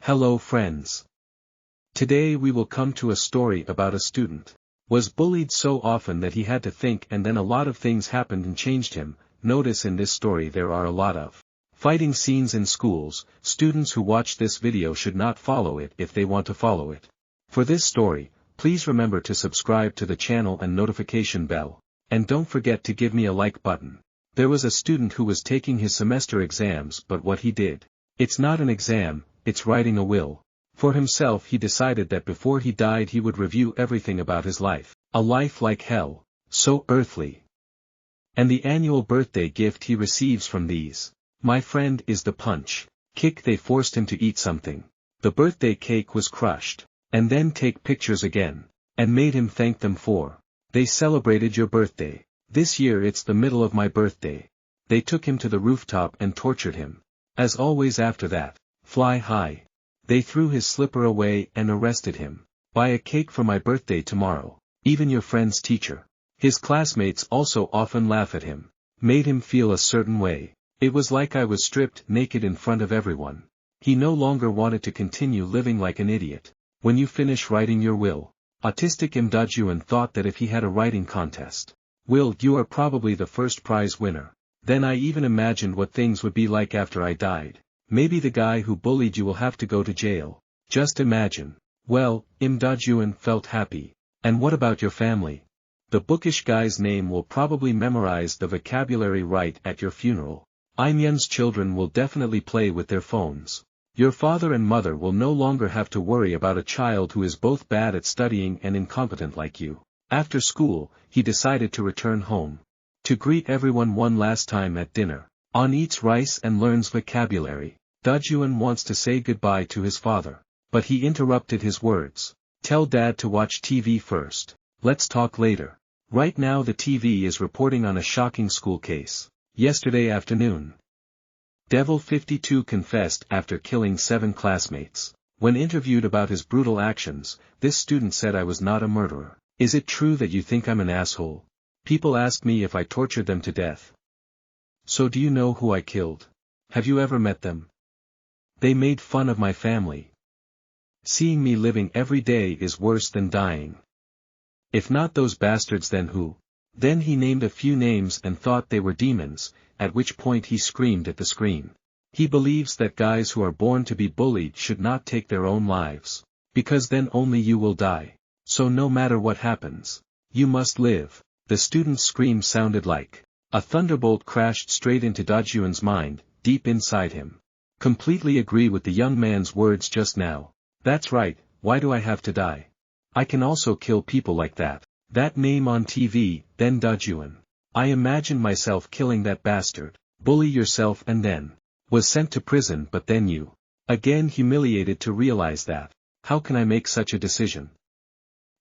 Hello friends. Today we will come to a story about a student. Was bullied so often that he had to think, and then a lot of things happened and changed him. Notice in this story there are a lot of fighting scenes in schools. Students who watch this video should not follow it if they want to follow it. For this story, please remember to subscribe to the channel and notification bell. And don't forget to give me a like button. There was a student who was taking his semester exams, but what he did. It's not an exam, it's writing a will. For himself he decided that before he died he would review everything about his life. A life like hell, so earthly. And the annual birthday gift he receives from these, my friend, is the punch kick. They forced him to eat something. The birthday cake was crushed, and then take pictures again, and made him thank them for. They celebrated your birthday. This year it's the middle of my birthday. They took him to the rooftop and tortured him. As always after that, fly high. They threw his slipper away and arrested him. Buy a cake for my birthday tomorrow. Even your friend's teacher. His classmates also often laugh at him. Made him feel a certain way. It was like I was stripped naked in front of everyone. He no longer wanted to continue living like an idiot. When you finish writing your will, autistic DAJUN thought that if he had a writing contest, Will, you are probably the first prize winner. Then I even imagined what things would be like after I died. Maybe the guy who bullied you will have to go to jail. Just imagine. Well, DAJUN felt happy. And what about your family? The bookish guy's name will probably memorize the vocabulary right at your funeral. Imyeon's children will definitely play with their phones. Your father and mother will no longer have to worry about a child who is both bad at studying and incompetent like you. After school, he decided to return home. To greet everyone one last time at dinner. On eats rice and learns vocabulary. DAJUN wants to say goodbye to his father. But he interrupted his words. Tell Dad to watch TV first. Let's talk later. Right now the TV is reporting on a shocking school case. Yesterday afternoon, Devil 52 confessed after killing 7 classmates. When interviewed about his brutal actions, this student said, I was not a murderer. Is it true that you think I'm an asshole? People ask me if I tortured them to death. So do you know who I killed? Have you ever met them? They made fun of my family. Seeing me living every day is worse than dying. If not those bastards, then who? Then he named a few names and thought they were demons, at which point he screamed at the screen. He believes that guys who are born to be bullied should not take their own lives. Because then only you will die. So no matter what happens, you must live. The student's scream sounded like a thunderbolt crashed straight into DAJUN's mind, deep inside him. Completely agree with the young man's words just now. That's right, why do I have to die? I can also kill people like that. That name on TV, then DAJUN. I imagined myself killing that bastard. Bully yourself and then was sent to prison, but then you again humiliated to realize that. How can I make such a decision?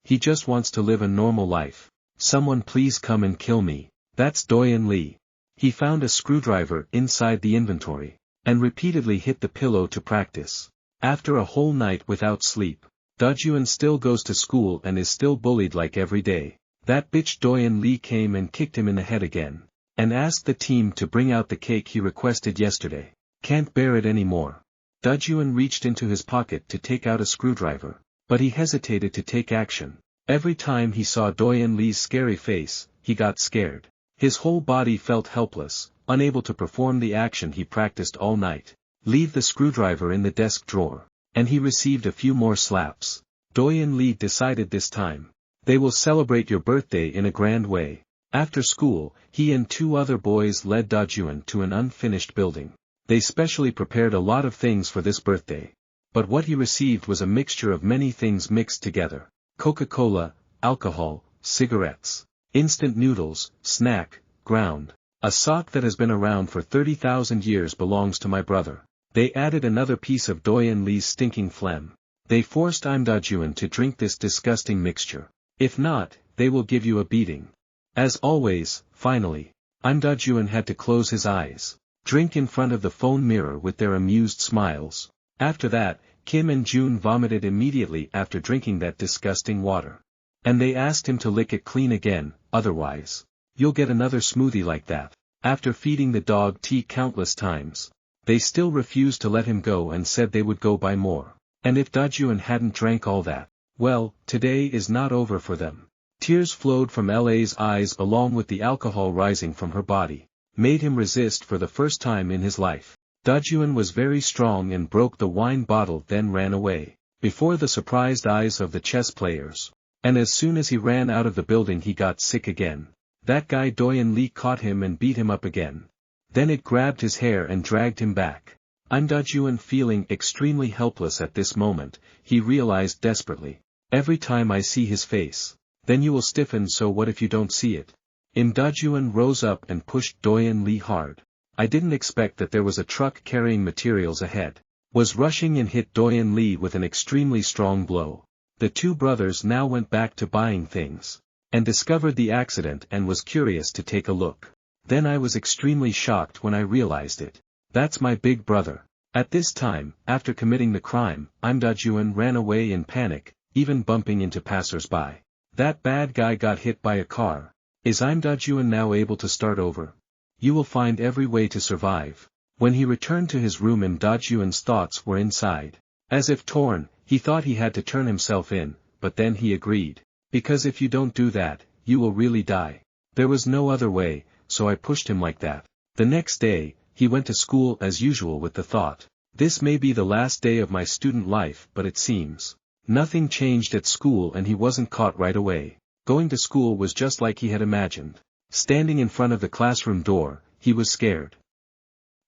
He just wants to live a normal life. Someone please come and kill me. That's Doyen Lee. He found a screwdriver inside the inventory, and repeatedly hit the pillow to practice. After a whole night without sleep, DAJUN still goes to school and is still bullied like every day. That bitch Doyen Lee came and kicked him in the head again, and asked the team to bring out the cake he requested yesterday. Can't bear it anymore. DAJUN reached into his pocket to take out a screwdriver, but he hesitated to take action. Every time he saw Doyen Lee's scary face, he got scared. His whole body felt helpless, unable to perform the action he practiced all night. Leave the screwdriver in the desk drawer. And he received a few more slaps. Doyen Lee decided this time. They will celebrate your birthday in a grand way. After school, he and 2 other boys led DAJUN to an unfinished building. They specially prepared a lot of things for this birthday. But what he received was a mixture of many things mixed together. Coca-Cola, alcohol, cigarettes, instant noodles, snack, ground. A sock that has been around for 30,000 years belongs to my brother. They added another piece of Doyen Lee's stinking phlegm. They forced DAJUN to drink this disgusting mixture. If not, they will give you a beating. As always, finally, DAJUN had to close his eyes, drink in front of the phone mirror with their amused smiles. After that, Kim and June vomited immediately after drinking that disgusting water. And they asked him to lick it clean again, otherwise, you'll get another smoothie like that. After feeding the dog tea countless times, They still refused to let him go and said they would go buy more. And if DAJUN hadn't drank all that, well, today is not over for them. Tears flowed from LA's eyes along with the alcohol rising from her body, made him resist for the first time in his life. DAJUN was very strong and broke the wine bottle then ran away, before the surprised eyes of the chess players. And as soon as he ran out of the building he got sick again. That guy Doyen Lee caught him and beat him up again. Then it grabbed his hair and dragged him back. I'm DAJUN feeling extremely helpless at this moment, he realized desperately. Every time I see his face, then you will stiffen, so what if you don't see it? DAJUN rose up and pushed Doyen Lee hard. I didn't expect that there was a truck carrying materials ahead. Was rushing and hit Doyen Lee with an extremely strong blow. The two brothers now went back to buying things. And discovered the accident and was curious to take a look. Then I was extremely shocked when I realized it. That's my big brother. At this time, after committing the crime, DAJUN ran away in panic, even bumping into passers-by. That bad guy got hit by a car. Is DAJUN now able to start over? You will find every way to survive. When he returned to his room DAJUN's thoughts were inside. As if torn, he thought he had to turn himself in, but then he agreed. Because if you don't do that, you will really die. There was no other way, so I pushed him like that. The next day, he went to school as usual with the thought, this may be the last day of my student life, but it seems nothing changed at school and he wasn't caught right away. Going to school was just like he had imagined. Standing in front of the classroom door, he was scared.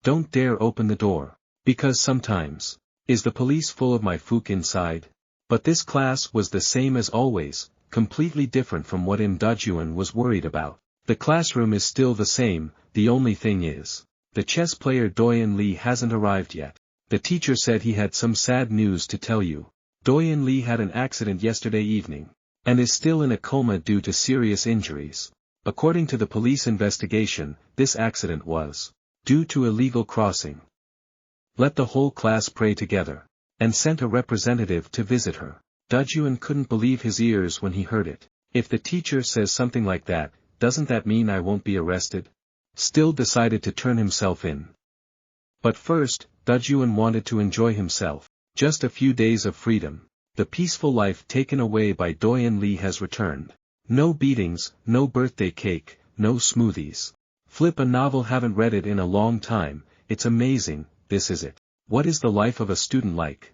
Don't dare open the door. Because sometimes, is the police full of my fook inside? But this class was the same as always. Completely different from what DAJUN was worried about. The classroom is still the same, the only thing is, the chess player Doyen Lee hasn't arrived yet. The teacher said he had some sad news to tell you. Doyen Lee had an accident yesterday evening, and is still in a coma due to serious injuries. According to the police investigation, this accident was due to illegal crossing. Let the whole class pray together, and sent a representative to visit her. DAJUN couldn't believe his ears when he heard it. If the teacher says something like that, doesn't that mean I won't be arrested? Still decided to turn himself in. But first, DAJUN wanted to enjoy himself. Just a few days of freedom. The peaceful life taken away by Doyen Lee has returned. No beatings, no birthday cake, no smoothies. Flip a novel, haven't read it in a long time, it's amazing, this is it. What is the life of a student like?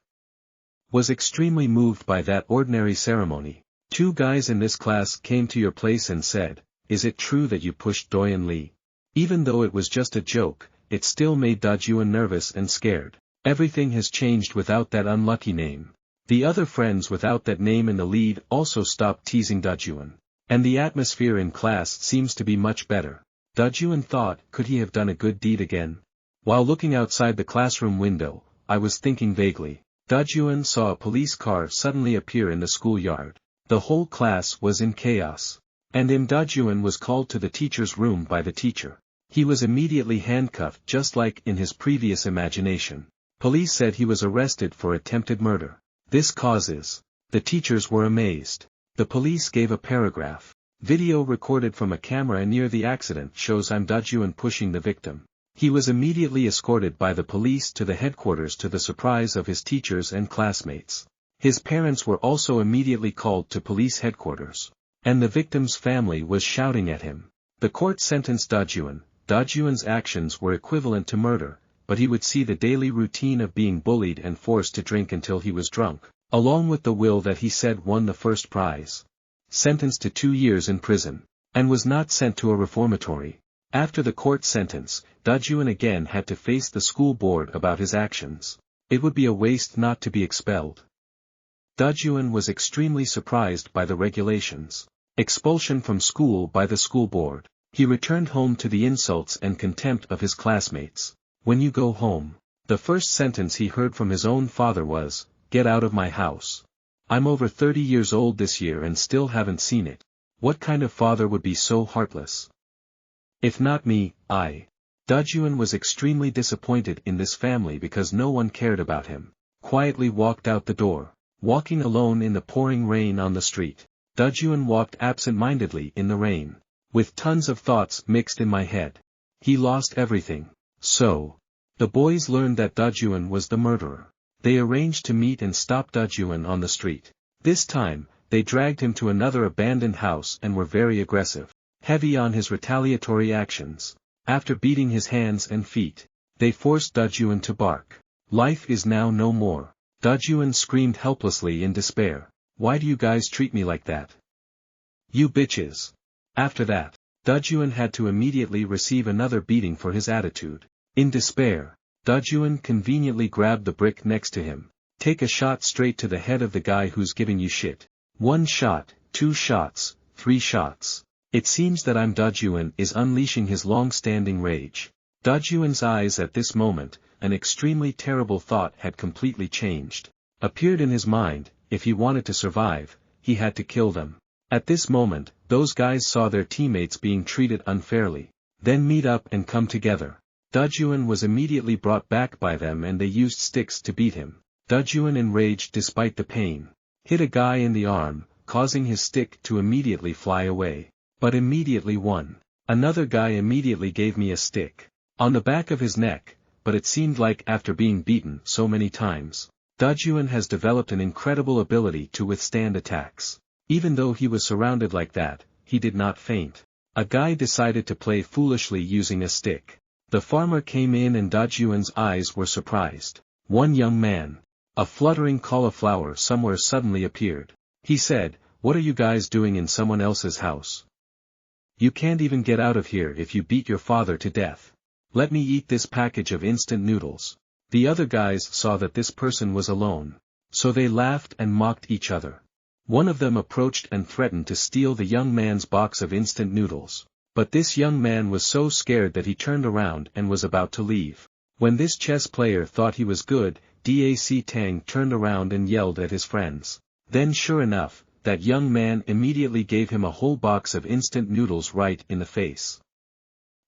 Was extremely moved by that ordinary ceremony. Two guys in this class came to your place and said, is it true that you pushed Doyen Lee? Even though it was just a joke, it still made DAJUN nervous and scared. Everything has changed without that unlucky name. The other friends without that name in the lead also stopped teasing DAJUN. And the atmosphere in class seems to be much better. DAJUN thought, could he have done a good deed again? While looking outside the classroom window, I was thinking vaguely. DAJUN saw a police car suddenly appear in the schoolyard. The whole class was in chaos. And DAJUN was called to the teacher's room by the teacher. He was immediately handcuffed just like in his previous imagination. Police said he was arrested for attempted murder. This causes. The teachers were amazed. The police gave a paragraph. Video recorded from a camera near the accident shows DAJUN pushing the victim. He was immediately escorted by the police to the headquarters to the surprise of his teachers and classmates. His parents were also immediately called to police headquarters. And the victim's family was shouting at him. The court sentenced DAJUN. DAJUN's actions were equivalent to murder, but he would see the daily routine of being bullied and forced to drink until he was drunk, along with the will that he said won the first prize. Sentenced to 2 years in prison, and was not sent to a reformatory. After the court sentence, DAJUN again had to face the school board about his actions. It would be a waste not to be expelled. DAJUN was extremely surprised by the regulations. Expulsion from school by the school board. He returned home to the insults and contempt of his classmates. When you go home, the first sentence he heard from his own father was, "Get out of my house. I'm over 30 years old this year and still haven't seen it." What kind of father would be so heartless? If not me, I. DAJUN was extremely disappointed in this family because no one cared about him. Quietly walked out the door. Walking alone in the pouring rain on the street. DAJUN walked absent-mindedly in the rain. With tons of thoughts mixed in my head. He lost everything. So. The boys learned that DAJUN was the murderer. They arranged to meet and stop DAJUN on the street. This time, they dragged him to another abandoned house and were very aggressive, heavy on his retaliatory actions. After beating his hands and feet, they forced DAJUN to bark. Life is now no more. DAJUN screamed helplessly in despair. Why do you guys treat me like that? You bitches. After that, DAJUN had to immediately receive another beating for his attitude. In despair, DAJUN conveniently grabbed the brick next to him. Take a shot straight to the head of the guy who's giving you shit. 1 shot, 2 shots, 3 shots. It seems that DAJUN is unleashing his long-standing rage. DAJUN's eyes at this moment, an extremely terrible thought had completely changed. Appeared in his mind, if he wanted to survive, he had to kill them. At this moment, those guys saw their teammates being treated unfairly. Then meet up and come together. DAJUN was immediately brought back by them and they used sticks to beat him. DAJUN, enraged despite the pain, hit a guy in the arm, causing his stick to immediately fly away. But immediately another guy immediately gave me a stick on the back of his neck, but it seemed like after being beaten so many times, DAJUN has developed an incredible ability to withstand attacks. Even though he was surrounded like that, he did not faint. A guy decided to play foolishly using a stick. The farmer came in and DAJUN's eyes were surprised. One young man, a fluttering cauliflower somewhere, suddenly appeared. He said, "What are you guys doing in someone else's house? You can't even get out of here if you beat your father to death. Let me eat this package of instant noodles." The other guys saw that this person was alone, so they laughed and mocked each other. One of them approached and threatened to steal the young man's box of instant noodles. But this young man was so scared that he turned around and was about to leave. When this chess player thought he was good, Tang turned around and yelled at his friends. Then sure enough, that young man immediately gave him a whole box of instant noodles right in the face.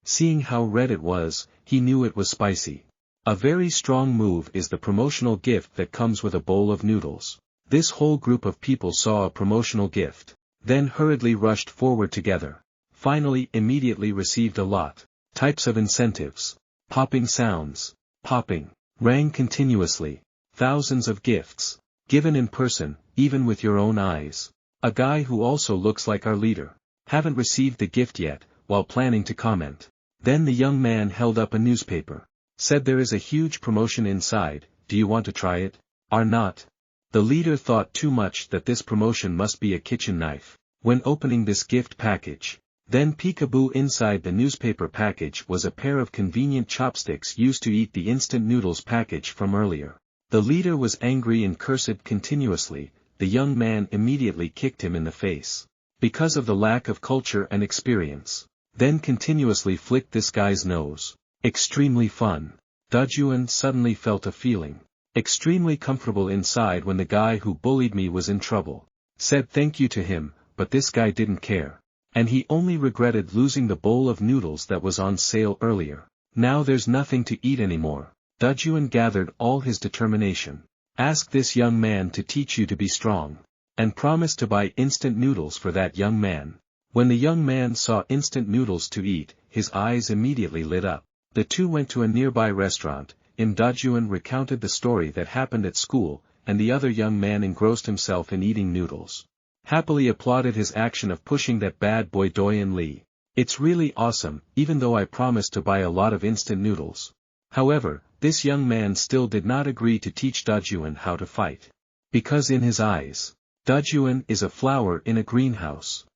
Seeing how red it was, he knew it was spicy. A very strong move is the promotional gift that comes with a bowl of noodles. This whole group of people saw a promotional gift, then hurriedly rushed forward together. Finally, immediately received a lot. Types of incentives. Popping sounds. Popping. Rang continuously. Thousands of gifts. Given in person, even with your own eyes. A guy who also looks like our leader. Haven't received the gift yet, while planning to comment. Then the young man held up a newspaper. Said there is a huge promotion inside, do you want to try it? Or not? The leader thought too much that this promotion must be a kitchen knife. When opening this gift package, then peekaboo, inside the newspaper package was a pair of convenient chopsticks used to eat the instant noodles package from earlier. The leader was angry and cursed continuously. The young man immediately kicked him in the face. Because of the lack of culture and experience. Then continuously flicked this guy's nose. Extremely fun. DAJUN suddenly felt a feeling. Extremely comfortable inside when the guy who bullied me was in trouble. Said thank you to him, but this guy didn't care. And he only regretted losing the bowl of noodles that was on sale earlier. Now there's nothing to eat anymore. DAJUN gathered all his determination. Ask this young man to teach you to be strong. And promised to buy instant noodles for that young man. When the young man saw instant noodles to eat, his eyes immediately lit up. The two went to a nearby restaurant. DAJUN recounted the story that happened at school, and the other young man engrossed himself in eating noodles. Happily applauded his action of pushing that bad boy Doyen Lee. It's really awesome, even though I promised to buy a lot of instant noodles. However, this young man still did not agree to teach DAJUN how to fight. Because in his eyes, DAJUN is a flower in a greenhouse.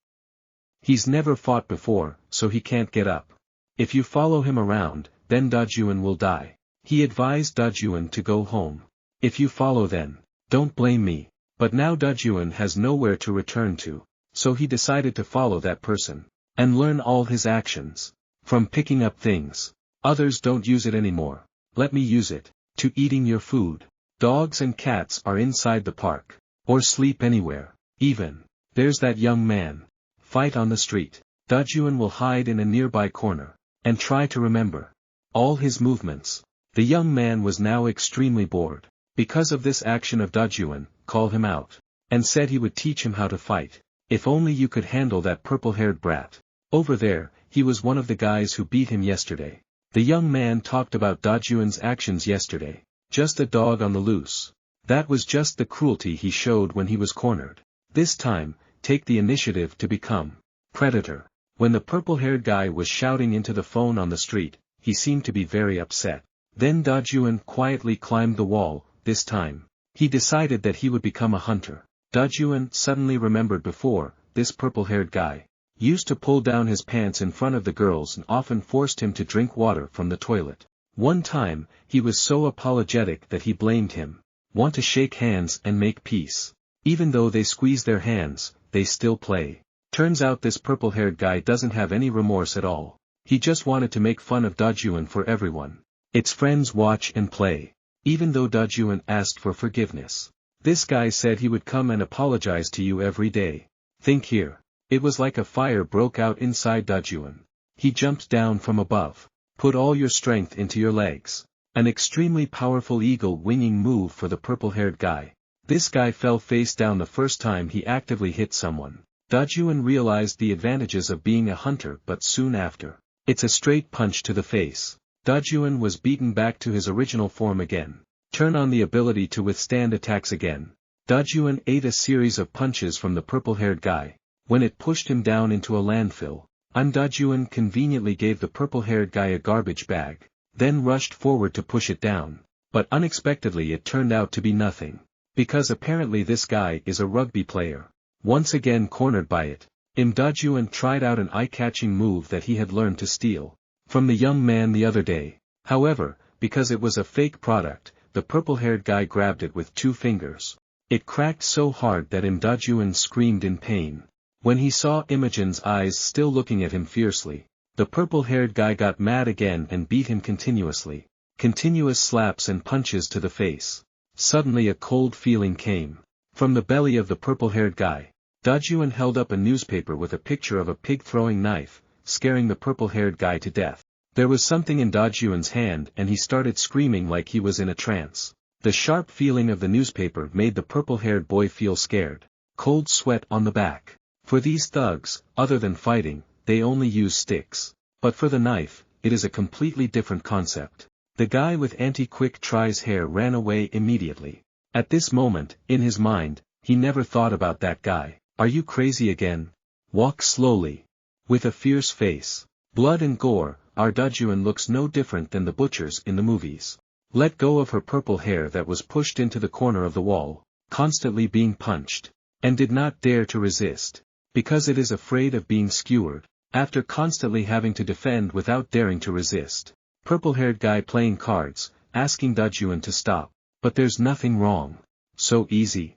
He's never fought before, so he can't get up. If you follow him around, then DAJUN will die. He advised DAJUN to go home. If you follow then, don't blame me. But now DAJUN has nowhere to return to, so he decided to follow that person, and learn all his actions. From picking up things. Others don't use it anymore. Let me use it. To eating your food. Dogs and cats are inside the park. Or sleep anywhere. Even. There's that young man. Fight on the street. DAJUN will hide in a nearby corner. And try to remember. All his movements. The young man was now extremely bored. Because of this action of DAJUN, called him out. And said he would teach him how to fight. If only you could handle that purple-haired brat. Over there, he was one of the guys who beat him yesterday. The young man talked about DAJUN's actions yesterday. Just a dog on the loose. That was just the cruelty he showed when he was cornered. This time, take the initiative to become predator. When the purple-haired guy was shouting into the phone on the street, he seemed to be very upset. Then DAJUN quietly climbed the wall. This time, he decided that he would become a hunter. DAJUN suddenly remembered before, this purple-haired guy used to pull down his pants in front of the girls and often forced him to drink water from the toilet. One time, he was so apologetic that he blamed him. Want to shake hands and make peace. Even though they squeeze their hands, they still play. Turns out this purple-haired guy doesn't have any remorse at all. He just wanted to make fun of DAJUN for everyone. Its friends watch and play. Even though DAJUN asked for forgiveness. This guy said he would come and apologize to you every day. Think here. It was like a fire broke out inside DAJUN. He jumped down from above. Put all your strength into your legs. An extremely powerful eagle winging move for the purple-haired guy. This guy fell face down the first time he actively hit someone. DAJUN realized the advantages of being a hunter, but soon after, it's a straight punch to the face. DAJUN was beaten back to his original form again. Turn on the ability to withstand attacks again. DAJUN ate a series of punches from the purple-haired guy. When it pushed him down into a landfill, DAJUN conveniently gave the purple-haired guy a garbage bag, then rushed forward to push it down. But unexpectedly it turned out to be nothing. Because apparently this guy is a rugby player. Once again cornered by it, DAJUN tried out an eye-catching move that he had learned to steal from the young man the other day. However, because it was a fake product, the purple-haired guy grabbed it with 2 fingers. It cracked so hard that DAJUN screamed in pain. When he saw Imogen's eyes still looking at him fiercely, the purple-haired guy got mad again and beat him continuously. Continuous slaps and punches to the face. Suddenly a cold feeling came. From the belly of the purple-haired guy, DAJUN held up a newspaper with a picture of a pig throwing knife, scaring the purple-haired guy to death. There was something in DAJUN's hand and he started screaming like he was in a trance. The sharp feeling of the newspaper made the purple-haired boy feel scared. Cold sweat on the back. For these thugs, other than fighting, they only use sticks. But for the knife, it is a completely different concept. The guy with anti-quick tries hair ran away immediately. At this moment, in his mind, he never thought about that guy. Are you crazy again? Walk slowly. With a fierce face. Blood and gore, our DAJUN looks no different than the butchers in the movies. Let go of her purple hair that was pushed into the corner of the wall, constantly being punched, and did not dare to resist. Because it is afraid of being skewered, after constantly having to defend without daring to resist. Purple-haired guy playing cards, asking DAJUN to stop. But there's nothing wrong. So easy.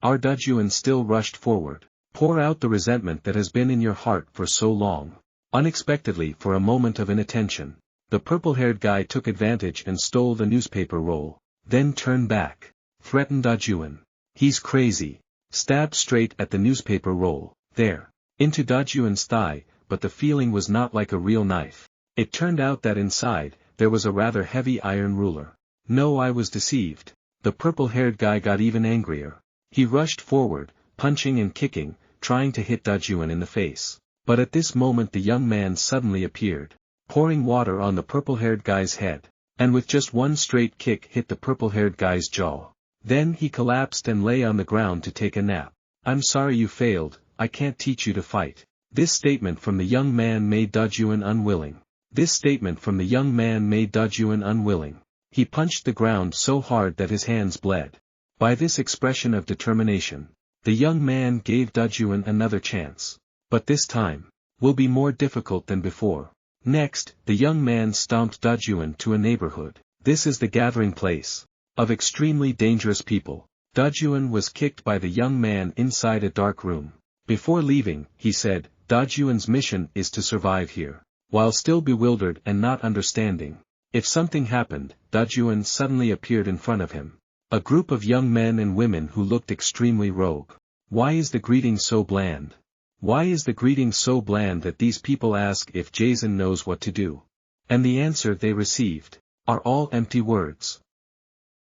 Our DAJUN still rushed forward. Pour out the resentment that has been in your heart for so long. Unexpectedly, for a moment of inattention, the purple-haired guy took advantage and stole the newspaper roll. Then turned back. Threatened DAJUN. He's crazy. Stabbed straight at the newspaper roll, there. Into DAJUN's thigh, but the feeling was not like a real knife. It turned out that inside, there was a rather heavy iron ruler. No, I was deceived. The purple-haired guy got even angrier. He rushed forward, punching and kicking, trying to hit DAJUN in the face. But at this moment the young man suddenly appeared, pouring water on the purple-haired guy's head, and with just one straight kick hit the purple-haired guy's jaw. Then he collapsed and lay on the ground to take a nap. I'm sorry you failed, I can't teach you to fight. This statement from the young man made DAJUN unwilling. He punched the ground so hard that his hands bled. By this expression of determination, the young man gave DAJUN another chance. But this time, will be more difficult than before. Next, the young man stomped DAJUN to a neighborhood. This is the gathering place of extremely dangerous people. DAJUN was kicked by the young man inside a dark room. Before leaving, he said, DAJUN's mission is to survive here. While still bewildered and not understanding if something happened, DAJUN suddenly appeared in front of him. A group of young men and women who looked extremely rogue. Why is the greeting so bland? Why is the greeting so bland that these people ask if Jason knows what to do? And the answer they received are all empty words.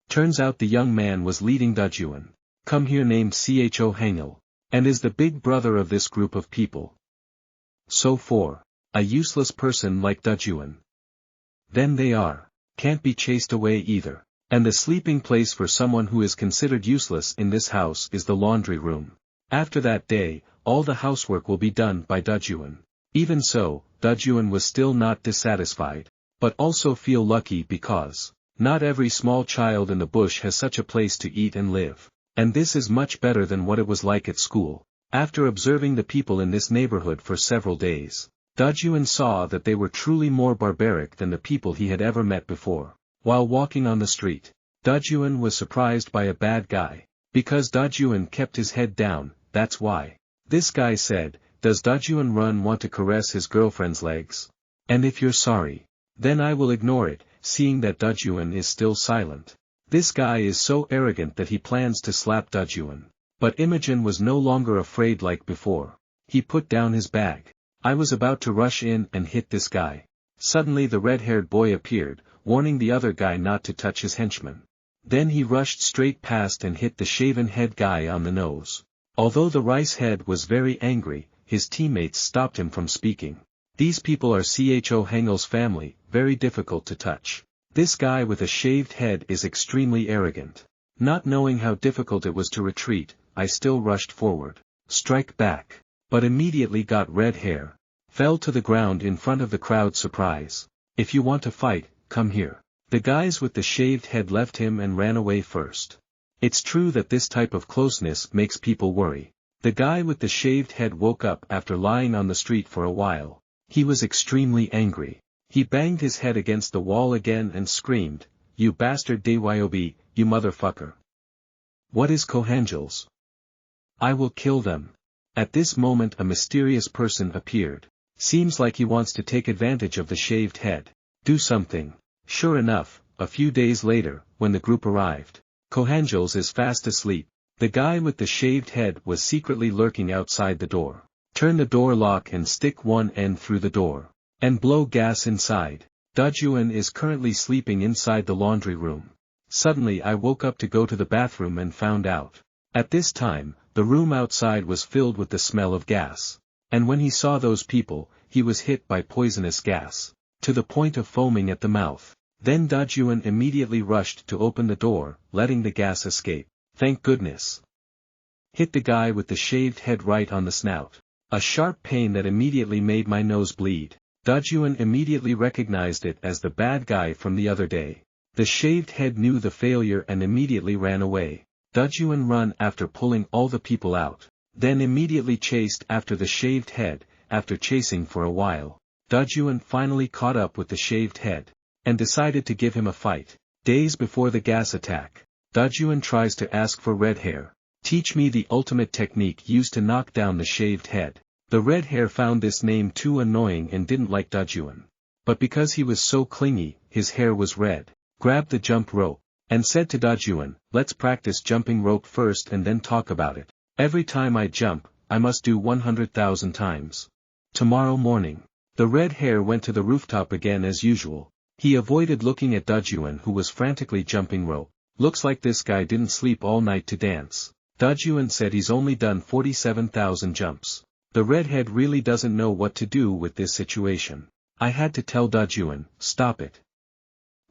Turns out the young man was leading DAJUN. Come here named Cho HANGIL, and is the big brother of this group of people. So for a useless person like DAJUN, Then they are. Can't be chased away either. And the sleeping place for someone who is considered useless in this house is the laundry room. After that day, all the housework will be done by DAJUN. Even so, DAJUN was still not dissatisfied, but also feel lucky because not every small child in the bush has such a place to eat and live. And this is much better than what it was like at school. After observing the people in this neighborhood for several days, DAJUN saw that they were truly more barbaric than the people he had ever met before. While walking on the street, DAJUN was surprised by a bad guy. Because DAJUN kept his head down, that's why. This guy said, "Does DAJUN want to caress his girlfriend's legs? And if you're sorry, then I will ignore it," seeing that DAJUN is still silent. This guy is so arrogant that he plans to slap DAJUN. But Imogen was no longer afraid like before. He put down his bag. I was about to rush in and hit this guy. Suddenly the red-haired boy appeared, warning the other guy not to touch his henchman. Then he rushed straight past and hit the shaven head guy on the nose. Although the rice head was very angry, his teammates stopped him from speaking. These people are HANGIL's family, very difficult to touch. This guy with a shaved head is extremely arrogant. Not knowing how difficult it was to retreat, I still rushed forward. Strike back. But immediately got red hair. Fell to the ground in front of the crowd. Surprise. "If you want to fight, come here." The guys with the shaved head left him and ran away first. It's true that this type of closeness makes people worry. The guy with the shaved head woke up after lying on the street for a while. He was extremely angry. He banged his head against the wall again and screamed, "You bastard DYOB, you motherfucker. What is HANGILs? I will kill them." At this moment a mysterious person appeared. Seems like he wants to take advantage of the shaved head. Do something. Sure enough, a few days later, when the group arrived, HANGILs is fast asleep. The guy with the shaved head was secretly lurking outside the door. Turn the door lock and stick one end through the door. And blow gas inside. DAJUN is currently sleeping inside the laundry room. Suddenly I woke up to go to the bathroom and found out. At this time, the room outside was filled with the smell of gas. And when he saw those people, he was hit by poisonous gas. To the point of foaming at the mouth. Then DAJUN immediately rushed to open the door, letting the gas escape. Thank goodness. Hit the guy with the shaved head right on the snout. A sharp pain that immediately made my nose bleed. DAJUN immediately recognized it as the bad guy from the other day. The shaved head knew the failure and immediately ran away. DAJUN ran after pulling all the people out. Then immediately chased after the shaved head. After chasing for a while, DAJUN finally caught up with the shaved head. And decided to give him a fight. Days before the gas attack, DAJUN tries to ask for red hair. Teach me the ultimate technique used to knock down the shaved head. The red hair found this name too annoying and didn't like DAJUN. But because he was so clingy, his hair was red. Grabbed the jump rope. And said to DAJUN, "Let's practice jumping rope first and then talk about it. Every time I jump, I must do 100,000 times. Tomorrow morning." The red hair went to the rooftop again as usual. He avoided looking at DAJUN who was frantically jumping rope. Looks like this guy didn't sleep all night to dance. DAJUN said he's only done 47,000 jumps. The redhead really doesn't know what to do with this situation. I had to tell DAJUN, "Stop it.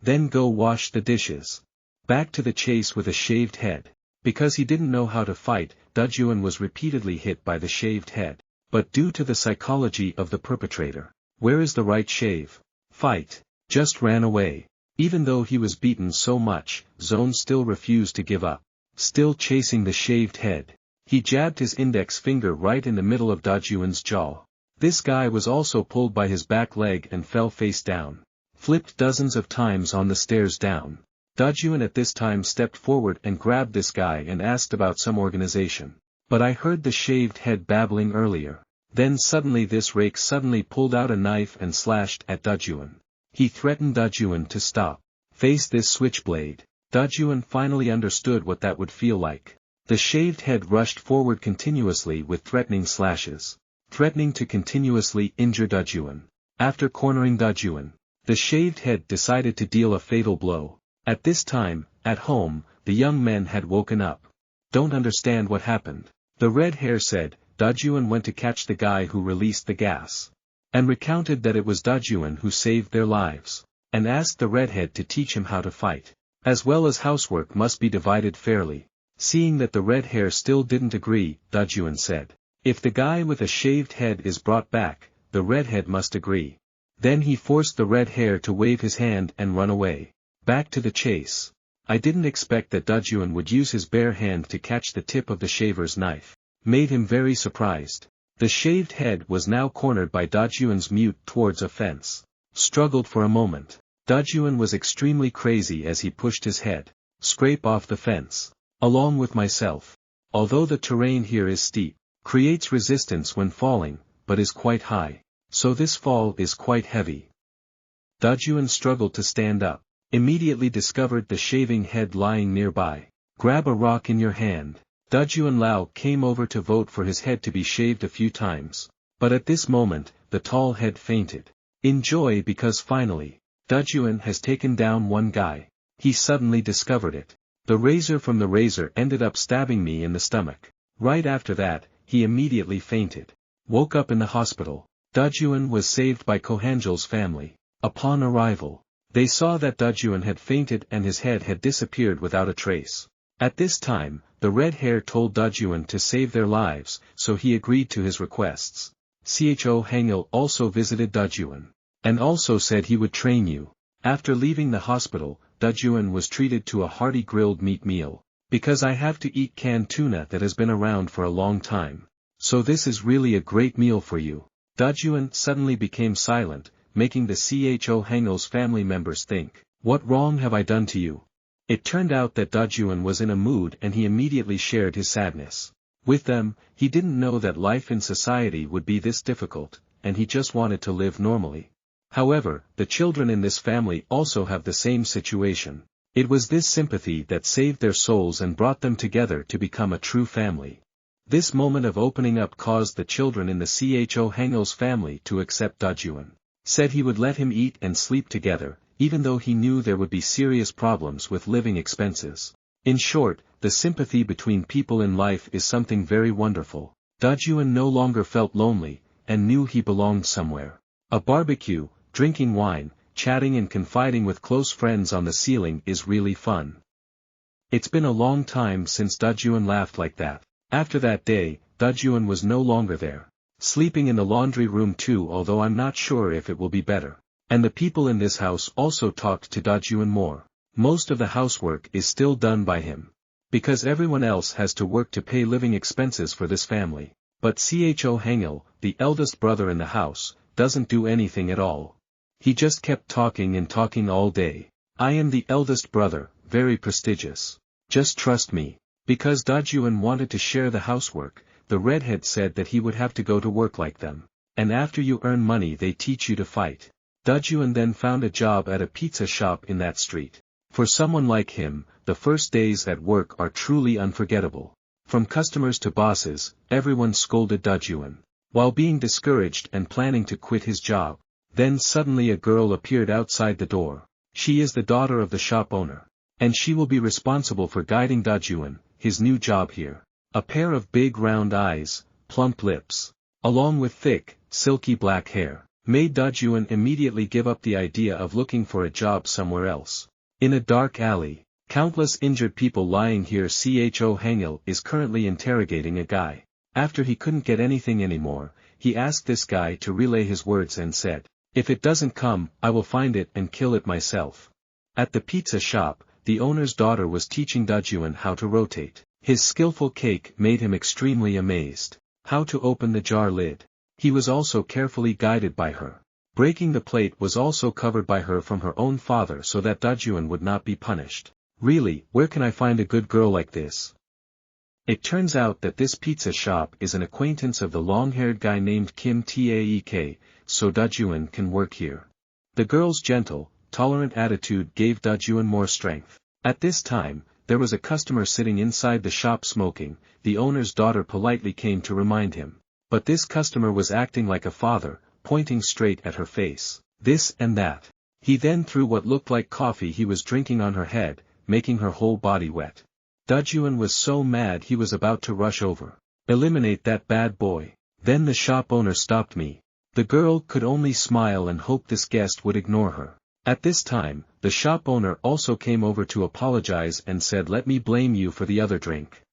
Then go wash the dishes." Back to the chase with a shaved head. Because he didn't know how to fight, DAJUN was repeatedly hit by the shaved head. But due to the psychology of the perpetrator, where is the right shave? Fight. Just ran away. Even though he was beaten so much, Zone still refused to give up. Still chasing the shaved head. He jabbed his index finger right in the middle of DAJUN's jaw. This guy was also pulled by his back leg and fell face down. Flipped dozens of times on the stairs down. DAJUN at this time stepped forward and grabbed this guy and asked about some organization. But I heard the shaved head babbling earlier. Then suddenly this rake suddenly pulled out a knife and slashed at DAJUN. He threatened DAJUN to stop. Face this switchblade. DAJUN finally understood what that would feel like. The shaved head rushed forward continuously with threatening slashes. Threatening to continuously injure DAJUN. After cornering DAJUN, the shaved head decided to deal a fatal blow. At this time, at home, the young men had woken up. Don't understand what happened. The red hair said, DAJUN went to catch the guy who released the gas. And recounted that it was DAJUN who saved their lives. and asked the redhead to teach him how to fight. As well as housework must be divided fairly. Seeing that the red hair still didn't agree, DAJUN said, "If the guy with a shaved head is brought back, the redhead must agree." Then he forced the red hair to wave his hand and run away. Back to the chase. I didn't expect that DAJUN would use his bare hand to catch the tip of the shaver's knife. Made him very surprised. The shaved head was now cornered by DAJUN's mute towards a fence. Struggled for a moment. DAJUN was extremely crazy as he pushed his head. Scrape off the fence. Along with myself. Although the terrain here is steep, creates resistance when falling, but is quite high. So this fall is quite heavy. DAJUN struggled to stand up. Immediately discovered the shaving head lying nearby. Grab a rock in your hand. DAJUN Lao came over to vote for his head to be shaved a few times. But at this moment, the tall head fainted. In joy because finally, DAJUN has taken down one guy. He suddenly discovered it. The razor from the razor ended up stabbing me in the stomach. Right after that, he immediately fainted. Woke up in the hospital. DAJUN was saved by HANGIL's family. Upon arrival, they saw that DAJUN had fainted and his head had disappeared without a trace. At this time, the red hair told DAJUN to save their lives, so he agreed to his requests. HANGIL also visited DAJUN. And also said he would train you. After leaving the hospital, DAJUN was treated to a hearty grilled meat meal. Because I have to eat canned tuna that has been around for a long time. So this is really a great meal for you. DAJUN suddenly became silent, making the HANGIL's family members think, what wrong have I done to you? It turned out that DAJUN was in a mood and he immediately shared his sadness. With them, he didn't know that life in society would be this difficult, and he just wanted to live normally. However, the children in this family also have the same situation. It was this sympathy that saved their souls and brought them together to become a true family. This moment of opening up caused the children in the HANGIL's family to accept DAJUN. Said he would let him eat and sleep together, even though he knew there would be serious problems with living expenses. In short, the sympathy between people in life is something very wonderful. DAJUN no longer felt lonely, and knew he belonged somewhere. A barbecue, drinking wine, chatting and confiding with close friends on the ceiling is really fun. It's been a long time since DAJUN laughed like that. After that day, DAJUN was no longer there. Sleeping in the laundry room too, although I'm not sure if it will be better. And the people in this house also talked to DAJUN more. Most of the housework is still done by him. Because everyone else has to work to pay living expenses for this family. But HANGIL, the eldest brother in the house, doesn't do anything at all. He just kept talking and talking all day. I am the eldest brother, very prestigious. Just trust me. Because DAJUN wanted to share the housework, the redhead said that he would have to go to work like them. And after you earn money they teach you to fight. DAJUN then found a job at a pizza shop in that street. For someone like him, the first days at work are truly unforgettable. From customers to bosses, everyone scolded DAJUN. While being discouraged and planning to quit his job. Then suddenly a girl appeared outside the door. She is the daughter of the shop owner. And she will be responsible for guiding DAJUN, his new job here. A pair of big round eyes, plump lips, along with thick, silky black hair, made DAJUN immediately give up the idea of looking for a job somewhere else. In a dark alley, countless injured people lying here. HANGIL is currently interrogating a guy. After he couldn't get anything anymore, he asked this guy to relay his words and said, "If it doesn't come, I will find it and kill it myself." At the pizza shop, the owner's daughter was teaching DAJUN how to rotate. His skillful cake made him extremely amazed. How to open the jar lid. He was also carefully guided by her. Breaking the plate was also covered by her from her own father so that DAJUN would not be punished. Really, where can I find a good girl like this? It turns out that this pizza shop is an acquaintance of the long-haired guy named Kim Taek, so DAJUN can work here. The girl's gentle, tolerant attitude gave DAJUN more strength. At this time, there was a customer sitting inside the shop smoking. The owner's daughter politely came to remind him. But this customer was acting like a father, pointing straight at her face, this and that. He then threw what looked like coffee he was drinking on her head, making her whole body wet. DAJUN was so mad he was about to rush over. Eliminate that bad boy. Then the shop owner stopped me. The girl could only smile and hope this guest would ignore her. At this time, the shop owner also came over to apologize and said, "Let me blame you for the other drink."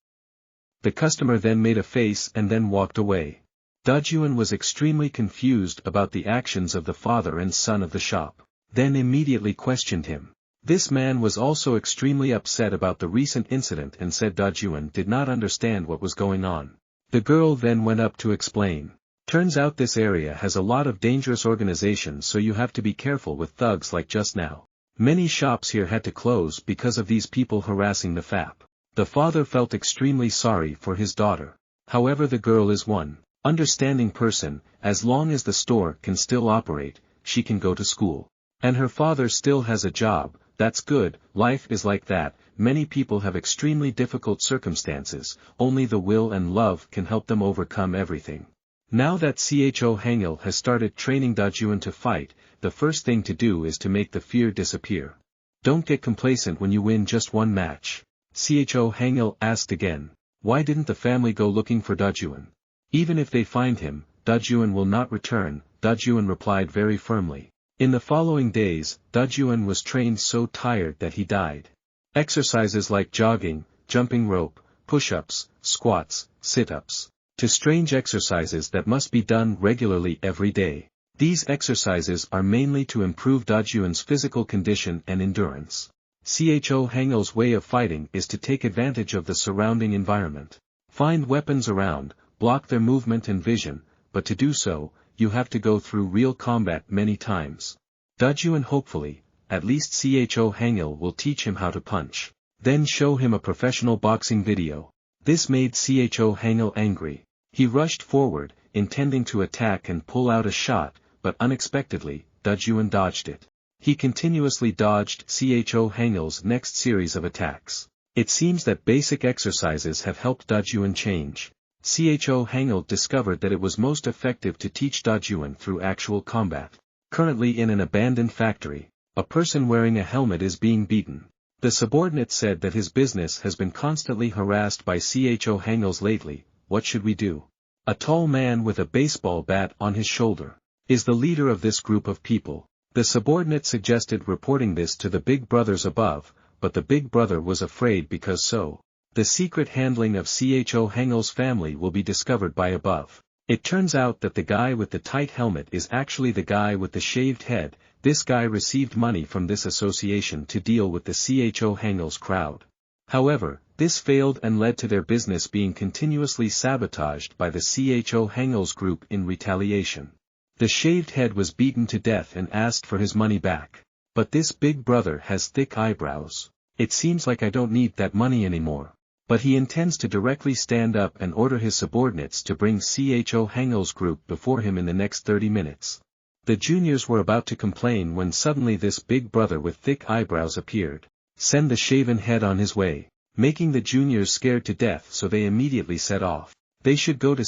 The customer then made a face and then walked away. DAJUN was extremely confused about the actions of the father and son of the shop, then immediately questioned him. This man was also extremely upset about the recent incident and said DAJUN did not understand what was going on. The girl then went up to explain. Turns out this area has a lot of dangerous organizations, so you have to be careful with thugs like just now. Many shops here had to close because of these people harassing the FAP. The father felt extremely sorry for his daughter. However, the girl is one understanding person. As long as the store can still operate, she can go to school. And her father still has a job. That's good. Life is like that. Many people have extremely difficult circumstances, only the will and love can help them overcome everything. Now that HANGIL has started training DAJUN to fight, the first thing to do is to make the fear disappear. Don't get complacent when you win just one match. HANGIL asked again. Why didn't the family go looking for DAJUN? Even if they find him, DAJUN will not return, DAJUN replied very firmly. In the following days, DAJUN was trained so tired that he died. Exercises like jogging, jumping rope, push-ups, squats, sit-ups. To strange exercises that must be done regularly every day. These exercises are mainly to improve DAJUN's physical condition and endurance. HANGIL's way of fighting is to take advantage of the surrounding environment. Find weapons around, block their movement and vision, but to do so, you have to go through real combat many times. DAJUN hopefully, at least HANGIL will teach him how to punch. Then show him a professional boxing video. This made HANGIL angry. He rushed forward, intending to attack and pull out a shot, but unexpectedly, DAJUN dodged it. He continuously dodged HANGIL's next series of attacks. It seems that basic exercises have helped DAJUN change. HANGIL discovered that it was most effective to teach DAJUN through actual combat. Currently in an abandoned factory, a person wearing a helmet is being beaten. The subordinate said that his business has been constantly harassed by HANGIL's lately. What should we do? A tall man with a baseball bat on his shoulder is the leader of this group of people. The subordinate suggested reporting this to the big brothers above, but the big brother was afraid because the secret handling of HANGIL's family will be discovered by above. It turns out that the guy with the tight helmet is actually the guy with the shaved head. This guy received money from this association to deal with the HANGIL's crowd. However, this failed and led to their business being continuously sabotaged by the HANGIL's group in retaliation. The shaved head was beaten to death and asked for his money back. But this big brother has thick eyebrows. It seems like I don't need that money anymore. But he intends to directly stand up and order his subordinates to bring HANGIL's group before him in the next 30 minutes. The juniors were about to complain when suddenly this big brother with thick eyebrows appeared. Send the shaven head on his way, making the juniors scared to death, so they immediately set off. They should go to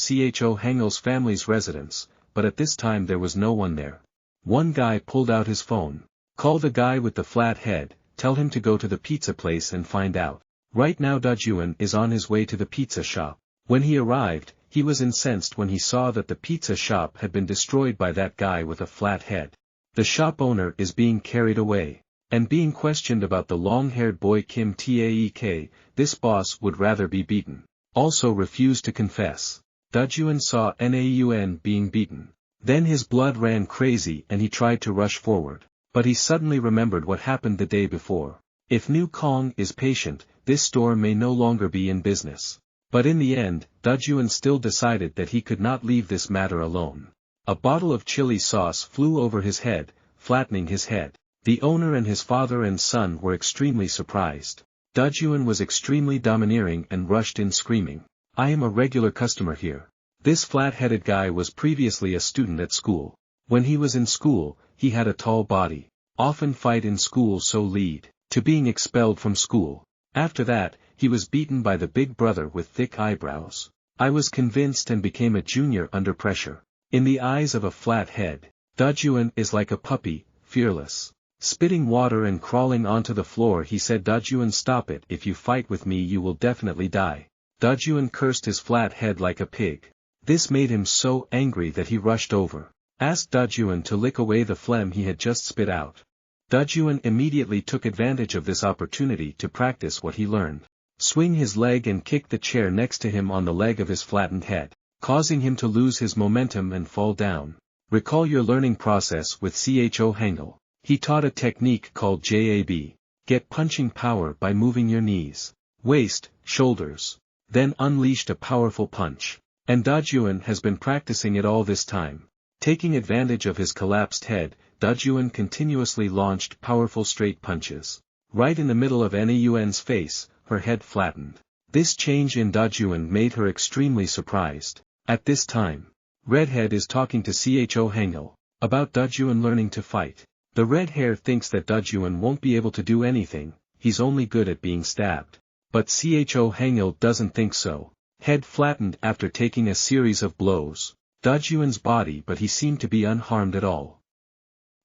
HANGIL's family's residence, but at this time there was no one there. One guy pulled out his phone. Call the guy with the flat head, tell him to go to the pizza place and find out. Right now DAJUN is on his way to the pizza shop. When he arrived, he was incensed when he saw that the pizza shop had been destroyed by that guy with a flat head. The shop owner is being carried away. And being questioned about the long-haired boy Kim Taek, this boss would rather be beaten. Also refused to confess. DAJUN saw Naun being beaten. Then his blood ran crazy and he tried to rush forward. But he suddenly remembered what happened the day before. If New Kong is patient, this store may no longer be in business. But in the end, DAJUN still decided that he could not leave this matter alone. A bottle of chili sauce flew over his head, flattening his head. The owner and his father and son were extremely surprised. DAJUN was extremely domineering and rushed in screaming. I am a regular customer here. This flat-headed guy was previously a student at school. When he was in school, he had a tall body. Often fight in school so lead to being expelled from school. After that, he was beaten by the big brother with thick eyebrows. I was convinced and became a junior under pressure. In the eyes of a flat head, DAJUN is like a puppy, fearless. Spitting water and crawling onto the floor, he said, DAJUN, stop it, if you fight with me you will definitely die. DAJUN cursed his flat head like a pig. This made him so angry that he rushed over. Asked DAJUN to lick away the phlegm he had just spit out. DAJUN immediately took advantage of this opportunity to practice what he learned. Swing his leg and kick the chair next to him on the leg of his flattened head, causing him to lose his momentum and fall down. Recall your learning process with CHO HANGIL. He taught a technique called JAB. Get punching power by moving your knees, waist, shoulders. Then unleashed a powerful punch. And DAJUN has been practicing it all this time. Taking advantage of his collapsed head, DAJUN continuously launched powerful straight punches. Right in the middle of Naun's face, her head flattened. This change in DAJUN made her extremely surprised. At this time, Redhead is talking to CHO HANGIL about DAJUN learning to fight. The red hair thinks that DAJUN won't be able to do anything, he's only good at being stabbed. But CHO HANGIL doesn't think so. Head flattened after taking a series of blows. DAJUN's body, but he seemed to be unharmed at all.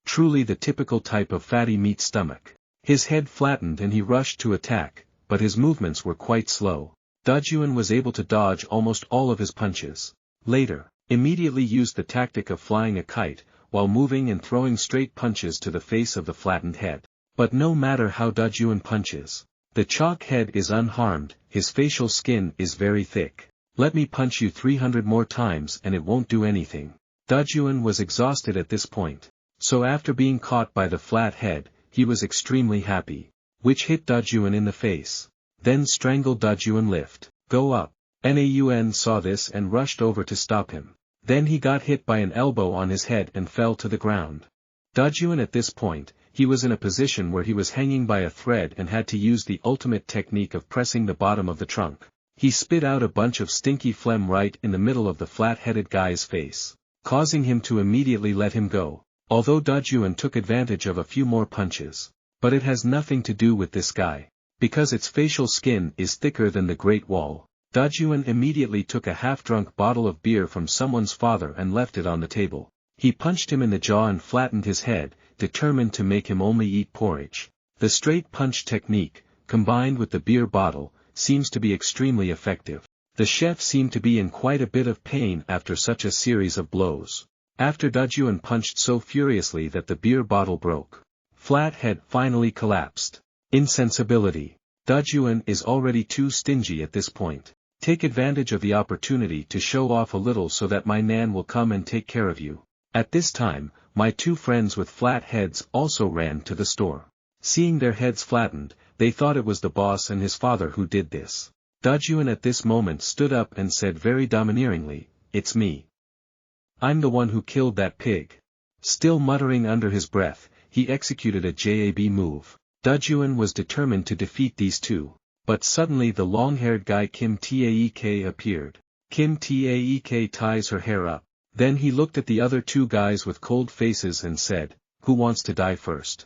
Truly the typical type of fatty meat stomach. His head flattened and he rushed to attack, but his movements were quite slow. DAJUN was able to dodge almost all of his punches. Later, immediately used the tactic of flying a kite, while moving and throwing straight punches to the face of the flattened head. But no matter how DAJUN punches, the chalk head is unharmed, his facial skin is very thick. Let me punch you 300 more times and it won't do anything. DAJUN was exhausted at this point. So after being caught by the flat head, he was extremely happy. Which hit DAJUN in the face. Then strangled DAJUN. Lift. Go up. Naun saw this and rushed over to stop him. Then he got hit by an elbow on his head and fell to the ground. DAJUN at this point, he was in a position where he was hanging by a thread and had to use the ultimate technique of pressing the bottom of the trunk. He spit out a bunch of stinky phlegm right in the middle of the flat-headed guy's face, causing him to immediately let him go. Although DAJUN took advantage of a few more punches. But it has nothing to do with this guy. Because its facial skin is thicker than the Great Wall. DAJUN immediately took a half-drunk bottle of beer from someone's father and left it on the table. He punched him in the jaw and flattened his head, determined to make him only eat porridge. The straight punch technique, combined with the beer bottle, seems to be extremely effective. The chef seemed to be in quite a bit of pain after such a series of blows. After DAJUN punched so furiously that the beer bottle broke. Flathead finally collapsed. Insensibility. DAJUN is already too stingy at this point. Take advantage of the opportunity to show off a little so that my nan will come and take care of you. At this time, my two friends with flat heads also ran to the store. Seeing their heads flattened, they thought it was the boss and his father who did this. DAJUN at this moment stood up and said very domineeringly, "It's me. I'm the one who killed that pig." Still muttering under his breath, he executed a JAB move. DAJUN was determined to defeat these two. But suddenly the long-haired guy Kim Taek appeared. Kim Taek ties her hair up. Then he looked at the other two guys with cold faces and said, "Who wants to die first?"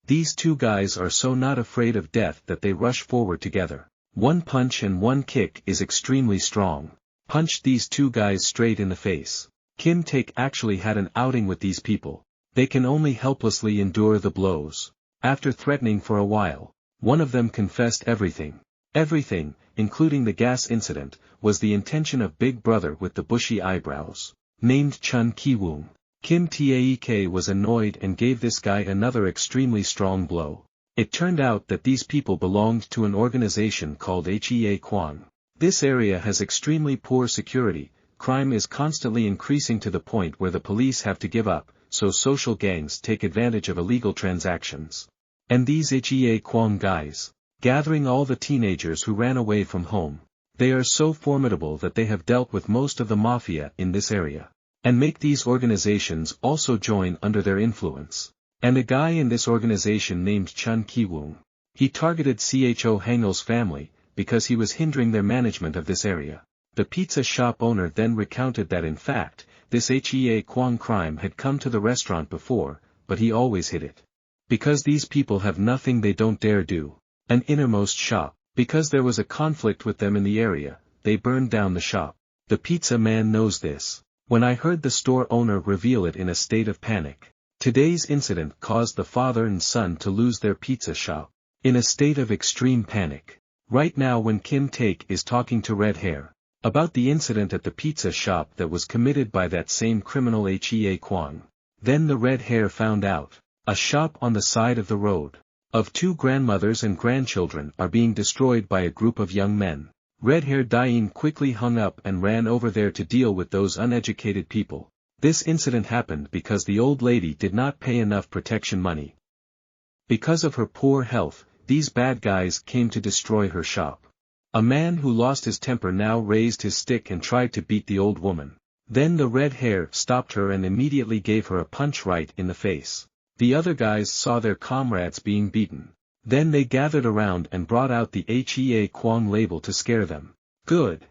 These two guys are so not afraid of death that they rush forward together. One punch and one kick is extremely strong. Punched these two guys straight in the face. Kim Taek actually had an outing with these people. They can only helplessly endure the blows. After threatening for a while, one of them confessed everything. Everything, including the gas incident, was the intention of Big Brother with the bushy eyebrows, named Chun Ki-woong. Kim Taek was annoyed and gave this guy another extremely strong blow. It turned out that these people belonged to an organization called HEA KWANG. This area has extremely poor security, crime is constantly increasing to the point where the police have to give up, so social gangs take advantage of illegal transactions. And these HEA KWANG guys, gathering all the teenagers who ran away from home. They are so formidable that they have dealt with most of the mafia in this area. And make these organizations also join under their influence. And a guy in this organization named Chun Ki-woong. He targeted CHO HANGIL's family, because he was hindering their management of this area. The pizza shop owner then recounted that in fact, this HEA KWANG crime had come to the restaurant before, but he always hid it. Because these people have nothing they don't dare do. An innermost shop. Because there was a conflict with them in the area, they burned down the shop. The pizza man knows this. When I heard the store owner reveal it in a state of panic. Today's incident caused the father and son to lose their pizza shop. In a state of extreme panic. Right now when Kim Taek is talking to Red Hair about the incident at the pizza shop that was committed by that same criminal HEA KWANG. Then the Red Hair found out. A shop on the side of the road. Of two grandmothers and grandchildren are being destroyed by a group of young men. Red-haired Dain quickly hung up and ran over there to deal with those uneducated people. This incident happened because the old lady did not pay enough protection money. Because of her poor health, these bad guys came to destroy her shop. A man who lost his temper now raised his stick and tried to beat the old woman. Then the red hair stopped her and immediately gave her a punch right in the face. The other guys saw their comrades being beaten. Then they gathered around and brought out the HEA KWANG label to scare them. Good.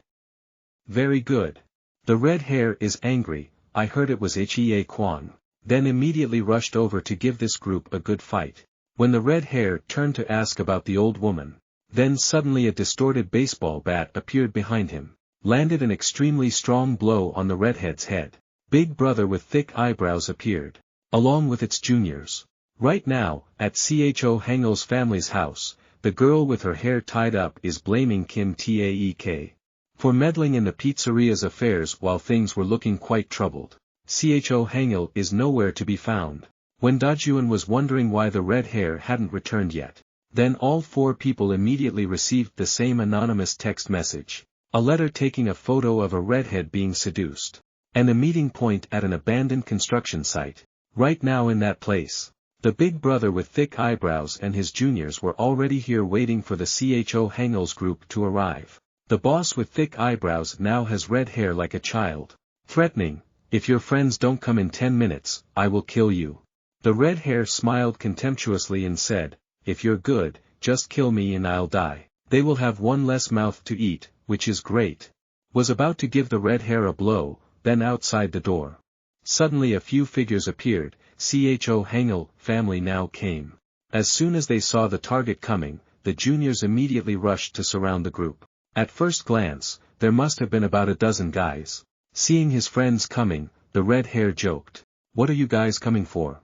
Very good. The red hair is angry, I heard it was HEA KWANG. Then immediately rushed over to give this group a good fight. When the red hair turned to ask about the old woman, then suddenly a distorted baseball bat appeared behind him, landed an extremely strong blow on the redhead's head. Big brother with thick eyebrows appeared, along with its juniors. Right now, at HANGIL family's house, the girl with her hair tied up is blaming Kim Taek for meddling in the pizzeria's affairs while things were looking quite troubled. HANGIL is nowhere to be found. When DAJUN was wondering why the red hair hadn't returned yet, then all four people immediately received the same anonymous text message. A letter taking a photo of a redhead being seduced. And a meeting point at an abandoned construction site. Right now in that place, the big brother with thick eyebrows and his juniors were already here waiting for the HANGIL's group to arrive. The boss with thick eyebrows now has red hair like a child, threatening, if your friends don't come in 10 minutes, I will kill you. The red hair smiled contemptuously and said, if you're good, just kill me and I'll die. They will have one less mouth to eat, which is great. Was about to give the red hair a blow, then outside the door. Suddenly a few figures appeared, HANGIL family now came. As soon as they saw the target coming, the juniors immediately rushed to surround the group. At first glance, there must have been about a dozen guys. Seeing his friends coming, the red hair joked, what are you guys coming for?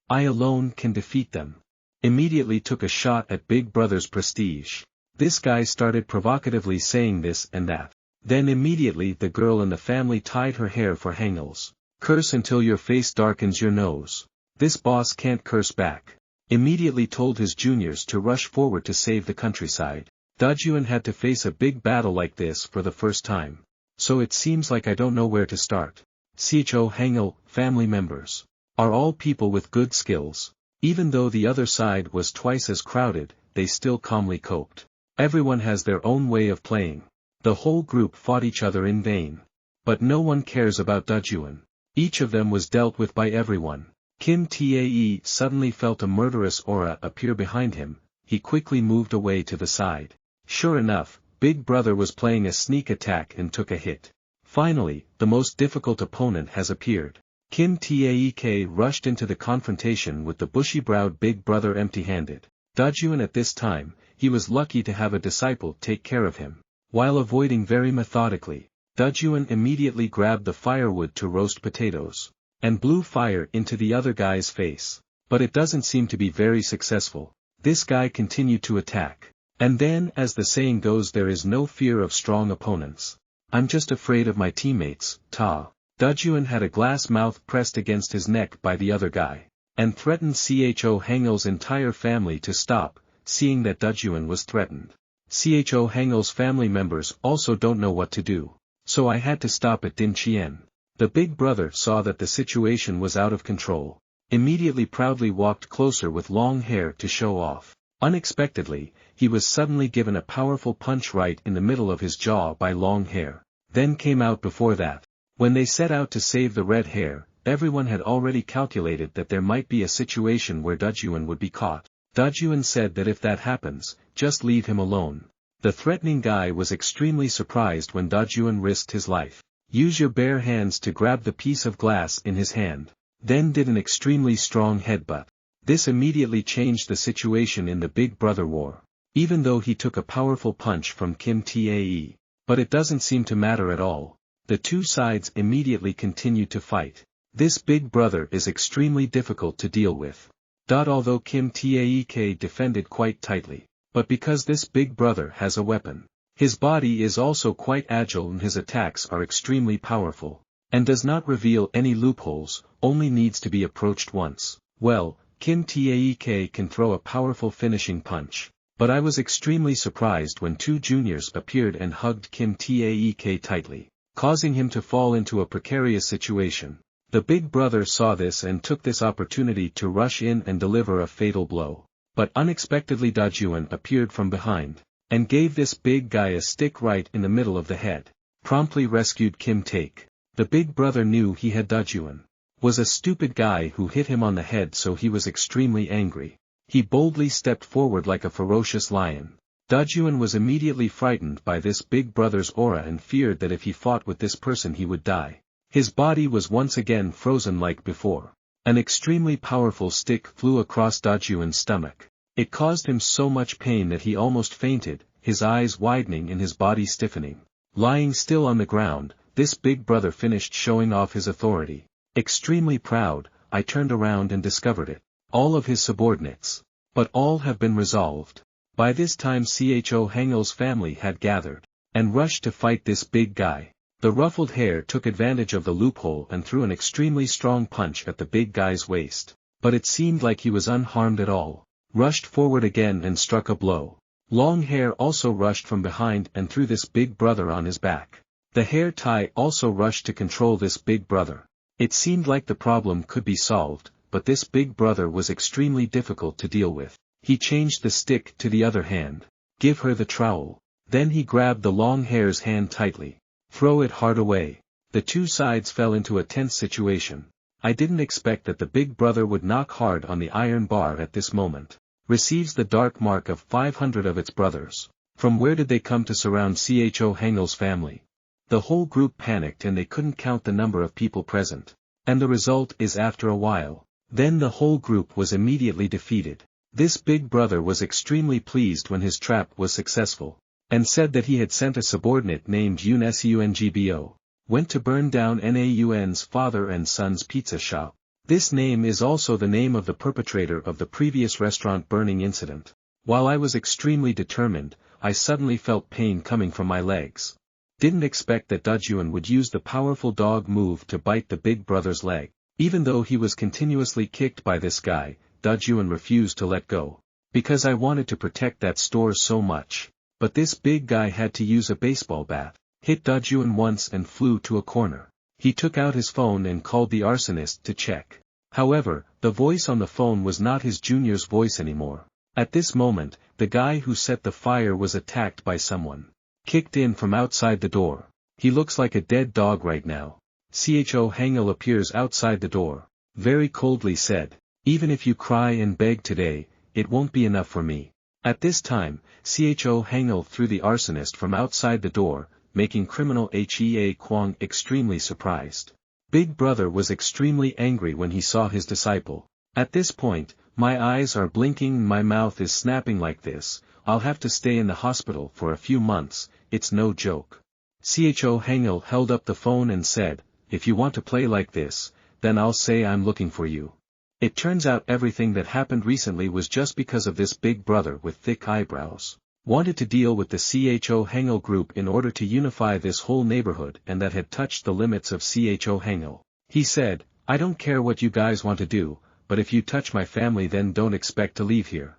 I alone can defeat them. Immediately took a shot at Big Brother's prestige. This guy started provocatively saying this and that. Then immediately the girl in the family tied her hair for HANGIL's. Curse until your face darkens your nose. This boss can't curse back. Immediately told his juniors to rush forward to save the countryside. DAJUN had to face a big battle like this for the first time. So it seems like I don't know where to start. HANGIL family members are all people with good skills. Even though the other side was twice as crowded, they still calmly coped. Everyone has their own way of playing. The whole group fought each other in vain. But no one cares about DAJUN. Each of them was dealt with by everyone. Kim Tae suddenly felt a murderous aura appear behind him. He quickly moved away to the side. Sure enough, Big Brother was playing a sneak attack and took a hit. Finally, the most difficult opponent has appeared. Kim Taek rushed into the confrontation with the bushy-browed Big Brother empty-handed. DAJUN at this time, he was lucky to have a disciple take care of him. While avoiding very methodically, DAJUN immediately grabbed the firewood to roast potatoes, and blew fire into the other guy's face. But it doesn't seem to be very successful. This guy continued to attack. And then, as the saying goes, there is no fear of strong opponents. I'm just afraid of my teammates, DAJUN had a glass mouth pressed against his neck by the other guy, and threatened HANGIL's entire family to stop, seeing that DAJUN was threatened. HANGIL's family members also don't know what to do. So I had to stop at Din Chien. The big brother saw that the situation was out of control. Immediately proudly walked closer with long hair to show off. Unexpectedly, he was suddenly given a powerful punch right in the middle of his jaw by long hair. Then came out before that. When they set out to save the red hair, everyone had already calculated that there might be a situation where DAJUN would be caught. DAJUN said that if that happens, just leave him alone. The threatening guy was extremely surprised when DAJUN risked his life. Use your bare hands to grab the piece of glass in his hand. Then did an extremely strong headbutt. This immediately changed the situation in the Big Brother war. Even though he took a powerful punch from Kim Tae. But it doesn't seem to matter at all. The two sides immediately continued to fight. This Big Brother is extremely difficult to deal with. Although Kim Taek defended quite tightly, but because this Big Brother has a weapon, his body is also quite agile and his attacks are extremely powerful, and does not reveal any loopholes, only needs to be approached once. Well, Kim Taek can throw a powerful finishing punch. But I was extremely surprised when two juniors appeared and hugged Kim Taek tightly, causing him to fall into a precarious situation. The big brother saw this and took this opportunity to rush in and deliver a fatal blow. But unexpectedly DAJUN appeared from behind, and gave this big guy a stick right in the middle of the head. Promptly rescued Kim Taek. The big brother knew he had DAJUN was a stupid guy who hit him on the head, so he was extremely angry. He boldly stepped forward like a ferocious lion. DAJUN was immediately frightened by this big brother's aura and feared that if he fought with this person he would die. His body was once again frozen like before. An extremely powerful stick flew across DAJUN's stomach. It caused him so much pain that he almost fainted, his eyes widening and his body stiffening. Lying still on the ground, this big brother finished showing off his authority. Extremely proud, I turned around and discovered it. All of his subordinates. But all have been resolved. By this time HANGIL's family had gathered, and rushed to fight this big guy. The ruffled hair took advantage of the loophole and threw an extremely strong punch at the big guy's waist. But it seemed like he was unharmed at all. Rushed forward again and struck a blow. Long hair also rushed from behind and threw this big brother on his back. The hair tie also rushed to control this big brother. It seemed like the problem could be solved, but this big brother was extremely difficult to deal with. He changed the stick to the other hand. Give her the trowel. Then he grabbed the long hair's hand tightly. Throw it hard away. The two sides fell into a tense situation. I didn't expect that the big brother would knock hard on the iron bar at this moment. Receives the dark mark of 500 of its brothers. From where did they come to surround HANGIL's family? The whole group panicked and they couldn't count the number of people present. And the result is after a while. Then the whole group was immediately defeated. This big brother was extremely pleased when his trap was successful, and said that he had sent a subordinate named Sungbyo, went to burn down Naun's father and son's pizza shop. This name is also the name of the perpetrator of the previous restaurant burning incident. While I was extremely determined, I suddenly felt pain coming from my legs. Didn't expect that DAJUN would use the powerful dog move to bite the big brother's leg. Even though he was continuously kicked by this guy, DAJUN refused to let go. Because I wanted to protect that store so much. But this big guy had to use a baseball bat. Hit DAJUN once and flew to a corner. He took out his phone and called the arsonist to check. However, the voice on the phone was not his junior's voice anymore. At this moment, the guy who set the fire was attacked by someone. Kicked in from outside the door. He looks like a dead dog right now. HANGIL appears outside the door. Very coldly said, even if you cry and beg today, it won't be enough for me. At this time, HANGIL threw the arsonist from outside the door, making criminal HEA KWANG extremely surprised. Big brother was extremely angry when he saw his disciple. At this point, my eyes are blinking and my mouth is snapping like this. I'll have to stay in the hospital for a few months, it's no joke. HANGIL held up the phone and said, if you want to play like this, then I'll say I'm looking for you. It turns out everything that happened recently was just because of this big brother with thick eyebrows. Wanted to deal with the HANGIL group in order to unify this whole neighborhood, and that had touched the limits of HANGIL. He said, I don't care what you guys want to do, but if you touch my family then don't expect to leave here.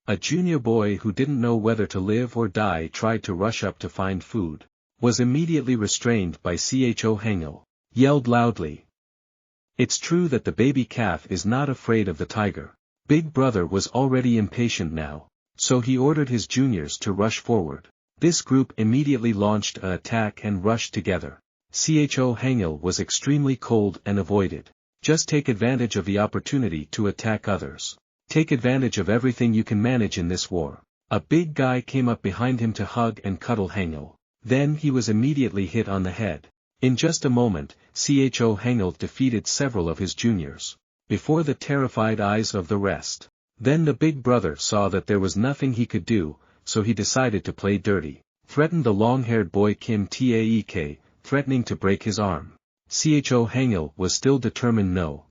A junior boy who didn't know whether to live or die tried to rush up to find food. Was immediately restrained by HANGIL. Yelled loudly. It's true that the baby calf is not afraid of the tiger. Big brother was already impatient now, so he ordered his juniors to rush forward. This group immediately launched an attack and rushed together. HANGIL was extremely cold and avoided. Just take advantage of the opportunity to attack others. Take advantage of everything you can manage in this war. A big guy came up behind him to hug and cuddle HANGIL. Then he was immediately hit on the head. In just a moment, HANGIL defeated several of his juniors. Before the terrified eyes of the rest. Then the big brother saw that there was nothing he could do, so he decided to play dirty. Threatened the long-haired boy Kim Taek, threatening to break his arm. HANGIL was still determined no.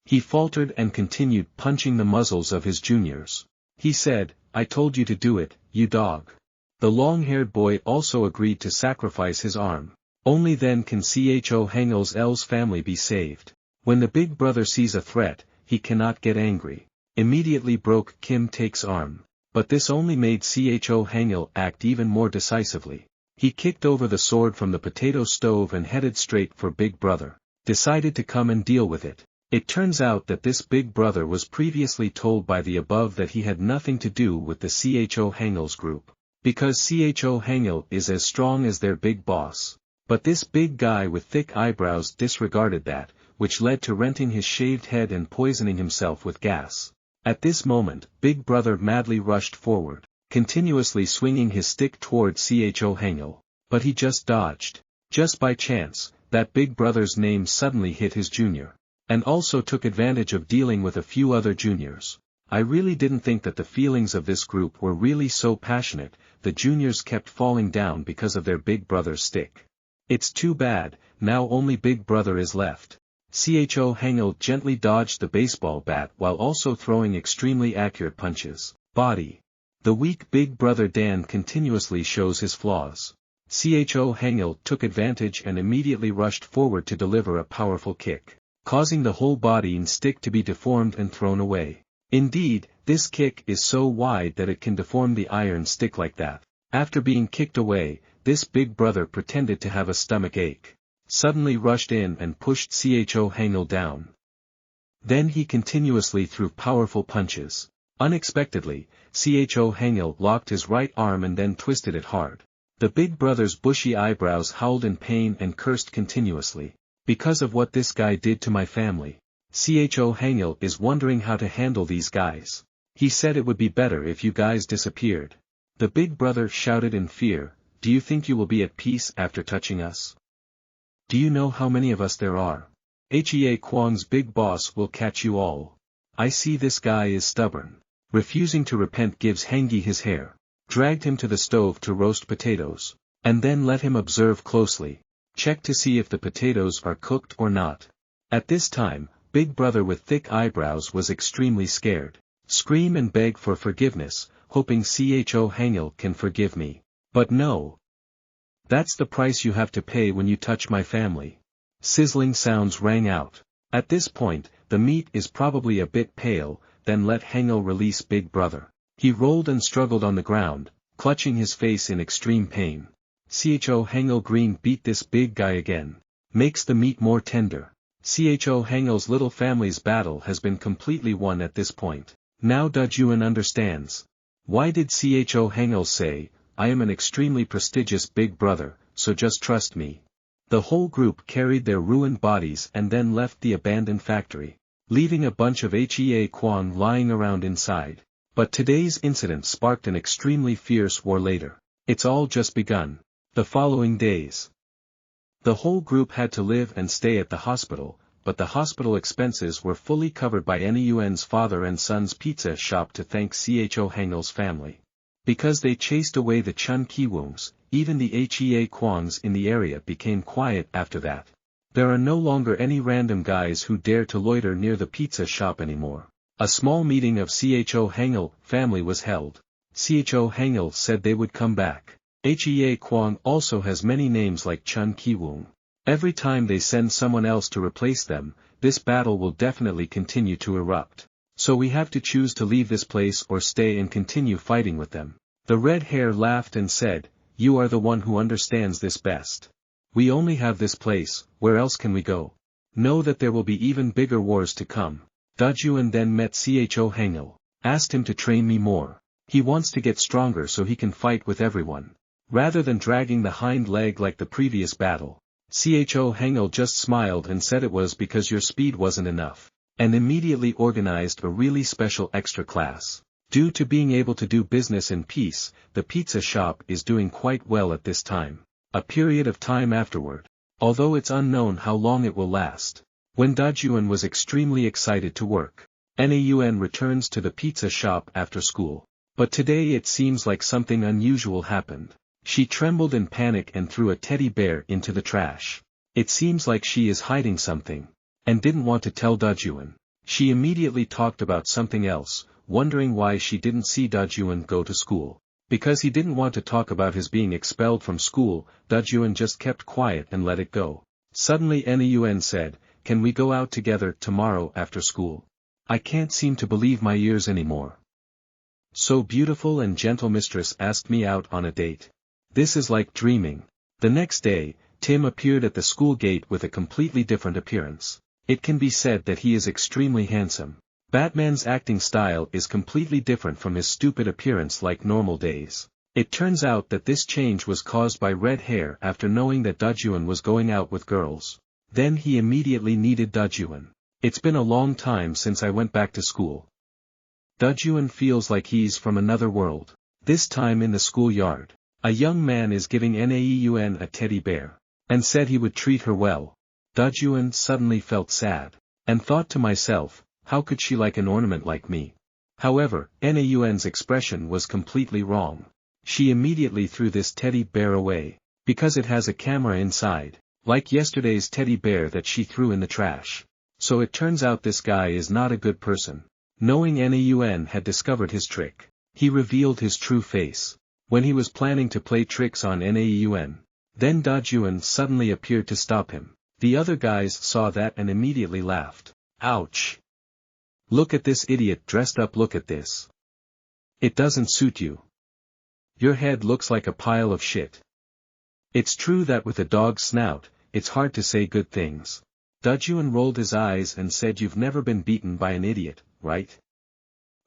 He faltered and continued punching the muzzles of his juniors. He said, I told you to do it, you dog. The long-haired boy also agreed to sacrifice his arm. Only then can HANGIL's family be saved. When the big brother sees a threat, he cannot get angry. Immediately broke Kim Taek's arm. But this only made Cho Hangil act even more decisively. He kicked over the sword from the potato stove and headed straight for Big Brother. Decided to come and deal with it. It turns out that this Big Brother was previously told by the above that he had nothing to do with the Cho Hangil's group. Because Cho Hangil is as strong as their big boss. But this big guy with thick eyebrows disregarded that, which led to renting his shaved head and poisoning himself with gas. At this moment, Big Brother madly rushed forward, continuously swinging his stick toward Cho Hangil. But he just dodged. Just by chance, that Big Brother's name suddenly hit his junior. And also took advantage of dealing with a few other juniors. I really didn't think that the feelings of this group were really so passionate. The juniors kept falling down because of their Big Brother's stick. It's too bad, now only Big Brother is left. Cho Hangil gently dodged the baseball bat while also throwing extremely accurate punches. Body. The weak Big Brother Dan continuously shows his flaws. Cho Hangil took advantage and immediately rushed forward to deliver a powerful kick, causing the whole body and stick to be deformed and thrown away. Indeed, this kick is so wide that it can deform the iron stick like that. After being kicked away, this Big Brother pretended to have a stomach ache. Suddenly rushed in and pushed Cho Hangil down. Then he continuously threw powerful punches. Unexpectedly, Cho Hangil locked his right arm and then twisted it hard. The Big Brother's bushy eyebrows howled in pain and cursed continuously. Because of what this guy did to my family. Cho Hangil is wondering how to handle these guys. He said it would be better if you guys disappeared. The Big Brother shouted in fear, do you think you will be at peace after touching us? Do you know how many of us there are? HEA Kwang's big boss will catch you all. I see this guy is stubborn. Refusing to repent gives Hangi his hair. Dragged him to the stove to roast potatoes. And then let him observe closely. Check to see if the potatoes are cooked or not. At this time, Big Brother with thick eyebrows was extremely scared. Scream and beg for forgiveness, hoping Cho Hangil can forgive me. But no. That's the price you have to pay when you touch my family. Sizzling sounds rang out. At this point, the meat is probably a bit pale, then let Hangil release Big Brother. He rolled and struggled on the ground, clutching his face in extreme pain. Cho Hangil Green beat this big guy again. Makes the meat more tender. Cho Hangil's little family's battle has been completely won at this point. Now DAJUN understands. Why did Cho Hangil say, I am an extremely prestigious Big Brother, so just trust me. The whole group carried their ruined bodies and then left the abandoned factory, leaving a bunch of HEA Kwang lying around inside. But today's incident sparked an extremely fierce war later. It's all just begun. The following days. The whole group had to live and stay at the hospital, but the hospital expenses were fully covered by NEUN's father and son's pizza shop to thank Cho Hangil's family. Because they chased away the Chun Kiwoongs, even the HEA Kwangs in the area became quiet after that. There are no longer any random guys who dare to loiter near the pizza shop anymore. A small meeting of Cho Hangil family was held. Cho Hangil said they would come back. HEA Kwang also has many names like Chun Kiwoong. Every time they send someone else to replace them, this battle will definitely continue to erupt. So we have to choose to leave this place or stay and continue fighting with them. The red hair laughed and said, you are the one who understands this best. We only have this place, where else can we go? Know that there will be even bigger wars to come. DAJUN then met Cho Hangil. Asked him to train me more. He wants to get stronger so he can fight with everyone. Rather than dragging the hind leg like the previous battle. Cho Hangil just smiled and said it was because your speed wasn't enough. And immediately organized a really special extra class. Due to being able to do business in peace, the pizza shop is doing quite well at this time. A period of time afterward. Although it's unknown how long it will last. When DAJUN was extremely excited to work. NAUN returns to the pizza shop after school. But today it seems like something unusual happened. She trembled in panic and threw a teddy bear into the trash. It seems like she is hiding something. And didn't want to tell DAJUN. She immediately talked about something else, wondering why she didn't see DAJUN go to school. Because he didn't want to talk about his being expelled from school, DAJUN just kept quiet and let it go. Suddenly NAUN said, can we go out together tomorrow after school? I can't seem to believe my ears anymore. So beautiful and gentle mistress asked me out on a date. This is like dreaming. The next day, Tim appeared at the school gate with a completely different appearance. It can be said that he is extremely handsome. Batman's acting style is completely different from his stupid appearance like normal days. It turns out that this change was caused by red hair after knowing that DAJUN was going out with girls. Then he immediately needed DAJUN. It's been a long time since I went back to school. DAJUN feels like he's from another world. This time in the schoolyard, a young man is giving Naeun a teddy bear, and said he would treat her well. DAJUN suddenly felt sad, and thought to myself, how could she like an ornament like me? However, Naeun's expression was completely wrong. She immediately threw this teddy bear away, because it has a camera inside, like yesterday's teddy bear that she threw in the trash. So it turns out this guy is not a good person. Knowing Naeun had discovered his trick, he revealed his true face. When he was planning to play tricks on Naeun, then DAJUN suddenly appeared to stop him. The other guys saw that and immediately laughed. Ouch! Look at this idiot dressed up, look at this. It doesn't suit you. Your head looks like a pile of shit. It's true that with a dog's snout, it's hard to say good things. DAJUN rolled his eyes and said, you've never been beaten by an idiot, right?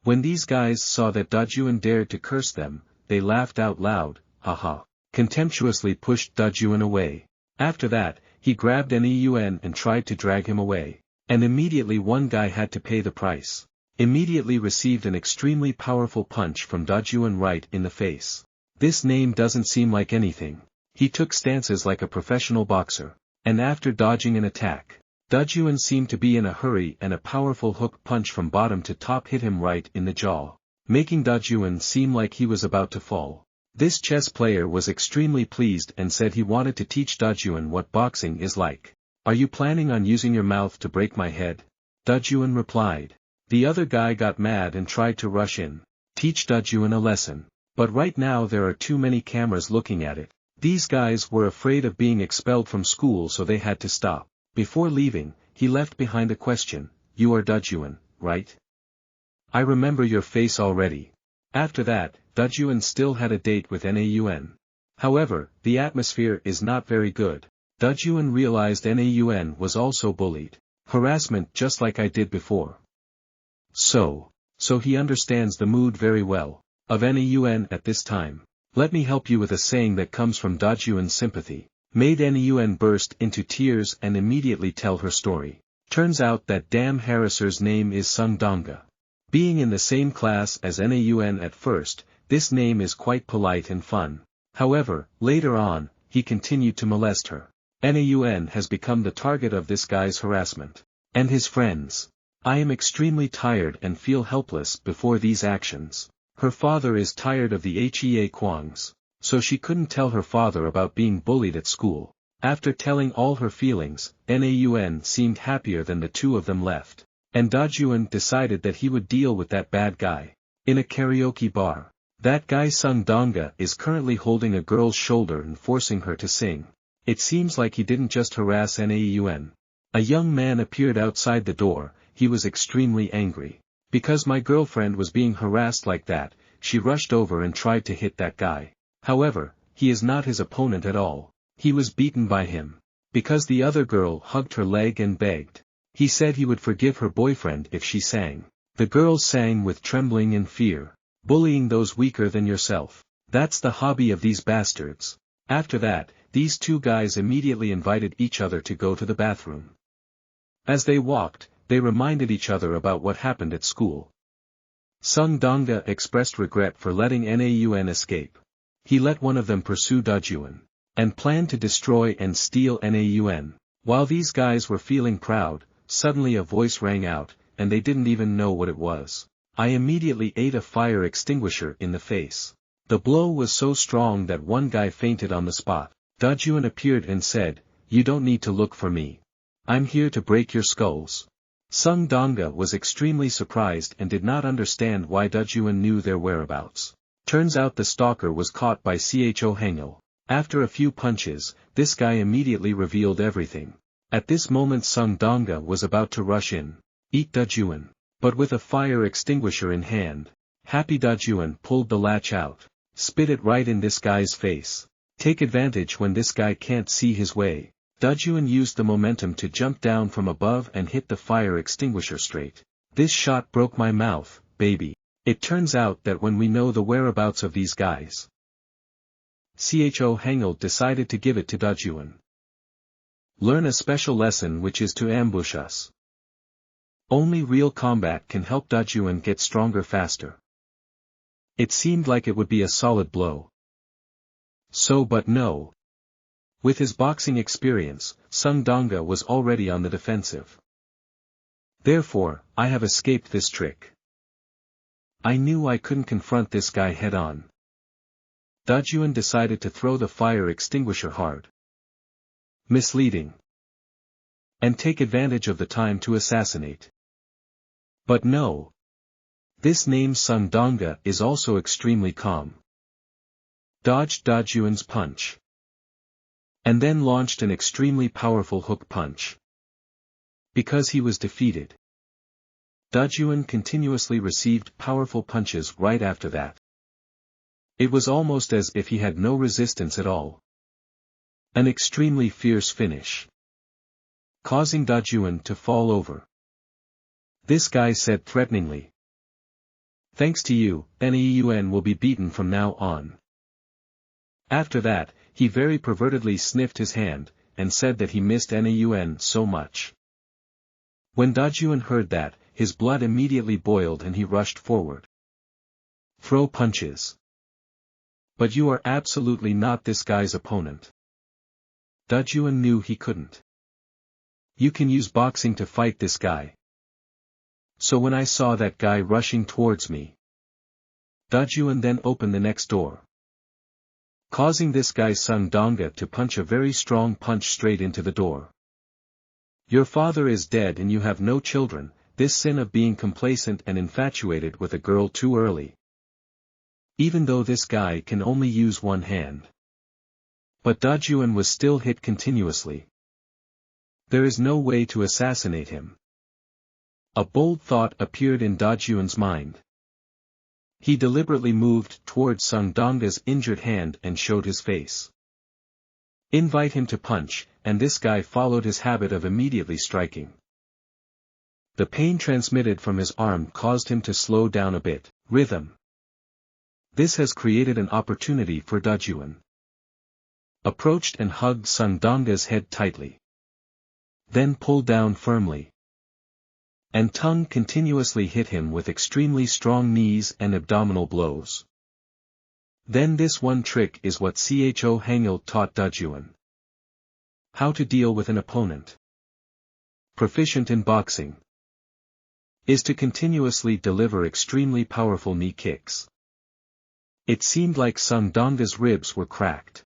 When these guys saw that DAJUN dared to curse them, they laughed out loud, haha. Contemptuously pushed DAJUN away. After that, he grabbed Naeun and tried to drag him away. And immediately one guy had to pay the price. Immediately received an extremely powerful punch from DAJUN right in the face. This name doesn't seem like anything. He took stances like a professional boxer. And after dodging an attack, DAJUN seemed to be in a hurry and a powerful hook punch from bottom to top hit him right in the jaw, making DAJUN seem like he was about to fall. This chess player was extremely pleased and said he wanted to teach DAJUN what boxing is like. Are you planning on using your mouth to break my head? DAJUN replied. The other guy got mad and tried to rush in, teach DAJUN a lesson. But right now there are too many cameras looking at it. These guys were afraid of being expelled from school, so they had to stop. Before leaving, he left behind a question. You are DAJUN, right? I remember your face already. After that, DAJUN still had a date with Naeun. However, the atmosphere is not very good. DAJUN realized Naeun was also bullied. Harassment just like I did before. So he understands the mood very well of Naeun at this time. Let me help you with a saying that comes from DAJUN's sympathy. Made Naeun burst into tears and immediately tell her story. Turns out that damn harasser's name is Sungdonga. Being in the same class as Naeun at first, this name is quite polite and fun. However, later on, he continued to molest her. Naeun has become the target of this guy's harassment. And his friends. I am extremely tired and feel helpless before these actions. Her father is tired of the HEA KWANGs, so she couldn't tell her father about being bullied at school. After telling all her feelings, Naeun seemed happier than the two of them left. And DAJUN decided that he would deal with that bad guy. In a karaoke bar, that guy Sungdonga is currently holding a girl's shoulder and forcing her to sing. It seems like he didn't just harass Naeun. A young man appeared outside the door. He was extremely angry. Because my girlfriend was being harassed like that, she rushed over and tried to hit that guy. However, he is not his opponent at all. He was beaten by him. Because the other girl hugged her leg and begged. He said he would forgive her boyfriend if she sang. The girl sang with trembling and fear. Bullying those weaker than yourself. That's the hobby of these bastards. After that, these two guys immediately invited each other to go to the bathroom. As they walked, they reminded each other about what happened at school. Sungdonga expressed regret for letting Naeun escape. He let one of them pursue DAJUN, and planned to destroy and steal Naeun. While these guys were feeling proud, suddenly a voice rang out, and they didn't even know what it was. I immediately ate a fire extinguisher in the face. The blow was so strong that one guy fainted on the spot. DAJUN appeared and said, "You don't need to look for me. I'm here to break your skulls." Sungdonga was extremely surprised and did not understand why DAJUN knew their whereabouts. Turns out the stalker was caught by CHO HANGIL. After a few punches, this guy immediately revealed everything. At this moment Sungdonga was about to rush in. Eat DAJUN. But with a fire extinguisher in hand, Happy DAJUN pulled the latch out, spit it right in this guy's face. Take advantage when this guy can't see his way. DAJUN used the momentum to jump down from above and hit the fire extinguisher straight. This shot broke my mouth, baby. It turns out that when we know the whereabouts of these guys, CHO HANGIL decided to give it to DAJUN. Learn a special lesson, which is to ambush us. Only real combat can help DAJUN get stronger faster. It seemed like it would be a solid blow. But no. With his boxing experience, Sungdonga was already on the defensive. Therefore, I have escaped this trick. I knew I couldn't confront this guy head-on. DAJUN decided to throw the fire extinguisher hard. Misleading. And take advantage of the time to assassinate. But no. This name Sungdonga is also extremely calm. Dodged DAJUN's punch. And then launched an extremely powerful hook punch. Because he was defeated, DAJUN continuously received powerful punches right after that. It was almost as if he had no resistance at all. An extremely fierce finish, causing DAJUN to fall over. This guy said threateningly, "Thanks to you, NEUN will be beaten from now on." After that, he very pervertedly sniffed his hand, and said that he missed NEUN so much. When DAJUN heard that, his blood immediately boiled and he rushed forward. Throw punches. But you are absolutely not this guy's opponent. DAJUN knew he couldn't. You can use boxing to fight this guy. So when I saw that guy rushing towards me, DAJUN then opened the next door, causing this guy Sungdonga to punch a very strong punch straight into the door. Your father is dead and you have no children, this sin of being complacent and infatuated with a girl too early. Even though this guy can only use one hand. But DAJUN was still hit continuously. There is no way to assassinate him. A bold thought appeared in DAJUN's mind. He deliberately moved towards Sungdonga's injured hand and showed his face. Invite him to punch, and this guy followed his habit of immediately striking. The pain transmitted from his arm caused him to slow down a bit. Rhythm. This has created an opportunity for DAJUN. Approached and hugged Sungdonga's head tightly. Then pulled down firmly. And tongue continuously hit him with extremely strong knees and abdominal blows. Then this one trick is what CHO HANGIL taught DAJUN. How to deal with an opponent proficient in boxing is to continuously deliver extremely powerful knee kicks. It seemed like Sungdonga's ribs were cracked.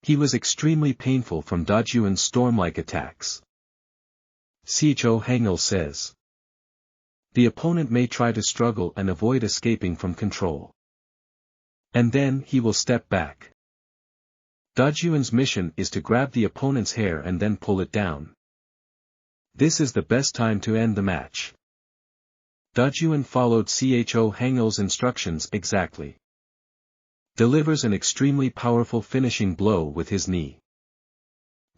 He was extremely painful from DAJUN's storm-like attacks. CHO HANGIL says, the opponent may try to struggle and avoid escaping from control. And then he will step back. DAJUN's mission is to grab the opponent's hair and then pull it down. This is the best time to end the match. DAJUN followed CHO HANGIL's instructions exactly. Delivers an extremely powerful finishing blow with his knee.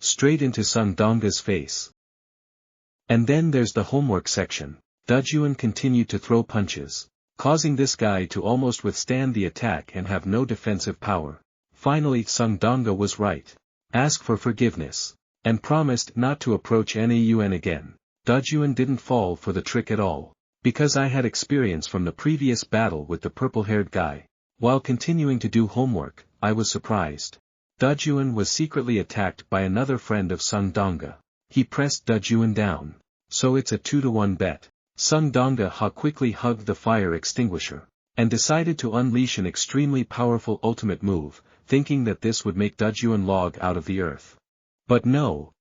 Straight into Sungdonga's face. And then there's the homework section. DAJUN continued to throw punches, causing this guy to almost withstand the attack and have no defensive power. Finally Sungdonga was right. Ask for forgiveness. And promised not to approach NEUN again. DAJUN didn't fall for the trick at all. Because I had experience from the previous battle with the purple-haired guy. While continuing to do homework, I was surprised. DAJUN was secretly attacked by another friend of Sungdonga. He pressed DAJUN down. So it's a 2-to-1 bet. Sungdonga quickly hugged the fire extinguisher, and decided to unleash an extremely powerful ultimate move, thinking that this would make DAJUN log out of the earth. But no.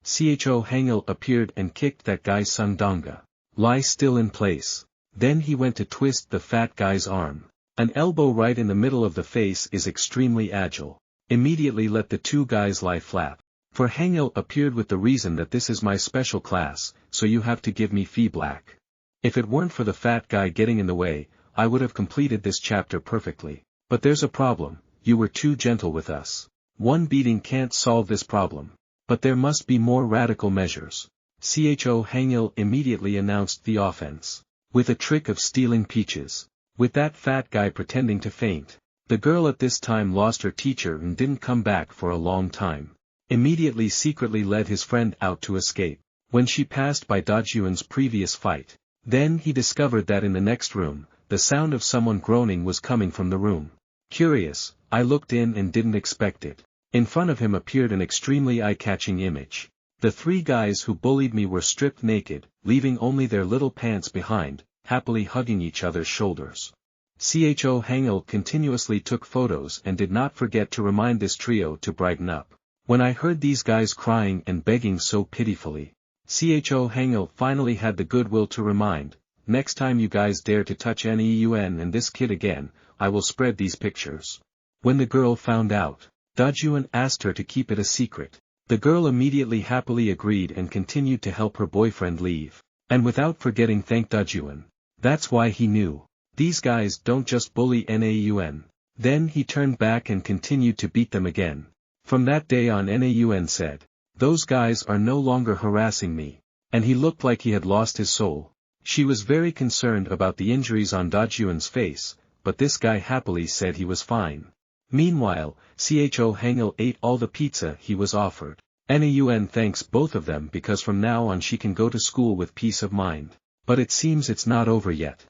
CHO HANGIL appeared and kicked that guy Sungdonga. Lie still in place. Then he went to twist the fat guy's arm. An elbow right in the middle of the face is extremely agile. Immediately let the two guys lie flat. For HANGIL appeared with the reason that this is my special class, so you have to give me fee black. If it weren't for the fat guy getting in the way, I would have completed this chapter perfectly. But there's a problem, you were too gentle with us. One beating can't solve this problem. But there must be more radical measures. HANGIL immediately announced the offense. With a trick of stealing peaches. With that fat guy pretending to faint. The girl at this time lost her teacher and didn't come back for a long time. Immediately secretly led his friend out to escape. When she passed by DAJUN's previous fight. Then he discovered that in the next room, the sound of someone groaning was coming from the room. Curious, I looked in and didn't expect it. In front of him appeared an extremely eye-catching image. The three guys who bullied me were stripped naked, leaving only their little pants behind, happily hugging each other's shoulders. HANGIL continuously took photos and did not forget to remind this trio to brighten up. When I heard these guys crying and begging so pitifully, HANGIL finally had the goodwill to remind, next time you guys dare to touch NEUN and this kid again, I will spread these pictures. When the girl found out, DAJUN asked her to keep it a secret. The girl immediately happily agreed and continued to help her boyfriend leave. And without forgetting thanked DAJUN. That's why he knew. These guys don't just bully NAUN. Then he turned back and continued to beat them again. From that day on NAUN said, those guys are no longer harassing me. And he looked like he had lost his soul. She was very concerned about the injuries on DAJUN's face, but this guy happily said he was fine. Meanwhile, HANGIL ate all the pizza he was offered. NAUN thanks both of them because from now on she can go to school with peace of mind. But it seems it's not over yet.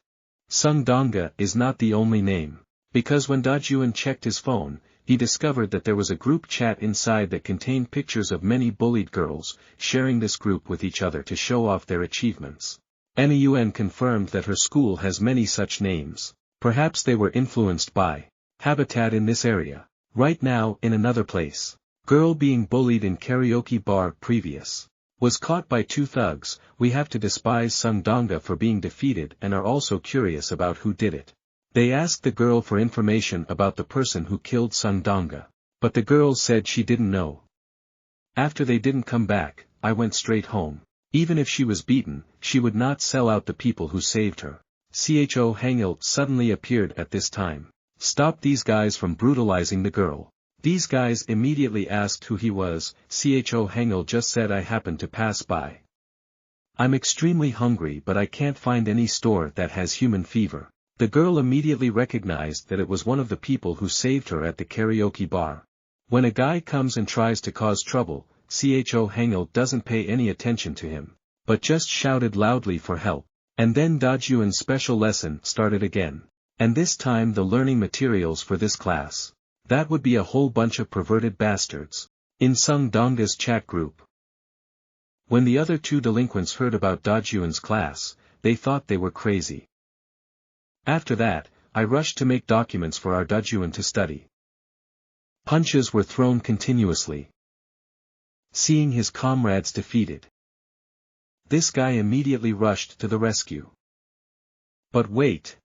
Sungdonga is not the only name. Because when DAJUN checked his phone, he discovered that there was a group chat inside that contained pictures of many bullied girls, sharing this group with each other to show off their achievements. NAUN confirmed that her school has many such names. Perhaps they were influenced by habitat in this area. Right now in another place. Girl being bullied in karaoke bar previous. Was caught by two thugs. We have to despise Sungdonga for being defeated and are also curious about who did it. They asked the girl for information about the person who killed Sungdonga. But the girl said she didn't know. After they didn't come back, I went straight home. Even if she was beaten, she would not sell out the people who saved her. HANGIL suddenly appeared at this time. Stop these guys from brutalizing the girl. These guys immediately asked who he was. HANGIL just said I happened to pass by. I'm extremely hungry but I can't find any store that has human fever. The girl immediately recognized that it was one of the people who saved her at the karaoke bar. When a guy comes and tries to cause trouble, HANGIL doesn't pay any attention to him, but just shouted loudly for help. And then DAJUN's special lesson started again. And this time the learning materials for this class. That would be a whole bunch of perverted bastards. In Sungdonga's chat group. When the other two delinquents heard about DAJUN's class, they thought they were crazy. After that, I rushed to make documents for our DAJUN to study. Punches were thrown continuously. Seeing his comrades defeated. This guy immediately rushed to the rescue. But wait.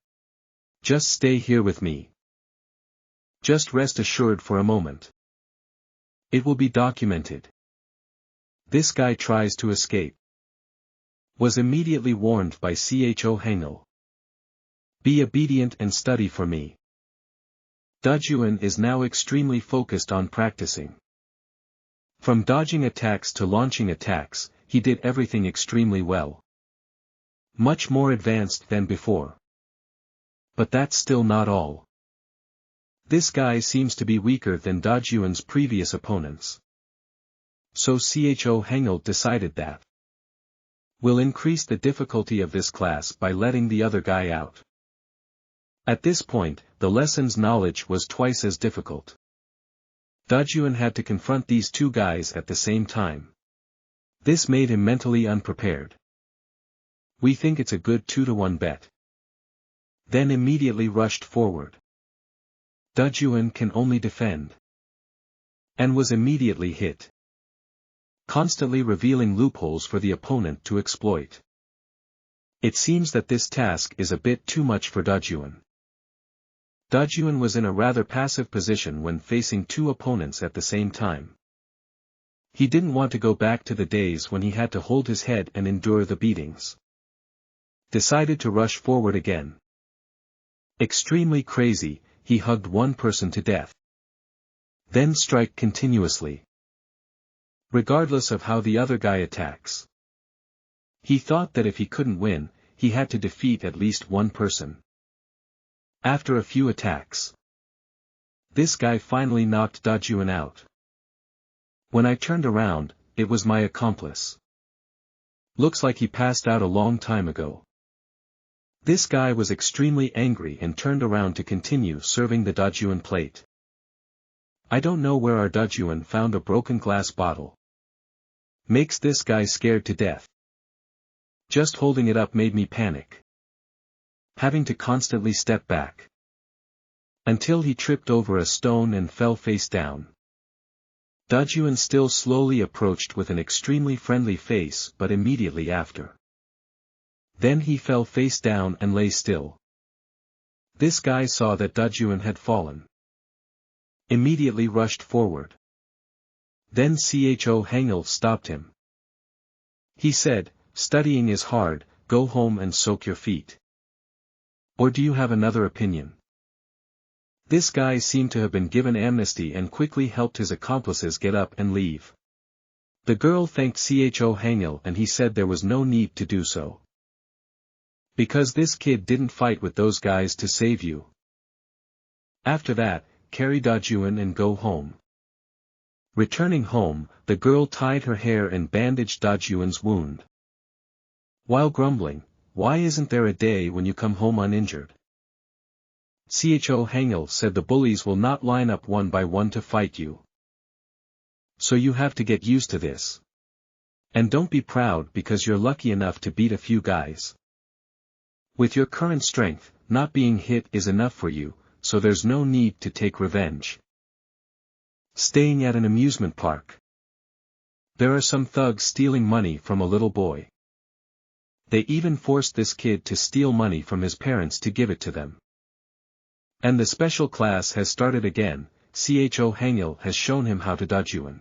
Just stay here with me. Just rest assured for a moment. It will be documented. This guy tries to escape. Was immediately warned by HANGIL. Be obedient and study for me. DAJUN is now extremely focused on practicing. From dodging attacks to launching attacks, he did everything extremely well. Much more advanced than before. But that's still not all. This guy seems to be weaker than DAJUN's previous opponents. So HANGIL decided that we'll increase the difficulty of this class by letting the other guy out. At this point, the lesson's knowledge was twice as difficult. DAJUN had to confront these two guys at the same time. This made him mentally unprepared. We think it's a good 2-to-1 bet. Then immediately rushed forward. DAJUN can only defend. And was immediately hit. Constantly revealing loopholes for the opponent to exploit. It seems that this task is a bit too much for DAJUN. DAJUN was in a rather passive position when facing two opponents at the same time. He didn't want to go back to the days when he had to hold his head and endure the beatings. decided to rush forward again. Extremely crazy, he hugged one person to death. Then strike continuously. Regardless of how the other guy attacks. He thought that if he couldn't win, he had to defeat at least one person. After a few attacks, this guy finally knocked DAJUN out. When I turned around, it was my accomplice. Looks like he passed out a long time ago. This guy was extremely angry and turned around to continue serving the DAJUN plate. I don't know where our DAJUN found a broken glass bottle. Makes this guy scared to death. Just holding it up made me panic. Having to constantly step back. Until he tripped over a stone and fell face down. DAJUN still slowly approached with an extremely friendly face but immediately after. Then he fell face down and lay still. This guy saw that DAJUN had fallen. Immediately rushed forward. Then HANGIL stopped him. He said, "Studying is hard, go home and soak your feet. Or do you have another opinion?" This guy seemed to have been given amnesty and quickly helped his accomplices get up and leave. The girl thanked HANGIL and he said there was no need to do so. Because this kid didn't fight with those guys to save you. After that, carry DAJUN and go home. Returning home, the girl tied her hair and bandaged DAJUN's wound. While grumbling, "Why isn't there a day when you come home uninjured?" HANGIL said the bullies will not line up one by one to fight you. So you have to get used to this. And don't be proud because you're lucky enough to beat a few guys. With your current strength, not being hit is enough for you, so there's no need to take revenge. Staying at an amusement park. There are some thugs stealing money from a little boy. They even forced this kid to steal money from his parents to give it to them. And the special class has started again. HANGIL has shown him how to DAJUN.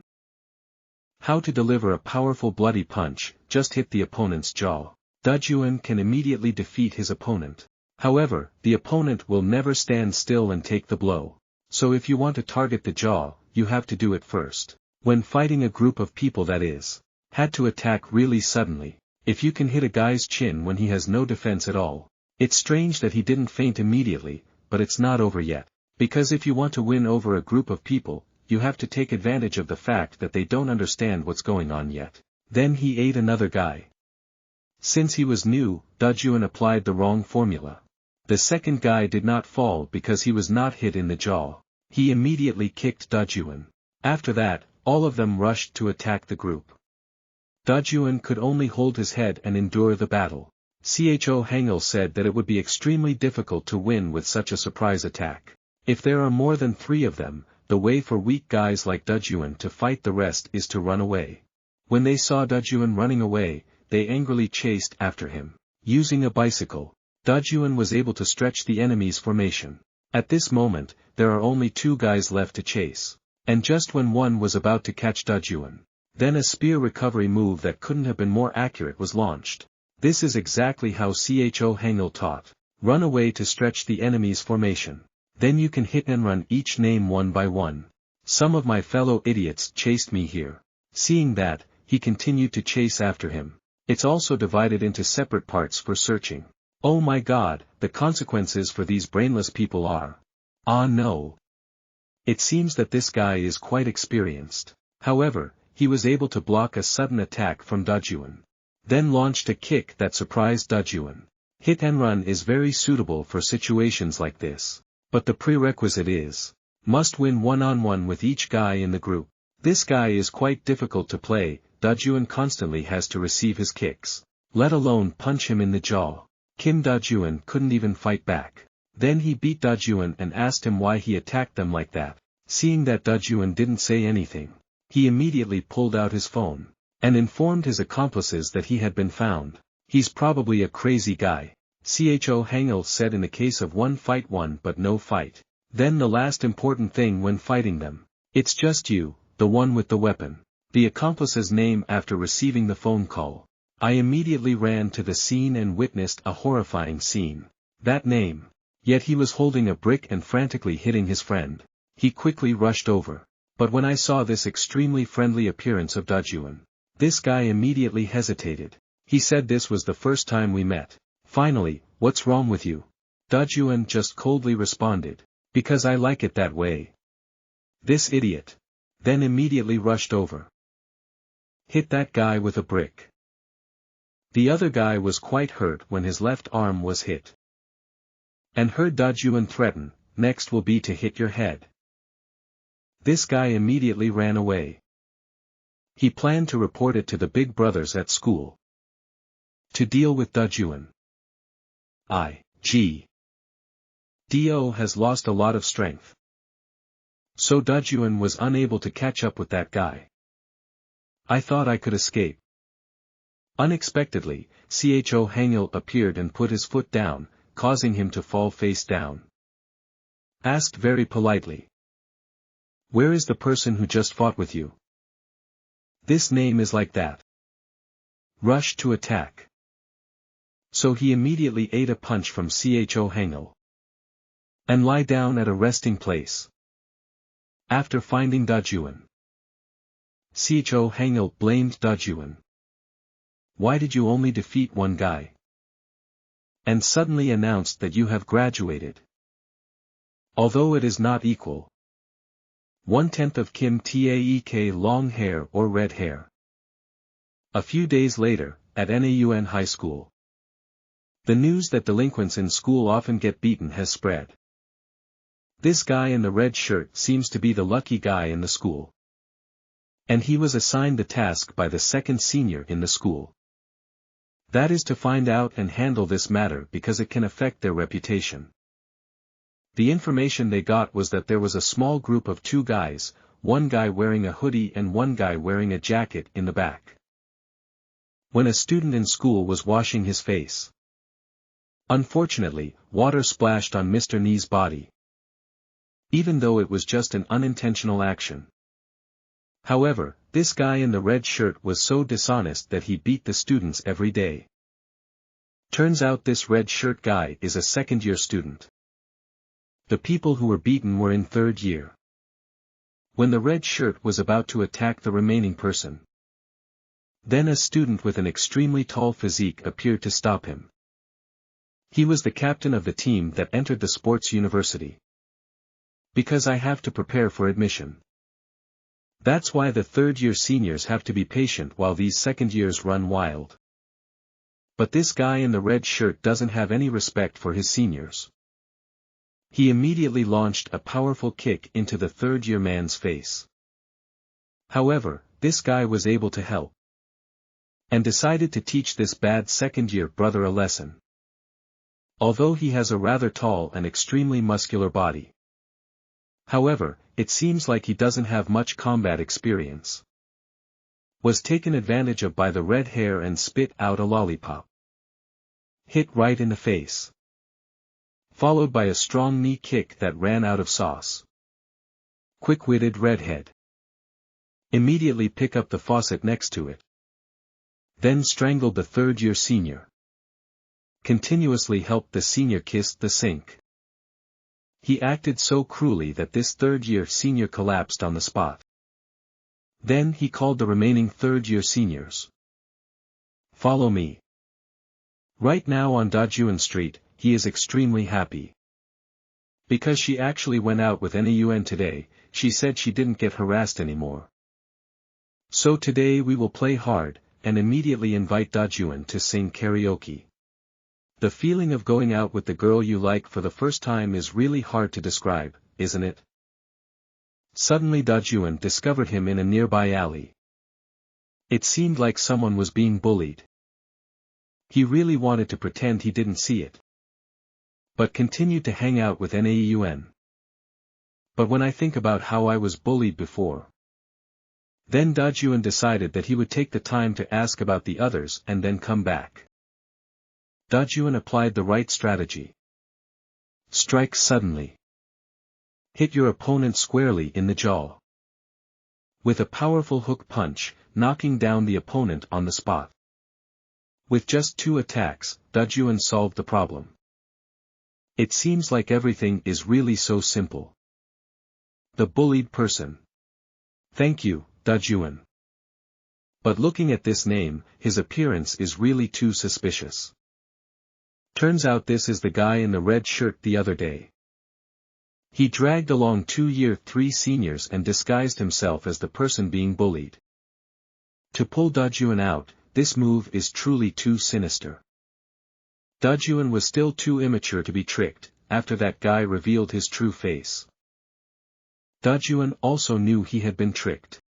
How to deliver a powerful bloody punch, just hit the opponent's jaw. DAJUN can immediately defeat his opponent. However, the opponent will never stand still and take the blow. So if you want to target the jaw, you have to do it first. When fighting a group of people that is, had to attack really suddenly. If you can hit a guy's chin when he has no defense at all. It's strange that he didn't faint immediately, but it's not over yet. Because if you want to win over a group of people, you have to take advantage of the fact that they don't understand what's going on yet. Then he ate another guy. Since he was new, DAJUN applied the wrong formula. The second guy did not fall because he was not hit in the jaw. He immediately kicked DAJUN. After that, all of them rushed to attack the group. DAJUN could only hold his head and endure the battle. HANGIL said that it would be extremely difficult to win with such a surprise attack. If there are more than 3 of them, the way for weak guys like DAJUN to fight the rest is to run away. When they saw DAJUN running away, they angrily chased after him. Using a bicycle, DAJUN was able to stretch the enemy's formation. At this moment, there are only 2 guys left to chase. And just when one was about to catch DAJUN, then a spear recovery move that couldn't have been more accurate was launched. This is exactly how HANGIL taught. Run away to stretch the enemy's formation. Then you can hit and run each name one by one. Some of my fellow idiots chased me here. Seeing that, he continued to chase after him. It's also divided into separate parts for searching. Oh my god, the consequences for these brainless people are. Ah no. It seems that this guy is quite experienced. However, he was able to block a sudden attack from DAJUN. Then launched a kick that surprised DAJUN. Hit and run is very suitable for situations like this. But the prerequisite is, must win one-on-one with each guy in the group. This guy is quite difficult to play. DAJUN constantly has to receive his kicks. Let alone punch him in the jaw. DAJUN couldn't even fight back. Then he beat DAJUN and asked him why he attacked them like that. Seeing that DAJUN didn't say anything, he immediately pulled out his phone, and informed his accomplices that he had been found. He's probably a crazy guy. HANGIL said in the case of one fight won but no fight. Then the last important thing when fighting them. It's just you, the one with the weapon. The accomplice's name after receiving the phone call. I immediately ran to the scene and witnessed a horrifying scene. That name. Yet he was holding a brick and frantically hitting his friend. He quickly rushed over. But when I saw this extremely friendly appearance of DAJUN, this guy immediately hesitated. He said this was the first time we met. Finally, what's wrong with you? DAJUN just coldly responded. Because I like it that way. This idiot. Then immediately rushed over. Hit that guy with a brick. The other guy was quite hurt when his left arm was hit. And heard DAJUN threaten, next will be to hit your head. This guy immediately ran away. He planned to report it to the big brothers at school. To deal with DAJUN. Do has lost a lot of strength. So DAJUN was unable to catch up with that guy. I thought I could escape. Unexpectedly, HANGIL appeared and put his foot down, causing him to fall face down. Asked very politely. Where is the person who just fought with you? This name is like that. Rushed to attack. So he immediately ate a punch from HANGIL. And lie down at a resting place. After finding DAJUN. HANGIL blamed DAJUN. Why did you only defeat one guy? And suddenly announced that you have graduated. Although it is not equal. 1/10 of Kim Taek long hair or red hair. A few days later, at NAUN High School. The news that delinquents in school often get beaten has spread. This guy in the red shirt seems to be the lucky guy in the school. And he was assigned the task by the second senior in the school. That is to find out and handle this matter because it can affect their reputation. The information they got was that there was a small group of 2 guys, one guy wearing a hoodie and one guy wearing a jacket in the back. When a student in school was washing his face. Unfortunately, water splashed on Mr. Nee's body. Even though it was just an unintentional action. However, this guy in the red shirt was so dishonest that he beat the students every day. Turns out this red shirt guy is a second-year student. The people who were beaten were in 3rd year. When the red shirt was about to attack the remaining person. Then a student with an extremely tall physique appeared to stop him. He was the captain of the team that entered the sports university. Because I have to prepare for admission. That's why the 3rd-year seniors have to be patient while these 2nd years run wild. But this guy in the red shirt doesn't have any respect for his seniors. He immediately launched a powerful kick into the 3rd-year man's face. However, this guy was able to help. And decided to teach this bad 2nd-year brother a lesson. Although he has a rather tall and extremely muscular body. However, it seems like he doesn't have much combat experience. Was taken advantage of by the red hair and spit out a lollipop. Hit right in the face. Followed by a strong knee kick that ran out of sauce. Quick-witted redhead. Immediately pick up the faucet next to it. Then strangled the 3rd-year senior. Continuously helped the senior kiss the sink. He acted so cruelly that this 3rd-year senior collapsed on the spot. Then he called the remaining 3rd-year seniors. Follow me. Right now on DAJUN Street, he is extremely happy. Because she actually went out with NAUN today, she said she didn't get harassed anymore. So today we will play hard, and immediately invite DAJUN to sing karaoke. The feeling of going out with the girl you like for the first time is really hard to describe, isn't it? Suddenly DAJUN discovered him in a nearby alley. It seemed like someone was being bullied. He really wanted to pretend he didn't see it. But continued to hang out with NAUN. But when I think about how I was bullied before. Then DAJUN decided that he would take the time to ask about the others and then come back. DAJUN applied the right strategy. Strike suddenly. Hit your opponent squarely in the jaw. With a powerful hook punch, knocking down the opponent on the spot. With just 2 attacks, DAJUN solved the problem. It seems like everything is really so simple. The bullied person. Thank you, DAJUN. But looking at this name, his appearance is really too suspicious. Turns out this is the guy in the red shirt the other day. He dragged along 2 Year 3 seniors and disguised himself as the person being bullied. To pull DAJUN out, this move is truly too sinister. DAJUN was still too immature to be tricked, after that guy revealed his true face. DAJUN also knew he had been tricked.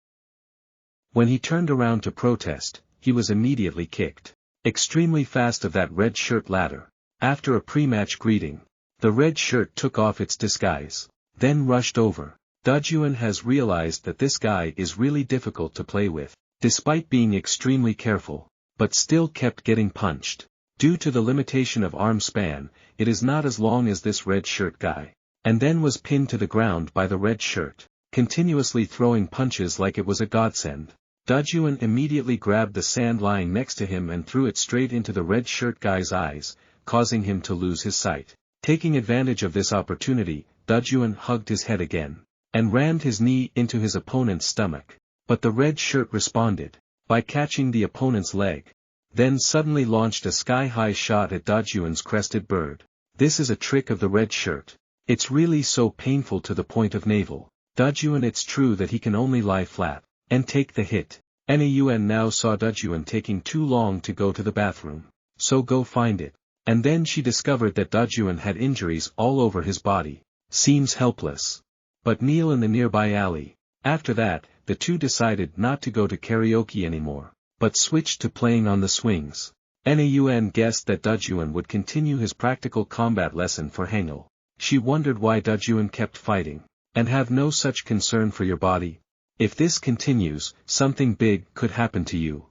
When he turned around to protest, he was immediately kicked extremely fast of that red shirt ladder. After a pre-match greeting, the red shirt took off its disguise, then rushed over. DAJUN has realized that this guy is really difficult to play with, despite being extremely careful, but still kept getting punched. Due to the limitation of arm span, it is not as long as this red shirt guy, and then was pinned to the ground by the red shirt, continuously throwing punches like it was a godsend. DAJUN immediately grabbed the sand lying next to him and threw it straight into the red shirt guy's eyes, causing him to lose his sight. Taking advantage of this opportunity, DAJUN hugged his head again, and rammed his knee into his opponent's stomach. But the red shirt responded, by catching the opponent's leg. Then suddenly launched a sky-high shot at DAJUN's crested bird. This is a trick of the red shirt. It's really so painful to the point of navel. DAJUN, it's true that he can only lie flat, and take the hit. NAUN now saw DAJUN taking too long to go to the bathroom. So go find it. And then she discovered that DAJUN had injuries all over his body. Seems helpless. But kneel in the nearby alley. After that, the two decided not to go to karaoke anymore, but switched to playing on the swings. NAUN guessed that DAJUN would continue his practical combat lesson for HANGIL. She wondered why DAJUN kept fighting, and have no such concern for your body. If this continues, something big could happen to you.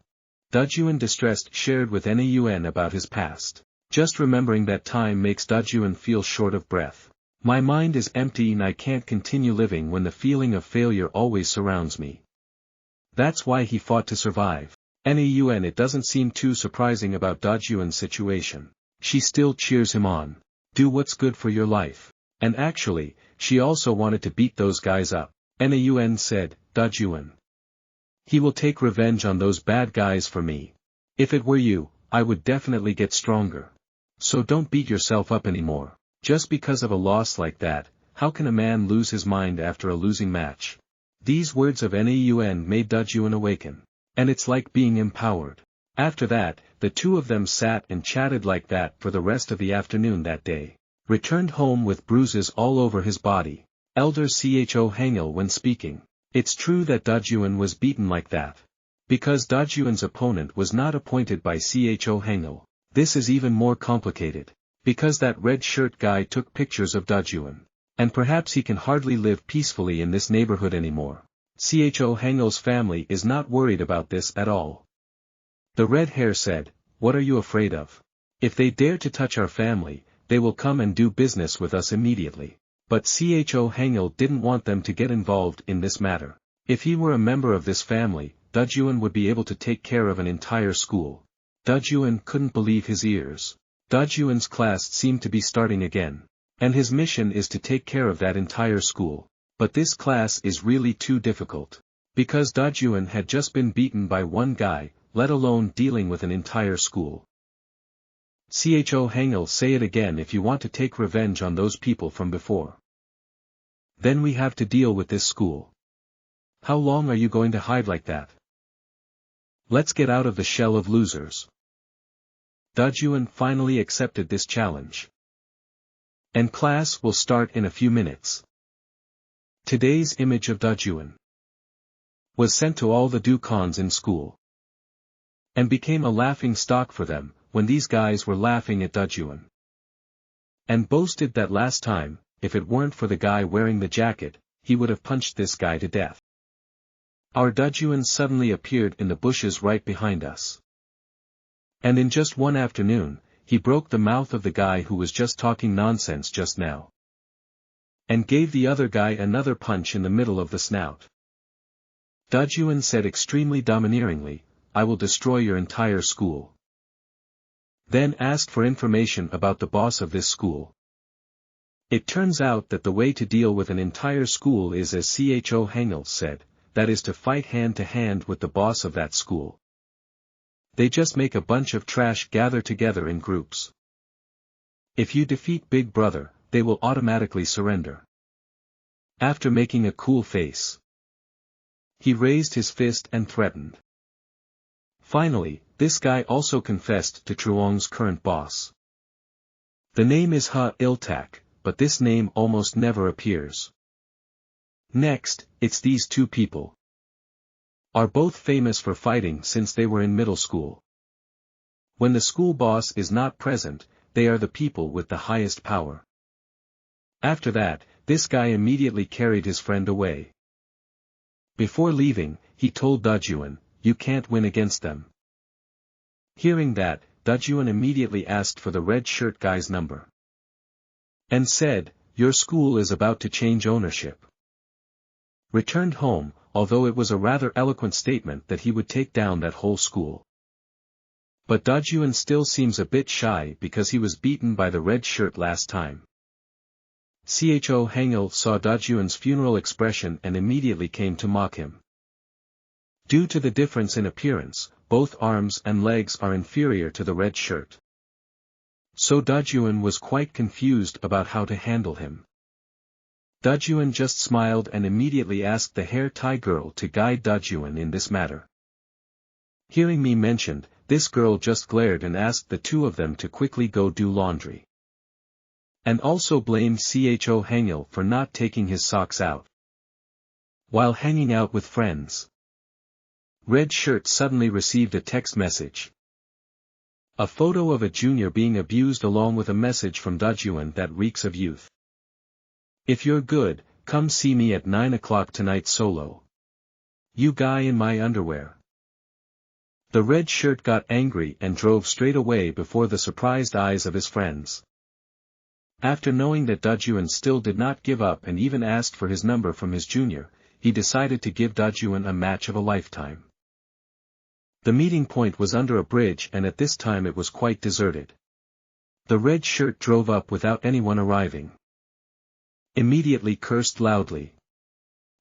DAJUN distressed shared with NAUN about his past. Just remembering that time makes DAJUN feel short of breath. My mind is empty and I can't continue living when the feeling of failure always surrounds me. That's why he fought to survive. NAUN, it doesn't seem too surprising about DAJUN's situation. She still cheers him on. Do what's good for your life. And actually, she also wanted to beat those guys up. NAUN said, DAJUN. He will take revenge on those bad guys for me. If it were you, I would definitely get stronger. So don't beat yourself up anymore. Just because of a loss like that, how can a man lose his mind after a losing match? These words of NAUN made DAJUN awaken. And it's like being empowered. After that, the two of them sat and chatted like that for the rest of the afternoon that day. Returned home with bruises all over his body. Elder CHO HANGIL when speaking. It's true that DAJUN was beaten like that. Because DAJUN's opponent was not appointed by CHO HANGIL. This is even more complicated. Because that red shirt guy took pictures of DAJUN. And perhaps he can hardly live peacefully in this neighborhood anymore. CHO HANGIL's family is not worried about this at all. The red hair said, what are you afraid of? If they dare to touch our family, they will come and do business with us immediately. But CHO HANGIL didn't want them to get involved in this matter. If he were a member of this family, DAJUN would be able to take care of an entire school. DAJUN couldn't believe his ears. DAJUN's class seemed to be starting again. And his mission is to take care of that entire school. But this class is really too difficult. Because DAJUN had just been beaten by one guy, let alone dealing with an entire school. CHO HANGIL, say it again if you want to take revenge on those people from before. Then we have to deal with this school. How long are you going to hide like that? Let's get out of the shell of losers. DAJUN finally accepted this challenge. And class will start in a few minutes. Today's image of DAJUN was sent to all the Dukons in school. And became a laughing stock for them, when these guys were laughing at DAJUN. And boasted that last time, if it weren't for the guy wearing the jacket, he would have punched this guy to death. Our DAJUN suddenly appeared in the bushes right behind us. And in just one afternoon, he broke the mouth of the guy who was just talking nonsense just now. And gave the other guy another punch in the middle of the snout. DAJUN said extremely domineeringly, I will destroy your entire school. Then asked for information about the boss of this school. It turns out that the way to deal with an entire school is as Cho Hangil said, that is to fight hand to hand with the boss of that school. They just make a bunch of trash gather together in groups. If you defeat Big Brother, they will automatically surrender. After making a cool face, he raised his fist and threatened. Finally, this guy also confessed to Truong's current boss. The name is Ha-Il-Tak, but this name almost never appears. Next, it's these two people. Are both famous for fighting since they were in middle school. When the school boss is not present, they are the people with the highest power. After that, this guy immediately carried his friend away. Before leaving, he told DAJUN, "You can't win against them." Hearing that, DAJUN immediately asked for the red shirt guy's number. And said, "Your school is about to change ownership." Returned home, although it was a rather eloquent statement that he would take down that whole school. But DAJUN still seems a bit shy because he was beaten by the red shirt last time. Cho Hangil saw DAJUN's funeral expression and immediately came to mock him. Due to the difference in appearance, both arms and legs are inferior to the red shirt. So DAJUN was quite confused about how to handle him. DAJUN just smiled and immediately asked the hair tie girl to guide DAJUN in this matter. Hearing me mentioned, this girl just glared and asked the two of them to quickly go do laundry. And also blamed Cho Hangil for not taking his socks out while hanging out with friends. Red Shirt suddenly received a text message. A photo of a junior being abused along with a message from DAJUN that reeks of youth. "If you're good, come see me at 9 o'clock tonight solo. You guy in my underwear." The red shirt got angry and drove straight away before the surprised eyes of his friends. After knowing that DAJUN still did not give up and even asked for his number from his junior, he decided to give DAJUN a match of a lifetime. The meeting point was under a bridge and at this time it was quite deserted. The red shirt drove up without anyone arriving. Immediately cursed loudly.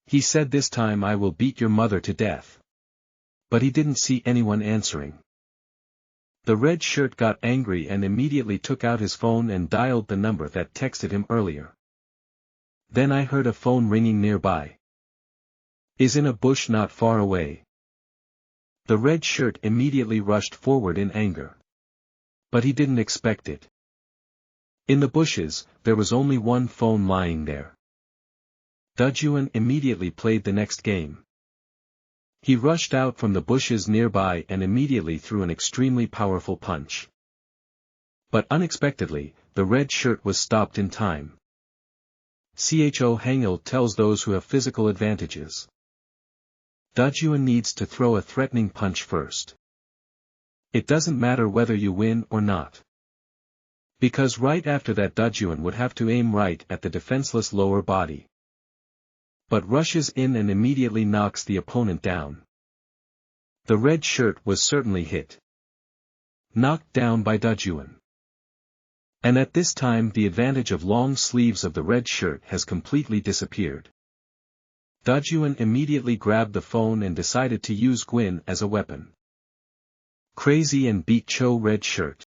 He said, "This time I will beat your mother to death." But he didn't see anyone answering. The red shirt got angry and immediately took out his phone and dialed the number that texted him earlier. Then I heard a phone ringing nearby. "Is in a bush not far away." The red shirt immediately rushed forward in anger. But he didn't expect it. In the bushes, there was only one phone lying there. DAJUN immediately played the next game. He rushed out from the bushes nearby and immediately threw an extremely powerful punch. But unexpectedly, the red shirt was stopped in time. Cho Hangil tells those who have physical advantages. DAJUN needs to throw a threatening punch first. It doesn't matter whether you win or not. Because right after that DAJUN would have to aim right at the defenseless lower body. But rushes in and immediately knocks the opponent down. The red shirt was certainly hit. Knocked down by DAJUN. And at this time the advantage of long sleeves of the red shirt has completely disappeared. DAJUN immediately grabbed the phone and decided to use Gwyn as a weapon. Crazy and beat Cho red shirt.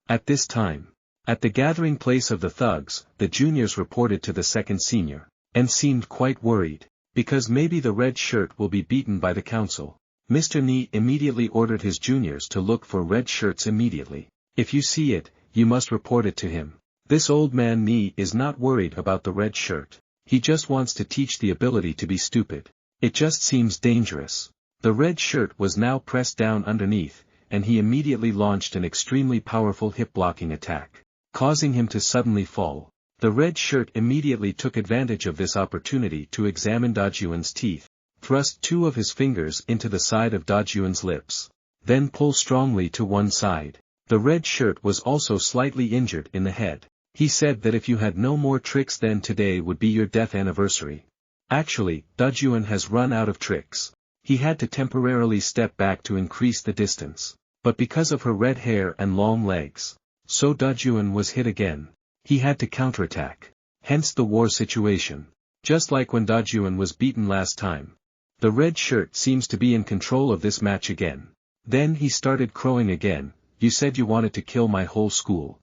At this time, at the gathering place of the thugs, the juniors reported to the second senior, and seemed quite worried, because maybe the red shirt will be beaten by the council. Mr. Ni immediately ordered his juniors to look for red shirts immediately. "If you see it, you must report it to him." This old man Ni is not worried about the red shirt. He just wants to teach the ability to be stupid. It just seems dangerous. The red shirt was now pressed down underneath, and he immediately launched an extremely powerful hip-blocking attack, causing him to suddenly fall. The red shirt immediately took advantage of this opportunity to examine DAJUN's teeth, thrust two of his fingers into the side of DAJUN's lips, then pull strongly to one side. The red shirt was also slightly injured in the head. He said that if you had no more tricks then today would be your death anniversary. Actually, DAJUN has run out of tricks. He had to temporarily step back to increase the distance. but because of her red hair and long legs. So DAJUN was hit again. He had to counterattack. Hence the war situation. Just like when DAJUN was beaten last time. The red shirt seems to be in control of this match again. Then he started crowing again. You said you wanted to kill my whole school.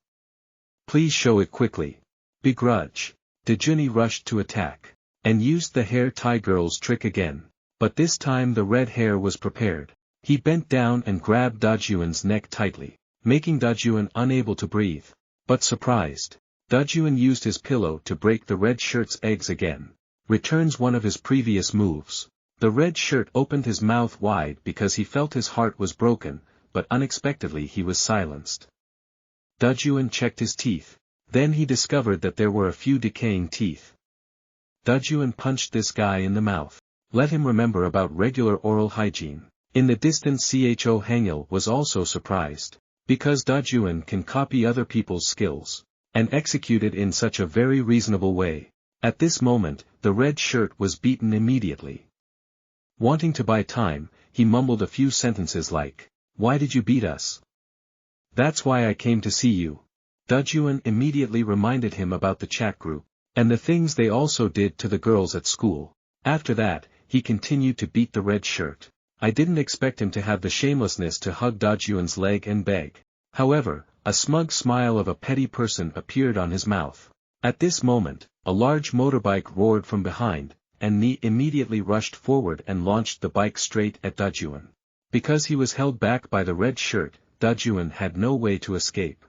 Please show it quickly. Begrudge. DAJUN rushed to attack. And used the hair tie girl's trick again. But this time the red hair was prepared. He bent down and grabbed DAJUN's neck tightly, making DAJUN unable to breathe. But surprised, DAJUN used his pillow to break the red shirt's eggs again. Returns one of his previous moves. The red shirt opened his mouth wide because he felt his heart was broken, but unexpectedly he was silenced. DAJUN checked his teeth. Then he discovered that there were a few decaying teeth. DAJUN punched this guy in the mouth. Let him remember about regular oral hygiene. In the distance CHO HANGIL was also surprised. Because DAJUN can copy other people's skills. And execute it in such a very reasonable way. At this moment, the red shirt was beaten immediately. Wanting to buy time, he mumbled a few sentences like, "Why did you beat us?" "That's why I came to see you." DAJUN immediately reminded him about the chat group. And the things they also did to the girls at school. After that, he continued to beat the red shirt. I didn't expect him to have the shamelessness to hug DAJUN's leg and beg. However, a smug smile of a petty person appeared on his mouth. At this moment, a large motorbike roared from behind, and Ni immediately rushed forward and launched the bike straight at DAJUN. Because he was held back by the red shirt, DAJUN had no way to escape.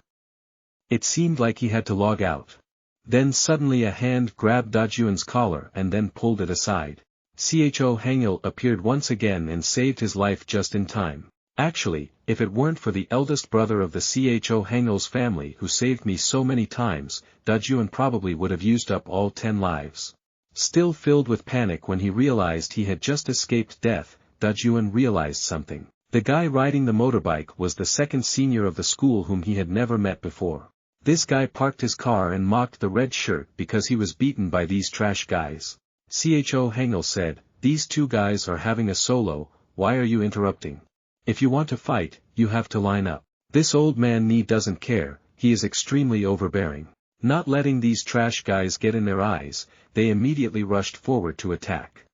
It seemed like he had to log out. Then suddenly a hand grabbed DAJUN's collar and then pulled it aside. CHO HANGIL appeared once again and saved his life just in time. Actually, if it weren't for the eldest brother of the CHO HANGIL's family who saved me so many times, DAJUN probably would have used up all 10 lives. Still filled with panic when he realized he had just escaped death, DAJUN realized something. The guy riding the motorbike was the second senior of the school whom he had never met before. This guy parked his car and mocked the red shirt because he was beaten by these trash guys. CHO HANGIL said, "These two guys are having a solo, why are you interrupting? If you want to fight, you have to line up." This old man Ni doesn't care, he is extremely overbearing. Not letting these trash guys get in their eyes, they immediately rushed forward to attack.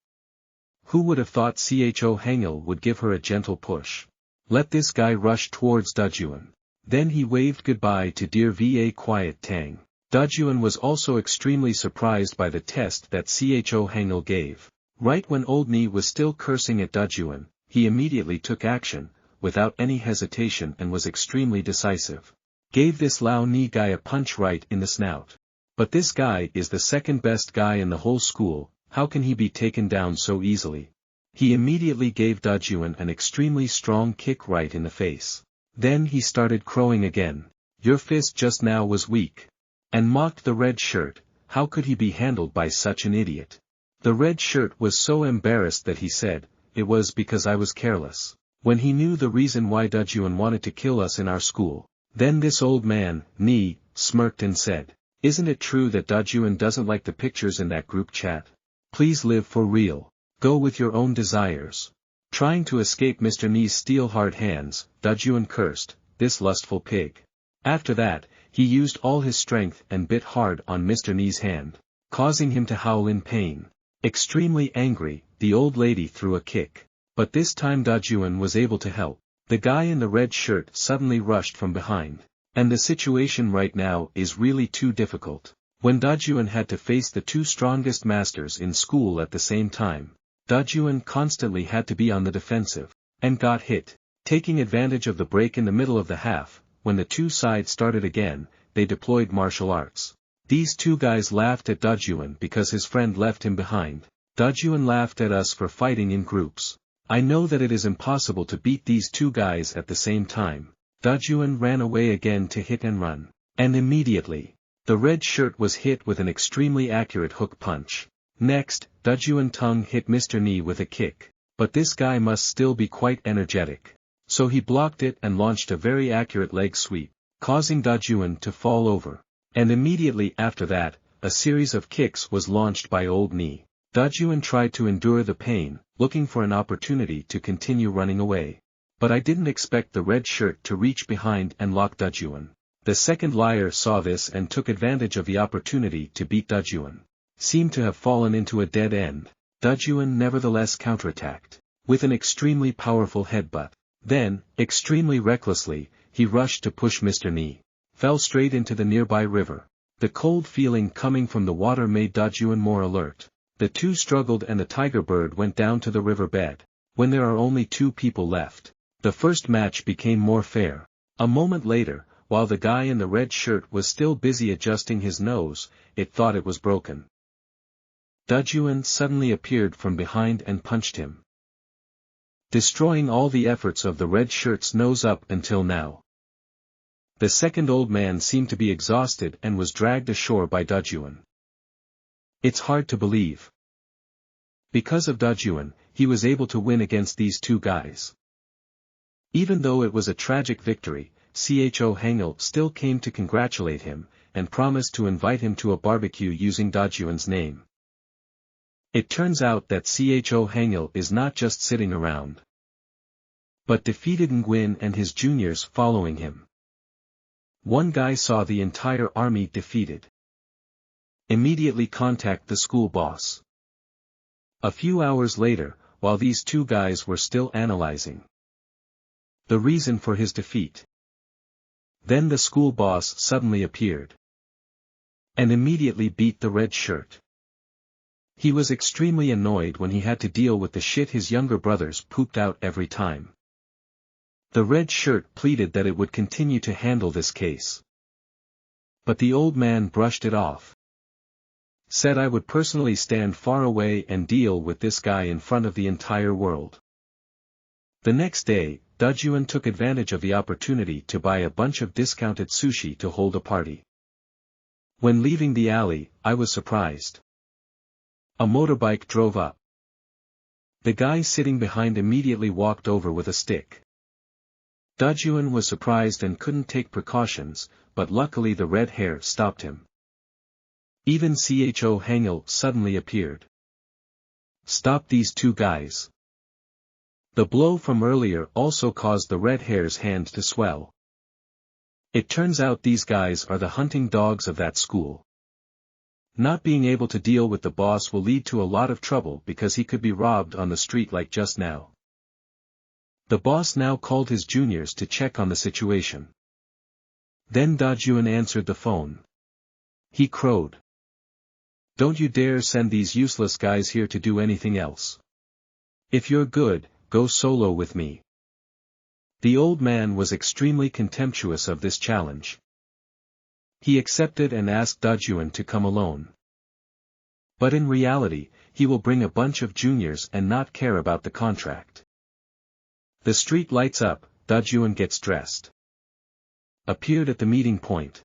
Who would have thought CHO HANGIL would give her a gentle push? Let this guy rush towards DAJUN. Then he waved goodbye to dear VA Quiet Tang. DAJUN was also extremely surprised by the test that CHO HANGIL gave. Right when old Ni was still cursing at DAJUN, he immediately took action, without any hesitation, and was extremely decisive. Gave this Lao Ni guy a punch right in the snout. But this guy is the second best guy in the whole school, how can he be taken down so easily? He immediately gave DAJUN an extremely strong kick right in the face. Then he started crowing again. Your fist just now was weak. And mocked the red shirt, how could he be handled by such an idiot? The red shirt was so embarrassed that he said, "It was because I was careless." When he knew the reason why DAJUN wanted to kill us in our school. Then this old man, Ni, smirked and said, "Isn't it true that DAJUN doesn't like the pictures in that group chat? Please live for real. Go with your own desires." Trying to escape Mr. Ni's steel-hard hands, DAJUN cursed, "This lustful pig." After that, he used all his strength and bit hard on Mr. Ni's hand, causing him to howl in pain. Extremely angry, the old lady threw a kick. But this time DAJUN was able to help. The guy in the red shirt suddenly rushed from behind. And the situation right now is really too difficult. When DAJUN had to face the two strongest masters in school at the same time, DAJUN constantly had to be on the defensive. And got hit. Taking advantage of the break in the middle of the half, when the two sides started again, they deployed martial arts. These two guys laughed at DAJUN because his friend left him behind. DAJUN laughed at us for fighting in groups. I know that it is impossible to beat these two guys at the same time. DAJUN ran away again to hit and run. And immediately, the red shirt was hit with an extremely accurate hook punch. Next, DAJUN tongue hit Mr. Ni with a kick. But this guy must still be quite energetic. So he blocked it and launched a very accurate leg sweep, causing DAJUN to fall over. And immediately after that, a series of kicks was launched by old Ni. DAJUN tried to endure the pain, looking for an opportunity to continue running away. But I didn't expect the red shirt to reach behind and lock DAJUN. The second liar saw this and took advantage of the opportunity to beat DAJUN. Seemed to have fallen into a dead end. DAJUN nevertheless counterattacked, with an extremely powerful headbutt. Then, extremely recklessly, he rushed to push Mr. Ni. Fell straight into the nearby river. The cold feeling coming from the water made DAJUN more alert. The two struggled and the tiger bird went down to the riverbed. When there are only two people left, the first match became more fair. A moment later, while the guy in the red shirt was still busy adjusting his nose, it thought it was broken. DAJUN suddenly appeared from behind and punched him, destroying all the efforts of the red shirt's nose up until now. The second old man seemed to be exhausted and was dragged ashore by DAJUN. It's hard to believe. Because of DAJUN, he was able to win against these two guys. Even though it was a tragic victory, CHO HANGIL still came to congratulate him, and promised to invite him to a barbecue using DAJUN's name. It turns out that CHO HANGIL is not just sitting around, but defeated Nguyen and his juniors following him. One guy saw the entire army defeated. Immediately contact the school boss. A few hours later, while these two guys were still analyzing the reason for his defeat, then the school boss suddenly appeared and immediately beat the red shirt. He was extremely annoyed when he had to deal with the shit his younger brothers pooped out every time. The red shirt pleaded that it would continue to handle this case, but the old man brushed it off. Said I would personally stand far away and deal with this guy in front of the entire world. The next day, DAJUN took advantage of the opportunity to buy a bunch of discounted sushi to hold a party. When leaving the alley, I was surprised. A motorbike drove up. The guy sitting behind immediately walked over with a stick. DAJUN was surprised and couldn't take precautions, but luckily the red hair stopped him. Even CHO HANGIL suddenly appeared. Stop these two guys. The blow from earlier also caused the red hair's hand to swell. It turns out these guys are the hunting dogs of that school. Not being able to deal with the boss will lead to a lot of trouble because he could be robbed on the street like just now. The boss now called his juniors to check on the situation. Then DAJUN answered the phone. He crowed. Don't you dare send these useless guys here to do anything else. If you're good, go solo with me. The old man was extremely contemptuous of this challenge. He accepted and asked DAJUN to come alone. But in reality, he will bring a bunch of juniors and not care about the contract. The street lights up, DAJUN gets dressed. Appeared at the meeting point.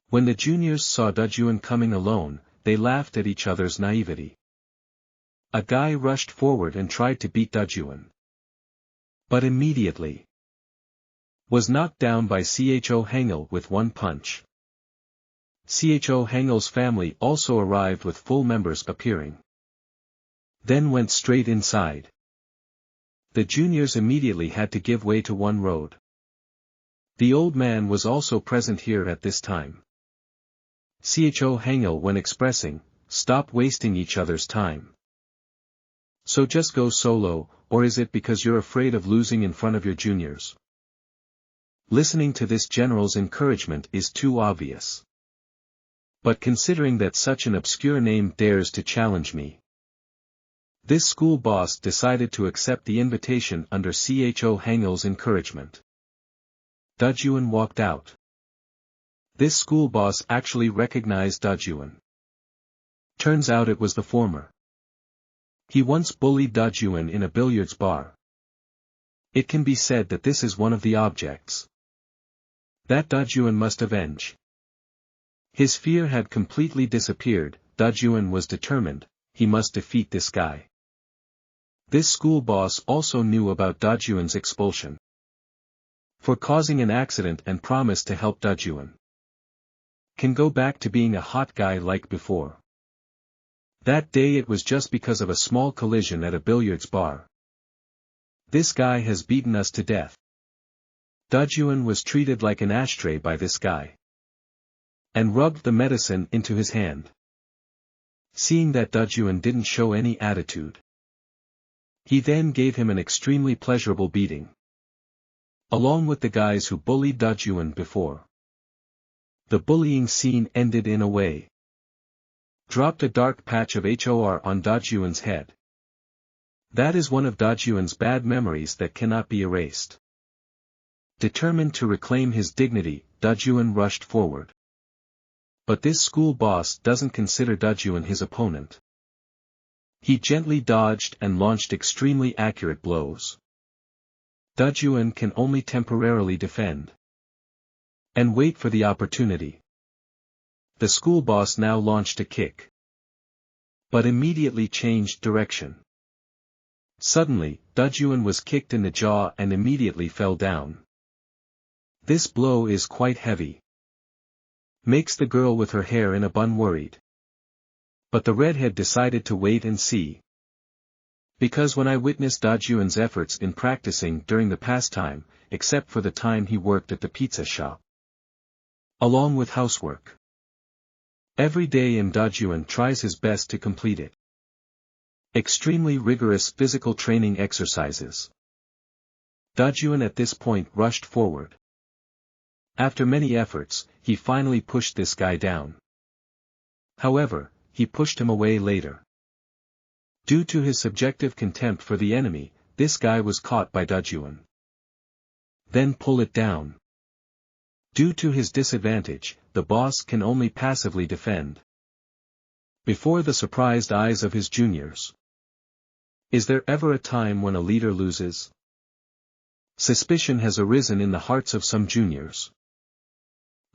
When the juniors saw DAJUN coming alone, they laughed at each other's naivety. A guy rushed forward and tried to beat DAJUN, but immediately was knocked down by CHO HANGIL with one punch. CHO HANGIL's family also arrived with full members appearing. Then went straight inside. The juniors immediately had to give way to one road. The old man was also present here at this time. CHO HANGIL when expressing, stop wasting each other's time. So just go solo, or is it because you're afraid of losing in front of your juniors? Listening to this general's encouragement is too obvious. But considering that such an obscure name dares to challenge me, this school boss decided to accept the invitation under CHO HANGIL's encouragement. DAJUN walked out. This school boss actually recognized DAJUN. Turns out it was the former. He once bullied DAJUN in a billiards bar. It can be said that this is one of the objects that DAJUN must avenge. His fear had completely disappeared. DAJUN was determined, he must defeat this guy. This school boss also knew about DAJUN's expulsion for causing an accident and promised to help DAJUN can go back to being a hot guy like before. That day it was just because of a small collision at a billiards bar This guy has beaten us to death. DAJUN was treated like an ashtray by this guy. And rubbed the medicine into his hand. Seeing that DAJUN didn't show any attitude, he then gave him an extremely pleasurable beating. Along with the guys who bullied DAJUN before. The bullying scene ended in a way. Dropped a dark patch of HOR on DAJUN's head. That is one of DAJUN's bad memories that cannot be erased. Determined to reclaim his dignity, DAJUN rushed forward. But this school boss doesn't consider DAJUN his opponent. He gently dodged and launched extremely accurate blows. DAJUN can only temporarily defend. And wait for the opportunity. The school boss now launched a kick. But immediately changed direction. Suddenly, DAJUN was kicked in the jaw and immediately fell down. This blow is quite heavy. Makes the girl with her hair in a bun worried. But the redhead decided to wait and see. Because when I witnessed DAJUN's efforts in practicing during the pastime, except for the time he worked at the pizza shop. Along with housework. Every day DAJUN tries his best to complete it. Extremely rigorous physical training exercises. DAJUN at this point rushed forward. After many efforts, he finally pushed this guy down. However, he pushed him away later. Due to his subjective contempt for the enemy, this guy was caught by DAJUN. Then pull it down. Due to his disadvantage, the boss can only passively defend. Before the surprised eyes of his juniors. Is there ever a time when a leader loses? Suspicion has arisen in the hearts of some juniors.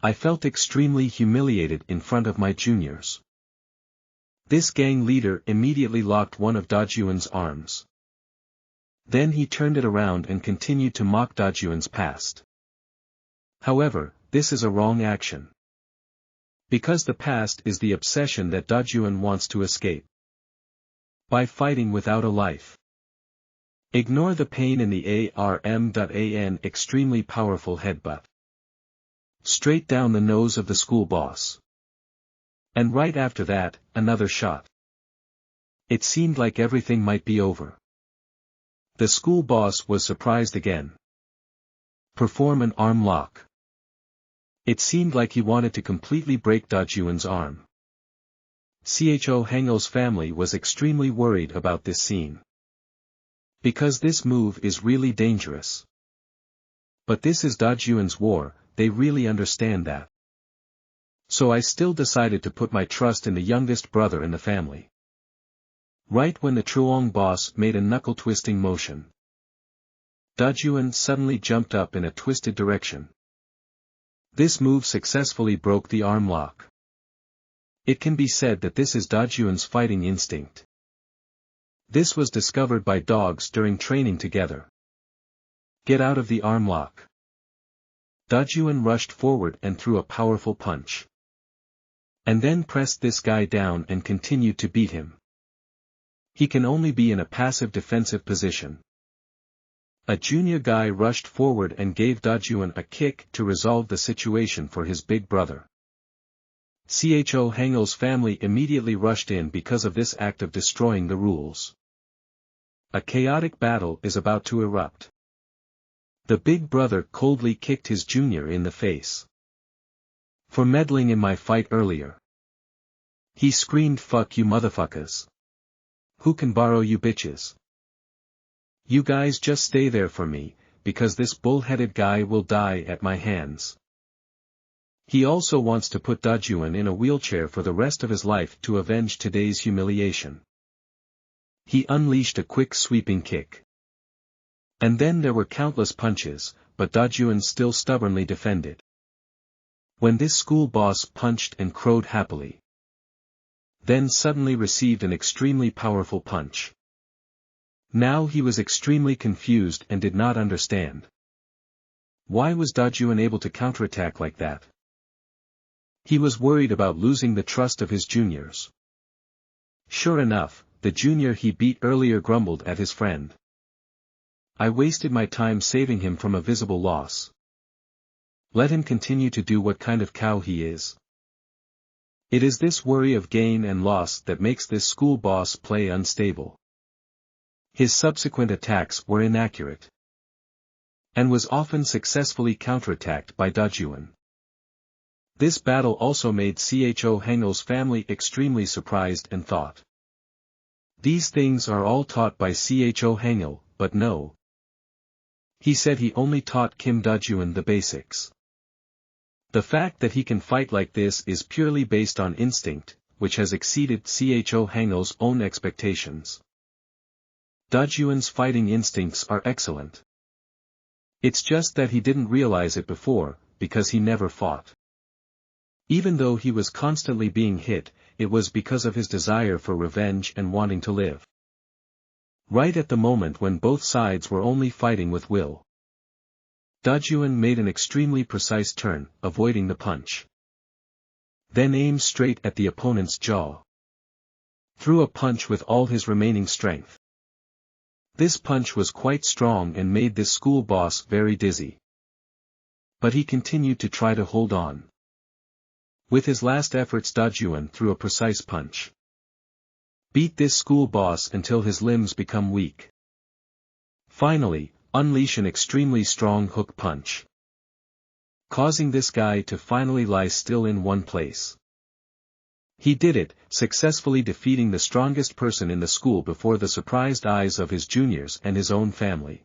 I felt extremely humiliated in front of my juniors. This gang leader immediately locked one of DAJUN's arms. Then he turned it around and continued to mock DAJUN's past. However, this is a wrong action. Because the past is the obsession that DAJUN wants to escape. By fighting without a life. Ignore the pain in the ARM.AN extremely powerful headbutt. Straight down the nose of the school boss. And right after that, another shot. It seemed like everything might be over. The school boss was surprised again. Perform an arm lock. It seemed like he wanted to completely break DAJUN's arm. HANGIL's family was extremely worried about this scene. Because this move is really dangerous. But this is DAJUN's war, they really understand that. So I still decided to put my trust in the youngest brother in the family. Right when the Truong boss made a knuckle-twisting motion. DAJUN suddenly jumped up in a twisted direction. This move successfully broke the arm lock. It can be said that this is DAJUN's fighting instinct. This was discovered by dogs during training together. Get out of the arm lock. DAJUN rushed forward and threw a powerful punch. And then pressed this guy down and continued to beat him. He can only be in a passive defensive position. A junior guy rushed forward and gave DAJUN a kick to resolve the situation for his big brother. HANGIL's family immediately rushed in because of this act of destroying the rules. A chaotic battle is about to erupt. The big brother coldly kicked his junior in the face. For meddling in my fight earlier. He screamed, "Fuck you motherfuckers. Who can borrow you bitches? You guys just stay there for me, because this bull-headed guy will die at my hands." He also wants to put DAJUN in a wheelchair for the rest of his life to avenge today's humiliation. He unleashed a quick sweeping kick. And then there were countless punches, but DAJUN still stubbornly defended. When this school boss punched and crowed happily. Then suddenly received an extremely powerful punch. Now he was extremely confused and did not understand. Why was DAJUN able to counterattack like that? He was worried about losing the trust of his juniors. Sure enough, the junior he beat earlier grumbled at his friend. I wasted my time saving him from a visible loss. Let him continue to do what kind of cow he is. It is this worry of gain and loss that makes this school boss play unstable. His subsequent attacks were inaccurate, and was often successfully counterattacked by DAJUN. This battle also made Cho HANGIL's family extremely surprised and thought. These things are all taught by Cho HANGIL, but no. He said he only taught Kim DAJUN the basics. The fact that he can fight like this is purely based on instinct, which has exceeded Cho HANGIL's own expectations. DAJUN's fighting instincts are excellent. It's just that he didn't realize it before, because he never fought. Even though he was constantly being hit, it was because of his desire for revenge and wanting to live. Right at the moment when both sides were only fighting with will, DAJUN made an extremely precise turn, avoiding the punch. Then aimed straight at the opponent's jaw. Threw a punch with all his remaining strength. This punch was quite strong and made this school boss very dizzy. But he continued to try to hold on. With his last efforts, DAJUN threw a precise punch. Beat this school boss until his limbs become weak. Finally, unleash an extremely strong hook punch, causing this guy to finally lie still in one place. He did it, successfully defeating the strongest person in the school before the surprised eyes of his juniors and his own family.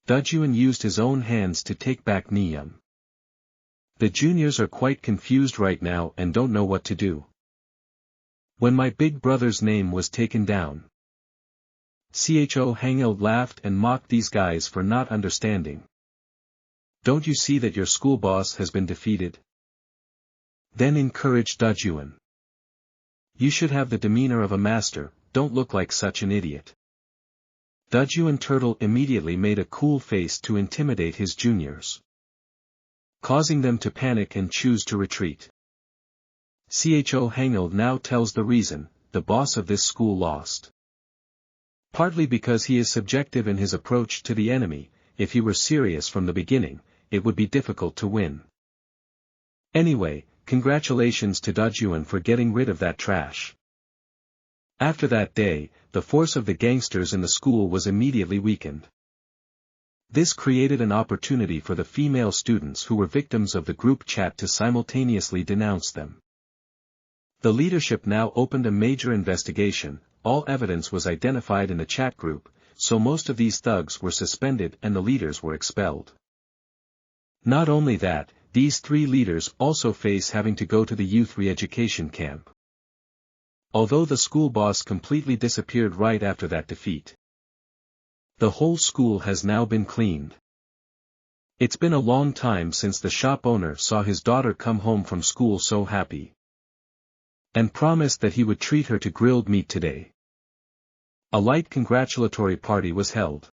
DAJUN used his own hands to take back Neum. The juniors are quite confused right now and don't know what to do. When my big brother's name was taken down, Cho HANGIL laughed and mocked these guys for not understanding. Don't you see that your school boss has been defeated? Then encouraged DAJUN. You should have the demeanor of a master, don't look like such an idiot. DAJUN Turtle immediately made a cool face to intimidate his juniors, causing them to panic and choose to retreat. Cho HANGIL now tells the reason, the boss of this school lost. Partly because he is subjective in his approach to the enemy. If he were serious from the beginning, it would be difficult to win. Anyway, congratulations to DAJUN for getting rid of that trash. After that day, the force of the gangsters in the school was immediately weakened. This created an opportunity for the female students who were victims of the group chat to simultaneously denounce them. The leadership now opened a major investigation. All evidence was identified in the chat group, so most of these thugs were suspended and the leaders were expelled. Not only that, these 3 leaders also face having to go to the youth re-education camp. Although the school boss completely disappeared right after that defeat, the whole school has now been cleaned. It's been a long time since the shop owner saw his daughter come home from school so happy, and promised that he would treat her to grilled meat today. A light congratulatory party was held.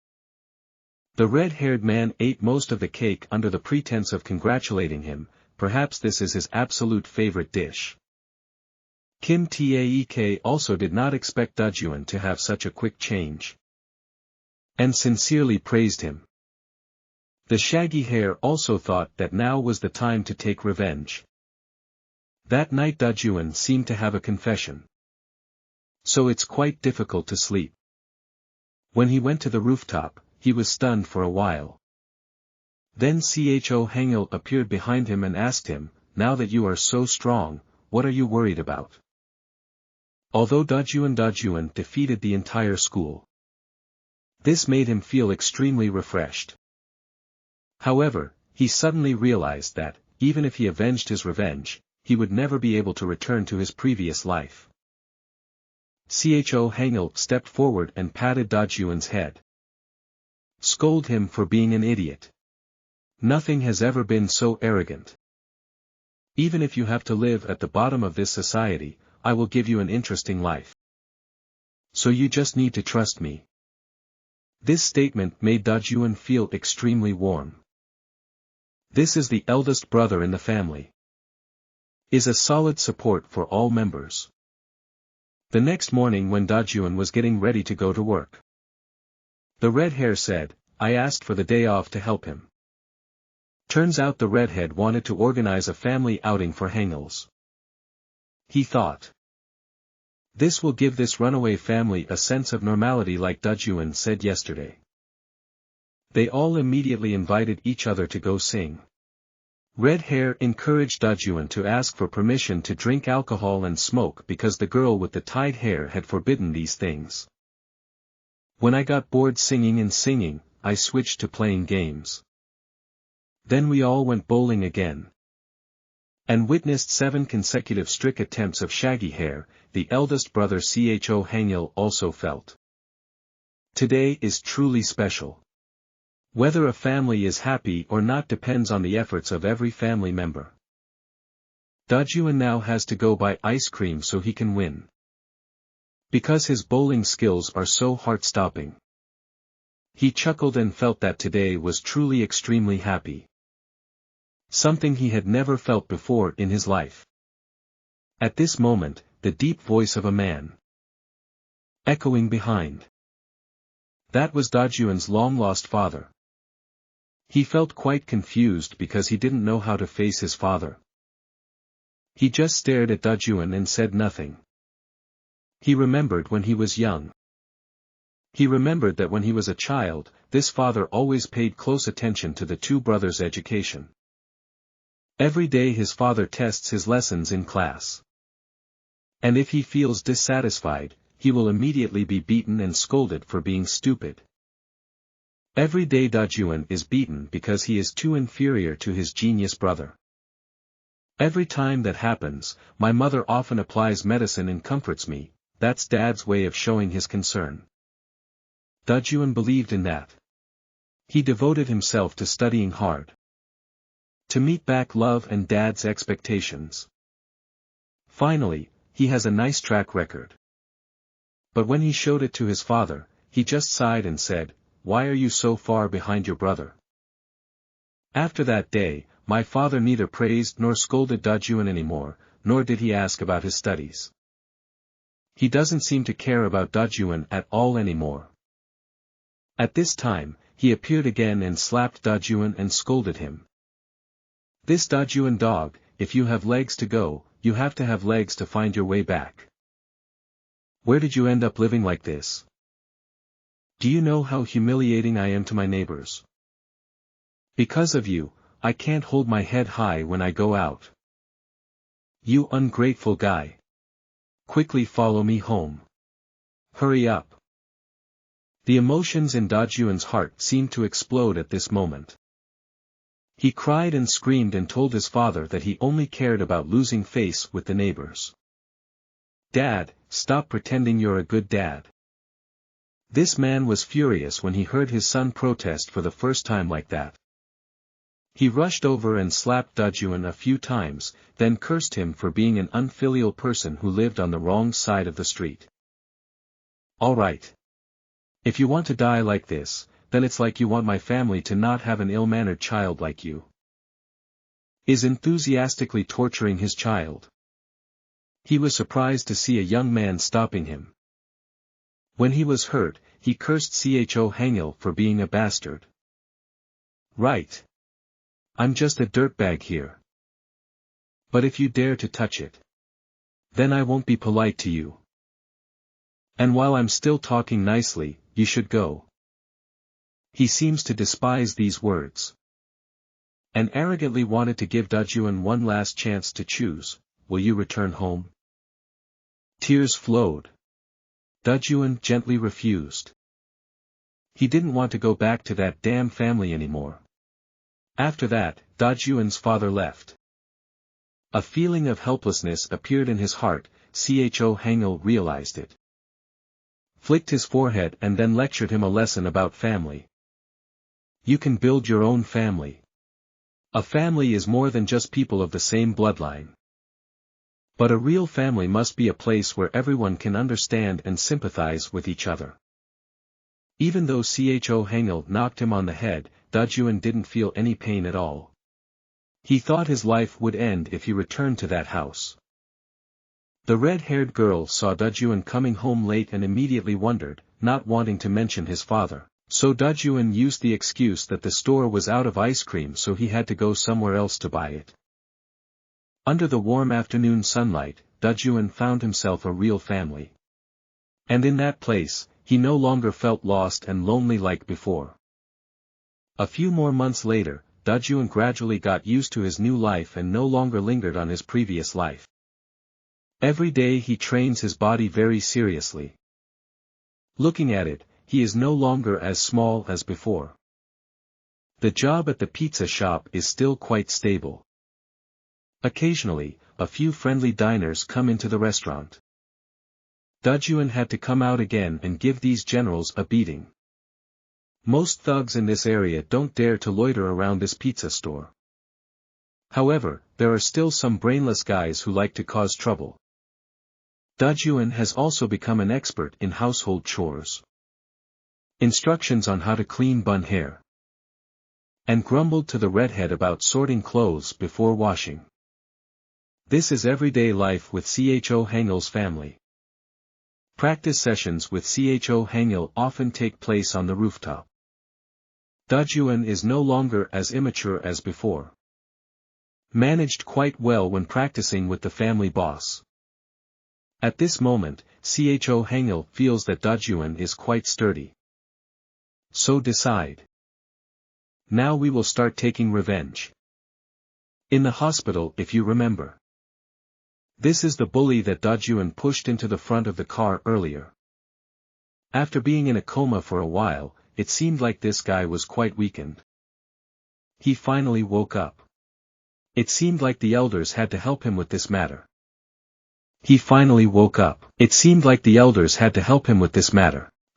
The red-haired man ate most of the cake under the pretense of congratulating him. Perhaps this is his absolute favorite dish. Kim Taek also did not expect DAJUN to have such a quick change, and sincerely praised him. The shaggy hair also thought that now was the time to take revenge. That night DAJUN seemed to have a confession. So it's quite difficult to sleep. When he went to the rooftop, he was stunned for a while. Then Cho HANGIL appeared behind him and asked him, now that you are so strong, what are you worried about? Although DAJUN defeated the entire school, this made him feel extremely refreshed. However, he suddenly realized that, even if he avenged his revenge, he would never be able to return to his previous life. Cho HANGIL stepped forward and patted DAJUN's head. Scold him for being an idiot. Nothing has ever been so arrogant. Even if you have to live at the bottom of this society, I will give you an interesting life. So you just need to trust me. This statement made DAJUN feel extremely warm. This is the eldest brother in the family. Is a solid support for all members. The next morning when DAJUN was getting ready to go to work, The red hair said, I asked for the day off to help him. Turns out the redhead wanted to organize a family outing for Hangils. He thought. This will give this runaway family a sense of normality like DAJUN said yesterday. They all immediately invited each other to go sing. Red hair encouraged DAJUN to ask for permission to drink alcohol and smoke because the girl with the tied hair had forbidden these things. When I got bored singing, I switched to playing games. Then we all went bowling again. And witnessed 7 consecutive strict attempts of shaggy hair, the eldest brother Cho Hangil also felt. Today is truly special. Whether a family is happy or not depends on the efforts of every family member. DAJUN now has to go buy ice cream so he can win. Because his bowling skills are so heart-stopping. He chuckled and felt that today was truly extremely happy. Something he had never felt before in his life. At this moment, the deep voice of a man echoing behind. That was DAJUN's long-lost father. He felt quite confused because he didn't know how to face his father. He just stared at DAJUN and said nothing. He remembered when he was young. He remembered that when he was a child, this father always paid close attention to the 2 brothers' education. Every day his father tests his lessons in class. And if he feels dissatisfied, he will immediately be beaten and scolded for being stupid. Every day DAJUN is beaten because he is too inferior to his genius brother. Every time that happens, my mother often applies medicine and comforts me. That's Dad's way of showing his concern. DAJUN believed in that. He devoted himself to studying hard. To meet back love and Dad's expectations. Finally, he has a nice track record. But when he showed it to his father, he just sighed and said, Why are you so far behind your brother? After that day, my father neither praised nor scolded DAJUN anymore, nor did he ask about his studies. He doesn't seem to care about DAJUN at all anymore. At this time, he appeared again and slapped DAJUN and scolded him. This DAJUN dog, if you have legs to go, you have to have legs to find your way back. Where did you end up living like this? Do you know how humiliating I am to my neighbors? Because of you, I can't hold my head high when I go out. You ungrateful guy. Quickly follow me home. Hurry up. The emotions in DAJUN's heart seemed to explode at this moment. He cried and screamed and told his father that he only cared about losing face with the neighbors. Dad, stop pretending you're a good dad. This man was furious when he heard his son protest for the first time like that. He rushed over and slapped DAJUN a few times, then cursed him for being an unfilial person who lived on the wrong side of the street. All right. If you want to die like this, then it's like you want my family to not have an ill-mannered child like you. Is enthusiastically torturing his child. He was surprised to see a young man stopping him. When he was hurt, he cursed Cho Hangil for being a bastard. Right. I'm just a dirtbag here. But if you dare to touch it, then I won't be polite to you. And while I'm still talking nicely, you should go. He seems to despise these words. And arrogantly wanted to give DAJUN one last chance to choose, will you return home? Tears flowed. DAJUN gently refused. He didn't want to go back to that damn family anymore. After that, DAJUN's father left. A feeling of helplessness appeared in his heart. Cho Hangil realized it. Flicked his forehead and then lectured him a lesson about family. You can build your own family. A family is more than just people of the same bloodline. But a real family must be a place where everyone can understand and sympathize with each other. Even though Cho Hangil knocked him on the head, DAJUN didn't feel any pain at all. He thought his life would end if he returned to that house. The red-haired girl saw DAJUN coming home late and immediately wondered, not wanting to mention his father, So DAJUN used the excuse that the store was out of ice cream, so he had to go somewhere else to buy it. Under the warm afternoon sunlight, DAJUN found himself a real family. And in that place, he no longer felt lost and lonely like before. A few more months later, DAJUN gradually got used to his new life and no longer lingered on his previous life. Every day he trains his body very seriously. Looking at it, he is no longer as small as before. The job at the pizza shop is still quite stable. Occasionally, a few friendly diners come into the restaurant. DAJUN had to come out again and give these generals a beating. Most thugs in this area don't dare to loiter around this pizza store. However, there are still some brainless guys who like to cause trouble. DAJUN has also become an expert in household chores. Instructions on how to clean bun hair. And grumbled to the redhead about sorting clothes before washing. This is everyday life with CHO HANGIL's family. Practice sessions with CHO HANGIL often take place on the rooftop. DAJUN is no longer as immature as before. Managed quite well when practicing with the family boss. At this moment, CHO HANGIL feels that DAJUN is quite sturdy. So decide. Now we will start taking revenge. In the hospital, if you remember. This is the bully that DAJUN pushed into the front of the car earlier. After being in a coma for a while, it seemed like this guy was quite weakened. He finally woke up. It seemed like the elders had to help him with this matter.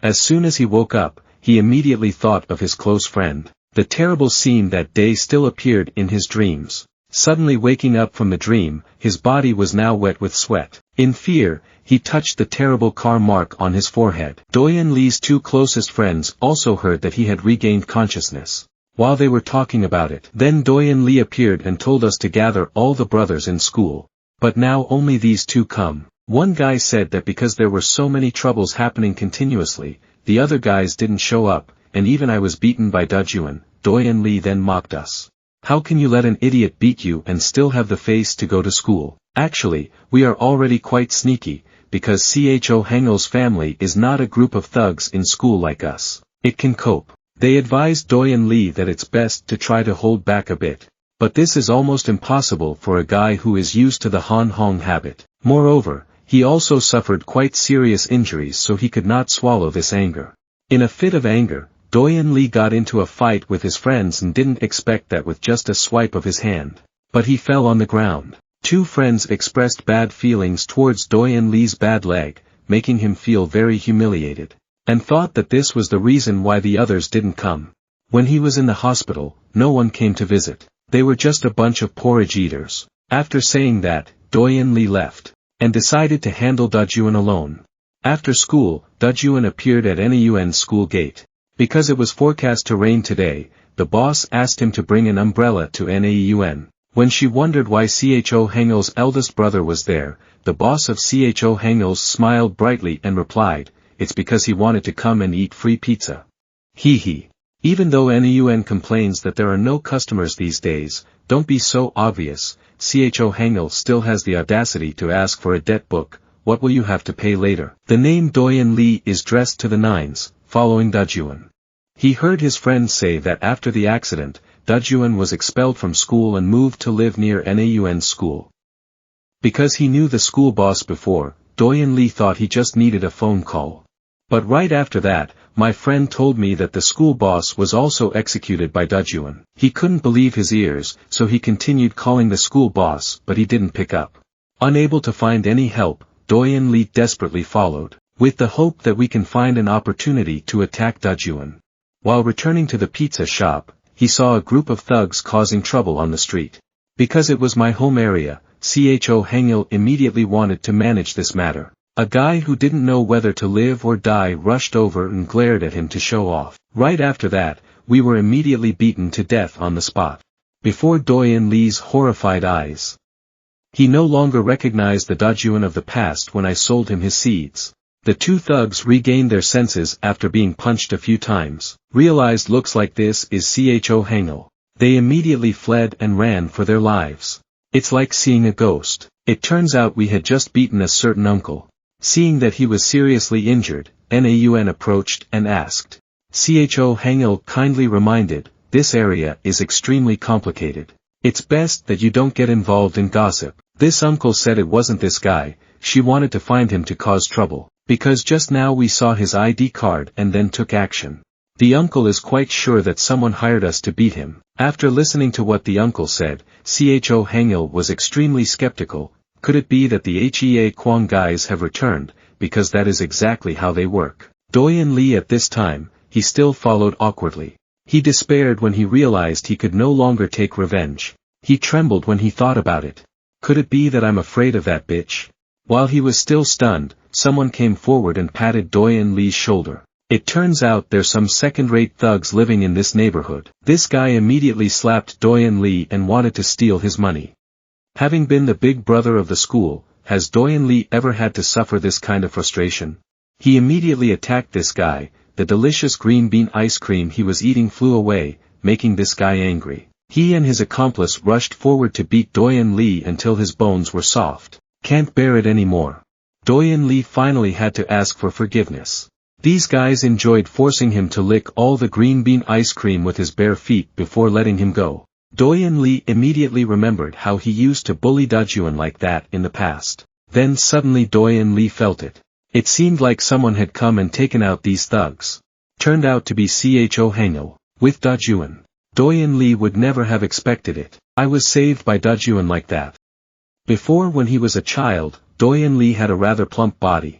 As soon as he woke up, he immediately thought of his close friend. The terrible scene that day still appeared in his dreams. Suddenly waking up from the dream, his body was now wet with sweat. In fear, he touched the terrible car mark on his forehead. DAJUN Lee's two closest friends also heard that he had regained consciousness. While they were talking about it, then DAJUN Lee appeared and told us to gather all the brothers in school. But now only these two come. One guy said that because there were so many troubles happening continuously, the other guys didn't show up, and even I was beaten by DAJUN. DAJUN Lee then mocked us. How can you let an idiot beat you and still have the face to go to school? Actually, we are already quite sneaky, because CHO HANGIL's family is not a group of thugs in school like us. It can cope. They advised DAJUN Lee that it's best to try to hold back a bit. But this is almost impossible for a guy who is used to the Han Hong habit. Moreover, he also suffered quite serious injuries, so he could not swallow this anger. In a fit of anger, DAJUN Lee got into a fight with his friends and didn't expect that with just a swipe of his hand. But he fell on the ground. Two friends expressed bad feelings towards DAJUN Lee's bad leg, making him feel very humiliated. And thought that this was the reason why the others didn't come. When he was in the hospital, no one came to visit. They were just a bunch of porridge eaters. After saying that, DAJUN Lee left. And decided to handle DAJUN alone. After school, DAJUN appeared at NAUN's school gate. Because it was forecast to rain today, the boss asked him to bring an umbrella to NAUN. When she wondered why CHO HANGIL's eldest brother was there, the boss of CHO HANGIL's smiled brightly and replied, "It's because he wanted to come and eat free pizza." Hee. Even though NAUN complains that there are no customers these days, don't be so obvious, CHO HANGIL still has the audacity to ask for a debt book. What will you have to pay later? The name DAJUN Lee is dressed to the nines, following DAJUN. He heard his friends say that after the accident, DAJUN was expelled from school and moved to live near NAUN's school. Because he knew the school boss before, DAJUN Lee thought he just needed a phone call. But right after that, my friend told me that the school boss was also executed by DAJUN. He couldn't believe his ears, so he continued calling the school boss, but he didn't pick up. Unable to find any help, DAJUN Lee desperately followed, with the hope that we can find an opportunity to attack DAJUN. While returning to the pizza shop, he saw a group of thugs causing trouble on the street. Because it was my home area, CHO HANGIL immediately wanted to manage this matter. A guy who didn't know whether to live or die rushed over and glared at him to show off. Right after that, we were immediately beaten to death on the spot. Before DAJUN Lee's horrified eyes. He no longer recognized the DAJUN of the past when I sold him his seeds. The two thugs regained their senses after being punched a few times, realized looks like this is CHO HANGIL. They immediately fled and ran for their lives. It's like seeing a ghost. It turns out we had just beaten a certain uncle. Seeing that he was seriously injured, NAUN approached and asked. CHO HANGIL kindly reminded, this area is extremely complicated. It's best that you don't get involved in gossip. This uncle said it wasn't this guy, she wanted to find him to cause trouble. Because just now we saw his ID card and then took action. The uncle is quite sure that someone hired us to beat him. After listening to what the uncle said, CHO HANGIL was extremely skeptical. Could it be that the HEA KWANG guys have returned, because that is exactly how they work. Doyen Lee at this time, he still followed awkwardly. He despaired when he realized he could no longer take revenge. He trembled when he thought about it. Could it be that I'm afraid of that bitch? While he was still stunned, someone came forward and patted Doyen Lee's shoulder. It turns out there's some second-rate thugs living in this neighborhood. This guy immediately slapped Doyen Lee and wanted to steal his money. Having been the big brother of the school, has Doyen Lee ever had to suffer this kind of frustration? He immediately attacked this guy. The delicious green bean ice cream he was eating flew away, making this guy angry. He and his accomplice rushed forward to beat Doyen Lee until his bones were soft. Can't bear it anymore. Doyen Lee finally had to ask for forgiveness. These guys enjoyed forcing him to lick all the green bean ice cream with his bare feet before letting him go. Doyen Lee immediately remembered how he used to bully DAJUN like that in the past. Then suddenly Doyen Lee felt it. It seemed like someone had come and taken out these thugs. Turned out to be CHO HANGIL, with DAJUN. Doyen Lee would never have expected it. I was saved by DAJUN like that. Before, when he was a child, Doyen Lee had a rather plump body.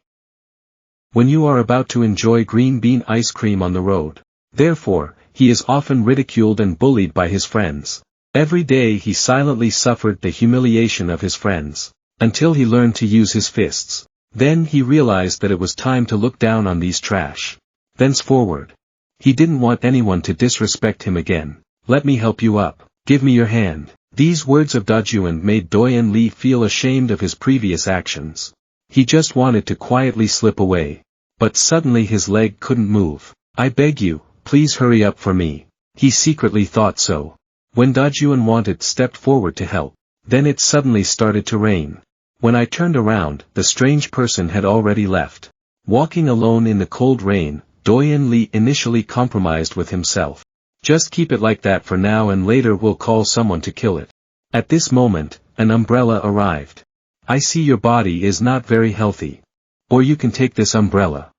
When you are about to enjoy green bean ice cream on the road. Therefore, he is often ridiculed and bullied by his friends. Every day he silently suffered the humiliation of his friends, until he learned to use his fists. Then he realized that it was time to look down on these trash. Thenceforward, he didn't want anyone to disrespect him again. Let me help you up. Give me your hand. These words of DAJUN made Doyen Lee feel ashamed of his previous actions. He just wanted to quietly slip away. But suddenly his leg couldn't move. I beg you, please hurry up for me. He secretly thought so. When DAJUN stepped forward to help. Then it suddenly started to rain. When I turned around, the strange person had already left. Walking alone in the cold rain, Doyen Lee initially compromised with himself. Just keep it like that for now and later we'll call someone to kill it. At this moment, an umbrella arrived. I see your body is not very healthy. Or you can take this umbrella.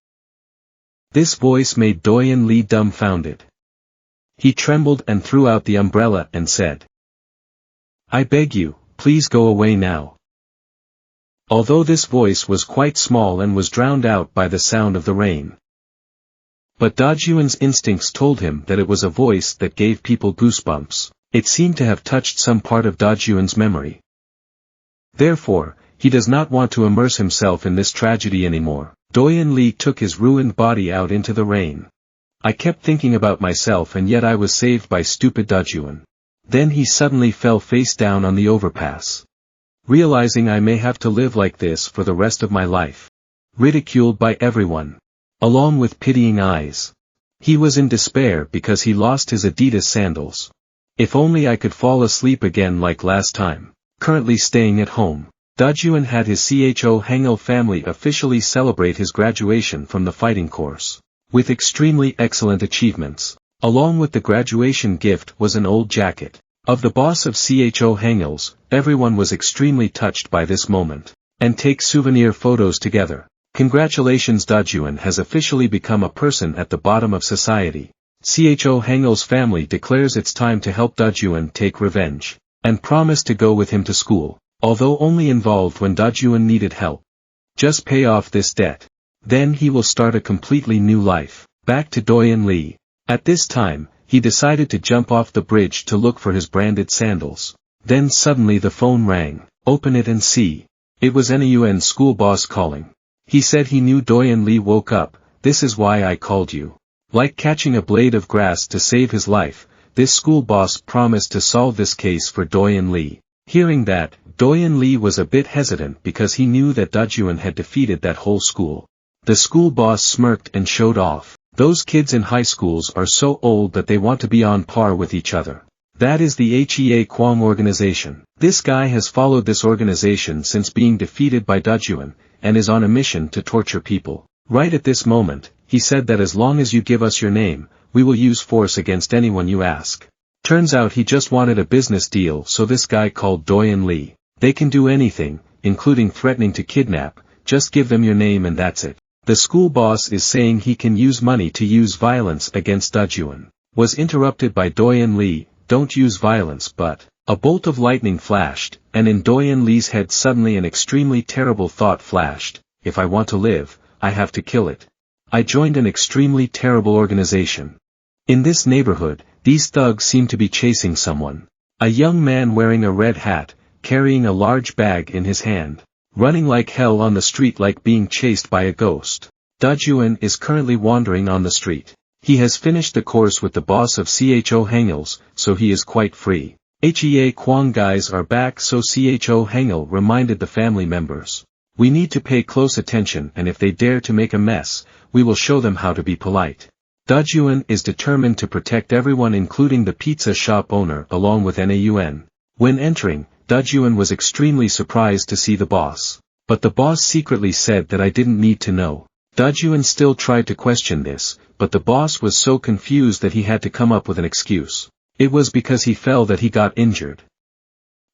This voice made Doyen Lee dumbfounded. He trembled and threw out the umbrella and said, I beg you, please go away now. Although this voice was quite small and was drowned out by the sound of the rain. But DAJUN's instincts told him that it was a voice that gave people goosebumps. It seemed to have touched some part of DAJUN's memory. Therefore, he does not want to immerse himself in this tragedy anymore. Doyen Lee took his ruined body out into the rain. I kept thinking about myself and yet I was saved by stupid DAJUN. Then he suddenly fell face down on the overpass. Realizing I may have to live like this for the rest of my life. Ridiculed by everyone. Along with pitying eyes. He was in despair because he lost his Adidas sandals. If only I could fall asleep again like last time. Currently staying at home. DAJUN had his CHO HANGIL family officially celebrate his graduation from the fighting course. With extremely excellent achievements. Along with the graduation gift was an old jacket. Of the boss of CHO HANGIL's, everyone was extremely touched by this moment. And take souvenir photos together. Congratulations, DAJUN has officially become a person at the bottom of society. CHO HANGIL's family declares it's time to help DAJUN take revenge. And promise to go with him to school. Although only involved when DAJUN needed help. Just pay off this debt. Then he will start a completely new life. Back to Doyen Lee. At this time, he decided to jump off the bridge to look for his branded sandals. Then suddenly the phone rang. Open it and see. It was NAUN's school boss calling. He said he knew Doyen Lee woke up. This is why I called you. Like catching a blade of grass to save his life, this school boss promised to solve this case for Doyen Lee. Hearing that, Doyen Lee was a bit hesitant because he knew that DAJUN had defeated that whole school. The school boss smirked and showed off. Those kids in high schools are so old that they want to be on par with each other. That is the HEA KWANG organization. This guy has followed this organization since being defeated by DAJUN, and is on a mission to torture people. Right at this moment, he said that as long as you give us your name, we will use force against anyone you ask. Turns out he just wanted a business deal, so this guy called Doyen Lee. They can do anything, including threatening to kidnap, just give them your name and that's it. The school boss is saying he can use money to use violence against DAJUN. Was interrupted by Doyen Lee, don't use violence but. A bolt of lightning flashed, and in Doyen Lee's head suddenly an extremely terrible thought flashed, if I want to live, I have to kill it. I joined an extremely terrible organization. In this neighborhood, these thugs seem to be chasing someone. A young man wearing a red hat, carrying a large bag in his hand. Running like hell on the street like being chased by a ghost. DAJUN is currently wandering on the street. He has finished the course with the boss of CHO Hangils, so he is quite free. HEA KWANG guys are back, so CHO Hangil reminded the family members. We need to pay close attention, and if they dare to make a mess, we will show them how to be polite. DAJUN is determined to protect everyone, including the pizza shop owner along with NAUN. When entering, DAJUN was extremely surprised to see the boss. But the boss secretly said that I didn't need to know. DAJUN still tried to question this, but the boss was so confused that he had to come up with an excuse. It was because he fell that he got injured.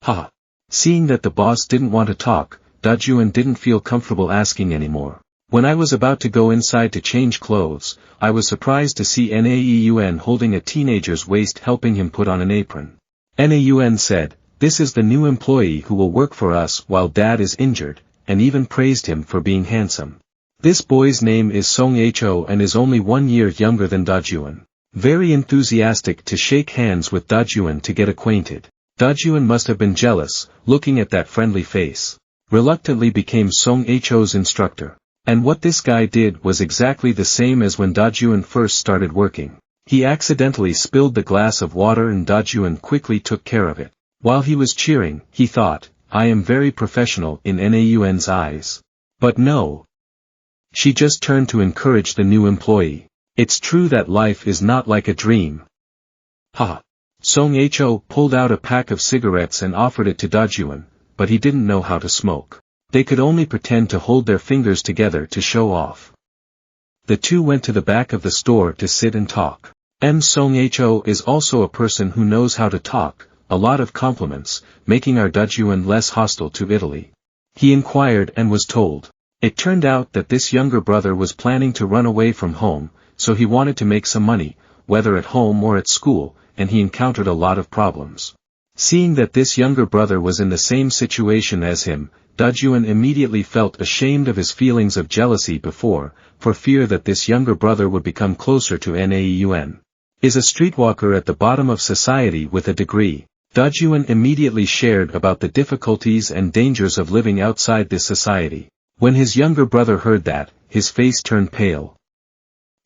Haha. Seeing that the boss didn't want to talk, DAJUN didn't feel comfortable asking anymore. When I was about to go inside to change clothes, I was surprised to see NAUN holding a teenager's waist, helping him put on an apron. NAUN said, "This is the new employee who will work for us while dad is injured," and even praised him for being handsome. This boy's name is Song Ho and is only 1 year younger than DAJUN. Very enthusiastic to shake hands with DAJUN to get acquainted. DAJUN must have been jealous, looking at that friendly face. Reluctantly became Song Ho's instructor. And what this guy did was exactly the same as when DAJUN first started working. He accidentally spilled the glass of water and DAJUN quickly took care of it. While he was cheering, he thought, I am very professional in NAUN's eyes. But no. She just turned to encourage the new employee. It's true that life is not like a dream. Ha. Song Ho pulled out a pack of cigarettes and offered it to DAJUN, but he didn't know how to smoke. They could only pretend to hold their fingers together to show off. The two went to the back of the store to sit and talk. Song Ho is also a person who knows how to talk. A lot of compliments, making our DAJUN less hostile to Italy. He inquired and was told. It turned out that this younger brother was planning to run away from home, so he wanted to make some money, whether at home or at school, and he encountered a lot of problems. Seeing that this younger brother was in the same situation as him, DAJUN immediately felt ashamed of his feelings of jealousy before, for fear that this younger brother would become closer to NAUN. Is a streetwalker at the bottom of society with a degree. DAJUN immediately shared about the difficulties and dangers of living outside this society. When his younger brother heard that, his face turned pale.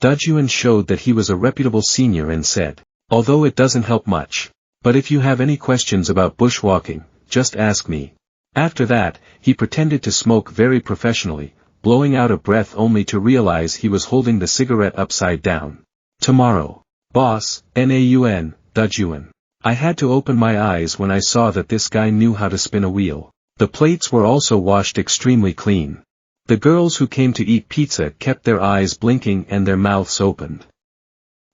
DAJUN showed that he was a reputable senior and said, although it doesn't help much, but if you have any questions about bushwalking, just ask me. After that, he pretended to smoke very professionally, blowing out a breath only to realize he was holding the cigarette upside down. Tomorrow. Boss, NAUN, DAJUN. I had to open my eyes when I saw that this guy knew how to spin a wheel. The plates were also washed extremely clean. The girls who came to eat pizza kept their eyes blinking and their mouths opened.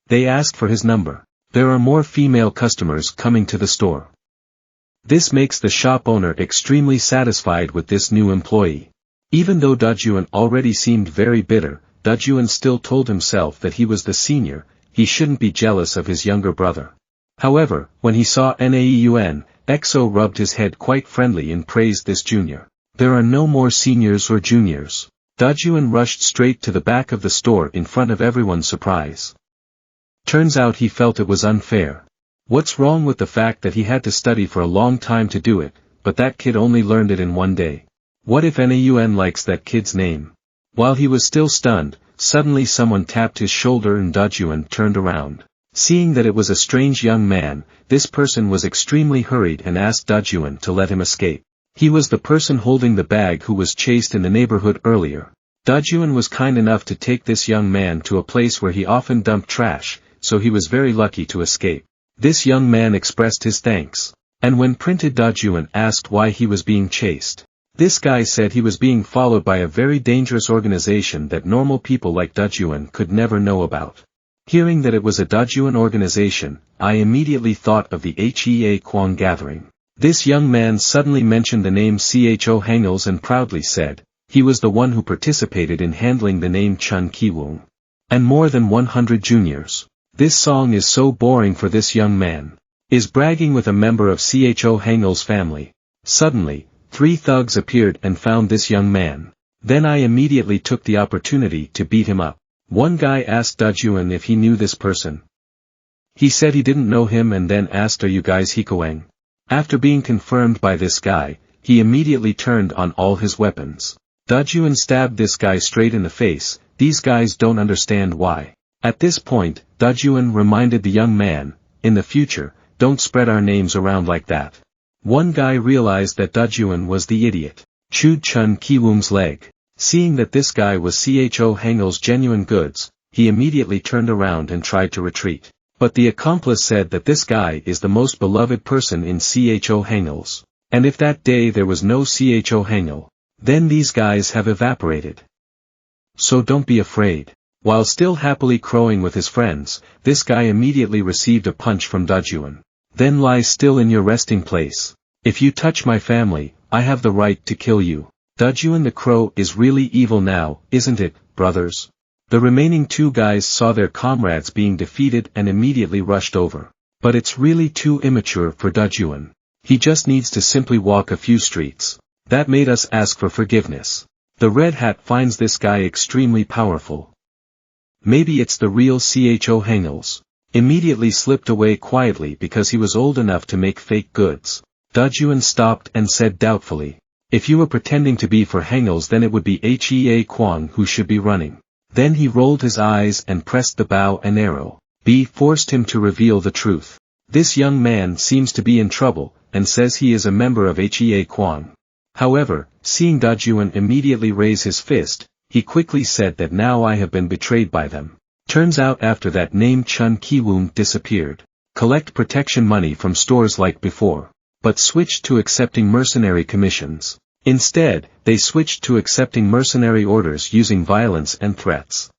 They asked for his number. There are more female customers coming to the store. This makes the shop owner extremely satisfied with this new employee. Even though DAJUN already seemed very bitter, DAJUN still told himself that he was the senior, he shouldn't be jealous of his younger brother. However, when he saw NAUN, XO rubbed his head quite friendly and praised this junior. There are no more seniors or juniors. DAJUN rushed straight to the back of the store in front of everyone's surprise. Turns out he felt it was unfair. What's wrong with the fact that he had to study for a long time to do it, but that kid only learned it in 1 day? What if NAUN likes that kid's name? While he was still stunned, suddenly someone tapped his shoulder and DAJUN turned around. Seeing that it was a strange young man, this person was extremely hurried and asked DAJUN to let him escape. He was the person holding the bag who was chased in the neighborhood earlier. DAJUN was kind enough to take this young man to a place where he often dumped trash, so he was very lucky to escape. This young man expressed his thanks. And when printed DAJUN asked why he was being chased. This guy said he was being followed by a very dangerous organization that normal people like DAJUN could never know about. Hearing that it was a DAJUN organization, I immediately thought of the HEA KWANG gathering. This young man suddenly mentioned the name CHO HANGIL and proudly said, he was the one who participated in handling the name Chun Kiwoong. And more than 100 juniors. This song is so boring for this young man. Is bragging with a member of CHO HANGIL's family. Suddenly, 3 thugs appeared and found this young man. Then I immediately took the opportunity to beat him up. One guy asked DAJUN if he knew this person. He said he didn't know him and then asked, are you guys HEA KWANG? After being confirmed by this guy, he immediately turned on all his weapons. DAJUN stabbed this guy straight in the face. These guys don't understand why. At this point, DAJUN reminded the young man, in the future, don't spread our names around like that. One guy realized that DAJUN was the idiot. Chewed Chun Kiwoong's leg. Seeing that this guy was CHO HANGIL's genuine goods, he immediately turned around and tried to retreat. But the accomplice said that this guy is the most beloved person in CHO HANGIL's. And if that day there was no CHO HANGIL, then these guys have evaporated. So don't be afraid. While still happily crowing with his friends, this guy immediately received a punch from DAJUN. Then lie still in your resting place. If you touch my family, I have the right to kill you. DAJUN the crow is really evil now, isn't it, brothers? The remaining 2 guys saw their comrades being defeated and immediately rushed over. But it's really too immature for DAJUN. He just needs to simply walk a few streets. That made us ask for forgiveness. The Red Hat finds this guy extremely powerful. Maybe it's the real CHO HANGIL's. Immediately slipped away quietly because he was old enough to make fake goods. DAJUN stopped and said doubtfully, if you were pretending to be for HANGIL's then it would be HEA KWANG who should be running. Then he rolled his eyes and pressed the bow and arrow. B forced him to reveal the truth. This young man seems to be in trouble, and says he is a member of HEA KWANG. However, seeing DAJUN immediately raise his fist, he quickly said that now I have been betrayed by them. Turns out after that name Chun Kiwoong disappeared. Collect protection money from stores like before. But switched to accepting mercenary commissions. Instead, they switched to accepting mercenary orders using violence and threats.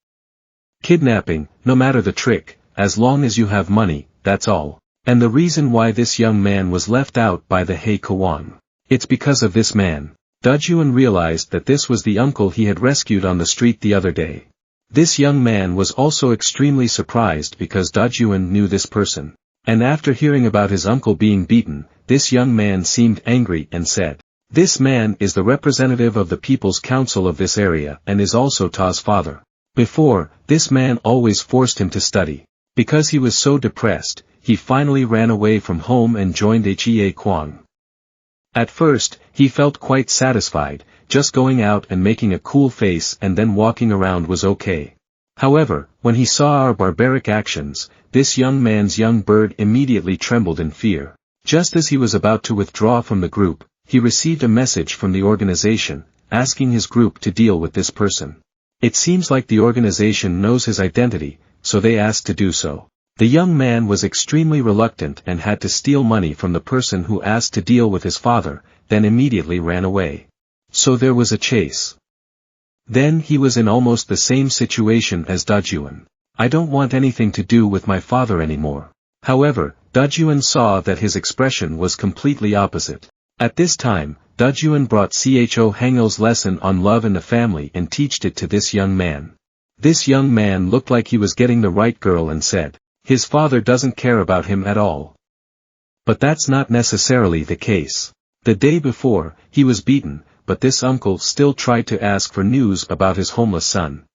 Kidnapping, no matter the trick, as long as you have money, that's all. And the reason why this young man was left out by the HEA KWANG. It's because of this man. DAJUN realized that this was the uncle he had rescued on the street the other day. This young man was also extremely surprised because DAJUN knew this person. And after hearing about his uncle being beaten, this young man seemed angry and said, this man is the representative of the People's Council of this area and is also Ta's father. Before, this man always forced him to study. Because he was so depressed, he finally ran away from home and joined HEA KWANG. At first, he felt quite satisfied, just going out and making a cool face and then walking around was okay. However, when he saw our barbaric actions, this young man's young bird immediately trembled in fear. Just as he was about to withdraw from the group, he received a message from the organization, asking his group to deal with this person. It seems like the organization knows his identity, so they asked to do so. The young man was extremely reluctant and had to steal money from the person who asked to deal with his father, then immediately ran away. So there was a chase. Then he was in almost the same situation as DAJUN. I don't want anything to do with my father anymore. However, DAJUN saw that his expression was completely opposite. At this time, DAJUN brought CHO HANGIL's lesson on love in the family and taught it to this young man. This young man looked like he was getting the right girl and said, his father doesn't care about him at all. But that's not necessarily the case. The day before, he was beaten, but this uncle still tried to ask for news about his homeless son.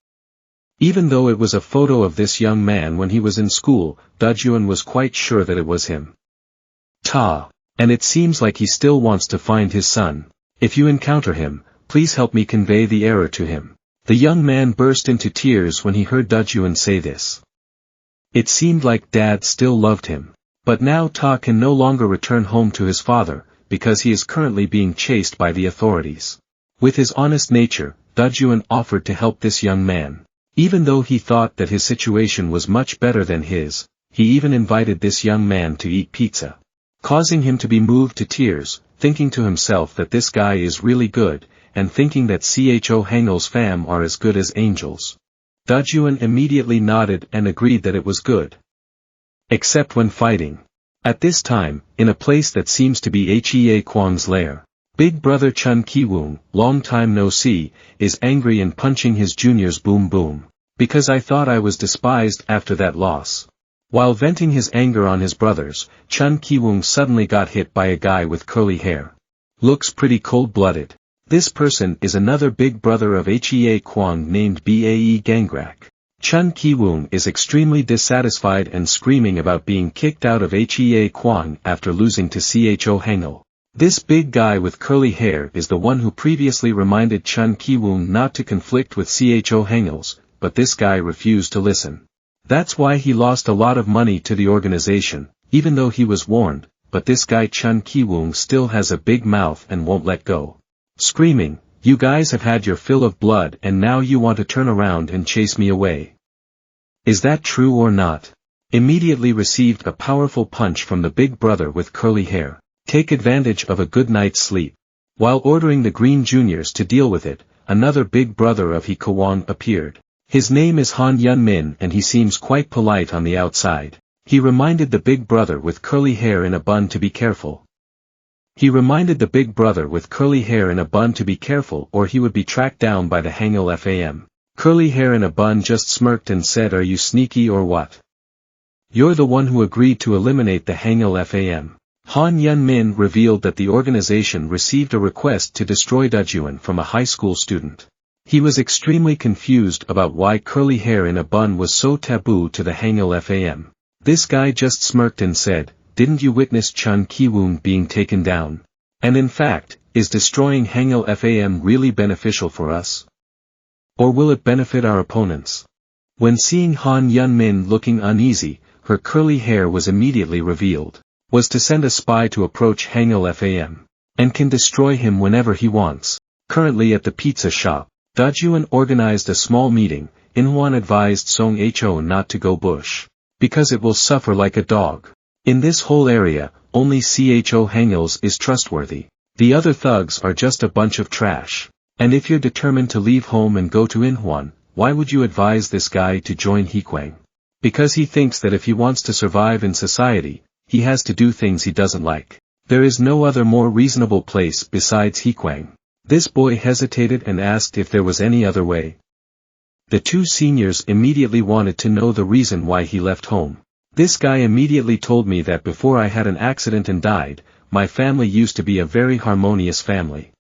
Even though it was a photo of this young man when he was in school, DAJUN was quite sure that it was him. Ta. And it seems like he still wants to find his son. If you encounter him, please help me convey the error to him. The young man burst into tears when he heard DAJUN say this. It seemed like Dad still loved him. But now Ta can no longer return home to his father, because he is currently being chased by the authorities. With his honest nature, DAJUN offered to help this young man. Even though he thought that his situation was much better than his, he even invited this young man to eat pizza, causing him to be moved to tears, thinking to himself that this guy is really good, and thinking that HANGIL FAM are as good as angels. DAJUN immediately nodded and agreed that it was good. Except when fighting. At this time, in a place that seems to be HEA KWANG's lair, Big Brother Chun Ki-woong, long time no see, is angry and punching his juniors boom boom. Because I thought I was despised after that loss. While venting his anger on his brothers, Chun Ki-woong suddenly got hit by a guy with curly hair. Looks pretty cold-blooded. This person is another big brother of HEA KWANG named BAE Gangrak. Chun Ki-woong is extremely dissatisfied and screaming about being kicked out of HEA KWANG after losing to HANGIL. This big guy with curly hair is the one who previously reminded Chun Ki-woong not to conflict with HANGILs, but this guy refused to listen. That's why he lost a lot of money to the organization, even though he was warned, but this guy Chun Ki-woong still has a big mouth and won't let go. Screaming, "You guys have had your fill of blood and now you want to turn around and chase me away. Is that true or not?" Immediately received a powerful punch from the big brother with curly hair. Take advantage of a good night's sleep. While ordering the Green Juniors to deal with it, another big brother of HEA KWANG appeared. His name is Han Yun-min and he seems quite polite on the outside. He reminded the big brother with curly hair in a bun to be careful. Or he would be tracked down by the HANGIL FAM. Curly hair in a bun just smirked and said, "Are you sneaky or what? You're the one who agreed to eliminate the HANGIL FAM." Han Yun-min revealed that the organization received a request to destroy DAJUN from a high school student. He was extremely confused about why curly hair in a bun was so taboo to the HANGIL FAM. This guy just smirked and said, "Didn't you witness Chun Ki-woong being taken down? And in fact, is destroying HANGIL FAM really beneficial for us? Or will it benefit our opponents?" When seeing Han Yun-min looking uneasy, her curly hair was immediately revealed. Was to send a spy to approach HANGIL FAM. And can destroy him whenever he wants. Currently at the pizza shop, DAJUN organized a small meeting. Inhwan advised Song Ho not to go bush. Because it will suffer like a dog. In this whole area, only HANGILs is trustworthy. The other thugs are just a bunch of trash. And if you're determined to leave home and go to Inhwan, why would you advise this guy to join HEA KWANG? Because he thinks that if he wants to survive in society, he has to do things he doesn't like. There is no other more reasonable place besides HEA KWANG. This boy hesitated and asked if there was any other way. The two seniors immediately wanted to know the reason why he left home. This guy immediately told me that before I had an accident and died, my family used to be a very harmonious family.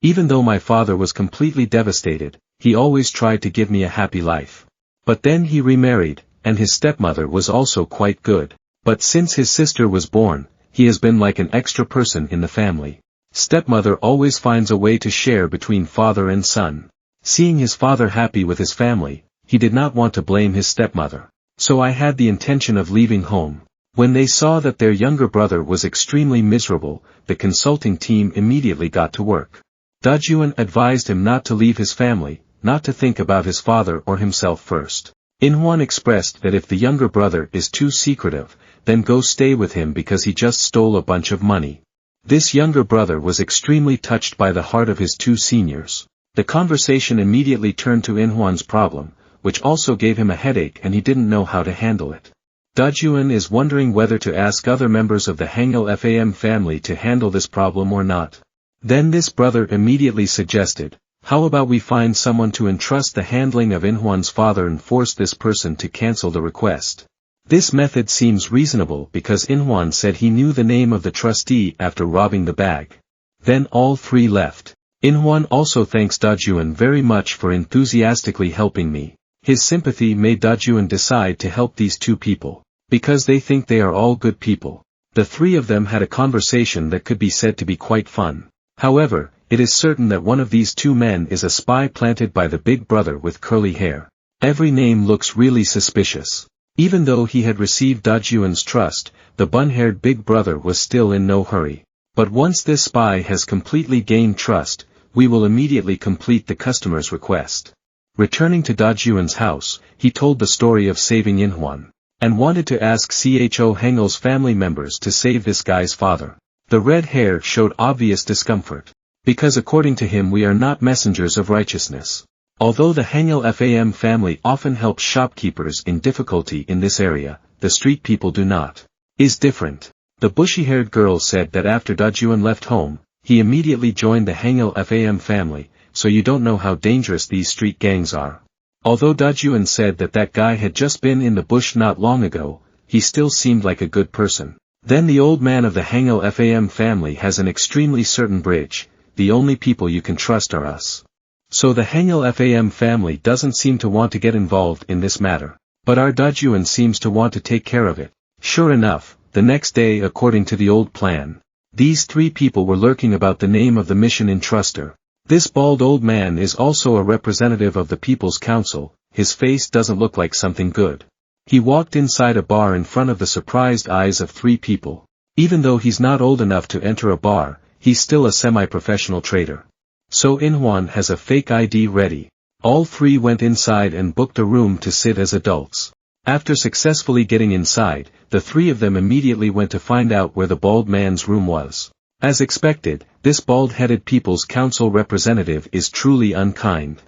Even though my father was completely devastated, he always tried to give me a happy life. But then he remarried, and his stepmother was also quite good. But since his sister was born, he has been like an extra person in the family. Stepmother always finds a way to share between father and son. Seeing his father happy with his family, he did not want to blame his stepmother. So I had the intention of leaving home. When they saw that their younger brother was extremely miserable, the consulting team immediately got to work. DAJUN advised him not to leave his family, not to think about his father or himself first. Inhwan expressed that if the younger brother is too secretive, then go stay with him because he just stole a bunch of money. This younger brother was extremely touched by the heart of his two seniors. The conversation immediately turned to Inhwan's problem, which also gave him a headache and he didn't know how to handle it. DAJUN is wondering whether to ask other members of the HANGIL FAM family to handle this problem or not. Then this brother immediately suggested, "How about we find someone to entrust the handling of Inhwan's father and force this person to cancel the request?" This method seems reasonable because Inhwan said he knew the name of the trustee after robbing the bag. Then all three left. Inhwan also thanks DAJUN very much for enthusiastically helping me. His sympathy made DAJUN decide to help these two people. Because they think they are all good people. The three of them had a conversation that could be said to be quite fun. However, it is certain that one of these two men is a spy planted by the big brother with curly hair. Every name looks really suspicious. Even though he had received DAJUN's trust, the bun-haired big brother was still in no hurry. But once this spy has completely gained trust, we will immediately complete the customer's request. Returning to DAJUN's house, he told the story of saving Inhwan, and wanted to ask HANGIL's family members to save this guy's father. The red hair showed obvious discomfort. Because according to him we are not messengers of righteousness. Although the HANGIL FAM family often helps shopkeepers in difficulty in this area, the street people do not. Is different. The bushy-haired girl said that after DAJUN left home, he immediately joined the HANGIL FAM family, so you don't know how dangerous these street gangs are. Although DAJUN said that that guy had just been in the bush not long ago, he still seemed like a good person. Then the old man of the HANGIL FAM family has an extremely certain bridge, the only people you can trust are us. So the HANGIL FAM family doesn't seem to want to get involved in this matter. But our DAJUN seems to want to take care of it. Sure enough, the next day according to the old plan, these three people were lurking about the name of the mission entruster. This bald old man is also a representative of the People's Council, his face doesn't look like something good. He walked inside a bar in front of the surprised eyes of three people. Even though he's not old enough to enter a bar, he's still a semi-professional trader. So Inhwan has a fake ID ready. All three went inside and booked a room to sit as adults. After successfully getting inside, the three of them immediately went to find out where the bald man's room was. As expected, this bald-headed People's Council representative is truly unkind.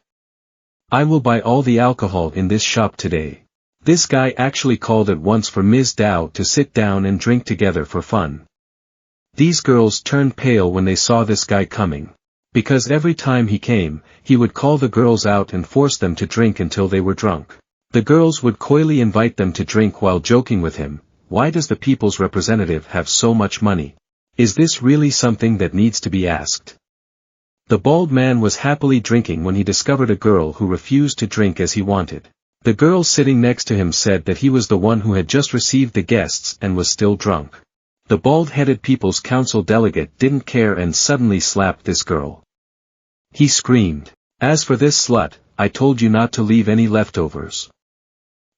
I will buy all the alcohol in this shop today. This guy actually called at once for Ms. Dao to sit down and drink together for fun. These girls turned pale when they saw this guy coming. Because every time he came, he would call the girls out and force them to drink until they were drunk. The girls would coyly invite them to drink while joking with him. Why does the people's representative have so much money? Is this really something that needs to be asked? The bald man was happily drinking when he discovered a girl who refused to drink as he wanted. The girl sitting next to him said that he was the one who had just received the guests and was still drunk. The bald-headed People's Council delegate didn't care and suddenly slapped this girl. He screamed, "As for this slut, I told you not to leave any leftovers.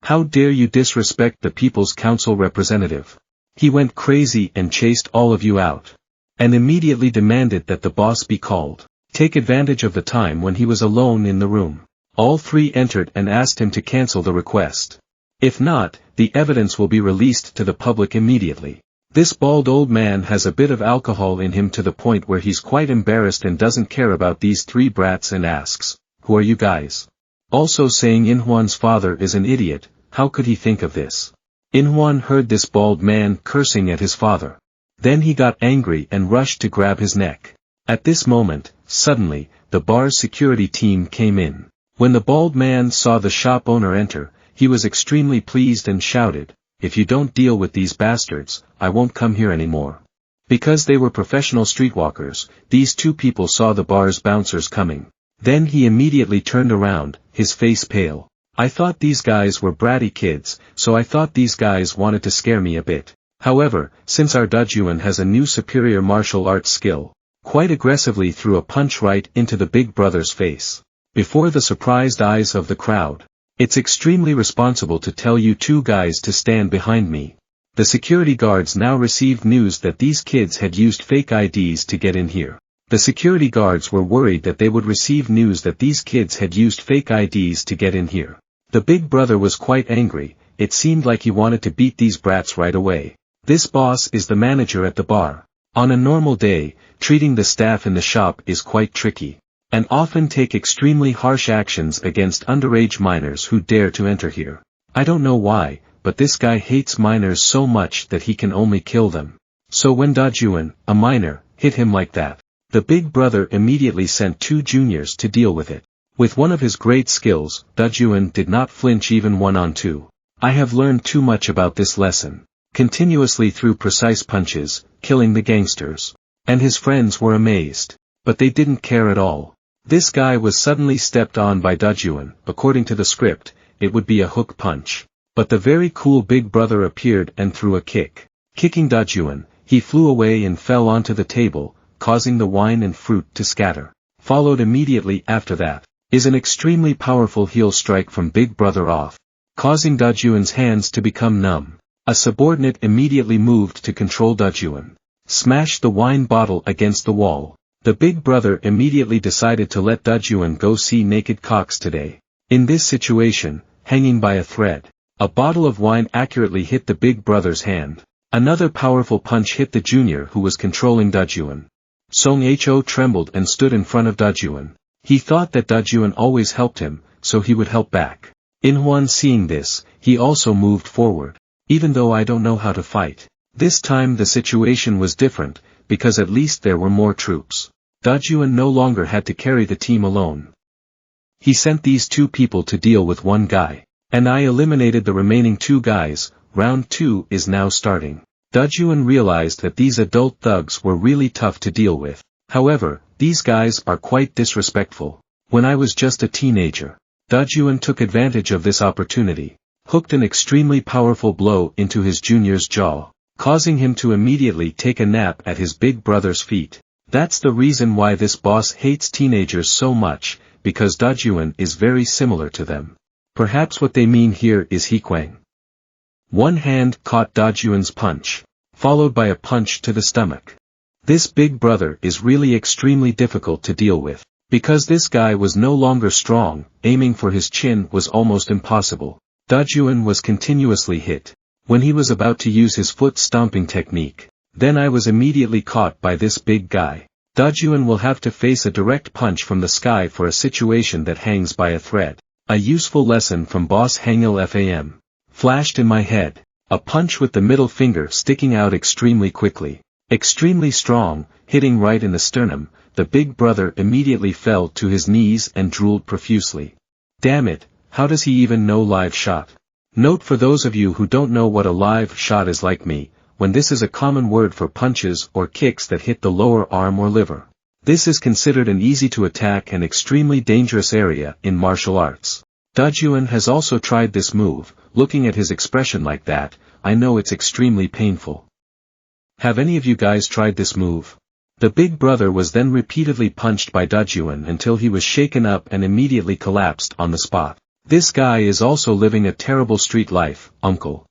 How dare you disrespect the People's Council representative?" He went crazy and chased all of you out. And immediately demanded that the boss be called. Take advantage of the time when he was alone in the room. All three entered and asked him to cancel the request. If not, the evidence will be released to the public immediately. This bald old man has a bit of alcohol in him to the point where he's quite embarrassed and doesn't care about these three brats and asks, "Who are you guys?" Also saying Inhwan's father is an idiot, how could he think of this? Inhwan heard this bald man cursing at his father. Then he got angry and rushed to grab his neck. At this moment, suddenly, the bar's security team came in. When the bald man saw the shop owner enter, he was extremely pleased and shouted, "If you don't deal with these bastards, I won't come here anymore." Because they were professional streetwalkers, these two people saw the bar's bouncers coming. Then he immediately turned around, his face pale. I thought these guys were bratty kids, so I thought these guys wanted to scare me a bit. However, since our DAJUN has a new superior martial arts skill, quite aggressively threw a punch right into the big brother's face. Before the surprised eyes of the crowd. It's extremely responsible to tell you two guys to stand behind me. The security guards now received news that these kids had used fake IDs to get in here. The security guards were worried that they would receive news that these kids had used fake IDs to get in here. The big brother was quite angry, it seemed like he wanted to beat these brats right away. This boss is the manager at the bar. On a normal day, treating the staff in the shop is quite tricky, and often take extremely harsh actions against underage minors who dare to enter here. I don't know why, but this guy hates minors so much that he can only kill them. So when DAJUN, a minor, hit him like that, the big brother immediately sent two juniors to deal with it. With one of his great skills, DAJUN did not flinch even one-on-two. I have learned too much about this lesson. Continuously threw precise punches, killing the gangsters. And his friends were amazed. But they didn't care at all. This guy was suddenly stepped on by DAJUN. According to the script, it would be a hook punch. But the very cool big brother appeared and threw a kick. Kicking DAJUN, he flew away and fell onto the table, causing the wine and fruit to scatter. Followed immediately after that, is an extremely powerful heel strike from big brother off, causing DAJUN's hands to become numb. A subordinate immediately moved to control DAJUN. Smashed the wine bottle against the wall. The big brother immediately decided to let DAJUN go see naked cocks today. In this situation, hanging by a thread, a bottle of wine accurately hit the big brother's hand. Another powerful punch hit the junior who was controlling DAJUN. Song Ho trembled and stood in front of DAJUN. He thought that DAJUN always helped him, so he would help back. Inhwan seeing this, he also moved forward. Even though I don't know how to fight. This time the situation was different, because at least there were more troops. DAJUN no longer had to carry the team alone. He sent these 2 people to deal with one guy. And I eliminated the remaining 2 guys. Round 2 is now starting. DAJUN realized that these adult thugs were really tough to deal with. However, these guys are quite disrespectful. When I was just a teenager, DAJUN took advantage of this opportunity, hooked an extremely powerful blow into his junior's jaw, causing him to immediately take a nap at his big brother's feet. That's the reason why this boss hates teenagers so much, because DAJUN is very similar to them. Perhaps what they mean here is HEA KWANG. One hand caught DAJUN's punch, followed by a punch to the stomach. This big brother is really extremely difficult to deal with. Because this guy was no longer strong, aiming for his chin was almost impossible. DAJUN was continuously hit. When he was about to use his foot stomping technique, then I was immediately caught by this big guy. DAJUN will have to face a direct punch from the sky for a situation that hangs by a thread. A useful lesson from boss HANGIL FAM. Flashed in my head. A punch with the middle finger sticking out extremely quickly. Extremely strong, hitting right in the sternum. The big brother immediately fell to his knees and drooled profusely. Damn it, how does he even know live shot? Note for those of you who don't know what a live shot is like me, when this is a common word for punches or kicks that hit the lower arm or liver. This is considered an easy to attack and extremely dangerous area in martial arts. DAJUN has also tried this move. Looking at his expression like that, I know it's extremely painful. Have any of you guys tried this move? The big brother was then repeatedly punched by DAJUN until he was shaken up and immediately collapsed on the spot. This guy is also living a terrible street life, uncle.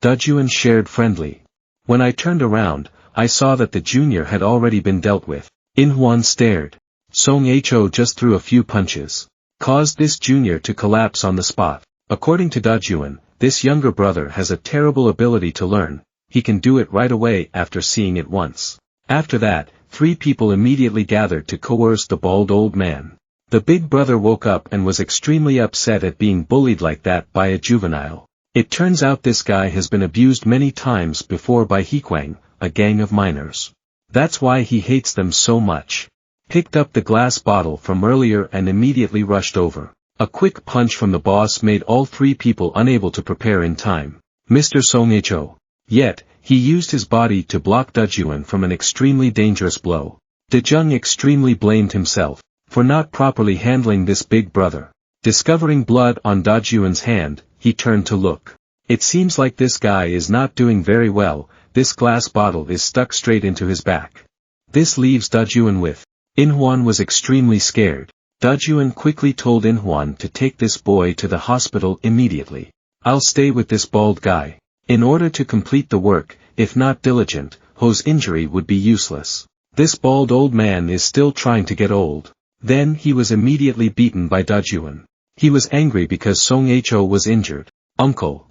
DAJUN shared friendly. When I turned around, I saw that the junior had already been dealt with. Inhwan stared. Song Ho just threw a few punches. Caused this junior to collapse on the spot. According to DAJUN, this younger brother has a terrible ability to learn. He can do it right away after seeing it once. After that, 3 people immediately gathered to coerce the bald old man. The big brother woke up and was extremely upset at being bullied like that by a juvenile. It turns out this guy has been abused many times before by HEA KWANG, a gang of minors. That's why he hates them so much. Picked up the glass bottle from earlier and immediately rushed over. A quick punch from the boss made all 3 people unable to prepare in time. Mr. Song Ho. Yet, he used his body to block DAJUN from an extremely dangerous blow. DAJUN extremely blamed himself for not properly handling this big brother. Discovering blood on DAJUN's hand, he turned to look. It seems like this guy is not doing very well. This glass bottle is stuck straight into his back. This leaves DAJUN with. Inhwan was extremely scared. DAJUN quickly told Inhwan to take this boy to the hospital immediately. I'll stay with this bald guy. In order to complete the work, if not diligent, Ho's injury would be useless. This bald old man is still trying to get old. Then he was immediately beaten by DAJUN. He was angry because Song Ho was injured. Uncle.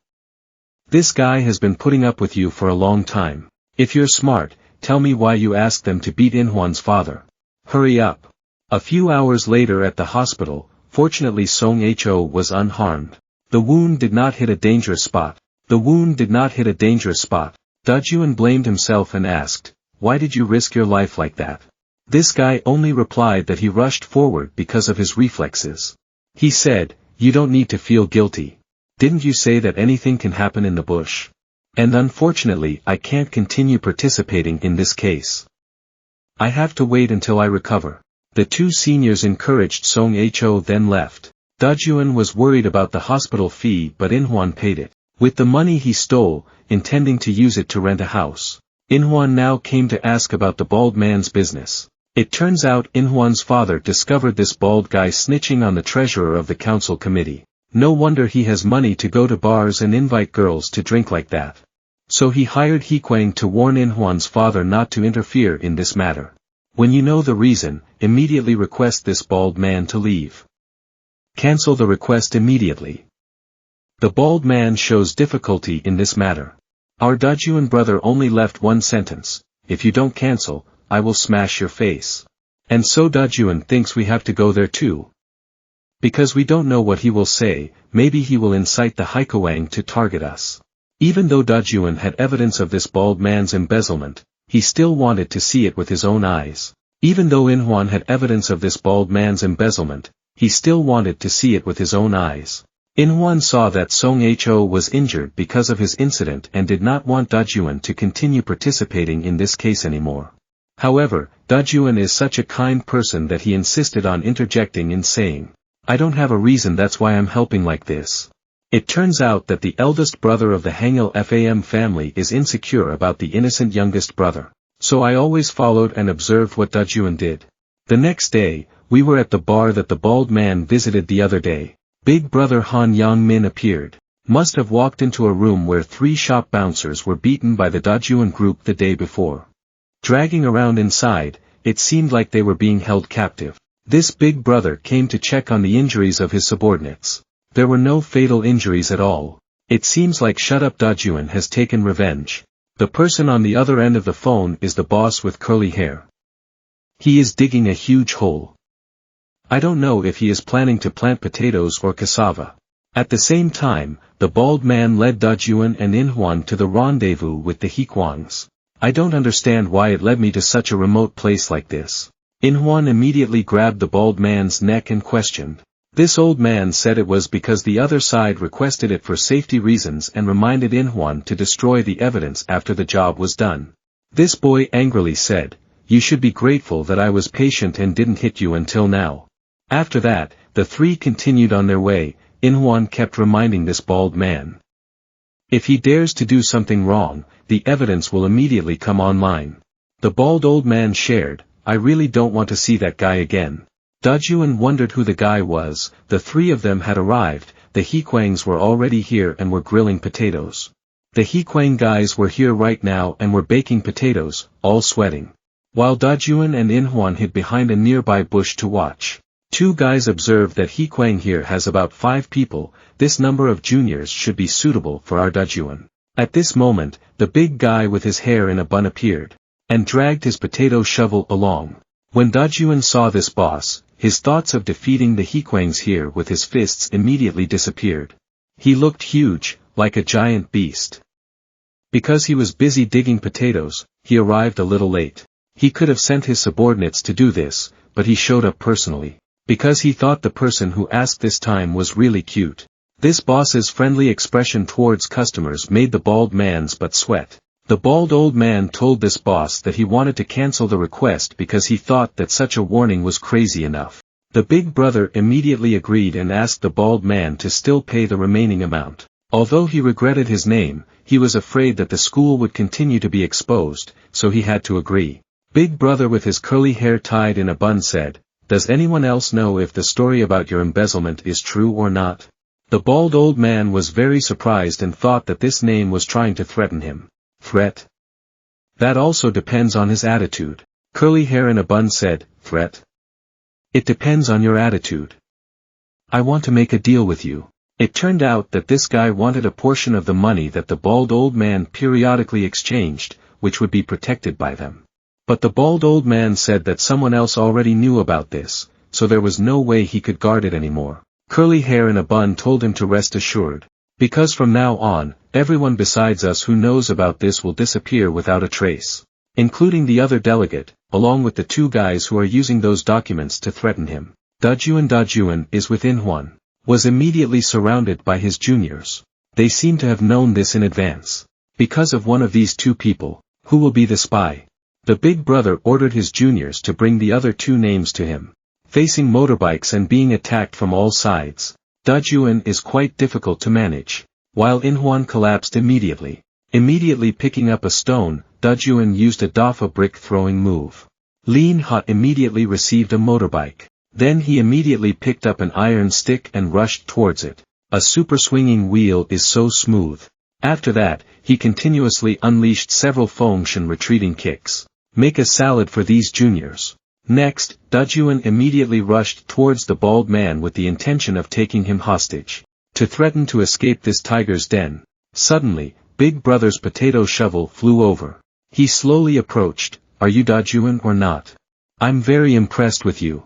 This guy has been putting up with you for a long time. If you're smart, tell me why you asked them to beat Inhwan's father. Hurry up. A few hours later at the hospital, fortunately Song Ho was unharmed. The wound did not hit a dangerous spot. DAJUN blamed himself and asked, why did you risk your life like that? This guy only replied that he rushed forward because of his reflexes. He said, you don't need to feel guilty. Didn't you say that anything can happen in the bush? And unfortunately I can't continue participating in this case. I have to wait until I recover. The 2 seniors encouraged Song Ho then left. DAJUN was worried about the hospital fee but Inhwan paid it. With the money he stole, intending to use it to rent a house. Inhwan now came to ask about the bald man's business. It turns out Inhwan's father discovered this bald guy snitching on the treasurer of the council committee. No wonder he has money to go to bars and invite girls to drink like that. So he hired HEA KWANG to warn Inhwan's father not to interfere in this matter. When you know the reason, immediately request this bald man to leave. Cancel the request immediately. The bald man shows difficulty in this matter. Our DAJUN brother only left one sentence: if you don't cancel, I will smash your face. And so DAJUN thinks we have to go there too. Because we don't know what he will say, maybe he will incite the HEA KWANG to target us. Even though DAJUN had evidence of this bald man's embezzlement, he still wanted to see it with his own eyes. Even though Inhwan had evidence of this bald man's embezzlement, he still wanted to see it with his own eyes. Inhwan saw that Song Ho was injured because of his incident and did not want DAJUN to continue participating in this case anymore. However, DAJUN is such a kind person that he insisted on interjecting and saying, "I don't have a reason, that's why I'm helping like this." It turns out that the eldest brother of the HANGIL FAM family is insecure about the innocent youngest brother. So I always followed and observed what DAJUN did. The next day, we were at the bar that the bald man visited the other day. Big brother Han Yang-min appeared. Must have walked into a room where 3 shop bouncers were beaten by the DAJUN group the day before. Dragging around inside, it seemed like they were being held captive. This big brother came to check on the injuries of his subordinates. There were no fatal injuries at all. It seems like Shut Up DAJUN has taken revenge. The person on the other end of the phone is the boss with curly hair. He is digging a huge hole. I don't know if he is planning to plant potatoes or cassava. At the same time, the bald man led DAJUN and Inhwan to the rendezvous with the HEA KWANGs. I don't understand why it led me to such a remote place like this. Inhwan immediately grabbed the bald man's neck and questioned. This old man said it was because the other side requested it for safety reasons and reminded Inhwan to destroy the evidence after the job was done. This boy angrily said, "You should be grateful that I was patient and didn't hit you until now." After that, the 3 continued on their way. Inhwan kept reminding this bald man, if he dares to do something wrong, the evidence will immediately come online. The bald old man shared, "I really don't want to see that guy again." DAJUN wondered who the guy was. The 3 of them had arrived. The HEA KWANGs were already here and were grilling potatoes. The HEA KWANG guys were here right now and were baking potatoes, all sweating. While DAJUN and Inhwan hid behind a nearby bush to watch. 2 guys observed that HEA KWANG here has about 5 people. This number of juniors should be suitable for our DAJUN. At this moment, the big guy with his hair in a bun appeared, and dragged his potato shovel along. When DAJUN saw this boss, his thoughts of defeating the HEA KWANGs here with his fists immediately disappeared. He looked huge, like a giant beast. Because he was busy digging potatoes, he arrived a little late. He could have sent his subordinates to do this, but he showed up personally. Because he thought the person who asked this time was really cute. This boss's friendly expression towards customers made the bald man's butt sweat. The bald old man told this boss that he wanted to cancel the request because he thought that such a warning was crazy enough. The big brother immediately agreed and asked the bald man to still pay the remaining amount. Although he regretted his name, he was afraid that the school would continue to be exposed, so he had to agree. Big brother with his curly hair tied in a bun said, "Does anyone else know if the story about your embezzlement is true or not?" The bald old man was very surprised and thought that this name was trying to threaten him. Threat? That also depends on his attitude. Curly hair in a bun said, "Threat? It depends on your attitude. I want to make a deal with you." It turned out that this guy wanted a portion of the money that the bald old man periodically exchanged, which would be protected by them. But the bald old man said that someone else already knew about this, so there was no way he could guard it anymore. Curly hair in a bun told him to rest assured. Because from now on, everyone besides us who knows about this will disappear without a trace. Including the other delegate, along with the 2 guys who are using those documents to threaten him. DAJUN is with Inhwan. Was immediately surrounded by his juniors. They seem to have known this in advance. Because of one of these 2 people, who will be the spy? The big brother ordered his juniors to bring the other 2 names to him. Facing motorbikes and being attacked from all sides, DAJUN is quite difficult to manage. While Inhwan collapsed immediately picking up a stone, DAJUN used a Dafa brick throwing move. Lean Hot immediately received a motorbike. Then he immediately picked up an iron stick and rushed towards it. A super swinging wheel is so smooth. After that, he continuously unleashed several Fengshen retreating kicks. Make a salad for these juniors. Next, DAJUN immediately rushed towards the bald man with the intention of taking him hostage, to threaten to escape this tiger's den. Suddenly, Big Brother's potato shovel flew over. He slowly approached. Are you DAJUN or not? I'm very impressed with you.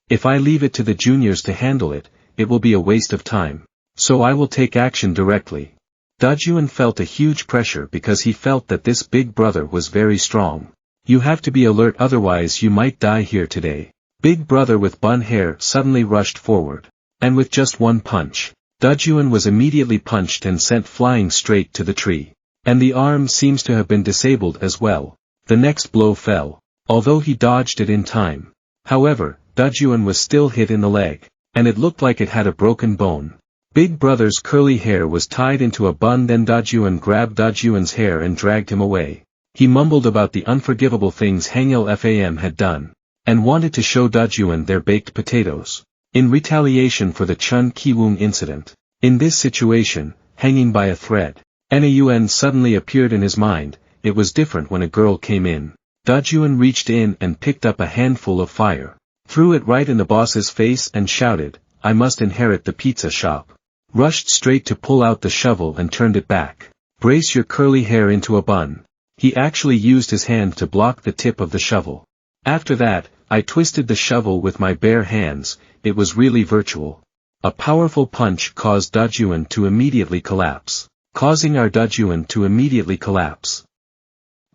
If I leave it to the juniors to handle it, it will be a waste of time. So I will take action directly. DAJUN felt a huge pressure because he felt that this Big Brother was very strong. You have to be alert, otherwise you might die here today. Big Brother with bun hair suddenly rushed forward. And with just one punch, DAJUN was immediately punched and sent flying straight to the tree. And the arm seems to have been disabled as well. The next blow fell, although he dodged it in time. However, DAJUN was still hit in the leg, and it looked like it had a broken bone. Big Brother's curly hair was tied into a bun, then DAJUN grabbed DAJUN's hair and dragged him away. He mumbled about the unforgivable things HANGIL FAM had done, and wanted to show DAJUN their baked potatoes, in retaliation for the Chun Ki-woong incident. In this situation, hanging by a thread, NAUN suddenly appeared in his mind. It was different when a girl came in. DAJUN reached in and picked up a handful of fire, threw it right in the boss's face and shouted, I must inherit the pizza shop. Rushed straight to pull out the shovel and turned it back. Brace your curly hair into a bun. He actually used his hand to block the tip of the shovel. After that, I twisted the shovel with my bare hands. It was really virtual. A powerful punch caused DAJUN to immediately collapse, causing our DAJUN to immediately collapse.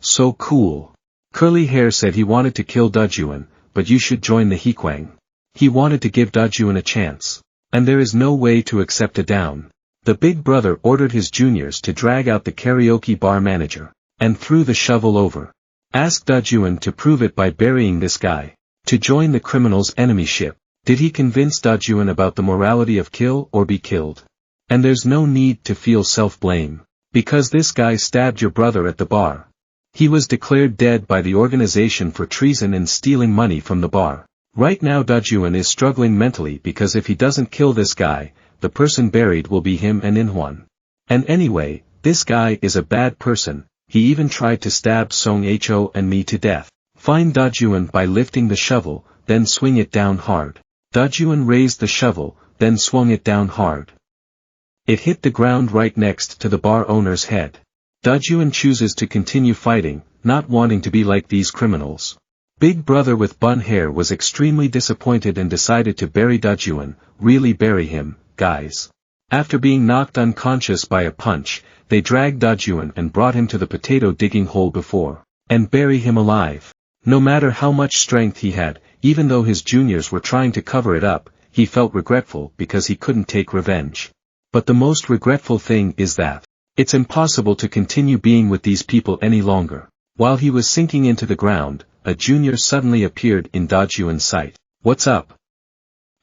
So cool. Curly Hair said he wanted to kill DAJUN, but you should join the HEA KWANG. He wanted to give DAJUN a chance. And there is no way to accept a down. The Big Brother ordered his juniors to drag out the karaoke bar manager, and threw the shovel over. Asked DAJUN to prove it by burying this guy, to join the criminal's enemy ship. Did he convince DAJUN about the morality of kill or be killed? And there's no need to feel self-blame, because this guy stabbed your brother at the bar. He was declared dead by the organization for treason and stealing money from the bar. Right now DAJUN is struggling mentally because if he doesn't kill this guy, the person buried will be him and Inhwan. And anyway, this guy is a bad person. He even tried to stab Song Ho and me to death. Find DAJUN by lifting the shovel, then swing it down hard. DAJUN raised the shovel, then swung it down hard. It hit the ground right next to the bar owner's head. DAJUN chooses to continue fighting, not wanting to be like these criminals. Big Brother with bun hair was extremely disappointed and decided to bury DAJUN, really bury him, guys. After being knocked unconscious by a punch, they dragged DAJUN and brought him to the potato digging hole before, and bury him alive. No matter how much strength he had, even though his juniors were trying to cover it up, he felt regretful because he couldn't take revenge. But the most regretful thing is that it's impossible to continue being with these people any longer. While he was sinking into the ground, a junior suddenly appeared in DAJUN's sight. What's up?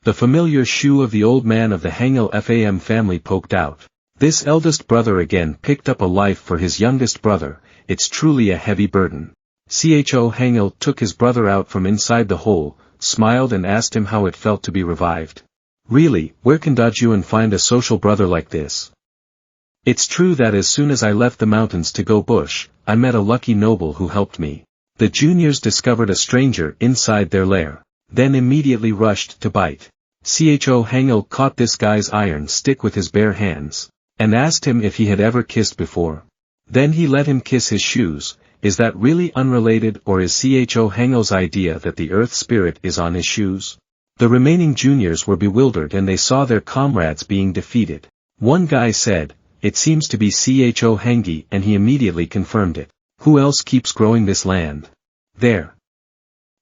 The familiar shoe of the old man of the HANGIL FAM family poked out. This eldest brother again picked up a life for his youngest brother. It's truly a heavy burden. CHO HANGIL took his brother out from inside the hole, smiled and asked him how it felt to be revived. Really, where can DAJUN find a social brother like this? It's true that as soon as I left the mountains to go bush, I met a lucky noble who helped me. The juniors discovered a stranger inside their lair, then immediately rushed to bite. CHO HANGIL caught this guy's iron stick with his bare hands, and asked him if he had ever kissed before. Then he let him kiss his shoes. Is that really unrelated, or is CHO HANGIL's idea that the earth spirit is on his shoes? The remaining juniors were bewildered and they saw their comrades being defeated. One guy said, it seems to be CHO HANGI, and he immediately confirmed it. Who else keeps growing this land? There.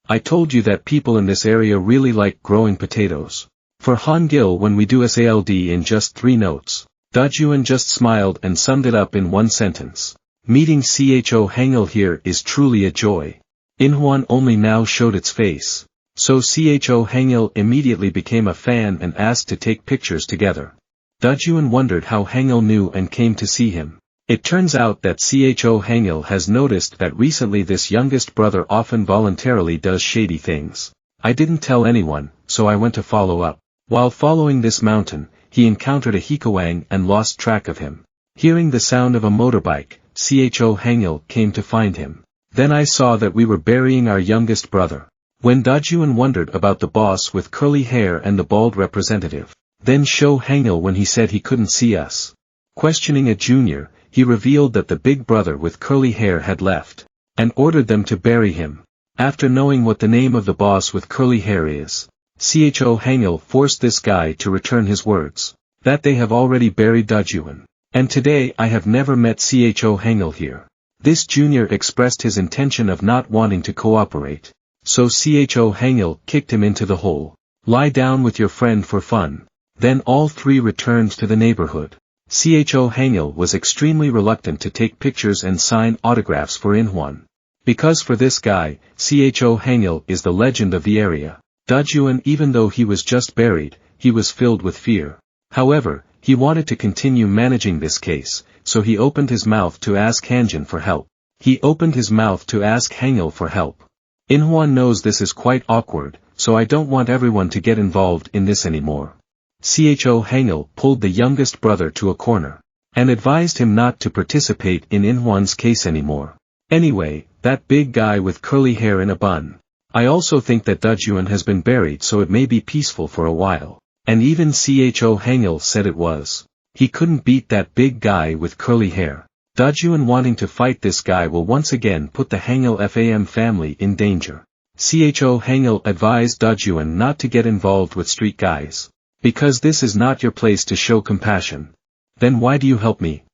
I told you that people in this area really like growing potatoes. For HANGIL when we do SALD in just 3 notes. DAJUN just smiled and summed it up in one sentence. Meeting CHO HANGIL here is truly a joy. Inhwan only now showed its face. So CHO HANGIL immediately became a fan and asked to take pictures together. DAJUN wondered how HANGIL knew and came to see him. It turns out that CHO HANGIL has noticed that recently this youngest brother often voluntarily does shady things. I didn't tell anyone, so I went to follow up. While following this mountain, he encountered a HEA KWANG and lost track of him. Hearing the sound of a motorbike, CHO HANGIL came to find him. Then I saw that we were burying our youngest brother. When DAJUN wondered about the boss with curly hair and the bald representative, then show HANGIL when he said he couldn't see us. Questioning a junior, he revealed that the big brother with curly hair had left, and ordered them to bury him. After knowing what the name of the boss with curly hair is, HANGIL forced this guy to return his words, that they have already buried DAJUN. And today I have never met HANGIL here. This junior expressed his intention of not wanting to cooperate. So HANGIL kicked him into the hole. Lie down with your friend for fun. Then all three returned to the neighborhood. HANGIL was extremely reluctant to take pictures and sign autographs for Inhwan. Because for this guy, HANGIL is the legend of the area. DAJUN, even though he was just buried, he was filled with fear. However, he wanted to continue managing this case, so he opened his mouth to ask HANJIN for help. HANGIL for help. Inhwan knows this is quite awkward, so I don't want everyone to get involved in this anymore. HANGIL pulled the youngest brother to a corner, and advised him not to participate in Inhwan's case anymore. Anyway, that big guy with curly hair in a bun. I also think that DAJUN has been buried, so it may be peaceful for a while. And even HANGIL said it was. He couldn't beat that big guy with curly hair. DAJUN wanting to fight this guy will once again put the HANGIL FAM family in danger. HANGIL advised DAJUN not to get involved with street guys. Because this is not your place to show compassion. Then why do you help me?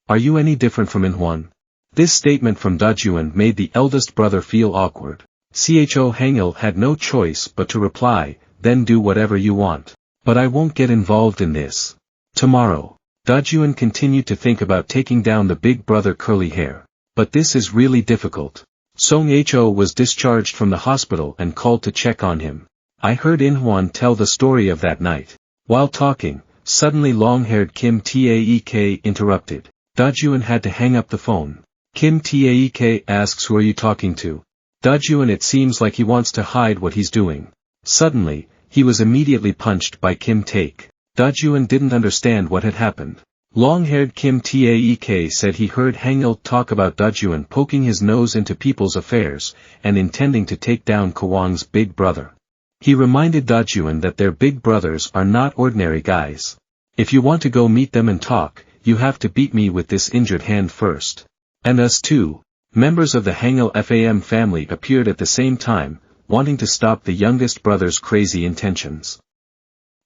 Are you any different from Inhwan? This statement from DAJUN made the eldest brother feel awkward. HANGIL had no choice but to reply, then do whatever you want. But I won't get involved in this. Tomorrow. DAJUN continued to think about taking down the big brother curly hair. But this is really difficult. Song Ho was discharged from the hospital and called to check on him. I heard Inhwan tell the story of that night. While talking, suddenly long-haired Kim Taek interrupted. DAJUN had to hang up the phone. Kim Taek asks, who are you talking to? DAJUN, it seems like he wants to hide what he's doing. Suddenly, he was immediately punched by Kim Taek. DAJUN didn't understand what had happened. Long-haired Kim Taek said he heard HANGIL talk about DAJUN poking his nose into people's affairs, and intending to take down Kwang's big brother. He reminded DAJUN that their big brothers are not ordinary guys. If you want to go meet them and talk, you have to beat me with this injured hand first. And us too. Members of the HANGIL FAM family appeared at the same time, wanting to stop the youngest brother's crazy intentions.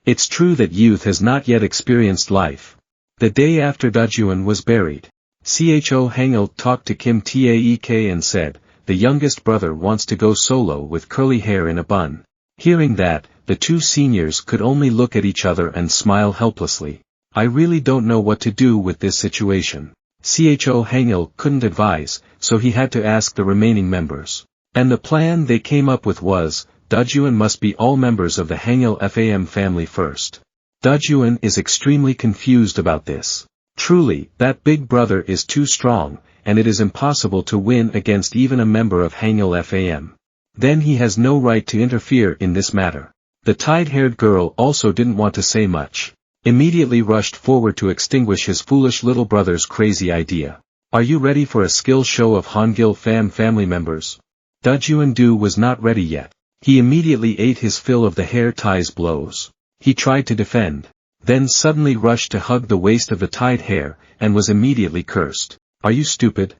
It's true that youth has not yet experienced life. The day after DAJUN was buried, HANGIL talked to Kim Taek and said, the youngest brother wants to go solo with curly hair in a bun. Hearing that, the two seniors could only look at each other and smile helplessly. I really don't know what to do with this situation. HANGIL couldn't advise, so he had to ask the remaining members. And the plan they came up with was, DAJUN must be all members of the HANGIL FAM family first. DAJUN is extremely confused about this. Truly, that big brother is too strong, and it is impossible to win against even a member of HANGIL FAM. Then he has no right to interfere in this matter. The tied-haired girl also didn't want to say much. Immediately rushed forward to extinguish his foolish little brother's crazy idea. Are you ready for a skill show of HANGIL FAM family members? DAJUN was not ready yet. He immediately ate his fill of the hair tie's blows. He tried to defend, then suddenly rushed to hug the waist of the tied hair, and was immediately cursed. Are you stupid?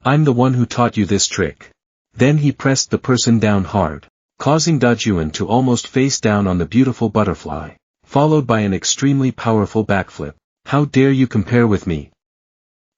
I'm the one who taught you this trick. Then he pressed the person down hard, causing DAJUN to almost face down on the beautiful butterfly, followed by an extremely powerful backflip. How dare you compare with me?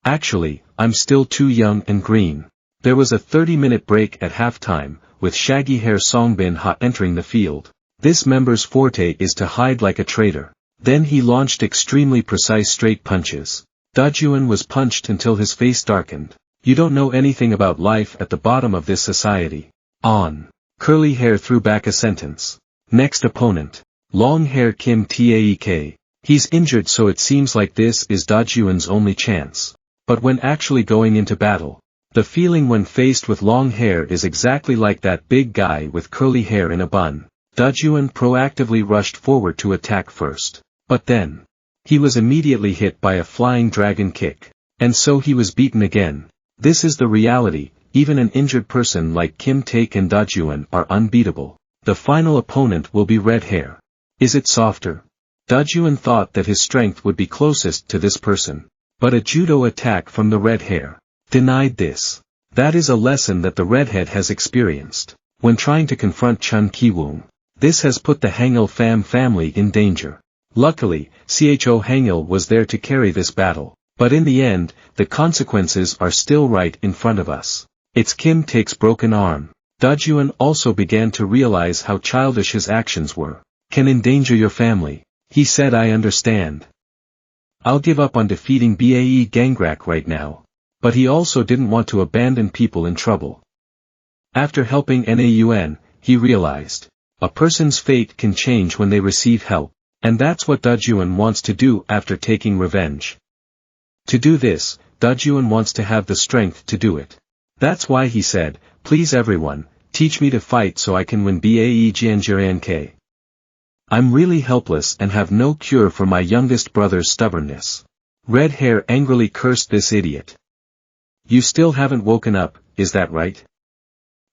Actually, I'm still too young and green. There was a 30-minute break at halftime, with shaggy hair Songbin Ha entering the field. This member's forte is to hide like a traitor. Then he launched extremely precise straight punches. DAJUN was punched until his face darkened. You don't know anything about life at the bottom of this society. On. Curly hair threw back a sentence. Next opponent. Long hair Kim Taek. He's injured, so it seems like this is DAJUN's only chance. But when actually going into battle, the feeling when faced with long hair is exactly like that big guy with curly hair in a bun. DAJUN proactively rushed forward to attack first. But then, he was immediately hit by a flying dragon kick. And so he was beaten again. This is the reality, even an injured person like Kim Taek and DAJUN are unbeatable. The final opponent will be red hair. Is it softer? DAJUN thought that his strength would be closest to this person. But a judo attack from the red hair denied this. That is a lesson that the redhead has experienced when trying to confront Chun Ki-woong. This has put the HANGIL FAM family in danger. Luckily, HANGIL was there to carry this battle. But in the end, the consequences are still right in front of us. It's Kim Taek's broken arm. DAJUN also began to realize how childish his actions were. Can endanger your family. He said, I understand. I'll give up on defeating BAE Gangrak right now. But he also didn't want to abandon people in trouble. After helping NAUN, he realized, a person's fate can change when they receive help. And that's what DAJUN wants to do after taking revenge. To do this, DAJUN wants to have the strength to do it. That's why he said, please everyone, teach me to fight so I can win BAE Gangrak. I'm really helpless and have no cure for my youngest brother's stubbornness. Red hair angrily cursed this idiot. You still haven't woken up, is that right?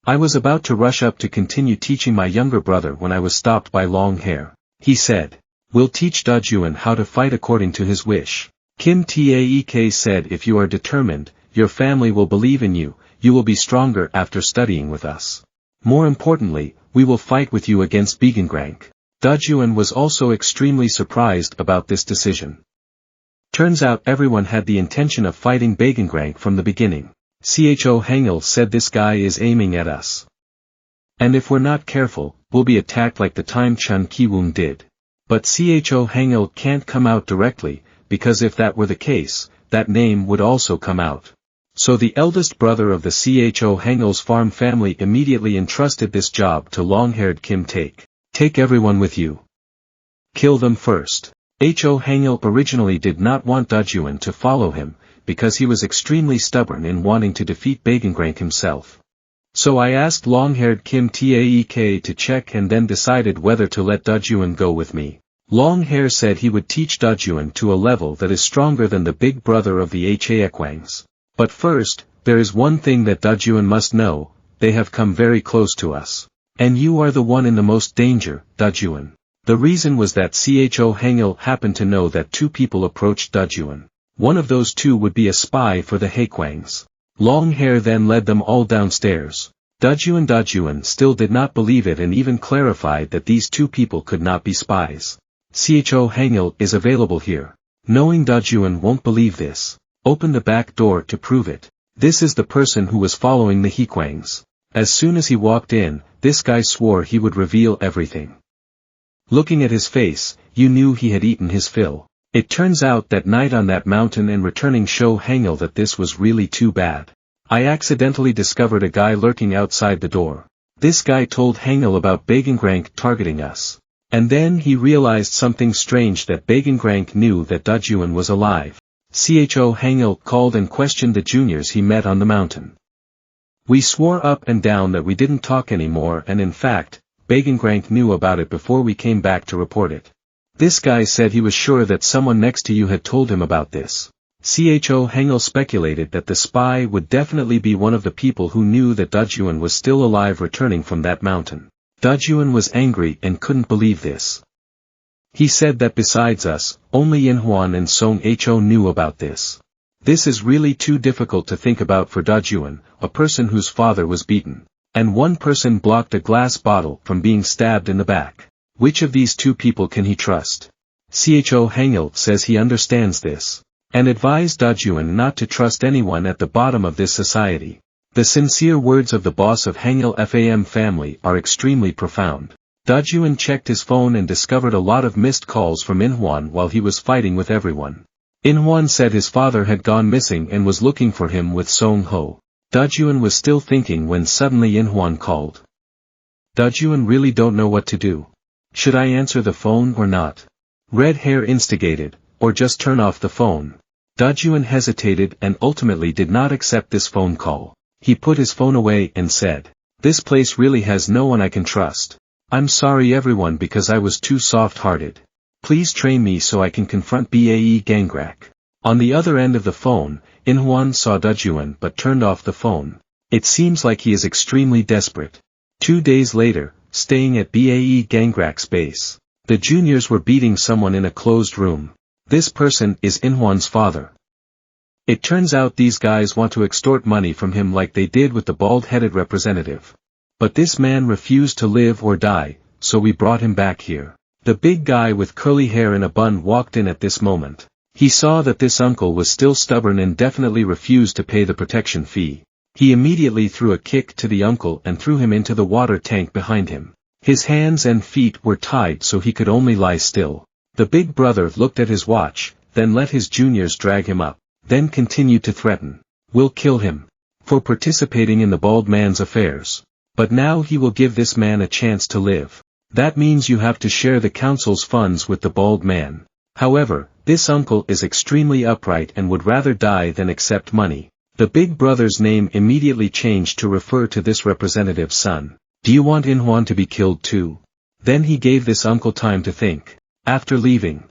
I was about to rush up to continue teaching my younger brother when I was stopped by long hair. He said, we'll teach DAJUN how to fight according to his wish. Kim Taek said, if you are determined, your family will believe in you, you will be stronger after studying with us. More importantly, we will fight with you against Gangrak. DAJUN was also extremely surprised about this decision. Turns out everyone had the intention of fighting Gangrak from the beginning. HANGIL said this guy is aiming at us. And if we're not careful, we'll be attacked like the time Chun Ki-woong did. But HANGIL can't come out directly, because if that were the case, that name would also come out. So the eldest brother of the HANGIL's farm family immediately entrusted this job to long-haired Kim Taek. Take everyone with you. Kill them first. HANGIL originally did not want DAJUN to follow him, because he was extremely stubborn in wanting to defeat Gangrak himself. So I asked long-haired Kim Taek to check and then decided whether to let DAJUN go with me. Long hair said he would teach DAJUN to a level that is stronger than the big brother of the HEA KWANGs. But first, there is one thing that DAJUN must know, they have come very close to us. And you are the one in the most danger, DAJUN. The reason was that HANGIL happened to know that two people approached DAJUN. One of those two would be a spy for the HEA KWANGs. Long hair then led them all downstairs. DAJUN still did not believe it and even clarified that these two people could not be spies. HANGIL is available here. Knowing DAJUN won't believe this, open the back door to prove it. This is the person who was following the HEA KWANGs. As soon as he walked in, this guy swore he would reveal everything. Looking at his face, you knew he had eaten his fill. It turns out that night on that mountain and returning show HANGIL that this was really too bad. I accidentally discovered a guy lurking outside the door. This guy told HANGIL about Gangrak targeting us. And then he realized something strange, that Gangrak knew that DAJUN was alive. HANGIL called and questioned the juniors he met on the mountain. We swore up and down that we didn't talk anymore, and in fact, Gangrak knew about it before we came back to report it. This guy said he was sure that someone next to you had told him about this. HANGIL speculated that the spy would definitely be one of the people who knew that DAJUN was still alive returning from that mountain. DAJUN was angry and couldn't believe this. He said that besides us, only Inhwan and Song Ho knew about this. This is really too difficult to think about for DAJUN, a person whose father was beaten. And one person blocked a glass bottle from being stabbed in the back. Which of these two people can he trust? HANGIL says he understands this. And advised DAJUN not to trust anyone at the bottom of this society. The sincere words of the boss of HANGIL FAM family are extremely profound. DAJUN checked his phone and discovered a lot of missed calls from Inhwan while he was fighting with everyone. Inhwan said his father had gone missing and was looking for him with Song Ho. DAJUN was still thinking when suddenly Inhwan called. DAJUN really don't know what to do. Should I answer the phone or not? Red hair instigated, or just turn off the phone. DAJUN hesitated and ultimately did not accept this phone call. He put his phone away and said, this place really has no one I can trust. I'm sorry everyone because I was too soft-hearted. Please train me so I can confront BAE Gangrak. On the other end of the phone, Inhwan saw DAJUN but turned off the phone. It seems like he is extremely desperate. 2 days later, staying at BAE Gangrak's base, the juniors were beating someone in a closed room. This person is Inhwan's father. It turns out these guys want to extort money from him like they did with the bald-headed representative. But this man refused to live or die, so we brought him back here. The big guy with curly hair in a bun walked in at this moment. He saw that this uncle was still stubborn and definitely refused to pay the protection fee. He immediately threw a kick to the uncle and threw him into the water tank behind him. His hands and feet were tied so he could only lie still. The big brother looked at his watch, then let his juniors drag him up, then continued to threaten. "We'll kill him for participating in the bald man's affairs. But now he will give this man a chance to live. That means you have to share the council's funds with the bald man." However, this uncle is extremely upright and would rather die than accept money. The big brother's name immediately changed to refer to this representative's son. "Do you want Inhwan to be killed too?" Then he gave this uncle time to think. After leaving,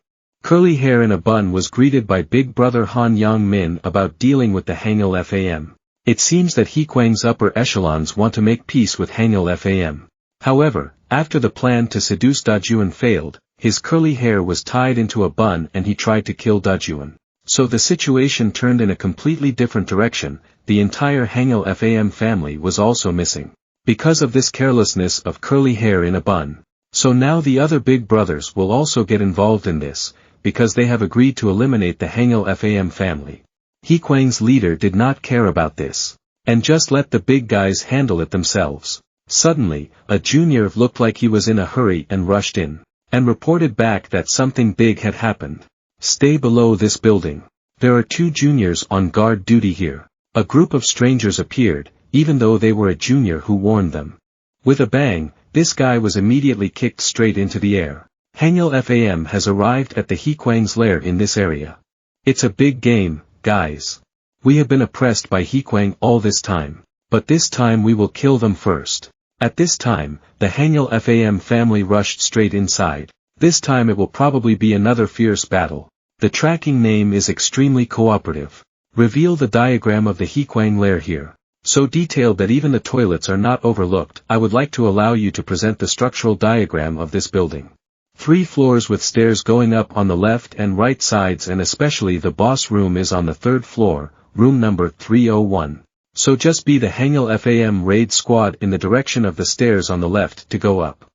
curly hair in a bun was greeted by big brother Han Yang Min about dealing with the HANGIL FAM. It seems that HEA KWANG's upper echelons want to make peace with HANGIL FAM. However, after the plan to seduce DAJUN failed, his curly hair was tied into a bun and he tried to kill DAJUN. So the situation turned in a completely different direction. The entire HANGIL FAM family was also missing, because of this carelessness of curly hair in a bun. So now the other big brothers will also get involved in this, because they have agreed to eliminate the HANGIL FAM family. HEA KWANG's leader did not care about this, and just let the big guys handle it themselves. Suddenly, a junior looked like he was in a hurry and rushed in, and reported back that something big had happened. "Stay below this building. There are 2 juniors on guard duty here." A group of strangers appeared, even though they were a junior who warned them. With a bang, this guy was immediately kicked straight into the air. HANGIL FAM has arrived at the HEA KWANG's lair in this area. It's a big game, guys. We have been oppressed by HEA KWANG all this time, but this time we will kill them first. At this time, the HANGIL FAM family rushed straight inside. This time it will probably be another fierce battle. The tracking name is extremely cooperative. Reveal the diagram of the HEA KWANG lair here. So detailed that even the toilets are not overlooked. I would like to allow you to present the structural diagram of this building. 3 floors with stairs going up on the left and right sides, and especially the boss room is on the 3rd floor, room number 301. So just be the HANGIL FAM raid squad in the direction of the stairs on the left to go up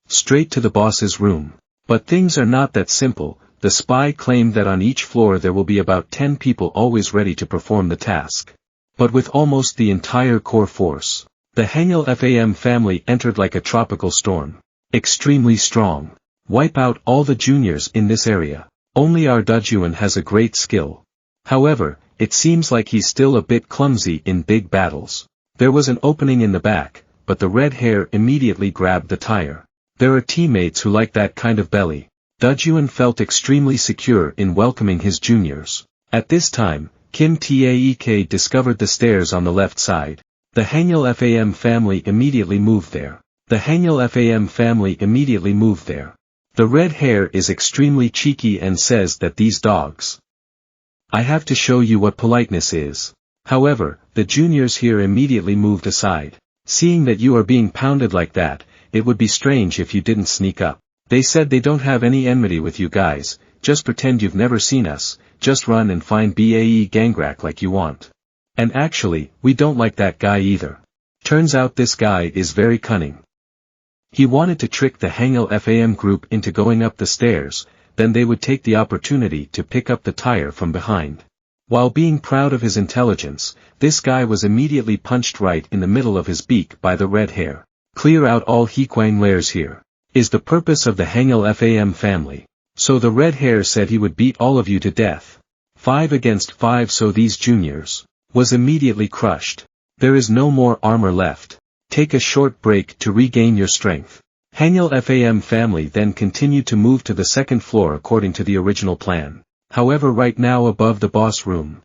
straight to the boss's room. But things are not that simple. The spy claimed that on each floor there will be about 10 people always ready to perform the task. But with almost the entire core force, the HANGIL FAM family entered like a tropical storm. Extremely strong. Wipe out all the juniors in this area. Only our DAJUN has a great skill. However, it seems like he's still a bit clumsy in big battles. There was an opening in the back, but the red hair immediately grabbed the tire. There are teammates who like that kind of belly. DAJUN felt extremely secure in welcoming his juniors. At this time, Kim Taek discovered the stairs on the left side. The HANGIL FAM family immediately moved there. The HANGIL FAM family immediately moved there. The red hair is extremely cheeky and says that these dogs. I have to show you what politeness is. However, the juniors here immediately moved aside. Seeing that you are being pounded like that, it would be strange if you didn't sneak up. They said they don't have any enmity with you guys, just pretend you've never seen us, just run and find BAE Gangrak like you want. And actually, we don't like that guy either. Turns out this guy is very cunning. He wanted to trick the HANGIL FAM group into going up the stairs, then they would take the opportunity to pick up the tire from behind. While being proud of his intelligence, this guy was immediately punched right in the middle of his beak by the red hair. Clear out all HEA KWANG lairs here, is the purpose of the HANGIL FAM family. So the red hair said he would beat all of you to death. 5 against 5, so these juniors was immediately crushed. There is no more armor left. Take a short break to regain your strength. HANGIL FAM family then continued to move to the 2nd floor according to the original plan. However, right now above the boss room.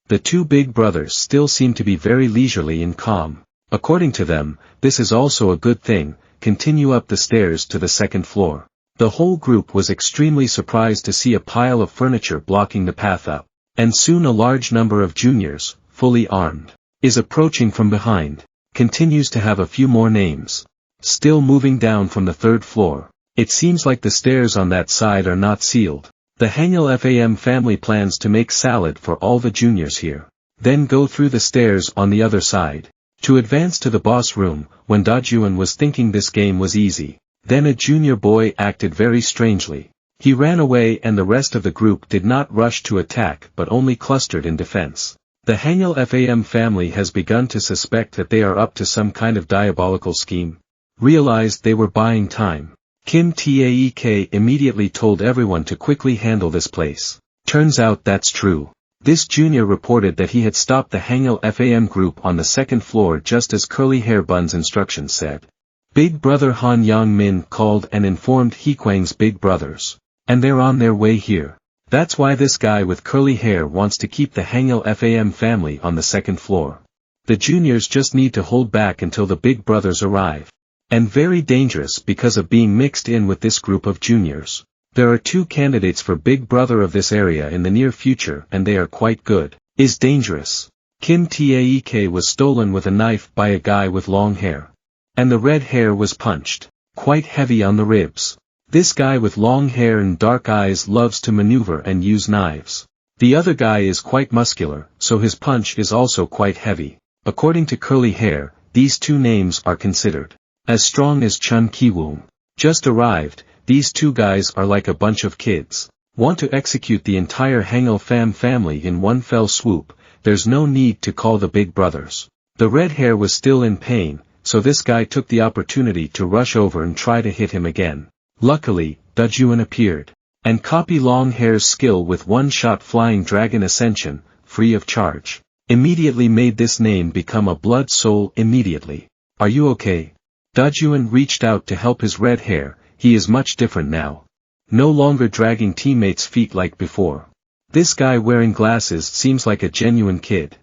The 2 big brothers still seem to be very leisurely and calm. According to them, this is also a good thing. Continue up the stairs to the 2nd floor. The whole group was extremely surprised to see a pile of furniture blocking the path up. And soon a large number of juniors, fully armed, is approaching from behind, continues to have a few more names. Still moving down from the 3rd floor. It seems like the stairs on that side are not sealed. The HANGIL FAM family plans to make salad for all the juniors here. Then go through the stairs on the other side. To advance to the boss room, when DAJUN was thinking this game was easy. Then a junior boy acted very strangely. He ran away and the rest of the group did not rush to attack but only clustered in defense. The HANGIL FAM family has begun to suspect that they are up to some kind of diabolical scheme. Realized they were buying time. Kim Taek immediately told everyone to quickly handle this place. Turns out that's true. This junior reported that he had stopped the HANGIL FAM group on the 2nd floor just as Curly Hair Bun's instructions said. Big brother Han Yang Min called and informed HEA KWANG's big brothers. And they're on their way here. That's why this guy with curly hair wants to keep the HANGIL FAM family on the 2nd floor. The juniors just need to hold back until the big brothers arrive. And very dangerous because of being mixed in with this group of juniors. There are 2 candidates for big brother of this area in the near future and they are quite good. Is dangerous. Kim Taek was stolen with a knife by a guy with long hair. And the red hair was punched. Quite heavy on the ribs. This guy with long hair and dark eyes loves to maneuver and use knives. The other guy is quite muscular, so his punch is also quite heavy. According to Curly Hair, these 2 names are considered as strong as Chun Ki-woong. Just arrived, these 2 guys are like a bunch of kids. Want to execute the entire HANGIL FAM family in one fell swoop, there's no need to call the big brothers. The red hair was still in pain, so this guy took the opportunity to rush over and try to hit him again. Luckily, DAJUN appeared. And copy long hair's skill with one-shot flying dragon ascension, free of charge. Immediately made this name become a blood soul immediately. Are you okay? DAJUN reached out to help his red hair, he is much different now. No longer dragging teammates' feet like before. This guy wearing glasses seems like a genuine kid.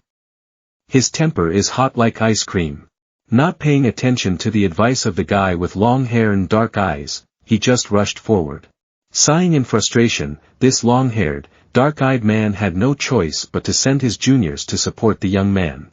His temper is hot like ice cream. Not paying attention to the advice of the guy with long hair and dark eyes, he just rushed forward. Sighing in frustration, this long-haired, dark-eyed man had no choice but to send his juniors to support the young man.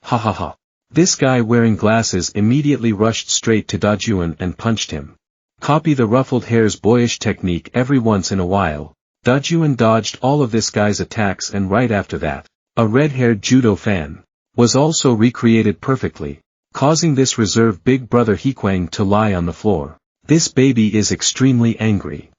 Ha ha ha. This guy wearing glasses immediately rushed straight to DAJUN and punched him. Copy the ruffled hair's boyish technique every once in a while. DAJUN dodged all of this guy's attacks and right after that, a red-haired judo fan was also recreated perfectly, causing this reserve big brother HEA KWANG to lie on the floor. This baby is extremely angry.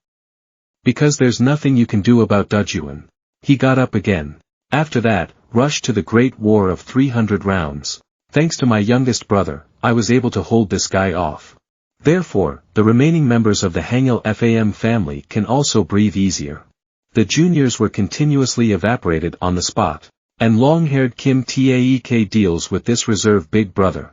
Because there's nothing you can do about DAJUN. He got up again. After that, rushed to the great war of 300 rounds. Thanks to my youngest brother, I was able to hold this guy off. Therefore, the remaining members of the HANGIL FAM family can also breathe easier. The juniors were continuously evaporated on the spot. And long-haired Kim Taek deals with this reserve big brother.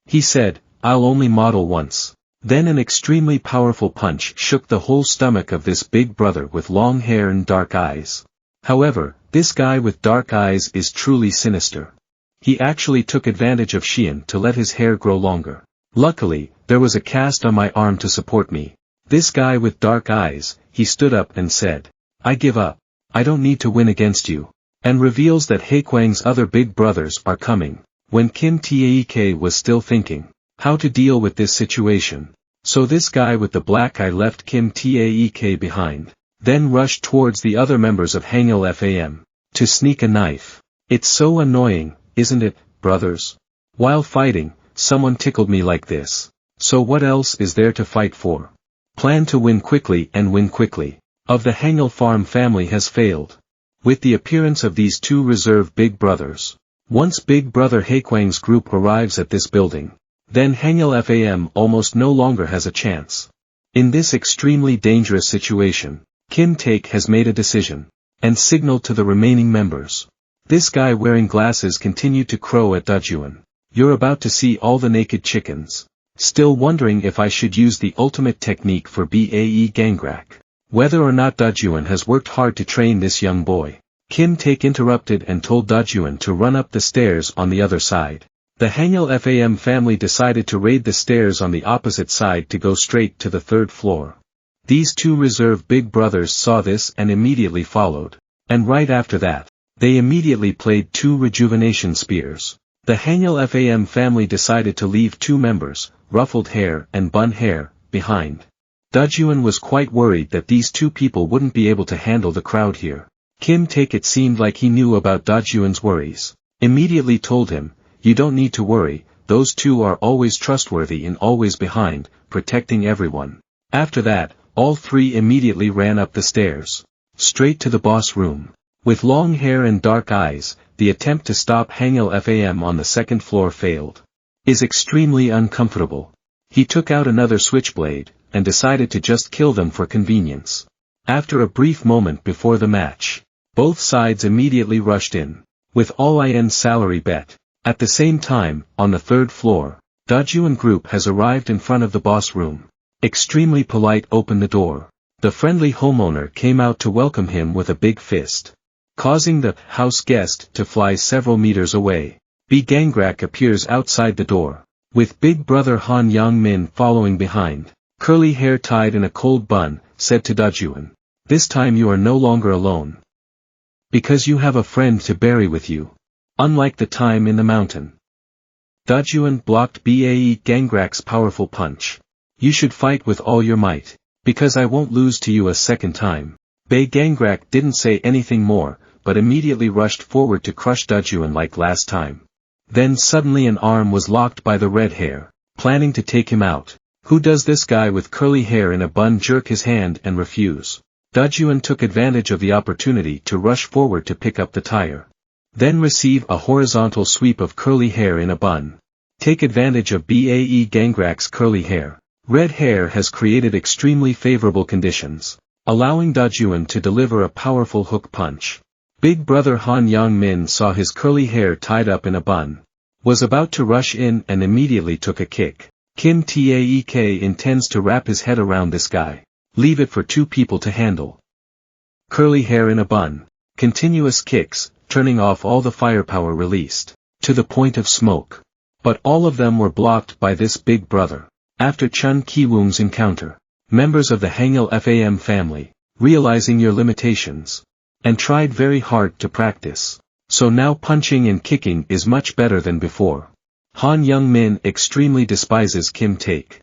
He said, I'll only model once. Then an extremely powerful punch shook the whole stomach of this big brother with long hair and dark eyes. However, this guy with dark eyes is truly sinister. He actually took advantage of Xian to let his hair grow longer. Luckily, there was a cast on my arm to support me. This guy with dark eyes, he stood up and said, I give up. I don't need to win against you. And reveals that HEA KWANG's other big brothers are coming. When Kim Taek was still thinking how to deal with this situation. So this guy with the black eye left Kim Taek behind. Then rushed towards the other members of HANGIL FAM. To sneak a knife. It's so annoying, isn't it, brothers? While fighting, someone tickled me like this. So what else is there to fight for? Plan to win quickly and win quickly. Of the HANGIL FAM family has failed. With the appearance of these 2 reserve big brothers. Once big brother HEA KWANG's group arrives at this building. Then HANGIL FAM almost no longer has a chance. In this extremely dangerous situation, Kim Taek has made a decision. And signaled to the remaining members. This guy wearing glasses continued to crow at DAJUN. You're about to see all the naked chickens. Still wondering if I should use the ultimate technique for BAE Gangrak. Whether or not DAJUN has worked hard to train this young boy. Kim Taek interrupted and told DAJUN to run up the stairs on the other side. The HANGIL FAM family decided to raid the stairs on the opposite side to go straight to the 3rd floor. These 2 reserve big brothers saw this and immediately followed. And right after that, they immediately played 2 rejuvenation spears. The HANGIL FAM family decided to leave 2 members, ruffled hair and bun hair, behind. DAJUN was quite worried that these 2 people wouldn't be able to handle the crowd here. Kim Taek, it seemed like he knew about DAJUN's worries. Immediately told him, "You don't need to worry, those 2 are always trustworthy and always behind, protecting everyone." After that, all 3 immediately ran up the stairs. Straight to the boss room. With long hair and dark eyes, the attempt to stop HANGIL FAM on the 2nd floor failed. Is extremely uncomfortable. He took out another switchblade, and decided to just kill them for convenience. After a brief moment before the match, both sides immediately rushed in. With all-in salary bet. At the same time, on the 3rd floor, DAJUN group has arrived in front of the boss room. Extremely polite opened the door. The friendly homeowner came out to welcome him with a big fist, causing the house guest to fly several meters away. Gangrak appears outside the door, with big brother Han Yang-min following behind. Curly hair tied in a cold bun, said to DAJUN, "This time you are no longer alone. Because you have a friend to bury with you. Unlike the time in the mountain." DAJUN blocked Gangrak's powerful punch. "You should fight with all your might, because I won't lose to you a second time." Gangrak didn't say anything more, but immediately rushed forward to crush DAJUN like last time. Then suddenly an arm was locked by the red hair, planning to take him out. Who does this guy with curly hair in a bun jerk his hand and refuse? DAJUN took advantage of the opportunity to rush forward to pick up the tire. Then receive a horizontal sweep of curly hair in a bun. Take advantage of Gangrak's curly hair. Red hair has created extremely favorable conditions, allowing DAJUN to deliver a powerful hook punch. Big brother Han Yang-min saw his curly hair tied up in a bun, was about to rush in and immediately took a kick. Kim Taek intends to wrap his head around this guy. Leave it for 2 people to handle. Curly hair in a bun. Continuous kicks, turning off all the firepower released, to the point of smoke. But all of them were blocked by this big brother. After Chun Ki-woong's encounter, members of the HANGIL FAM family, realizing your limitations, and tried very hard to practice. So now punching and kicking is much better than before. Han Yang-min extremely despises Kim Taek.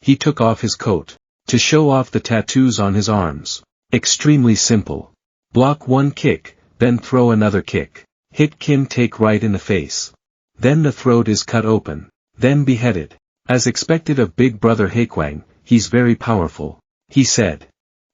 He took off his coat, to show off the tattoos on his arms. Extremely simple. Block 1 kick, then throw another kick. Hit Kim Taek right in the face. Then the throat is cut open, then beheaded. As expected of big brother HEA KWANG, he's very powerful. He said,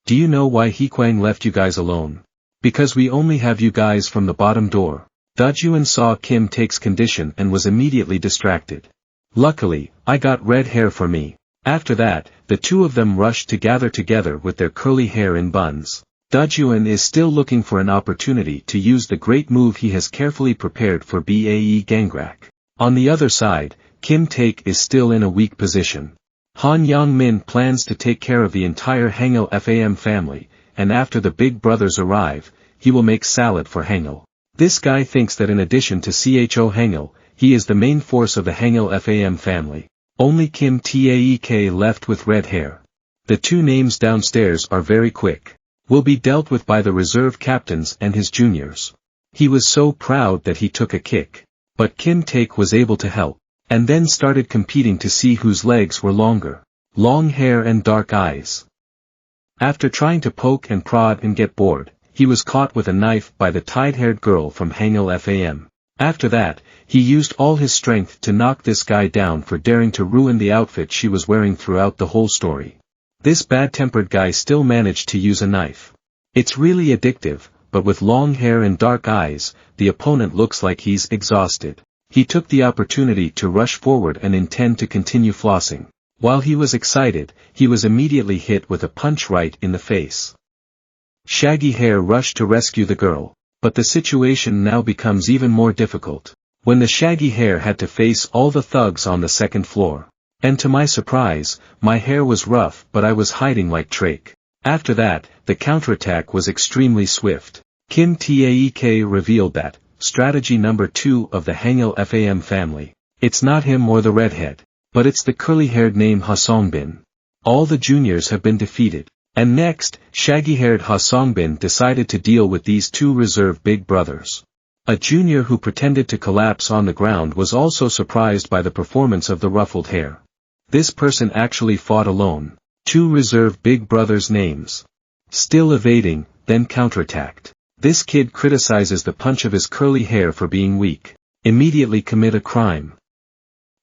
"Do you know why HEA KWANG left you guys alone? Because we only have you guys from the bottom door." DAJUN saw Kim Taek's condition and was immediately distracted. "Luckily, I got red hair for me." After that, the 2 of them rushed to gather together with their curly hair in buns. DAJUN is still looking for an opportunity to use the great move he has carefully prepared for Gangrak. On the other side, Kim Taek is still in a weak position. Han Yang-min plans to take care of the entire HANGIL FAM family, and after the big brothers arrive, he will make salad for HANGIL. This guy thinks that in addition to CHO HANGIL, he is the main force of the HANGIL FAM family. Only Kim Taek left with red hair. The 2 names downstairs are very quick. Will be dealt with by the reserve captains and his juniors. He was so proud that he took a kick. But Kim Taek was able to help, and then started competing to see whose legs were longer. Long hair and dark eyes. After trying to poke and prod and get bored, he was caught with a knife by the tied-haired girl from HANGIL FAM. After that, he used all his strength to knock this guy down for daring to ruin the outfit she was wearing throughout the whole story. This bad-tempered guy still managed to use a knife. It's really addictive, but with long hair and dark eyes, the opponent looks like he's exhausted. He took the opportunity to rush forward and intend to continue flossing. While he was excited, he was immediately hit with a punch right in the face. Shaggy Hair rushed to rescue the girl, but the situation now becomes even more difficult, when the Shaggy Hair had to face all the thugs on the 2nd floor. And to my surprise, my hair was rough but I was hiding like Drake. After that, the counterattack was extremely swift. Kim Taek revealed that, strategy number 2 of the HANGIL FAM family, it's not him or the redhead, but it's the curly-haired named Ha Songbin. All the juniors have been defeated, And next, shaggy-haired Ha Songbin decided to deal with these two reserve big brothers. A junior who pretended to collapse on the ground was also surprised by the performance of the ruffled hair. This person actually fought alone. Two reserve big brothers' names. Still evading, then counterattacked. This kid criticizes the punch of his curly hair for being weak. Immediately commit a crime.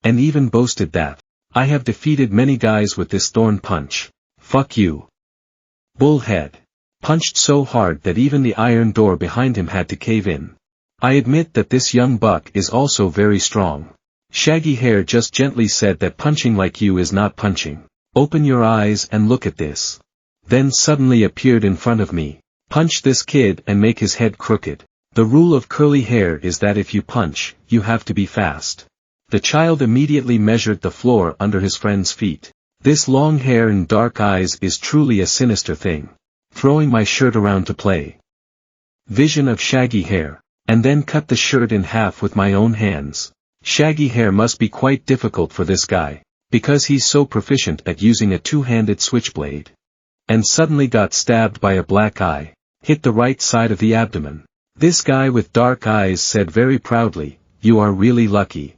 And even boasted that, I have defeated many guys with this thorn punch. Fuck you. Bullhead. Punched so hard that even the iron door behind him had to cave in. I admit that this young buck is also very strong. Shaggy hair just gently said that punching like you is not punching. Open your eyes and look at this. Then suddenly appeared in front of me. Punch this kid and make his head crooked. The rule of curly hair is that if you punch, you have to be fast. The child immediately measured the floor under his friend's feet. This long hair and dark eyes is truly a sinister thing. Throwing my shirt around to play. Vision of shaggy hair. And then cut the shirt in half with my own hands. Shaggy hair must be quite difficult for this guy, because he's so proficient at using a two-handed switchblade. And suddenly got stabbed by a black eye. Hit the right side of the abdomen. This guy with dark eyes said very proudly, "You are really lucky.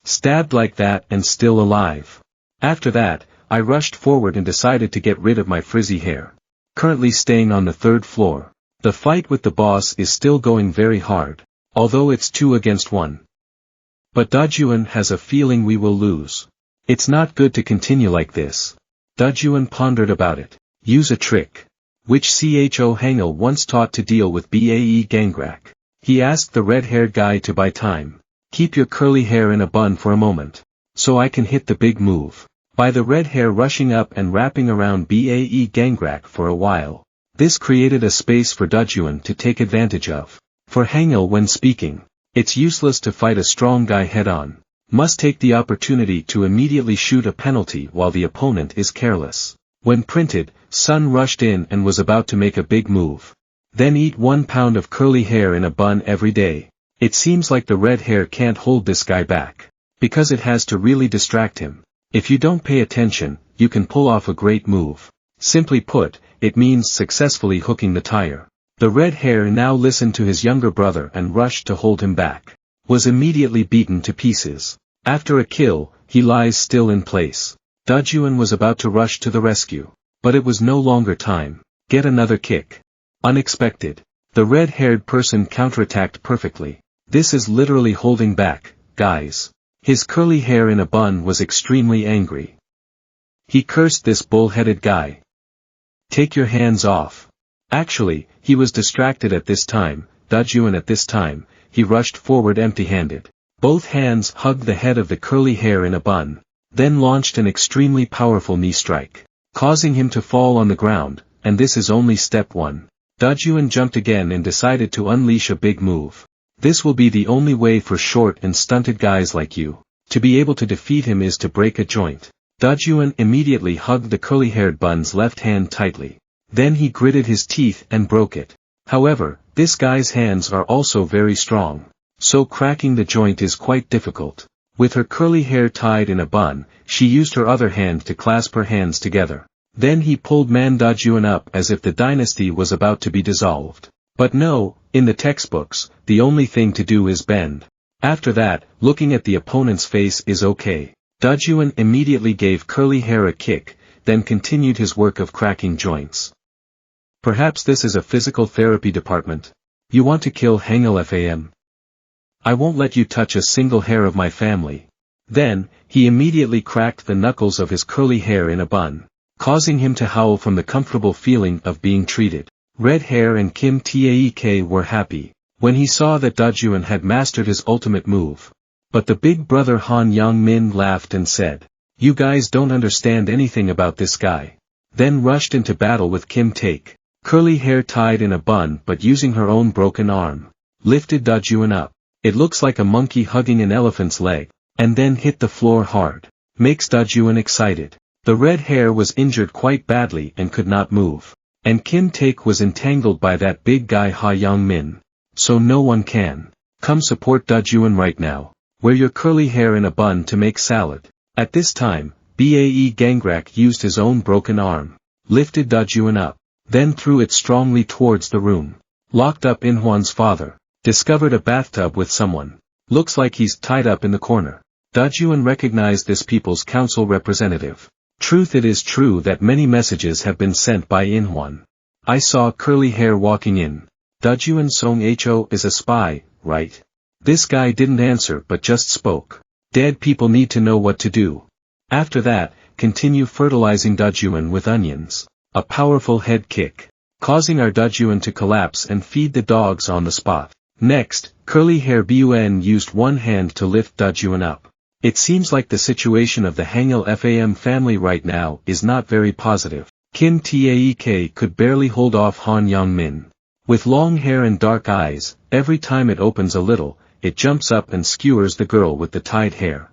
Stabbed like that and still alive." After that, I rushed forward and decided to get rid of my frizzy hair. Currently staying on the 3rd floor. The fight with the boss is still going very hard, although it's 2 against 1. But DAJUN has a feeling we will lose. It's not good to continue like this. DAJUN pondered about it. Use a trick. Which CHO HANGIL once taught to deal with BAE Gangrak. He asked the red-haired guy to buy time. Keep your curly hair in a bun for a moment. So I can hit the big move. By the red hair rushing up and wrapping around BAE Gangrak for a while. This created a space for DAJUN to take advantage of. For HANGIL when speaking, it's useless to fight a strong guy head-on. Must take the opportunity to immediately shoot a penalty while the opponent is careless. When printed, Sun rushed in and was about to make a big move. Then eat 1 pound of curly hair in a bun every day. It seems like the red hair can't hold this guy back. Because it has to really distract him. If you don't pay attention, you can pull off a great move. Simply put, it means successfully hooking the tire. The red hair now listened to his younger brother and rushed to hold him back. Was immediately beaten to pieces. After a kill, he lies still in place. DAJUN was about to rush to the rescue. But it was no longer time. Get another kick. Unexpected. The red-haired person counterattacked perfectly. This is literally holding back, guys. His curly hair in a bun was extremely angry. He cursed this bull-headed guy. Take your hands off. Actually, he was distracted at this time, DAJUN at this time, he rushed forward empty-handed. Both hands hugged the head of the curly hair in a bun, then launched an extremely powerful knee strike, causing him to fall on the ground, and this is only step 1. DAJUN jumped again and decided to unleash a big move. This will be the only way for short and stunted guys like you. To be able to defeat him is to break a joint. DAJUN immediately hugged the curly-haired bun's left hand tightly. Then he gritted his teeth and broke it. However, this guy's hands are also very strong. So cracking the joint is quite difficult. With her curly hair tied in a bun, she used her other hand to clasp her hands together. Then he pulled DAJUN up as if the dynasty was about to be dissolved. But no, in the textbooks, the only thing to do is bend. After that, looking at the opponent's face is okay. DAJUN immediately gave curly hair a kick, then continued his work of cracking joints. Perhaps this is a physical therapy department. You want to kill HANGIL FAM? I won't let you touch a single hair of my family. Then, he immediately cracked the knuckles of his curly hair in a bun, causing him to howl from the comfortable feeling of being treated. Red Hair and Kim Taek were happy, when he saw that DAJUN had mastered his ultimate move. But the big brother Han Young-min laughed and said, "You guys don't understand anything about this guy." Then rushed into battle with Kim Taek, curly hair tied in a bun but using her own broken arm. Lifted DAJUN up. It looks like a monkey hugging an elephant's leg, and then hit the floor hard. Makes DAJUN excited. The red hair was injured quite badly and could not move. And Kim Taek was entangled by that big guy Ha Young-min. So no one can. Come support DAJUN right now. Wear your curly hair in a bun to make salad. At this time, BAE Gangrak used his own broken arm. lifted DAJUN up, then threw it strongly towards the room. Locked up Inhwan's father. Discovered a bathtub with someone. Looks like he's tied up in the corner. DAJUN recognized this People's Council representative. Truth, it is true that many messages have been sent by Inhwan. I saw curly hair walking in. DAJUN Song Ho is a spy, right? This guy didn't answer but just spoke. Dead people need to know what to do. After that, continue fertilizing DAJUN with onions. A powerful head kick. Causing our DAJUN to collapse and feed the dogs on the spot. Next, curly hair Bun used one hand to lift DAJUN up. It seems like the situation of the HANGIL FAM family right now is not very positive. Kim Taek could barely hold off Han Yongmin. With long hair and dark eyes, every time it opens a little, it jumps up and skewers the girl with the tied hair.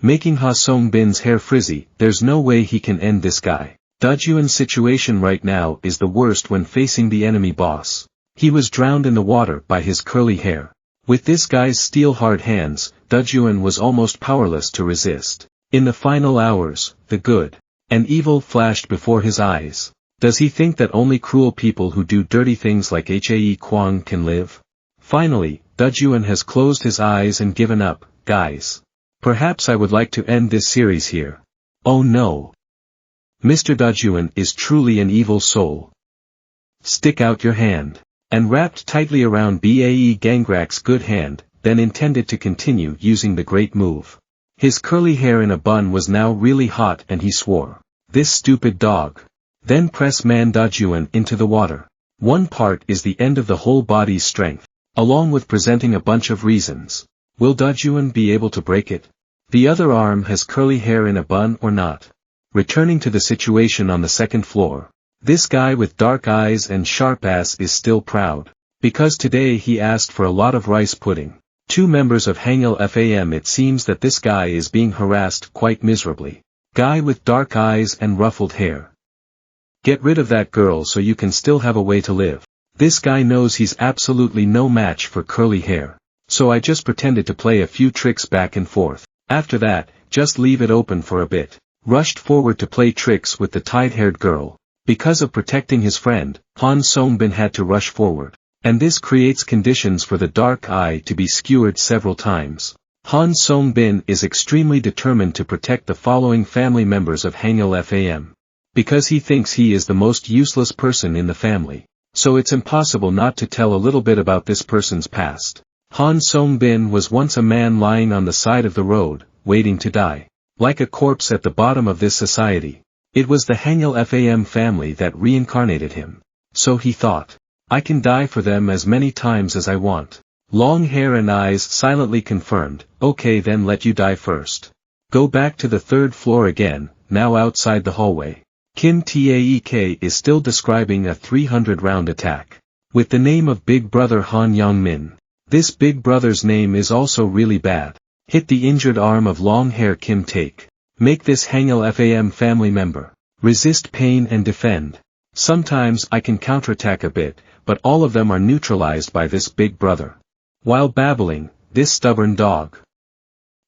Making Ha Songbin's hair frizzy. There's no way he can end this guy. DAJUN's situation right now is the worst when facing the enemy boss. He was drowned in the water by his curly hair. With this guy's steel-hard hands, DAJUN was almost powerless to resist. In the final hours, the good and evil flashed before his eyes. Does he think that only cruel people who do dirty things like HEA KWANG can live? Finally, DAJUN has closed his eyes and given up. Guys, perhaps I would like to end this series here. Oh no. Mr. DAJUN is truly an evil soul. Stick out your hand. And wrapped tightly around Bae Gangrak's good hand, then intended to continue using the great move. His curly hair in a bun was now really hot and he swore. This stupid dog. Then press man DAJUN into the water. One part is the end of the whole body's strength, along with presenting a bunch of reasons. Will DAJUN be able to break it? The other arm has curly hair in a bun or not? Returning to the situation on the second floor. This guy with dark eyes and sharp ass is still proud. Because today he asked for a lot of rice pudding. Two members of HANGIL FAM. It seems that this guy is being harassed quite miserably. Guy with dark eyes and ruffled hair. Get rid of that girl so you can still have a way to live. This guy knows he's absolutely no match for curly hair. So I just pretended to play a few tricks back and forth. After that, just leave it open for a bit. Rushed forward to play tricks with the tied-haired girl. Because of protecting his friend, Han Songbin had to rush forward. And this creates conditions for the dark eye to be skewered several times. Han Songbin is extremely determined to protect the following family members of HANGIL FAM. Because he thinks he is the most useless person in the family. So it's impossible not to tell a little bit about this person's past. Han Songbin was once a man lying on the side of the road, waiting to die. Like a corpse at the bottom of this society. It was the HANGIL FAM family that reincarnated him. So he thought, I can die for them as many times as I want. Long hair and eyes silently confirmed, okay then let you die first. Go back to the third floor again, now outside the hallway. Kim Taek is still describing a 300-round attack. With the name of Big Brother Han Yongmin. This Big Brother's name is also really bad. Hit the injured arm of long hair Kim Taek. Make this HANGIL FAM family member. Resist pain and defend. Sometimes I can counterattack a bit, but all of them are neutralized by this Big Brother. While babbling, this stubborn dog.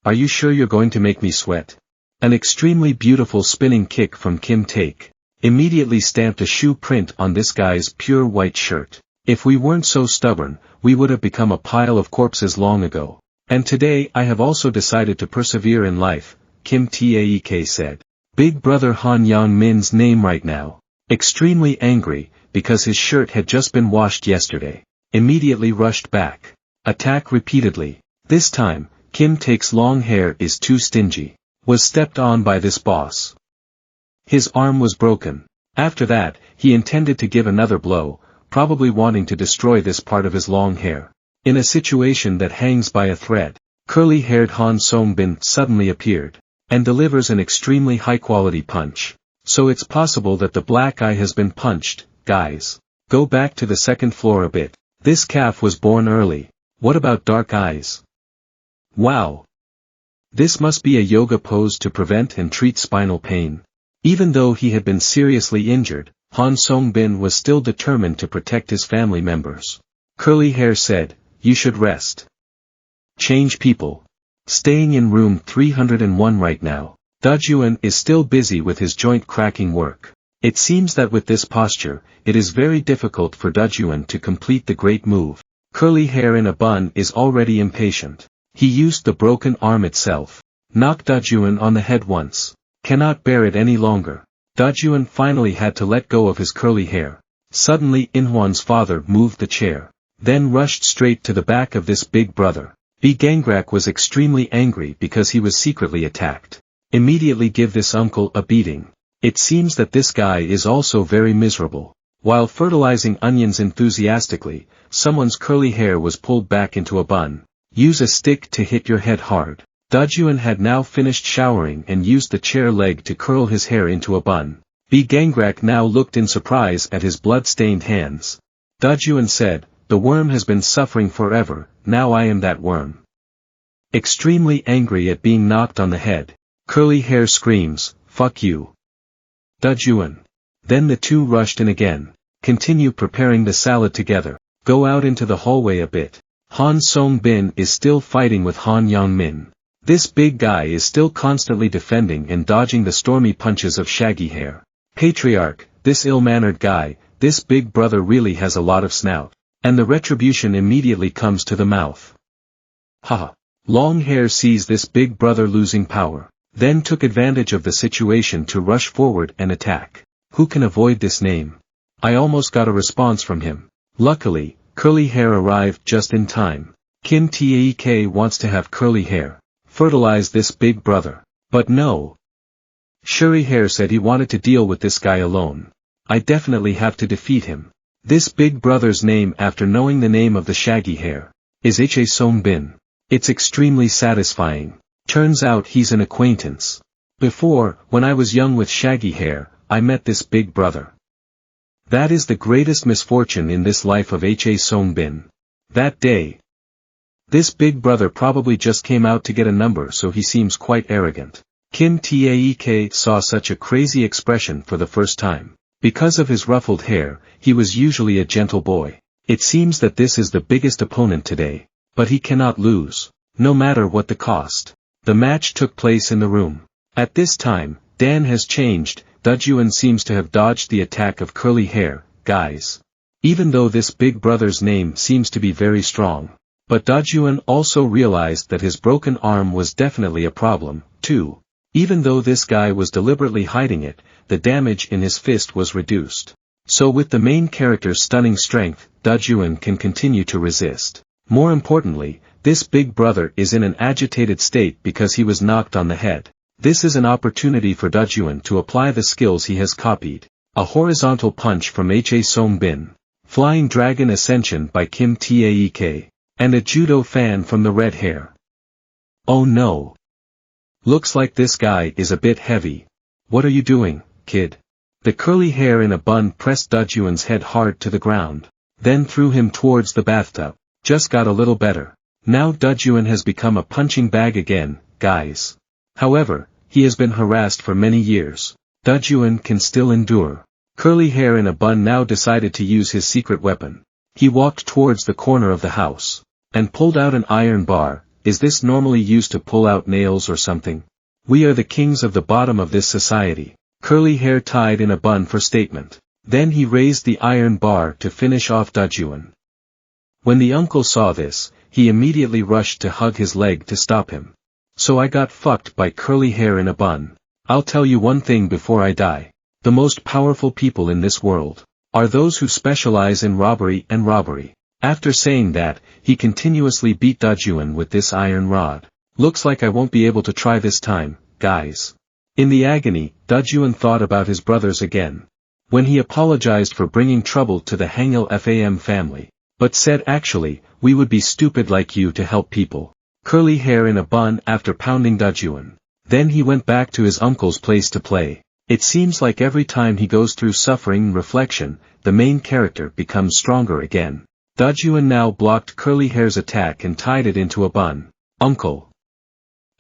Are you sure you're going to make me sweat? An extremely beautiful spinning kick from Kim Taek. Immediately stamped a shoe print on this guy's pure white shirt. If we weren't so stubborn, we would have become a pile of corpses long ago. And today I have also decided to persevere in life. Kim Taek said. Big Brother Han Yongmin's name right now. Extremely angry, because his shirt had just been washed yesterday. Immediately rushed back. Attack repeatedly. This time, Kim Taek's long hair is too stingy. Was stepped on by this boss. His arm was broken. After that, he intended to give another blow, probably wanting to destroy this part of his long hair. In a situation that hangs by a thread, curly-haired Han Songbin suddenly appeared. And delivers an extremely high-quality punch. So it's possible that the black eye has been punched. Guys, go back to the second floor a bit. This calf was born early. What about dark eyes? Wow. This must be a yoga pose to prevent and treat spinal pain. Even though he had been seriously injured, Han Songbin was still determined to protect his family members. Curly hair said, you should rest. Change people. Staying in room 301 right now. DAJUN is still busy with his joint cracking work. It seems that with this posture, it is very difficult for DAJUN to complete the great move. Curly hair in a bun is already impatient. He used the broken arm itself. Knocked DAJUN on the head once. Cannot bear it any longer. DAJUN finally had to let go of his curly hair. Suddenly Inhwan's father moved the chair. Then rushed straight to the back of this big brother. Gangrak was extremely angry because he was secretly attacked. Immediately give this uncle a beating. It seems that this guy is also very miserable. While fertilizing onions enthusiastically, someone's curly hair was pulled back into a bun. Use a stick to hit your head hard. DAJUN had now finished showering and used the chair leg to curl his hair into a bun. Gangrak now looked in surprise at his blood-stained hands. DAJUN said, "The worm has been suffering forever, now I am that worm." Extremely angry at being knocked on the head, curly hair screams, "Fuck you, DAJUN." Then the two rushed in again. Continue preparing the salad together. Go out into the hallway a bit. Han Song-bin is still fighting with Han Yang-min. This big guy is still constantly defending and dodging the stormy punches of shaggy hair. Patriarch, this ill-mannered guy, this big brother really has a lot of snout. And the retribution immediately comes to the mouth. Haha. Long hair sees this big brother losing power. Then took advantage of the situation to rush forward and attack. Who can avoid this name? I almost got a response from him. Luckily, curly hair arrived just in time. Kim Taek wants to have curly hair. Fertilize this big brother. But no. Shuri hair said he wanted to deal with this guy alone. I definitely have to defeat him. This big brother's name after knowing the name of the shaggy hair is HA Song-bin. It's extremely satisfying. Turns out he's an acquaintance. Before, when I was young with shaggy hair, I met this big brother. That is the greatest misfortune in this life of HA Song-bin. That day. This big brother probably just came out to get a number, so he seems quite arrogant. Kim Taek saw such a crazy expression for the first time. Because of his ruffled hair, he was usually a gentle boy. It seems that this is the biggest opponent today. But he cannot lose. No matter what the cost. The match took place in the room. At this time, Dan has changed. DAJUN seems to have dodged the attack of curly hair, guys. Even though this big brother's name seems to be very strong. But DAJUN also realized that his broken arm was definitely a problem, too. Even though this guy was deliberately hiding it, the damage in his fist was reduced. So with the main character's stunning strength, DAJUN can continue to resist. More importantly, this big brother is in an agitated state because he was knocked on the head. This is an opportunity for DAJUN to apply the skills he has copied. A horizontal punch from HA Song-bin. Flying Dragon Ascension by Kim Taek. And a judo fan from the red hair. Oh no. Looks like this guy is a bit heavy. What are you doing, kid? The curly hair in a bun pressed DAJUN's head hard to the ground. Then threw him towards the bathtub. Just got a little better. Now DAJUN has become a punching bag again, guys. However, he has been harassed for many years. DAJUN can still endure. Curly hair in a bun now decided to use his secret weapon. He walked towards the corner of the house. And pulled out an iron bar. Is this normally used to pull out nails or something? We are the kings of the bottom of this society. Curly hair tied in a bun for statement. Then he raised the iron bar to finish off DAJUN. When the uncle saw this, he immediately rushed to hug his leg to stop him. So I got fucked by curly hair in a bun. I'll tell you one thing before I die. The most powerful people in this world are those who specialize in robbery and robbery. After saying that, he continuously beat DAJUN with this iron rod. Looks like I won't be able to try this time, guys. In the agony, DAJUN thought about his brothers again. When he apologized for bringing trouble to the HANGIL FAM family. But said actually, we would be stupid like you to help people. Curly hair in a bun after pounding DAJUN. Then he went back to his uncle's place to play. It seems like every time he goes through suffering and reflection, the main character becomes stronger again. DAJUN now blocked curly hair's attack and tied it into a bun. Uncle.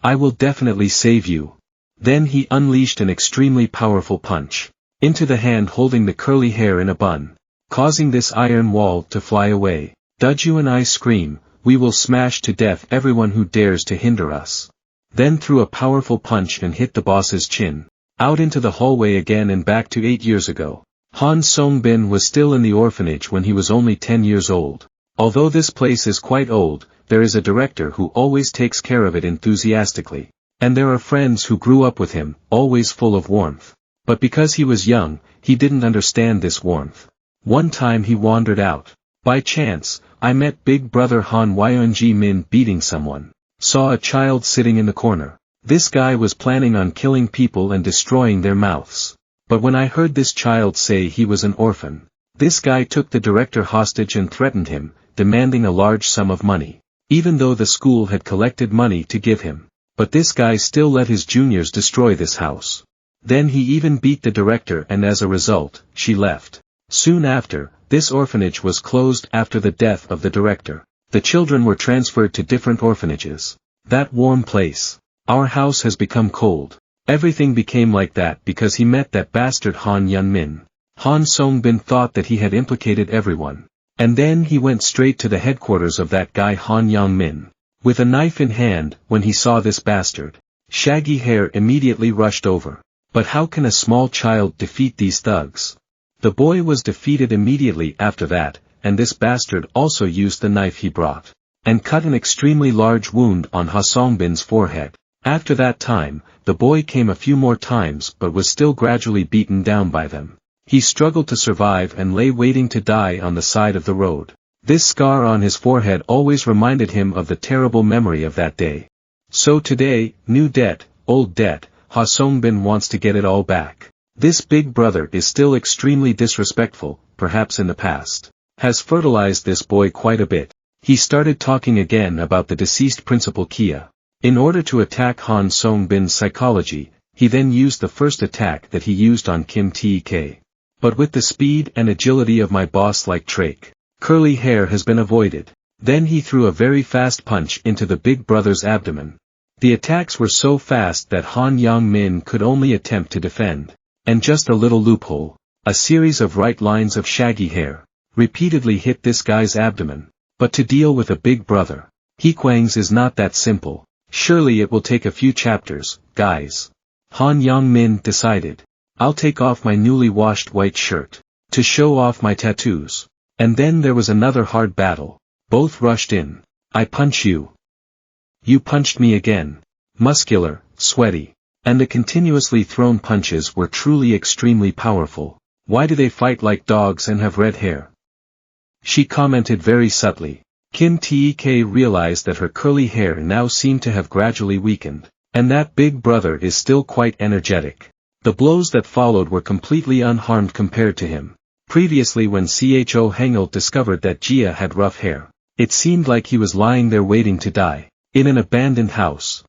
I will definitely save you. Then he unleashed an extremely powerful punch. Into the hand holding the curly hair in a bun. Causing this iron wall to fly away. DAJUN I scream, we will smash to death everyone who dares to hinder us. Then threw a powerful punch and hit the boss's chin. Out into the hallway again and back to 8 years ago. Han Song-bin was still in the orphanage when he was only 10 years old. Although this place is quite old, there is a director who always takes care of it enthusiastically. And there are friends who grew up with him, always full of warmth. But because he was young, he didn't understand this warmth. One time he wandered out. By chance, I met Big Brother Han Yong-min beating someone. Saw a child sitting in the corner. This guy was planning on killing people and destroying their mouths. But when I heard this child say he was an orphan, this guy took the director hostage and threatened him, demanding a large sum of money. Even though the school had collected money to give him. But this guy still let his juniors destroy this house. Then he even beat the director and as a result, she left. Soon after, this orphanage was closed after the death of the director. The children were transferred to different orphanages. That warm place. Our house has become cold. Everything became like that because he met that bastard Han Yong-min. Han Song-bin thought that he had implicated everyone. And then he went straight to the headquarters of that guy Han Yong-min. With a knife in hand, when he saw this bastard, shaggy hair immediately rushed over. But how can a small child defeat these thugs? The boy was defeated immediately after that, and this bastard also used the knife he brought, and cut an extremely large wound on Ha Song-bin's forehead. After that time, the boy came a few more times but was still gradually beaten down by them. He struggled to survive and lay waiting to die on the side of the road. This scar on his forehead always reminded him of the terrible memory of that day. So today, new debt, old debt, Ha Song-bin wants to get it all back. This big brother is still extremely disrespectful, perhaps in the past. Has fertilized this boy quite a bit. He started talking again about the deceased principal Kia. In order to attack Han Song-bin's psychology, he then used the first attack that he used on Kim Taek. But with the speed and agility of my boss-like trait, curly hair has been avoided. Then he threw a very fast punch into the big brother's abdomen. The attacks were so fast that Han Yong-min could only attempt to defend. And just a little loophole, a series of right lines of shaggy hair, repeatedly hit this guy's abdomen. But to deal with a big brother, HEA KWANG's is not that simple. Surely it will take a few chapters, guys. Han Yong-min decided. I'll take off my newly washed white shirt, to show off my tattoos. And then there was another hard battle. Both rushed in. I punch you. You punched me again. Muscular, sweaty. And the continuously thrown punches were truly extremely powerful. Why do they fight like dogs and have red hair? She commented very subtly. Kim Taek realized that her curly hair now seemed to have gradually weakened. And that big brother is still quite energetic. The blows that followed were completely unharmed compared to him. Previously when Cho Hangil discovered that Jia had rough hair, it seemed like he was lying there waiting to die, in an abandoned house.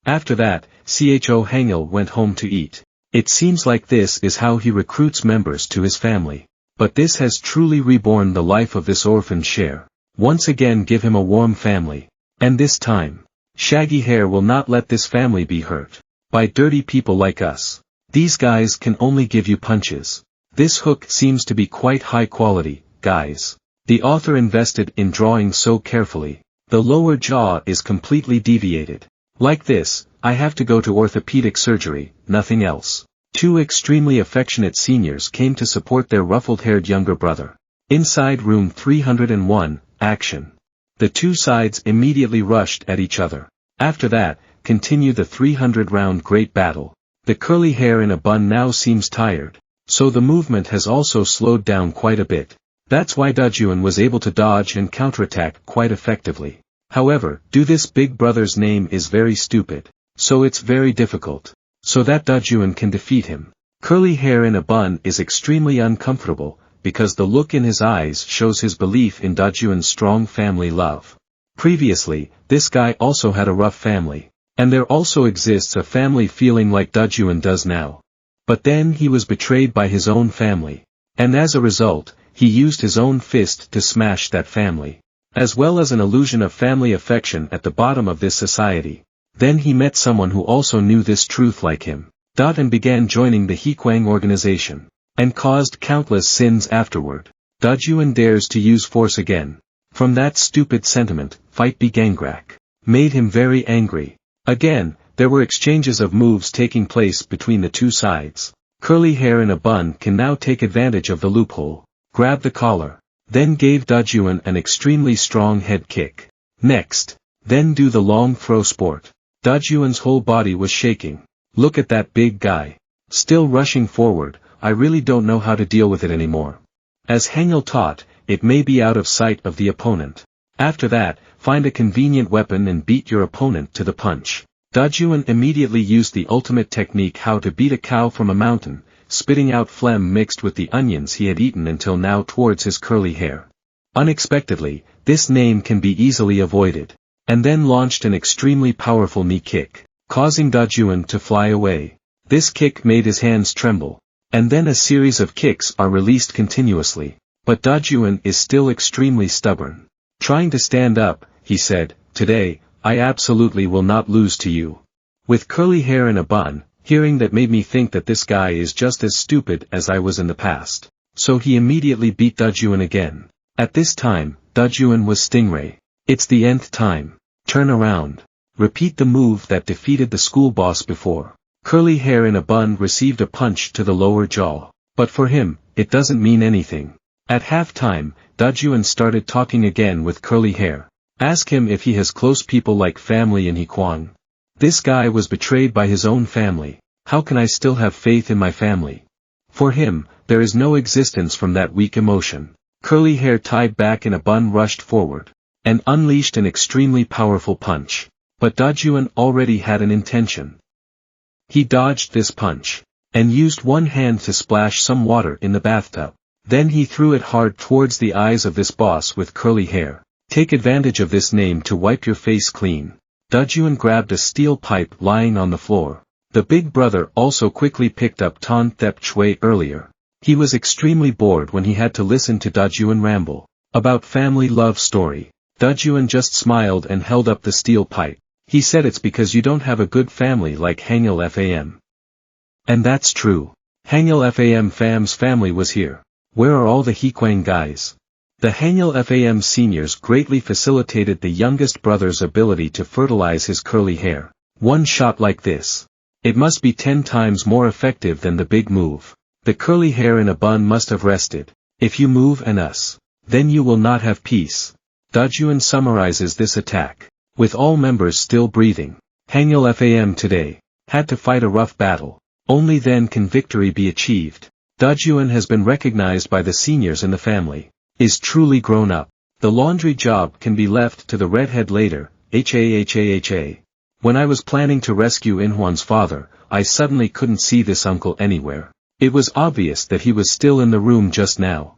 After that, Cho Hangil went home to eat. It seems like this is how he recruits members to his family. But this has truly reborn the life of this orphan share. Once again give him a warm family. And this time, shaggy hair will not let this family be hurt by dirty people like us. These guys can only give you punches. This hook seems to be quite high quality, guys. The author invested in drawing so carefully. The lower jaw is completely deviated. Like this, I have to go to orthopedic surgery, nothing else. Two extremely affectionate seniors came to support their ruffled-haired younger brother. Inside room 301, action. The two sides immediately rushed at each other. After that, continued the 300-round great battle. The curly hair in a bun now seems tired. So the movement has also slowed down quite a bit. That's why DAJUN was able to dodge and counterattack quite effectively. However, this big brother's name is very stupid. So it's very difficult. So that DAJUN can defeat him. Curly hair in a bun is extremely uncomfortable, because the look in his eyes shows his belief in DAJUN's strong family love. Previously, this guy also had a rough family. And there also exists a family feeling like DAJUN does now. But then he was betrayed by his own family. And as a result, he used his own fist to smash that family. As well as an illusion of family affection at the bottom of this society. Then he met someone who also knew this truth like him. And began joining the HEA KWANG organization. And caused countless sins afterward. DAJUN dares to use force again. From that stupid sentiment, fight begangrak. Made him very angry. Again, there were exchanges of moves taking place between the two sides. Curly hair in a bun can now take advantage of the loophole, grab the collar, then gave DAJUN an extremely strong head kick. Next, then do the long throw sport. DAJUN's whole body was shaking. Look at that big guy. Still rushing forward, I really don't know how to deal with it anymore. As Hangil taught, it may be out of sight of the opponent. After that, find a convenient weapon and beat your opponent to the punch. DAJUN immediately used the ultimate technique how to beat a cow from a mountain, spitting out phlegm mixed with the onions he had eaten until now towards his curly hair. Unexpectedly, this name can be easily avoided. And then launched an extremely powerful knee kick, causing DAJUN to fly away. This kick made his hands tremble. And then a series of kicks are released continuously. But DAJUN is still extremely stubborn. Trying to stand up, he said, "Today, I absolutely will not lose to you." With curly hair in a bun, hearing that made me think that this guy is just as stupid as I was in the past. So he immediately beat DAJUN again. At this time, DAJUN was Stingray. It's the nth time. Turn around. Repeat the move that defeated the school boss before. Curly hair in a bun received a punch to the lower jaw. But for him, it doesn't mean anything. At halftime, DAJUN started talking again with curly hair. Ask him if he has close people like family in HEA KWANG. This guy was betrayed by his own family. How can I still have faith in my family? For him, there is no existence from that weak emotion. Curly hair tied back in a bun rushed forward. And unleashed an extremely powerful punch. But DAJUN already had an intention. He dodged this punch. And used one hand to splash some water in the bathtub. Then he threw it hard towards the eyes of this boss with curly hair. Take advantage of this name to wipe your face clean. DAJUN grabbed a steel pipe lying on the floor. The big brother also quickly picked up ToNotDie earlier. He was extremely bored when he had to listen to DAJUN ramble. About family love story. DAJUN just smiled and held up the steel pipe. He said it's because you don't have a good family like HANGIL FAM. And that's true. HANGIL FAM's family was here. Where are all the HEA KWANG guys? The HANGIL FAM seniors greatly facilitated the youngest brother's ability to fertilize his curly hair. One shot like this. It must be 10 times more effective than the big move. The curly hair in a bun must have rested. If you move and us, then you will not have peace. DAJUN summarizes this attack. With all members still breathing, HANGIL FAM today had to fight a rough battle. Only then can victory be achieved. DAJUN has been recognized by the seniors in the family. Is truly grown up. The laundry job can be left to the redhead later. HAHAHA. When I was planning to rescue Inhwan's father, I suddenly couldn't see this uncle anywhere. It was obvious that he was still in the room just now.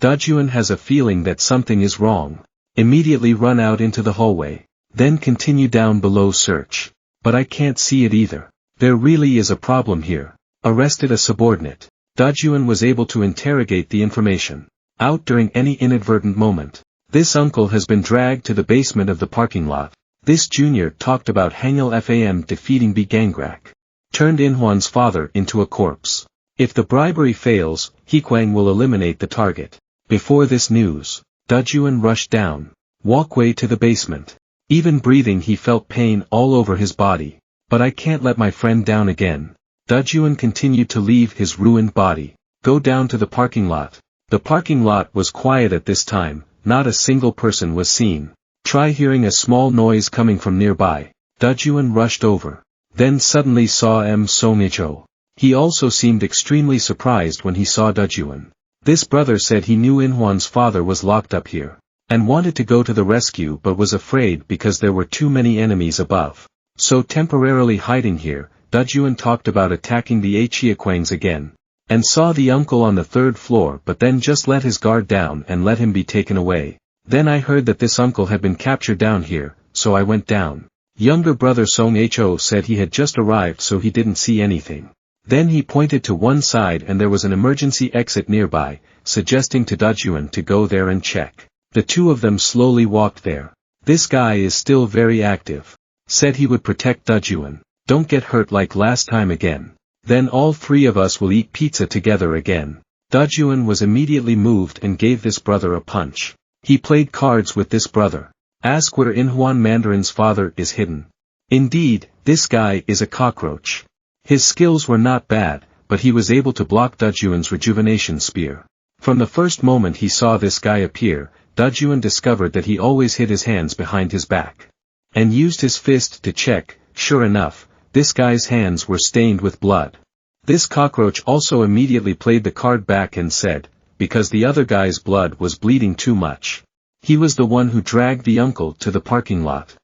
DAJUN has a feeling that something is wrong. Immediately run out into the hallway. Then continue down below search. But I can't see it either. There really is a problem here. Arrested a subordinate. DAJUN was able to interrogate the information. Out during any inadvertent moment. This uncle has been dragged to the basement of the parking lot. This junior talked about HANGIL FAM defeating B Gangrak. Turned Inhwan's father into a corpse. If the bribery fails, HEA KWANG will eliminate the target. Before this news, DAJUN rushed down. Walkway to the basement. Even breathing he felt pain all over his body. But I can't let my friend down again. DAJUN continued to leave his ruined body. Go down to the parking lot. The parking lot was quiet at this time, not a single person was seen. Try hearing a small noise coming from nearby. DAJUN rushed over. Then suddenly saw SongHo. He also seemed extremely surprised when he saw DAJUN. This brother said he knew Inhwan's father was locked up here. And wanted to go to the rescue but was afraid because there were too many enemies above. So temporarily hiding here, DAJUN talked about attacking the HEA KWANGs again. And saw the uncle on the 3rd floor but then just let his guard down and let him be taken away. Then I heard that this uncle had been captured down here, so I went down. Younger brother SongHo said he had just arrived so he didn't see anything. Then he pointed to one side and there was an emergency exit nearby, suggesting to DAJUN to go there and check. The two of them slowly walked there. This guy is still very active. Said he would protect DAJUN. Don't get hurt like last time again. Then all 3 of us will eat pizza together again. DAJUN was immediately moved and gave this brother a punch. He played cards with this brother. Ask where Inhwan Mandarin's father is hidden. Indeed, This guy is a cockroach. His skills were not bad, but he was able to block DAJUN's rejuvenation spear. From the first moment he saw this guy appear, DAJUN discovered that he always hid his hands behind his back. And used his fist to check. Sure enough, this guy's hands were stained with blood. This cockroach also immediately played the card back and said, because the other guy's blood was bleeding too much. He was the one who dragged the uncle to the parking lot.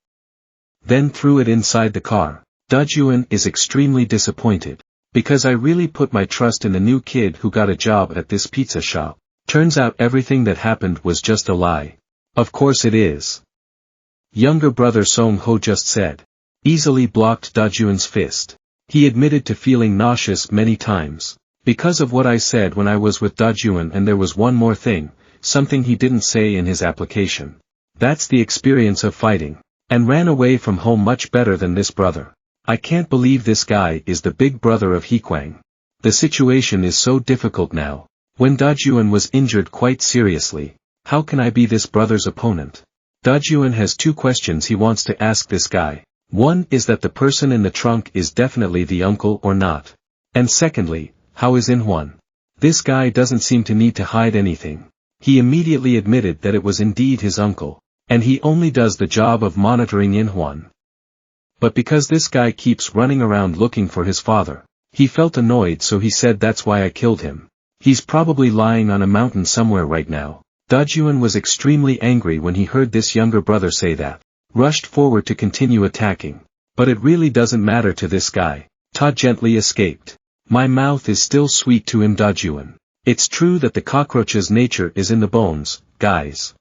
Then threw it inside the car. DAJUN is extremely disappointed. Because I really put my trust in the new kid who got a job at this pizza shop. Turns out everything that happened was just a lie. Of course it is. Younger brother Song Ho just said. Easily blocked DAJUN's fist. He admitted to feeling nauseous many times. Because of what I said when I was with DAJUN, and there was one more thing, something he didn't say in his application. That's the experience of fighting. And ran away from home much better than this brother. I can't believe this guy is the big brother of HEA KWANG. The situation is so difficult now. When DAJUN was injured quite seriously, how can I be this brother's opponent? DAJUN has two questions he wants to ask this guy. One is that the person in the trunk is definitely the uncle or not. And secondly, how is Inhwan? This guy doesn't seem to need to hide anything. He immediately admitted that it was indeed his uncle. And he only does the job of monitoring Inhwan. But because this guy keeps running around looking for his father, he felt annoyed, so he said that's why I killed him. He's probably lying on a mountain somewhere right now. DAJUN was extremely angry when he heard this younger brother say that. Rushed forward to continue attacking. But it really doesn't matter to this guy. Ta gently escaped. My mouth is still sweet to him, DAJUN. It's true that the cockroach's nature is in the bones, guys.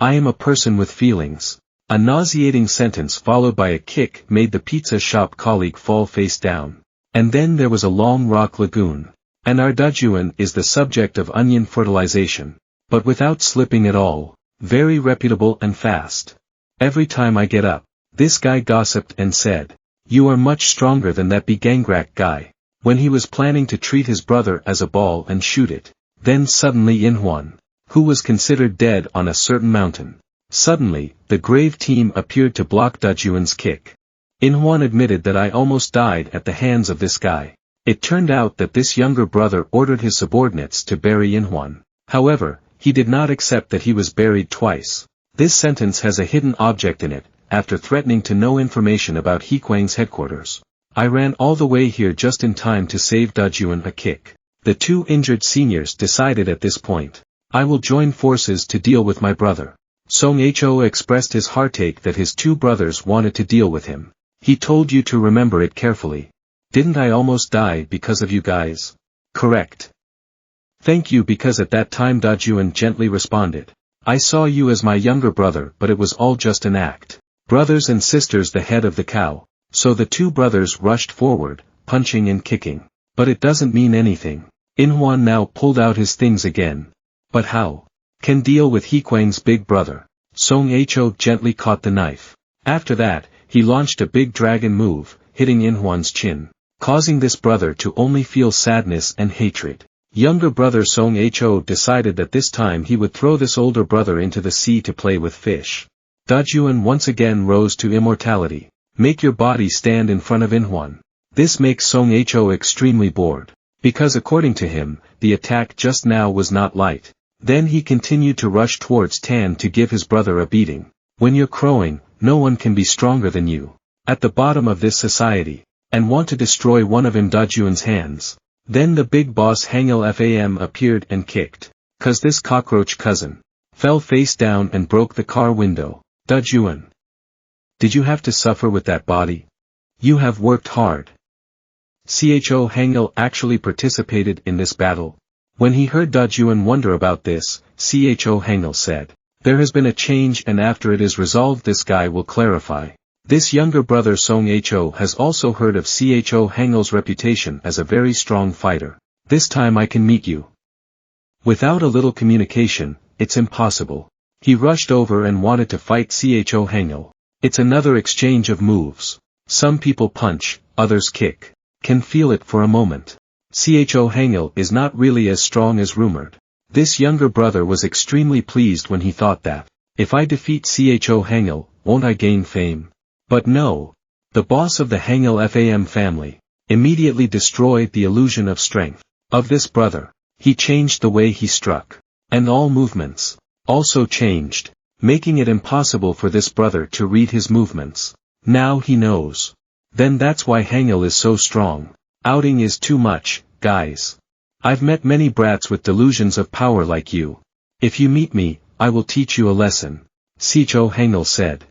I am a person with feelings. A nauseating sentence followed by a kick made the pizza shop colleague fall face down. And then there was a long rock lagoon. And our DAJUN is the subject of onion fertilization. But without slipping at all. Very reputable and fast. Every time I get up, this guy gossiped and said, you are much stronger than that Gangrak guy. When he was planning to treat his brother as a ball and shoot it. Then suddenly Inhwan, who was considered dead on a certain mountain. Suddenly, the grave team appeared to block DAJUN's kick. Inhwan admitted that I almost died at the hands of this guy. It turned out that this younger brother ordered his subordinates to bury Inhwan. However, he did not accept that he was buried twice. This sentence has a hidden object in it. After threatening to know information about HEA KWANG's headquarters, I ran all the way here just in time to save DAJUN a kick. The two injured seniors decided at this point, I will join forces to deal with my brother. Song Ho expressed his heartache that his two brothers wanted to deal with him. He told you to remember it carefully. Didn't I almost die because of you guys? Correct. Thank you, because at that time DAJUN gently responded. I saw you as my younger brother, but it was all just an act. Brothers and sisters, the head of the cow. So the two brothers rushed forward, punching and kicking. But it doesn't mean anything. Inhwan now pulled out his things again. But how? Can deal with HEA KWANG's big brother. Song Ho gently caught the knife. After that, he launched a big dragon move, hitting Inhwan's chin, causing this brother to only feel sadness and hatred. Younger brother Song Ho decided that this time he would throw this older brother into the sea to play with fish. DAJUN once again rose to immortality. Make your body stand in front of Inhwan. This makes Song Ho extremely bored. Because according to him, the attack just now was not light. Then he continued to rush towards Tan to give his brother a beating. When you're crowing, no one can be stronger than you. At the bottom of this society. And want to destroy one of him DAJUN's hands. Then the big boss HANGIL FAM appeared and kicked. Cause this cockroach cousin. Fell face down and broke the car window. DAJUN. Did you have to suffer with that body? You have worked hard. CHO HANGIL actually participated in this battle. When he heard DAJUN wonder about this, CHO HANGIL said, there has been a change, and after it is resolved this guy will clarify. This younger brother Song Ho has also heard of CHO HANGIL's reputation as a very strong fighter. This time I can meet you. Without a little communication, it's impossible. He rushed over and wanted to fight CHO HANGIL. It's another exchange of moves. Some people punch, others kick. Can feel it for a moment. CHO HANGIL is not really as strong as rumored. This younger brother was extremely pleased when he thought that, if I defeat CHO HANGIL, won't I gain fame? But no. the boss of the HANGIL FAM family, immediately destroyed the illusion of strength of this brother. He changed the way he struck. And all movements also changed, making it impossible for this brother to read his movements. Now he knows. Then that's why HANGIL is so strong. Outing is too much, guys. I've met many brats with delusions of power like you. If you meet me, I will teach you a lesson, HANGIL said.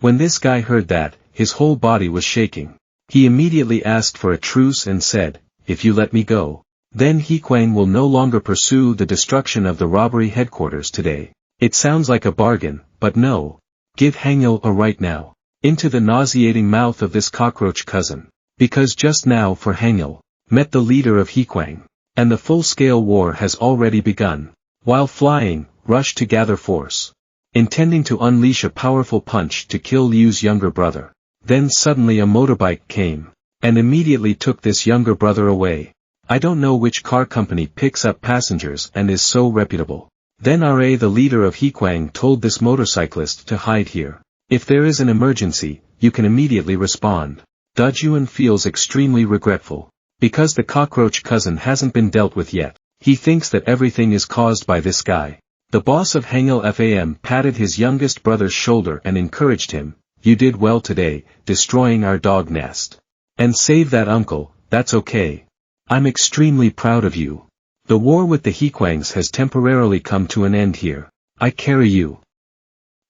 When this guy heard that, his whole body was shaking. He immediately asked for a truce and said, if you let me go, then HEA KWANG will no longer pursue the destruction of the robbery headquarters today. It sounds like a bargain, but no. Give HANGIL a right now, into the nauseating mouth of this cockroach cousin. Because just now for HANGIL, met the leader of HEA KWANG, and the full-scale war has already begun. While flying, rushed to gather force, intending to unleash a powerful punch to kill Liu's younger brother. Then suddenly a motorbike came, and immediately took this younger brother away. I don't know which car company picks up passengers and is so reputable. Then RA, the leader of HEA KWANG, told this motorcyclist to hide here. If there is an emergency, you can immediately respond. DAJUN feels extremely regretful, because the cockroach cousin hasn't been dealt with yet. He thinks that everything is caused by this guy. The boss of HANGIL FAM patted his youngest brother's shoulder and encouraged him, you did well today, destroying our dog nest. And save that uncle, that's okay. I'm extremely proud of you. The war with the HEA KWANGs has temporarily come to an end here. I carry you.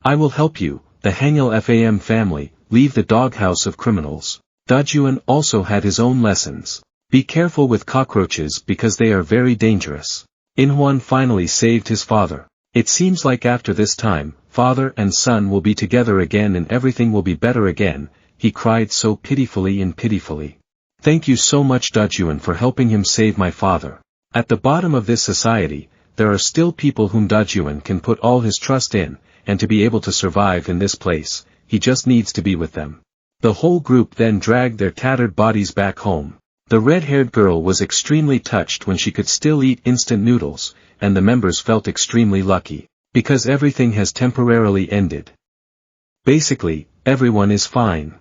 I will help you, the HANGIL FAM family, leave the doghouse of criminals. DAJUN also had his own lessons. Be careful with cockroaches because they are very dangerous. Inhwan finally saved his father. It seems like after this time, father and son will be together again and everything will be better again. He cried so pitifully and pitifully. Thank you so much DAJUN for helping him save my father. At the bottom of this society, there are still people whom DAJUN can put all his trust in, and to be able to survive in this place, he just needs to be with them. The whole group then dragged their tattered bodies back home. The red-haired girl was extremely touched when she could still eat instant noodles, and the members felt extremely lucky, because everything has temporarily ended. Basically, everyone is fine.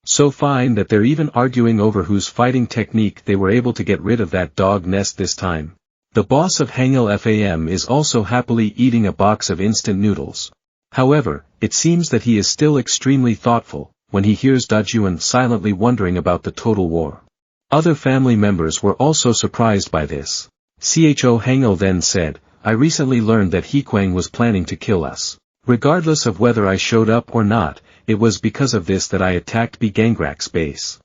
So fine that they're even arguing over whose fighting technique they were able to get rid of that dog nest this time. The boss of HANGIL FAM is also happily eating a box of instant noodles. However, it seems that he is still extremely thoughtful, when he hears DAJUN silently wondering about the total war. Other family members were also surprised by this. HANGIL then said, I recently learned that HEA KWANG was planning to kill us. Regardless of whether I showed up or not, it was because of this that I attacked Gangrak's base.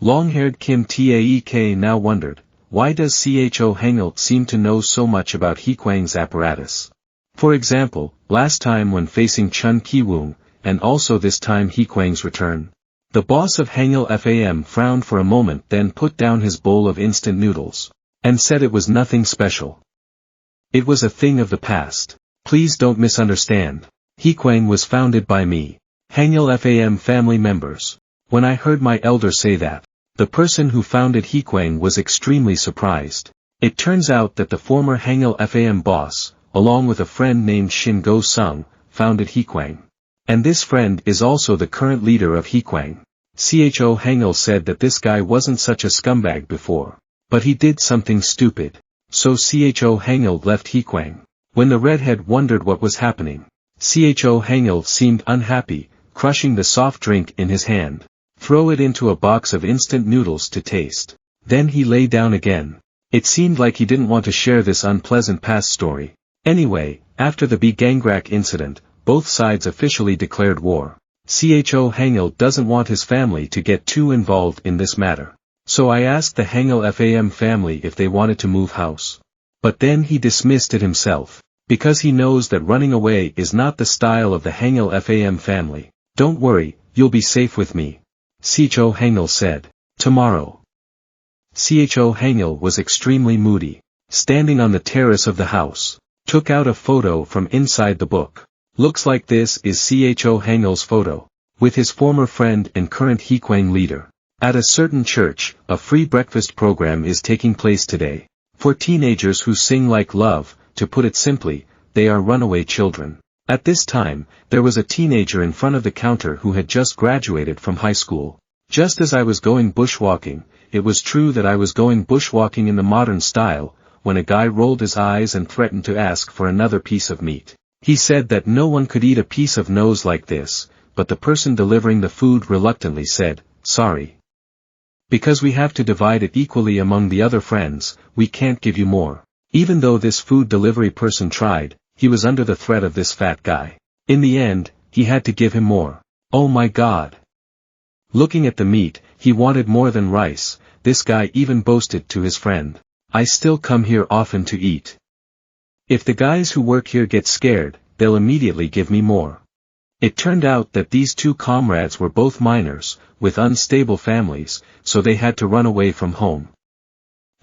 Long-haired Kim Taek now wondered, why does HANGIL seem to know so much about HEA KWANG's apparatus? For example, last time when facing Chun Ki-woong, and also this time HEA KWANG's return. The boss of HANGIL FAM frowned for a moment, then put down his bowl of instant noodles, and said it was nothing special. It was a thing of the past. Please don't misunderstand. HEA KWANG was founded by me, HANGIL FAM family members. When I heard my elder say that, the person who founded HEA KWANG was extremely surprised. It turns out that the former HANGIL FAM boss, along with a friend named Shin Go-sung, founded HEA KWANG. And this friend is also the current leader of HEA KWANG. HANGIL said that this guy wasn't such a scumbag before, but he did something stupid. So HANGIL left HEA KWANG. When the redhead wondered what was happening, HANGIL seemed unhappy, crushing the soft drink in his hand. Throw it into a box of instant noodles to taste. Then he lay down again. It seemed like he didn't want to share this unpleasant past story. Anyway, after the Gangrak incident, both sides officially declared war. HANGIL doesn't want his family to get too involved in this matter. So I asked the HANGIL FAM family if they wanted to move house. But then he dismissed it himself, because he knows that running away is not the style of the HANGIL FAM family. Don't worry, you'll be safe with me, HANGIL said. Tomorrow. HANGIL was extremely moody, standing on the terrace of the house, took out a photo from inside the book. Looks like this is HANGIL's photo, with his former friend and current HEA KWANG leader. At a certain church, a free breakfast program is taking place today. For teenagers who sing like love, to put it simply, they are runaway children. At this time, there was a teenager in front of the counter who had just graduated from high school. Just as I was going bushwalking, it was true that I was going bushwalking in the modern style, when a guy rolled his eyes and threatened to ask for another piece of meat. He said that no one could eat a piece of nose like this, but the person delivering the food reluctantly said, "Sorry. Because we have to divide it equally among the other friends, we can't give you more." Even though this food delivery person tried, he was under the threat of this fat guy. In the end, he had to give him more. Oh my God! Looking at the meat, he wanted more than rice. This guy even boasted to his friend, "I still come here often to eat. If the guys who work here get scared, they'll immediately give me more." It turned out that these two comrades were both minors, with unstable families, so they had to run away from home.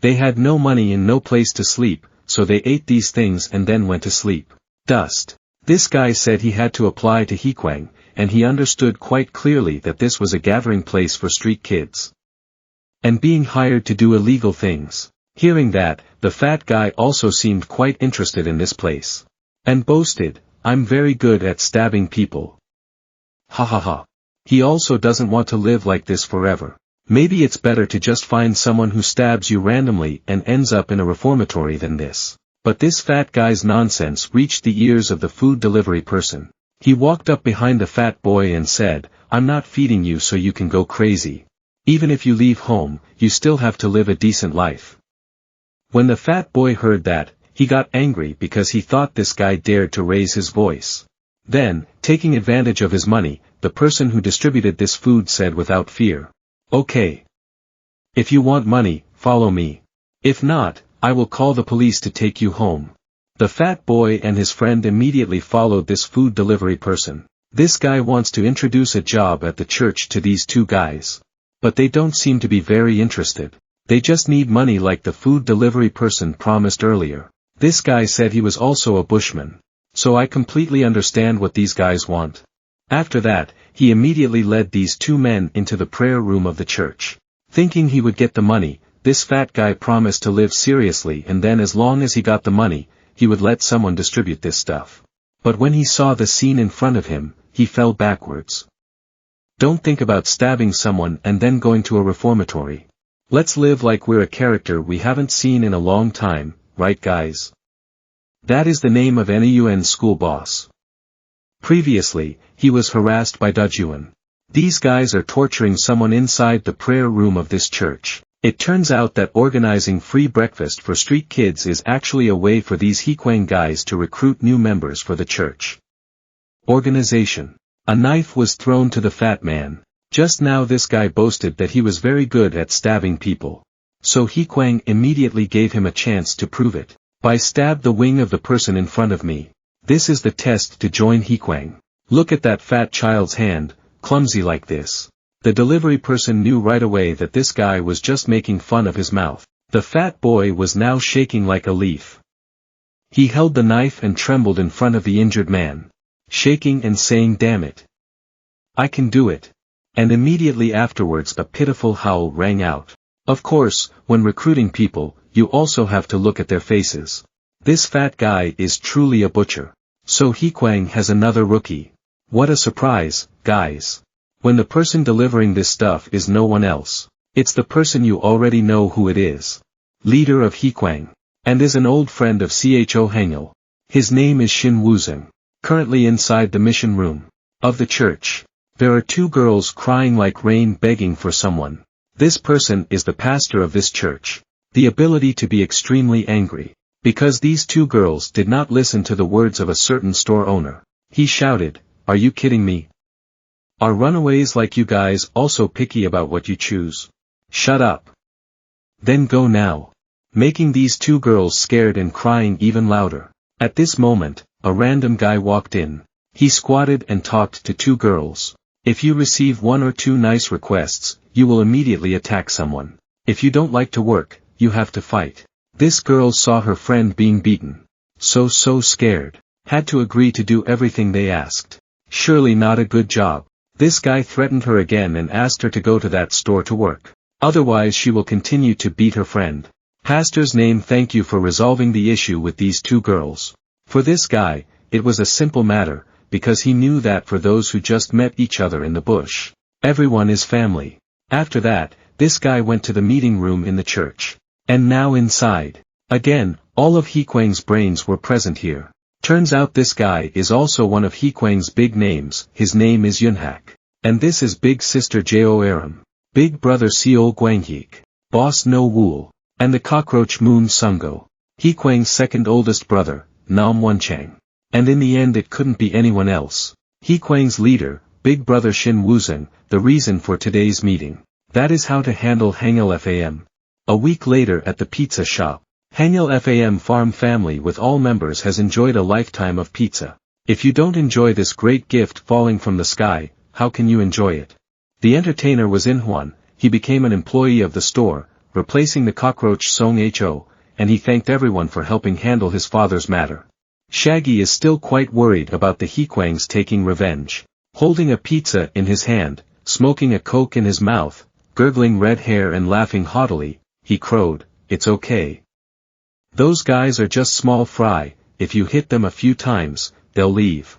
They had no money and no place to sleep, so they ate these things and then went to sleep. Dust. This guy said he had to apply to HEA KWANG, and he understood quite clearly that this was a gathering place for street kids. And being hired to do illegal things. Hearing that, the fat guy also seemed quite interested in this place. And boasted, "I'm very good at stabbing people." Ha ha ha. He also doesn't want to live like this forever. Maybe it's better to just find someone who stabs you randomly and ends up in a reformatory than this. But this fat guy's nonsense reached the ears of the food delivery person. He walked up behind the fat boy and said, "I'm not feeding you so you can go crazy. Even if you leave home, you still have to live a decent life." When the fat boy heard that, he got angry because he thought this guy dared to raise his voice. Then, taking advantage of his money, the person who distributed this food said without fear, "Okay. If you want money, follow me. If not, I will call the police to take you home." The fat boy and his friend immediately followed this food delivery person. This guy wants to introduce a job at the church to these two guys. But they don't seem to be very interested. They just need money like the food delivery person promised earlier. This guy said he was also a bushman. So I completely understand what these guys want. After that, he immediately led these two men into the prayer room of the church. Thinking he would get the money, this fat guy promised to live seriously, and then as long as he got the money, he would let someone distribute this stuff. But when he saw the scene in front of him, he fell backwards. Don't think about stabbing someone and then going to a reformatory. Let's live like we're a character we haven't seen in a long time, right guys? That is the name of NEUN's school boss. Previously, he was harassed by DAJUN. These guys are torturing someone inside the prayer room of this church. It turns out that organizing free breakfast for street kids is actually a way for these HEA KWANG guys to recruit new members for the church. Organization. A knife was thrown to the fat man. Just now this guy boasted that he was very good at stabbing people. So HEA KWANG immediately gave him a chance to prove it. By stab the wing of the person in front of me. This is the test to join HEA KWANG. Look at that fat child's hand, clumsy like this. The delivery person knew right away that this guy was just making fun of his mouth. The fat boy was now shaking like a leaf. He held the knife and trembled in front of the injured man. Shaking and saying, "Damn it. I can do it." And immediately afterwards a pitiful howl rang out. Of course, when recruiting people, you also have to look at their faces. This fat guy is truly a butcher. So HEA KWANG has another rookie. What a surprise, guys. When the person delivering this stuff is no one else. It's the person you already know who it is. Leader of HEA KWANG. And is an old friend of CHO HANGIL. His name is Shin Woozung. Currently inside the mission room of the church. There are two girls crying like rain begging for someone. This person is the pastor of this church. The ability to be extremely angry. Because these two girls did not listen to the words of a certain store owner. He shouted, "Are you kidding me? Are runaways like you guys also picky about what you choose? Shut up. Then go now." Making these two girls scared and crying even louder. At this moment, a random guy walked in. He squatted and talked to two girls. If you receive one or two nice requests, you will immediately attack someone. If you don't like to work, you have to fight. This girl saw her friend being beaten. So scared. Had to agree to do everything they asked. Surely not a good job. This guy threatened her again and asked her to go to that store to work. Otherwise she will continue to beat her friend. Pastor's name, thank you for resolving the issue with these two girls. For this guy, it was a simple matter, because he knew that for those who just met each other in the bush, everyone is family. After that, this guy went to the meeting room in the church. And now inside. Again, all of HEA KWANG's brains were present here. Turns out this guy is also one of HEA KWANG's big names, his name is Yunhak. And this is big sister Jo Aram, big brother Seol Gwanghyik, boss No Wool, and the cockroach Moon Sungo, HEA KWANG's second oldest brother, Nam Wonchang. And in the end it couldn't be anyone else. HEA KWANG's leader, big brother Shin Wuzeng, the reason for today's meeting. That is how to handle HANGIL FAM. A week later at the pizza shop. HANGIL FAM farm family with all members has enjoyed a lifetime of pizza. If you don't enjoy this great gift falling from the sky, how can you enjoy it? The entertainer was Inhwan, he became an employee of the store, replacing the cockroach Song Ho, and he thanked everyone for helping handle his father's matter. Shaggy is still quite worried about the HEA KWANGs taking revenge. Holding a pizza in his hand, smoking a coke in his mouth, gurgling red hair and laughing haughtily, he crowed, "It's okay. Those guys are just small fry, if you hit them a few times, they'll leave."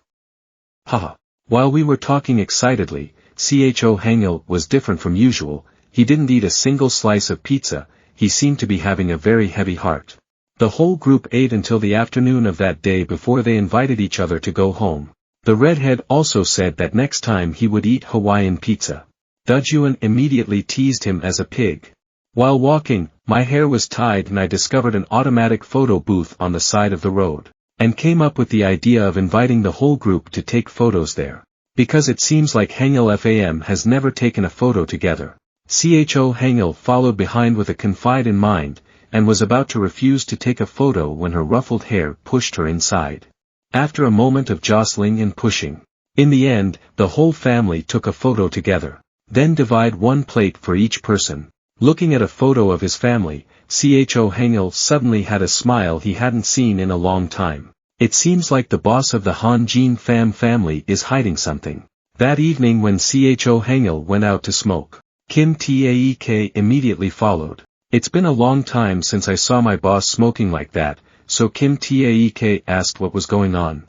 Haha. While we were talking excitedly, Cho Hangil was different from usual, he didn't eat a single slice of pizza, he seemed to be having a very heavy heart. The whole group ate until the afternoon of that day before they invited each other to go home. The redhead also said that next time he would eat Hawaiian pizza. DAJUN immediately teased him as a pig. While walking, my hair was tied and I discovered an automatic photo booth on the side of the road, and came up with the idea of inviting the whole group to take photos there. Because it seems like HANGIL FAM has never taken a photo together. Cho Hangil followed behind with a confide in mind, and was about to refuse to take a photo when her ruffled hair pushed her inside. After a moment of jostling and pushing, in the end, the whole family took a photo together. Then divide one plate for each person. Looking at a photo of his family, Cho Hangil suddenly had a smile he hadn't seen in a long time. It seems like the boss of the HANGIL FAM family is hiding something. That evening when Cho Hangil went out to smoke, Kim Taek immediately followed. "It's been a long time since I saw my boss smoking like that," so Kim Taek asked what was going on.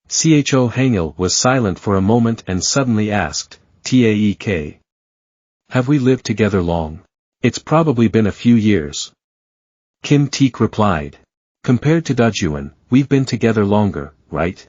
Cho Hangil was silent for a moment and suddenly asked, "Taek, have we lived together long?" "It's probably been a few years." Kim Taek replied. "Compared to DAJUN, we've been together longer, right?"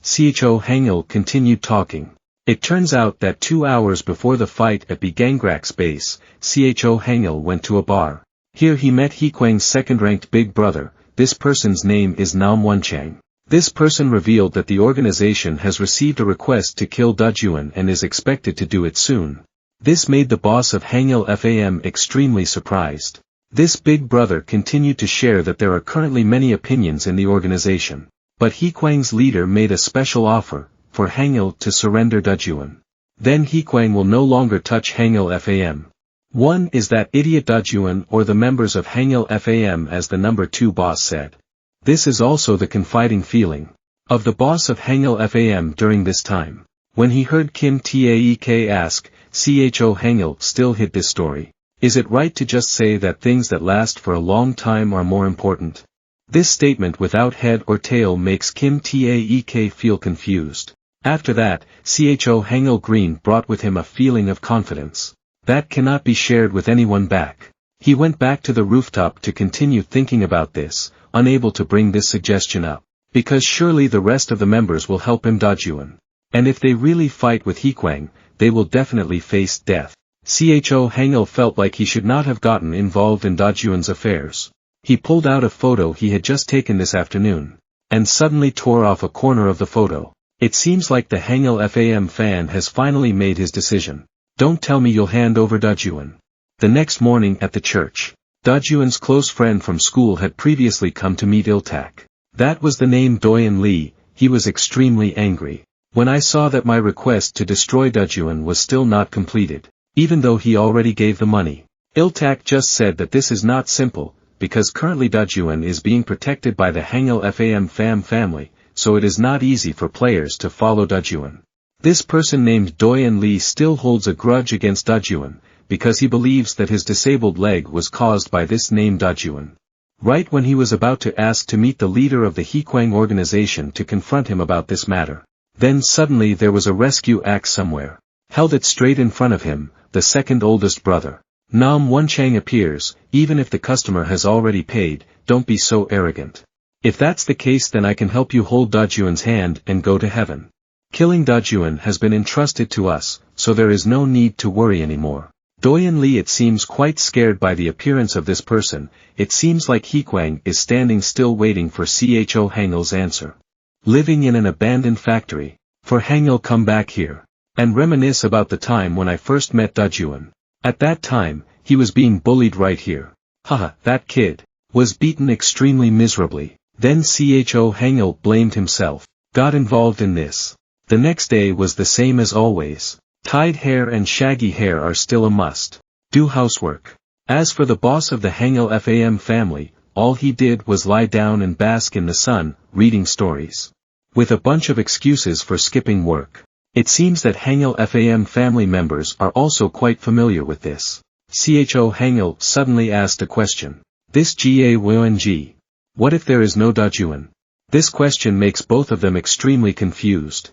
Cho Hangil continued talking. It turns out that 2 hours before the fight at Bgangrak's base, Cho Hangil went to a bar. Here he met HEA KWANG's second-ranked big brother, this person's name is Nam Wonchang. This person revealed that the organization has received a request to kill DAJUN and is expected to do it soon. This made the boss of HANGIL FAM extremely surprised. This big brother continued to share that there are currently many opinions in the organization. But HEA KWANG's leader made a special offer, for HANGIL to surrender DAJUN. Then HEA KWANG will no longer touch HANGIL FAM. One is that idiot DAJUN or the members of HANGIL FAM, as the number 2 boss said. This is also the confiding feeling of the boss of HANGIL FAM during this time. When he heard Kim Taek ask, Cho Hangil still hid this story. Is it right to just say that things that last for a long time are more important? This statement without head or tail makes Kim Taek feel confused. After that, Cho Hangil Green brought with him a feeling of confidence that cannot be shared with anyone back. He went back to the rooftop to continue thinking about this, unable to bring this suggestion up. Because surely the rest of the members will help him DAJUN. And if they really fight with HEA KWANG, they will definitely face death. Cho Hangil felt like he should not have gotten involved in DAJUN's affairs. He pulled out a photo he had just taken this afternoon, and suddenly tore off a corner of the photo. It seems like the HANGIL FAM fan has finally made his decision. Don't tell me you'll hand over DAJUN. The next morning at the church, DAJUN's close friend from school had previously come to meet Iltak. That was the name Doyen Lee. He was extremely angry. When I saw that my request to destroy DAJUN was still not completed, even though he already gave the money. Iltak just said that this is not simple, because currently DAJUN is being protected by the HANGIL FAM family, so it is not easy for players to follow DAJUN. This person named Doyen Lee still holds a grudge against DAJUN, because he believes that his disabled leg was caused by this name DAJUN. right when he was about to ask to meet the leader of the HEA KWANG organization to confront him about this matter. Then suddenly there was a rescue axe somewhere. Held it straight in front of him, the second oldest brother. Nam Wonchang appears, even if the customer has already paid, don't be so arrogant. If that's the case then I can help you hold DAJUN's hand and go to heaven. Killing DAJUN has been entrusted to us, so there is no need to worry anymore. Doyen Lee it seems quite scared by the appearance of this person. It seems like HEA KWANG is standing still waiting for Cho Hangil's answer. Living in an abandoned factory. For Hangil come back here. And reminisce about the time when I first met DAJUN. At that time, he was being bullied right here. Haha, that kid. Was beaten extremely miserably. Then Cho Hangil blamed himself. Got involved in this. The next day was the same as always. Tied hair and shaggy hair are still a must. Do housework. As for the boss of the HANGIL FAM family, all he did was lie down and bask in the sun, reading stories. With a bunch of excuses for skipping work. It seems that HANGIL FAM family members are also quite familiar with this. Cho Hangil suddenly asked a question. This GAWNG. What if there is no DAJUN? This question makes both of them extremely confused.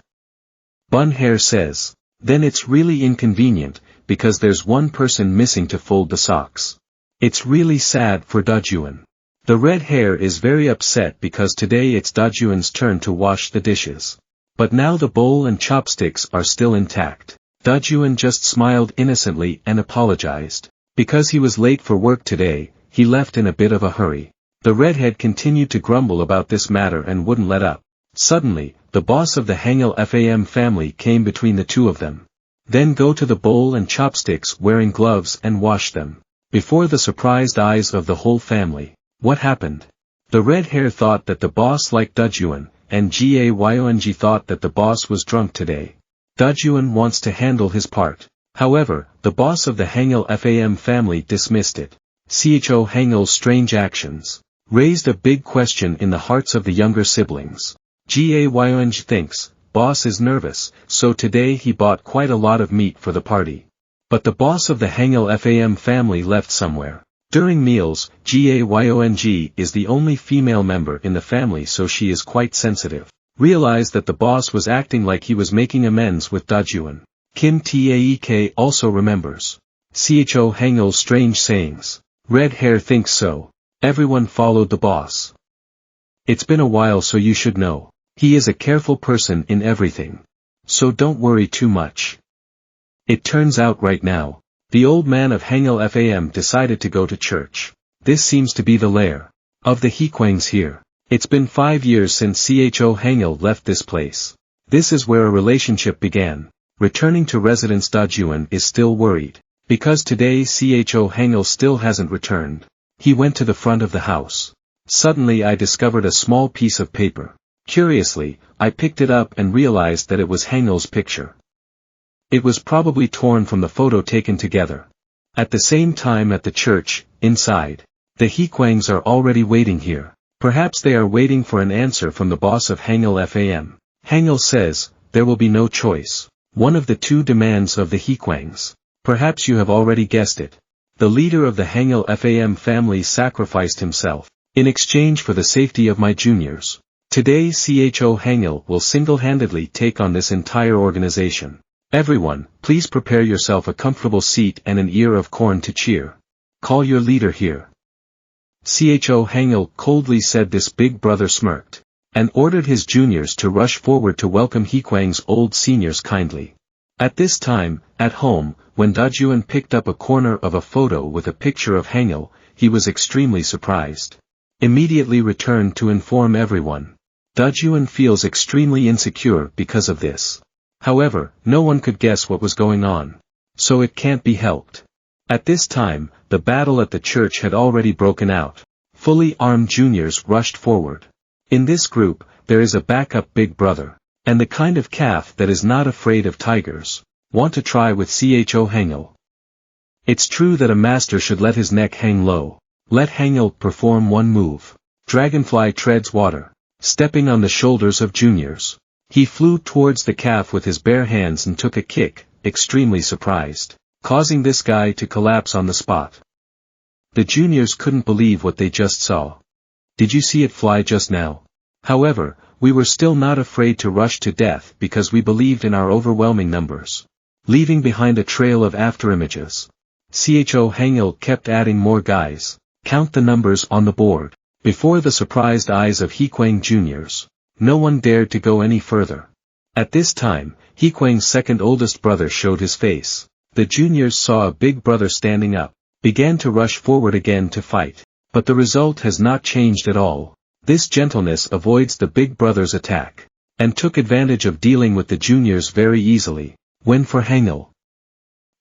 Bun Hair says. Then it's really inconvenient, because there's one person missing to fold the socks. It's really sad for DAJUN. The red hair is very upset because today it's DAJUN's turn to wash the dishes. But now the bowl and chopsticks are still intact. DAJUN just smiled innocently and apologized. Because he was late for work today, he left in a bit of a hurry. The redhead continued to grumble about this matter and wouldn't let up. Suddenly, the boss of the HANGIL FAM family came between the two of them. Then go to the bowl and chopsticks wearing gloves and wash them. Before the surprised eyes of the whole family. What happened? The red hair thought that the boss liked DAJUN, and GAYONG thought that the boss was drunk today. DAJUN wants to handle his part. However, the boss of the HANGIL FAM family dismissed it. Cho Hangil's strange actions raised a big question in the hearts of the younger siblings. GAYONG thinks, boss is nervous, so today he bought quite a lot of meat for the party. But the boss of the HANGIL FAM family left somewhere. During meals, GAYONG is the only female member in the family, so she is quite sensitive. Realized that the boss was acting like he was making amends with DAJUN. Kim Taek also remembers. Cho Hangil's strange sayings. Red hair thinks so. Everyone followed the boss. It's been a while, so you should know. He is a careful person in everything. So don't worry too much. It turns out right now, the old man of HANGIL FAM decided to go to church. This seems to be the lair of the HEA KWANGs here. It's been 5 years since Cho Hangil left this place. This is where a relationship began. Returning to residence, DAJUN is still worried. Because today Cho Hangil still hasn't returned. He went to the front of the house. Suddenly I discovered a small piece of paper. Curiously, I picked it up and realized that it was Hangil's picture. It was probably torn from the photo taken together. At the same time at the church, inside. The HEA KWANGs are already waiting here. Perhaps they are waiting for an answer from the boss of HANGIL FAM. Hangil says, there will be no choice. One of the two demands of the HEA KWANGs. Perhaps you have already guessed it. The leader of the HANGIL FAM family sacrificed himself, in exchange for the safety of my juniors. Today Cho Hangil will single-handedly take on this entire organization. Everyone, please prepare yourself a comfortable seat and an ear of corn to cheer. Call your leader here. Cho Hangil coldly said. This big brother smirked, and ordered his juniors to rush forward to welcome HEA KWANG's old seniors kindly. At this time, at home, when DAJUN picked up a corner of a photo with a picture of Hangil, he was extremely surprised. Immediately returned to inform everyone. DAJUN feels extremely insecure because of this. However, no one could guess what was going on. So it can't be helped. At this time, the battle at the church had already broken out. Fully armed juniors rushed forward. In this group, there is a backup big brother. And the kind of calf that is not afraid of tigers. Want to try with Cho Hangil. It's true that a master should let his neck hang low. Let Hangil perform one move. Dragonfly treads water. Stepping on the shoulders of juniors. He flew towards the calf with his bare hands and took a kick, extremely surprised. Causing this guy to collapse on the spot. The juniors couldn't believe what they just saw. Did you see it fly just now? However, we were still not afraid to rush to death because we believed in our overwhelming numbers. Leaving behind a trail of afterimages. HANGIL kept adding more guys. Count the numbers on the board. Before the surprised eyes of HEA KWANG juniors. No one dared to go any further. At this time, HEA KWANG's second oldest brother showed his face. The juniors saw a big brother standing up, began to rush forward again to fight. But the result has not changed at all. This gentleness avoids the big brother's attack, and took advantage of dealing with the juniors very easily. When for HANGIL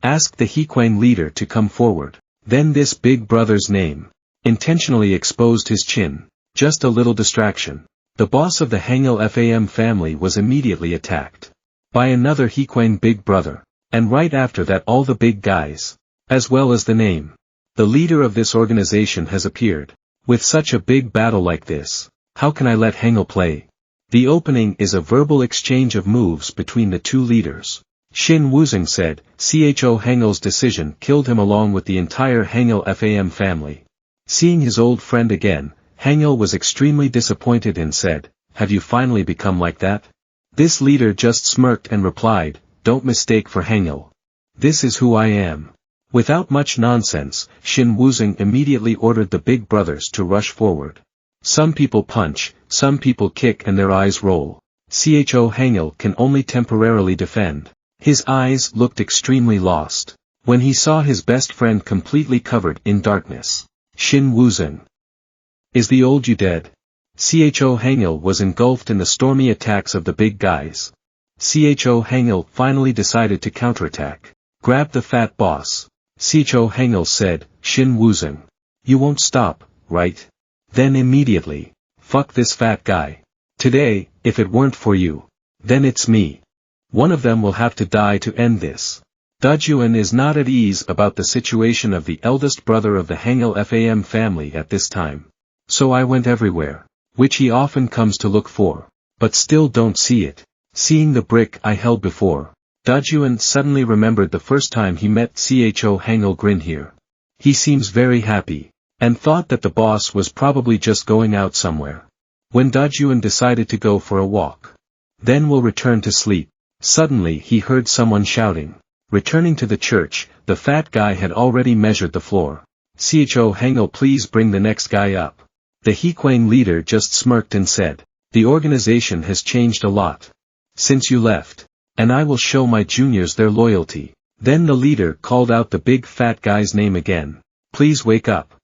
asked the HEA KWANG leader to come forward. Then this big brother's name intentionally exposed his chin. Just a little distraction. The boss of the HANGIL FAM family was immediately attacked by another HEA KWANG big brother, and right after that all the big guys, as well as the name. The leader of this organization has appeared. With such a big battle like this, how can I let HANGIL play? The opening is a verbal exchange of moves between the two leaders. Shin Wuzong said, HANGIL's decision killed him along with the entire HANGIL FAM family. Seeing his old friend again, HANGIL was extremely disappointed and said, have you finally become like that? This leader just smirked and replied, don't mistake for HANGIL. This is who I am. Without much nonsense, Shin Wuzong immediately ordered the big brothers to rush forward. Some people punch, some people kick and their eyes roll. HANGIL can only temporarily defend. His eyes looked extremely lost. When he saw his best friend completely covered in darkness. Shin Wuzong. Is the old you dead? HANGIL was engulfed in the stormy attacks of the big guys. HANGIL finally decided to counterattack. Grab the fat boss. HANGIL said, Shin Wuzong. You won't stop, right? Then immediately. Fuck this fat guy. Today, if it weren't for you. Then it's me. One of them will have to die to end this. DAJUN is not at ease about the situation of the eldest brother of the HANGIL FAM family at this time. So I went everywhere, which he often comes to look for, but still don't see it. Seeing the brick I held before, DAJUN suddenly remembered the first time he met HANGIL grin here. He seems very happy, and thought that the boss was probably just going out somewhere. When DAJUN decided to go for a walk. Then we'll return to sleep. Suddenly he heard someone shouting. Returning to the church, the fat guy had already measured the floor. HANGIL please bring the next guy up. The HEA KWANG leader just smirked and said, the organization has changed a lot since you left, and I will show my juniors their loyalty. Then the leader called out the big fat guy's name again. Please wake up.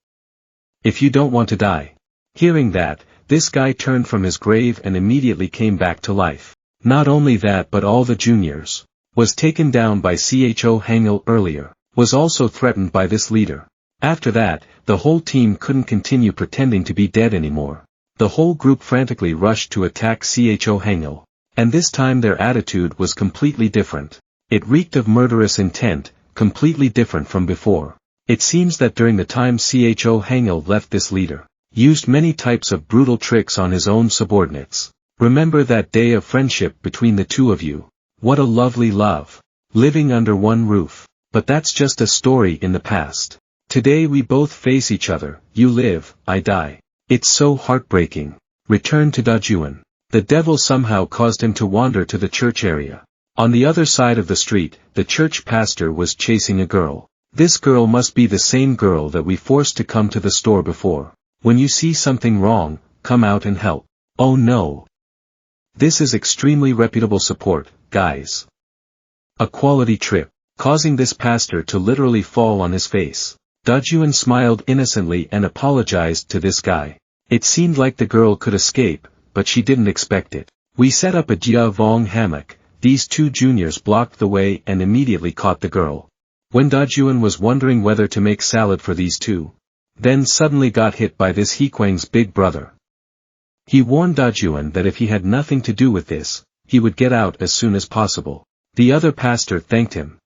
If you don't want to die. Hearing that, this guy turned from his grave and immediately came back to life. Not only that but all the juniors. Was taken down by HANGIL earlier. Was also threatened by this leader. After that, the whole team couldn't continue pretending to be dead anymore. The whole group frantically rushed to attack HANGIL. And this time their attitude was completely different. It reeked of murderous intent, completely different from before. It seems that during the time HANGIL left, this leader used many types of brutal tricks on his own subordinates. Remember that day of friendship between the two of you. What a lovely love. Living under one roof. But that's just a story in the past. Today we both face each other, you live, I die. It's so heartbreaking. Return to DAJUN. The devil somehow caused him to wander to the church area. On the other side of the street, the church pastor was chasing a girl. This girl must be the same girl that we forced to come to the store before. When you see something wrong, come out and help. Oh no. This is extremely reputable support, guys. A quality trip, causing this pastor to literally fall on his face. DAJUN smiled innocently and apologized to this guy. It seemed like the girl could escape, but she didn't expect it. We set up a Jia Vong hammock. These two juniors blocked the way and immediately caught the girl. When DAJUN was wondering whether to make salad for these two, then suddenly got hit by this HEA KWANG's big brother. He warned DAJUN that if he had nothing to do with this, he would get out as soon as possible. The other pastor thanked him.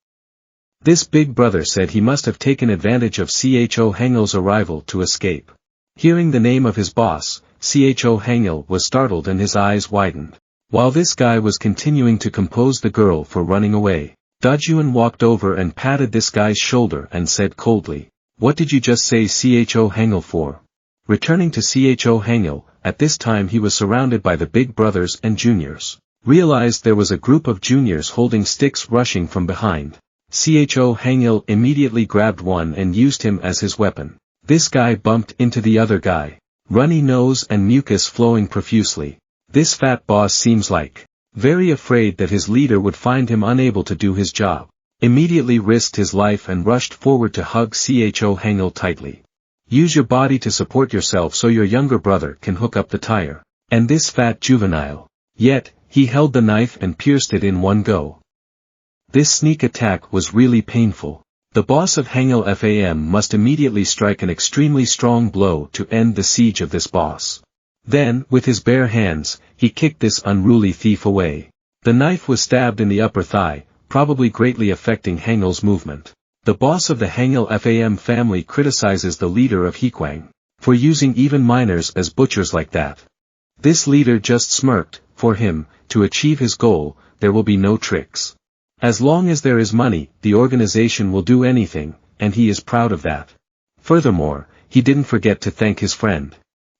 This big brother said he must have taken advantage of HANGIL's arrival to escape. Hearing the name of his boss, HANGIL was startled and his eyes widened. While this guy was continuing to compose the girl for running away, DAJUN walked over and patted this guy's shoulder and said coldly, What did you just say CHO HANGIL for? Returning to CHO HANGIL, at this time he was surrounded by the big brothers and juniors. Realized there was a group of juniors holding sticks rushing from behind. CHO HANGIL immediately grabbed one and used him as his weapon. This guy bumped into the other guy. Runny nose and mucus flowing profusely. This fat boss seems like very afraid that his leader would find him unable to do his job. Immediately risked his life and rushed forward to hug CHO HANGIL tightly. Use your body to support yourself so your younger brother can hook up the tire. And this fat juvenile. Yet, he held the knife and pierced it in one go. This sneak attack was really painful. The boss of HANGIL FAM must immediately strike an extremely strong blow to end the siege of this boss. Then, with his bare hands, he kicked this unruly thief away. The knife was stabbed in the upper thigh, probably greatly affecting HANGIL's movement. The boss of the HANGIL FAM family criticizes the leader of HEA KWANG for using even minors as butchers like that. This leader just smirked. For him, to achieve his goal, there will be no tricks. As long as there is money, the organization will do anything, and he is proud of that. Furthermore, he didn't forget to thank his friend.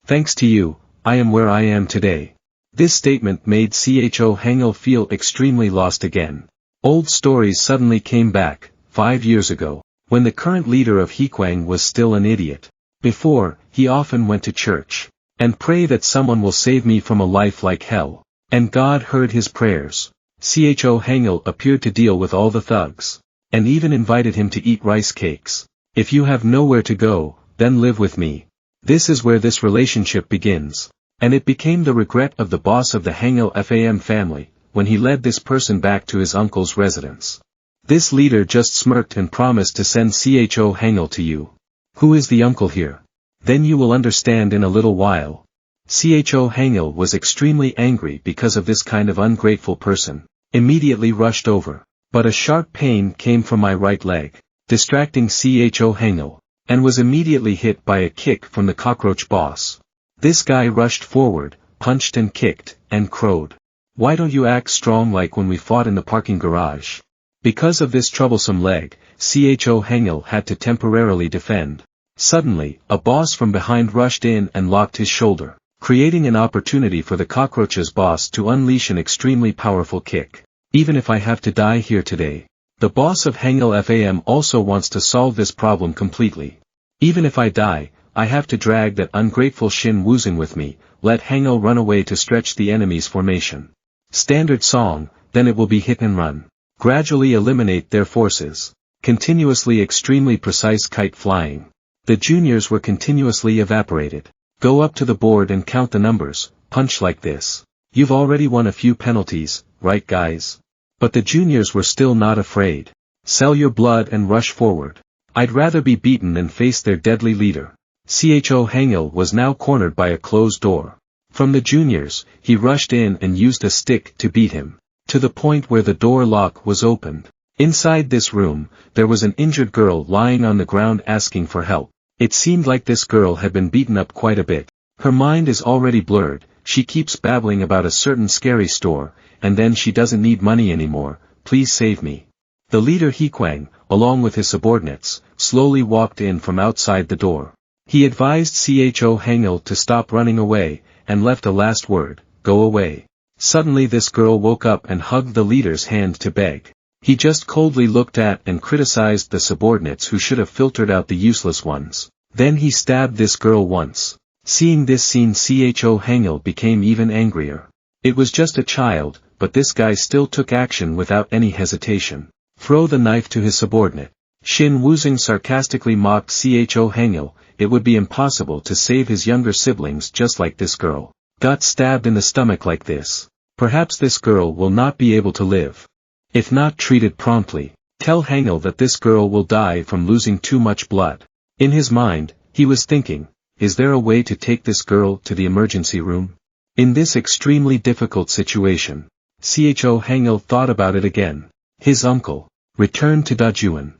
Thanks to you, I am where I am today. This statement made CHO HANGIL feel extremely lost again. Old stories suddenly came back, 5 years ago, when the current leader of HEA KWANG was still an idiot. Before, he often went to church and pray that someone will save me from a life like hell. And God heard his prayers. CHO HANGIL appeared to deal with all the thugs, and even invited him to eat rice cakes. If you have nowhere to go, then live with me. This is where this relationship begins. And it became the regret of the boss of the HANGIL FAM family, when he led this person back to his uncle's residence. This leader just smirked and promised to send CHO HANGIL to you. Who is the uncle here? Then you will understand in a little while. CHO HANGIL was extremely angry because of this kind of ungrateful person. Immediately rushed over. But a sharp pain came from my right leg, distracting CHO HANGIL, and was immediately hit by a kick from the cockroach boss. This guy rushed forward, punched and kicked, and crowed. Why don't you act strong like when we fought in the parking garage? Because of this troublesome leg, CHO HANGIL had to temporarily defend. Suddenly, a boss from behind rushed in and locked his shoulder, creating an opportunity for the cockroach's boss to unleash an extremely powerful kick. Even if I have to die here today, the boss of HANGIL FAM also wants to solve this problem completely. Even if I die, I have to drag that ungrateful Shin Wuzhen with me. Let HANGIL run away to stretch the enemy's formation. Standard song, then it will be hit and run. Gradually eliminate their forces. Continuously extremely precise kite flying. The juniors were continuously evaporated. Go up to the board and count the numbers, punch like this. You've already won a few penalties, right guys? But the juniors were still not afraid. Sell your blood and rush forward. I'd rather be beaten than face their deadly leader. CHO HANGIL was now cornered by a closed door. From the juniors, he rushed in and used a stick to beat him, to the point where the door lock was opened. Inside this room, there was an injured girl lying on the ground asking for help. It seemed like this girl had been beaten up quite a bit. Her mind is already blurred, she keeps babbling about a certain scary store, and then she doesn't need money anymore. Please save me. The leader HEA KWANG, along with his subordinates, slowly walked in from outside the door. He advised CHO HANGIL to stop running away, and left a last word, go away. Suddenly this girl woke up and hugged the leader's hand to beg. He just coldly looked at and criticized the subordinates who should have filtered out the useless ones. Then he stabbed this girl once. Seeing this scene, CHO HANGIL became even angrier. It was just a child, but this guy still took action without any hesitation. Throw the knife to his subordinate. Shin Wuzhen sarcastically mocked CHO HANGIL. It would be impossible to save his younger siblings just like this girl. Got stabbed in the stomach like this. Perhaps this girl will not be able to live. If not treated promptly, tell HANGIL that this girl will die from losing too much blood. In his mind, he was thinking, is there a way to take this girl to the emergency room? In this extremely difficult situation, CHO HANGIL thought about it again. His uncle returned to DAJUN.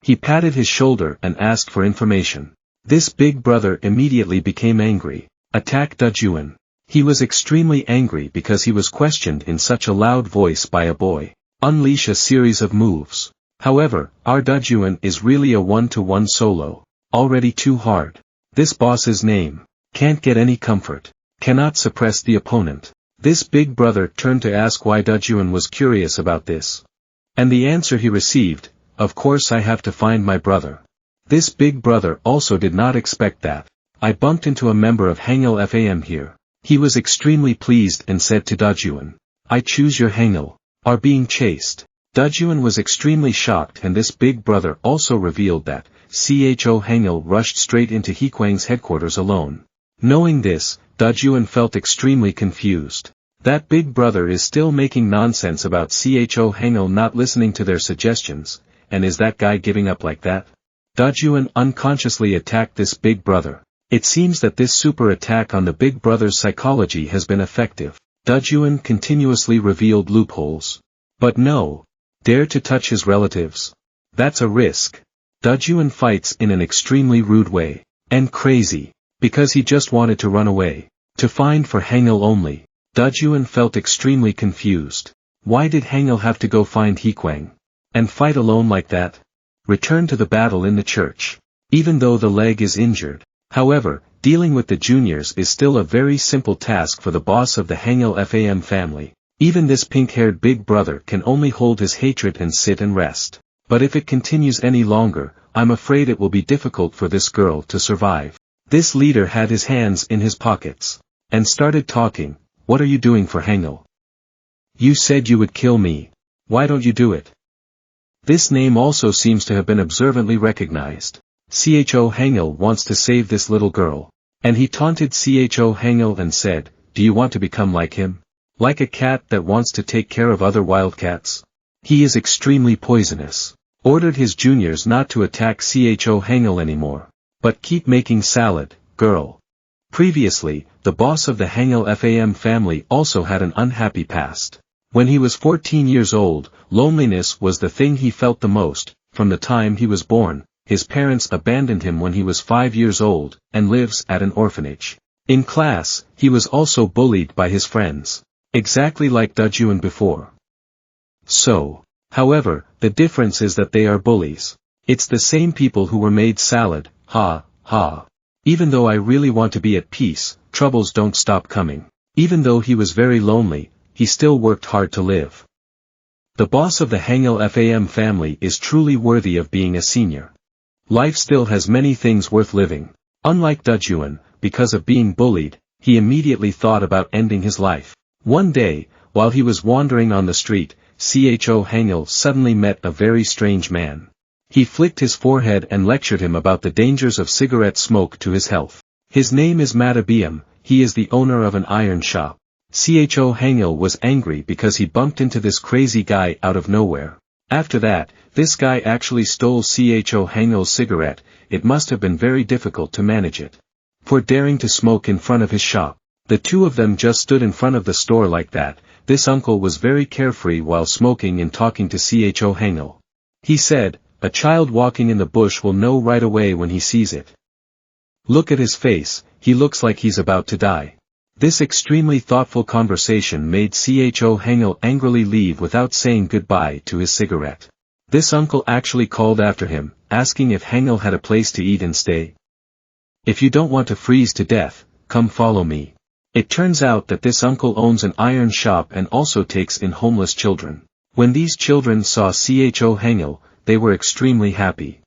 He patted his shoulder and asked for information. This big brother immediately became angry. Attack DAJUN. He was extremely angry because he was questioned in such a loud voice by a boy. Unleash a series of moves. However, our DAJUN is really a one-to-one solo, already too hard. This boss's name, can't get any comfort, cannot suppress the opponent. This big brother turned to ask why DAJUN was curious about this. And the answer he received, of course I have to find my brother. This big brother also did not expect that. I bumped into a member of HANGIL FAM here. He was extremely pleased and said to DAJUN, I choose your HANGIL, are being chased. DAJUN was extremely shocked, and this big brother also revealed that CHO HANGIL rushed straight into HEA KWANG's headquarters alone. Knowing this, DAJUN felt extremely confused. That big brother is still making nonsense about CHO HANGIL not listening to their suggestions, and is that guy giving up like that? DAJUN unconsciously attacked this big brother. It seems that this super attack on the big brother's psychology has been effective. DAJUN continuously revealed loopholes. But no. Dare to touch his relatives. That's a risk. DAJUN fights in an extremely rude way. And crazy. Because he just wanted to run away. To find for HANGIL only. DAJUN felt extremely confused. Why did HANGIL have to go find HEA KWANG? And fight alone like that? Return to the battle in the church. Even though the leg is injured. However, dealing with the juniors is still a very simple task for the boss of the HANGIL FAM family. Even this pink-haired big brother can only hold his hatred and sit and rest. But if it continues any longer, I'm afraid it will be difficult for this girl to survive. This leader had his hands in his pockets. And started talking. What are you doing for HANGIL? You said you would kill me. Why don't you do it? This name also seems to have been observantly recognized. CHO HANGIL wants to save this little girl. And he taunted CHO HANGIL and said, do you want to become like him? Like a cat that wants to take care of other wildcats? He is extremely poisonous. Ordered his juniors not to attack CHO HANGIL anymore. But keep making salad, girl. Previously, the boss of the HANGIL FAM family also had an unhappy past. When he was 14 years old, loneliness was the thing he felt the most. From the time he was born, his parents abandoned him when he was 5 years old, and lives at an orphanage. In class, he was also bullied by his friends. Exactly like DAJUN before. So, however, the difference is that they are bullies. It's the same people who were made salad, ha, ha. Even though I really want to be at peace, troubles don't stop coming. Even though he was very lonely, he still worked hard to live. The boss of the HANGIL FAM family is truly worthy of being a senior. Life still has many things worth living. Unlike DAJUN, because of being bullied, he immediately thought about ending his life. One day, while he was wandering on the street, CHO HANGIL suddenly met a very strange man. He flicked his forehead and lectured him about the dangers of cigarette smoke to his health. His name is Matabiam, he is the owner of an iron shop. CHO HANGIL was angry because he bumped into this crazy guy out of nowhere. After that, this guy actually stole CHO HANGIL's cigarette. It must have been very difficult to manage it. For daring to smoke in front of his shop. The two of them just stood in front of the store like that. This uncle was very carefree while smoking and talking to CHO HANGIL. He said, a child walking in the bush will know right away when he sees it. Look at his face, he looks like he's about to die. This extremely thoughtful conversation made CHO HANGIL angrily leave without saying goodbye to his cigarette. This uncle actually called after him, asking if HANGIL had a place to eat and stay. If you don't want to freeze to death, come follow me. It turns out that this uncle owns an iron shop and also takes in homeless children. When these children saw CHO HANGIL, they were extremely happy.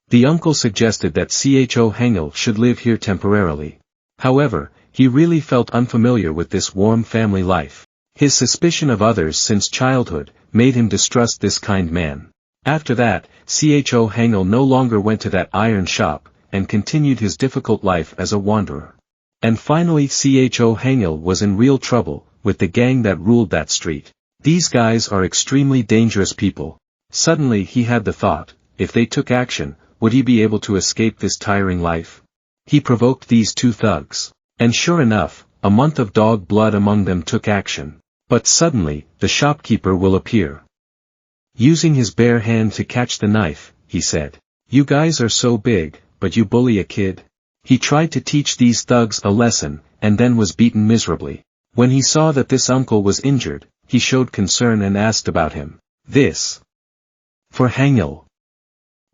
The uncle suggested that CHO HANGIL should live here temporarily. However, he really felt unfamiliar with this warm family life. His suspicion of others since childhood made him distrust this kind man. After that, CHO HANGIL no longer went to that iron shop, and continued his difficult life as a wanderer. And finally CHO HANGIL was in real trouble, with the gang that ruled that street. These guys are extremely dangerous people. Suddenly he had the thought, if they took action, would he be able to escape this tiring life? He provoked these two thugs. And sure enough, a month of dog blood among them took action. But suddenly, the shopkeeper will appear. Using his bare hand to catch the knife, he said, you guys are so big, but you bully a kid? He tried to teach these thugs a lesson, and then was beaten miserably. When he saw that this uncle was injured, he showed concern and asked about him. For HANGIL.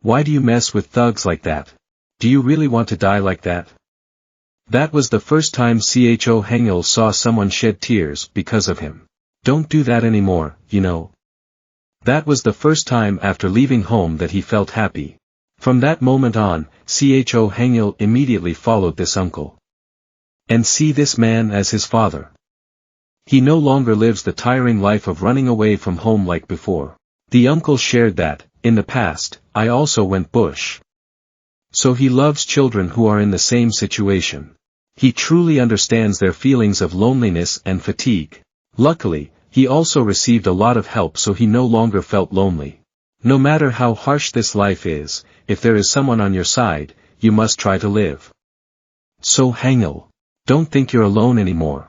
Why do you mess with thugs like that? Do you really want to die like that? That was the first time HANGIL saw someone shed tears because of him. Don't do that anymore, you know. That was the first time after leaving home that he felt happy. From that moment on, HANGIL immediately followed this uncle. And see this man as his father. He no longer lives the tiring life of running away from home like before. The uncle shared that, in the past, I also went bush. So he loves children who are in the same situation. He truly understands their feelings of loneliness and fatigue. Luckily, he also received a lot of help so he no longer felt lonely. No matter how harsh this life is, if there is someone on your side, you must try to live. So HANGIL, don't think you're alone anymore.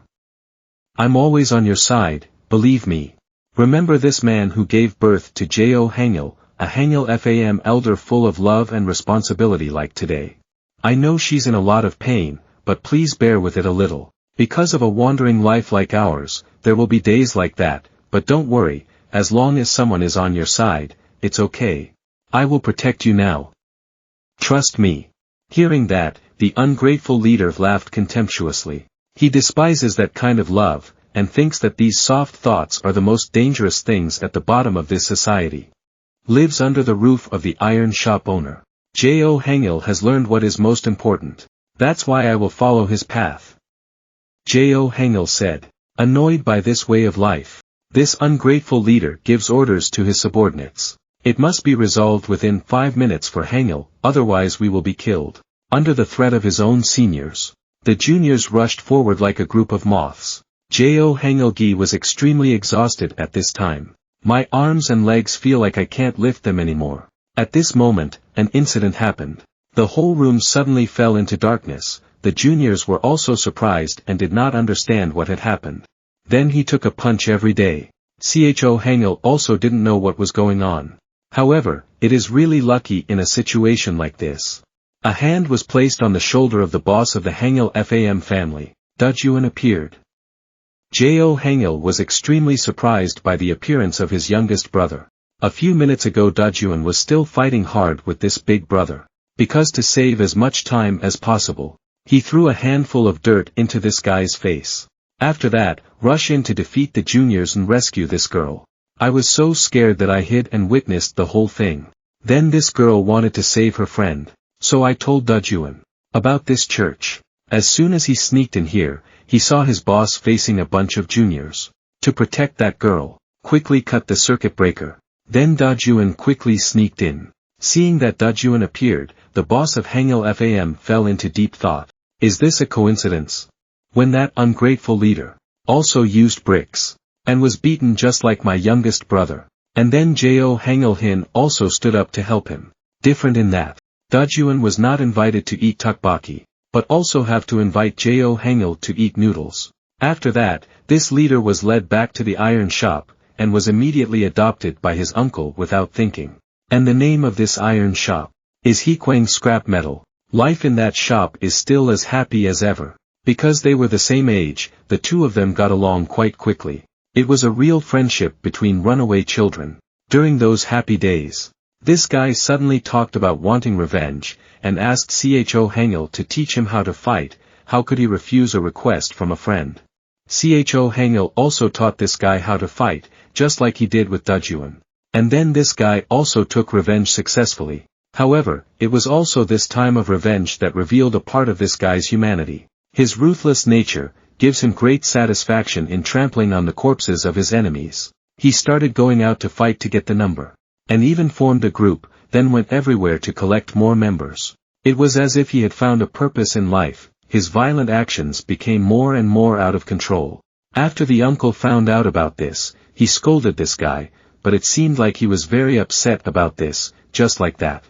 I'm always on your side, believe me. Remember this man who gave birth to HANGIL, a HANGIL FAM elder full of love and responsibility like today. I know she's in a lot of pain, but please bear with it a little. Because of a wandering life like ours, there will be days like that, but don't worry, as long as someone is on your side, it's okay. I will protect you now. Trust me. Hearing that, the ungrateful leader laughed contemptuously. He despises that kind of love, and thinks that these soft thoughts are the most dangerous things at the bottom of this society. Lives under the roof of the iron shop owner. HANGIL has learned what is most important. That's why I will follow his path. HANGIL said. Annoyed by this way of life, this ungrateful leader gives orders to his subordinates. It must be resolved within 5 minutes for HANGIL, otherwise we will be killed. Under the threat of his own seniors, the juniors rushed forward like a group of moths. HANGIL was extremely exhausted at this time. My arms and legs feel like I can't lift them anymore. At this moment, an incident happened. The whole room suddenly fell into darkness. The juniors were also surprised and did not understand what had happened. Then he took a punch every day. HANGIL also didn't know what was going on. However, it is really lucky in a situation like this. A hand was placed on the shoulder of the boss of the HANGIL FAM family. DAJUN appeared. HANGIL was extremely surprised by the appearance of his youngest brother. A few minutes ago DAJUN was still fighting hard with this big brother. Because to save as much time as possible, he threw a handful of dirt into this guy's face. After that, rush in to defeat the juniors and rescue this girl. I was so scared that I hid and witnessed the whole thing. Then this girl wanted to save her friend. So I told DAJUN about this church. As soon as he sneaked in here, he saw his boss facing a bunch of juniors. To protect that girl, quickly cut the circuit breaker. Then DAJUN quickly sneaked in. Seeing that DAJUN appeared, the boss of HANGIL FAM fell into deep thought. Is this a coincidence? When that ungrateful leader also used bricks and was beaten just like my youngest brother. And then HANGIL also stood up to help him. Different in that, DAJUN was not invited to eat tteokbokki, but also have to invite HANGIL to eat noodles. After that, this leader was led back to the iron shop, and was immediately adopted by his uncle without thinking. And the name of this iron shop is HEA KWANG Scrap Metal. Life in that shop is still as happy as ever. Because they were the same age, the two of them got along quite quickly. It was a real friendship between runaway children. During those happy days, this guy suddenly talked about wanting revenge, and asked HANGIL to teach him how to fight. How could he refuse a request from a friend? HANGIL also taught this guy how to fight, just like he did with DAJUN. And then this guy also took revenge successfully. However, it was also this time of revenge that revealed a part of this guy's humanity. His ruthless nature gives him great satisfaction in trampling on the corpses of his enemies. He started going out to fight to get the number. And even formed a group, then went everywhere to collect more members. It was as if he had found a purpose in life. His violent actions became more and more out of control. After the uncle found out about this, he scolded this guy, but it seemed like he was very upset about this, just like that.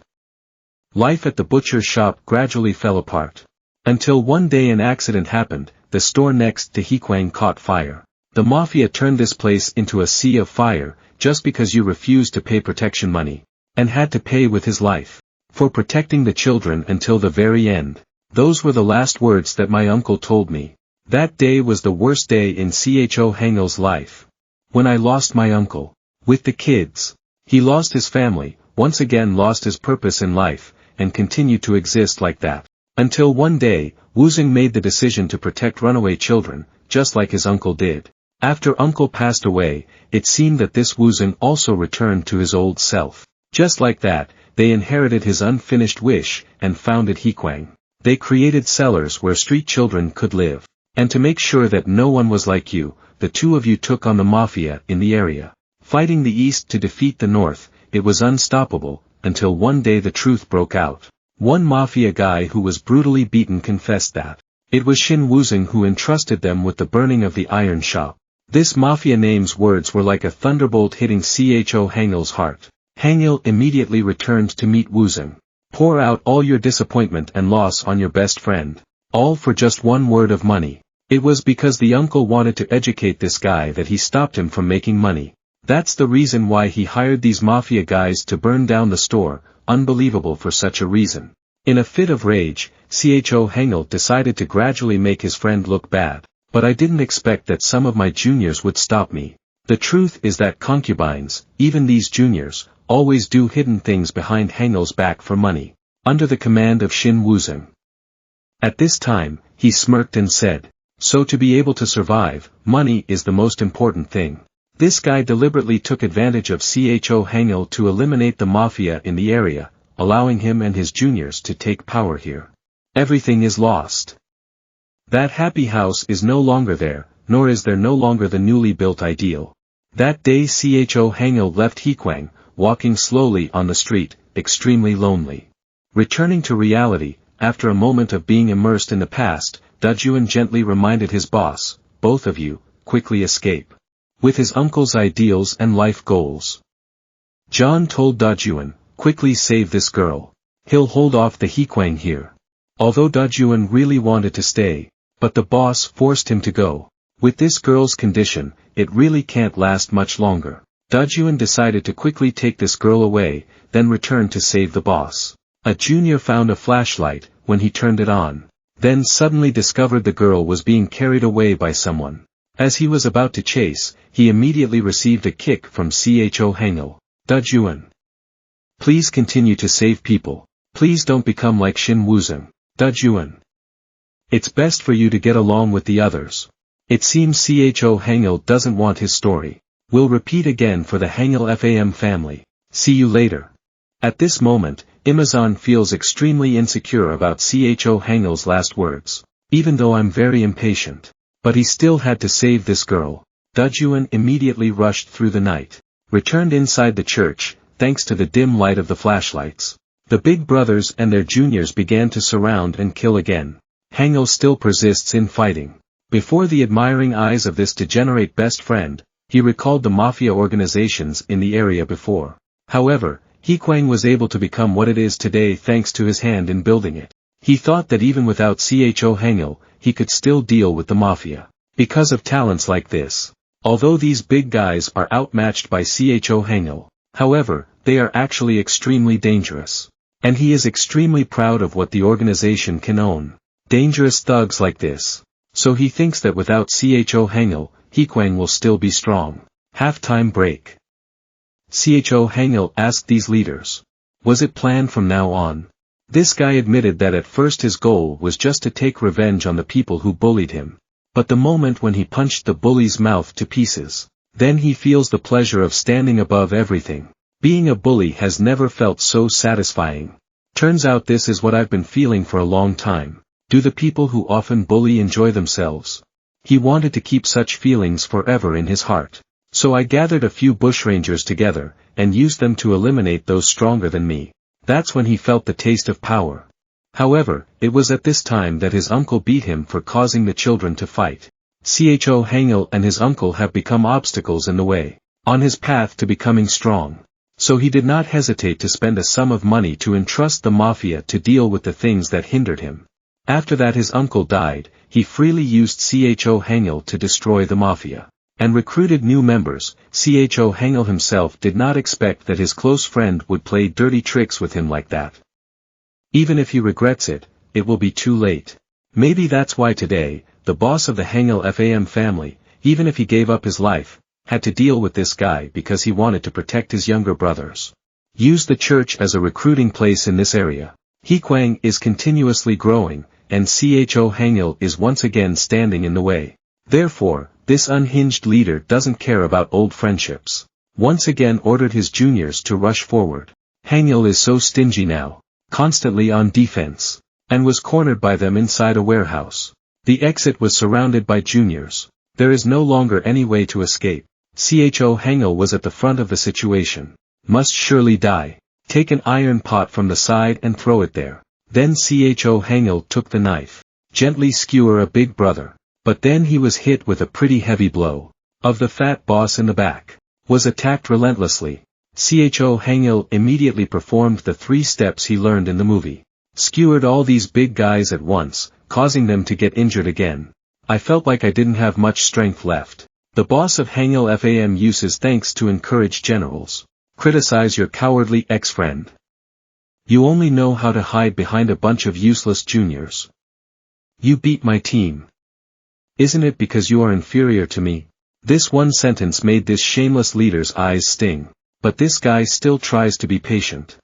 Life at the butcher's shop gradually fell apart. Until one day an accident happened, the store next to HEA KWANG caught fire. The mafia turned this place into a sea of fire, just because you refused to pay protection money, and had to pay with his life, for protecting the children until the very end. Those were the last words that my uncle told me. That day was the worst day in HANGIL's life. When I lost my uncle, with the kids, He lost his family, once again lost his purpose in life, and continued to exist like that. Until one day, Wuzheng made the decision to protect runaway children, just like his uncle did. After uncle passed away, it seemed that this Wuzheng also returned to his old self. Just like that, they inherited his unfinished wish, and founded HEA KWANG. They created cellars where street children could live. And to make sure that no one was like you, the two of you took on the mafia in the area. Fighting the East to defeat the North, it was unstoppable, until one day the truth broke out. One mafia guy who was brutally beaten confessed that it was Shin Wuzheng who entrusted them with the burning of the iron shop. This mafia name's words were like a thunderbolt hitting Cho Hangil's heart. Hangil immediately returned to meet Wuzheng. Pour out all your disappointment and loss on your best friend. All for just one word of money. It was because the uncle wanted to educate this guy that he stopped him from making money. That's the reason why he hired these mafia guys to burn down the store, unbelievable for such a reason. In a fit of rage, Cho Hangil decided to gradually make his friend look bad. But I didn't expect that some of my juniors would stop me. The truth is that concubines, even these juniors, always do hidden things behind Hangil's back for money, under the command of Shin Wuzheng. At this time, he smirked and said, so to be able to survive, money is the most important thing. This guy deliberately took advantage of Cho Hangil to eliminate the mafia in the area, allowing him and his juniors to take power here. Everything is lost. That happy house is no longer there, nor is there no longer the newly built ideal. That day Cho Hangil left HEA KWANG, walking slowly on the street, extremely lonely. Returning to reality, after a moment of being immersed in the past, DAJUN gently reminded his boss, both of you, quickly escape. With his uncle's ideals and life goals. John told DAJUN, quickly save this girl. He'll hold off the HEA KWANG here. Although DAJUN really wanted to stay, but the boss forced him to go. With this girl's condition, it really can't last much longer. DAJUN decided to quickly take this girl away, then return to save the boss. A junior found a flashlight, when he turned it on. Then suddenly discovered the girl was being carried away by someone. As he was about to chase, he immediately received a kick from Cho Hangil. DAJUN. Please continue to save people. Please don't become like Shin Wuzheng. DAJUN. It's best for you to get along with the others. It seems Cho Hangil doesn't want his story. We'll repeat again for the HANGIL FAM family. See you later. At this moment, Imazan feels extremely insecure about Cho Hangil's last words. Even though I'm very impatient. But he still had to save this girl. DAJUN immediately rushed through the night. Returned inside the church, thanks to the dim light of the flashlights. The big brothers and their juniors began to surround and kill again. Hangil still persists in fighting. Before the admiring eyes of this degenerate best friend, he recalled the mafia organizations in the area before. However, HEA KWANG was able to become what it is today thanks to his hand in building it. He thought that even without Cho Hangil, he could still deal with the mafia. Because of talents like this. Although these big guys are outmatched by Cho Hangil, however, they are actually extremely dangerous. And he is extremely proud of what the organization can own. Dangerous thugs like this. So he thinks that without Cho Hangil, HEA KWANG will still be strong. Halftime break. Cho Hangil asked these leaders. Was it planned from now on? This guy admitted that at first his goal was just to take revenge on the people who bullied him. But the moment when he punched the bully's mouth to pieces, then he feels the pleasure of standing above everything. Being a bully has never felt so satisfying. Turns out this is what I've been feeling for a long time. Do the people who often bully enjoy themselves? He wanted to keep such feelings forever in his heart. So I gathered a few bushrangers together, and used them to eliminate those stronger than me. That's when he felt the taste of power. However, it was at this time that his uncle beat him for causing the children to fight. Cho Hangil and his uncle have become obstacles in the way, on his path to becoming strong. So he did not hesitate to spend a sum of money to entrust the mafia to deal with the things that hindered him. After that his uncle died, he freely used Cho Hangil to destroy the mafia. And recruited new members. Cho Hangil himself did not expect that his close friend would play dirty tricks with him like that. Even if he regrets it, it will be too late. Maybe that's why today, the boss of the HANGIL FAM family, even if he gave up his life, had to deal with this guy because he wanted to protect his younger brothers. Use the church as a recruiting place in this area. HEA KWANG is continuously growing, and CHO HANGIL is once again standing in the way. Therefore, this unhinged leader doesn't care about old friendships. Once again ordered his juniors to rush forward. HANGIL is so stingy now, constantly on defense, and was cornered by them inside a warehouse. The exit was surrounded by juniors. There is no longer any way to escape. CHO HANGIL was at the front of the situation. Must surely die. Take an iron pot from the side and throw it there. Then CHO HANGIL took the knife. Gently skewer a big brother. But then he was hit with a pretty heavy blow. Of the fat boss in the back. Was attacked relentlessly. CHO HANGIL immediately performed the 3 steps he learned in the movie. Skewered all these big guys at once, causing them to get injured again. I felt like I didn't have much strength left. The boss of HANGIL FAM uses thanks to encourage generals. Criticize your cowardly ex-friend. You only know how to hide behind a bunch of useless juniors. You beat my team. Isn't it because you are inferior to me? This one sentence made this shameless leader's eyes sting. But this guy still tries to be patient.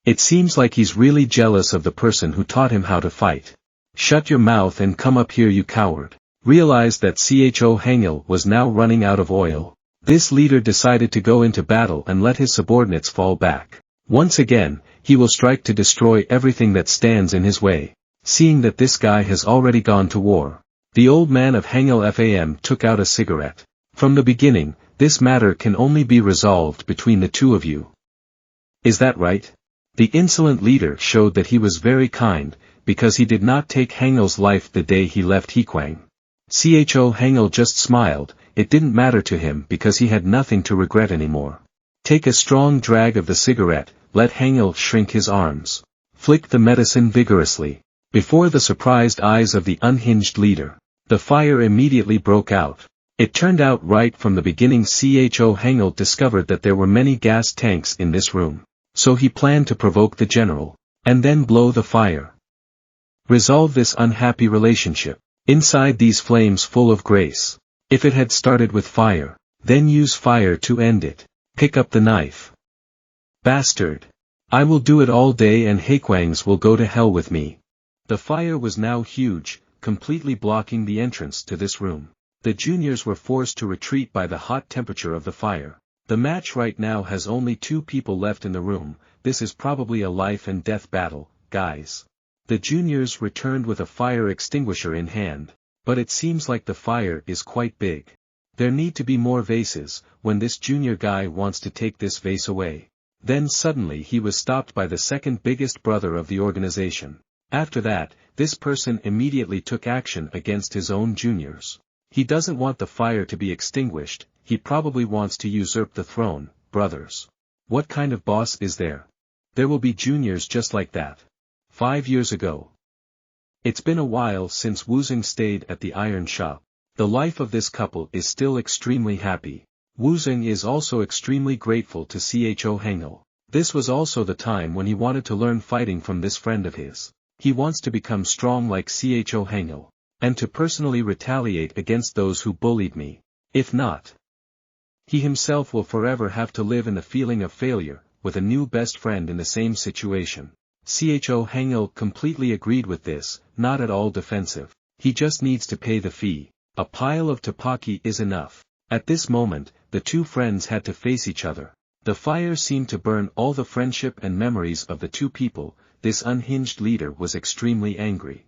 It seems like he's really jealous of the person who taught him how to fight. Shut your mouth and come up here, you coward. Realized that CHO HANGIL was now running out of oil. This leader decided to go into battle and let his subordinates fall back. Once again, he will strike to destroy everything that stands in his way. Seeing that this guy has already gone to war, the old man of HANGIL FAM took out a cigarette. From the beginning, this matter can only be resolved between the two of you. Is that right? The insolent leader showed that he was very kind, because he did not take HANGIL's life the day he left HEA KWANG. CHO HANGIL just smiled. It didn't matter to him because he had nothing to regret anymore. Take a strong drag of the cigarette, let HANGIL shrink his arms. Flick the medicine vigorously. Before the surprised eyes of the unhinged leader, the fire immediately broke out. It turned out right from the beginning. CHO HANGIL discovered that there were many gas tanks in this room. So he planned to provoke the general, and then blow the fire. Resolve this unhappy relationship. Inside these flames full of grace. If it had started with fire, then use fire to end it. Pick up the knife. Bastard. I will do it all day and HEA KWANGs will go to hell with me. The fire was now huge, completely blocking the entrance to this room. The juniors were forced to retreat by the hot temperature of the fire. The match right now has only 2 people left in the room. This is probably a life and death battle, guys. The juniors returned with a fire extinguisher in hand. But it seems like the fire is quite big. There need to be more vases. When this junior guy wants to take this vase away, then suddenly he was stopped by the second biggest brother of the organization. After that, this person immediately took action against his own juniors. He doesn't want the fire to be extinguished, he probably wants to usurp the throne. Brothers. What kind of boss is there? There will be juniors just like that. 5 years ago. It's been a while since Woozing stayed at the iron shop. The life of this couple is still extremely happy. Woozing is also extremely grateful to CHO HANGIL. This was also the time when he wanted to learn fighting from this friend of his. He wants to become strong like CHO HANGIL, and to personally retaliate against those who bullied me. If not, he himself will forever have to live in the feeling of failure, with a new best friend in the same situation. CHO HANGIL completely agreed with this, not at all defensive. He just needs to pay the fee. A pile of tteokbokki is enough. At this moment, the 2 friends had to face each other. The fire seemed to burn all the friendship and memories of the 2 people. This unhinged leader was extremely angry.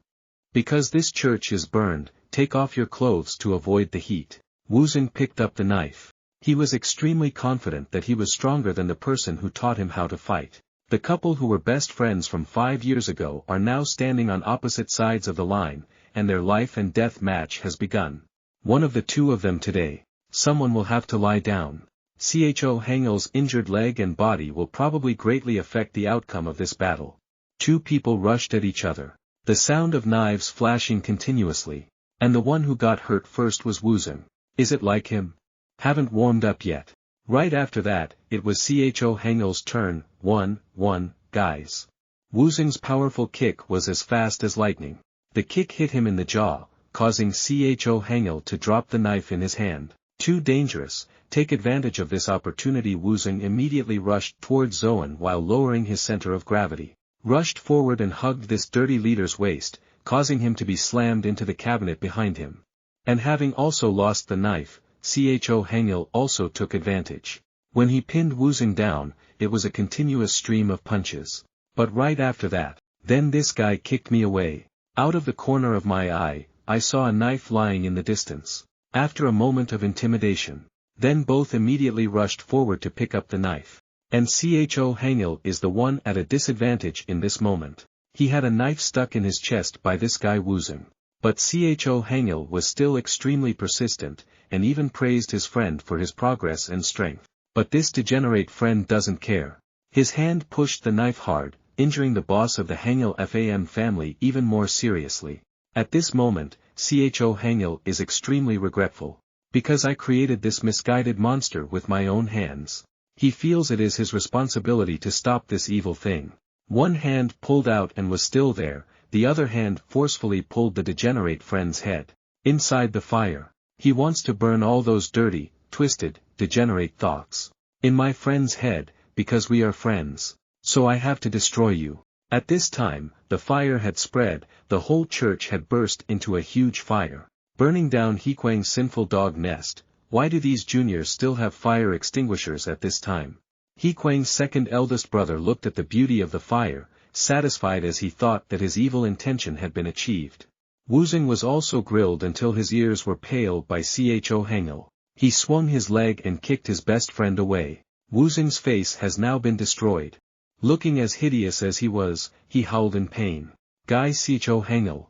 Because this church is burned, take off your clothes to avoid the heat. Woozing picked up the knife. He was extremely confident that he was stronger than the person who taught him how to fight. The couple who were best friends from 5 years ago are now standing on opposite sides of the line, and their life and death match has begun. One of the 2 of them today. Someone will have to lie down. CHO HANGIL's injured leg and body will probably greatly affect the outcome of this battle. 2 people rushed at each other. The sound of knives flashing continuously. And the one who got hurt first was Woozing. Is it like him? Haven't warmed up yet. Right after that, it was CHO HANGIL's turn. 1, guys. Woozing's powerful kick was as fast as lightning. The kick hit him in the jaw, causing CHO HANGIL to drop the knife in his hand. Too dangerous. Take advantage of this opportunity. Wuzong immediately rushed towards Zoan while lowering his center of gravity. Rushed forward and hugged this dirty leader's waist, causing him to be slammed into the cabinet behind him. And having also lost the knife, HANGIL also took advantage. When he pinned Wuzong down, it was a continuous stream of punches. But right after that, then this guy kicked me away. Out of the corner of my eye, I saw a knife lying in the distance. After a moment of intimidation, then both immediately rushed forward to pick up the knife. And HANGIL is the one at a disadvantage in this moment. He had a knife stuck in his chest by this guy Wuzong. But HANGIL was still extremely persistent, and even praised his friend for his progress and strength. But this degenerate friend doesn't care. His hand pushed the knife hard, injuring the boss of the HANGIL FAM family even more seriously. At this moment, HANGIL is extremely regretful. Because I created this misguided monster with my own hands. He feels it is his responsibility to stop this evil thing. One hand pulled out and was still there, the other hand forcefully pulled the degenerate friend's head. Inside the fire. He wants to burn all those dirty, twisted, degenerate thoughts. In my friend's head, because we are friends. So I have to destroy you. At this time, the fire had spread, the whole church had burst into a huge fire. Burning down HEA KWANG's sinful dog nest. Why do these juniors still have fire extinguishers at this time? HEA KWANG's second eldest brother looked at the beauty of the fire, satisfied as he thought that his evil intention had been achieved. Wuzong was also grilled until his ears were pale by HANGIL. He swung his leg and kicked his best friend away. Wuzong's face has now been destroyed. Looking as hideous as he was, he howled in pain. Guy HANGIL.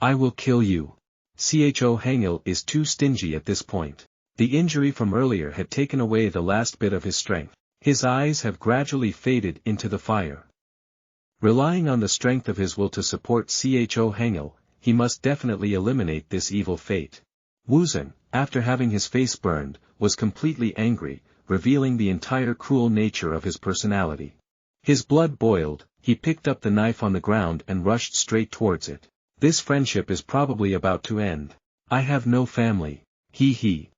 I will kill you. HANGIL is too stingy at this point. The injury from earlier had taken away the last bit of his strength. His eyes have gradually faded into the fire. Relying on the strength of his will to support HANGIL, he must definitely eliminate this evil fate. Wuzong, after having his face burned, was completely angry, revealing the entire cruel nature of his personality. His blood boiled, he picked up the knife on the ground and rushed straight towards it. This friendship is probably about to end. I have no family. He.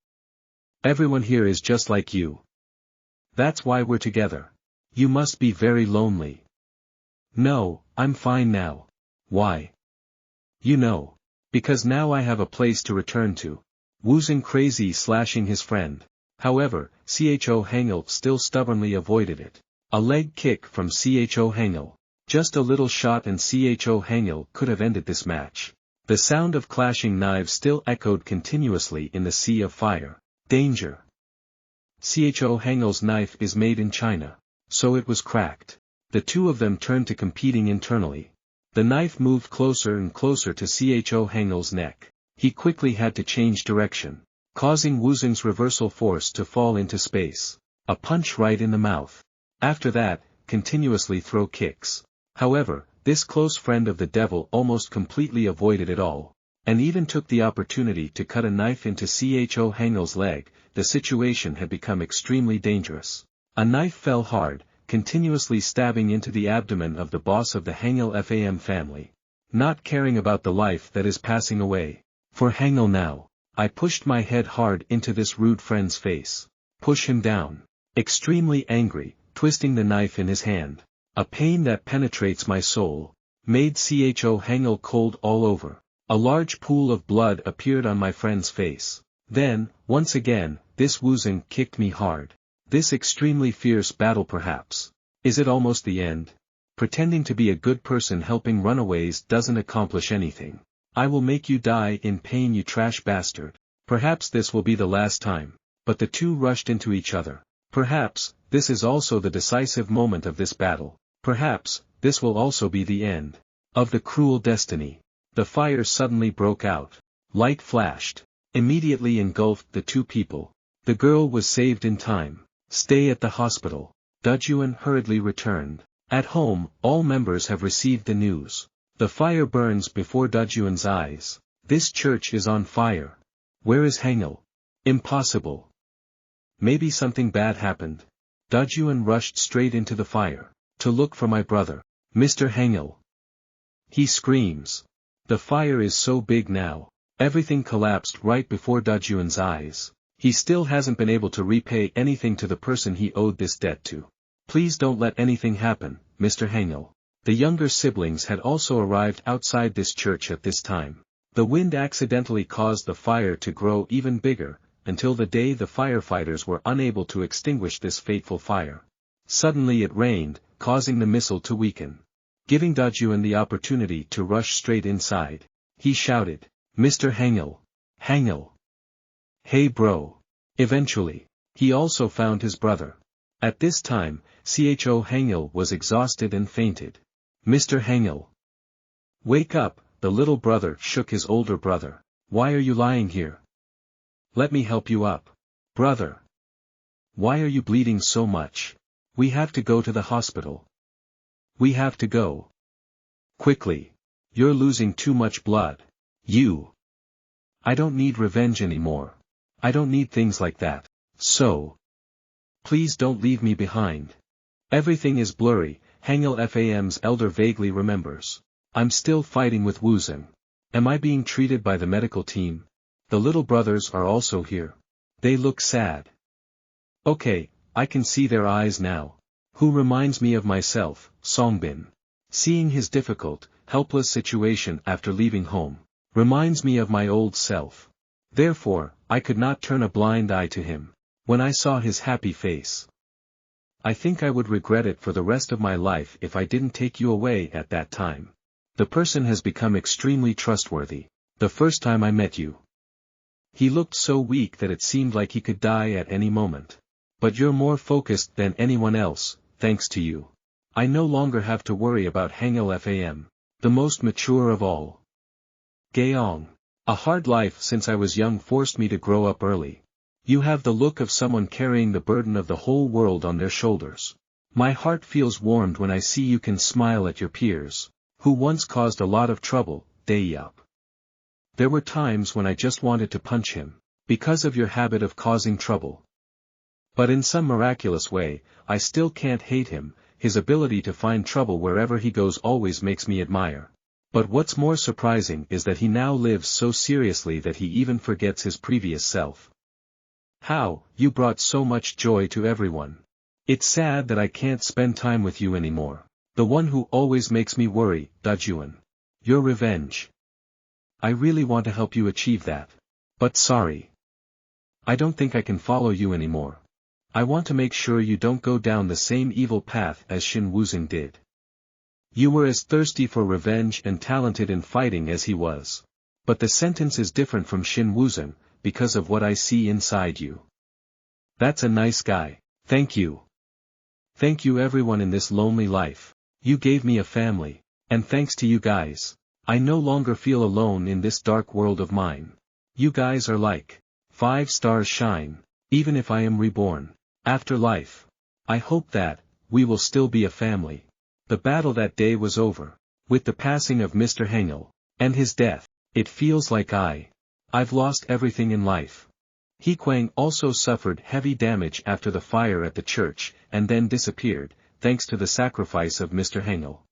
Everyone here is just like you. That's why we're together. You must be very lonely. No, I'm fine now. Why? You know. Because now I have a place to return to. Wuzong crazy slashing his friend. However, HANGIL still stubbornly avoided it. A leg kick from HANGIL. Just a little shot and HANGIL could have ended this match. The sound of clashing knives still echoed continuously in the sea of fire. Danger. HANGIL's knife is made in China. So it was cracked. The two of them turned to competing internally. The knife moved closer and closer to HANGIL's neck. He quickly had to change direction, causing Wuzong's reversal force to fall into space. A punch right in the mouth. After that, continuously throw kicks. However, this close friend of the devil almost completely avoided it all, and even took the opportunity to cut a knife into HANGIL's leg. The situation had become extremely dangerous. A knife fell hard, continuously stabbing into the abdomen of the boss of the HANGIL FAM family. Not caring about the life that is passing away. For HANGIL now. I pushed my head hard into this rude friend's face. Push him down. Extremely angry, twisting the knife in his hand. A pain that penetrates my soul. Made HANGIL cold all over. A large pool of blood appeared on my friend's face. Then, once again, this Wuzong kicked me hard. This extremely fierce battle perhaps. Is it almost the end? Pretending to be a good person helping runaways doesn't accomplish anything. I will make you die in pain, you trash bastard. Perhaps this will be the last time. But the two rushed into each other. Perhaps, this is also the decisive moment of this battle. Perhaps, this will also be the end of the cruel destiny. The fire suddenly broke out. Light flashed. Immediately engulfed the two people. The girl was saved in time. Stay at the hospital. DAJUN hurriedly returned. At home, all members have received the news. The fire burns before DAJUN's eyes. This church is on fire. Where is HANGIL? Impossible. Maybe something bad happened. DAJUN rushed straight into the fire. To look for my brother. Mr. HANGIL. He screams. The fire is so big now. Everything collapsed right before DAJUN's eyes. He still hasn't been able to repay anything to the person he owed this debt to. Please don't let anything happen, Mr. HANGIL. The younger siblings had also arrived outside this church at this time. The wind accidentally caused the fire to grow even bigger, until the day the firefighters were unable to extinguish this fateful fire. Suddenly it rained, causing the missile to weaken. Giving DAJUN the opportunity to rush straight inside. He shouted, "Mr. HANGIL! HANGIL! Hey bro!" Eventually, he also found his brother. At this time, CHO HANGIL was exhausted and fainted. "Mr. HANGIL! Wake up!" The little brother shook his older brother. "Why are you lying here? Let me help you up. Brother! Why are you bleeding so much? We have to go to the hospital. We have to go. Quickly. You're losing too much blood. I don't need revenge anymore. I don't need things like that. So. Please don't leave me behind." Everything is blurry, HANGIL FAM's elder vaguely remembers. "I'm still fighting with Woozing. Am I being treated by the medical team? The little brothers are also here. They look sad. Okay, I can see their eyes now. Who reminds me of myself, Songbin. Seeing his difficult, helpless situation after leaving home. Reminds me of my old self. Therefore, I could not turn a blind eye to him. When I saw his happy face. I think I would regret it for the rest of my life if I didn't take you away at that time. The person has become extremely trustworthy. The first time I met you. He looked so weak that it seemed like he could die at any moment. But you're more focused than anyone else, thanks to you. I no longer have to worry about HANGIL FAM. The most mature of all. Gaong. A hard life since I was young forced me to grow up early. You have the look of someone carrying the burden of the whole world on their shoulders. My heart feels warmed when I see you can smile at your peers, who once caused a lot of trouble, Daeyup. There were times when I just wanted to punch him, because of your habit of causing trouble. But in some miraculous way, I still can't hate him. His ability to find trouble wherever he goes always makes me admire. But what's more surprising is that he now lives so seriously that he even forgets his previous self. How, you brought so much joy to everyone. It's sad that I can't spend time with you anymore. The one who always makes me worry, DAJUN. Your revenge. I really want to help you achieve that. But sorry. I don't think I can follow you anymore. I want to make sure you don't go down the same evil path as Shin Woozing did. You were as thirsty for revenge and talented in fighting as he was. But the sentence is different from Shin Woozing, because of what I see inside you. That's a nice guy. Thank you. Thank you everyone in this lonely life. You gave me a family, and thanks to you guys, I no longer feel alone in this dark world of mine. You guys are like 5 stars shine, even if I am reborn. After life. I hope that, we will still be a family. The battle that day was over. With the passing of Mr. HANGIL, and his death, it feels like I've lost everything in life. HEA KWANG also suffered heavy damage after the fire at the church, and then disappeared, thanks to the sacrifice of Mr. HANGIL.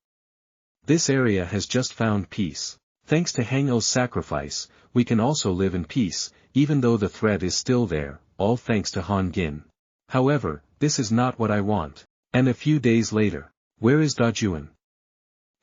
This area has just found peace. Thanks to HANGIL's sacrifice, we can also live in peace, even though the threat is still there, all thanks to Hongin. However, this is not what I want. And a few days later, where is DAJUN?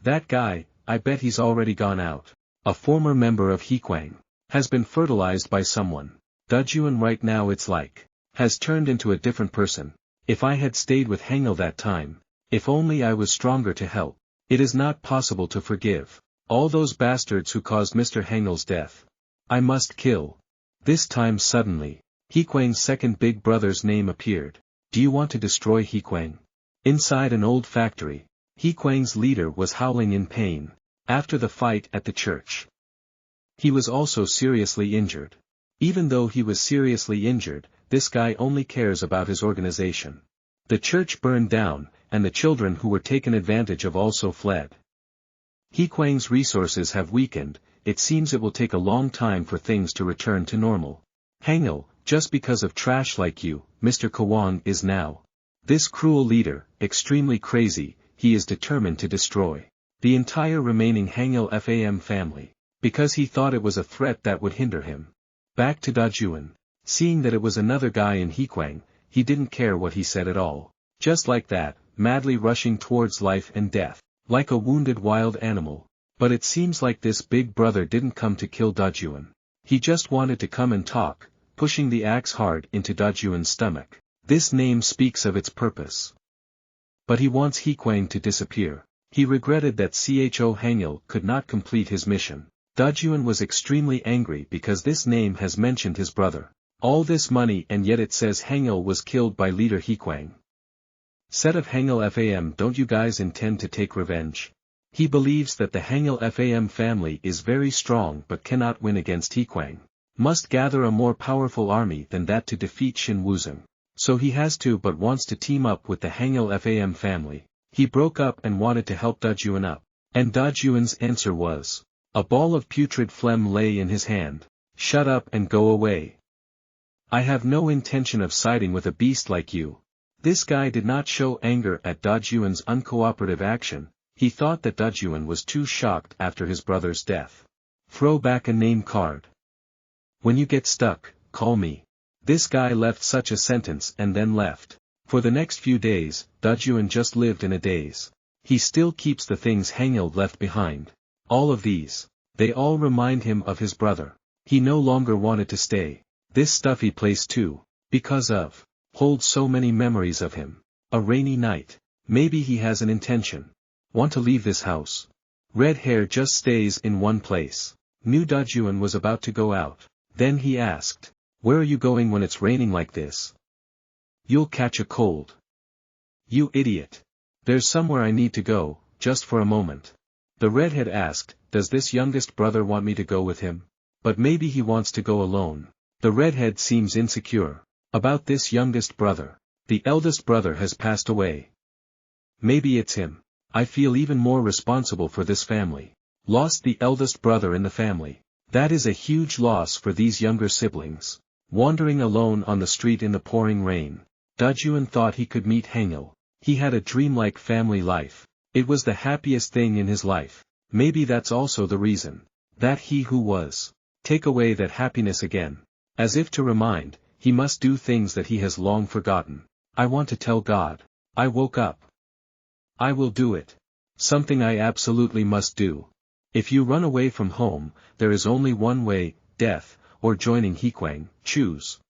That guy, I bet he's already gone out. A former member of HEA KWANG has been fertilized by someone. DAJUN right now it's like has turned into a different person. If I had stayed with HANGIL that time, if only I was stronger to help. It is not possible to forgive all those bastards who caused Mr. HANGIL's death. I must kill. This time suddenly, HEA KWANG's second big brother's name appeared. Do you want to destroy HEA KWANG? Inside an old factory, HEA KWANG's leader was howling in pain, after the fight at the church. He was also seriously injured. Even though he was seriously injured, this guy only cares about his organization. The church burned down, and the children who were taken advantage of also fled. HEA KWANG's resources have weakened. It seems it will take a long time for things to return to normal. HANGIL, just because of trash like you, Mr. Kwang is now. This cruel leader, extremely crazy, he is determined to destroy the entire remaining HANGIL FAM family, because he thought it was a threat that would hinder him. Back to DAJUN. Seeing that it was another guy in HEA KWANG, he didn't care what he said at all. Just like that, madly rushing towards life and death, like a wounded wild animal. But it seems like this big brother didn't come to kill DAJUN. He just wanted to come and talk, pushing the axe hard into DAJUN's stomach. This name speaks of its purpose. But he wants HEA KWANG to disappear. He regretted that HANGIL could not complete his mission. DAJUN was extremely angry because this name has mentioned his brother. All this money and yet it says HANGIL was killed by leader HEA KWANG. Set of HANGIL FAM, don't you guys intend to take revenge? He believes that the HANGIL FAM family is very strong but cannot win against HEA KWANG. Must gather a more powerful army than that to defeat Shin Wuzong. So he has to but wants to team up with the HANGIL FAM family. He broke up and wanted to help DAJUN up. And DAJUN's answer was, a ball of putrid phlegm lay in his hand. Shut up and go away. I have no intention of siding with a beast like you. This guy did not show anger at DAJUN's uncooperative action. He thought that DAJUN was too shocked after his brother's death. Throw back a name card. When you get stuck, call me. This guy left such a sentence and then left. For the next few days, DAJUN just lived in a daze. He still keeps the things HANGIL left behind. All of these. They all remind him of his brother. He no longer wanted to stay. This stuffy place too. Because of. Holds so many memories of him. A rainy night. Maybe he has an intention. Want to leave this house. Red hair just stays in one place. Knew DAJUN was about to go out. Then he asked. Where are you going when it's raining like this? You'll catch a cold. You idiot. There's somewhere I need to go, just for a moment. The redhead asked, does this youngest brother want me to go with him? But maybe he wants to go alone. The redhead seems insecure. About this youngest brother. The eldest brother has passed away. Maybe it's him. I feel even more responsible for this family. Lost the eldest brother in the family. That is a huge loss for these younger siblings. Wandering alone on the street in the pouring rain. DAJUN thought he could meet HANGIL. He had a dreamlike family life. It was the happiest thing in his life. Maybe that's also the reason. That he who was. Take away that happiness again. As if to remind, he must do things that he has long forgotten. I want to tell God. I woke up. I will do it. Something I absolutely must do. If you run away from home, there is only one way, death, or joining HEA KWANG, choose.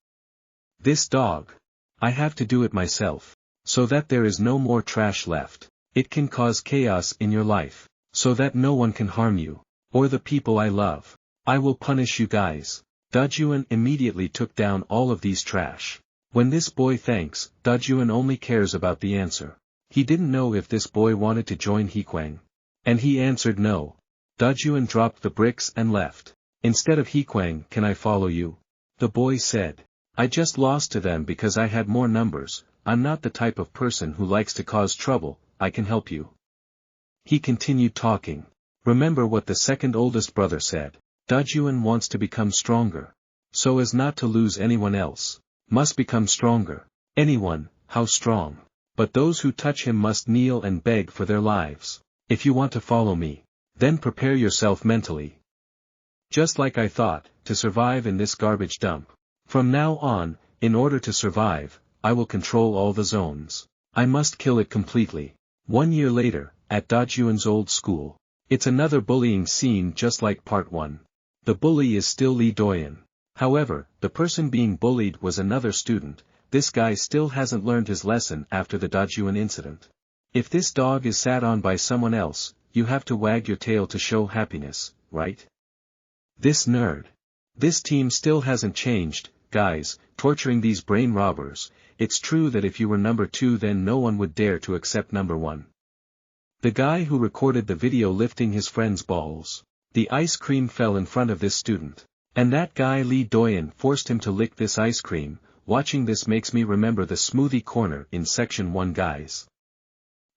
This dog. I have to do it myself. So that there is no more trash left. It can cause chaos in your life. So that no one can harm you. Or the people I love. I will punish you guys. DAJUN immediately took down all of these trash. When this boy thanks, DAJUN only cares about the answer. He didn't know if this boy wanted to join HEA KWANG. And he answered no. DAJUN dropped the bricks and left. Instead of HEA KWANG, can I follow you? The boy said. I just lost to them because I had more numbers. I'm not the type of person who likes to cause trouble. I can help you. He continued talking. Remember what the second oldest brother said. DAJUN wants to become stronger. So as not to lose anyone else. Must become stronger. Anyone, how strong. But those who touch him must kneel and beg for their lives. If you want to follow me, then prepare yourself mentally. Just like I thought, to survive in this garbage dump. From now on, in order to survive, I will control all the zones. I must kill it completely. 1 year later, at DAJUN's old school. It's another bullying scene just like part 1. The bully is still Lee Doyen. However, the person being bullied was another student. This guy still hasn't learned his lesson after the DAJUN incident. If this dog is sat on by someone else, you have to wag your tail to show happiness, right? This nerd. This team still hasn't changed, guys, torturing these brain robbers. It's true that if you were number 2 then no one would dare to accept number 1. The guy who recorded the video lifting his friend's balls. The ice cream fell in front of this student. And that guy Lee Doyen forced him to lick this ice cream. Watching this makes me remember the smoothie corner in section 1 guys.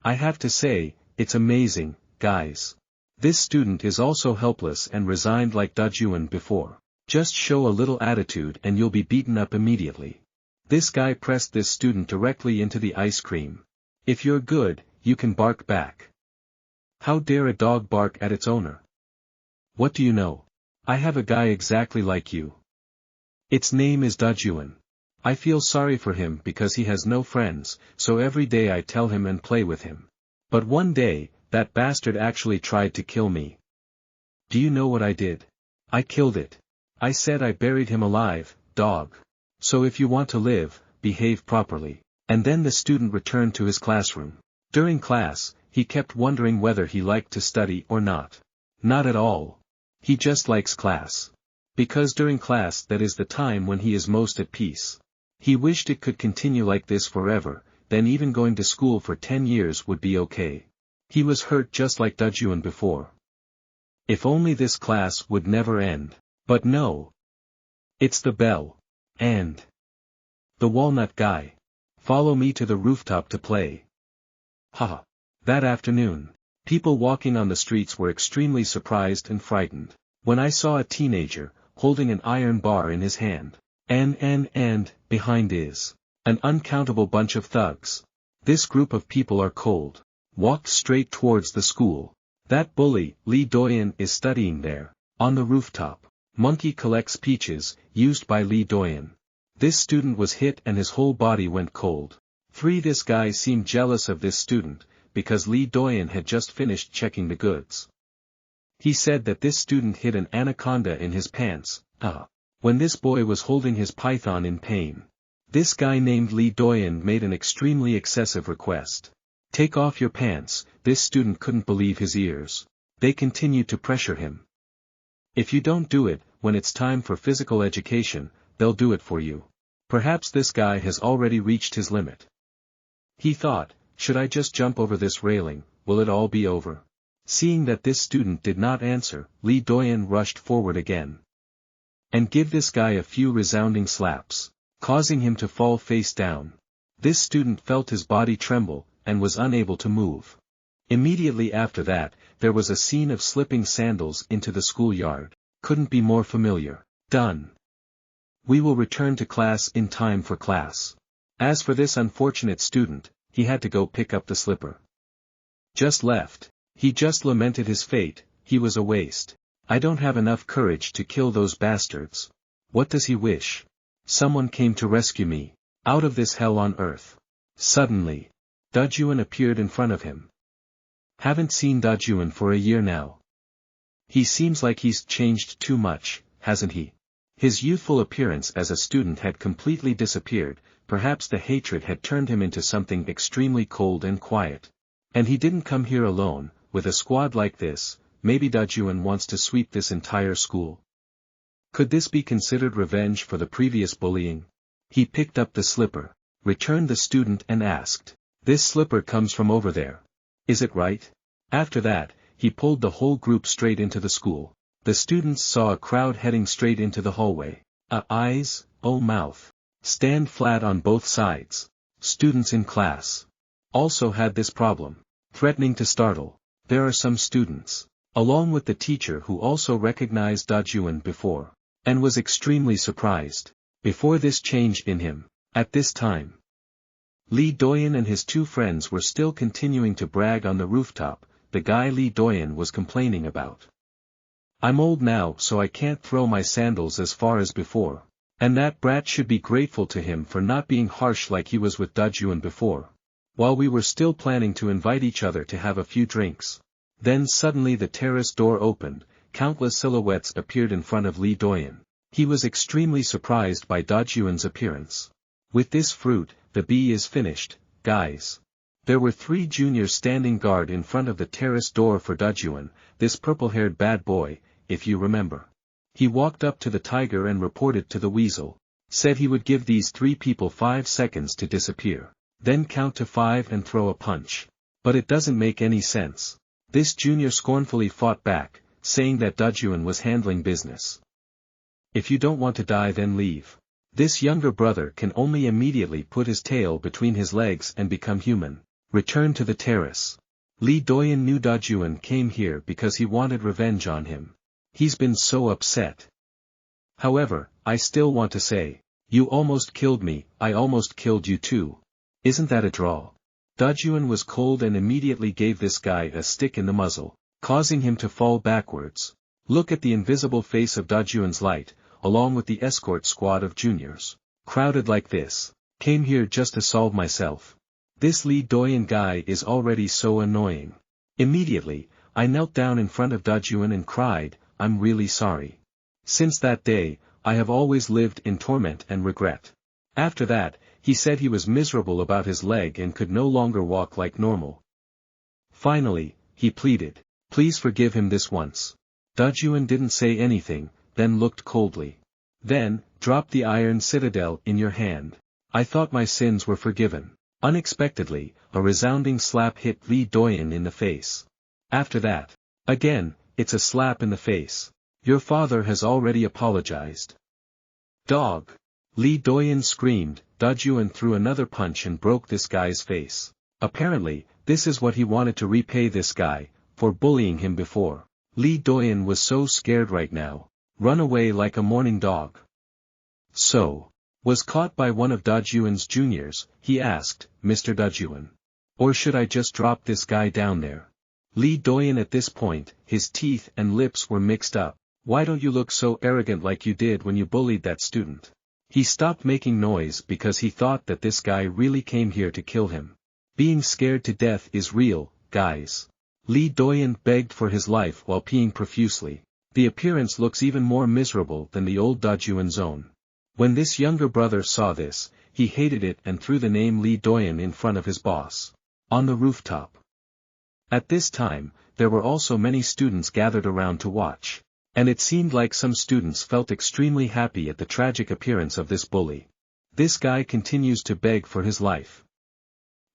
I have to say, it's amazing, guys. This student is also helpless and resigned like DAJUN before. Just show a little attitude and you'll be beaten up immediately. This guy pressed this student directly into the ice cream. If you're good, you can bark back. How dare a dog bark at its owner? What do you know? I have a guy exactly like you. Its name is DAJUN. I feel sorry for him because he has no friends, so every day I tell him and play with him. But one day, that bastard actually tried to kill me. Do you know what I did? I killed it. I said I buried him alive, dog. So if you want to live, behave properly. And then the student returned to his classroom. During class, he kept wondering whether he liked to study or not. Not at all. He just likes class. Because during class that is the time when he is most at peace. He wished it could continue like this forever, then even going to school for 10 years would be okay. He was hurt just like DAJUN before. If only this class would never end. But no. It's the bell. And the walnut guy. Follow me to the rooftop to play. Haha. That afternoon, people walking on the streets were extremely surprised and frightened. When I saw a teenager, holding an iron bar in his hand. And, behind is an uncountable bunch of thugs. This group of people are cold. Walked straight towards the school. That bully, Lee Doyen, is studying there. On the rooftop. Monkey collects peaches, used by Lee Doyen. This student was hit and his whole body went cold. This guy seemed jealous of this student, because Lee Doyen had just finished checking the goods. He said that this student hid an anaconda in his pants, when this boy was holding his python in pain. This guy named Lee Doyen made an extremely excessive request. Take off your pants. This student couldn't believe his ears. They continued to pressure him. If you don't do it, when it's time for physical education, they'll do it for you. Perhaps this guy has already reached his limit. He thought, should I just jump over this railing, will it all be over? Seeing that this student did not answer, Lee Doyen rushed forward again. And give this guy a few resounding slaps, causing him to fall face down. This student felt his body tremble, and was unable to move. Immediately after that, there was a scene of slipping sandals into the schoolyard. Couldn't be more familiar. Done. We will return to class in time for class. As for this unfortunate student, he had to go pick up the slipper. Just left. He just lamented his fate, he was a waste. I don't have enough courage to kill those bastards. What does he wish? Someone came to rescue me. Out of this hell on earth. Suddenly. DAJUN appeared in front of him. Haven't seen DAJUN for a year now. He seems like he's changed too much, hasn't he? His youthful appearance as a student had completely disappeared, perhaps the hatred had turned him into something extremely cold and quiet. And he didn't come here alone, with a squad like this, maybe DAJUN wants to sweep this entire school. Could this be considered revenge for the previous bullying? He picked up the slipper, returned the student and asked, "This slipper comes from over there. Is it right?" After that, he pulled the whole group straight into the school. The students saw a crowd heading straight into the hallway. Eyes, mouth. Stand flat on both sides. Students in class also had this problem. Threatening to startle. There are some students, along with the teacher who also recognized DAJUN before, and was extremely surprised. Before this changed in him, at this time, Lee Doyen and his two friends were still continuing to brag on the rooftop, the guy Lee Doyen was complaining about. I'm old now so I can't throw my sandals as far as before. And that brat should be grateful to him for not being harsh like he was with DAJUN before. While we were still planning to invite each other to have a few drinks. Then suddenly the terrace door opened, countless silhouettes appeared in front of Lee Doyen. He was extremely surprised by DAJUN's appearance. With this fruit, the bee is finished, guys. There were 3 juniors standing guard in front of the terrace door for DAJUN, this purple-haired bad boy, if you remember. He walked up to the tiger and reported to the weasel. Said he would give these 3 people 5 seconds to disappear. Then count to 5 and throw a punch. But it doesn't make any sense. This junior scornfully fought back, saying that DAJUN was handling business. If you don't want to die then leave. This younger brother can only immediately put his tail between his legs and become human. Return to the terrace. Lee Doyen knew DAJUN came here because he wanted revenge on him. He's been so upset. However, I still want to say, you almost killed me, I almost killed you too. Isn't that a draw? DAJUN was cold and immediately gave this guy a stick in the muzzle, causing him to fall backwards. Look at the invisible face of DAJUN's light, along with the escort squad of juniors. Crowded like this. Came here just to solve myself. This Lee Doyen guy is already so annoying. Immediately, I knelt down in front of DAJUN and cried, I'm really sorry. Since that day, I have always lived in torment and regret. After that, he said he was miserable about his leg and could no longer walk like normal. Finally, he pleaded, please forgive him this once. DAJUN didn't say anything, then looked coldly. Then, drop the iron citadel in your hand. I thought my sins were forgiven. Unexpectedly, a resounding slap hit Lee Doyen in the face. After that, again, it's a slap in the face. Your father has already apologized. Dog! Lee Doyen screamed. DAJUN threw another punch and broke this guy's face. Apparently, this is what he wanted to repay this guy, for bullying him before. Lee Doyen was so scared right now. Run away like a mourning dog. So, was caught by one of DAJUN's juniors, he asked, Mr. DAJUN. Or should I just drop this guy down there? Lee Doyen at this point, his teeth and lips were mixed up. Why don't you look so arrogant like you did when you bullied that student? He stopped making noise because he thought that this guy really came here to kill him. Being scared to death is real, guys. Lee Doyen begged for his life while peeing profusely. The appearance looks even more miserable than the old DAJUN's own. When this younger brother saw this, he hated it and threw the name Lee Doyen in front of his boss. On the rooftop. At this time, there were also many students gathered around to watch. And it seemed like some students felt extremely happy at the tragic appearance of this bully. This guy continues to beg for his life.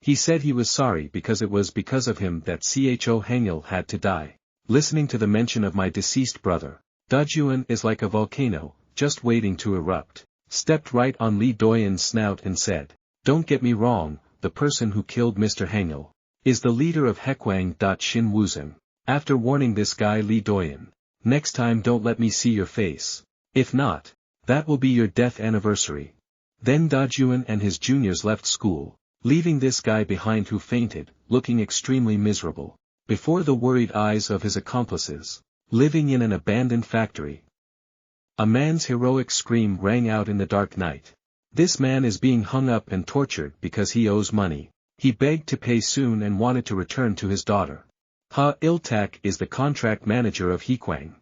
He said he was sorry because it was because of him that HANGIL had to die. Listening to the mention of my deceased brother, DAJUN is like a volcano, just waiting to erupt. Stepped right on Lee Doyen's snout and said, don't get me wrong, the person who killed Mr. HANGIL is the leader of HEA KWANG. Shin Wuzheng. After warning this guy Lee Doyen, next time don't let me see your face. If not, that will be your death anniversary. Then DAJUN and his juniors left school, leaving this guy behind who fainted, looking extremely miserable, before the worried eyes of his accomplices, living in an abandoned factory. A man's heroic scream rang out in the dark night. This man is being hung up and tortured because he owes money. He begged to pay soon and wanted to return to his daughter. Ha-Il-Tak is the contract manager of HEA KWANG.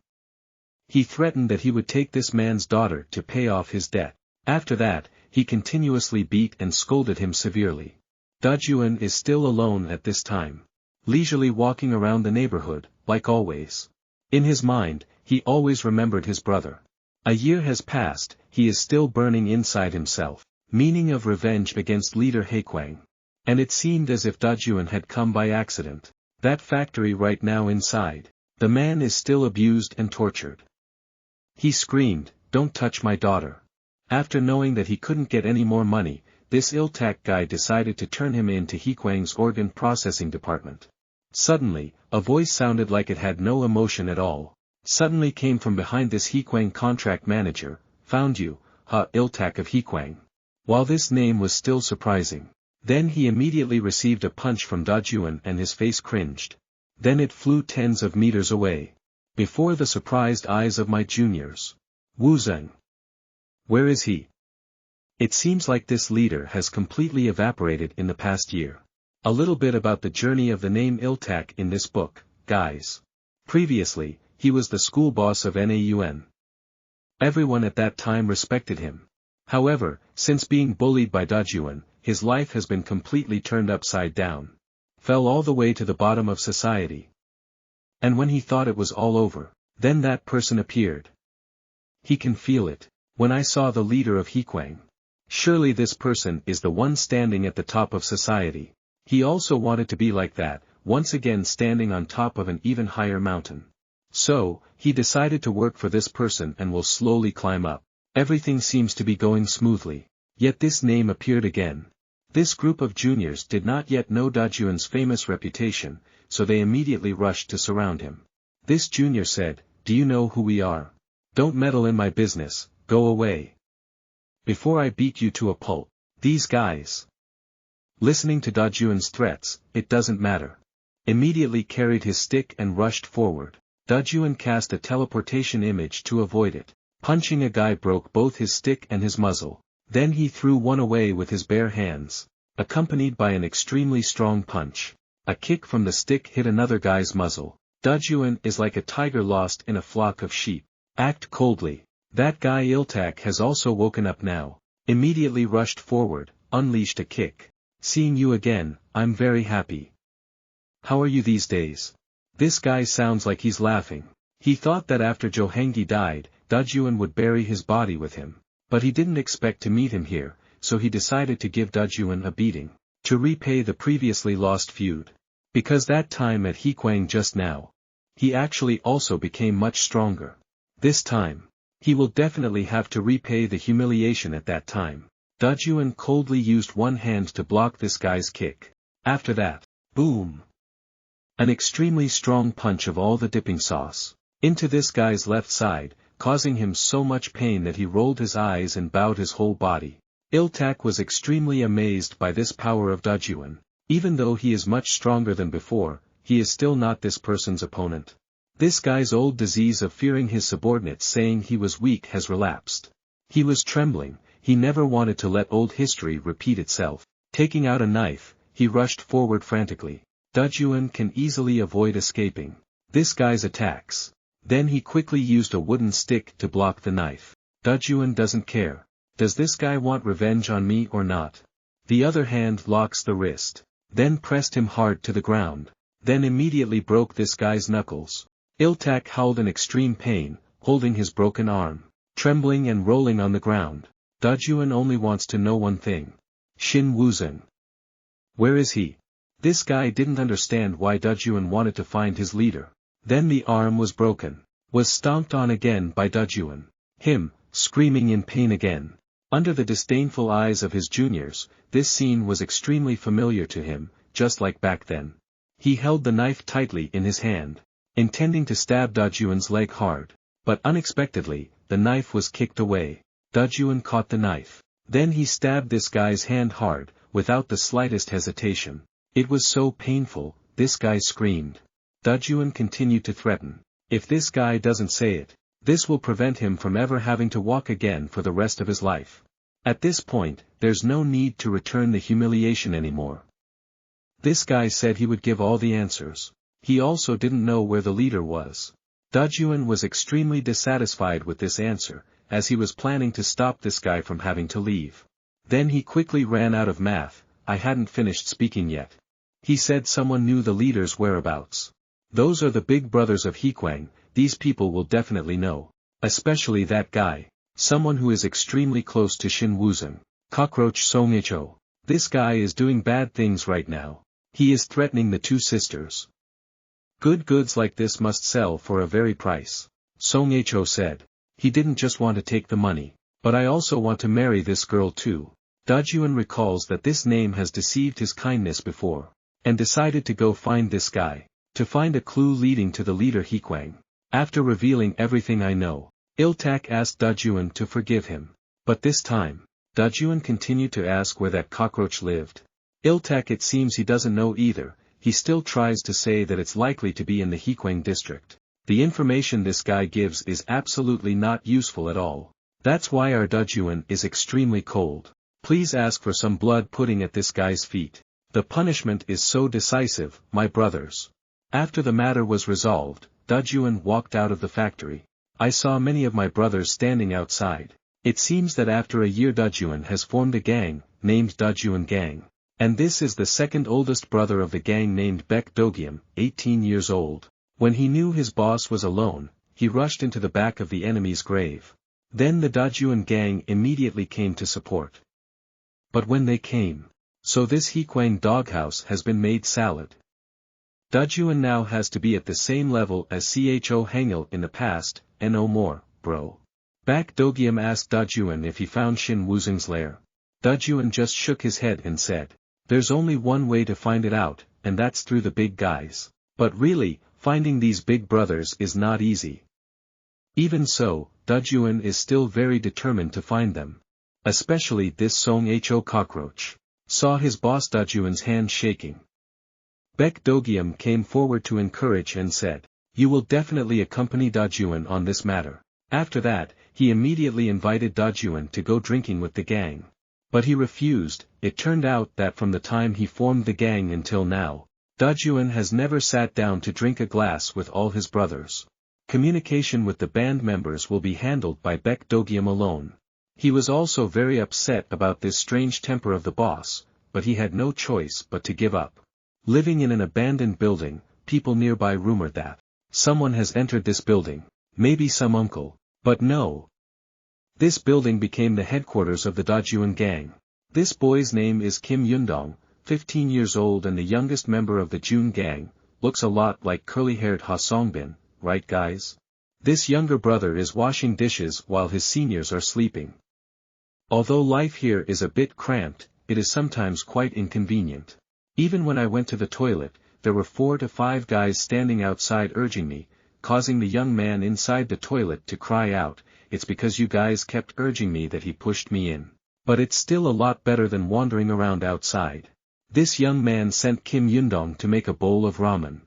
He threatened that he would take this man's daughter to pay off his debt. After that, he continuously beat and scolded him severely. DAJUN is still alone at this time. Leisurely walking around the neighborhood, like always. In his mind, he always remembered his brother. A year has passed, he is still burning inside himself, meaning of revenge against leader HEA KWANG. And it seemed as if DAJUN had come by accident. That factory right now inside, the man is still abused and tortured. He screamed, don't touch my daughter. After knowing that he couldn't get any more money, this Il-Tak guy decided to turn him in to HEA KWANG's organ processing department. Suddenly, a voice sounded like it had no emotion at all. Suddenly came from behind this HEA KWANG contract manager, found you, Il-Tak of HEA KWANG. While this name was still surprising. Then he immediately received a punch from DAJUN and his face cringed. Then it flew tens of meters away. Before the surprised eyes of my juniors. Wuzheng. Where is he? It seems like this leader has completely evaporated in the past year. A little bit about the journey of the name Il-Tak in this book, guys. Previously, he was the school boss of NAUN. Everyone at that time respected him. However, since being bullied by DAJUN, his life has been completely turned upside down. Fell all the way to the bottom of society. And when he thought it was all over, then that person appeared. He can feel it. When I saw the leader of HEA KWANG. Surely this person is the one standing at the top of society. He also wanted to be like that, once again standing on top of an even higher mountain. So, he decided to work for this person and will slowly climb up. Everything seems to be going smoothly. Yet this name appeared again. This group of juniors did not yet know DAJUN's famous reputation, so they immediately rushed to surround him. This junior said, do you know who we are? Don't meddle in my business, go away. Before I beat you to a pulp. These guys. Listening to DAJUN's threats, it doesn't matter. Immediately carried his stick and rushed forward. DAJUN cast a teleportation image to avoid it. Punching a guy broke both his stick and his muzzle. Then he threw one away with his bare hands, accompanied by an extremely strong punch. A kick from the stick hit another guy's muzzle. DAJUN is like a tiger lost in a flock of sheep. Act coldly. That guy Iltak has also woken up now. Immediately rushed forward, unleashed a kick. Seeing you again, I'm very happy. How are you these days? This guy sounds like he's laughing. He thought that after Johanggi died, DAJUN would bury his body with him. But he didn't expect to meet him here, so he decided to give DAJUN a beating, to repay the previously lost feud. Because that time at HEA KWANG just now, he actually also became much stronger. This time, he will definitely have to repay the humiliation at that time. DAJUN coldly used one hand to block this guy's kick. After that, boom! An extremely strong punch of all the dipping sauce into this guy's left side, causing him so much pain that he rolled his eyes and bowed his whole body. Iltak was extremely amazed by this power of DAJUN. Even though he is much stronger than before, he is still not this person's opponent. This guy's old disease of fearing his subordinates saying he was weak has relapsed. He was trembling, he never wanted to let old history repeat itself. Taking out a knife, he rushed forward frantically. DAJUN can easily avoid escaping this guy's attacks. Then he quickly used a wooden stick to block the knife. DAJUN doesn't care. Does this guy want revenge on me or not? The other hand locks the wrist. Then pressed him hard to the ground. Then immediately broke this guy's knuckles. Iltak howled in extreme pain, holding his broken arm, trembling and rolling on the ground. DAJUN only wants to know one thing. Shin Wuzhen. Where is he? This guy didn't understand why DAJUN wanted to find his leader. Then the arm was broken, was stomped on again by DAJUN. Him, screaming in pain again. Under the disdainful eyes of his juniors, this scene was extremely familiar to him, just like back then. He held the knife tightly in his hand, intending to stab DAJUN's leg hard. But unexpectedly, the knife was kicked away. DAJUN caught the knife. Then he stabbed this guy's hand hard, without the slightest hesitation. It was so painful, this guy screamed. DAJUN continued to threaten. If this guy doesn't say it, this will prevent him from ever having to walk again for the rest of his life. At this point, there's no need to return the humiliation anymore. This guy said he would give all the answers. He also didn't know where the leader was. DAJUN was extremely dissatisfied with this answer, as he was planning to stop this guy from having to leave. Then he quickly ran out of math. I hadn't finished speaking yet. He said someone knew the leader's whereabouts. Those are the big brothers of HEA KWANG, these people will definitely know. Especially that guy. Someone who is extremely close to Shin Wuzhen. Cockroach Songhecho. This guy is doing bad things right now. He is threatening the two sisters. Good goods like this must sell for a very price. Songhecho said. He didn't just want to take the money, but I also want to marry this girl too. DAJUN recalls that this name has deceived his kindness before, and decided to go find this guy, to find a clue leading to the leader HEA KWANG. After revealing everything I know, Iltak asked DAJUN to forgive him. But this time, DAJUN continued to ask where that cockroach lived. Iltak it seems he doesn't know either, he still tries to say that it's likely to be in the HEA KWANG district. The information this guy gives is absolutely not useful at all. That's why our DAJUN is extremely cold. Please ask for some blood pudding at this guy's feet. The punishment is so decisive, my brothers. After the matter was resolved, DAJUN walked out of the factory. I saw many of my brothers standing outside. It seems that after a year DAJUN has formed a gang, named DAJUN Gang. And this is the second oldest brother of the gang named Baek Dogium, 18 years old. When he knew his boss was alone, he rushed into the back of the enemy's grave. Then the DAJUN gang immediately came to support. But when they came, so this HEA KWANG doghouse has been made salad. DAJUN now has to be at the same level as CHO HANGIL in the past, and no more, bro. Baek Dogium asked DAJUN if he found Shin Wuzhen's lair. DAJUN just shook his head and said, there's only one way to find it out, and that's through the big guys. But really, finding these big brothers is not easy. Even so, DAJUN is still very determined to find them. Especially this Song Ho cockroach. Saw his boss DAJUN's hand shaking. Baek Dogium came forward to encourage and said, you will definitely accompany DAJUN on this matter. After that, he immediately invited DAJUN to go drinking with the gang. But he refused. It turned out that from the time he formed the gang until now, DAJUN has never sat down to drink a glass with all his brothers. Communication with the band members will be handled by Baek Do-gyum alone. He was also very upset about this strange temper of the boss, but he had no choice but to give up. Living in an abandoned building, people nearby rumored that someone has entered this building, maybe some uncle, but no. This building became the headquarters of the DAJUN gang. This boy's name is Kim Yundong, 15 years old and the youngest member of the Jun gang, looks a lot like curly-haired Ha Songbin, right guys? This younger brother is washing dishes while his seniors are sleeping. Although life here is a bit cramped, it is sometimes quite inconvenient. Even when I went to the toilet, there were 4 to 5 guys standing outside urging me, causing the young man inside the toilet to cry out, "It's because you guys kept urging me that he pushed me in." But it's still a lot better than wandering around outside. This young man sent Kim Yundong to make a bowl of ramen.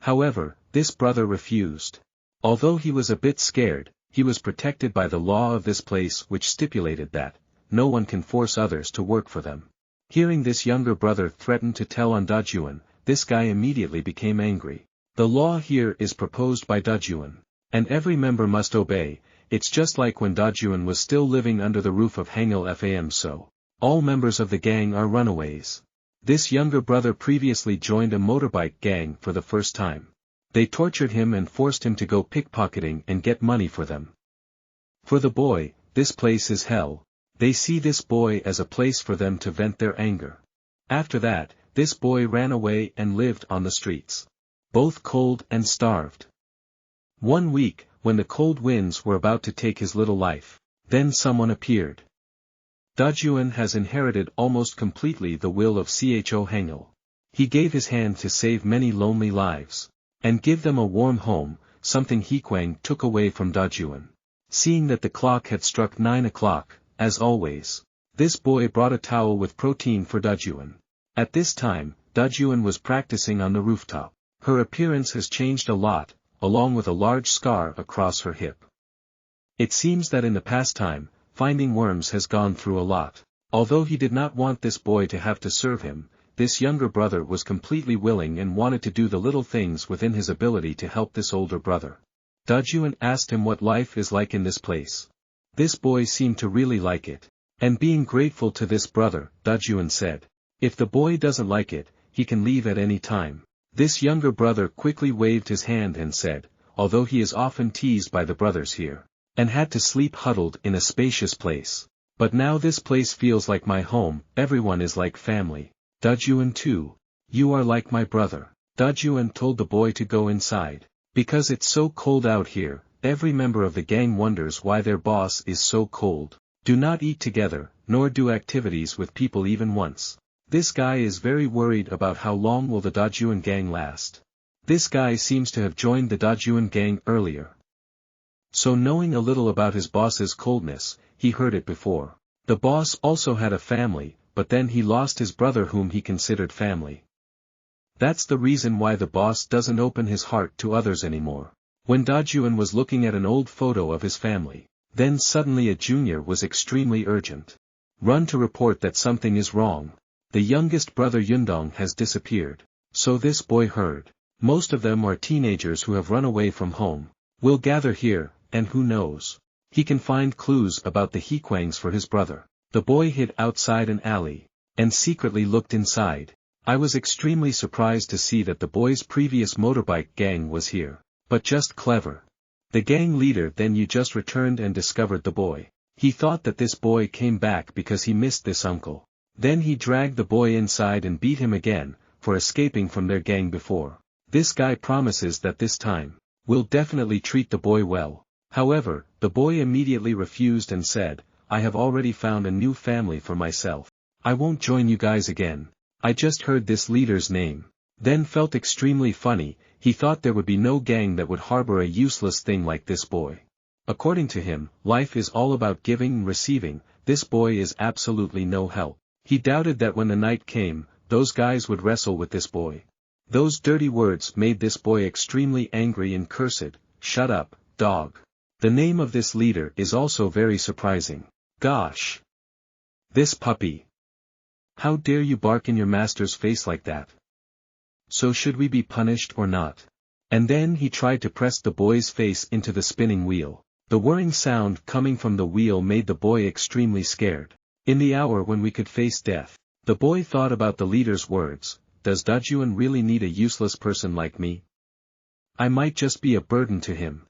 However, this brother refused. Although he was a bit scared, he was protected by the law of this place which stipulated that no one can force others to work for them. Hearing this younger brother threaten to tell on DAJUN, this guy immediately became angry. The law here is proposed by DAJUN, and every member must obey. It's just like when DAJUN was still living under the roof of HANGIL FAM, so all members of the gang are runaways. This younger brother previously joined a motorbike gang for the first time. They tortured him and forced him to go pickpocketing and get money for them. For the boy, this place is hell. They see this boy as a place for them to vent their anger. After that, this boy ran away and lived on the streets. Both cold and starved. One week, when the cold winds were about to take his little life, then someone appeared. DAJUN has inherited almost completely the will of Cho Hangil. He gave his hand to save many lonely lives, and give them a warm home, something HEA KWANG took away from DAJUN. Seeing that the clock had struck 9 o'clock, as always, this boy brought a towel with protein for DAJUN. At this time, DAJUN was practicing on the rooftop. Her appearance has changed a lot, along with a large scar across her hip. It seems that in the past time, finding worms has gone through a lot. Although he did not want this boy to have to serve him, this younger brother was completely willing and wanted to do the little things within his ability to help this older brother. DAJUN asked him what life is like in this place. This boy seemed to really like it. And being grateful to this brother, DAJUN said, if the boy doesn't like it, he can leave at any time. This younger brother quickly waved his hand and said, although he is often teased by the brothers here, and had to sleep huddled in a spacious place, but now this place feels like my home, everyone is like family. DAJUN too. You are like my brother. DAJUN told the boy to go inside. Because it's so cold out here, every member of the gang wonders why their boss is so cold. Do not eat together, nor do activities with people even once. This guy is very worried about how long will the DAJUN gang last. This guy seems to have joined the DAJUN gang earlier. So knowing a little about his boss's coldness, he heard it before. The boss also had a family, but then he lost his brother whom he considered family. That's the reason why the boss doesn't open his heart to others anymore. When DAJUN was looking at an old photo of his family, then suddenly a junior was extremely urgent. Run to report that something is wrong. The youngest brother Yundong has disappeared. So this boy heard. Most of them are teenagers who have run away from home. We'll gather here, and who knows? He can find clues about the HEA KWANGs for his brother. The boy hid outside an alley, and secretly looked inside. I was extremely surprised to see that the boy's previous motorbike gang was here. But just clever. The gang leader then just returned and discovered the boy. He thought that this boy came back because he missed this uncle. Then he dragged the boy inside and beat him again, for escaping from their gang before. This guy promises that this time, we'll definitely treat the boy well. However, the boy immediately refused and said, I have already found a new family for myself. I won't join you guys again. I just heard this leader's name. Then felt extremely funny, he thought there would be no gang that would harbor a useless thing like this boy. According to him, life is all about giving and receiving, this boy is absolutely no help. He doubted that when the night came, those guys would wrestle with this boy. Those dirty words made this boy extremely angry and cursed, shut up, dog. The name of this leader is also very surprising. Gosh! This puppy! How dare you bark in your master's face like that? So should we be punished or not? And then he tried to press the boy's face into the spinning wheel. The whirring sound coming from the wheel made the boy extremely scared. In the hour when we could face death, the boy thought about the leader's words, does DAJUN really need a useless person like me? I might just be a burden to him.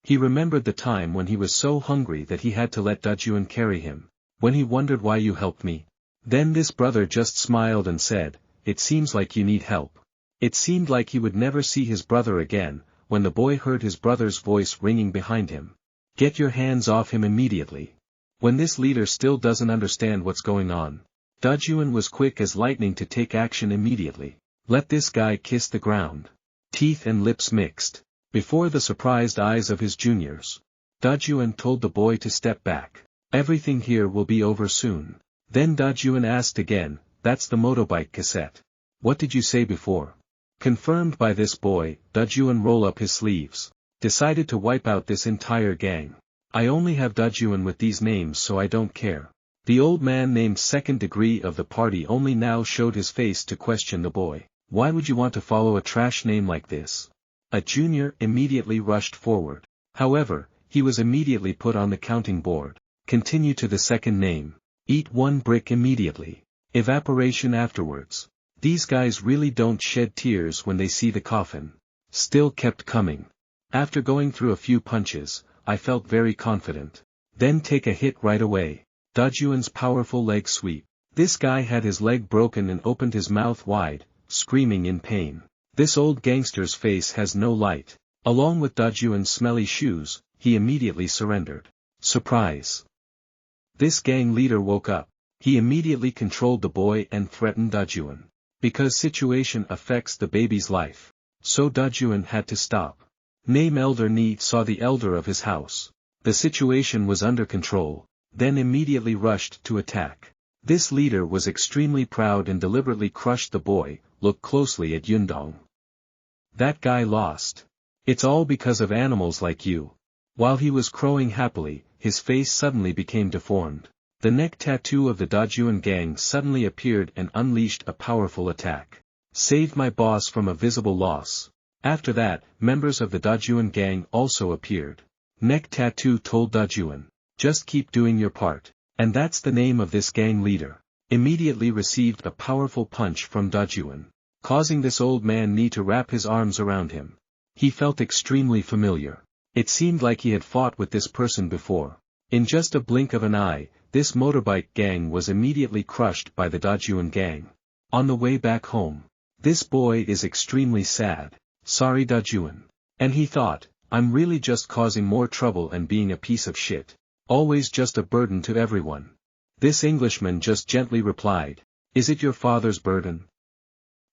He remembered the time when he was so hungry that he had to let DAJUN carry him, when he wondered why you helped me. Then this brother just smiled and said, it seems like you need help. It seemed like he would never see his brother again, when the boy heard his brother's voice ringing behind him. Get your hands off him immediately. When this leader still doesn't understand what's going on, DAJUN was quick as lightning to take action immediately. Let this guy kiss the ground. Teeth and lips mixed. Before the surprised eyes of his juniors, DAJUN told the boy to step back. Everything here will be over soon. Then DAJUN asked again, that's the motorbike cassette. What did you say before? Confirmed by this boy, DAJUN rolled up his sleeves. Decided to wipe out this entire gang. I only have DAJUN with these names so I don't care. The old man named second degree of the party only now showed his face to question the boy. Why would you want to follow a trash name like this? A junior immediately rushed forward. However, he was immediately put on the counting board. Continue to the second name. Eat one brick immediately. Evaporation afterwards. These guys really don't shed tears when they see the coffin. Still kept coming. After going through a few punches, I felt very confident. Then take a hit right away. DAJUN's powerful leg sweep. This guy had his leg broken and opened his mouth wide, screaming in pain. This old gangster's face has no light. Along with DAJUN's smelly shoes, he immediately surrendered. Surprise! This gang leader woke up. He immediately controlled the boy and threatened DAJUN. Because situation affects the baby's life. So DAJUN had to stop. Name Elder Ni saw the elder of his house. The situation was under control, then immediately rushed to attack. This leader was extremely proud and deliberately crushed the boy. Look closely at Yundong. That guy lost. It's all because of animals like you. While he was crowing happily, his face suddenly became deformed. The neck tattoo of the DAJUN gang suddenly appeared and unleashed a powerful attack. Saved my boss from a visible loss. After that, members of the DAJUN gang also appeared. Neck tattoo told DAJUN, just keep doing your part. And that's the name of this gang leader. Immediately received a powerful punch from DAJUN, causing this old man Ni to wrap his arms around him. He felt extremely familiar. It seemed like he had fought with this person before. In just a blink of an eye, this motorbike gang was immediately crushed by the DAJUN gang. On the way back home, this boy is extremely sad. Sorry DAJUN. And he thought, I'm really just causing more trouble and being a piece of shit. Always just a burden to everyone. This Englishman just gently replied, is it your father's burden?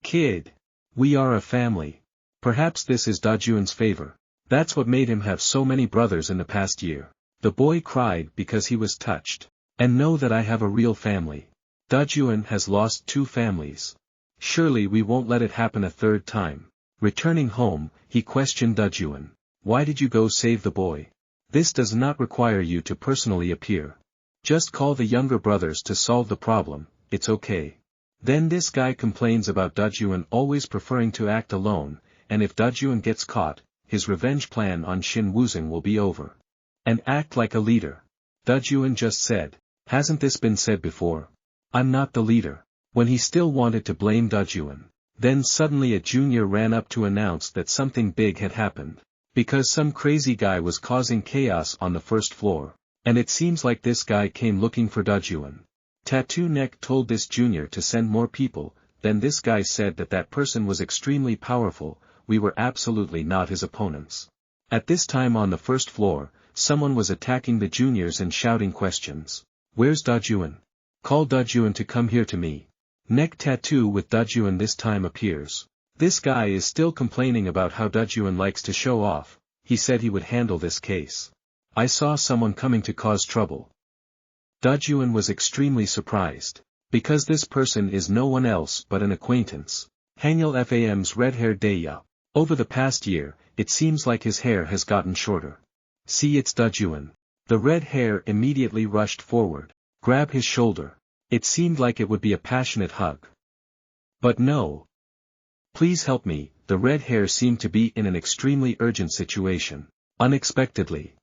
Kid. We are a family. Perhaps this is DAJUN's favor. That's what made him have so many brothers in the past year. The boy cried because he was touched. And know that I have a real family. DAJUN has lost 2 families. Surely we won't let it happen a third time. Returning home, he questioned DAJUN. Why did you go save the boy? This does not require you to personally appear. Just call the younger brothers to solve the problem, it's okay. Then this guy complains about DAJUN always preferring to act alone, and if DAJUN gets caught, his revenge plan on Shin Wuzong will be over. And act like a leader. DAJUN just said, hasn't this been said before? I'm not the leader. When he still wanted to blame DAJUN. Then suddenly a junior ran up to announce that something big had happened. Because some crazy guy was causing chaos on the first floor. And it seems like this guy came looking for DAJUN. Tattoo Neck told this junior to send more people, then this guy said that that person was extremely powerful, we were absolutely not his opponents. At this time on the first floor, someone was attacking the juniors and shouting questions. Where's DAJUN? Call DAJUN to come here to me. Neck tattoo with DAJUN this time appears. This guy is still complaining about how DAJUN likes to show off. He said he would handle this case. I saw someone coming to cause trouble. DAJUN was extremely surprised. Because this person is no one else but an acquaintance. HANGIL FAM's red-haired Dae. Over the past year, it seems like his hair has gotten shorter. See, it's DAJUN. The red hair immediately rushed forward. Grab his shoulder. It seemed like it would be a passionate hug. But no. Please help me, the red hair seemed to be in an extremely urgent situation. Unexpectedly,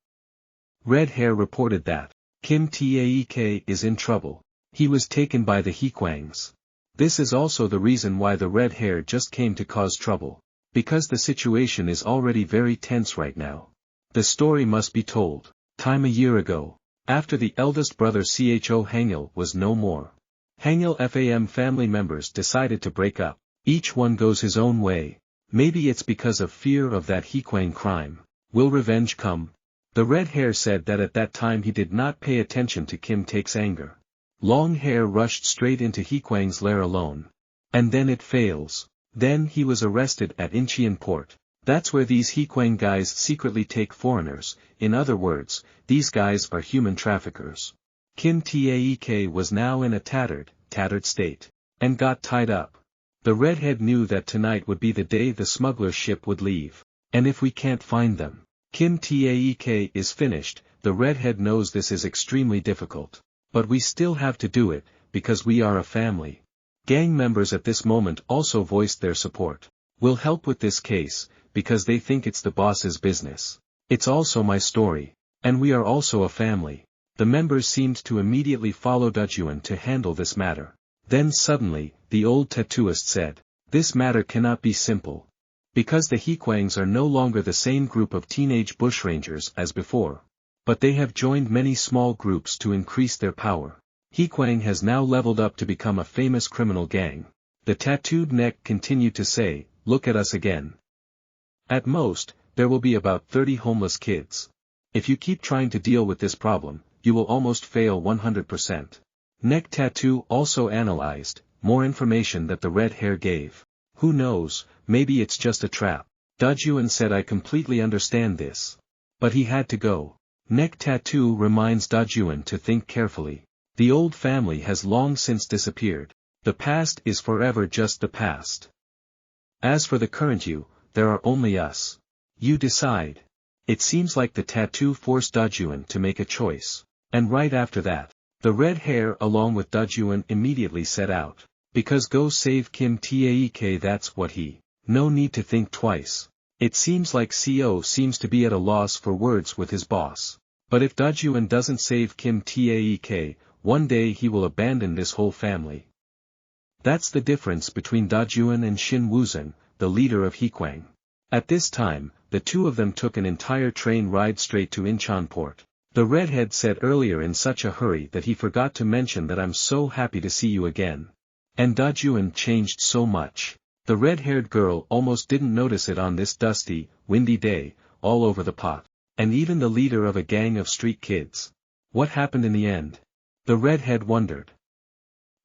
red hair reported that Kim Taek is in trouble. He was taken by the HEA KWANGs. This is also the reason why the red hair just came to cause trouble. Because the situation is already very tense right now. The story must be told. Time a year ago, after the eldest brother Cho Hangil was no more, HANGIL FAM family members decided to break up. Each one goes his own way. Maybe it's because of fear of that HEA KWANG crime. Will revenge come? The red hair said that at that time he did not pay attention to Kim Taek's anger. Long hair rushed straight into HEA KWANG's lair alone. And then it fails. Then he was arrested at Incheon port. That's where these HEA KWANG guys secretly take foreigners. In other words, these guys are human traffickers. Kim Taek was now in a tattered state. And got tied up. The redhead knew that tonight would be the day the smuggler ship would leave. And if we can't find them, Kim Taek is finished. The redhead knows this is extremely difficult. But we still have to do it, because we are a family. Gang members at this moment also voiced their support. We'll help with this case, because they think it's the boss's business. It's also my story. And we are also a family. The members seemed to immediately follow DAJUN to handle this matter. Then suddenly, the old tattooist said, this matter cannot be simple. Because the HEA KWANGs are no longer the same group of teenage bushrangers as before. But they have joined many small groups to increase their power. HEA KWANG has now leveled up to become a famous criminal gang. The tattooed neck continued to say, look at us again. At most, there will be about 30 homeless kids. If you keep trying to deal with this problem, you will almost fail 100%. Neck tattoo also analyzed, more information that the red hair gave. Who knows, maybe it's just a trap. DAJUN said I completely understand this. But he had to go. Neck tattoo reminds DAJUN to think carefully. The old family has long since disappeared. The past is forever just the past. As for the current you, there are only us. You decide. It seems like the tattoo forced DAJUN to make a choice. And right after that, the red hair along with DAJUN immediately set out. Because go save Kim Taek, that's what he. No need to think twice. It seems like CO seems to be at a loss for words with his boss. But if DAJUN doesn't save Kim Taek, one day he will abandon this whole family. That's the difference between DAJUN and Shin Woo-seung, the leader of HEA KWANG. At this time, the two of them took an entire train ride straight to Incheon port. The redhead said earlier in such a hurry that he forgot to mention that I'm so happy to see you again. And DAJUN changed so much. The red-haired girl almost didn't notice it on this dusty, windy day, all over the pot. And even the leader of a gang of street kids. What happened in the end? The redhead wondered.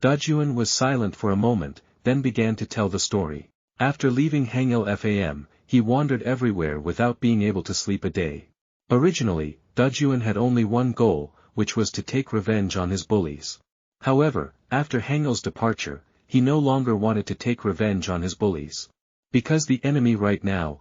DAJUN was silent for a moment, then began to tell the story. After leaving HANGIL FAM, he wandered everywhere without being able to sleep a day. Originally, DAJUN had only one goal, which was to take revenge on his bullies. However, after HANGIL's departure, he no longer wanted to take revenge on his bullies. Because the enemy right now,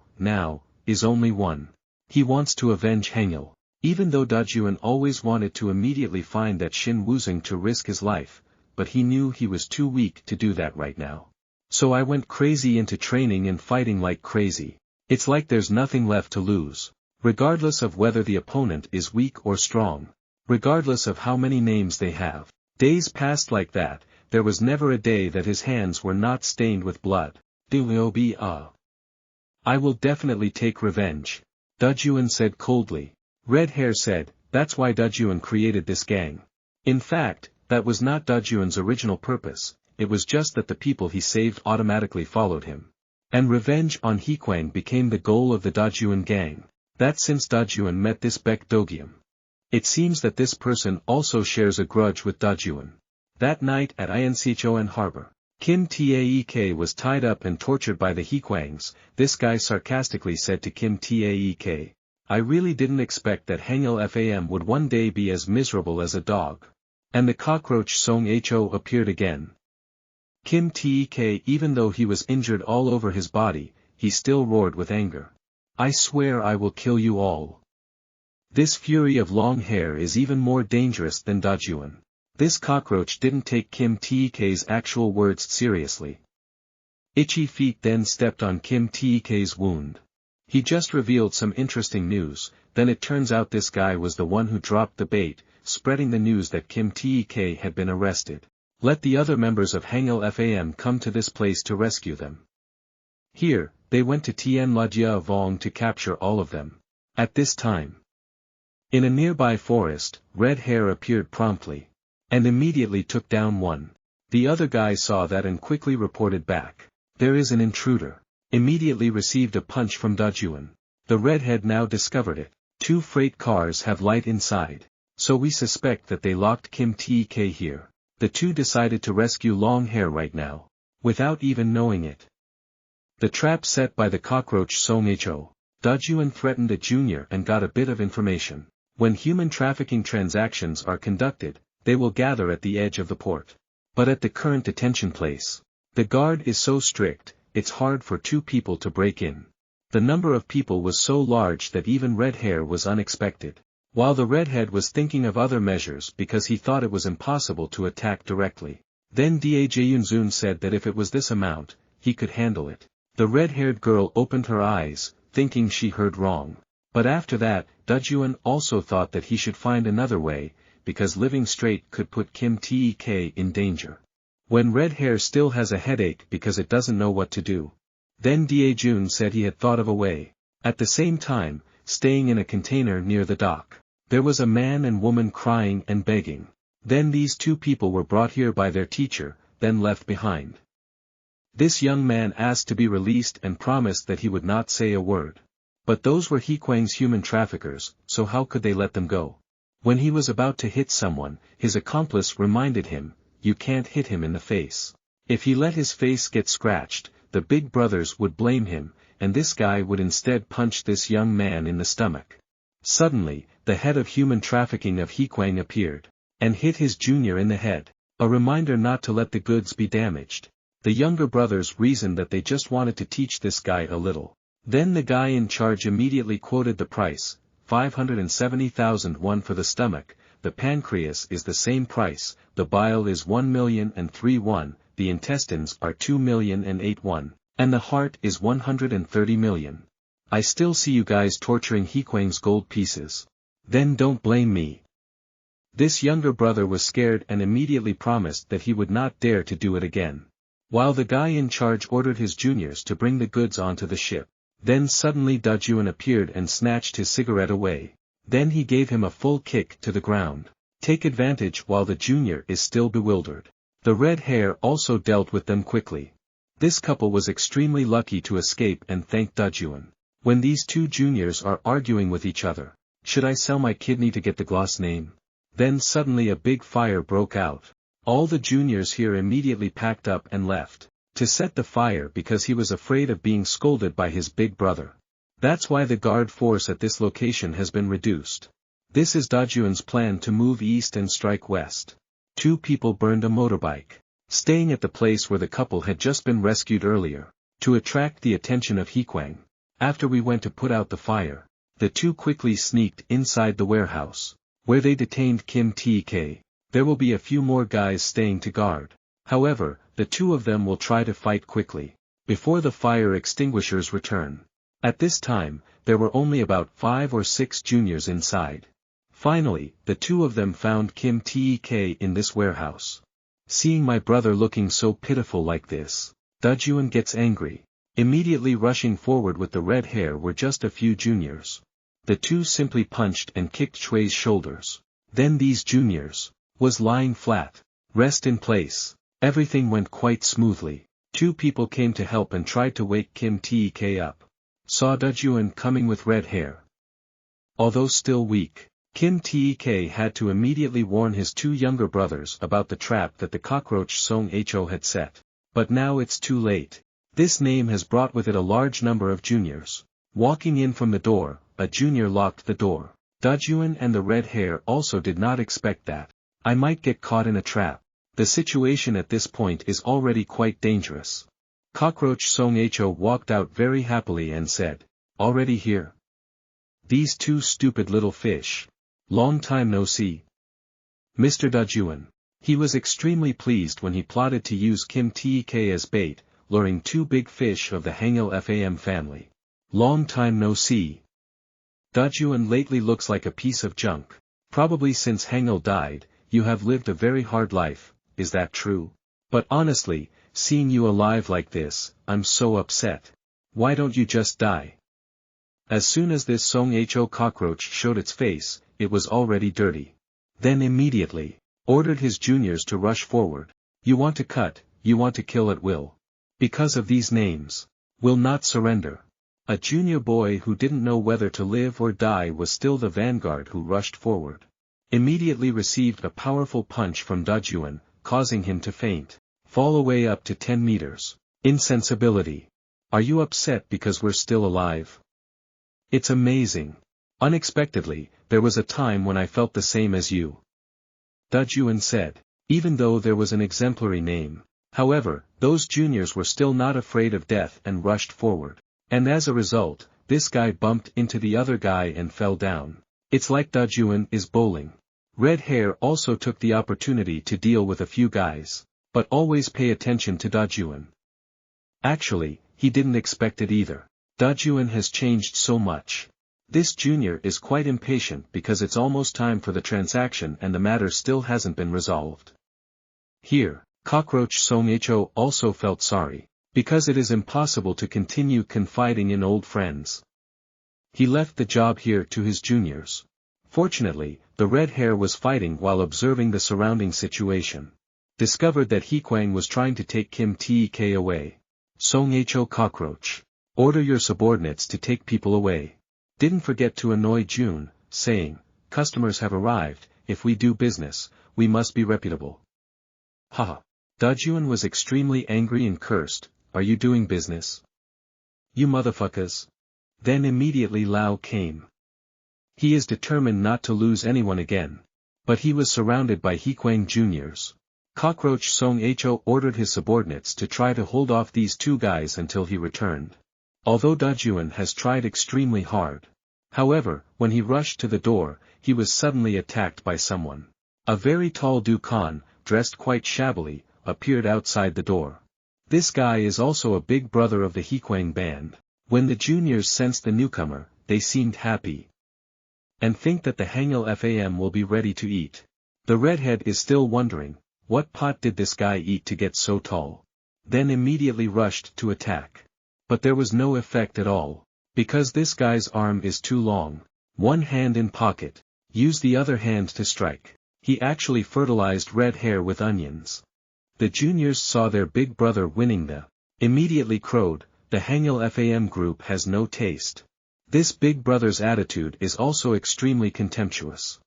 is only one. He wants to avenge HANGIL. Even though DAJUN always wanted to immediately find that Shin Woo-seung to risk his life, but he knew he was too weak to do that right now. So I went crazy into training and fighting like crazy. It's like there's nothing left to lose. Regardless of whether the opponent is weak or strong. Regardless of how many names they have. Days passed like that, there was never a day that his hands were not stained with blood. I will definitely take revenge. DAJUN said coldly. Red hair said, that's why DAJUN created this gang. In fact, that was not DAJUN's original purpose, it was just that the people he saved automatically followed him. And revenge on HEA KWANG became the goal of the DAJUN gang. That since DAJUN met this Baek Dogyum. It seems that this person also shares a grudge with DAJUN. That night at Incheon harbor, Kim Taek was tied up and tortured by the HEA KWANGs. This guy sarcastically said to Kim Taek, I really didn't expect that HANGIL FAM would one day be as miserable as a dog. And the cockroach Song Ho appeared again. Kim Taek, even though he was injured all over his body, he still roared with anger. I swear I will kill you all. This fury of long hair is even more dangerous than DAJUN. This cockroach didn't take Kim Taek's actual words seriously. Itchy feet then stepped on Kim Taek's wound. He just revealed some interesting news, then it turns out this guy was the one who dropped the bait, spreading the news that Kim Taek had been arrested. Let the other members of HANGIL FAM come to this place to rescue them. Here, they went to ToNotDie Vong to capture all of them. At this time, in a nearby forest, Red Hair appeared promptly, and immediately took down one. The other guy saw that and quickly reported back. There is an intruder. Immediately received a punch from DAJUN. The redhead now discovered it. 2 freight cars have light inside, so we suspect that they locked Kim Taek here. The two decided to rescue Long Hair right now, without even knowing it. The trap set by the cockroach Songho. DAJUN threatened a junior and got a bit of information. When human trafficking transactions are conducted, they will gather at the edge of the port. But at the current detention place, the guard is so strict, it's hard for 2 people to break in. The number of people was so large that even Red Hair was unexpected. While the redhead was thinking of other measures because he thought it was impossible to attack directly. Then DAJUN said that if it was this amount, he could handle it. The red-haired girl opened her eyes, thinking she heard wrong. But after that, DAJUN also thought that he should find another way, because living straight could put Kim Taek in danger. When Red Hair still has a headache because it doesn't know what to do. Then DAJUN said he had thought of a way. At the same time, staying in a container near the dock, there was a man and woman crying and begging. Then these 2 people were brought here by their teacher, then left behind. This young man asked to be released and promised that he would not say a word. But those were HEA KWANG's human traffickers, so how could they let them go? When he was about to hit someone, his accomplice reminded him, you can't hit him in the face. If he let his face get scratched, the big brothers would blame him, and this guy would instead punch this young man in the stomach. Suddenly, the head of human trafficking of HEA KWANG appeared, and hit his junior in the head, a reminder not to let the goods be damaged. The younger brothers reasoned that they just wanted to teach this guy a little. Then the guy in charge immediately quoted the price, 570,000 won for the stomach, the pancreas is the same price, the bile is 1,003,000 won, the intestines are 2,008,000 won, and the heart is 130 million. I still see you guys torturing HEA KWANG's gold pieces. Then don't blame me. This younger brother was scared and immediately promised that he would not dare to do it again. While the guy in charge ordered his juniors to bring the goods onto the ship. Then suddenly DAJUN appeared and snatched his cigarette away. Then he gave him a full kick to the ground. Take advantage while the junior is still bewildered. The red hair also dealt with them quickly. This couple was extremely lucky to escape and thanked DAJUN. When these 2 juniors are arguing with each other, should I sell my kidney to get the gloss name? Then suddenly a big fire broke out. All the juniors here immediately packed up and left. To set the fire because he was afraid of being scolded by his big brother. That's why the guard force at this location has been reduced. This is DAJUN's plan to move east and strike west. 2 people burned a motorbike, staying at the place where the couple had just been rescued earlier, to attract the attention of HEA KWANG. After we went to put out the fire, the 2 quickly sneaked inside the warehouse, where they detained Kim Taek. There will be a few more guys staying to guard. However, the 2 of them will try to fight quickly, before the fire extinguishers return. At this time, there were only about 5 or 6 juniors inside. Finally, the 2 of them found Kim Taek in this warehouse. Seeing my brother looking so pitiful like this, DAJUN gets angry. Immediately rushing forward with the red hair were just a few juniors. The 2 simply punched and kicked Chui's shoulders. Then these juniors was lying flat. Rest in place. Everything went quite smoothly. 2 people came to help and tried to wake Kim Taek up. Saw DAJUN coming with red hair. Although still weak, Kim Taek had to immediately warn his 2 younger brothers about the trap that the cockroach Songho had set. But now it's too late. This name has brought with it a large number of juniors. Walking in from the door, a junior locked the door. DAJUN and the red hair also did not expect that. I might get caught in a trap. The situation at this point is already quite dangerous. Cockroach Songho walked out very happily and said, already here? These two stupid little fish. Long time no see. Mr. DAJUN. He was extremely pleased when he plotted to use Kim Taek as bait, luring two big fish of the HANGIL FAM family. Long time no see. DAJUN lately looks like a piece of junk. Probably since HANGIL died, you have lived a very hard life, is that true? But honestly, seeing you alive like this, I'm so upset. Why don't you just die? As soon as this HEA cockroach showed its face, it was already dirty. Then immediately, ordered his juniors to rush forward. You want to cut, you want to kill at will. Because of these names. Will not surrender. A junior boy who didn't know whether to live or die was still the vanguard who rushed forward. Immediately received a powerful punch from DAJUN, causing him to faint. Fall away up to 10 meters. Insensibility. Are you upset because we're still alive? It's amazing. Unexpectedly, there was a time when I felt the same as you. DAJUN said. Even though there was an exemplary name. However, those juniors were still not afraid of death and rushed forward. And as a result, this guy bumped into the other guy and fell down. It's like DAJUN is bowling. Red Hair also took the opportunity to deal with a few guys. But always pay attention to DAJUN. Actually, he didn't expect it either. DAJUN has changed so much. This junior is quite impatient because it's almost time for the transaction and the matter still hasn't been resolved. Here, Cockroach HEA also felt sorry. Because it is impossible to continue confiding in old friends. He left the job here to his juniors. Fortunately, the red hair was fighting while observing the surrounding situation. Discovered that HEA KWANG was trying to take Kim Taek away. HEA Cockroach. Order your subordinates to take people away. Didn't forget to annoy June, saying, customers have arrived, if we do business, we must be reputable. Haha. DAJUN was extremely angry and cursed. Are you doing business? You motherfuckers. Then immediately Lao came. He is determined not to lose anyone again. But he was surrounded by HEA KWANG juniors. Cockroach HEA ordered his subordinates to try to hold off these two guys until he returned. Although DAJUN has tried extremely hard. However, when he rushed to the door, he was suddenly attacked by someone. A very tall Dukan, dressed quite shabbily, appeared outside the door. This guy is also a big brother of the HEA KWANG band. When the juniors sensed the newcomer, they seemed happy. And think that the HANGIL FAM will be ready to eat. The redhead is still wondering, what pot did this guy eat to get so tall? Then immediately rushed to attack. But there was no effect at all. Because this guy's arm is too long. One hand in pocket. Use the other hand to strike. He actually fertilized red hair with onions. The juniors saw their big brother winning immediately crowed, the HANGIL FAM group has no taste. This big brother's attitude is also extremely contemptuous.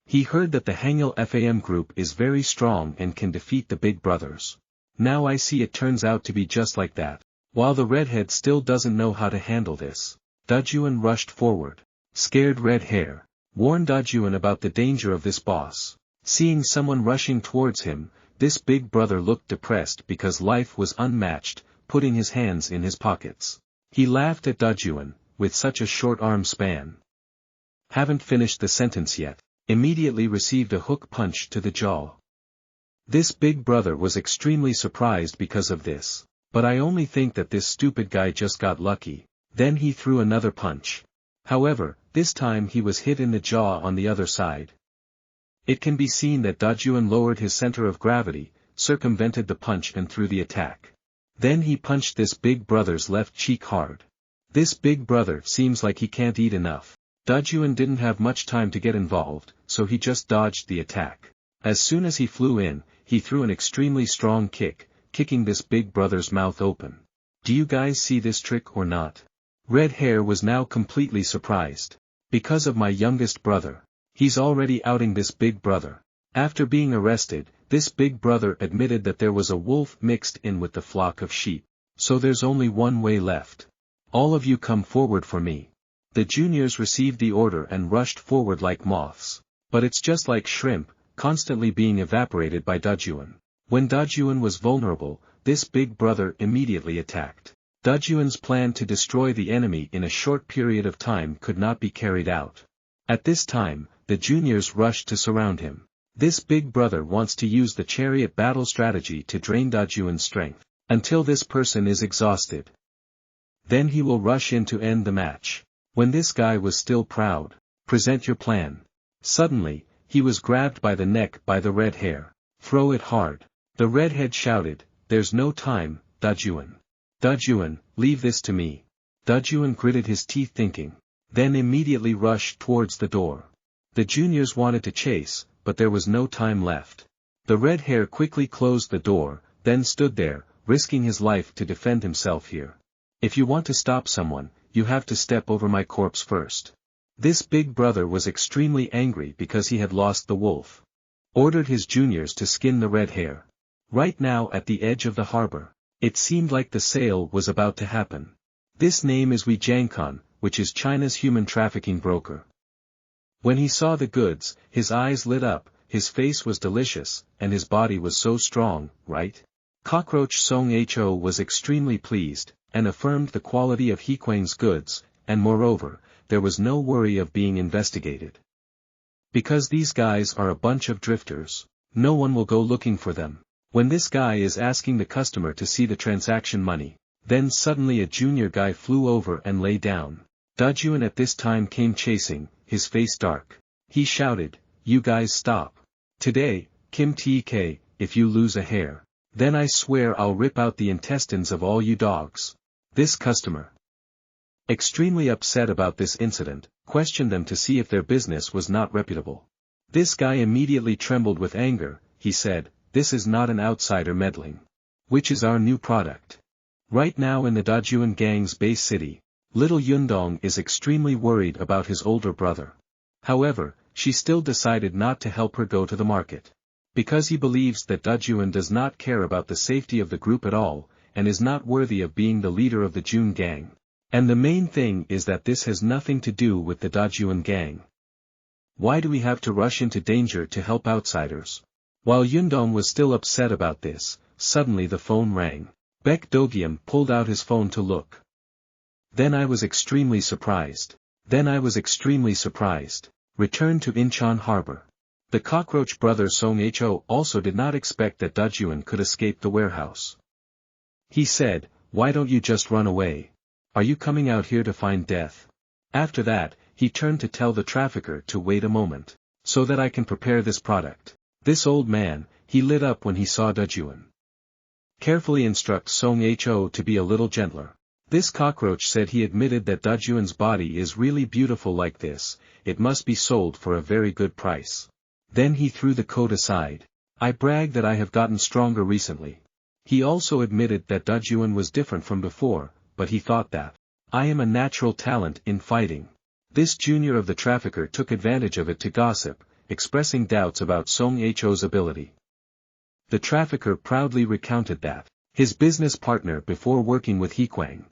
He heard that the HANGIL FAM group is very strong and can defeat the big brothers. Now I see it turns out to be just like that. While the redhead still doesn't know how to handle this, DAJUN rushed forward. Scared red hair. Warned DAJUN about the danger of this boss. Seeing someone rushing towards him, this big brother looked depressed because life was unmatched, putting his hands in his pockets. He laughed at DAJUN, with such a short arm span. Haven't finished the sentence yet. Immediately received a hook punch to the jaw. This big brother was extremely surprised because of this. But I only think that this stupid guy just got lucky. Then he threw another punch. However, this time he was hit in the jaw on the other side. It can be seen that DAJUN lowered his center of gravity, circumvented the punch and threw the attack. Then he punched this big brother's left cheek hard. This big brother seems like he can't eat enough. DAJUN didn't have much time to get involved, so he just dodged the attack. As soon as he flew in, he threw an extremely strong kick, kicking this big brother's mouth open. Do you guys see this trick or not? Red hair was now completely surprised. Because of my youngest brother. He's already outing this big brother. After being arrested, this big brother admitted that there was a wolf mixed in with the flock of sheep. So there's only one way left. All of you come forward for me. The juniors received the order and rushed forward like moths. But it's just like shrimp, constantly being evaporated by DAJUN. When DAJUN was vulnerable, this big brother immediately attacked. DAJUN's plan to destroy the enemy in a short period of time could not be carried out. At this time, the juniors rushed to surround him. This big brother wants to use the chariot battle strategy to drain DAJUN's strength, until this person is exhausted. Then he will rush in to end the match. When this guy was still proud, present your plan. Suddenly, he was grabbed by the neck by the red hair. Throw it hard. The redhead shouted, there's no time, DAJUN. DAJUN, leave this to me. DAJUN gritted his teeth thinking. Then immediately rushed towards the door. The juniors wanted to chase, but there was no time left. The red hair quickly closed the door, then stood there, risking his life to defend himself here. If you want to stop someone, you have to step over my corpse first. This big brother was extremely angry because he had lost the wolf. Ordered his juniors to skin the red hair. Right now at the edge of the harbor. It seemed like the sale was about to happen. This name is Wei Jiangkan, which is China's human trafficking broker. When he saw the goods, his eyes lit up, his face was delicious, and his body was so strong, right? Cockroach Song Ho was extremely pleased, and affirmed the quality of HEA KWANG's goods, and moreover, there was no worry of being investigated. Because these guys are a bunch of drifters, no one will go looking for them. When this guy is asking the customer to see the transaction money, then suddenly a junior guy flew over and lay down. DAJUN at this time came chasing, his face dark. He shouted, you guys stop. Today, Kim TK, if you lose a hair, then I swear I'll rip out the intestines of all you dogs. This customer, extremely upset about this incident, questioned them to see if their business was not reputable. This guy immediately trembled with anger. He said, this is not an outsider meddling. Which is our new product. Right now in the DAJUN gang's base city, little Yundong is extremely worried about his older brother. However, she still decided not to help her go to the market. Because he believes that DAJUN does not care about the safety of the group at all, and is not worthy of being the leader of the Jun gang. And the main thing is that this has nothing to do with the DAJUN gang. Why do we have to rush into danger to help outsiders? While Yundong was still upset about this, suddenly the phone rang. Baek Dogyam pulled out his phone to look. Then I was extremely surprised. Returned to Incheon Harbor. The cockroach brother Song Ho also did not expect that DAJUN could escape the warehouse. He said, why don't you just run away? Are you coming out here to find death? After that, he turned to tell the trafficker to wait a moment, so that I can prepare this product. This old man, he lit up when he saw DAJUN. Carefully instruct Song Ho to be a little gentler. This cockroach said he admitted that DAJUN's body is really beautiful like this, it must be sold for a very good price. Then he threw the coat aside. I brag that I have gotten stronger recently. He also admitted that DAJUN was different from before, but he thought that I am a natural talent in fighting. This junior of the trafficker took advantage of it to gossip, expressing doubts about Song Ho's ability. The trafficker proudly recounted that his business partner before working with HEA KWANG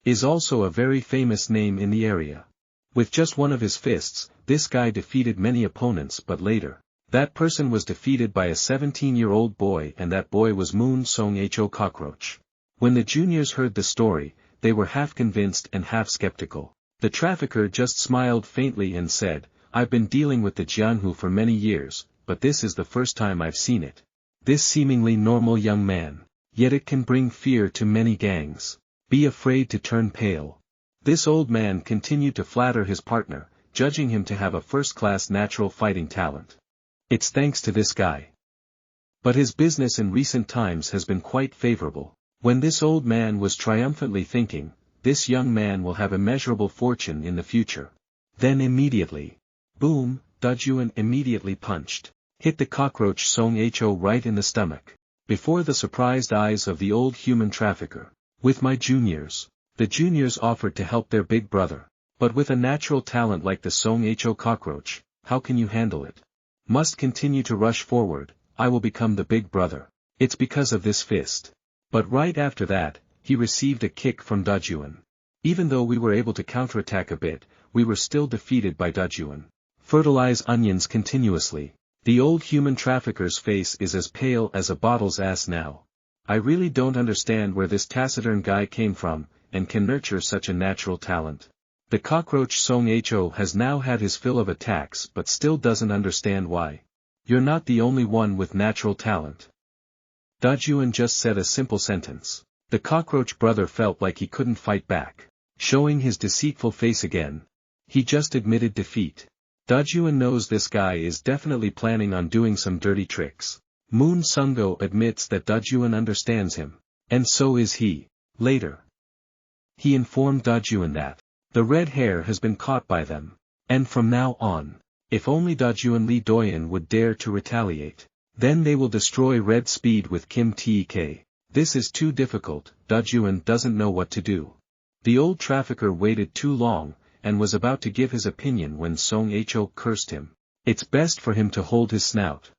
is also a very famous name in the area. With just one of his fists, this guy defeated many opponents, but later, that person was defeated by a 17-year-old boy, and that boy was Moon Song Ho Cockroach. When the juniors heard the story, they were half convinced and half skeptical. The trafficker just smiled faintly and said, I've been dealing with the Jianhu for many years, but this is the first time I've seen it. This seemingly normal young man, yet it can bring fear to many gangs. Be afraid to turn pale. This old man continued to flatter his partner, judging him to have a first-class natural fighting talent. It's thanks to this guy. But his business in recent times has been quite favorable. When this old man was triumphantly thinking, this young man will have immeasurable fortune in the future. Then immediately, boom, DAJUN immediately punched, hit the cockroach Song Ho right in the stomach. Before the surprised eyes of the old human trafficker. With my juniors. The juniors offered to help their big brother. But with a natural talent like the Song Ho cockroach, how can you handle it? Must continue to rush forward, I will become the big brother. It's because of this fist. But right after that, he received a kick from DAJUN. Even though we were able to counterattack a bit, we were still defeated by DAJUN. Fertilize onions continuously. The old human trafficker's face is as pale as a bottle's ass now. I really don't understand where this taciturn guy came from, and can nurture such a natural talent. The cockroach Song Ho has now had his fill of attacks but still doesn't understand why. You're not the only one with natural talent. DAJUN just said a simple sentence. The cockroach brother felt like he couldn't fight back. Showing his deceitful face again. He just admitted defeat. DAJUN knows this guy is definitely planning on doing some dirty tricks. Moon Sungo admits that DAJUN understands him. And so is he. Later, he informed DAJUN that the red hair has been caught by them. And from now on, if only DAJUN Lee Doyen would dare to retaliate, then they will destroy Red Speed with Kim Taek. This is too difficult, DAJUN doesn't know what to do. The old trafficker waited too long, and was about to give his opinion when Song Ho cursed him. It's best for him to hold his snout.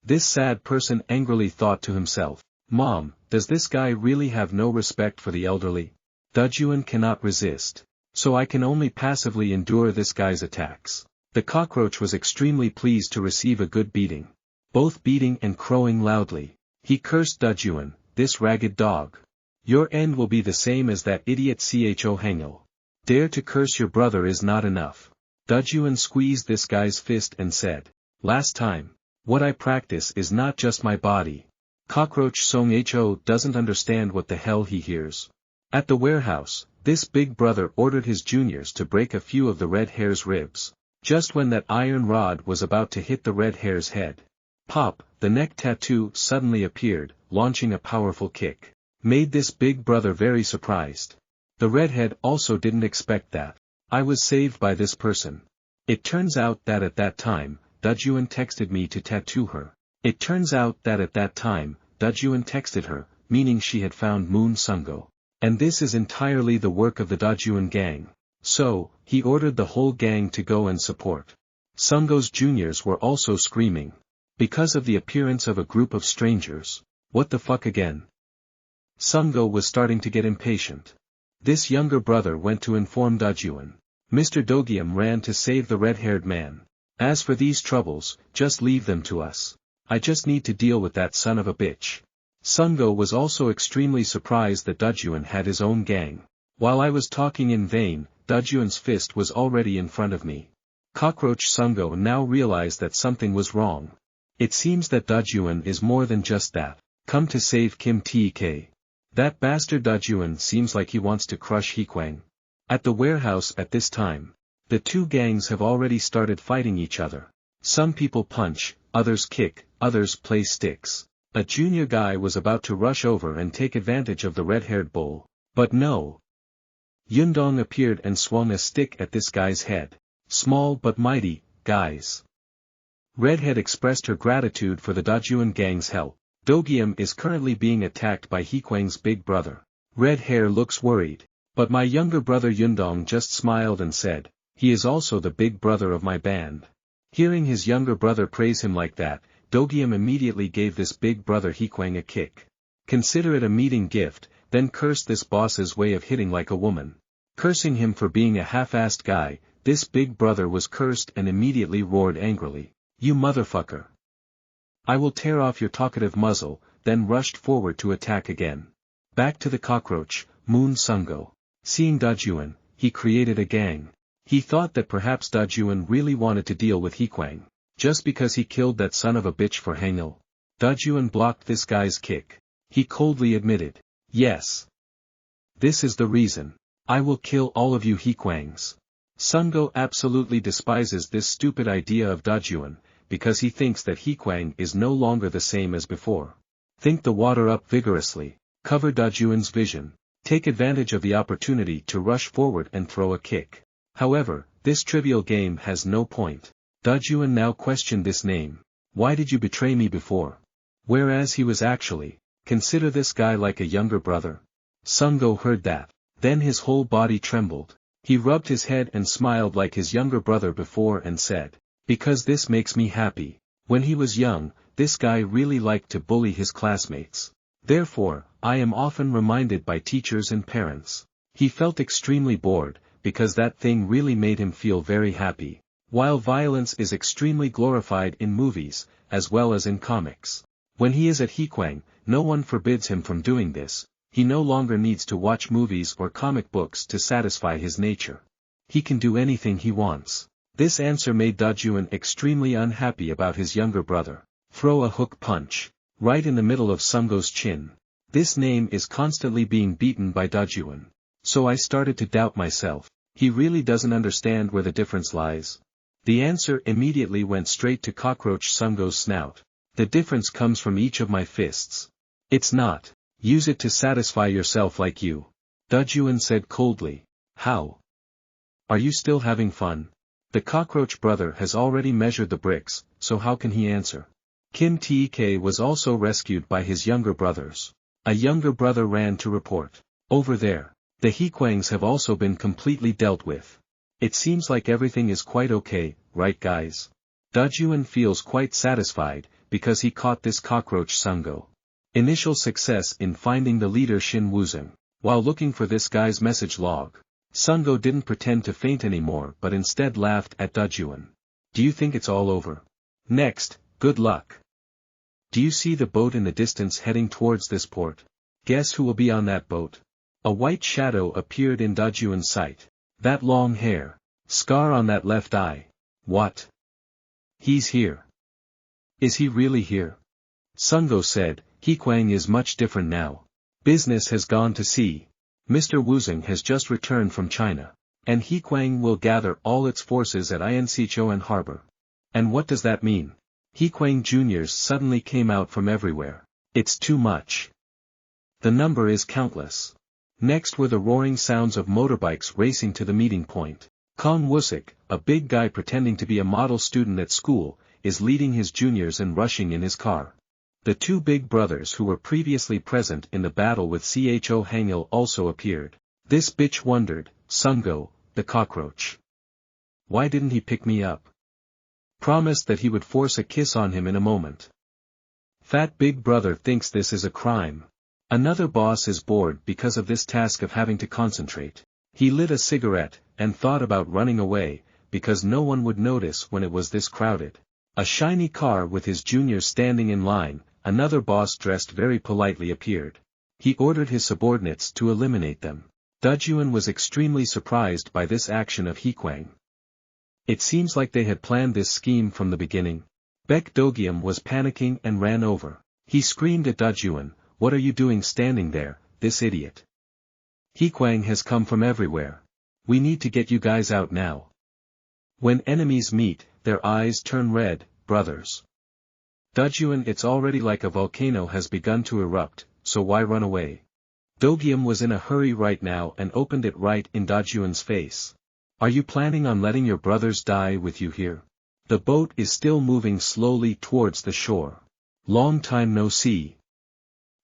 This sad person angrily thought to himself, Mom, does this guy really have no respect for the elderly? DAJUN cannot resist. So I can only passively endure this guy's attacks. The cockroach was extremely pleased to receive a good beating. Both beating and crowing loudly. He cursed DAJUN, this ragged dog. Your end will be the same as that idiot Cho Hangil. Dare to curse your brother is not enough. DAJUN squeezed this guy's fist and said, last time, what I practice is not just my body. Cockroach Song Ho doesn't understand what the hell he hears. At the warehouse, this big brother ordered his juniors to break a few of the red hare's ribs. Just when that iron rod was about to hit the red hare's head. Pop, the neck tattoo suddenly appeared, launching a powerful kick. Made this big brother very surprised. The redhead also didn't expect that. I was saved by this person. It turns out that at that time, DAJUN texted me to tattoo her. Meaning she had found Moon Sungo. And this is entirely the work of the DAJUN gang. So, he ordered the whole gang to go and support. Sungo's juniors were also screaming. Because of the appearance of a group of strangers. What the fuck again? Sungo was starting to get impatient. This younger brother went to inform DAJUN. Mr. Dogium ran to save the red-haired man. As for these troubles, just leave them to us. I just need to deal with that son of a bitch. Sungo was also extremely surprised that DAJUN had his own gang. While I was talking in vain, DAJUN's fist was already in front of me. Cockroach Sungo now realized that something was wrong. It seems that DAJUN is more than just that. Come to save Kim Taek. That bastard DAJUN seems like he wants to crush HEA KWANG. At the warehouse at this time, the two gangs have already started fighting each other. Some people punch, others kick, others play sticks. A junior guy was about to rush over and take advantage of the red-haired bull. But no. Yundong appeared and swung a stick at this guy's head. Small but mighty, guys. Redhead expressed her gratitude for the DAJUN gang's help. Dogium is currently being attacked by HEA KWANG's big brother. Red hair looks worried. But my younger brother Yundong just smiled and said, he is also the big brother of my band. Hearing his younger brother praise him like that, Dogium immediately gave this big brother HEA KWANG a kick. Consider it a meeting gift, then cursed this boss's way of hitting like a woman. Cursing him for being a half-assed guy, this big brother was cursed and immediately roared angrily. You motherfucker. I will tear off your talkative muzzle, then rushed forward to attack again. Back to the cockroach, Moon Sungo. Seeing DAJUN, he created a gang. He thought that perhaps DAJUN really wanted to deal with HEA KWANG. Just because he killed that son of a bitch for Hangil. DAJUN blocked this guy's kick. He coldly admitted. Yes. This is the reason. I will kill all of you HEA KWANGs. Sungo absolutely despises this stupid idea of DAJUN, because he thinks that HEA KWANG is no longer the same as before. Think the water up vigorously. Cover DAJUN's vision. Take advantage of the opportunity to rush forward and throw a kick. However, this trivial game has no point. DAJUN now questioned this name. Why did you betray me before? Whereas he was actually, consider this guy like a younger brother. Sungo heard that. Then his whole body trembled. He rubbed his head and smiled like his younger brother before and said, because this makes me happy. When he was young, this guy really liked to bully his classmates. Therefore, I am often reminded by teachers and parents. He felt extremely bored, because that thing really made him feel very happy. While violence is extremely glorified in movies, as well as in comics. When he is at HEA KWANG, no one forbids him from doing this, He no longer needs to watch movies or comic books to satisfy his nature. He can do anything he wants. This answer made DAJUN extremely unhappy about his younger brother. Throw a hook punch. Right in the middle of Sunggo's chin. This name is constantly being beaten by DAJUN. So I started to doubt myself. He really doesn't understand where the difference lies. The answer immediately went straight to Cockroach Sunggo's snout. The difference comes from each of my fists. It's not. Use it to satisfy yourself like you. DAJUN said coldly. How? Are you still having fun? The cockroach brother has already measured the bricks, so how can he answer? Kim Taek was also rescued by his younger brothers. A younger brother ran to report. Over there. The HEA KWANGs have also been completely dealt with. It seems like everything is quite okay, right guys? DAJUN feels quite satisfied, because he caught this cockroach Sunggo. Initial success in finding the leader Shin Wuzong. While looking for this guy's message log, Sunggo didn't pretend to faint anymore but instead laughed at DAJUN. Do you think it's all over? Next, good luck. Do you see the boat in the distance heading towards this port? Guess who will be on that boat? A white shadow appeared in DAJUN's sight. That long hair. Scar on that left eye. What? He's here. Is he really here? Sunggo said, HEA KWANG is much different now. Business has gone to sea. Mr. Wuzong has just returned from China. And HEA KWANG will gather all its forces at Incheon Harbor. And what does that mean? HEA KWANG juniors suddenly came out from everywhere. It's too much. The number is countless. Next were the roaring sounds of motorbikes racing to the meeting point. Kong Woo-sik, a big guy pretending to be a model student at school, is leading his juniors and rushing in his car. The two big brothers who were previously present in the battle with Cho Hangil also appeared. This bitch wondered, Sunggo, the cockroach. Why didn't he pick me up? Promised that he would force a kiss on him in a moment. Fat big brother thinks this is a crime. Another boss is bored because of this task of having to concentrate. He lit a cigarette, and thought about running away, because no one would notice when it was this crowded. A shiny car with his juniors standing in line, another boss dressed very politely appeared. He ordered his subordinates to eliminate them. DAJUN was extremely surprised by this action of HEA KWANG. It seems like they had planned this scheme from the beginning. Baek Do-gyum was panicking and ran over. He screamed at DAJUN, what are you doing standing there, this idiot? HEA KWANG has come from everywhere. We need to get you guys out now. When enemies meet, their eyes turn red, brothers. DAJUN, it's already like a volcano has begun to erupt, so why run away? Do-gyum was in a hurry right now and opened it right in DAJUN's face. Are you planning on letting your brothers die with you here? The boat is still moving slowly towards the shore. Long time no see.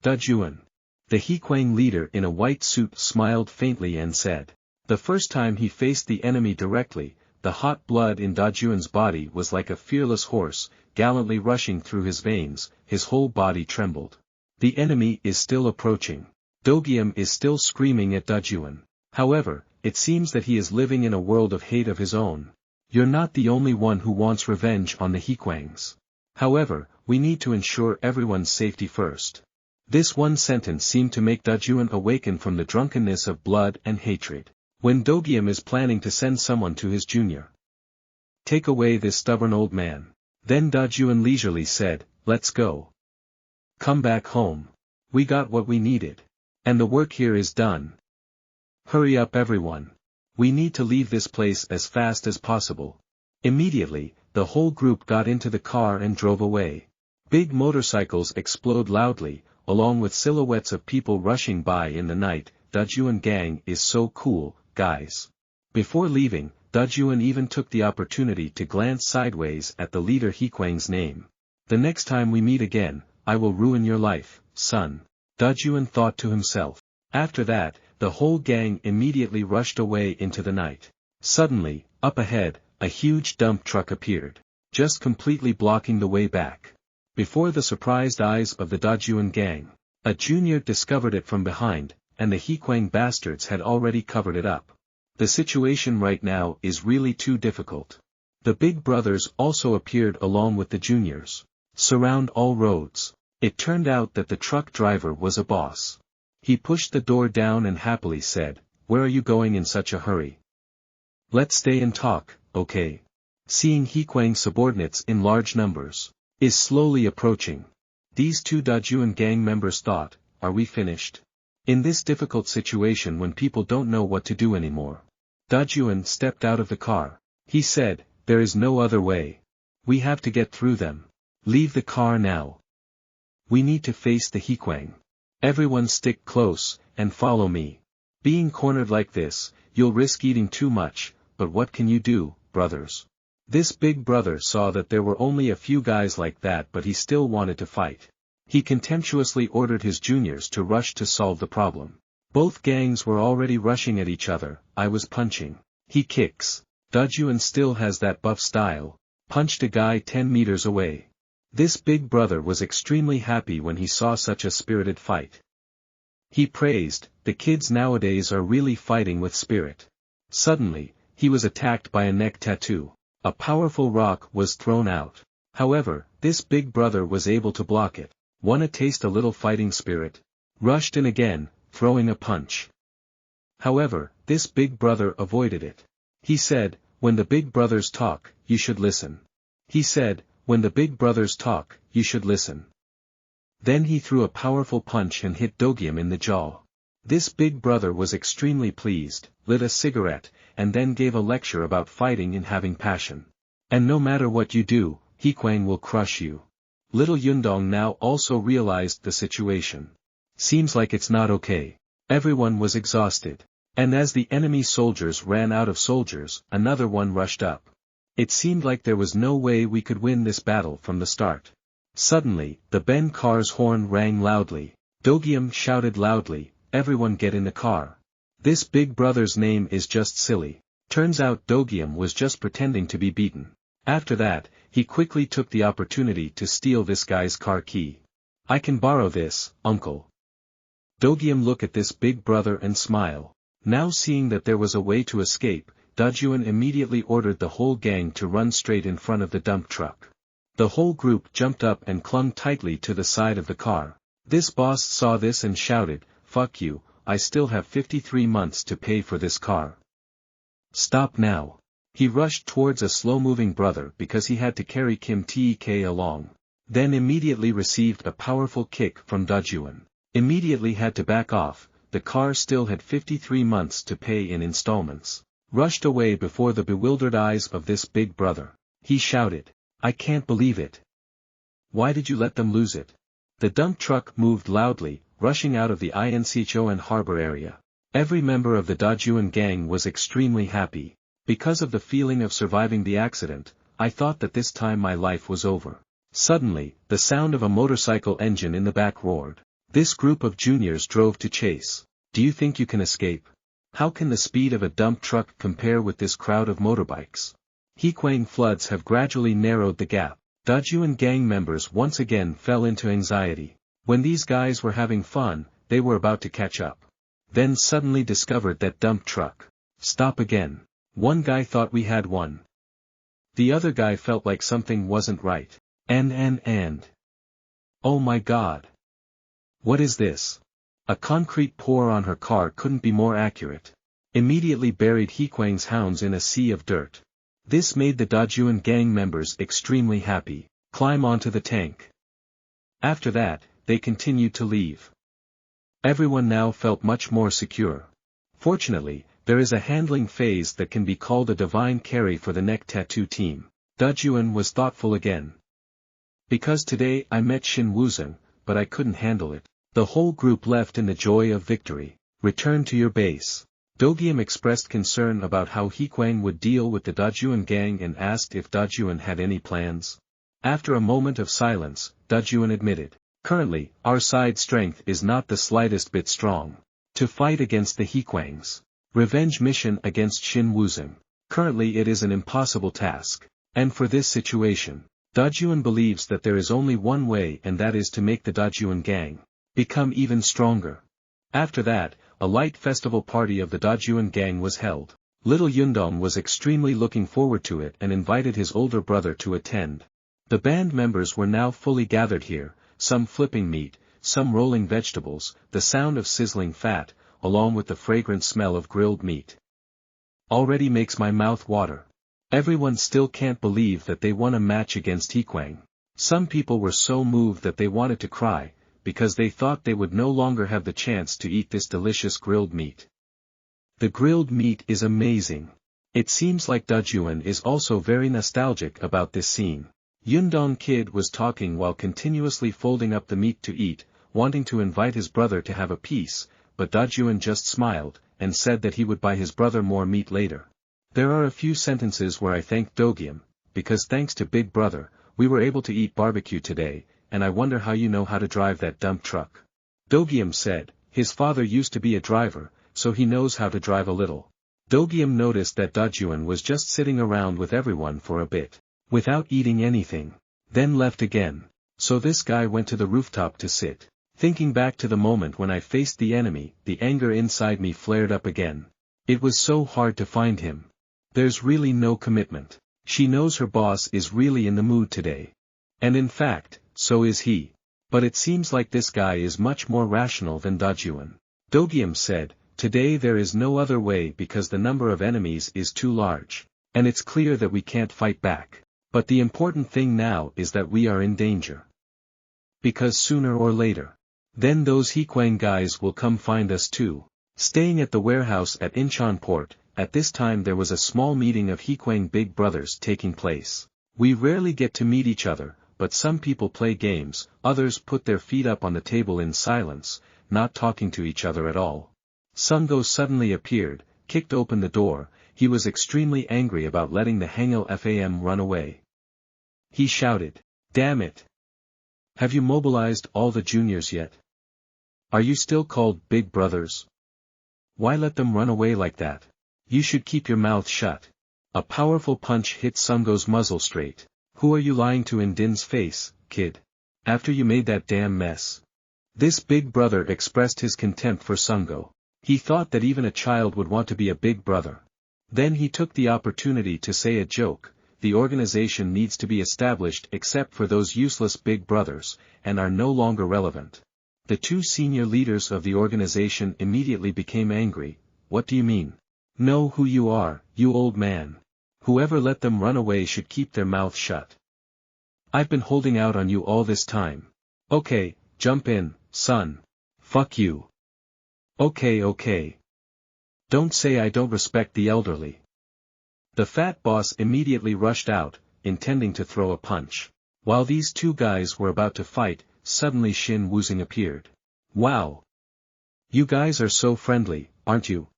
DAJUN. The HEA KWANG leader in a white suit smiled faintly and said. The first time he faced the enemy directly, the hot blood in DAJUN's body was like a fearless horse, gallantly rushing through his veins, his whole body trembled. The enemy is still approaching. Do-gyum is still screaming at DAJUN. However, it seems that he is living in a world of hate of his own. You're not the only one who wants revenge on the HEA KWANGs. However, we need to ensure everyone's safety first. This one sentence seemed to make DAJUN awaken from the drunkenness of blood and hatred. When Do-gyum is planning to send someone to his junior. Take away this stubborn old man. Then DAJUN leisurely said, let's go. Come back home. We got what we needed. And the work here is done. Hurry up everyone. We need to leave this place as fast as possible. Immediately, the whole group got into the car and drove away. Big motorcycles explode loudly, along with silhouettes of people rushing by in the night. DAJUN gang is so cool, guys. Before leaving, DAJUN even took the opportunity to glance sideways at the leader HEA KWANG's name. The next time we meet again, I will ruin your life, son. DAJUN thought to himself. After that, the whole gang immediately rushed away into the night. Suddenly, up ahead, a huge dump truck appeared, just completely blocking the way back. Before the surprised eyes of the DAJUN gang, a junior discovered it from behind, and the HEA KWANG bastards had already covered it up. The situation right now is really too difficult. The big brothers also appeared along with the juniors. Surround all roads. It turned out that the truck driver was a boss. He pushed the door down and happily said, "Where are you going in such a hurry? Let's stay and talk, okay?" Seeing HEA KWANG subordinates in large numbers, is slowly approaching. These two DAJUN gang members thought, "Are we finished?" In this difficult situation when people don't know what to do anymore. DAJUN stepped out of the car. He said, "There is no other way. We have to get through them. Leave the car now. We need to face the HEA KWANG. Everyone stick close, and follow me. Being cornered like this, you'll risk eating too much, but what can you do, brothers?" This big brother saw that there were only a few guys like that, but he still wanted to fight. He contemptuously ordered his juniors to rush to solve the problem. Both gangs were already rushing at each other. I was punching. He kicks. DAJUN still has that buff style. Punched a guy 10 meters away. This big brother was extremely happy when he saw such a spirited fight. He praised, "The kids nowadays are really fighting with spirit." Suddenly, he was attacked by a neck tattoo. A powerful rock was thrown out. However, this big brother was able to block it. Wanna taste a little fighting spirit? Rushed in again, throwing a punch. However, this big brother avoided it. He said, "When the big brothers talk, you should listen." He said, "When the big brothers talk, you should listen." Then he threw a powerful punch and hit Dogium in the jaw. This big brother was extremely pleased, lit a cigarette, and then gave a lecture about fighting and having passion. And no matter what you do, HEA KWANG will crush you. Little Yundong now also realized the situation. Seems like it's not okay. Everyone was exhausted. And as the enemy soldiers ran out of soldiers, another one rushed up. It seemed like there was no way we could win this battle from the start. Suddenly, the Ben car's horn rang loudly. Dogium shouted loudly, "Everyone get in the car. This big brother's name is just silly." Turns out Dogium was just pretending to be beaten. After that, he quickly took the opportunity to steal this guy's car key. "I can borrow this, uncle." Dogium looked at this big brother and smile. Now seeing that there was a way to escape, DAJUN immediately ordered the whole gang to run straight in front of the dump truck. The whole group jumped up and clung tightly to the side of the car. This boss saw this and shouted, "Fuck you, I still have 53 months to pay for this car. Stop now." He rushed towards a slow-moving brother because he had to carry Kim Tek along. Then immediately received a powerful kick from DAJUN. Immediately had to back off, the car still had 53 months to pay in installments. Rushed away before the bewildered eyes of this big brother. He shouted, "I can't believe it. Why did you let them lose it?" The dump truck moved loudly, rushing out of the Incheon harbor area. Every member of the DAJUN gang was extremely happy. Because of the feeling of surviving the accident, I thought that this time my life was over. Suddenly, the sound of a motorcycle engine in the back roared. This group of juniors drove to chase. Do you think you can escape? How can the speed of a dump truck compare with this crowd of motorbikes? HEA KWANG floods have gradually narrowed the gap. DAJUN gang members once again fell into anxiety. When these guys were having fun, they were about to catch up. Then suddenly discovered that dump truck. Stop again. One guy thought we had one. The other guy felt like something wasn't right. And. Oh my god. What is this? A concrete pour on her car couldn't be more accurate. Immediately buried HEA KWANG's hounds in a sea of dirt. This made the DAJUN gang members extremely happy. Climb onto the tank. After that, they continued to leave. Everyone now felt much more secure. Fortunately, there is a handling phase that can be called a divine carry for the neck tattoo team. DAJUN was thoughtful again. Because today I met Shin Wuzong, but I couldn't handle it. The whole group left in the joy of victory. Return to your base. Dogium expressed concern about how HEA KWANG would deal with the DAJUN gang and asked if DAJUN had any plans. After a moment of silence, DAJUN admitted, "Currently, our side strength is not the slightest bit strong. To fight against the HEA KWANG's revenge mission against Shin Wuzong. Currently it is an impossible task. And for this situation, DAJUN believes that there is only one way, and that is to make the DAJUN gang become even stronger." After that, a light festival party of the DAJUN gang was held. Little Yundong was extremely looking forward to it and invited his older brother to attend. The band members were now fully gathered here, some flipping meat, some rolling vegetables, the sound of sizzling fat, along with the fragrant smell of grilled meat. Already makes my mouth water. Everyone still can't believe that they won a match against HEA KWANG. Some people were so moved that they wanted to cry, because they thought they would no longer have the chance to eat this delicious grilled meat. The grilled meat is amazing. It seems like DAJUN is also very nostalgic about this scene. Yundong Kid was talking while continuously folding up the meat to eat, wanting to invite his brother to have a piece, but DAJUN just smiled, and said that he would buy his brother more meat later. There are a few sentences where I thank Dogium, because thanks to Big Brother, we were able to eat barbecue today, and I wonder how you know how to drive that dump truck. Dogium said, his father used to be a driver, so he knows how to drive a little. Dogium noticed that DAJUN was just sitting around with everyone for a bit, without eating anything, then left again. So this guy went to the rooftop to sit. Thinking back to the moment when I faced the enemy, the anger inside me flared up again. It was so hard to find him. There's really no commitment. She knows her boss is really in the mood today. And in fact, so is he. But it seems like this guy is much more rational than DAJUN. Dogium said, today there is no other way because the number of enemies is too large. And it's clear that we can't fight back. But the important thing now is that we are in danger. Because sooner or later, then those HEA KWANG guys will come find us too. Staying at the warehouse at Incheon Port, at this time there was a small meeting of HEA KWANG big brothers taking place. We rarely get to meet each other, but some people play games, others put their feet up on the table in silence, not talking to each other at all. Sungo suddenly appeared, kicked open the door. He was extremely angry about letting the HANGIL FAM run away. He shouted, "Damn it! Have you mobilized all the juniors yet? Are you still called big brothers? Why let them run away like that? You should keep your mouth shut." A powerful punch hit Sungo's muzzle straight. "Who are you lying to in Din's face, kid? After you made that damn mess?" This big brother expressed his contempt for Sungo. He thought that even a child would want to be a big brother. Then he took the opportunity to say a joke. The organization needs to be established except for those useless big brothers, and are no longer relevant. The two senior leaders of the organization immediately became angry. "What do you mean? Know who you are, you old man. Whoever let them run away should keep their mouth shut. I've been holding out on you all this time. Okay, jump in, son. Fuck you. Okay. Don't say I don't respect the elderly." The fat boss immediately rushed out, intending to throw a punch. While these two guys were about to fight, suddenly Shin Wuzing appeared. "Wow! You guys are so friendly, aren't you?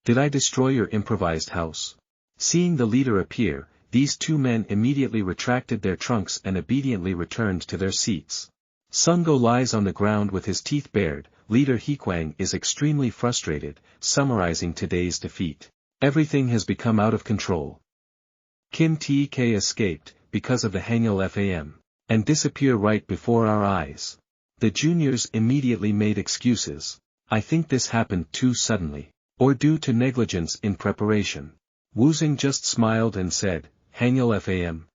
Did I destroy your improvised house?" Seeing the leader appear, these two men immediately retracted their trunks and obediently returned to their seats. Sungo lies on the ground with his teeth bared. Leader HEA KWANG is extremely frustrated, summarizing today's defeat. Everything has become out of control. Kim Taek escaped, because of the HANGIL FAM, and disappear right before our eyes. The juniors immediately made excuses. I think this happened too suddenly, or due to negligence in preparation. Wuzing just smiled and said, HANGIL FAM?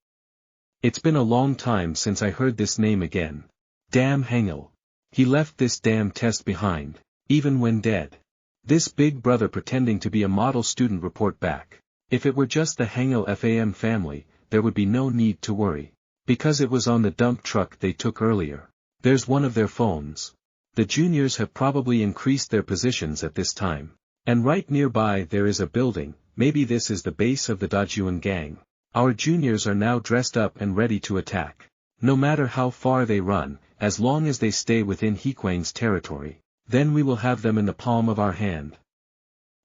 It's been a long time since I heard this name again. Damn HANGIL. He left this damn test behind, even when dead. This big brother pretending to be a model student report back. If it were just the HANGIL FAM family, there would be no need to worry. Because it was on the dump truck they took earlier. There's one of their phones. The juniors have probably increased their positions at this time. And right nearby there is a building. Maybe this is the base of the DAJUN gang. Our juniors are now dressed up and ready to attack. No matter how far they run, as long as they stay within HEA KWANG's territory, then we will have them in the palm of our hand.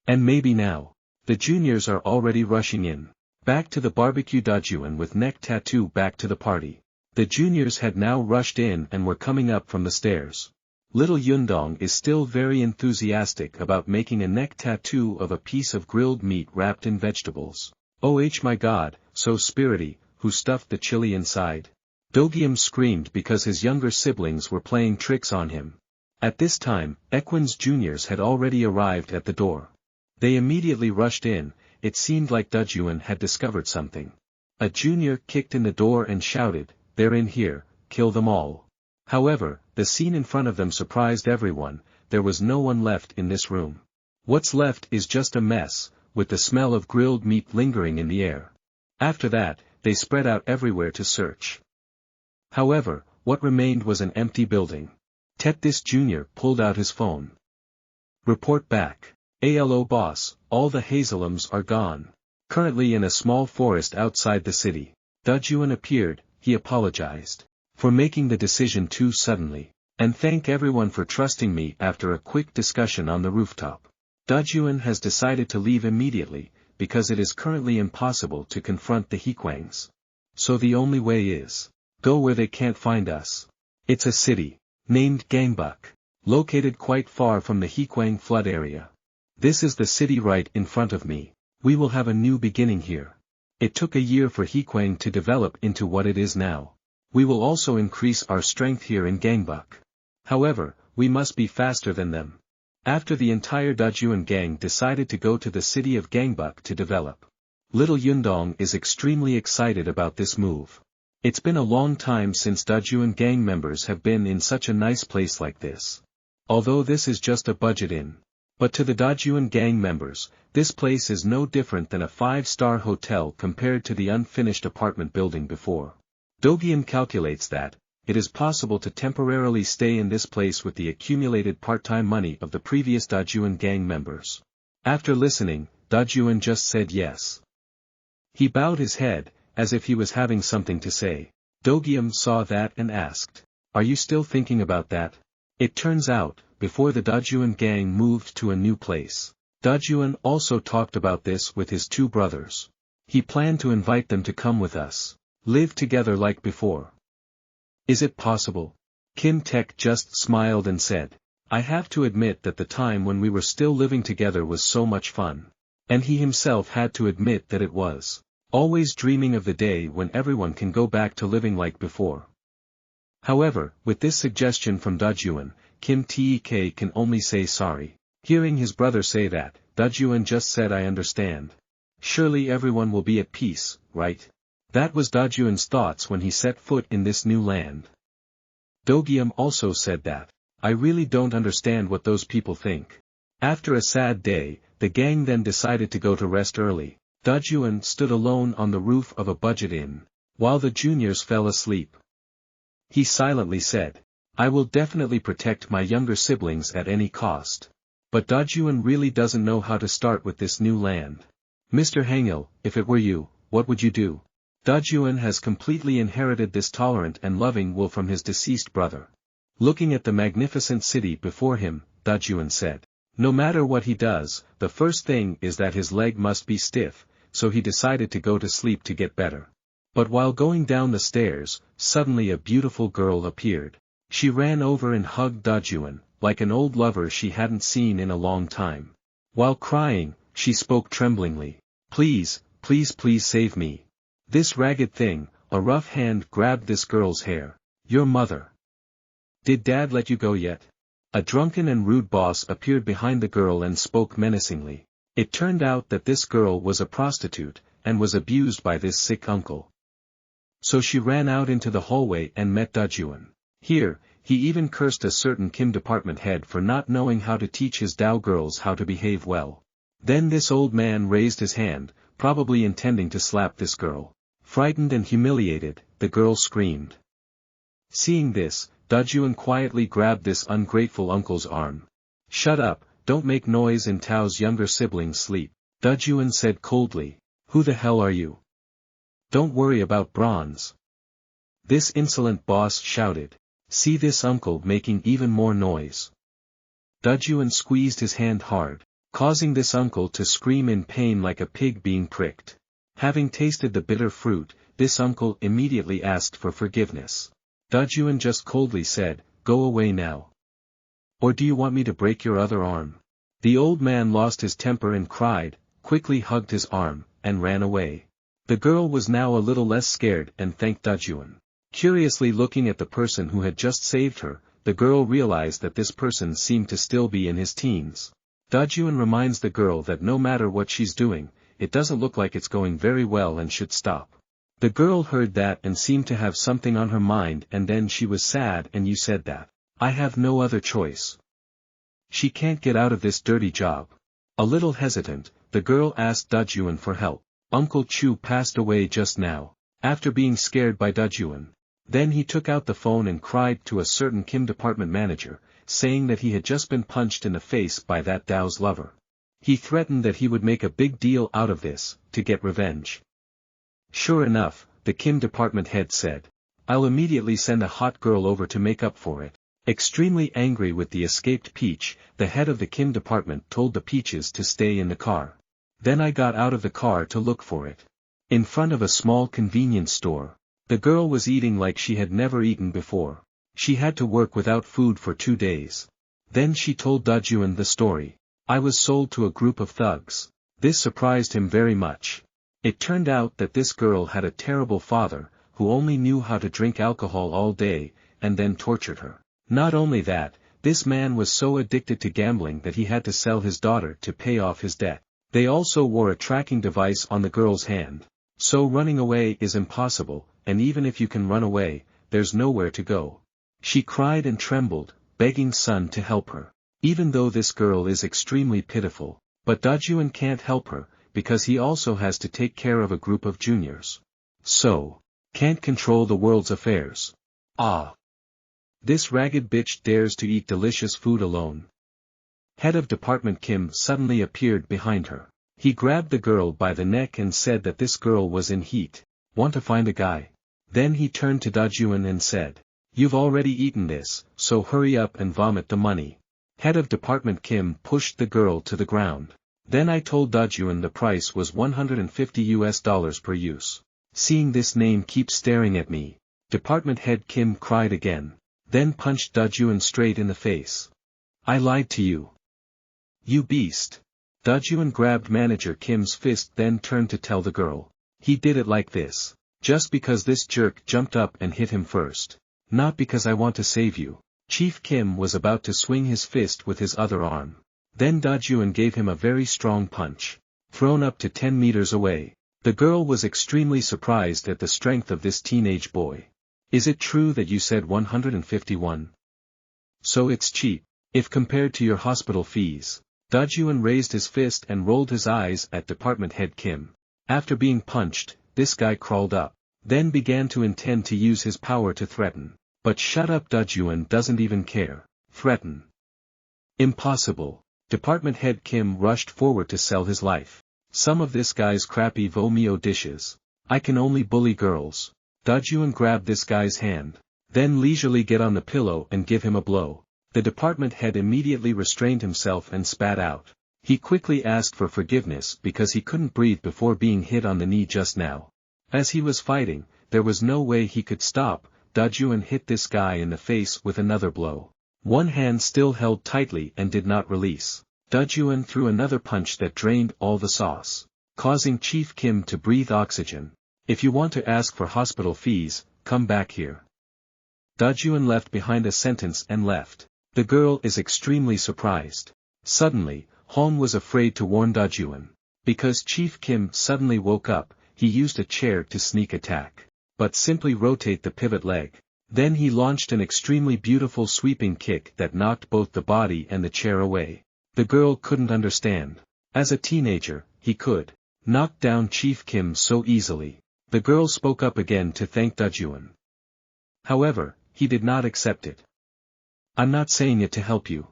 And maybe now. The juniors are already rushing in. Back to the barbecue. DAJUN with neck tattoo back to the party. The juniors had now rushed in and were coming up from the stairs. Little Yundong is still very enthusiastic about making a neck tattoo of a piece of grilled meat wrapped in vegetables. Oh my god, so spirity, who stuffed the chili inside? Dogium screamed because his younger siblings were playing tricks on him. At this time, Equin's juniors had already arrived at the door. They immediately rushed in. It seemed like DAJUN had discovered something. A junior kicked in the door and shouted, "They're in here, kill them all." However, the scene in front of them surprised everyone. There was no one left in this room. What's left is just a mess, with the smell of grilled meat lingering in the air. After that, they spread out everywhere to search. However, what remained was an empty building. ToNotDie Jr. pulled out his phone. Report back. Hello boss, all the hazelims are gone. Currently in a small forest outside the city. DAJUN appeared. He apologized for making the decision too suddenly, and thank everyone for trusting me. After a quick discussion on the rooftop, DAJUN has decided to leave immediately, because it is currently impossible to confront the HEA KWANGs. So the only way is, go where they can't find us. It's a city, named Gangbuk, located quite far from the HEA KWANG flood area. This is the city right in front of me. We will have a new beginning here. It took a year for HEA KWANG to develop into what it is now. We will also increase our strength here in Gangbuk. However, we must be faster than them. After the entire DAJUN gang decided to go to the city of Gangbuk to develop. Little Yundong is extremely excited about this move. It's been a long time since DAJUN gang members have been in such a nice place like this. Although this is just a budget inn. But to the DAJUN gang members, this place is no different than a 5-star hotel compared to the unfinished apartment building before. Dogian calculates that, it is possible to temporarily stay in this place with the accumulated part-time money of the previous DAJUN gang members. After listening, DAJUN just said yes. He bowed his head, as if he was having something to say. Dogian saw that and asked, "Are you still thinking about that?" It turns out, before the DAJUN gang moved to a new place, DAJUN also talked about this with his 2 brothers. He planned to invite them to come with us. Live together like before. Is it possible? Kim Taek just smiled and said, "I have to admit that the time when we were still living together was so much fun." And he himself had to admit that it was. Always dreaming of the day when everyone can go back to living like before. However, with this suggestion from DAJUN, Kim Taek can only say sorry. Hearing his brother say that, DAJUN just said, "I understand. Surely everyone will be at peace, right?" That was DAJUN's thoughts when he set foot in this new land. Dogium also said that, "I really don't understand what those people think." After a sad day, the gang then decided to go to rest early. DAJUN stood alone on the roof of a budget inn, while the juniors fell asleep. He silently said, "I will definitely protect my younger siblings at any cost." But DAJUN really doesn't know how to start with this new land. Mr. Hangil, if it were you, what would you do? DAJUN has completely inherited this tolerant and loving will from his deceased brother. Looking at the magnificent city before him, DAJUN said, no matter what he does, the first thing is that his leg must be stiff, so he decided to go to sleep to get better. But while going down the stairs, suddenly a beautiful girl appeared. She ran over and hugged DAJUN, like an old lover she hadn't seen in a long time. While crying, she spoke tremblingly, "Please, please, please save me." This ragged thing, a rough hand grabbed this girl's hair. "Your mother. Did dad let you go yet?" A drunken and rude boss appeared behind the girl and spoke menacingly. It turned out that this girl was a prostitute, and was abused by this sick uncle. So she ran out into the hallway and met DAJUN. Here, he even cursed a certain Kim department head for not knowing how to teach his Dao girls how to behave well. Then this old man raised his hand, probably intending to slap this girl. Frightened and humiliated, the girl screamed. Seeing this, DAJUN quietly grabbed this ungrateful uncle's arm. "Shut up, don't make noise in Tao's younger siblings sleep," DAJUN said coldly. "Who the hell are you? Don't worry about bronze." This insolent boss shouted. "See this uncle making even more noise." DAJUN squeezed his hand hard, causing this uncle to scream in pain like a pig being pricked. Having tasted the bitter fruit, this uncle immediately asked for forgiveness. DAJUN just coldly said, "Go away now. Or do you want me to break your other arm?" The old man lost his temper and cried, quickly hugged his arm, and ran away. The girl was now a little less scared and thanked DAJUN. Curiously looking at the person who had just saved her, the girl realized that this person seemed to still be in his teens. DAJUN reminds the girl that no matter what she's doing, it doesn't look like it's going very well and should stop. The girl heard that and seemed to have something on her mind, and then she was sad. And you said that. I have no other choice. She can't get out of this dirty job. A little hesitant, the girl asked DAJUN for help. Uncle Chu passed away just now, after being scared by DAJUN. Then he took out the phone and cried to a certain Kim department manager, saying that he had just been punched in the face by that Dao's lover. He threatened that he would make a big deal out of this, to get revenge. Sure enough, the Kim department head said, I'll immediately send a hot girl over to make up for it. Extremely angry with the escaped Peach, the head of the Kim department told the Peaches to stay in the car. Then I got out of the car to look for it. In front of a small convenience store. The girl was eating like she had never eaten before. She had to work without food for 2 days. Then she told DAJUN the story. I was sold to a group of thugs. This surprised him very much. It turned out that this girl had a terrible father, who only knew how to drink alcohol all day, and then tortured her. Not only that, this man was so addicted to gambling that he had to sell his daughter to pay off his debt. They also wore a tracking device on the girl's hand. So running away is impossible, and even if you can run away, there's nowhere to go. She cried and trembled, begging Sun to help her. Even though this girl is extremely pitiful, but DAJUN can't help her, because he also has to take care of a group of juniors. So, can't control the world's affairs. Ah! This ragged bitch dares to eat delicious food alone. Head of department Kim suddenly appeared behind her. He grabbed the girl by the neck and said that this girl was in heat. Want to find a guy? Then he turned to DAJUN and said, You've already eaten this, so hurry up and vomit the money. Head of department Kim pushed the girl to the ground. Then I told DAJUN the price was $150 per use. Seeing this name keep staring at me, department head Kim cried again. Then punched DAJUN straight in the face. I lied to you. You beast. DAJUN grabbed manager Kim's fist, then turned to tell the girl. He did it like this. Just because this jerk jumped up and hit him first. Not because I want to save you. Chief Kim was about to swing his fist with his other arm. Then DAJUN gave him a very strong punch. Thrown up to 10 meters away. The girl was extremely surprised at the strength of this teenage boy. Is it true that you said 151? So it's cheap, if compared to your hospital fees. DAJUN raised his fist and rolled his eyes at department head Kim. After being punched, this guy crawled up. Then began to intend to use his power to threaten. But shut up, DAJUN doesn't even care. Threaten. Impossible. Department head Kim rushed forward to sell his life. Some of this guy's crappy vomio dishes. I can only bully girls. DAJUN grabbed this guy's hand. Then leisurely get on the pillow and give him a blow. The department head immediately restrained himself and spat out. He quickly asked for forgiveness because he couldn't breathe before being hit on the knee just now. As he was fighting, there was no way he could stop. DAJUN hit this guy in the face with another blow. One hand still held tightly and did not release. DAJUN threw another punch that drained all the sauce, causing Chief Kim to breathe oxygen. If you want to ask for hospital fees, come back here. DAJUN left behind a sentence and left. The girl is extremely surprised. Suddenly, Hong was afraid to warn DAJUN. Because Chief Kim suddenly woke up, he used a chair to sneak attack. But simply rotate the pivot leg. Then he launched an extremely beautiful sweeping kick that knocked both the body and the chair away. The girl couldn't understand. As a teenager, he could knock down Chief Kim so easily. The girl spoke up again to thank DAJUN. However, he did not accept it. I'm not saying it to help you.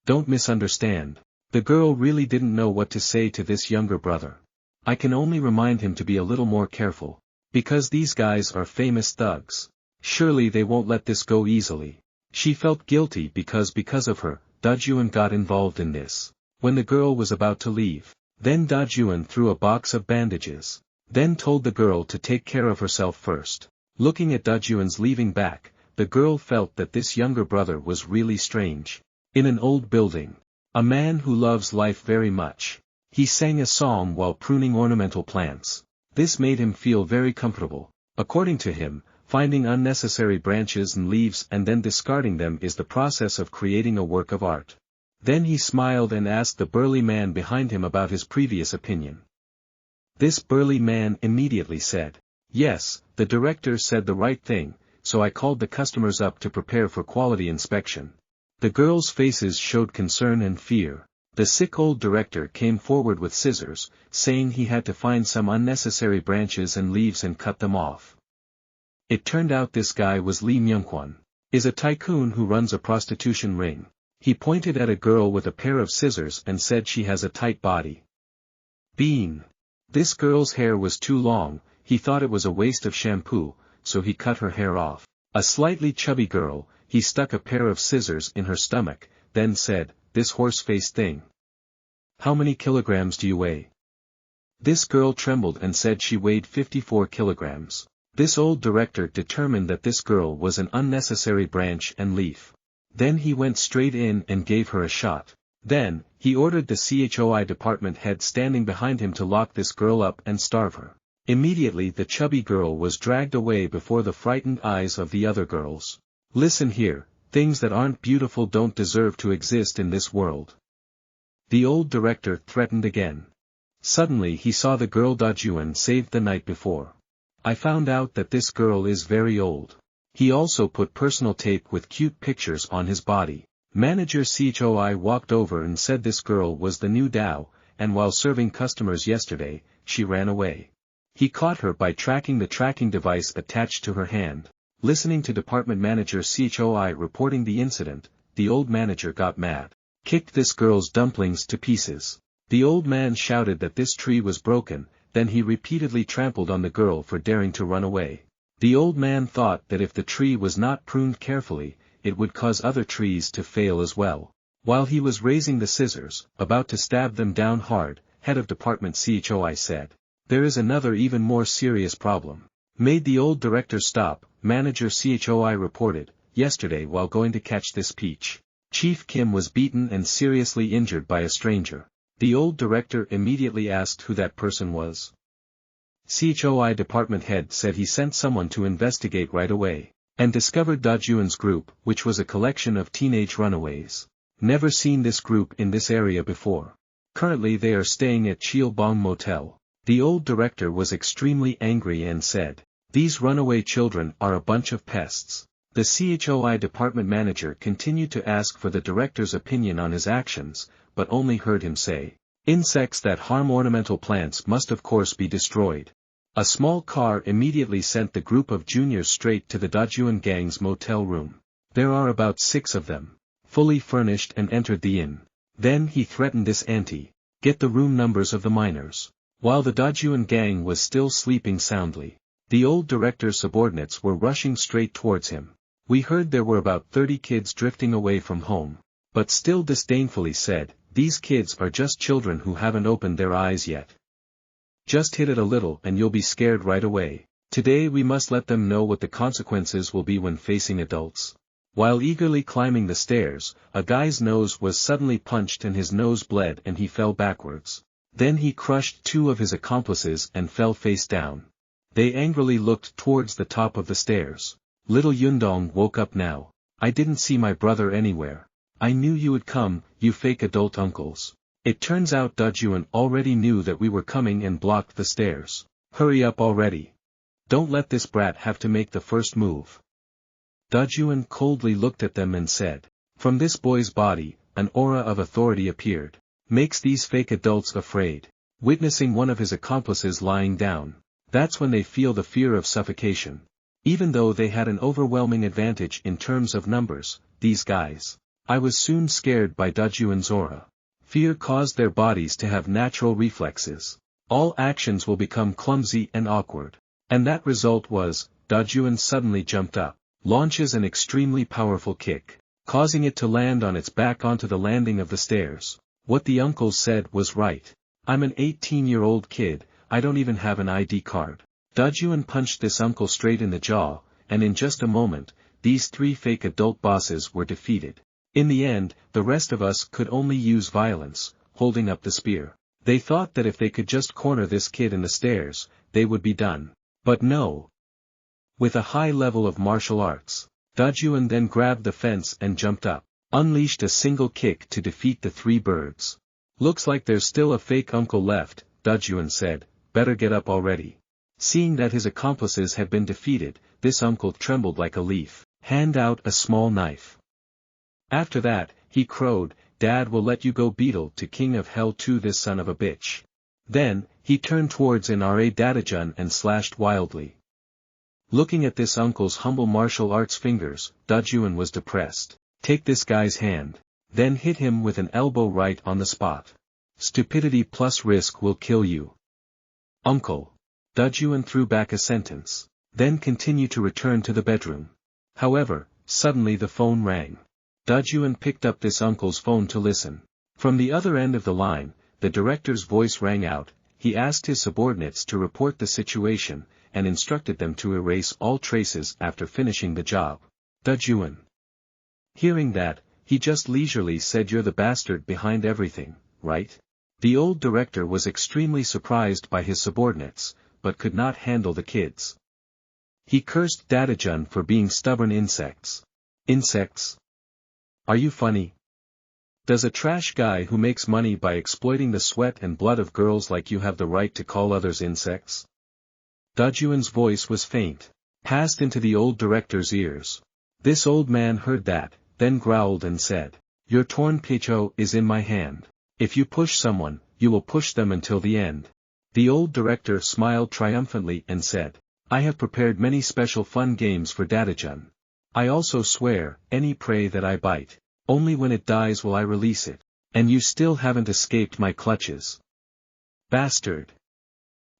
Don't misunderstand. The girl really didn't know what to say to this younger brother. I can only remind him to be a little more careful. Because these guys are famous thugs. Surely they won't let this go easily. She felt guilty because of her, DAJUN got involved in this. When the girl was about to leave, then DAJUN threw a box of bandages. Then told the girl to take care of herself first. Looking at DAJUN's leaving back, the girl felt that this younger brother was really strange. In an old building. A man who loves life very much. He sang a song while pruning ornamental plants. This made him feel very comfortable. According to him, finding unnecessary branches and leaves and then discarding them is the process of creating a work of art. Then he smiled and asked the burly man behind him about his previous opinion. This burly man immediately said, Yes, the director said the right thing, so I called the customers up to prepare for quality inspection. The girls' faces showed concern and fear. The sick old director came forward with scissors, saying he had to find some unnecessary branches and leaves and cut them off. It turned out this guy was Lee Myung-kwon, is a tycoon who runs a prostitution ring. He pointed at a girl with a pair of scissors and said she has a tight body. Bean. This girl's hair was too long, he thought it was a waste of shampoo, so he cut her hair off. A slightly chubby girl, he stuck a pair of scissors in her stomach, then said, "This horse-faced thing. How many kilograms do you weigh?" This girl trembled and said she weighed 54 kilograms. This old director determined that this girl was an unnecessary branch and leaf. Then he went straight in and gave her a shot. Then, he ordered the CHOI department head standing behind him to lock this girl up and starve her. Immediately the chubby girl was dragged away before the frightened eyes of the other girls. Listen here, things that aren't beautiful don't deserve to exist in this world. The old director threatened again. Suddenly he saw the girl DAJUN saved the night before. I found out that this girl is very old. He also put personal tape with cute pictures on his body. Manager CHOI walked over and said this girl was the new Dao, and while serving customers yesterday, she ran away. He caught her by tracking the tracking device attached to her hand. Listening to department manager CHOI reporting the incident, the old manager got mad. Kicked this girl's dumplings to pieces. The old man shouted that this tree was broken, then he repeatedly trampled on the girl for daring to run away. The old man thought that if the tree was not pruned carefully, it would cause other trees to fail as well. While he was raising the scissors, about to stab them down hard, head of department CHOI said, "There is another even more serious problem." Made the old director stop, manager CHOI reported, yesterday while going to catch this peach, Chief Kim was beaten and seriously injured by a stranger. The old director immediately asked who that person was. CHOI department head said he sent someone to investigate right away, and discovered DAJUN's group, which was a collection of teenage runaways. Never seen this group in this area before. Currently they are staying at Cheilbong Motel. The old director was extremely angry and said, "These runaway children are a bunch of pests." The CHOI department manager continued to ask for the director's opinion on his actions, but only heard him say, "Insects that harm ornamental plants must of course be destroyed." A small car immediately sent the group of juniors straight to the DAJUN gang's motel room. There are about 6 of them, fully furnished, and entered the inn. Then he threatened this auntie, "Get the room numbers of the minors." While the DAJUN gang was still sleeping soundly, the old director's subordinates were rushing straight towards him. We heard there were about 30 kids drifting away from home, but still disdainfully said, "These kids are just children who haven't opened their eyes yet. Just hit it a little and you'll be scared right away. Today we must let them know what the consequences will be when facing adults." While eagerly climbing the stairs, a guy's nose was suddenly punched and his nose bled and he fell backwards. Then he crushed 2 of his accomplices and fell face down. They angrily looked towards the top of the stairs. Little Yundong woke up now. "I didn't see my brother anywhere. I knew you would come, you fake adult uncles." It turns out DAJUN already knew that we were coming and blocked the stairs. "Hurry up already. Don't let this brat have to make the first move." DAJUN coldly looked at them and said, "From this boy's body, an aura of authority appeared. Makes these fake adults afraid." Witnessing one of his accomplices lying down, that's when they feel the fear of suffocation. Even though they had an overwhelming advantage in terms of numbers, these guys. I was soon scared by DAJUN's aura. Fear caused their bodies to have natural reflexes. All actions will become clumsy and awkward. And that result was, DAJUN suddenly jumped up, launches an extremely powerful kick, causing it to land on its back onto the landing of the stairs. What the uncles said was right. I'm an 18-year-old kid, I don't even have an ID card. DAJUN punched this uncle straight in the jaw, and in just a moment, these 3 fake adult bosses were defeated. In the end, the rest of us could only use violence, holding up the spear. They thought that if they could just corner this kid in the stairs, they would be done. But no. With a high level of martial arts, DAJUN then grabbed the fence and jumped up, unleashed a single kick to defeat the 3 birds. "Looks like there's still a fake uncle left," DAJUN said, "better get up already." Seeing that his accomplices had been defeated, this uncle trembled like a leaf. Hand out a small knife. After that, he crowed, Dad will let you go beetle to King of Hell to this son of a bitch. Then, he turned towards NRA DAJUN and slashed wildly. Looking at this uncle's humble martial arts fingers, DAJUN was depressed. Take this guy's hand. Then hit him with an elbow right on the spot. Stupidity plus risk will kill you. Uncle. DAJUN threw back a sentence. Then continued to return to the bedroom. However, suddenly the phone rang. DAJUN picked up this uncle's phone to listen. From the other end of the line, the director's voice rang out. He asked his subordinates to report the situation, and instructed them to erase all traces after finishing the job. DAJUN. Hearing that, he just leisurely said, You're the bastard behind everything, right? The old director was extremely surprised by his subordinates, but could not handle the kids. He cursed DAJUN for being stubborn insects. Insects? Are you funny? Does a trash guy who makes money by exploiting the sweat and blood of girls like you have the right to call others insects? DAJUN's voice was faint, passed into the old director's ears. This old man heard that, then growled and said, Your torn pecho is in my hand. If you push someone, you will push them until the end. The old director smiled triumphantly and said, I have prepared many special fun games for DAJUN. I also swear, any prey that I bite, only when it dies will I release it. And you still haven't escaped my clutches. Bastard.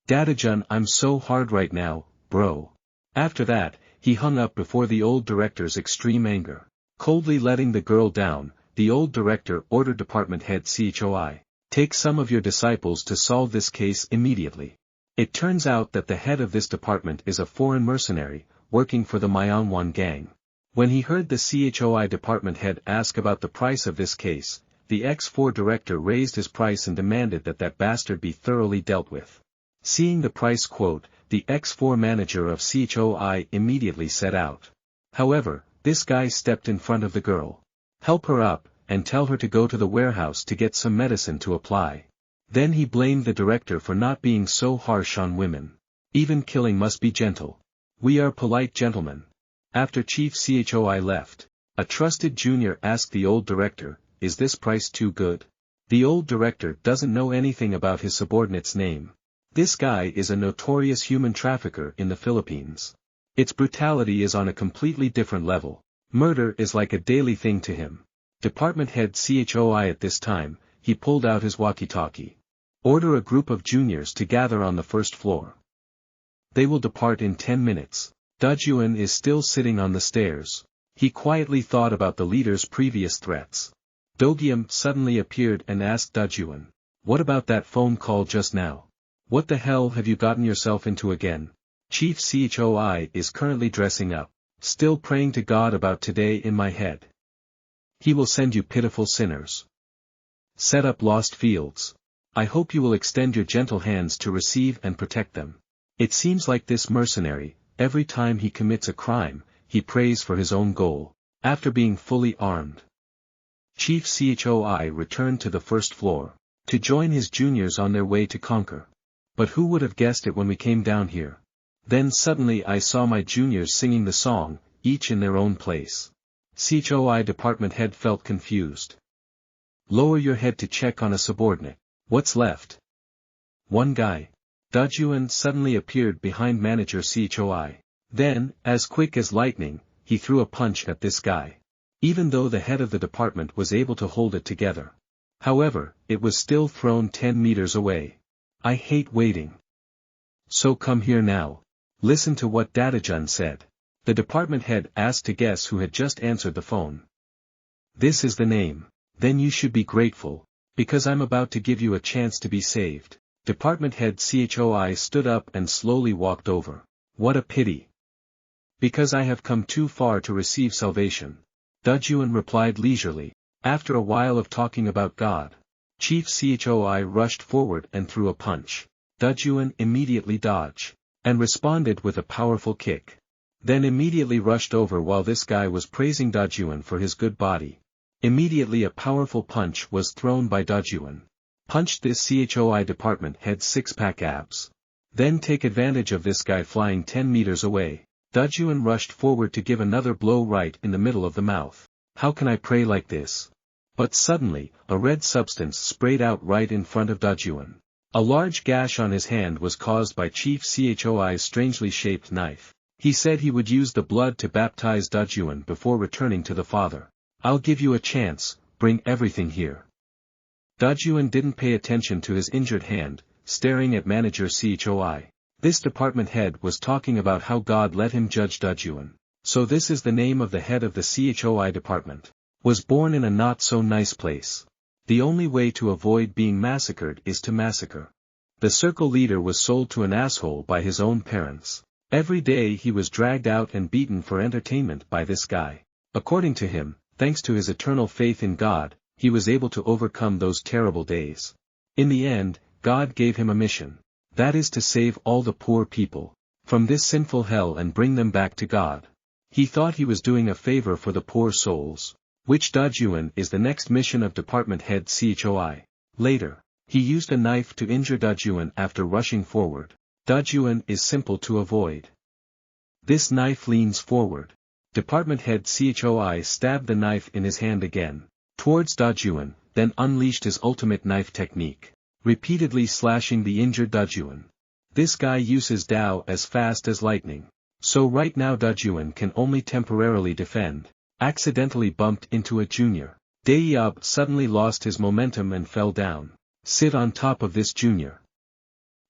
DAJUN, I'm so hard right now, bro. After that, he hung up before the old director's extreme anger. Coldly letting the girl down, the old director ordered department head CHOI, take some of your disciples to solve this case immediately. It turns out that the head of this department is a foreign mercenary, working for the Manhwa gang. When he heard the CHOI department head ask about the price of this case, the X4 director raised his price and demanded that that bastard be thoroughly dealt with. Seeing the price quote, the X4 manager of CHOI immediately set out. However, this guy stepped in front of the girl. Help her up, and tell her to go to the warehouse to get some medicine to apply. Then he blamed the director for not being so harsh on women. Even killing must be gentle. We are polite gentlemen. After Chief CHOI left, a trusted junior asked the old director, Is this price too good? The old director doesn't know anything about his subordinate's name. This guy is a notorious human trafficker in the Philippines. Its brutality is on a completely different level. Murder is like a daily thing to him. Department head CHOI at this time, he pulled out his walkie-talkie. Order a group of juniors to gather on the first floor. They will depart in 10 minutes. DAJUN is still sitting on the stairs. He quietly thought about the leader's previous threats. Dogium suddenly appeared and asked DAJUN, What about that phone call just now? What the hell have you gotten yourself into again? Chief CHOI is currently dressing up, still praying to God about today in my head. He will send you pitiful sinners. Set up lost fields. I hope you will extend your gentle hands to receive and protect them. It seems like this mercenary, every time he commits a crime, he prays for his own goal, after being fully armed. Chief CHOI returned to the first floor, to join his juniors on their way to conquer. But who would have guessed it when we came down here? Then suddenly I saw my juniors singing the song, each in their own place. CHOI department head felt confused. Lower your head to check on a subordinate. What's left? One guy. DAJUN suddenly appeared behind manager CHOI. Then, as quick as lightning, he threw a punch at this guy. Even though the head of the department was able to hold it together. However, it was still thrown 10 meters away. I hate waiting. So come here now. Listen to what DAJUN said. The department head asked to guess who had just answered the phone. This is the name. Then you should be grateful, because I'm about to give you a chance to be saved. Department head CHOI stood up and slowly walked over. What a pity. Because I have come too far to receive salvation. DAJUN replied leisurely. After a while of talking about God, Chief CHOI rushed forward and threw a punch. DAJUN immediately dodged, and responded with a powerful kick. Then immediately rushed over while this guy was praising DAJUN for his good body. Immediately a powerful punch was thrown by DAJUN. Punched this CHOI department head's six-pack abs. Then take advantage of this guy flying 10 meters away. DAJUN rushed forward to give another blow right in the middle of the mouth. How can I pray like this? But suddenly, a red substance sprayed out right in front of DAJUN. A large gash on his hand was caused by Chief Choi's strangely shaped knife. He said he would use the blood to baptize DAJUN before returning to the father. I'll give you a chance, bring everything here. DAJUN didn't pay attention to his injured hand, staring at manager Choi. This department head was talking about how God let him judge DAJUN. So this is the name of the head of the Choi department. Was born in a not so nice place. The only way to avoid being massacred is to massacre. The circle leader was sold to an asshole by his own parents. Every day he was dragged out and beaten for entertainment by this guy. According to him, thanks to his eternal faith in God, he was able to overcome those terrible days. In the end, God gave him a mission. That is to save all the poor people from this sinful hell and bring them back to God. He thought he was doing a favor for the poor souls. Which DAJUN is the next mission of department head Choi. Later, he used a knife to injure DAJUN after rushing forward. DAJUN is simple to avoid. This knife leans forward. Department head Choi stabbed the knife in his hand again, towards DAJUN, then unleashed his ultimate knife technique, repeatedly slashing the injured DAJUN. This guy uses Dao as fast as lightning. So right now DAJUN can only temporarily defend. Accidentally bumped into a junior. Daeyeob suddenly lost his momentum and fell down. Sit on top of this junior.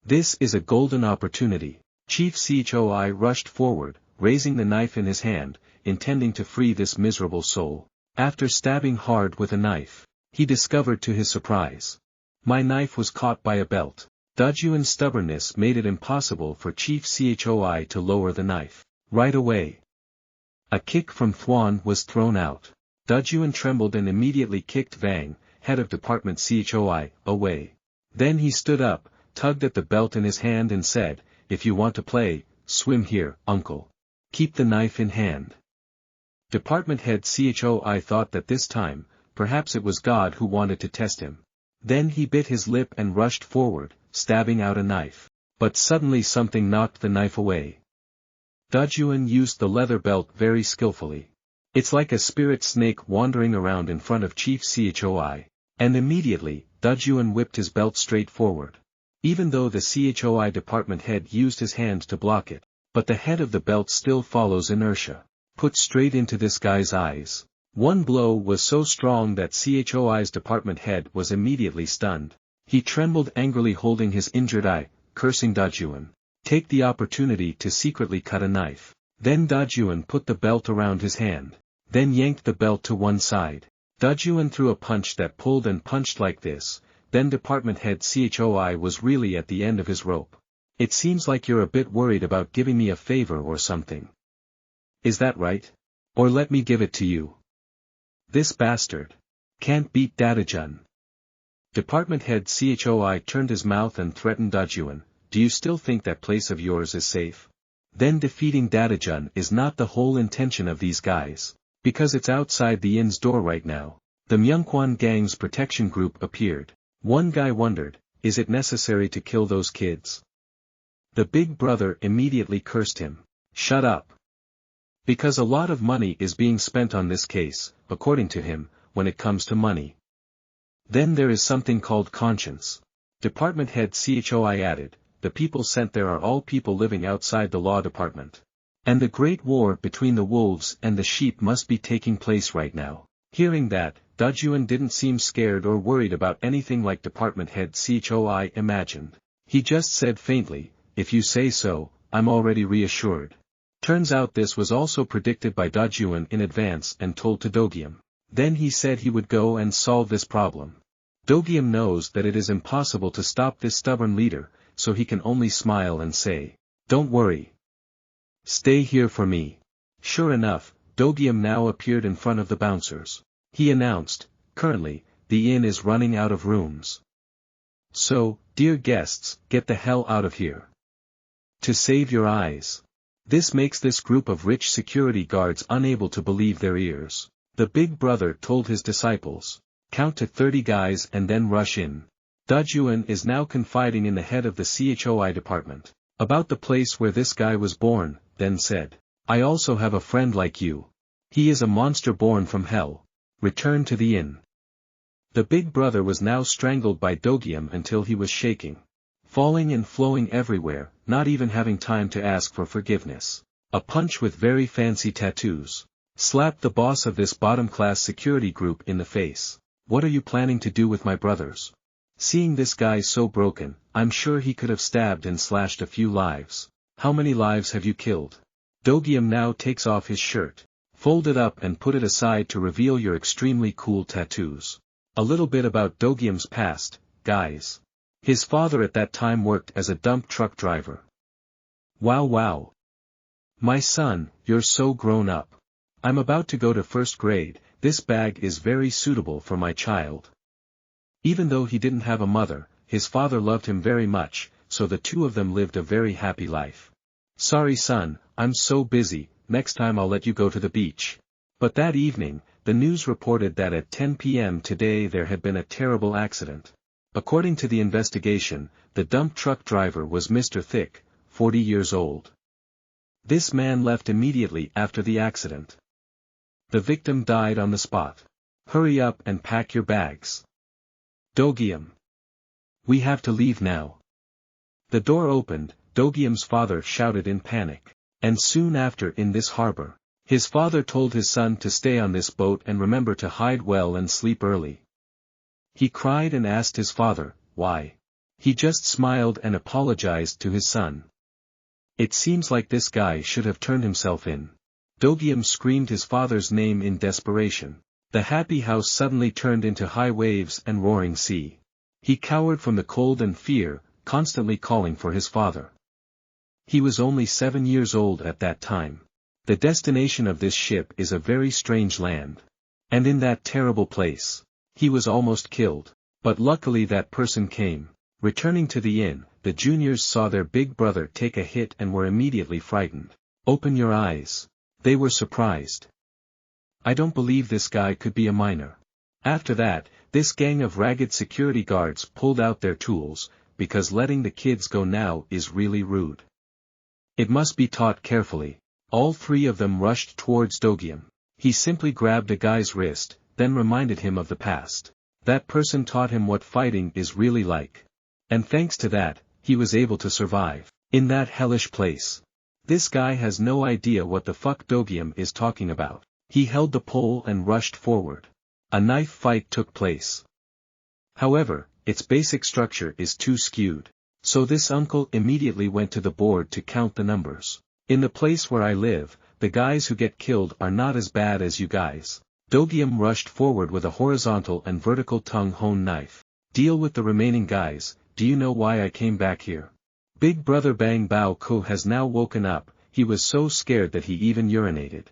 This is a golden opportunity. Chief Choi rushed forward, raising the knife in his hand, intending to free this miserable soul. After stabbing hard with a knife, he discovered to his surprise. My knife was caught by a belt. DAJUN's stubbornness made it impossible for Chief Choi to lower the knife. Right away. A kick from Thwan was thrown out. DAJUN trembled and immediately kicked Vang, head of department Choi, away. Then he stood up, tugged at the belt in his hand and said, if you want to play, swim here, uncle. Keep the knife in hand. Department head Choi thought that this time, perhaps it was God who wanted to test him. Then he bit his lip and rushed forward, stabbing out a knife. But suddenly something knocked the knife away. DAJUN used the leather belt very skillfully. It's like a spirit snake wandering around in front of Chief Choi. And immediately, DAJUN whipped his belt straight forward. Even though the Choi department head used his hand to block it, but the head of the belt still follows inertia. Put straight into this guy's eyes. One blow was so strong that Choi's department head was immediately stunned. He trembled angrily holding his injured eye, cursing DAJUN. Take the opportunity to secretly cut a knife. Then DAJUN put the belt around his hand. Then yanked the belt to one side. DAJUN threw a punch that pulled and punched like this. Then department head Choi was really at the end of his rope. It seems like you're a bit worried about giving me a favor or something. Is that right? Or let me give it to you. This bastard can't beat DAJUN. Department head Choi turned his mouth and threatened DAJUN. Do you still think that place of yours is safe? Then defeating DAJUN is not the whole intention of these guys. Because it's outside the inn's door right now. The Myungkwan gang's protection group appeared. One guy wondered, is it necessary to kill those kids? The big brother immediately cursed him. Shut up. Because a lot of money is being spent on this case, according to him, when it comes to money. Then there is something called conscience. Department head Choi added, the people sent there are all people living outside the law department. And the great war between the wolves and the sheep must be taking place right now. Hearing that, DAJUN didn't seem scared or worried about anything like department head Choi imagined. He just said faintly, if you say so, I'm already reassured. Turns out this was also predicted by DAJUN in advance and told to Dogium. Then he said he would go and solve this problem. Dogium knows that it is impossible to stop this stubborn leader, so he can only smile and say, don't worry. Stay here for me. Sure enough, Dogium now appeared in front of the bouncers. He announced, currently, the inn is running out of rooms. So, dear guests, get the hell out of here. To save your eyes. This makes this group of rich security guards unable to believe their ears. The big brother told his disciples, count to 30 guys and then rush in. DAJUN is now confiding in the head of the CHOI department about the place where this guy was born, then said, "I also have a friend like you. He is a monster born from hell. Return to the inn." The big brother was now strangled by Dogium until he was shaking, falling and flowing everywhere, not even having time to ask for forgiveness. A punch with very fancy tattoos slapped the boss of this bottom-class security group in the face. "What are you planning to do with my brothers?" Seeing this guy so broken, I'm sure he could have stabbed and slashed a few lives. "How many lives have you killed?" Dogium now takes off his shirt, fold it up and put it aside to reveal your extremely cool tattoos. A little bit about Dogium's past, guys. His father at that time worked as a dump truck driver. Wow. My son, you're so grown up. I'm about to go to first grade, this bag is very suitable for my child. Even though he didn't have a mother, his father loved him very much, so the two of them lived a very happy life. "Sorry son, I'm so busy, next time I'll let you go to the beach." But that evening, the news reported that at 10 p.m. today there had been a terrible accident. According to the investigation, the dump truck driver was Mr. Thick, 40 years old. This man left immediately after the accident. The victim died on the spot. "Hurry up and pack your bags. Dogium. We have to leave now." The door opened, Dogium's father shouted in panic. And soon after in this harbor, his father told his son to stay on this boat and remember to hide well and sleep early. He cried and asked his father, why? He just smiled and apologized to his son. It seems like this guy should have turned himself in. Dogium screamed his father's name in desperation. The happy house suddenly turned into high waves and roaring sea. He cowered from the cold and fear, constantly calling for his father. He was only 7 years old at that time. The destination of this ship is a very strange land. And in that terrible place, he was almost killed. But luckily that person came. Returning to the inn, the juniors saw their big brother take a hit and were immediately frightened. "Open your eyes." They were surprised. "I don't believe this guy could be a minor." After that, this gang of ragged security guards pulled out their tools, because letting the kids go now is really rude. It must be taught carefully. All three of them rushed towards Dogium. He simply grabbed a guy's wrist, then reminded him of the past. That person taught him what fighting is really like. And thanks to that, he was able to survive in that hellish place. This guy has no idea what the fuck Dogium is talking about. He held the pole and rushed forward. A knife fight took place. However, its basic structure is too skewed. So this uncle immediately went to the board to count the numbers. "In the place where I live, the guys who get killed are not as bad as you guys." Dogium rushed forward with a horizontal and vertical tongue-hone knife. "Deal with the remaining guys. Do you know why I came back here?" Big brother Bang Bao Ko has now woken up, he was so scared that he even urinated.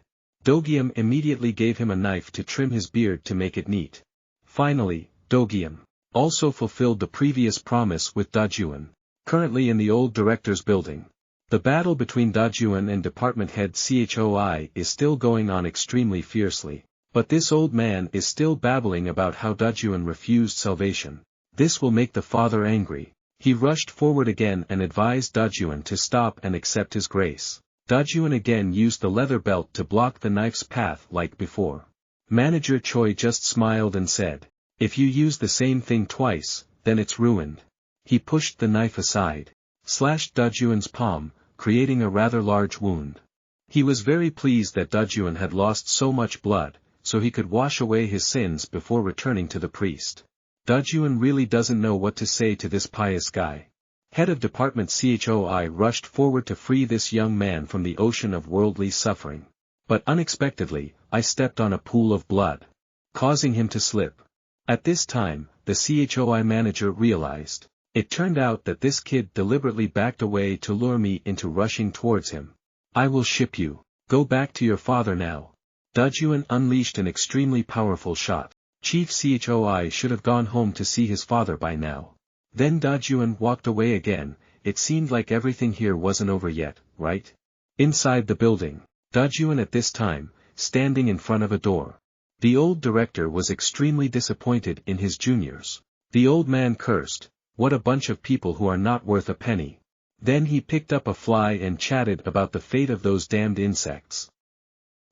Dogium immediately gave him a knife to trim his beard to make it neat. Finally, Dogium also fulfilled the previous promise with DAJUN. Currently in the old director's building. The battle between DAJUN and department head CHOI is still going on extremely fiercely. But this old man is still babbling about how DAJUN refused salvation. This will make the father angry. He rushed forward again and advised DAJUN to stop and accept his grace. DAJUN again used the leather belt to block the knife's path like before. Manager Choi just smiled and said, "If you use the same thing twice, then it's ruined." He pushed the knife aside, slashed DAJUN's palm, creating a rather large wound. He was very pleased that DAJUN had lost so much blood, so he could wash away his sins before returning to the priest. DAJUN really doesn't know what to say to this pious guy. Head of Department CHOI rushed forward to free this young man from the ocean of worldly suffering. But unexpectedly, I stepped on a pool of blood, causing him to slip. At this time, the CHOI manager realized. It turned out that this kid deliberately backed away to lure me into rushing towards him. "I will ship you. Go back to your father now." DAJUN unleashed an extremely powerful shot. Chief CHOI should have gone home to see his father by now. Then DAJUN walked away again. It seemed like everything here wasn't over yet, right? Inside the building, DAJUN at this time, standing in front of a door. The old director was extremely disappointed in his juniors. The old man cursed, "What a bunch of people who are not worth a penny." Then he picked up a fly and chatted about the fate of those damned insects.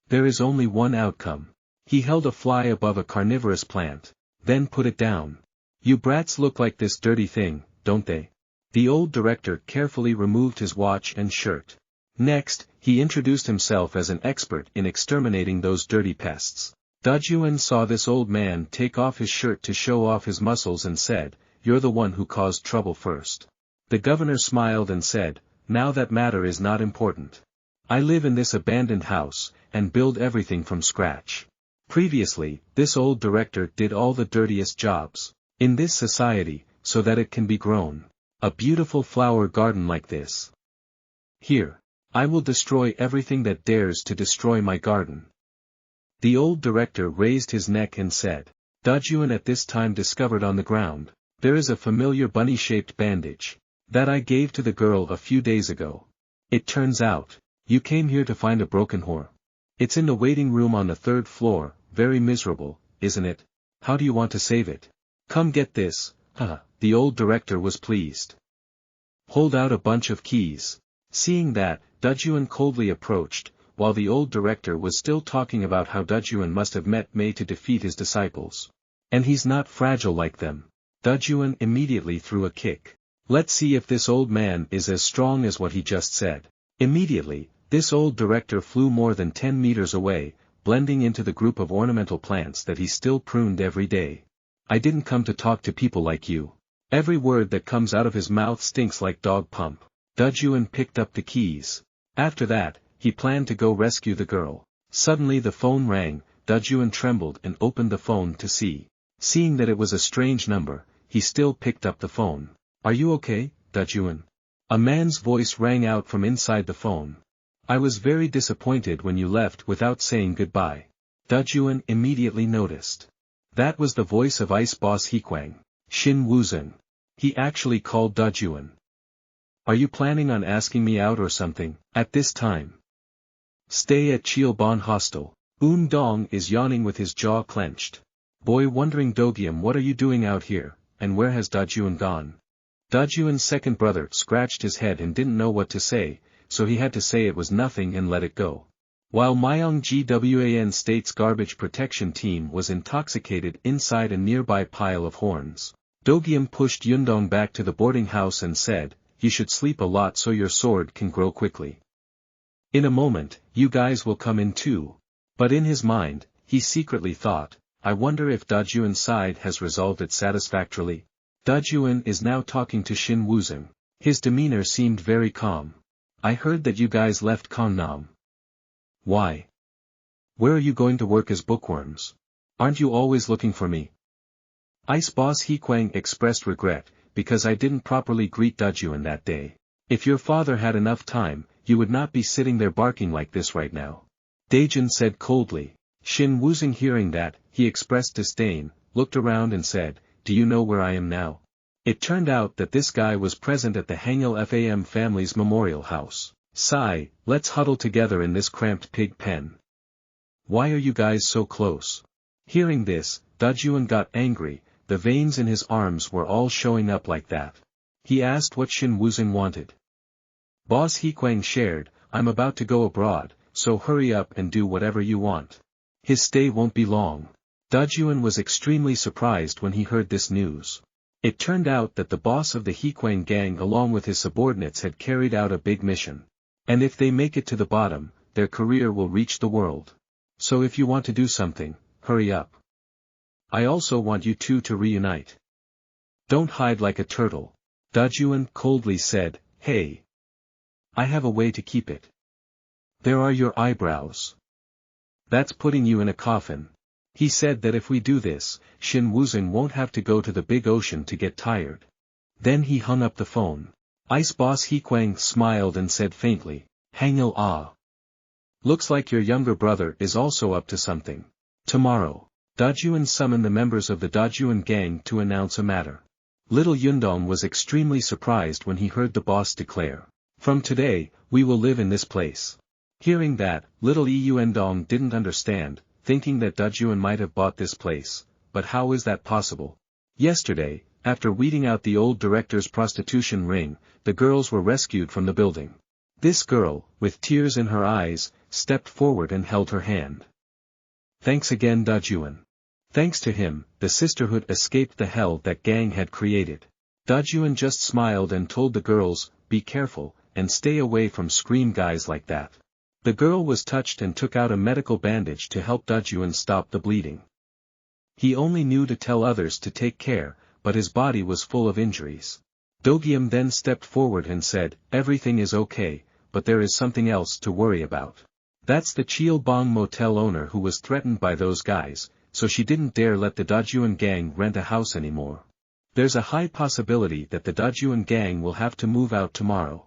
There is only one outcome. He held a fly above a carnivorous plant, then put it down. "You brats look like this dirty thing, don't they?" The old director carefully removed his watch and shirt. Next, he introduced himself as an expert in exterminating those dirty pests. DAJUN saw this old man take off his shirt to show off his muscles and said, "You're the one who caused trouble first." The governor smiled and said, "Now that matter is not important. I live in this abandoned house, and build everything from scratch. Previously, this old director did all the dirtiest jobs in this society, so that it can be grown. A beautiful flower garden like this. Here. I will destroy everything that dares to destroy my garden." The old director raised his neck and said. DAJUN at this time discovered on the ground, "There is a familiar bunny-shaped bandage that I gave to the girl a few days ago. It turns out, you came here to find a broken whore. It's in the waiting room on the 3rd floor, very miserable, isn't it? How do you want to save it? Come get this." The old director was pleased. "Hold out a bunch of keys." Seeing that, DAJUN coldly approached, while the old director was still talking about how DAJUN must have met May to defeat his disciples. And he's not fragile like them. DAJUN immediately threw a kick. Let's see if this old man is as strong as what he just said. Immediately, this old director flew more than 10 meters away, blending into the group of ornamental plants that he still pruned every day. "I didn't come to talk to people like you." Every word that comes out of his mouth stinks like dog pump. DAJUN picked up the keys. After that, he planned to go rescue the girl. Suddenly the phone rang. DAJUN trembled and opened the phone to see. Seeing that it was a strange number, he still picked up the phone. "Are you okay, DAJUN?" A man's voice rang out from inside the phone. "I was very disappointed when you left without saying goodbye." DAJUN immediately noticed. That was the voice of Ice Boss HEA KWANG. Shin Wuzhen. He actually called DAJUN. "Are you planning on asking me out or something, at this time?" "Stay at Cheolbon Hostel." Dong is yawning with his jaw clenched. Boy wondering, "Dogium, what are you doing out here, and where has DAJUN gone?" DAJUN's second brother scratched his head and didn't know what to say, so he had to say it was nothing and let it go. While Myung Gwan State's garbage protection team was intoxicated inside a nearby pile of horns, Dogium pushed Yundong back to the boarding house and said, "You should sleep a lot so your sword can grow quickly. In a moment, you guys will come in too." But in his mind, he secretly thought, "I wonder if DAJUN's side has resolved it satisfactorily." DAJUN is now talking to Shin Wuzhen. His demeanor seemed very calm. "I heard that you guys left Gangnam. Why? Where are you going to work as bookworms? Aren't you always looking for me?" Ice Boss HEA KWANG expressed regret, "Because I didn't properly greet DAJUN that day. If your father had enough time, you would not be sitting there barking like this right now." DAJUN said coldly. Shin Wuzhen, hearing that, he expressed disdain, looked around and said, "Do you know where I am now?" It turned out that this guy was present at the HANGIL FAM family's memorial house. Sigh, let's huddle together in this cramped pig pen. Why are you guys so close? Hearing this, DAJUN got angry, the veins in his arms were all showing up like that. He asked what Shin Wuzhen wanted. Boss HEA KWANG shared, "I'm about to go abroad, so hurry up and do whatever you want. His stay won't be long." DAJUN was extremely surprised when he heard this news. It turned out that the boss of the HEA KWANG gang along with his subordinates had carried out a big mission. And if they make it to the bottom, their career will reach the world. So if you want to do something, hurry up. I also want you two to reunite. Don't hide like a turtle. DAJUN coldly said, "Hey. I have a way to keep it. There are your eyebrows. That's putting you in a coffin." He said that if we do this, Shin Wuzhen won't have to go to the big ocean to get tired. Then he hung up the phone. Ice Boss HEA KWANG smiled and said faintly, "Hangil ah. Looks like your younger brother is also up to something. Tomorrow, DAJUN summoned the members of the DAJUN gang to announce a matter. Little Yundong was extremely surprised when he heard the boss declare, "From today, we will live in this place." Hearing that, little Yundong didn't understand, thinking that DAJUN might have bought this place, but how is that possible? Yesterday, After weeding out the old director's prostitution ring, the girls were rescued from the building. This girl, with tears in her eyes, stepped forward and held her hand. Thanks again DAJUN. Thanks to him, the sisterhood escaped the hell that gang had created. DAJUN just smiled and told the girls, be careful, and stay away from scream guys like that. The girl was touched and took out a medical bandage to help DAJUN stop the bleeding. He only knew to tell others to take care, but his body was full of injuries. Dogyam then stepped forward and said, everything is okay, but there is something else to worry about. That's the Cheilbong motel owner who was threatened by those guys, so she didn't dare let the DAJUN gang rent a house anymore. There's a high possibility that the DAJUN gang will have to move out tomorrow.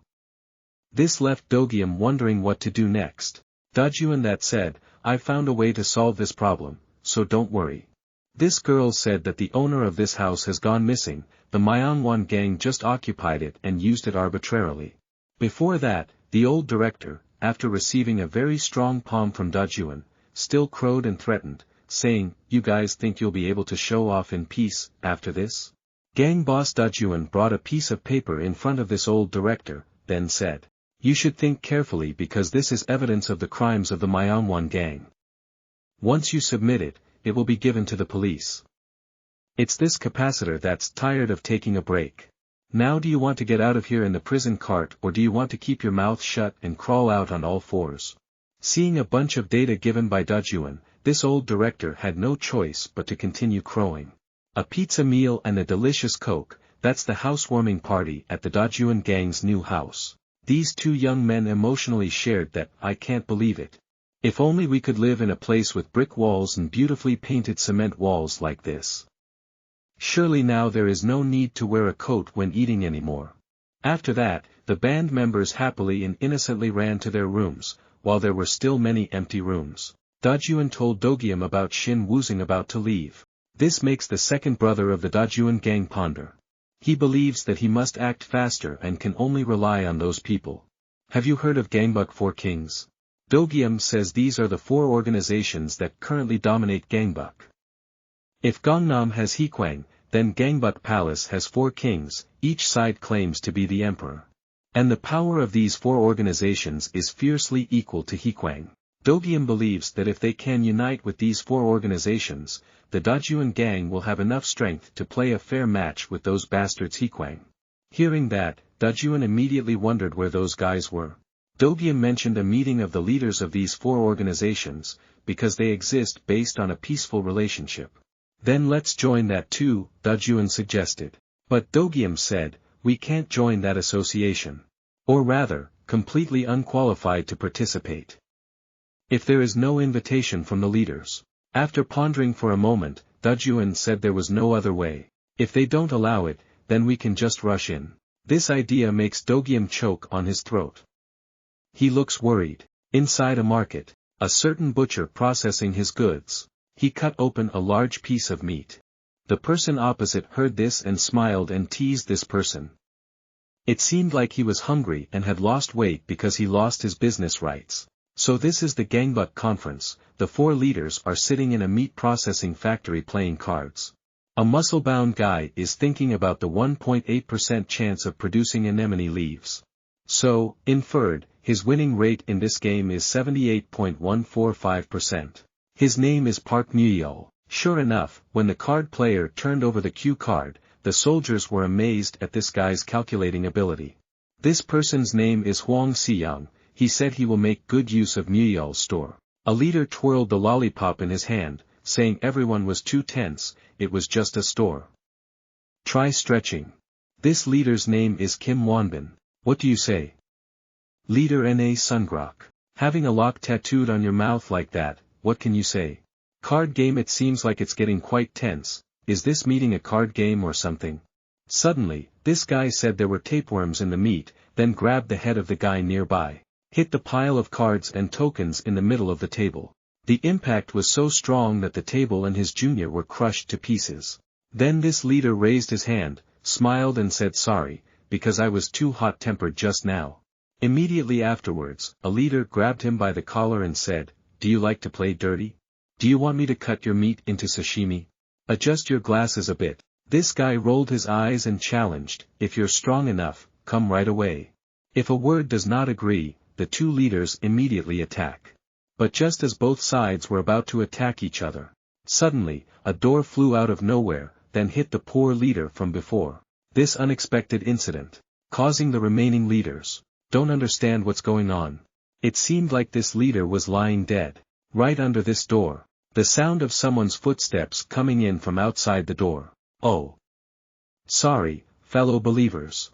This left Dogyam wondering what to do next. DAJUN that said, I found a way to solve this problem, so don't worry. This girl said that the owner of this house has gone missing, the Manhwa gang just occupied it and used it arbitrarily. Before that, the old director, after receiving a very strong palm from DAJUN, still crowed and threatened, saying, you guys think you'll be able to show off in peace, after this? Gang boss DAJUN brought a piece of paper in front of this old director, then said, you should think carefully because this is evidence of the crimes of the Manhwa gang. Once you submit it, it will be given to the police. It's this capacitor that's tired of taking a break. Now do you want to get out of here in the prison cart or do you want to keep your mouth shut and crawl out on all fours? Seeing a bunch of data given by DAJUN, this old director had no choice but to continue crowing. A pizza meal and a delicious Coke, that's the housewarming party at the DAJUN gang's new house. These two young men emotionally shared that, I can't believe it. If only we could live in a place with brick walls and beautifully painted cement walls like this. Surely now there is no need to wear a coat when eating anymore. After that, the band members happily and innocently ran to their rooms, while there were still many empty rooms. DAJUN told Dogyam about Shin Woozing about to leave. This makes the second brother of the DAJUN gang ponder. He believes that he must act faster and can only rely on those people. Have you heard of Gangbuk 4 Kings? Dogyam says these are the 4 organizations that currently dominate Gangbuk. If Gangnam has HEA KWANG, then Gangbuk Palace has 4 kings, each side claims to be the emperor. And the power of these 4 organizations is fiercely equal to HEA KWANG. Dogyam believes that if they can unite with these 4 organizations, the DAJUN gang will have enough strength to play a fair match with those bastards HEA KWANG. Hearing that, DAJUN immediately wondered where those guys were. Dogyam mentioned a meeting of the leaders of these 4 organizations, because they exist based on a peaceful relationship. Then let's join that too, DAJUN suggested. But Dogyam said, we can't join that association. Or rather, completely unqualified to participate. If there is no invitation from the leaders. After pondering for a moment, DAJUN said there was no other way. If they don't allow it, then we can just rush in. This idea makes Dogyam choke on his throat. He looks worried. Inside a market, a certain butcher processing his goods. He cut open a large piece of meat. The person opposite heard this and smiled and teased this person. It seemed like he was hungry and had lost weight because he lost his business rights. So this is the Gangbuk conference, the 4 leaders are sitting in a meat processing factory playing cards. A muscle-bound guy is thinking about the 1.8% chance of producing anemone leaves. So, inferred, his winning rate in this game is 78.145%. His name is Park Muyol. Sure enough, when the card player turned over the cue card, the soldiers were amazed at this guy's calculating ability. This person's name is Hwang Siyang, he said he will make good use of Muyol's store. A leader twirled the lollipop in his hand, saying everyone was too tense, it was just a store. Try stretching. This leader's name is Kim Wonbin. What do you say? Leader Na Sungrok. Having a lock tattooed on your mouth like that, what can you say? Card game. It seems like it's getting quite tense. Is this meeting a card game or something? Suddenly, this guy said there were tapeworms in the meat, then grabbed the head of the guy nearby. Hit the pile of cards and tokens in the middle of the table. The impact was so strong that the table and his junior were crushed to pieces. Then this leader raised his hand, smiled and said sorry, because I was too hot-tempered just now. Immediately afterwards, a leader grabbed him by the collar and said, do you like to play dirty? Do you want me to cut your meat into sashimi? Adjust your glasses a bit. This guy rolled his eyes and challenged, if you're strong enough, come right away. If a word does not agree, the two leaders immediately attack. But just as both sides were about to attack each other, suddenly, a door flew out of nowhere, then hit the poor leader from before. This unexpected incident, causing the remaining leaders, don't understand what's going on. It seemed like this leader was lying dead, right under this door. The sound of someone's footsteps coming in from outside the door. Oh. Sorry, fellow believers.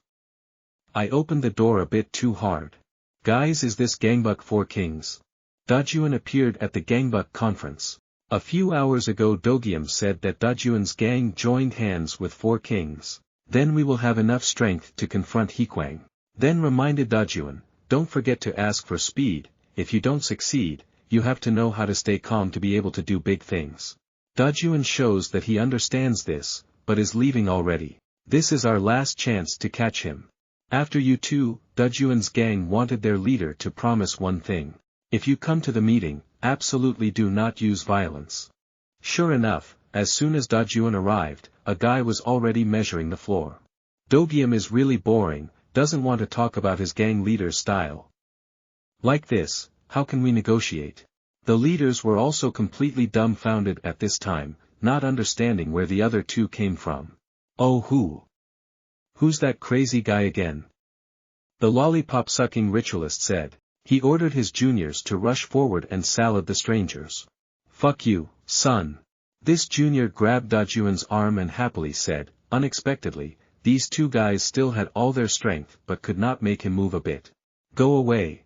I opened the door a bit too hard. Guys, is this Gangbuk 4 Kings? DAJUN appeared at the Gangbuk conference. A few hours ago Dogium said that DAJUN's gang joined hands with 4 Kings. Then we will have enough strength to confront HEA KWANG. Then reminded DAJUN, don't forget to ask for speed, if you don't succeed, you have to know how to stay calm to be able to do big things. DAJUN shows that he understands this, but is leaving already. This is our last chance to catch him. After you two, DAJUN's gang wanted their leader to promise one thing. If you come to the meeting, absolutely do not use violence. Sure enough, as soon as DAJUN arrived, a guy was already measuring the floor. Dogium is really boring, doesn't want to talk about his gang leader's style. Like this, how can we negotiate? The leaders were also completely dumbfounded at this time, not understanding where the other two came from. Oh, who's that crazy guy again? The lollipop-sucking ritualist said. He ordered his juniors to rush forward and salad the strangers. Fuck you, son. This junior grabbed DAJUN's arm and happily said, unexpectedly, these two guys still had all their strength but could not make him move a bit. Go away.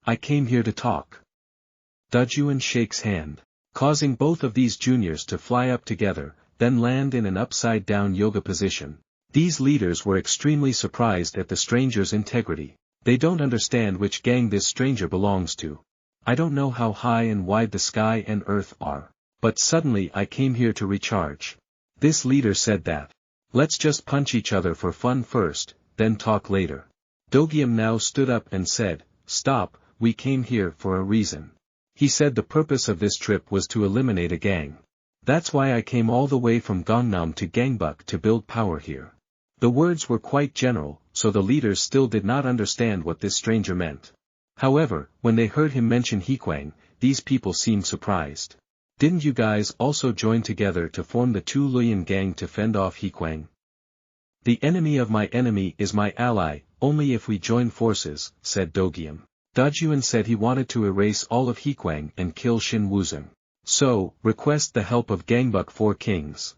I came here to talk. DAJUN shakes hand, causing both of these juniors to fly up together, then land in an upside-down yoga position. These leaders were extremely surprised at the stranger's integrity. They don't understand which gang this stranger belongs to. I don't know how high and wide the sky and earth are, but suddenly I came here to recharge. This leader said that. Let's just punch each other for fun first, then talk later. Dogium now stood up and said, stop, we came here for a reason. He said the purpose of this trip was to eliminate a gang. That's why I came all the way from Gangnam to Gangbuk to build power here. The words were quite general, so the leaders still did not understand what this stranger meant. However, when they heard him mention HEA KWANG, these people seemed surprised. Didn't you guys also join together to form the two Luyan gang to fend off HEA KWANG? The enemy of my enemy is my ally, only if we join forces, said Dogium. DAJUN said he wanted to erase all of HEA KWANG and kill Shin Wuzong. So, request the help of Gangbuk 4 Kings.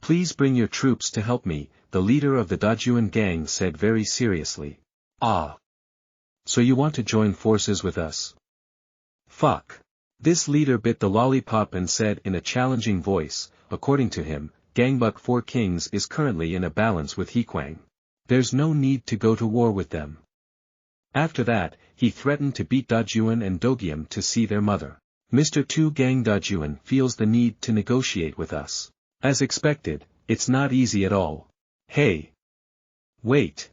Please bring your troops to help me, the leader of the DAJUN gang said very seriously. Ah. So you want to join forces with us? Fuck. This leader bit the lollipop and said in a challenging voice, according to him, Gangbuk 4 Kings is currently in a balance with HEA KWANG. There's no need to go to war with them. After that, he threatened to beat DAJUN and Dogium to see their mother. Mr. 2 Gang DAJUN feels the need to negotiate with us. As expected, it's not easy at all. Hey. Wait.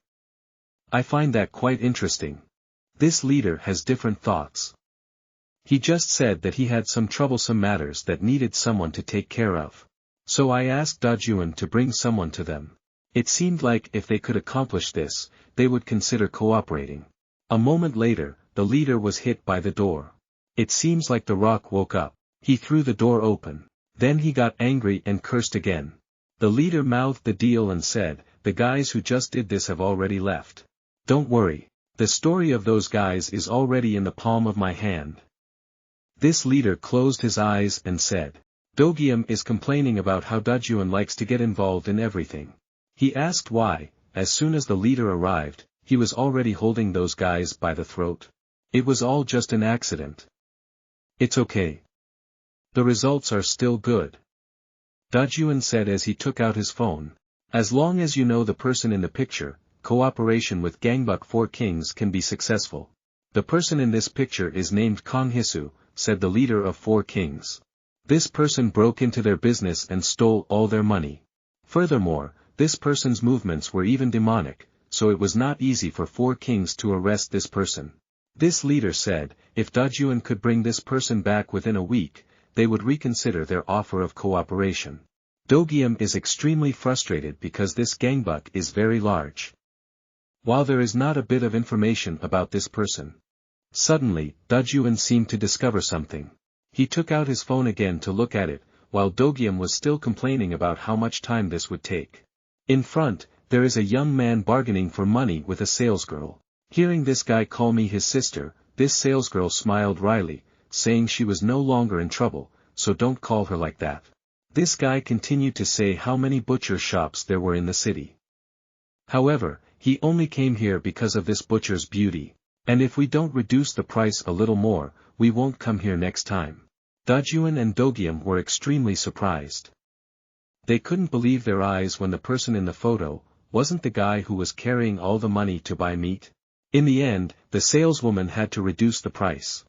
I find that quite interesting. This leader has different thoughts. He just said that he had some troublesome matters that needed someone to take care of. So I asked DAJUN to bring someone to them. It seemed like if they could accomplish this, they would consider cooperating. A moment later, the leader was hit by the door. It seems like the rock woke up. He threw the door open. Then he got angry and cursed again. The leader mouthed the deal and said, the guys who just did this have already left. Don't worry. The story of those guys is already in the palm of my hand. This leader closed his eyes and said, Dogium is complaining about how DAJUN likes to get involved in everything. He asked why. As soon as the leader arrived, he was already holding those guys by the throat. It was all just an accident. It's okay. The results are still good. DAJUN said as he took out his phone. As long as you know the person in the picture, cooperation with Gangbuk 4 Kings can be successful. The person in this picture is named Kong Hisu, said the leader of 4 Kings. This person broke into their business and stole all their money. Furthermore, this person's movements were even demonic, so it was not easy for 4 Kings to arrest this person. This leader said, if DAJUN could bring this person back within a week, they would reconsider their offer of cooperation. Dogyam is extremely frustrated because this gangbuk is very large. While there is not a bit of information about this person. Suddenly, DAJUN seemed to discover something. He took out his phone again to look at it, while Dogyam was still complaining about how much time this would take. In front, there is a young man bargaining for money with a salesgirl. Hearing this guy call me his sister, this salesgirl smiled wryly, saying she was no longer in trouble, so don't call her like that. This guy continued to say how many butcher shops there were in the city. However, he only came here because of this butcher's beauty. And if we don't reduce the price a little more, we won't come here next time. DAJUN and Dogyam were extremely surprised. They couldn't believe their eyes when the person in the photo wasn't the guy who was carrying all the money to buy meat. In the end, the saleswoman had to reduce the price.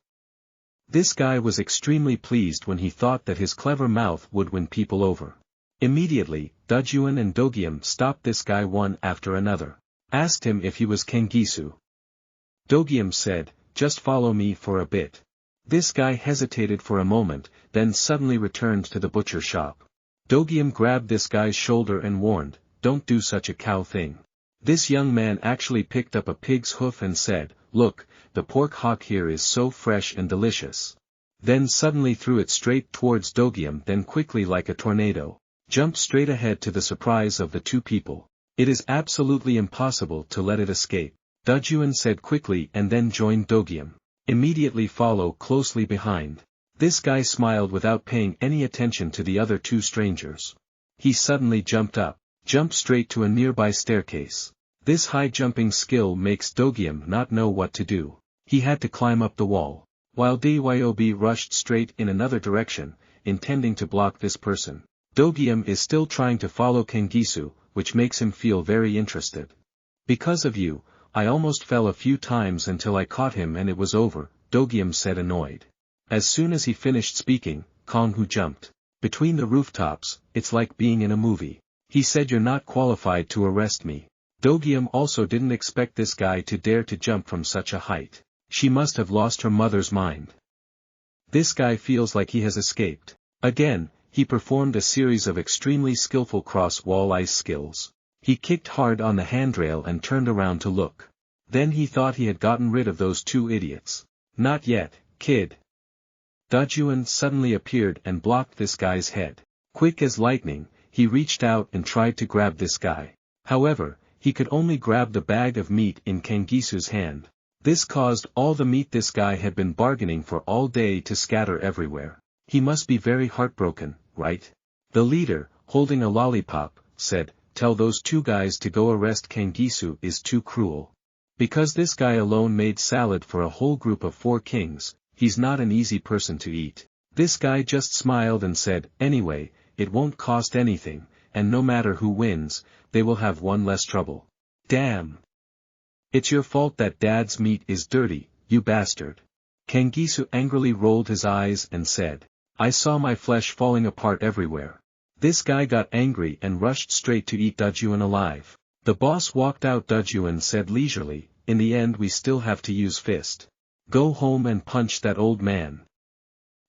This guy was extremely pleased when he thought that his clever mouth would win people over. Immediately, DAJUN and Dogyam stopped this guy one after another. Asked him if he was Kangisu. Dogyam said, "Just follow me for a bit." This guy hesitated for a moment, then suddenly returned to the butcher shop. Dogyam grabbed this guy's shoulder and warned, "Don't do such a cow thing." This young man actually picked up a pig's hoof and said, "Look, the pork hock here is so fresh and delicious." Then suddenly threw it straight towards Dogyam, then quickly like a tornado, jumped straight ahead to the surprise of the two people. It is absolutely impossible to let it escape. DAJUN said quickly and then joined Dogyam. Immediately follow closely behind. This guy smiled without paying any attention to the other two strangers. He suddenly jumped straight to a nearby staircase. This high jumping skill makes Dogyam not know what to do. He had to climb up the wall. While DYOB rushed straight in another direction, intending to block this person. Dogyam is still trying to follow Kangisu, which makes him feel very interested. "Because of you, I almost fell a few times until I caught him and it was over," Dogyam said annoyed. As soon as he finished speaking, Kong-Hu jumped. "Between the rooftops, it's like being in a movie. He said you're not qualified to arrest me." Dogyam also didn't expect this guy to dare to jump from such a height. She must have lost her mother's mind. This guy feels like he has escaped. Again, he performed a series of extremely skillful cross-wall ice skills. He kicked hard on the handrail and turned around to look. Then he thought he had gotten rid of those two idiots. "Not yet, kid." DAJUN suddenly appeared and blocked this guy's head. Quick as lightning, he reached out and tried to grab this guy. However, he could only grab the bag of meat in Kangisu's hand. This caused all the meat this guy had been bargaining for all day to scatter everywhere. He must be very heartbroken, right? The leader, holding a lollipop, said, "Tell those two guys to go arrest Kangisu is too cruel. Because this guy alone made salad for a whole group of 4 kings, he's not an easy person to eat." This guy just smiled and said, "Anyway, it won't cost anything, and no matter who wins, they will have one less trouble." "Damn. It's your fault that Dad's meat is dirty, you bastard." Kangisu angrily rolled his eyes and said, "I saw my flesh falling apart everywhere." This guy got angry and rushed straight to eat DAJUN alive. The boss walked out. DAJUN said leisurely, "In the end we still have to use fist. Go home and punch that old man.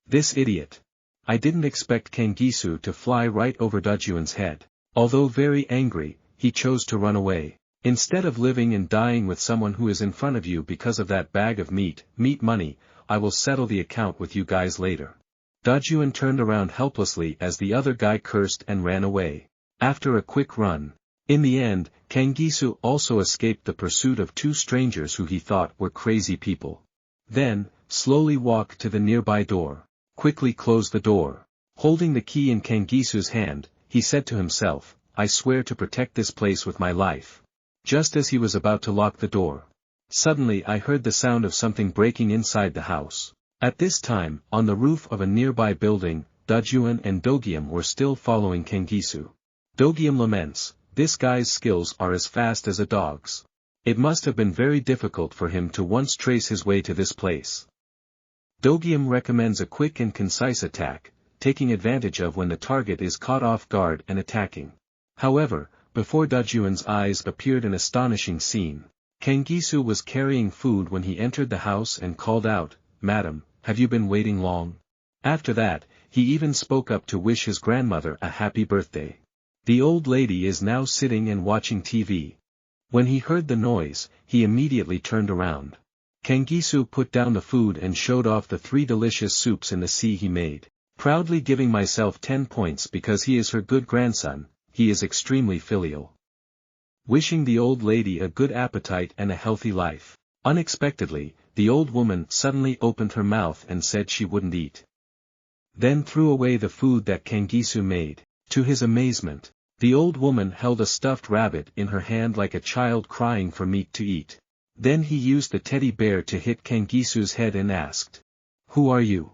This idiot." I didn't expect Kangisu to fly right over DAJUN's head. Although very angry, he chose to run away. "Instead of living and dying with someone who is in front of you because of that bag of meat money, I will settle the account with you guys later." DAJUN turned around helplessly as the other guy cursed and ran away. After a quick run. In the end, Kangisu also escaped the pursuit of 2 strangers who he thought were crazy people. Then, slowly walked to the nearby door. Quickly closed the door. Holding the key in Kangisu's hand, he said to himself, "I swear to protect this place with my life." Just as he was about to lock the door. Suddenly I heard the sound of something breaking inside the house. At this time, on the roof of a nearby building, DAJUN and Dogyam were still following Kangisu. Dogyam laments, "This guy's skills are as fast as a dog's. It must have been very difficult for him to once trace his way to this place." Dogyam recommends a quick and concise attack, taking advantage of when the target is caught off guard and attacking. However, before DAJUN's eyes appeared an astonishing scene. Kangisu was carrying food when he entered the house and called out, "Madam, have you been waiting long?" After that, he even spoke up to wish his grandmother a happy birthday. The old lady is now sitting and watching TV. When he heard the noise, he immediately turned around. Kangisu put down the food and showed off the 3 delicious soups in the sea he made. Proudly giving myself 10 points because he is her good grandson, he is extremely filial. Wishing the old lady a good appetite and a healthy life. Unexpectedly, the old woman suddenly opened her mouth and said she wouldn't eat. Then threw away the food that Kangisu made. To his amazement, the old woman held a stuffed rabbit in her hand like a child crying for meat to eat. Then he used the teddy bear to hit Kangisu's head and asked, "Who are you?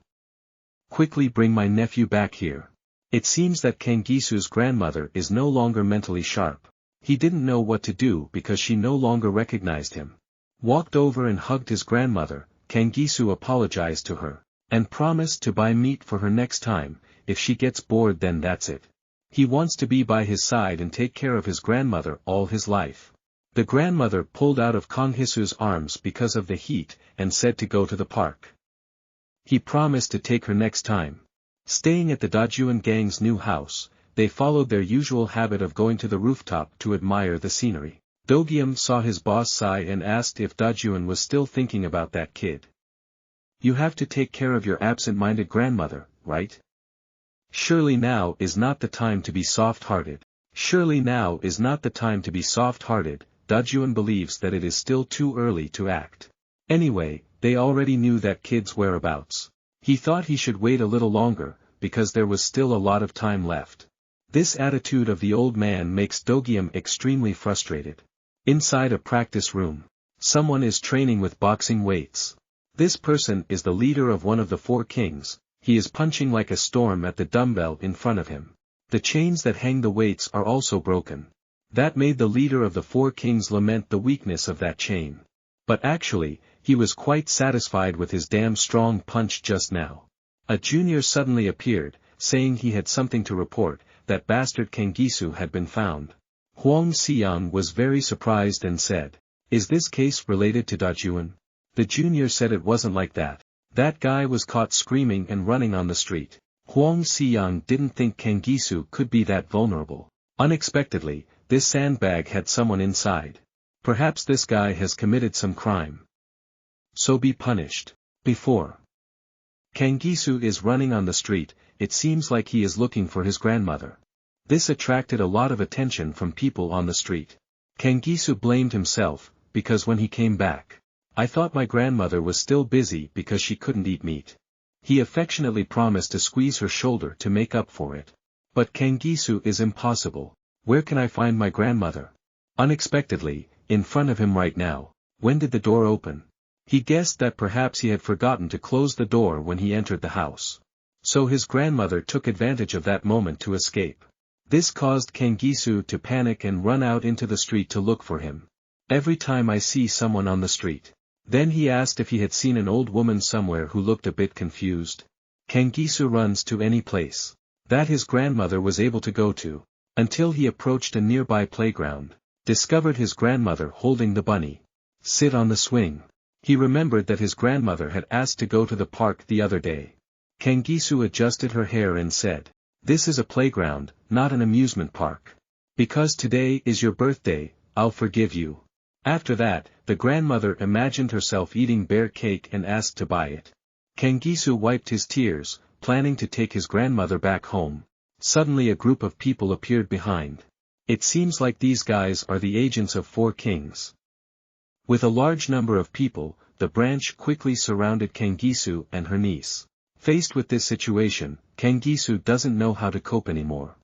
Quickly bring my nephew back here." It seems that Kangisu's grandmother is no longer mentally sharp. He didn't know what to do because she no longer recognized him. Walked over and hugged his grandmother. Kangisu apologized to her, and promised to buy meat for her next time. If she gets bored, then that's it. He wants to be by his side and take care of his grandmother all his life. The grandmother pulled out of Kangisu's arms because of the heat, and said to go to the park. He promised to take her next time. Staying at the DAJUN gang's new house, they followed their usual habit of going to the rooftop to admire the scenery. Dogium saw his boss sigh and asked if DAJUN was still thinking about that kid. "You have to take care of your absent-minded grandmother, right? Surely now is not the time to be soft-hearted. Surely now is not the time to be soft-hearted." DAJUN believes that it is still too early to act. Anyway, they already knew that kid's whereabouts. He thought he should wait a little longer, because there was still a lot of time left. This attitude of the old man makes Dogium extremely frustrated. Inside a practice room, someone is training with boxing weights. This person is the leader of one of the 4 kings. He is punching like a storm at the dumbbell in front of him. The chains that hang the weights are also broken. That made the leader of the 4 kings lament the weakness of that chain. But actually, he was quite satisfied with his damn strong punch just now. A junior suddenly appeared, saying he had something to report, that bastard Kangisu had been found. Huang Xiang was very surprised and said, "Is this case related to DAJUN?" The junior said it wasn't like that. That guy was caught screaming and running on the street. Huang Xiang didn't think Kangisu could be that vulnerable. Unexpectedly, this sandbag had someone inside. Perhaps this guy has committed some crime. So be punished. Before Kangisu is running on the street, it seems like he is looking for his grandmother. This attracted a lot of attention from people on the street. Kangisu blamed himself, because when he came back, "I thought my grandmother was still busy because she couldn't eat meat." He affectionately promised to squeeze her shoulder to make up for it. But Kangisu is impossible. Where can I find my grandmother? Unexpectedly, in front of him right now. When did the door open? He guessed that perhaps he had forgotten to close the door when he entered the house. So his grandmother took advantage of that moment to escape. This caused Kangisu to panic and run out into the street to look for him. "Every time I see someone on the street." Then he asked if he had seen an old woman somewhere who looked a bit confused. Kangisu runs to any place that his grandmother was able to go to, until he approached a nearby playground, discovered his grandmother holding the bunny. Sit on the swing. He remembered that his grandmother had asked to go to the park the other day. Kangisu adjusted her hair and said, "This is a playground, not an amusement park. Because today is your birthday, I'll forgive you." After that, the grandmother imagined herself eating bear cake and asked to buy it. Kangisu wiped his tears, planning to take his grandmother back home. Suddenly a group of people appeared behind. It seems like these guys are the agents of 4 kings. With a large number of people, the branch quickly surrounded Kangisu and her niece. Faced with this situation, Kangisu doesn't know how to cope anymore.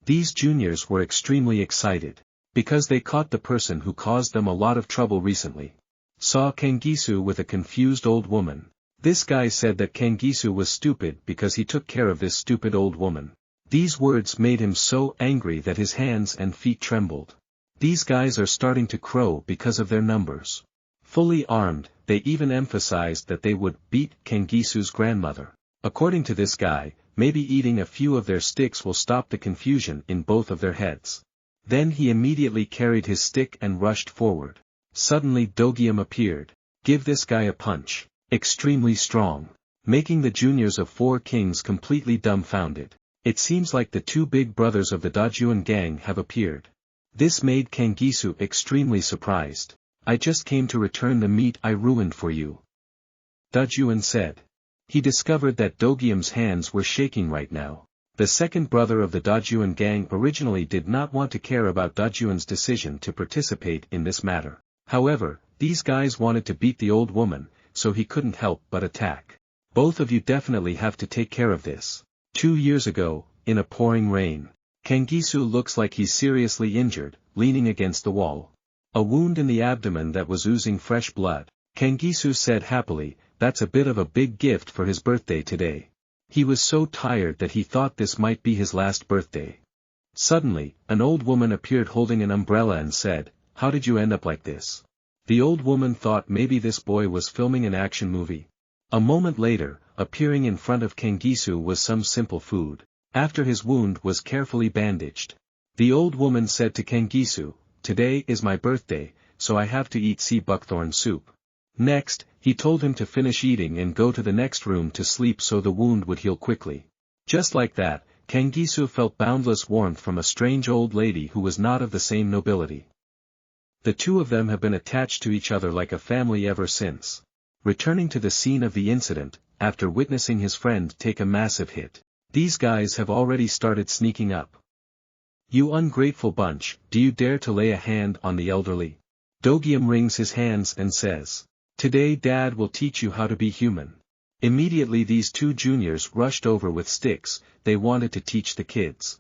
These juniors were extremely excited, because they caught the person who caused them a lot of trouble recently. Saw Kangisu with a confused old woman. This guy said that Kangisu was stupid because he took care of this stupid old woman. These words made him so angry that his hands and feet trembled. These guys are starting to crow because of their numbers. Fully armed, they even emphasized that they would beat Kangisu's grandmother. According to this guy, maybe eating a few of their sticks will stop the confusion in both of their heads. Then he immediately carried his stick and rushed forward. Suddenly Dogium appeared. Give this guy a punch. Extremely strong. making the juniors of 4 kings completely dumbfounded. It seems like the 2 big brothers of the DAJUN gang have appeared. This made Kangisu extremely surprised. I just came to return the meat I ruined for you, DAJUN said. He discovered that Dogium's hands were shaking right now. The second brother of the DAJUN gang originally did not want to care about DAJUN's decision to participate in this matter. However, these guys wanted to beat the old woman, so he couldn't help but attack. Both of you definitely have to take care of this. 2 years ago, in a pouring rain, Kangisu looks like he's seriously injured, leaning against the wall. A wound in the abdomen that was oozing fresh blood. Kangisu said happily, that's a bit of a big gift for his birthday today. He was so tired that he thought this might be his last birthday. Suddenly, an old woman appeared holding an umbrella and said, how did you end up like this? The old woman thought maybe this boy was filming an action movie. A moment later, appearing in front of Kangisu was some simple food. After his wound was carefully bandaged, the old woman said to Kangisu, today is my birthday, so I have to eat sea buckthorn soup. Next, he told him to finish eating and go to the next room to sleep so the wound would heal quickly. Just like that, Kangisu felt boundless warmth from a strange old lady who was not of the same nobility. The 2 of them have been attached to each other like a family ever since. Returning to the scene of the incident, after witnessing his friend take a massive hit, these guys have already started sneaking up. You ungrateful bunch, do you dare to lay a hand on the elderly? Dogium wrings his hands and says, today Dad will teach you how to be human. Immediately these 2 juniors rushed over with sticks, they wanted to teach the kids.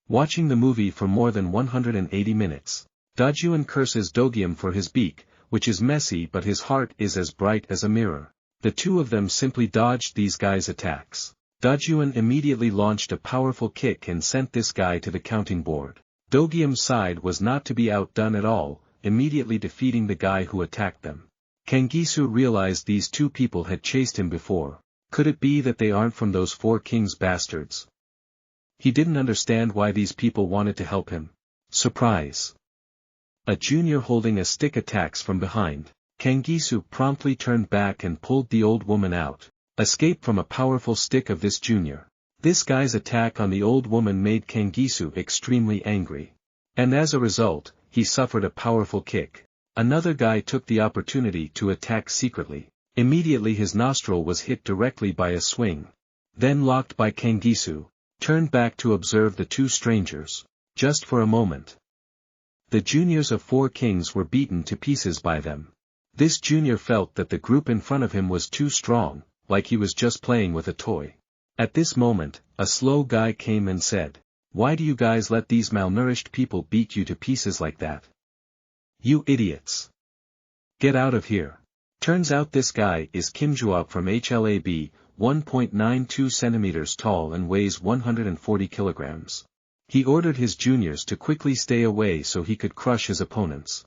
Watching the movie for more than 180 minutes. DAJUN curses Dogium for his beak, which is messy but his heart is as bright as a mirror. The 2 of them simply dodged these guys' attacks. DAJUN immediately launched a powerful kick and sent this guy to the counting board. Dogium's side was not to be outdone at all, immediately defeating the guy who attacked them. Kangisu realized these 2 people had chased him before. Could it be that they aren't from those 4 kings bastards? He didn't understand why these people wanted to help him. Surprise! A junior holding a stick attacks from behind. Kangisu promptly turned back and pulled the old woman out. Escape from a powerful stick of this junior. This guy's attack on the old woman made Kangisu extremely angry. And as a result, he suffered a powerful kick. Another guy took the opportunity to attack secretly. Immediately his nostril was hit directly by a swing. Then locked by Kangisu, turned back to observe the 2 strangers. Just for a moment. The juniors of 4 kings were beaten to pieces by them. This junior felt that the group in front of him was too strong, like he was just playing with a toy. At this moment, a slow guy came and said, why do you guys let these malnourished people beat you to pieces like that? You idiots! Get out of here. Turns out this guy is Kimjuop from HLAB, 1.92 centimeters tall and weighs 140 kilograms. He ordered his juniors to quickly stay away so he could crush his opponents.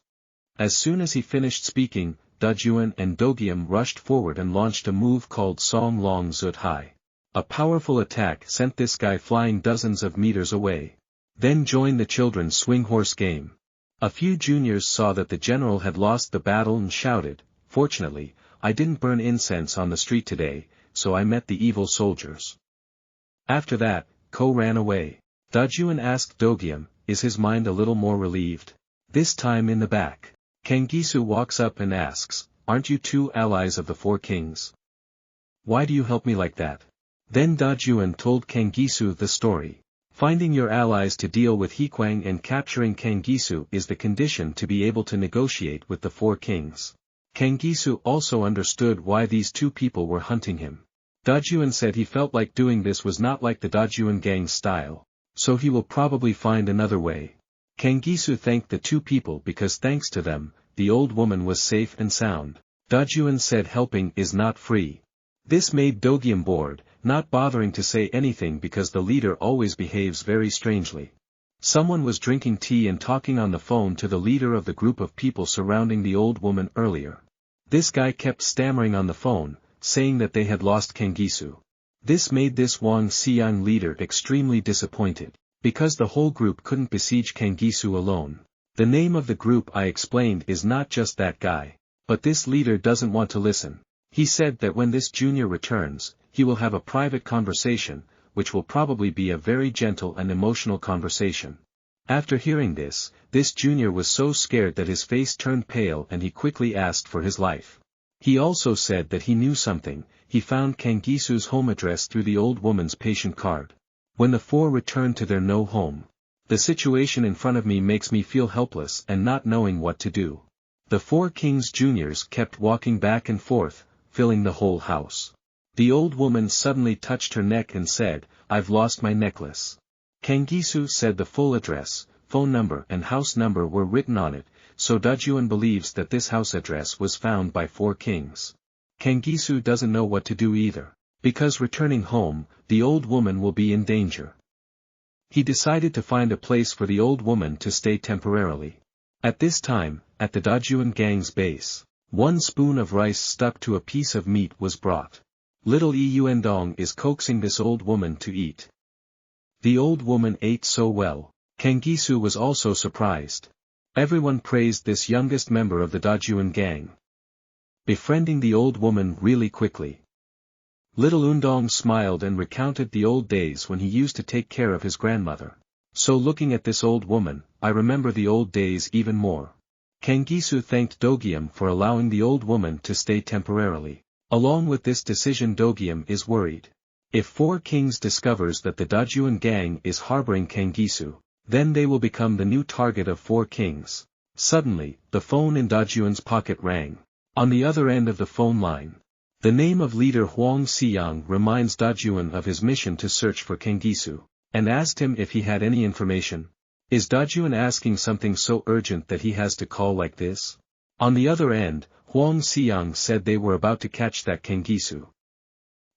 As soon as he finished speaking, DAJUN and Dogium rushed forward and launched a move called Song Long Zut Hai. A powerful attack sent this guy flying dozens of meters away. Then joined the children's swing horse game. A few juniors saw that the general had lost the battle and shouted, fortunately, I didn't burn incense on the street today, so I met the evil soldiers. After that, Ko ran away. DAJUN asked Dogium, is his mind a little more relieved? This time in the back. Kangisu walks up and asks, aren't you 2 allies of the 4 kings? Why do you help me like that? Then DAJUN told Kangisu the story. Finding your allies to deal with HEA KWANG and capturing Kangisu is the condition to be able to negotiate with the 4 kings. Kangisu also understood why these 2 people were hunting him. DAJUN said he felt like doing this was not like the DAJUN gang's style. So he will probably find another way. Kangisu thanked the 2 people because thanks to them, the old woman was safe and sound. DAJUN said helping is not free. This made Dogium bored, not bothering to say anything because the leader always behaves very strangely. Someone was drinking tea and talking on the phone to the leader of the group of people surrounding the old woman earlier. This guy kept stammering on the phone, saying that they had lost Kangisu. This made this Wang Xiang leader extremely disappointed, because the whole group couldn't besiege Kangisu alone. The name of the group I explained is not just that guy. But this leader doesn't want to listen. He said that when this junior returns, he will have a private conversation, which will probably be a very gentle and emotional conversation. After hearing this junior was so scared that his face turned pale and he quickly asked for his life. He also said that he knew something. He found Kangisu's home address through the old woman's patient card. When the four returned to their no home, the situation in front of me makes me feel helpless and not knowing what to do. The four kings juniors kept walking back and forth, filling the whole house. The old woman suddenly touched her neck and said, "I've lost my necklace." Kangisu said the full address, phone number and house number were written on it, so DAJUN believes that this house address was found by four kings. Kangisu doesn't know what to do either, because returning home, the old woman will be in danger. He decided to find a place for the old woman to stay temporarily. At this time, at the DAJUN gang's base, 1 spoon of rice stuck to a piece of meat was brought. Little Yuendong is coaxing this old woman to eat. The old woman ate so well, Kangisu was also surprised. Everyone praised this youngest member of the DAJUN gang, befriending the old woman really quickly. Little Undong smiled and recounted the old days when he used to take care of his grandmother. So looking at this old woman, I remember the old days even more. Kangisu thanked Dogium for allowing the old woman to stay temporarily. Along with this decision, Dogium is worried. If four kings discovers that the DAJUN gang is harboring Kangisu, then they will become the new target of four kings. Suddenly, the phone in DAJUN's pocket rang. On the other end of the phone line, the name of leader Huang Xiyang reminds DAJUN of his mission to search for Kangisu, and asked him if he had any information. Is DAJUN asking something so urgent that he has to call like this? On the other end, Huang Xiyang said they were about to catch that Kangisu,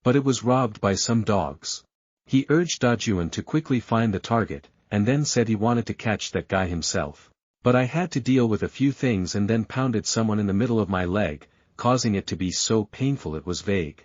but it was robbed by some dogs. He urged DAJUN to quickly find the target, and then said he wanted to catch that guy himself. But I had to deal with a few things and then pounded someone in the middle of my leg, causing it to be so painful it was vague.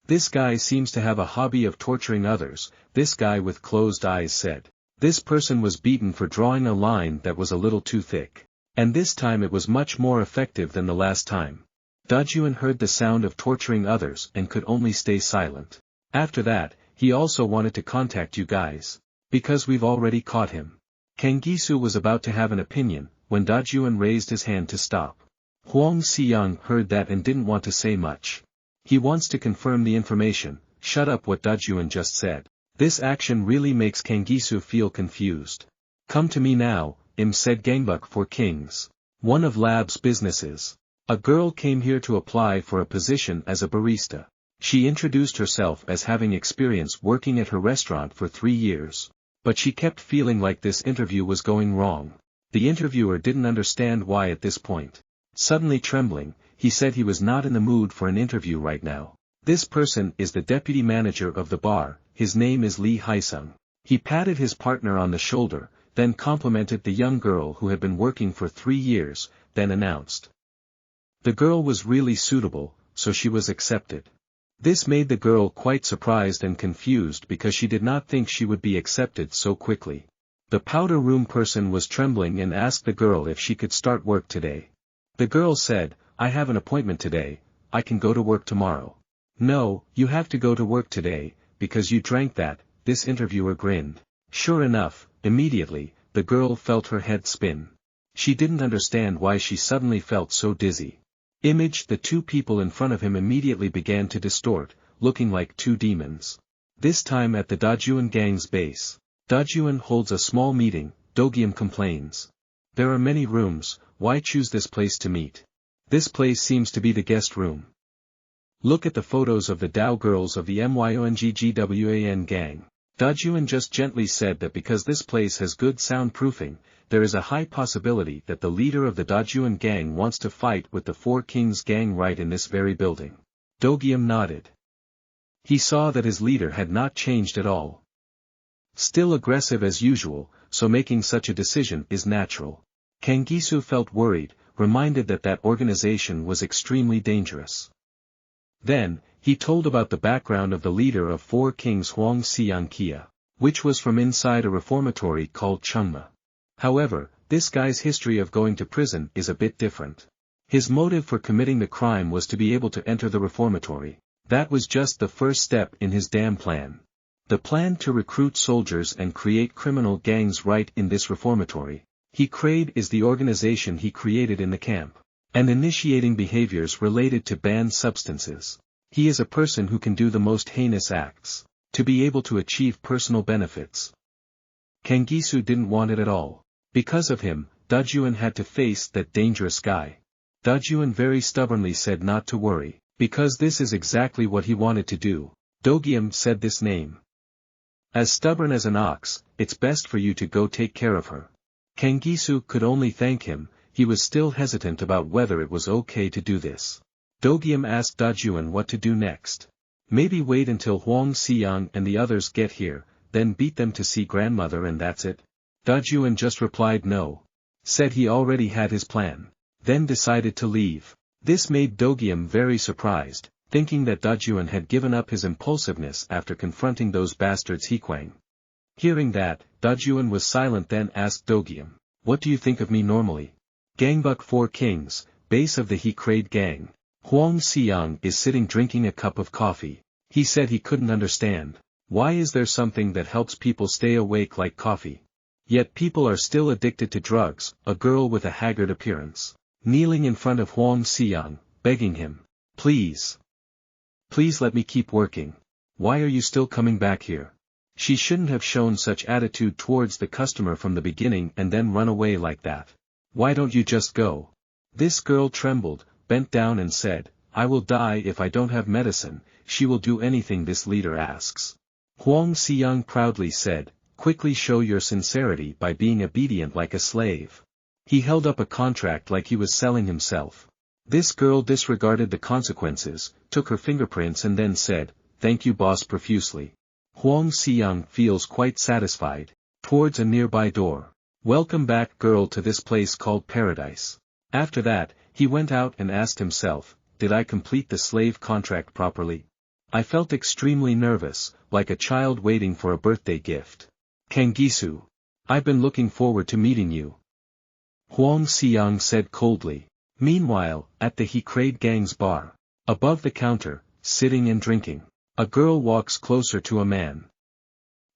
This guy seems to have a hobby of torturing others, this guy with closed eyes said. This person was beaten for drawing a line that was a little too thick. And this time it was much more effective than the last time. DAJUN heard the sound of torturing others and could only stay silent. After that, he also wanted to contact you guys, because we've already caught him. Kangisu was about to have an opinion, when DAJUN raised his hand to stop. Huang Xiyang heard that and didn't want to say much. He wants to confirm the information. Shut up, what DAJUN just said. This action really makes Kangisu feel confused. Come to me now, said Gangbuk for Kings, one of Lab's businesses. A girl came here to apply for a position as a barista. She introduced herself as having experience working at her restaurant for 3 years. But she kept feeling like this interview was going wrong. The interviewer didn't understand why at this point. Suddenly trembling, he said he was not in the mood for an interview right now. This person is the deputy manager of the bar, his name is Lee Haisung. He patted his partner on the shoulder, then complimented the young girl who had been working for 3 years, then announced. The girl was really suitable, so she was accepted. This made the girl quite surprised and confused because she did not think she would be accepted so quickly. The powder room person was trembling and asked the girl if she could start work today. The girl said, I have an appointment today, I can go to work tomorrow. No, you have to go to work today, because you drank that, this interviewer grinned. Sure enough, immediately, the girl felt her head spin. She didn't understand why she suddenly felt so dizzy. The two people in front of him immediately began to distort, looking like two demons. This time at the DAJUN gang's base. DAJUN holds a small meeting. Dogium complains. There are many rooms, why choose this place to meet? This place seems to be the guest room. Look at the photos of the Dao girls of the MYONGGWAN gang. DAJUN just gently said that because this place has good soundproofing, there is a high possibility that the leader of the DAJUN gang wants to fight with the Four Kings gang right in this very building. Dogium nodded. He saw that his leader had not changed at all. Still aggressive as usual, so making such a decision is natural. Kangisu felt worried, reminded that that organization was extremely dangerous. Then, he told about the background of the leader of Four Kings Huang Xiyang, which was from inside a reformatory called Chungma. However, this guy's history of going to prison is a bit different. His motive for committing the crime was to be able to enter the reformatory. That was just the first step in his damn plan. The plan to recruit soldiers and create criminal gangs right in this reformatory. HEA KWANG is the organization he created in the camp. And initiating behaviors related to banned substances. He is a person who can do the most heinous acts. To be able to achieve personal benefits. Kanggisu didn't want it at all. Because of him, DAJUN had to face that dangerous guy. DAJUN very stubbornly said not to worry, because this is exactly what he wanted to do. Dogium said this name. As stubborn as an ox, it's best for you to go take care of her. Kanggisu could only thank him, he was still hesitant about whether it was okay to do this. Dogium asked DAJUN what to do next. Maybe wait until Huang Xiang and the others get here, then beat them to see grandmother and that's it. DAJUN just replied no. Said he already had his plan. Then decided to leave. This made Dogium very surprised, thinking that DAJUN had given up his impulsiveness after confronting those bastards HEA KWANG. Hearing that, DAJUN was silent then asked Dogium, what do you think of me normally? Gangbuk 4 Kings, base of the HEA KWANG gang. Huang Xiang is sitting drinking a cup of coffee. He said he couldn't understand. Why is there something that helps people stay awake like coffee? Yet people are still addicted to drugs, a girl with a haggard appearance. Kneeling in front of Huang Xiang, begging him. Please. Please let me keep working. Why are you still coming back here? She shouldn't have shown such attitude towards the customer from the beginning and then run away like that. Why don't you just go? This girl trembled, bent down and said, I will die if I don't have medicine. She will do anything this leader asks. Huang Xiang proudly said, quickly show your sincerity by being obedient like a slave. He held up a contract like he was selling himself. This girl disregarded the consequences, took her fingerprints and then said, thank you boss profusely. Huang Xiang feels quite satisfied. Towards a nearby door. Welcome back girl to this place called paradise. After that, he went out and asked himself, did I complete the slave contract properly? I felt extremely nervous, like a child waiting for a birthday gift. Kanggisu. I've been looking forward to meeting you. Huang Xiang said coldly. Meanwhile, at the HEA KWANG gang's bar. Above the counter, sitting and drinking. A girl walks closer to a man.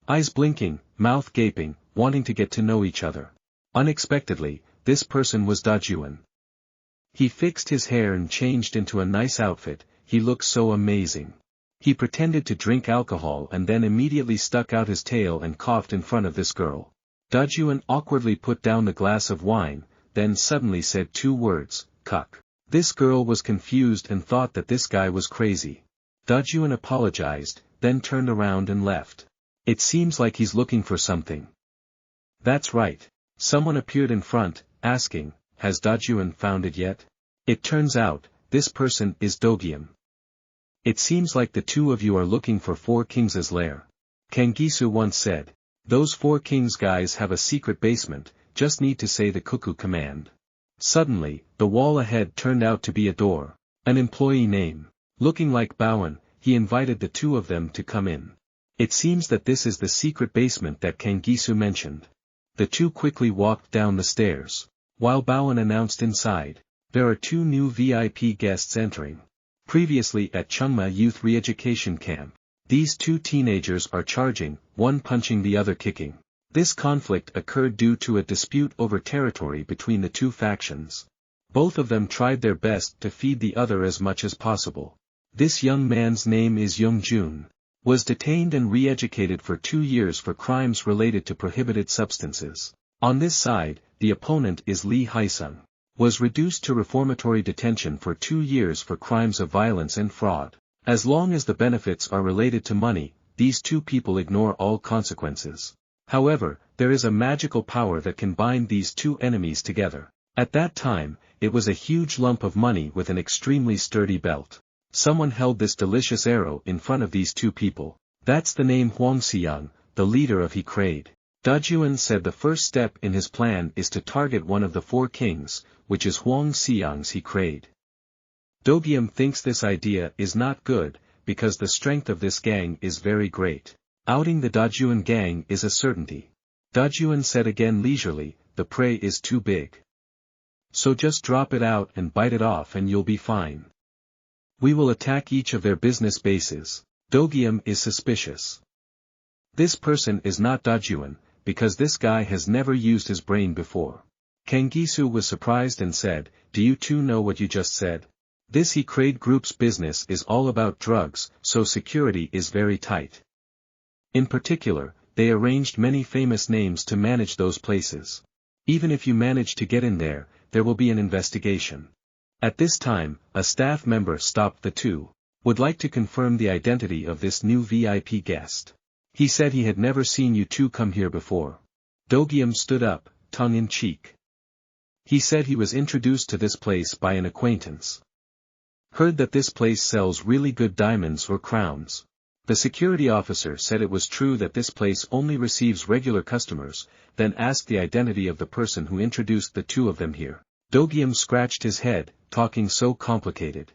Eyes blinking, mouth gaping, wanting to get to know each other. Unexpectedly, this person was DAJUN. He fixed his hair and changed into a nice outfit, he looked so amazing. He pretended to drink alcohol and then immediately stuck out his tail and coughed in front of this girl. DAJUN awkwardly put down the glass of wine, then suddenly said 2 words, cuck. This girl was confused and thought that this guy was crazy. DAJUN apologized, then turned around and left. It seems like he's looking for something. That's right. Someone appeared in front, asking, has DAJUN found it yet? It turns out, this person is Dogium. It seems like the two of you are looking for 4 Kings' lair. Kanggisu once said. Those 4 Kings guys have a secret basement, just need to say the cuckoo command. Suddenly, the wall ahead turned out to be a door. An employee name. Looking like Bowen, he invited the 2 of them to come in. It seems that this is the secret basement that Kanggisu mentioned. The 2 quickly walked down the stairs. While Bowen announced inside, there are 2 new VIP guests entering. Previously at Chungma Youth Re-Education Camp. These 2 teenagers are charging, one punching the other kicking. This conflict occurred due to a dispute over territory between the 2 factions. Both of them tried their best to feed the other as much as possible. This young man's name is Youngjun. Was detained and re-educated for 2 years for crimes related to prohibited substances. On this side, the opponent is Lee Haisung. Was reduced to reformatory detention for 2 years for crimes of violence and fraud. As long as the benefits are related to money, these 2 people ignore all consequences. However, there is a magical power that can bind these 2 enemies together. At that time, it was a huge lump of money with an extremely sturdy belt. Someone held this delicious arrow in front of these 2 people. That's the name Huang Xiang, the leader of HEA KWANG. DAJUN said the first step in his plan is to target one of the 4 Kings, which is Huang Xiang's HEA KWANG. Dogium thinks this idea is not good, because the strength of this gang is very great. Outing the DAJUN gang is a certainty. DAJUN said again leisurely, the prey is too big. So just drop it out and bite it off and you'll be fine. We will attack each of their business bases. Dogium is suspicious. This person is not DAJUN, because this guy has never used his brain before. Kangisu was surprised and said, "Do you two know what you just said? This HEA KWANG group's business is all about drugs, so security is very tight. In particular, they arranged many famous names to manage those places. Even if you manage to get in there, there will be an investigation." At this time, a staff member stopped the two. "Would like to confirm the identity of this new VIP guest. He said he had never seen you two come here before." Dogium stood up, tongue-in-cheek. He said he was introduced to this place by an acquaintance. Heard that this place sells really good diamonds or crowns. The security officer said it was true that this place only receives regular customers, then asked the identity of the person who introduced the two of them here. Dogium scratched his head, talking so complicated.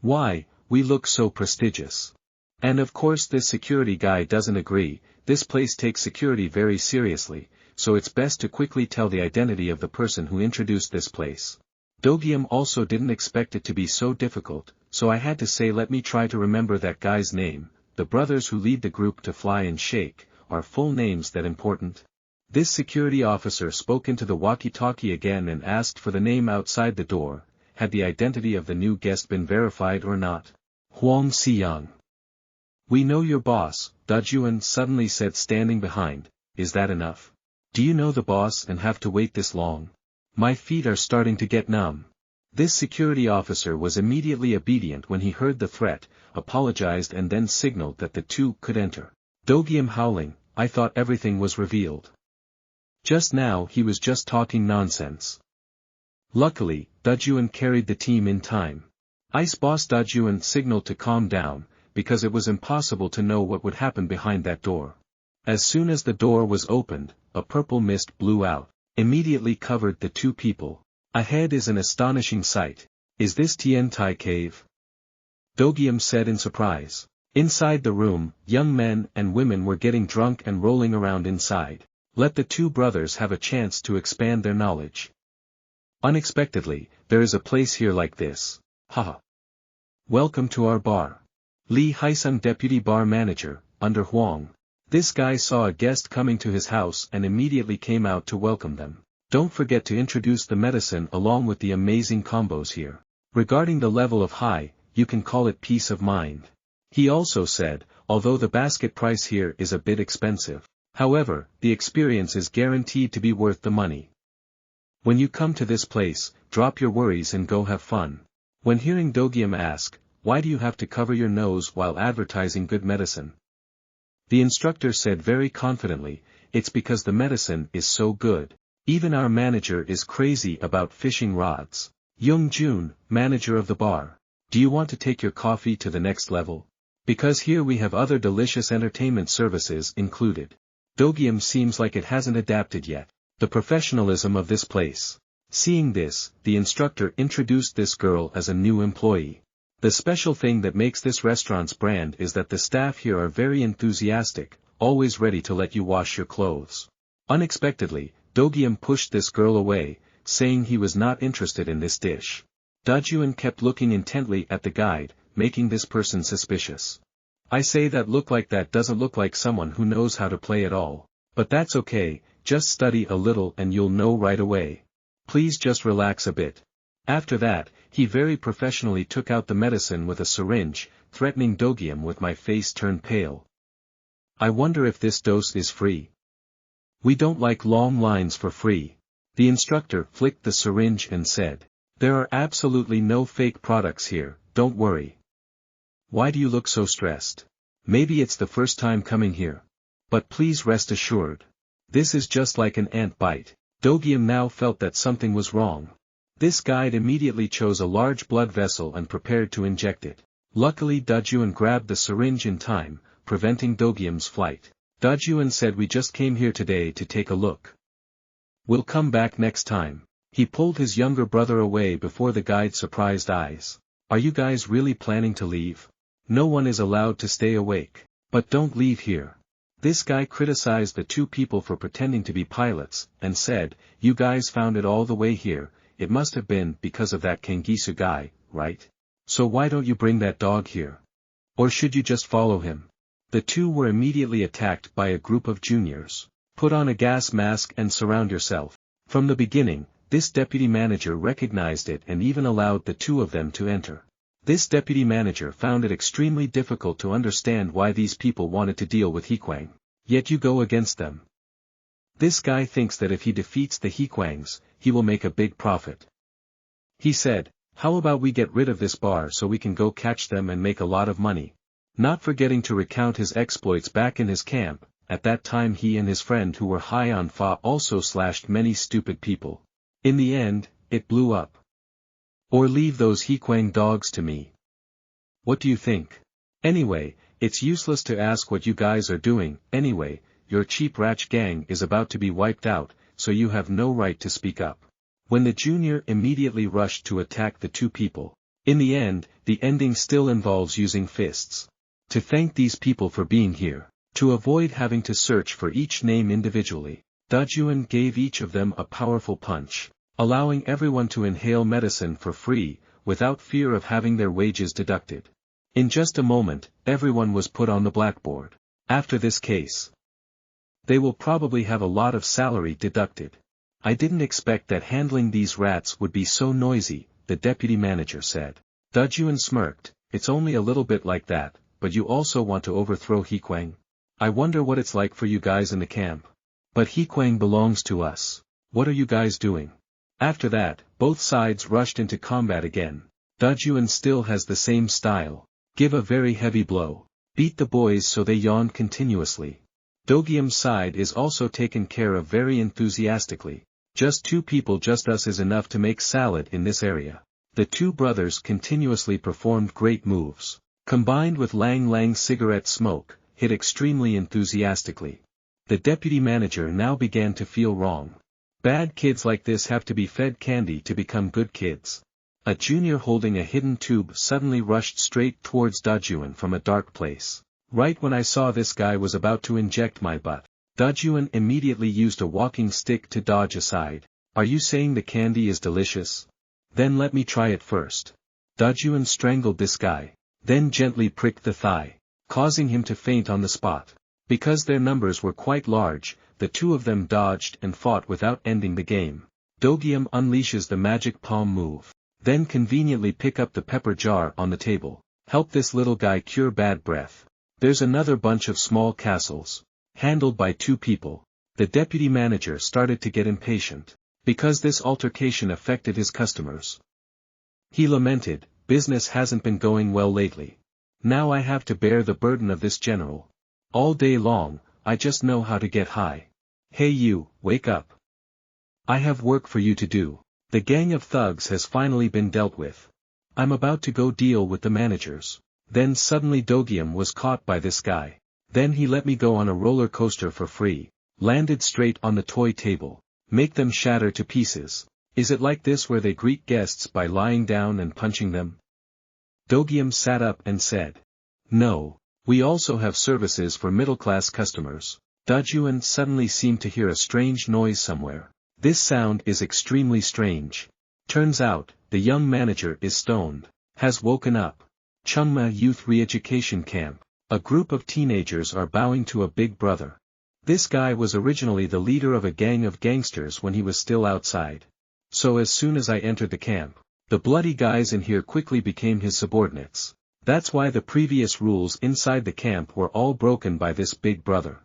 "Why, we look so prestigious. And of course this security guy doesn't agree. This place takes security very seriously, so it's best to quickly tell the identity of the person who introduced this place." Dogium also didn't expect it to be so difficult, so I had to say let me try to remember that guy's name. The brothers who lead the group to fly and shake, are full names that important? This security officer spoke into the walkie-talkie again and asked for the name outside the door. Had the identity of the new guest been verified or not? "Huang Xiyang." "We know your boss," DAJUN suddenly said standing behind. "Is that enough? Do you know the boss and have to wait this long? My feet are starting to get numb." This security officer was immediately obedient when he heard the threat, apologized and then signaled that the two could enter. Dogium howling, "I thought everything was revealed. Just now he was just talking nonsense." Luckily, DAJUN carried the team in time. Ice Boss DAJUN signaled to calm down, because it was impossible to know what would happen behind that door. As soon as the door was opened, a purple mist blew out, immediately covered the two people. Ahead is an astonishing sight. "Is this ToNotDie cave?" Dogium said in surprise. Inside the room, young men and women were getting drunk and rolling around inside. Let the two brothers have a chance to expand their knowledge. Unexpectedly, there is a place here like this. Haha. Welcome to our bar. Lee Haisung, deputy bar manager, under Huang. This guy saw a guest coming to his house and immediately came out to welcome them. Don't forget to introduce the medicine along with the amazing combos here. Regarding the level of high, you can call it peace of mind. He also said, although the basket price here is a bit expensive. However, the experience is guaranteed to be worth the money. When you come to this place, drop your worries and go have fun. When hearing Dogium ask, "Why do you have to cover your nose while advertising good medicine?" The instructor said very confidently, "It's because the medicine is so good. Even our manager is crazy about fishing rods." Young-jun, manager of the bar. "Do you want to take your coffee to the next level? Because here we have other delicious entertainment services included." Dogium seems like it hasn't adapted yet. The professionalism of this place. Seeing this, the instructor introduced this girl as a new employee. The special thing that makes this restaurant's brand is that the staff here are very enthusiastic, always ready to let you wash your clothes. Unexpectedly, Dogium pushed this girl away, saying he was not interested in this dish. DAJUN kept looking intently at the guide, making this person suspicious. "I say that doesn't look like someone who knows how to play at all. But that's okay, just study a little and you'll know right away. Please just relax a bit." After that, he very professionally took out the medicine with a syringe, threatening Dogium with "My face turned pale. I wonder if this dose is free. We don't like long lines for free." The instructor flicked the syringe and said, "There are absolutely no fake products here, don't worry. Why do you look so stressed? Maybe it's the first time coming here. But please rest assured. This is just like an ant bite." Dogium now felt that something was wrong. This guide immediately chose a large blood vessel and prepared to inject it. Luckily DAJUN grabbed the syringe in time, preventing Dogium's flight. DAJUN said, "We just came here today to take a look. We'll come back next time." He pulled his younger brother away before the guide's surprised eyes. "Are you guys really planning to leave? No one is allowed to stay awake. But don't leave here." This guy criticized the two people for pretending to be pilots, and said, "You guys found it all the way here, it must have been because of that Kangisu guy, right? So why don't you bring that dog here? Or should you just follow him? The two were immediately attacked by a group of juniors. Put on a gas mask and surround yourself. From the beginning, this deputy manager recognized it and even allowed the two of them to enter. This deputy manager found it extremely difficult to understand why these people wanted to deal with HEA KWANG. Yet you go against them. This guy thinks that if he defeats the HEA KWANGs, he will make a big profit. He said, how about we get rid of this bar so we can go catch them and make a lot of money? Not forgetting to recount his exploits back in his camp. At that time he and his friend who were high on Fa also slashed many stupid people. In the end, it blew up. Or leave those HEA KWANG dogs to me. What do you think? Anyway, it's useless to ask what you guys are doing. Anyway, your cheap ratch gang is about to be wiped out, so you have no right to speak up. When the junior immediately rushed to attack the two people. In the end, the ending still involves using fists. To thank these people for being here. To avoid having to search for each name individually, DAJUN gave each of them a powerful punch, allowing everyone to inhale medicine for free, without fear of having their wages deducted. In just a moment, everyone was put on the blackboard. After this case, they will probably have a lot of salary deducted. I didn't expect that handling these rats would be so noisy, the deputy manager said. DAJUN smirked, it's only a little bit like that, but you also want to overthrow HEA KWANG? I wonder what it's like for you guys in the camp. But HEA KWANG belongs to us. What are you guys doing? After that, both sides rushed into combat again. DAJUN still has the same style. Give a very heavy blow. Beat the boys so they yawn continuously. Dogium's side is also taken care of very enthusiastically. Just two people, just us is enough to make salad in this area. The two brothers continuously performed great moves. Combined with Lang Lang cigarette smoke, hit extremely enthusiastically. The deputy manager now began to feel wrong. Bad kids like this have to be fed candy to become good kids. A junior holding a hidden tube suddenly rushed straight towards DAJUN from a dark place. Right when I saw this guy was about to inject my butt, DAJUN immediately used a walking stick to dodge aside. Are you saying the candy is delicious? Then let me try it first. DAJUN strangled this guy, then gently pricked the thigh, causing him to faint on the spot. Because their numbers were quite large, the two of them dodged and fought without ending the game. Dogium unleashes the magic palm move, then conveniently pick up the pepper jar on the table. Help this little guy cure bad breath. There's another bunch of small castles, handled by two people. The deputy manager started to get impatient, because this altercation affected his customers. He lamented, business hasn't been going well lately. Now I have to bear the burden of this general. All day long, I just know how to get high. Hey you, wake up. I have work for you to do. The gang of thugs has finally been dealt with. I'm about to go deal with the managers. Then suddenly Dogium was caught by this guy. Then he let me go on a roller coaster for free, landed straight on the toy table, make them shatter to pieces. Is it like this where they greet guests by lying down and punching them? Dogium sat up and said, no. We also have services for middle-class customers. DAJUN suddenly seemed to hear a strange noise somewhere. This sound is extremely strange. Turns out, the young manager is stoned. Has woken up. Chungma Youth Re-Education Camp. A group of teenagers are bowing to a big brother. This guy was originally the leader of a gang of gangsters when he was still outside. So as soon as I entered the camp, the bloody guys in here quickly became his subordinates. That's why the previous rules inside the camp were all broken by this big brother.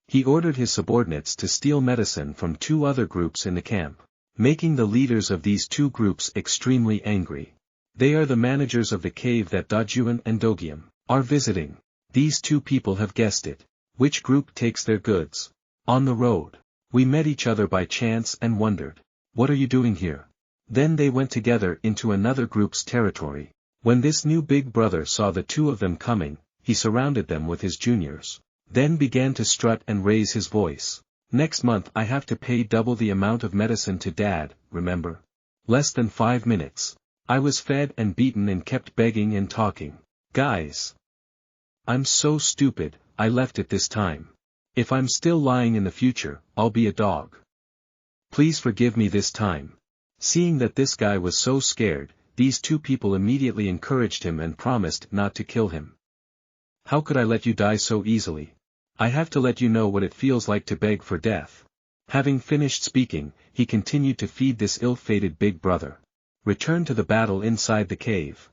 He ordered his subordinates to steal medicine from two other groups in the camp, making the leaders of these two groups extremely angry. They are the managers of the cave that DAJUN and Dogium are visiting. These two people have guessed it. Which group takes their goods? On the road. We met each other by chance and wondered, what are you doing here? Then they went together into another group's territory. When this new big brother saw the two of them coming, he surrounded them with his juniors. Then began to strut and raise his voice. Next month I have to pay double the amount of medicine to Dad, remember? Less than 5 minutes. I was fed and beaten and kept begging and talking. Guys. I'm so stupid, I left it this time. If I'm still lying in the future, I'll be a dog. Please forgive me this time. Seeing that this guy was so scared, these two people immediately encouraged him and promised not to kill him. How could I let you die so easily? I have to let you know what it feels like to beg for death. Having finished speaking, he continued to feed this ill-fated big brother. Return to the battle inside the cave.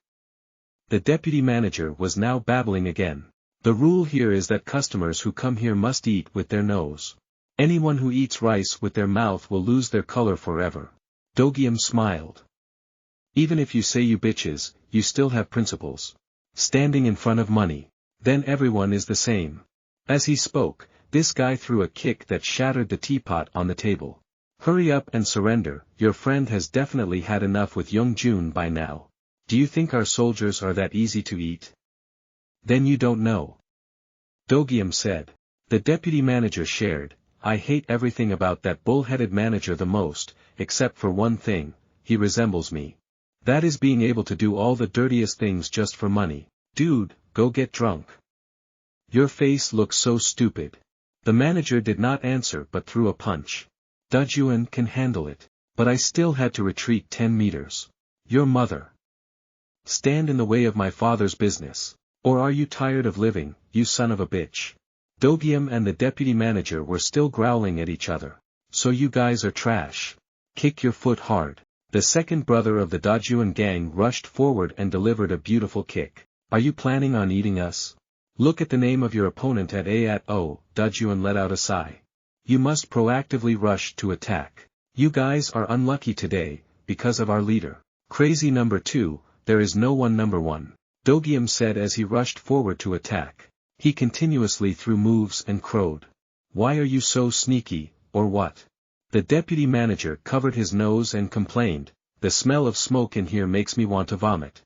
The deputy manager was now babbling again. The rule here is that customers who come here must eat with their nose. Anyone who eats rice with their mouth will lose their color forever. Dogium smiled. Even if you say you bitches, you still have principles. Standing in front of money. Then everyone is the same. As he spoke, this guy threw a kick that shattered the teapot on the table. Hurry up and surrender, your friend has definitely had enough with Young-jun by now. Do you think our soldiers are that easy to eat? Then you don't know. Dogium said. The deputy manager shared, I hate everything about that bull-headed manager the most, except for one thing, he resembles me. That is being able to do all the dirtiest things just for money. Dude, go get drunk. Your face looks so stupid. The manager did not answer but threw a punch. DAJUN can handle it. But I still had to retreat 10 meters. Your mother. Stand in the way of my father's business. Or are you tired of living, you son of a bitch? Dogium and the deputy manager were still growling at each other. So you guys are trash. Kick your foot hard. The second brother of the DAJUN gang rushed forward and delivered a beautiful kick. Are you planning on eating us? Look at the name of your opponent at A.O. DAJUN let out a sigh. You must proactively rush to attack. You guys are unlucky today, because of our leader. Crazy number 2, there is no one number 1. Dogium said as he rushed forward to attack. He continuously threw moves and crowed. Why are you so sneaky, or what? The deputy manager covered his nose and complained, the smell of smoke in here makes me want to vomit.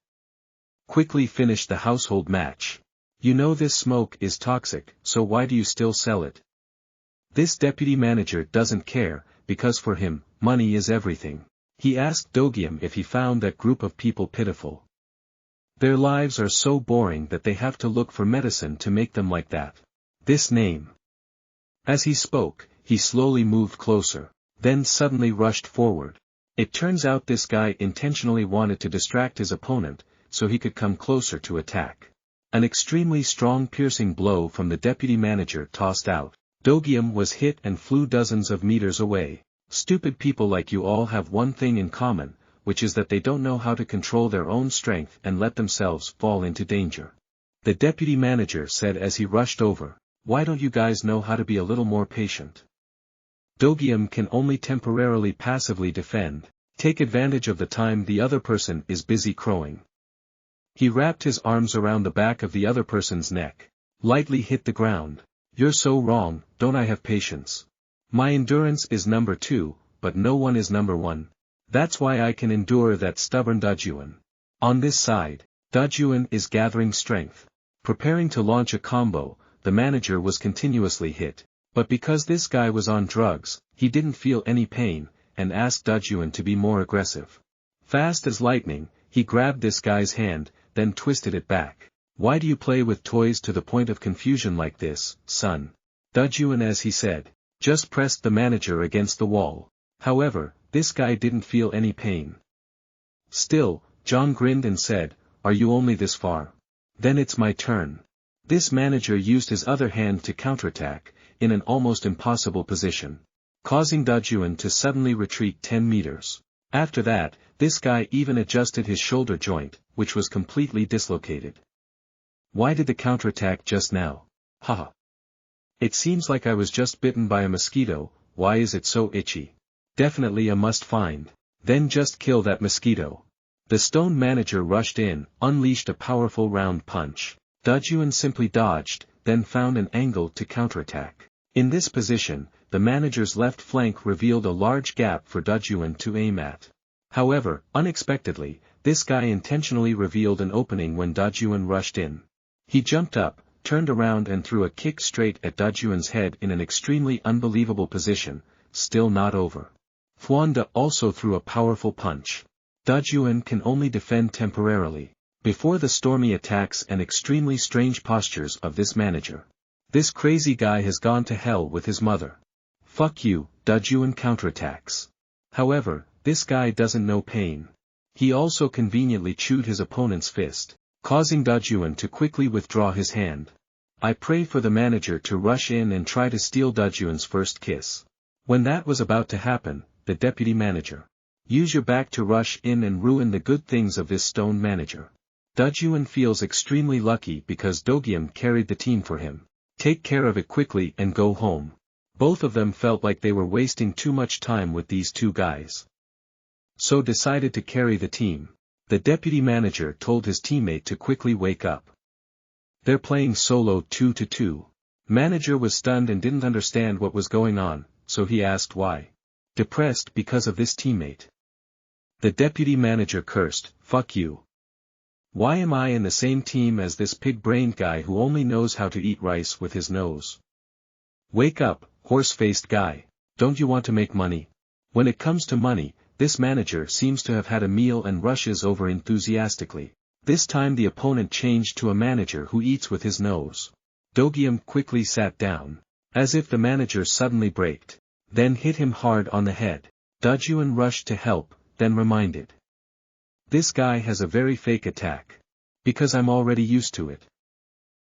Quickly finish the household match. You know this smoke is toxic, so why do you still sell it? This deputy manager doesn't care, because for him, money is everything. He asked Dogium if he found that group of people pitiful. Their lives are so boring that they have to look for medicine to make them like that. This name. As he spoke, he slowly moved closer, then suddenly rushed forward. It turns out this guy intentionally wanted to distract his opponent, so he could come closer to attack. An extremely strong piercing blow from the deputy manager tossed out. Dogium was hit and flew dozens of meters away. Stupid people like you all have one thing in common, which is that they don't know how to control their own strength and let themselves fall into danger. The deputy manager said as he rushed over, why don't you guys know how to be a little more patient? Dogium can only temporarily passively defend. Take advantage of the time the other person is busy crowing. He wrapped his arms around the back of the other person's neck. Lightly hit the ground. You're so wrong, don't I have patience? My endurance is number 2, but no one is number 1. That's why I can endure that stubborn DAJUN. On this side, DAJUN is gathering strength. Preparing to launch a combo, the manager was continuously hit. But because this guy was on drugs, he didn't feel any pain, and asked DAJUN to be more aggressive. Fast as lightning, he grabbed this guy's hand, then twisted it back. Why do you play with toys to the point of confusion like this, son? DAJUN, as he said, just pressed the manager against the wall. However, this guy didn't feel any pain. Still, John grinned and said, are you only this far? Then it's my turn. This manager used his other hand to counterattack, in an almost impossible position, causing DAJUN to suddenly retreat 10 meters. After that, this guy even adjusted his shoulder joint, which was completely dislocated. Why did the counterattack just now? Haha. It seems like I was just bitten by a mosquito, why is it so itchy? Definitely a must find. Then just kill that mosquito. The stone manager rushed in, unleashed a powerful round punch. DAJUN simply dodged, then found an angle to counterattack. In this position, the manager's left flank revealed a large gap for DAJUN to aim at. However, unexpectedly, this guy intentionally revealed an opening when DAJUN rushed in. He jumped up, turned around and threw a kick straight at DAJUN's head in an extremely unbelievable position. Still not over. Hwanda also threw a powerful punch. DAJUN can only defend temporarily. Before the stormy attacks and extremely strange postures of this manager. This crazy guy has gone to hell with his mother. Fuck you, DAJUN counterattacks. However, this guy doesn't know pain. He also conveniently chewed his opponent's fist, causing DAJUN to quickly withdraw his hand. I pray for the manager to rush in and try to steal DAJUN's first kiss. When that was about to happen, the deputy manager. Use your back to rush in and ruin the good things of this stone manager. DAJUN feels extremely lucky because Dogium carried the team for him. Take care of it quickly and go home. Both of them felt like they were wasting too much time with these two guys, so decided to carry the team. The deputy manager told his teammate to quickly wake up. They're playing solo 2-2. Manager was stunned and didn't understand what was going on, so he asked why. Depressed because of this teammate. The deputy manager cursed, "Fuck you. Why am I in the same team as this pig-brained guy who only knows how to eat rice with his nose? Wake up, horse-faced guy. Don't you want to make money?" When it comes to money, this manager seems to have had a meal and rushes over enthusiastically. This time the opponent changed to a manager who eats with his nose. Dogium quickly sat down, as if the manager suddenly braked, then hit him hard on the head. DAJUN rushed to help, then reminded. This guy has a very fake attack. Because I'm already used to it.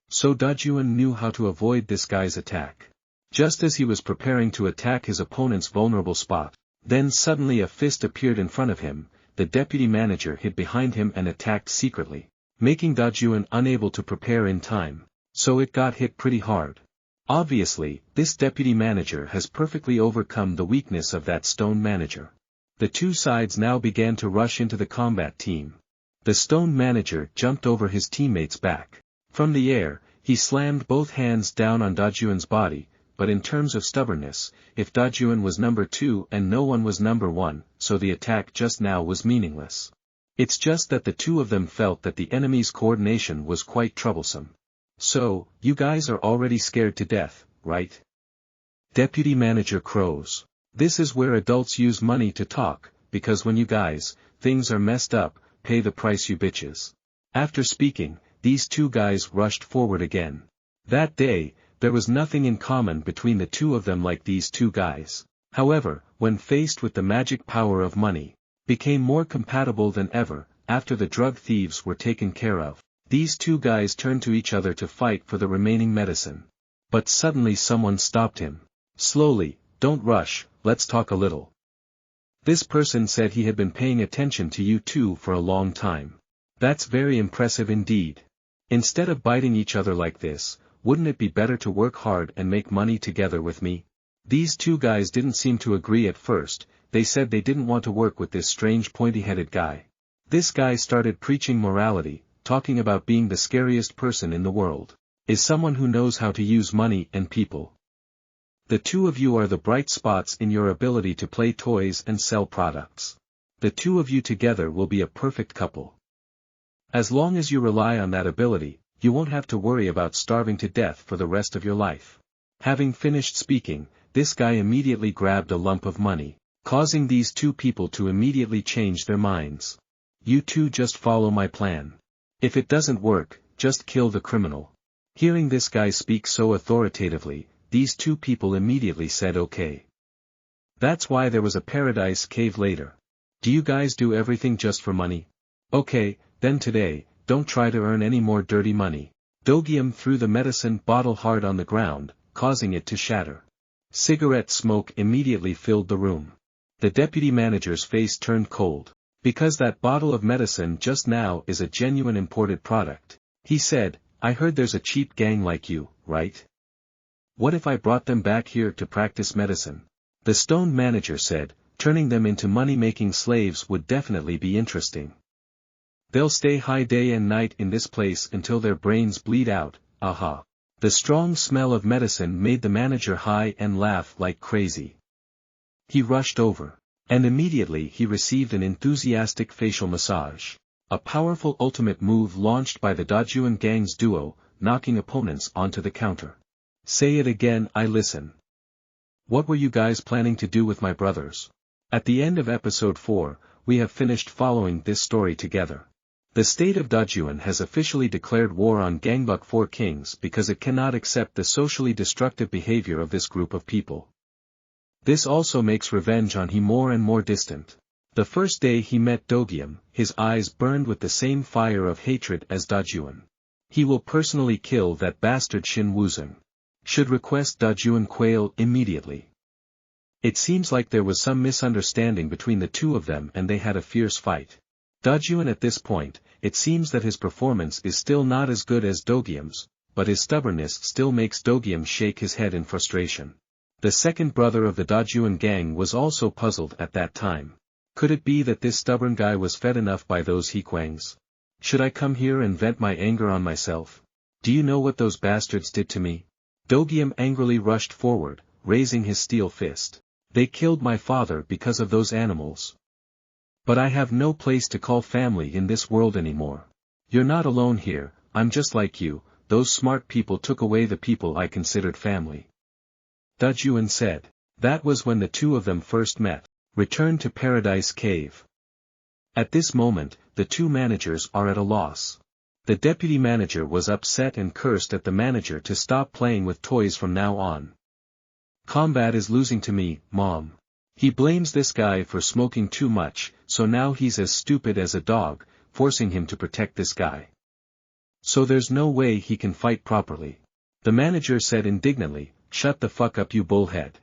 So DAJUN knew how to avoid this guy's attack. Just as he was preparing to attack his opponent's vulnerable spot, then suddenly a fist appeared in front of him. The deputy manager hid behind him and attacked secretly, making DAJUN unable to prepare in time, so it got hit pretty hard. Obviously, this deputy manager has perfectly overcome the weakness of that stone manager. The two sides now began to rush into the combat team. The stone manager jumped over his teammate's back. From the air, he slammed both hands down on DAJUN's body, but in terms of stubbornness, if DAJUN was number 2 and no one was number 1, so the attack just now was meaningless. It's just that the two of them felt that the enemy's coordination was quite troublesome. So, you guys are already scared to death, right? Deputy manager crows. This is where adults use money to talk, because when you guys, things are messed up, pay the price you bitches. After speaking, these two guys rushed forward again. That day, there was nothing in common between the two of them like these two guys. However, when faced with the magic power of money, became more compatible than ever. After the drug thieves were taken care of, these two guys turned to each other to fight for the remaining medicine. But suddenly someone stopped him. Slowly, don't rush, let's talk a little. This person said he had been paying attention to you two for a long time. That's very impressive indeed. Instead of biting each other like this, wouldn't it be better to work hard and make money together with me? These two guys didn't seem to agree at first. They said they didn't want to work with this strange pointy-headed guy. This guy started preaching morality, talking about being the scariest person in the world is someone who knows how to use money and people. The two of you are the bright spots in your ability to play toys and sell products. The two of you together will be a perfect couple. As long as you rely on that ability, you won't have to worry about starving to death for the rest of your life. Having finished speaking, this guy immediately grabbed a lump of money, causing these two people to immediately change their minds. You two just follow my plan. If it doesn't work, just kill the criminal. Hearing this guy speak so authoritatively, these two people immediately said okay. That's why there was a paradise cave later. Do you guys do everything just for money? Okay, then today, don't try to earn any more dirty money. Dogium threw the medicine bottle hard on the ground, causing it to shatter. Cigarette smoke immediately filled the room. The deputy manager's face turned cold. Because that bottle of medicine just now is a genuine imported product. He said, I heard there's a cheap gang like you, right? What if I brought them back here to practice medicine? The stone manager said, turning them into money-making slaves would definitely be interesting. They'll stay high day and night in this place until their brains bleed out, aha. The strong smell of medicine made the manager high and laugh like crazy. He rushed over. And immediately he received an enthusiastic facial massage. A powerful ultimate move launched by the DAJUN gang's duo, knocking opponents onto the counter. Say it again, I listen. What were you guys planning to do with my brothers? At the end of episode 4, we have finished following this story together. The state of DAJUN has officially declared war on Gangbuk 4 Kings because it cannot accept the socially destructive behavior of this group of people. This also makes revenge on HE more and more distant. The first day he met Dogium, his eyes burned with the same fire of hatred as DAJUN. He will personally kill that bastard Shin Wuzong. Should request DAJUN quail immediately. It seems like there was some misunderstanding between the two of them and they had a fierce fight. DAJUN at this point, it seems that his performance is still not as good as Dogium's, but his stubbornness still makes Dogium shake his head in frustration. The second brother of the DAJUN gang was also puzzled at that time. Could it be that this stubborn guy was fed enough by those HEA KWANGs? Should I come here and vent my anger on myself? Do you know what those bastards did to me? Dogium angrily rushed forward, raising his steel fist. They killed my father because of those animals. But I have no place to call family in this world anymore. You're not alone here, I'm just like you, those smart people took away the people I considered family. DAJUN said. That was when the two of them first met. Return to Paradise Cave. At this moment, the two managers are at a loss. The deputy manager was upset and cursed at the manager to stop playing with toys from now on. Combat is losing to me, Mom. He blames this guy for smoking too much, so now he's as stupid as a dog, forcing him to protect this guy. So there's no way he can fight properly. The manager said indignantly, shut the fuck up you bullhead.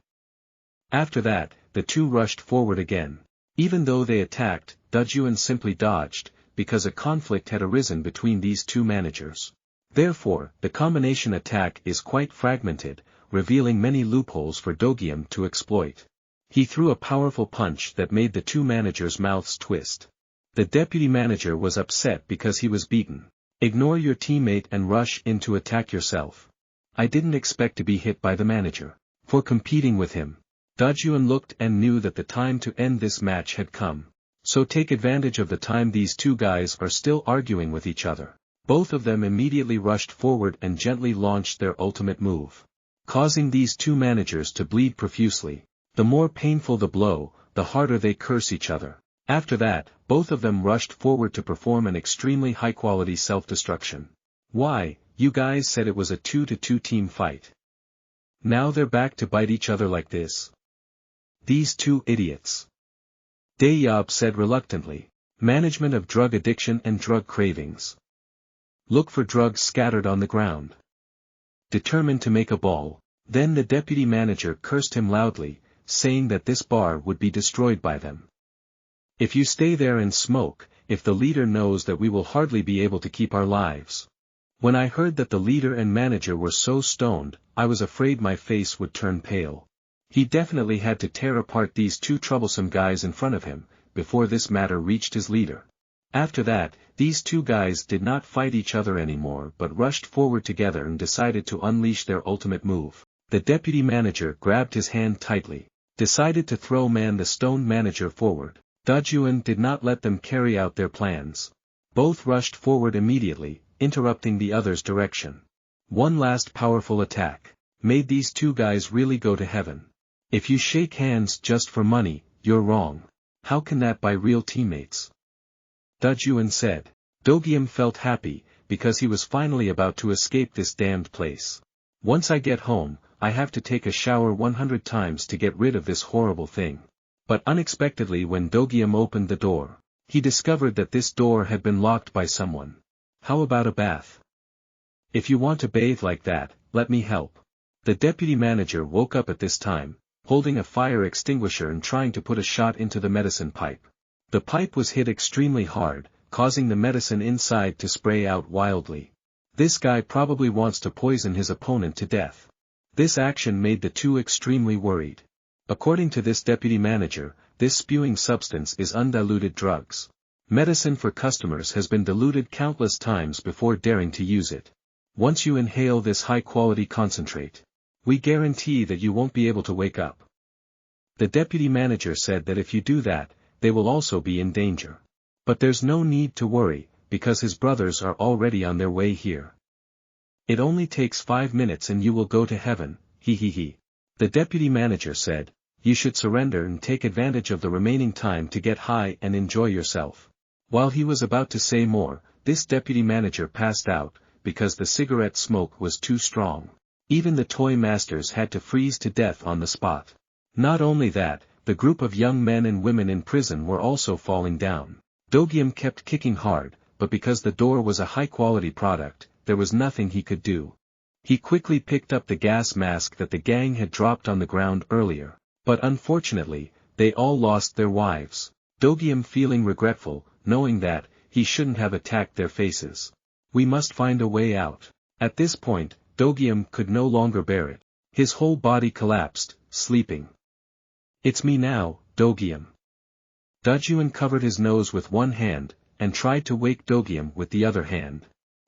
After that, the two rushed forward again. Even though they attacked, DAJUN simply dodged, because a conflict had arisen between these two managers. Therefore, the combination attack is quite fragmented, revealing many loopholes for Dogium to exploit. He threw a powerful punch that made the two managers' mouths twist. The deputy manager was upset because he was beaten. Ignore your teammate and rush in to attack yourself. I didn't expect to be hit by the manager. For competing with him. DAJUN looked and knew that the time to end this match had come. So take advantage of the time these two guys are still arguing with each other. Both of them immediately rushed forward and gently launched their ultimate move. Causing these two managers to bleed profusely. The more painful the blow, the harder they curse each other. After that, both of them rushed forward to perform an extremely high-quality self-destruction. Why, you guys said it was a 2-2 team fight. Now they're back to bite each other like this. These two idiots. Dayob said reluctantly. Management of drug addiction and drug cravings. Look for drugs scattered on the ground. Determined to make a ball, then the deputy manager cursed him loudly, saying that this bar would be destroyed by them. If you stay there and smoke, if the leader knows that we will hardly be able to keep our lives. When I heard that the leader and manager were so stoned, I was afraid my face would turn pale. He definitely had to tear apart these two troublesome guys in front of him, before this matter reached his leader. After that, these two guys did not fight each other anymore but rushed forward together and decided to unleash their ultimate move. The deputy manager grabbed his hand tightly, decided to throw the stoned manager forward. DAJUN did not let them carry out their plans. Both rushed forward immediately, interrupting the other's direction. One last powerful attack made these two guys really go to heaven. If you shake hands just for money, you're wrong. How can that buy real teammates? DAJUN said. Dogium felt happy, because he was finally about to escape this damned place. Once I get home, I have to take a shower 100 times to get rid of this horrible thing. But unexpectedly when Dogium opened the door, he discovered that this door had been locked by someone. How about a bath? If you want to bathe like that, let me help. The deputy manager woke up at this time, holding a fire extinguisher and trying to put a shot into the medicine pipe. The pipe was hit extremely hard, causing the medicine inside to spray out wildly. This guy probably wants to poison his opponent to death. This action made the two extremely worried. According to this deputy manager, this spewing substance is undiluted drugs. Medicine for customers has been diluted countless times before daring to use it. Once you inhale this high-quality concentrate, we guarantee that you won't be able to wake up. The deputy manager said that if you do that, they will also be in danger. But there's no need to worry, because his brothers are already on their way here. It only takes 5 minutes and you will go to heaven, he. The deputy manager said, you should surrender and take advantage of the remaining time to get high and enjoy yourself. While he was about to say more, this deputy manager passed out, because the cigarette smoke was too strong. Even the toy masters had to freeze to death on the spot. Not only that, the group of young men and women in prison were also falling down. Dogium kept kicking hard, but because the door was a high-quality product, there was nothing he could do. He quickly picked up the gas mask that the gang had dropped on the ground earlier, but unfortunately, they all lost their wives. Dogium feeling regretful, knowing that, he shouldn't have attacked their faces. We must find a way out. At this point, Dogium could no longer bear it. His whole body collapsed, sleeping. It's me now, Dogium. DAJUN covered his nose with one hand, and tried to wake Dogium with the other hand.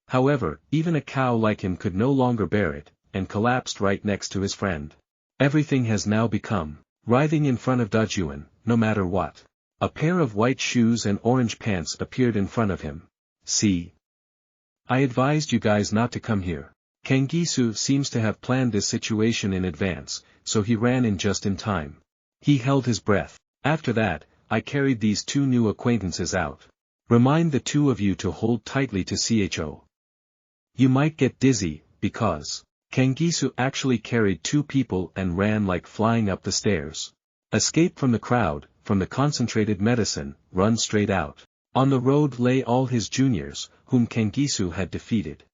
However, even a cow like him could no longer bear it, and collapsed right next to his friend. Everything has now become writhing in front of DAJUN, no matter what. A pair of white shoes and orange pants appeared in front of him. See? I advised you guys not to come here. Kangisu seems to have planned this situation in advance, so he ran in just in time. He held his breath. After that, I carried these two new acquaintances out. Remind the two of you to hold tightly to CHO. You might get dizzy, because Kangisu actually carried two people and ran like flying up the stairs. Escape from the crowd, from the concentrated medicine, run straight out. On the road lay all his juniors, whom Kangisu had defeated.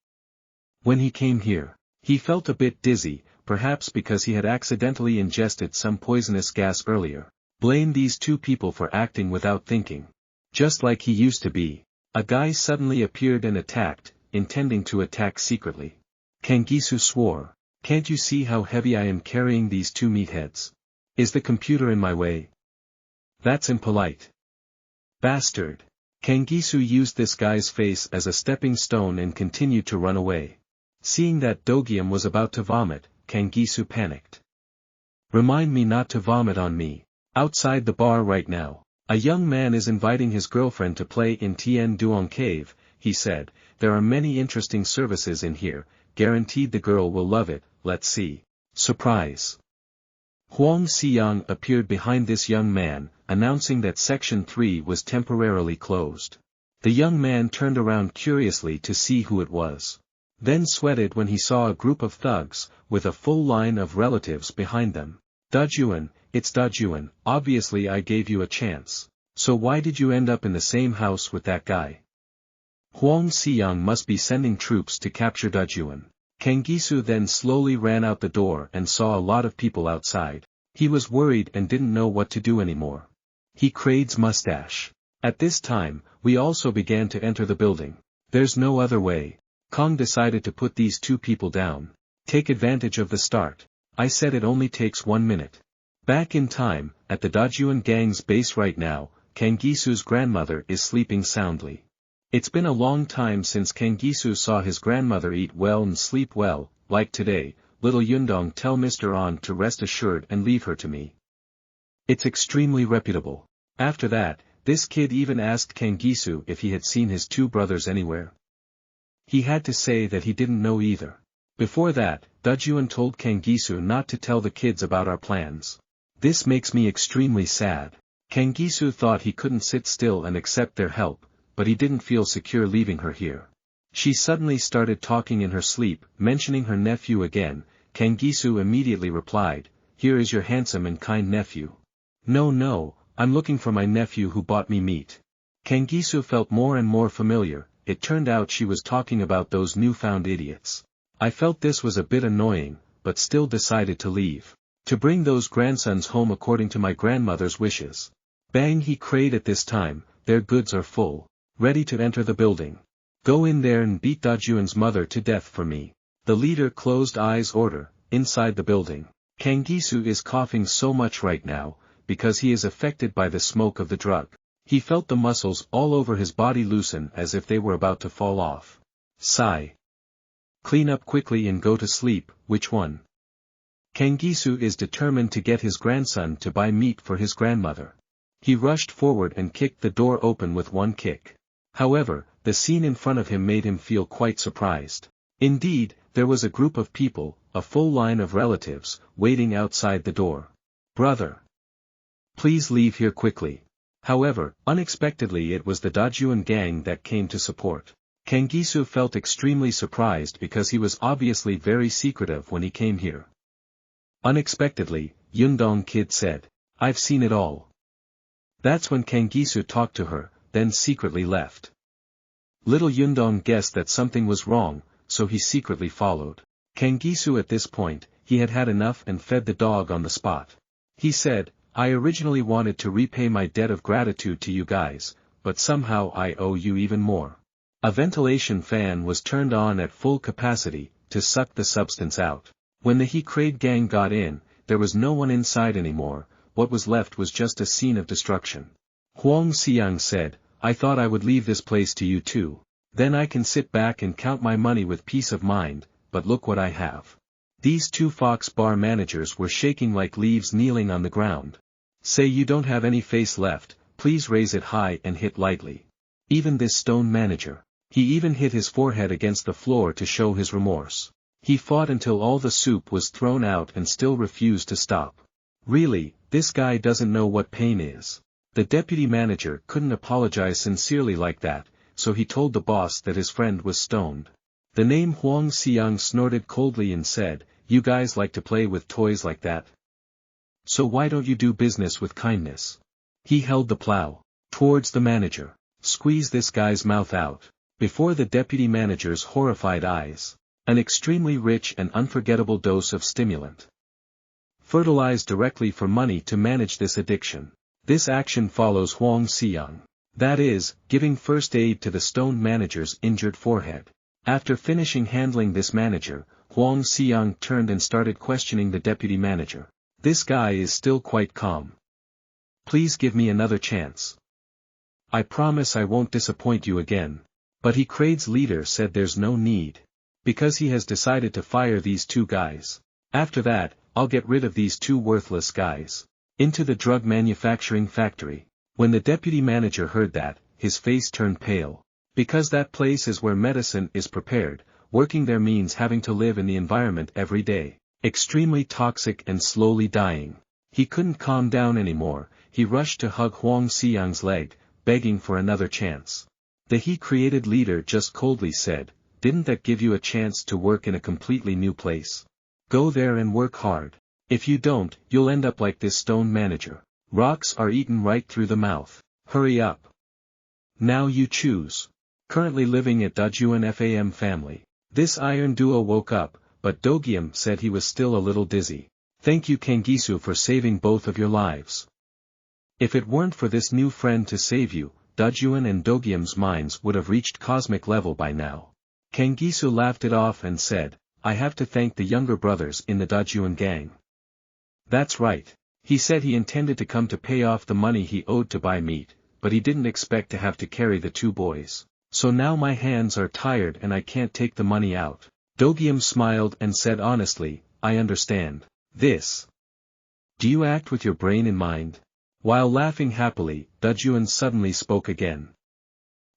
When he came here, he felt a bit dizzy, perhaps because he had accidentally ingested some poisonous gas earlier. Blame these two people for acting without thinking. Just like he used to be. A guy suddenly appeared and attacked, intending to attack secretly. Kangisu swore, "Can't you see how heavy I am carrying these two meatheads? Is the computer in my way? That's impolite. Bastard." Kangisu used this guy's face as a stepping stone and continued to run away. Seeing that Dogium was about to vomit, Kangisu panicked. Remind me not to vomit on me. Outside the bar right now, a young man is inviting his girlfriend to play in Tien Duong Cave, he said. There are many interesting services in here, guaranteed the girl will love it, let's see. Surprise. Huang Xiang appeared behind this young man, announcing that Section 3 was temporarily closed. The young man turned around curiously to see who it was. Then sweated when he saw a group of thugs, with a full line of relatives behind them. DAJUN, it's DAJUN, obviously I gave you a chance. So why did you end up in the same house with that guy? Huang Xiang must be sending troops to capture DAJUN. Kangisu then slowly ran out the door and saw a lot of people outside. He was worried and didn't know what to do anymore. He cranes mustache. At this time, we also began to enter the building. There's no other way. Kong decided to put these two people down. Take advantage of the start. I said it only takes 1 minute. Back in time, at the DAJUN gang's base right now, Kangisu's grandmother is sleeping soundly. It's been a long time since Kangisu saw his grandmother eat well and sleep well, like today. Little Yundong, tell Mr. On to rest assured and leave her to me. It's extremely reputable. After that, this kid even asked Kangisu if he had seen his two brothers anywhere. He had to say that he didn't know either. Before that, DAJUN told Kangisu not to tell the kids about our plans. This makes me extremely sad. Kangisu thought he couldn't sit still and accept their help, but he didn't feel secure leaving her here. She suddenly started talking in her sleep, mentioning her nephew again. Kangisu immediately replied, "Here is your handsome and kind nephew." No, I'm looking for my nephew who bought me meat." Kangisu felt more and more familiar. It turned out she was talking about those newfound idiots. I felt this was a bit annoying, but still decided to leave. To bring those grandsons home according to my grandmother's wishes. Bang, he cried at this time, their goods are full. Ready to enter the building. Go in there and beat DAJUN's mother to death for me. The leader closed eyes order, inside the building. Kangisu is coughing so much right now, because he is affected by the smoke of the drug. He felt the muscles all over his body loosen as if they were about to fall off. Sigh. Clean up quickly and go to sleep, which one? Kangisu is determined to get his grandson to buy meat for his grandmother. He rushed forward and kicked the door open with one kick. However, the scene in front of him made him feel quite surprised. Indeed, there was a group of people, a full line of relatives, waiting outside the door. Brother! Please leave here quickly. However, unexpectedly it was the DAJUN gang that came to support. Kangisu felt extremely surprised because he was obviously very secretive when he came here. Unexpectedly, Yundong Kid said, I've seen it all. That's when Kangisu talked to her, then secretly left. Little Yundong guessed that something was wrong, so he secretly followed. Kangisu at this point, he had had enough and fed the dog on the spot. He said, I originally wanted to repay my debt of gratitude to you guys, but somehow I owe you even more. A ventilation fan was turned on at full capacity, to suck the substance out. When the HEA KWANG gang got in, there was no one inside anymore, what was left was just a scene of destruction. Huang Xiang said, I thought I would leave this place to you too. Then I can sit back and count my money with peace of mind, but look what I have. These two Fox bar managers were shaking like leaves kneeling on the ground. Say you don't have any face left, please raise it high and hit lightly. Even this stone manager. He even hit his forehead against the floor to show his remorse. He fought until all the soup was thrown out and still refused to stop. Really, this guy doesn't know what pain is. The deputy manager couldn't apologize sincerely like that, so he told the boss that his friend was stoned. The name Huang Xiang snorted coldly and said, you guys like to play with toys like that? So why don't you do business with kindness? He held the plow towards the manager. Squeeze this guy's mouth out. Before the deputy manager's horrified eyes. An extremely rich and unforgettable dose of stimulant. Fertilized directly for money to manage this addiction. This action follows Huang Xiang. That is, giving first aid to the stone manager's injured forehead. After finishing handling this manager, Huang Xiang turned and started questioning the deputy manager. This guy is still quite calm. Please give me another chance. I promise I won't disappoint you again. But HEA KWANG's leader said there's no need. Because he has decided to fire these two guys. After that, I'll get rid of these two worthless guys. Into the drug manufacturing factory. When the deputy manager heard that, his face turned pale. Because that place is where medicine is prepared, working there means having to live in the environment every day. Extremely toxic and slowly dying. He couldn't calm down anymore, he rushed to hug Huang Xiang's leg, begging for another chance. The HEA created leader just coldly said, didn't that give you a chance to work in a completely new place? Go there and work hard. If you don't, you'll end up like this stone manager. Rocks are eaten right through the mouth. Hurry up. Now you choose. Currently living at DAJUN FAM family. This iron duo woke up, but Dogium said he was still a little dizzy. Thank you Kangisu for saving both of your lives. If it weren't for this new friend to save you, DAJUN and Dogium's minds would have reached cosmic level by now. Kangisu laughed it off and said, I have to thank the younger brothers in the DAJUN gang. That's right. He said he intended to come to pay off the money he owed to buy meat, but he didn't expect to have to carry the two boys. So now my hands are tired and I can't take the money out. Dogium smiled and said honestly, I understand. This. Do you act with your brain in mind? While laughing happily, DAJUN suddenly spoke again.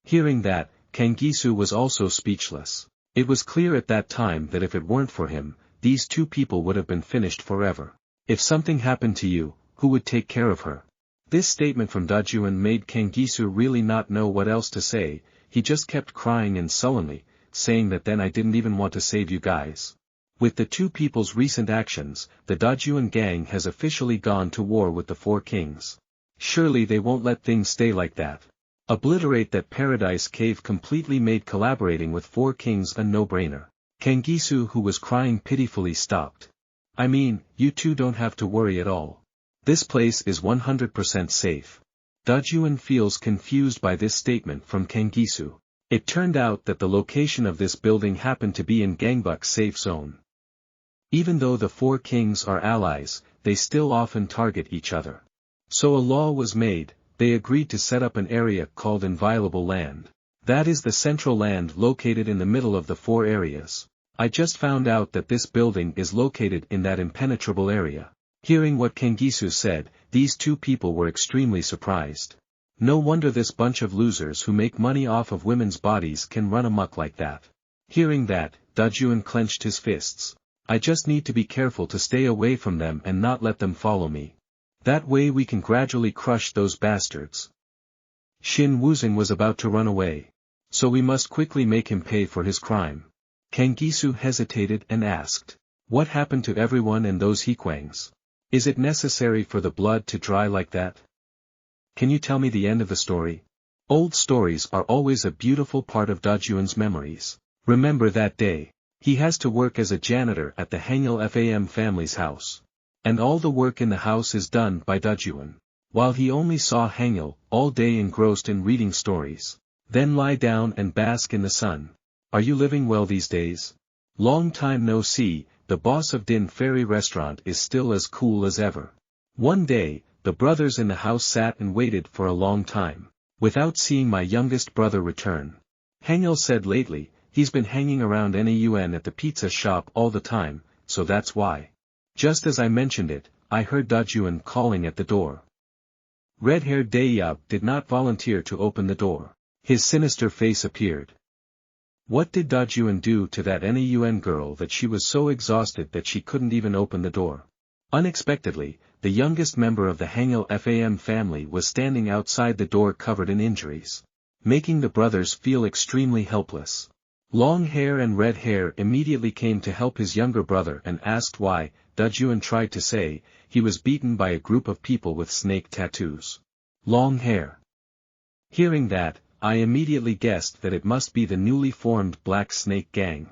Hearing that, Kangisu was also speechless. It was clear at that time that if it weren't for him, these two people would have been finished forever. If something happened to you, who would take care of her? This statement from DAJUN made Kangisu really not know what else to say, he just kept crying and sullenly, saying that then I didn't even want to save you guys. With the two people's recent actions, the DAJUN gang has officially gone to war with the Four Kings. Surely they won't let things stay like that. Obliterate that paradise cave completely made collaborating with Four Kings a no-brainer. Kangisu who was crying pitifully stopped. I mean, you two don't have to worry at all. This place is 100% safe. DAJUN feels confused by this statement from Kangisu. It turned out that the location of this building happened to be in Gangbuk's safe zone. Even though the Four Kings are allies, they still often target each other. So a law was made, they agreed to set up an area called Inviolable Land. That is the central land located in the middle of the four areas. I just found out that this building is located in that impenetrable area. Hearing what Kangisu said, these two people were extremely surprised. No wonder this bunch of losers who make money off of women's bodies can run amok like that. Hearing that, DAJUN clenched his fists. I just need to be careful to stay away from them and not let them follow me. That way we can gradually crush those bastards. Shin Wuzhen was about to run away. So we must quickly make him pay for his crime. Kangisu hesitated and asked. What happened to everyone and those HEA KWANGs? Is it necessary for the blood to dry like that? Can you tell me the end of the story? Old stories are always a beautiful part of DAJUN's memories. Remember that day. He has to work as a janitor at the HANGIL FAM family's house. And all the work in the house is done by DAJUN. While he only saw HANGIL all day engrossed in reading stories. Then lie down and bask in the sun. Are you living well these days? Long time no see, the boss of Din Ferry restaurant is still as cool as ever. One day, the brothers in the house sat and waited for a long time, without seeing my youngest brother return. HANGIL said lately, he's been hanging around NAUN at the pizza shop all the time, so that's why. Just as I mentioned it, I heard DAJUN calling at the door. Red-haired Daeyab did not volunteer to open the door. His sinister face appeared. What did DAJUN do to that NAUN girl that she was so exhausted that she couldn't even open the door? Unexpectedly, the youngest member of the HANGIL FAM family was standing outside the door covered in injuries, making the brothers feel extremely helpless. Long hair and red hair immediately came to help his younger brother and asked why. DAJUN tried to say, he was beaten by a group of people with snake tattoos. Long hair. Hearing that, I immediately guessed that it must be the newly formed Black Snake Gang.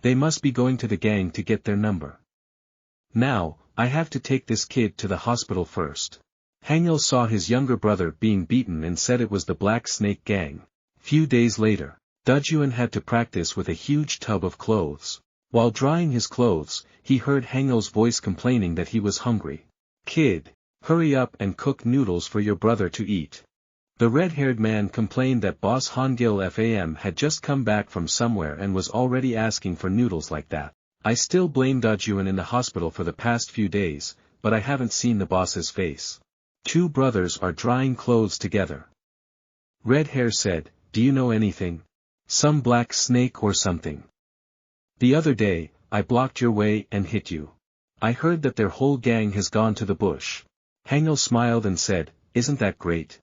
They must be going to the gang to get their number. Now, I have to take this kid to the hospital first. HANGIL saw his younger brother being beaten and said it was the Black Snake Gang. Few days later, DAJUN had to practice with a huge tub of clothes. While drying his clothes, he heard HANGIL's voice complaining that he was hungry. Kid, hurry up and cook noodles for your brother to eat. The red-haired man complained that boss HANGIL FAM had just come back from somewhere and was already asking for noodles like that. I still blame DAJUN in the hospital for the past few days, but I haven't seen the boss's face. Two brothers are drying clothes together. Red hair said, do you know anything? Some black snake or something? The other day, I blocked your way and hit you. I heard that their whole gang has gone to the bush. HANGIL smiled and said, isn't that great?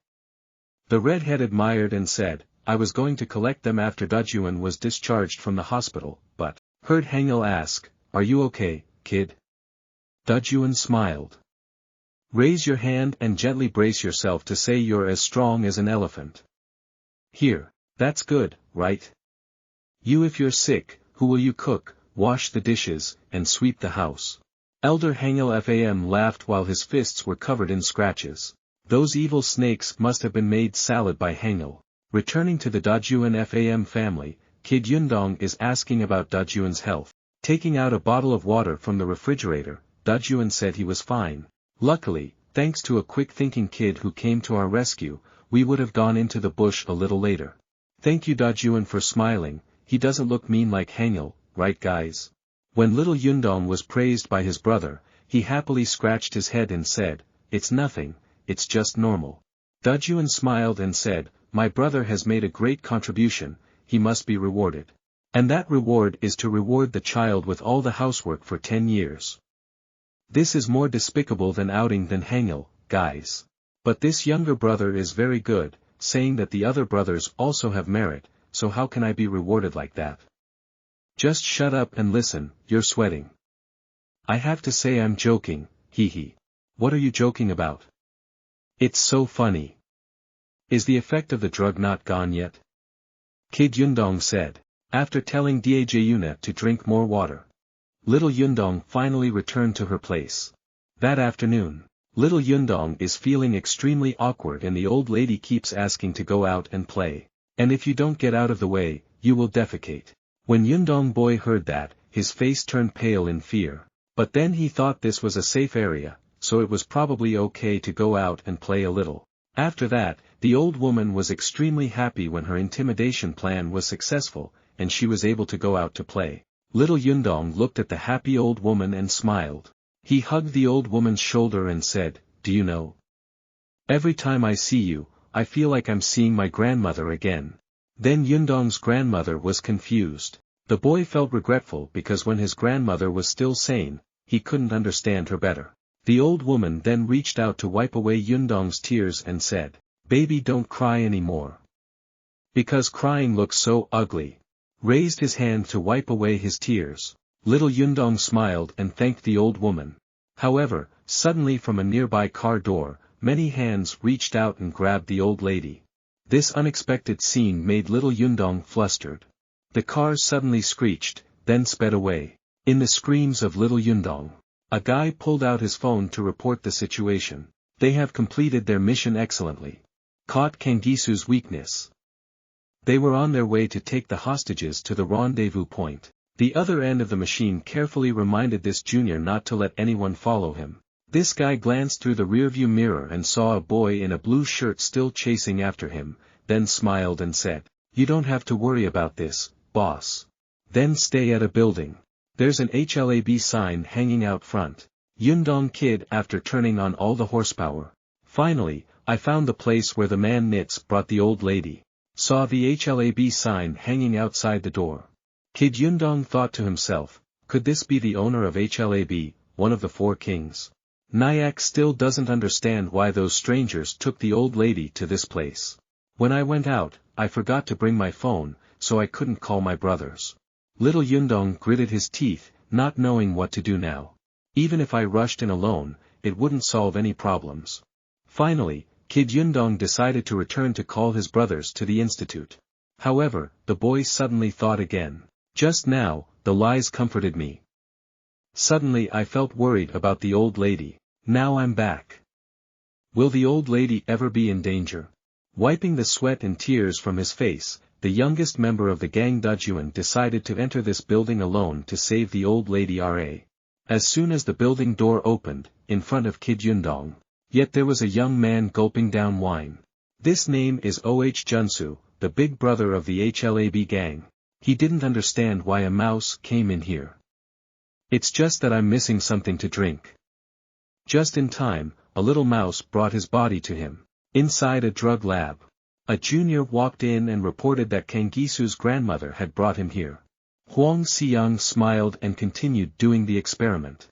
The redhead admired and said, I was going to collect them after DAJUN was discharged from the hospital, but, heard HANGIL ask, are you okay, kid? DAJUN smiled. Raise your hand and gently brace yourself to say you're as strong as an elephant. Here, that's good, right? You if you're sick, who will you cook, wash the dishes, and sweep the house? Elder HANGIL FAM laughed while his fists were covered in scratches. Those evil snakes must have been made salad by HANGIL. Returning to the DAJUN FAM family, Kid Yundong is asking about DAJUN's health. Taking out a bottle of water from the refrigerator, DAJUN said he was fine. Luckily, thanks to a quick-thinking kid who came to our rescue, we would have gone into the bush a little later. Thank you DAJUN for smiling, he doesn't look mean like HANGIL, right guys? When little Yundong was praised by his brother, he happily scratched his head and said, it's nothing, it's just normal. DAJUN smiled and said, my brother has made a great contribution, he must be rewarded. And that reward is to reward the child with all the housework for 10 years. This is more despicable than outing than HANGIL, guys. But this younger brother is very good, saying that the other brothers also have merit, so how can I be rewarded like that? Just shut up and listen, you're sweating. I have to say I'm joking, hee. What are you joking about? It's so funny. Is the effect of the drug not gone yet? Kid Yundong said, after telling DAJUN to drink more water. Little Yundong finally returned to her place. That afternoon, little Yundong is feeling extremely awkward and the old lady keeps asking to go out and play. And if you don't get out of the way, you will defecate. When Yundong boy heard that, his face turned pale in fear. But then he thought this was a safe area, so it was probably okay to go out and play a little. After that, the old woman was extremely happy when her intimidation plan was successful, and she was able to go out to play. Little Yundong looked at the happy old woman and smiled. He hugged the old woman's shoulder and said, do you know? Every time I see you, I feel like I'm seeing my grandmother again. Then Yundong's grandmother was confused. The boy felt regretful because when his grandmother was still sane, he couldn't understand her better. The old woman then reached out to wipe away Yundong's tears and said, baby don't cry anymore. Because crying looks so ugly. Raised his hand to wipe away his tears. Little Yundong smiled and thanked the old woman. However, suddenly from a nearby car door, many hands reached out and grabbed the old lady. This unexpected scene made little Yundong flustered. The car suddenly screeched, then sped away. In the screams of little Yundong, a guy pulled out his phone to report the situation. They have completed their mission excellently. Caught Kangisu's weakness. They were on their way to take the hostages to the rendezvous point. The other end of the machine carefully reminded this junior not to let anyone follow him. This guy glanced through the rearview mirror and saw a boy in a blue shirt still chasing after him, then smiled and said, "You don't have to worry about this, boss. Then stay at a building. There's an HLAB sign hanging out front." Yundong kid after turning on all the horsepower. "Finally, I found the place where the man knits brought the old lady. Saw the HLAB sign hanging outside the door." Kid Yundong thought to himself, could this be the owner of HLAB, one of the four kings? Nyack still doesn't understand why those strangers took the old lady to this place. "When I went out, I forgot to bring my phone, so I couldn't call my brothers." Little Yundong gritted his teeth, not knowing what to do now. Even if I rushed in alone, it wouldn't solve any problems. Finally, Kid Yundong decided to return to call his brothers to the institute. However, the boy suddenly thought again. Just now, the lies comforted me. Suddenly I felt worried about the old lady. Now I'm back. Will the old lady ever be in danger? Wiping the sweat and tears from his face, the youngest member of the gang DAJUN decided to enter this building alone to save the old lady R.A. As soon as the building door opened, in front of Kid Yundong, yet there was a young man gulping down wine. This name is Oh Junsu, the big brother of the HLAB gang. He didn't understand why a mouse came in here. "It's just that I'm missing something to drink." Just in time, a little mouse brought his body to him. Inside a drug lab. A junior walked in and reported that Kangisu's grandmother had brought him here. Huang Xiang smiled and continued doing the experiment.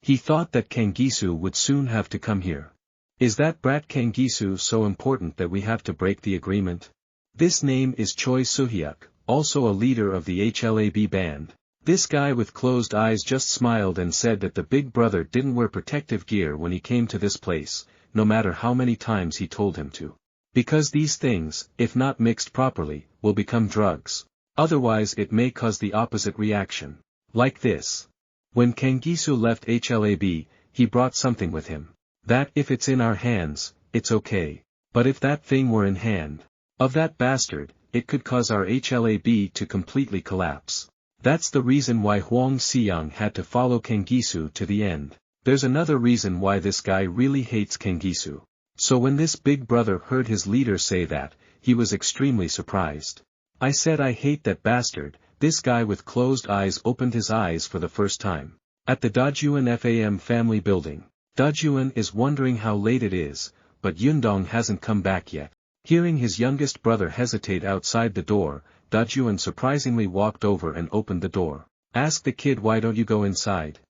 He thought that Kangisu would soon have to come here. "Is that brat Kangisu so important that we have to break the agreement?" This name is Choi Suhyuk, also a leader of the HLAB band. This guy with closed eyes just smiled and said that the big brother didn't wear protective gear when he came to this place, no matter how many times he told him to. Because these things, if not mixed properly, will become drugs. Otherwise it may cause the opposite reaction. Like this. When Kangisu left HLAB, he brought something with him. That if it's in our hands, it's okay. But if that thing were in hand of that bastard, it could cause our HLAB to completely collapse. That's the reason why Huang Xiang had to follow Kangisu to the end. There's another reason why this guy really hates Kangisu. So when this big brother heard his leader say that, he was extremely surprised. "I said I hate that bastard." This guy with closed eyes opened his eyes for the first time. At the DAJUN FAM family building. DAJUN is wondering how late it is, but Yundong hasn't come back yet. Hearing his youngest brother hesitate outside the door, DAJUN surprisingly walked over and opened the door. "Ask the kid why don't you go inside?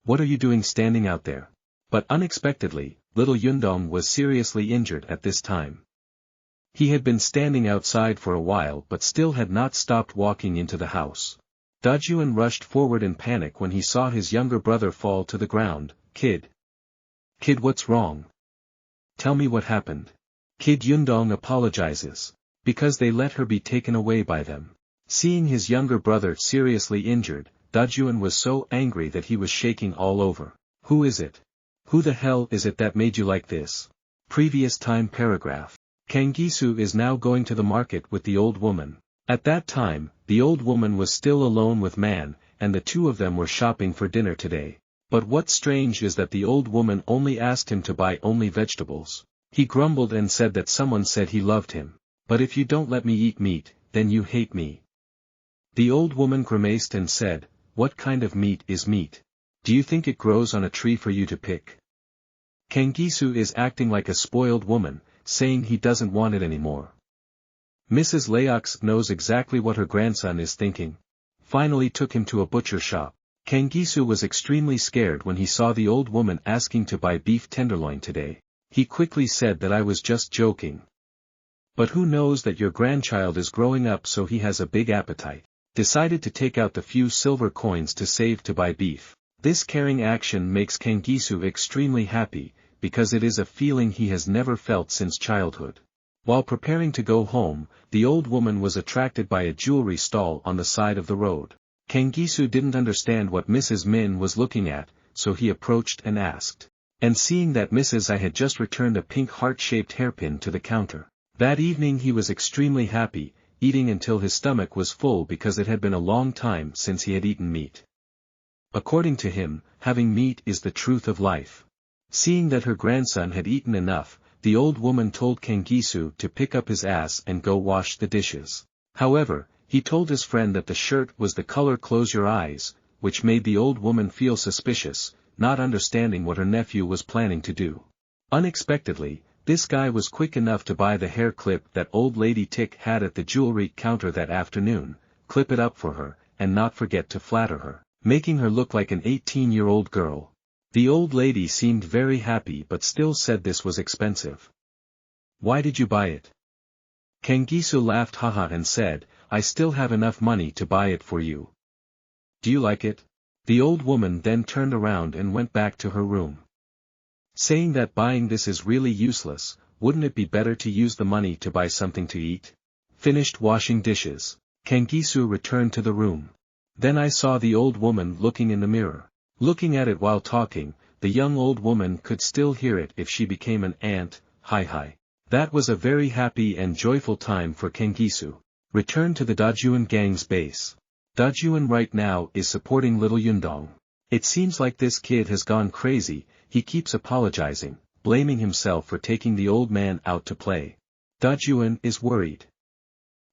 What are you doing standing out there?" But unexpectedly, little Yundong was seriously injured at this time. He had been standing outside for a while but still had not stopped walking into the house. DAJUN rushed forward in panic when he saw his younger brother fall to the ground. Kid, what's wrong? Tell me what happened." Kid Yundong apologizes. Because they let her be taken away by them. Seeing his younger brother seriously injured, DAJUN was so angry that he was shaking all over. "Who is it? Who the hell is it that made you like this?" Previous time paragraph. Kangisu is now going to the market with the old woman. At that time, the old woman was still alone with Man, and the two of them were shopping for dinner today. But what's strange is that the old woman only asked him to buy only vegetables. He grumbled and said that someone said he loved him. "But if you don't let me eat meat, then you hate me." The old woman grimaced and said, "What kind of meat is meat? Do you think it grows on a tree for you to pick?" Kangisu is acting like a spoiled woman, saying he doesn't want it anymore. Mrs. Laox knows exactly what her grandson is thinking. Finally took him to a butcher shop. Kangisu was extremely scared when he saw the old woman asking to buy beef tenderloin today. He quickly said that I was just joking. But who knows that your grandchild is growing up so he has a big appetite. Decided to take out the few silver coins to save to buy beef. This caring action makes Kangisu extremely happy, because it is a feeling he has never felt since childhood. While preparing to go home, the old woman was attracted by a jewelry stall on the side of the road. Kangisu didn't understand what Mrs. Min was looking at, so he approached and asked. And seeing that Mrs. I had just returned a pink heart-shaped hairpin to the counter. That evening he was extremely happy, eating until his stomach was full because it had been a long time since he had eaten meat. According to him, having meat is the truth of life. Seeing that her grandson had eaten enough, the old woman told Kangisu to pick up his ass and go wash the dishes. However, he told his friend that the shirt was the color Close Your Eyes, which made the old woman feel suspicious, not understanding what her nephew was planning to do. Unexpectedly, this guy was quick enough to buy the hair clip that old lady Tick had at the jewelry counter that afternoon, clip it up for her, and not forget to flatter her, making her look like an 18-year-old girl. The old lady seemed very happy but still said this was expensive. Why did you buy it? Kangisu laughed haha and said, I still have enough money to buy it for you. Do you like it? The old woman then turned around and went back to her room. Saying that buying this is really useless, wouldn't it be better to use the money to buy something to eat? Finished washing dishes, Kangisu returned to the room. Then I saw the old woman looking in the mirror. Looking at it while talking, the young old woman could still hear it if she became an ant, hi. That was a very happy and joyful time for Kangisu. Return to the DAJUN gang's base. DAJUN right now is supporting little Yundong. It seems like this kid has gone crazy, he keeps apologizing, blaming himself for taking the old man out to play. DAJUN is worried.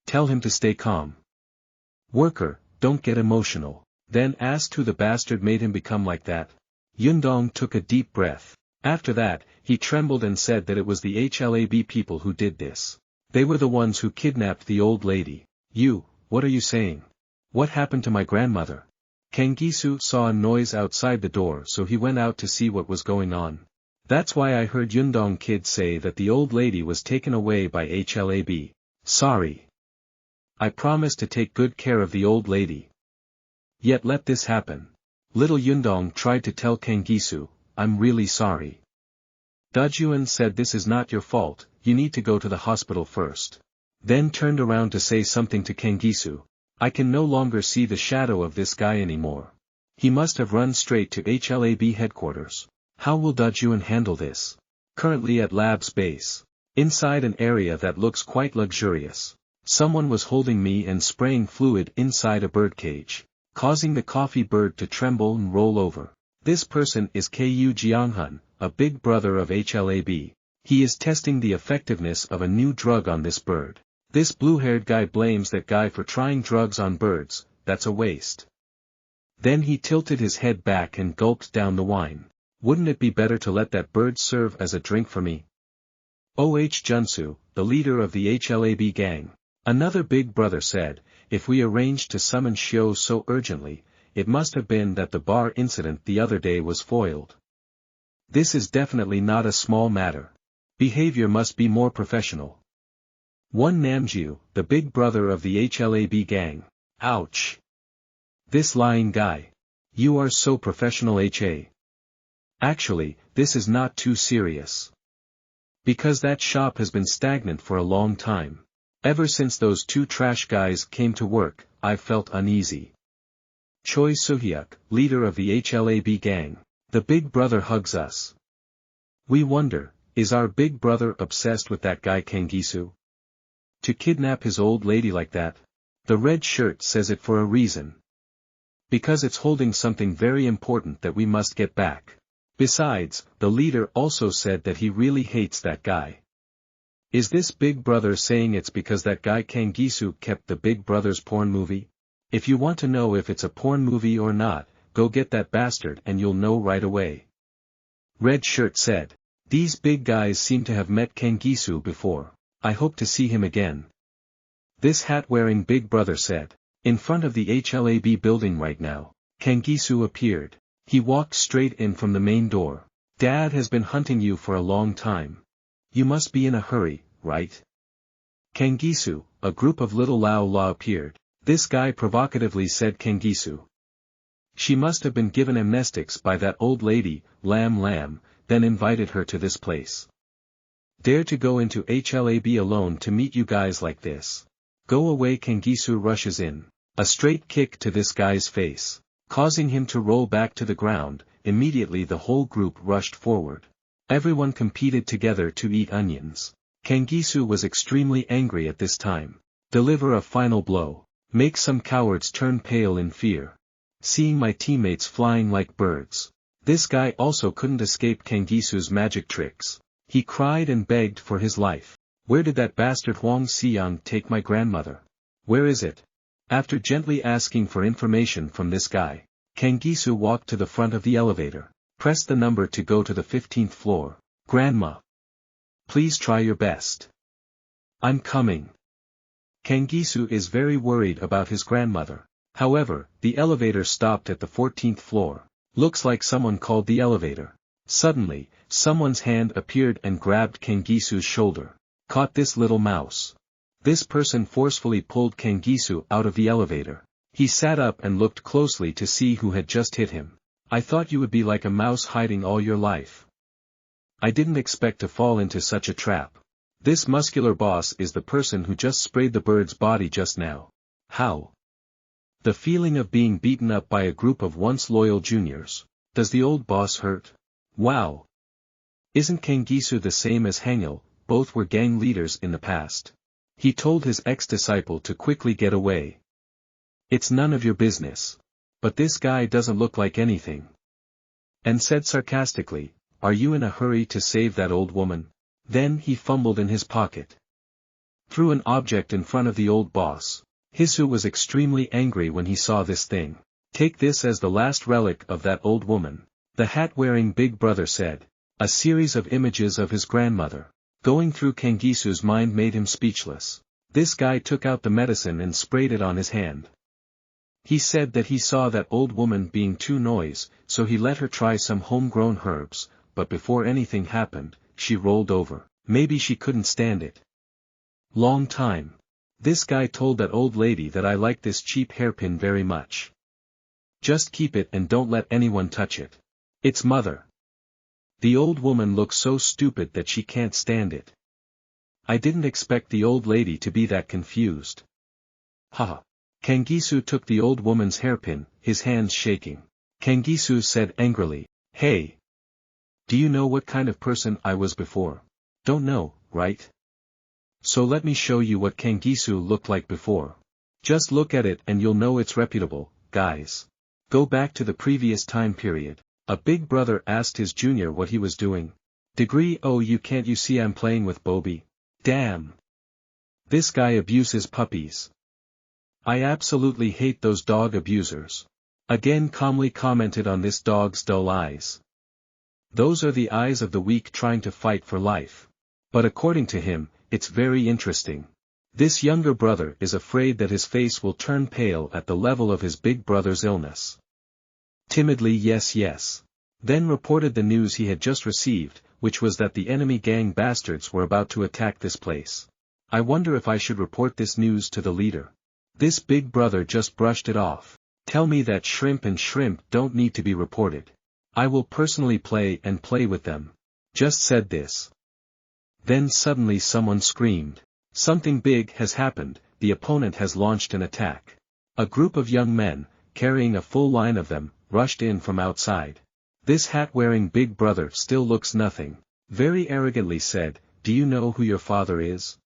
Tell him to stay calm. Worker, don't get emotional. Then asked who the bastard made him become like that. Yundong took a deep breath. After that, he trembled and said that it was the HLAB people who did this. They were the ones who kidnapped the old lady. You, what are you saying? What happened to my grandmother? Kangisu saw a noise outside the door so he went out to see what was going on. That's why I heard Yundong kid say that the old lady was taken away by HLAB. Sorry. I promised to take good care of the old lady. Yet let this happen. Little Yundong tried to tell Kangisu, I'm really sorry. DAJUN said this is not your fault, you need to go to the hospital first. Then turned around to say something to Kangisu. I can no longer see the shadow of this guy anymore. He must have run straight to HLAB headquarters. How will DAJUN handle this? Currently at Lab's base. Inside an area that looks quite luxurious. Someone was holding me and spraying fluid inside a birdcage, causing the coffee bird to tremble and roll over. This person is Ku Jianghun, a big brother of HLAB. He is testing the effectiveness of a new drug on this bird. This blue-haired guy blames that guy for trying drugs on birds, that's a waste. Then he tilted his head back and gulped down the wine. Wouldn't it be better to let that bird serve as a drink for me? Junsu, the leader of the HLAB gang. Another big brother said, if we arranged to summon Shio so urgently, it must have been that the bar incident the other day was foiled. This is definitely not a small matter. Behavior must be more professional. One Namju, the big brother of the HLAB gang. Ouch. This lying guy. You are so professional HA. Actually, this is not too serious. Because that shop has been stagnant for a long time. Ever since those two trash guys came to work, I've felt uneasy. Choi Suhyuk, leader of the HLAB gang. The big brother hugs us. We wonder, is our big brother obsessed with that guy Kangisu? To kidnap his old lady like that? The red shirt says it for a reason. Because it's holding something very important that we must get back. Besides, the leader also said that he really hates that guy. Is this big brother saying it's because that guy Kangisu kept the big brother's porn movie? If you want to know if it's a porn movie or not, go get that bastard and you'll know right away. Red shirt said. These big guys seem to have met Kangisu before. I hope to see him again. This hat-wearing big brother said. In front of the HLAB building right now. Kangisu appeared. He walked straight in from the main door. Dad has been hunting you for a long time. You must be in a hurry, right? Kangisu, a group of little Lao La appeared. This guy provocatively said Kangisu. She must have been given amnestics by that old lady, Lam, then invited her to this place. Dare to go into HLAB alone to meet you guys like this. Go away. Kangisu rushes in. A straight kick to this guy's face, causing him to roll back to the ground. Immediately the whole group rushed forward. Everyone competed together to eat onions. Kangisu was extremely angry at this time. Deliver a final blow. Make some cowards turn pale in fear. Seeing my teammates flying like birds. This guy also couldn't escape Kangisu's magic tricks. He cried and begged for his life. Where did that bastard Huang Xiang take my grandmother? Where is it? After gently asking for information from this guy, Kangisu walked to the front of the elevator. Press the number to go to the 15th floor. Grandma. Please try your best. I'm coming. Kangisu is very worried about his grandmother. However, the elevator stopped at the 14th floor. Looks like someone called the elevator. Suddenly, someone's hand appeared and grabbed Kangisu's shoulder. Caught this little mouse. This person forcefully pulled Kangisu out of the elevator. He sat up and looked closely to see who had just hit him. I thought you would be like a mouse hiding all your life. I didn't expect to fall into such a trap. This muscular boss is the person who just sprayed the bird's body just now. How? The feeling of being beaten up by a group of once loyal juniors. Does the old boss hurt? Wow. Isn't Kangisu the same as HANGIL? Both were gang leaders in the past. He told his ex-disciple to quickly get away. It's none of your business. But this guy doesn't look like anything. And said sarcastically, are you in a hurry to save that old woman? Then he fumbled in his pocket. Threw an object in front of the old boss. Hisu was extremely angry when he saw this thing. Take this as the last relic of that old woman. The hat-wearing big brother said. A series of images of his grandmother. Going through Kangisu's mind made him speechless. This guy took out the medicine and sprayed it on his hand. He said that he saw that old woman being too noisy, so he let her try some homegrown herbs, but before anything happened, she rolled over. Maybe she couldn't stand it. Long time. This guy told that old lady that I like this cheap hairpin very much. Just keep it and don't let anyone touch it. It's mother. The old woman looks so stupid that she can't stand it. I didn't expect the old lady to be that confused. Haha. Kangisu took the old woman's hairpin, his hands shaking. Kangisu said angrily, hey. Do you know what kind of person I was before? Don't know, right? So let me show you what Kangisu looked like before. Just look at it and you'll know it's reputable, guys. Go back to the previous time period. A big brother asked his junior what he was doing. Degree, oh you can't you see I'm playing with Bobby? Damn. This guy abuses puppies. I absolutely hate those dog abusers. Again calmly commented on this dog's dull eyes. Those are the eyes of the weak trying to fight for life. But according to him, it's very interesting. This younger brother is afraid that his face will turn pale at the level of his big brother's illness. Timidly yes. Then reported the news he had just received, which was that the enemy gang bastards were about to attack this place. I wonder if I should report this news to the leader. This big brother just brushed it off. Tell me that shrimp and shrimp don't need to be reported. I will personally play with them. Just said this. Then suddenly someone screamed. Something big has happened, the opponent has launched an attack. A group of young men, carrying a full line of them, rushed in from outside. This hat-wearing big brother still looks nothing. Very arrogantly said, do you know who your father is?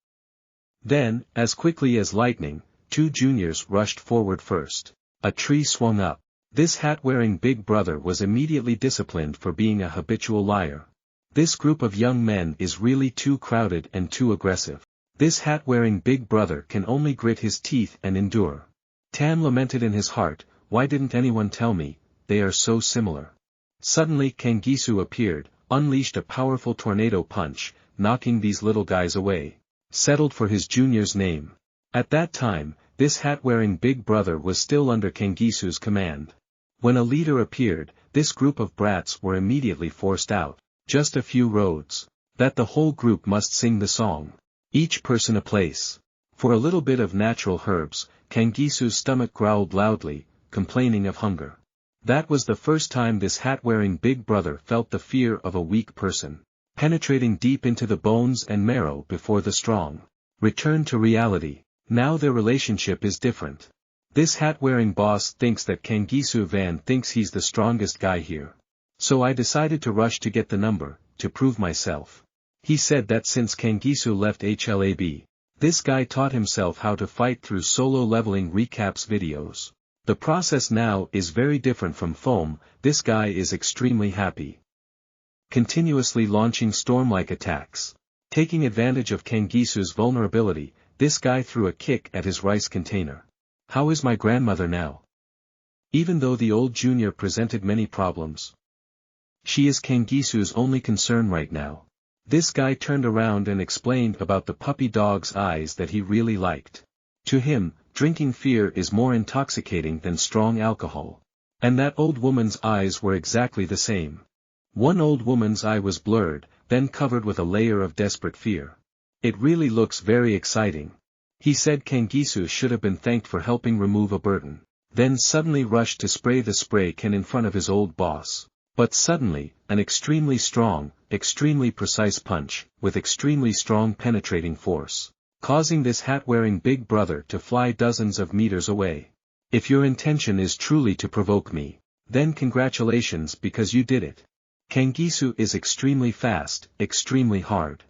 Then, as quickly as lightning, two juniors rushed forward first. A tree swung up. This hat-wearing big brother was immediately disciplined for being a habitual liar. This group of young men is really too crowded and too aggressive. This hat-wearing big brother can only grit his teeth and endure. Tam lamented in his heart, why didn't anyone tell me, they are so similar. Suddenly Kangisu appeared, unleashed a powerful tornado punch, knocking these little guys away. Settled for his junior's name. At that time, this hat-wearing big brother was still under Kangisu's command. When a leader appeared, this group of brats were immediately forced out. Just a few roads. That the whole group must sing the song. Each person a place. For a little bit of natural herbs, Kangisu's stomach growled loudly, complaining of hunger. That was the first time this hat-wearing big brother felt the fear of a weak person, penetrating deep into the bones and marrow before the strong return to reality. Now their relationship is different. This hat-wearing boss thinks that Kanggisu Van thinks he's the strongest guy here. So I decided to rush to get the number, to prove myself. He said that since Kanggisu left HLAB, this guy taught himself how to fight through SoloLevelingRecap's videos. The process now is very different from foam. This guy is extremely happy. Continuously launching storm-like attacks. Taking advantage of Kanggisu's vulnerability, this guy threw a kick at his rice container. How is my grandmother now? Even though the old junior presented many problems, she is Kanggisu's only concern right now. This guy turned around and explained about the puppy dog's eyes that he really liked. To him, drinking fear is more intoxicating than strong alcohol. And that old woman's eyes were exactly the same. One old woman's eye was blurred, then covered with a layer of desperate fear. It really looks very exciting. He said Kanggisu should have been thanked for helping remove a burden, then suddenly rushed to spray the spray can in front of his old boss. But suddenly, an extremely strong, extremely precise punch, with extremely strong penetrating force, causing this hat-wearing big brother to fly dozens of meters away. If your intention is truly to provoke me, then congratulations because you did it. Kanggisu is extremely fast, extremely hard.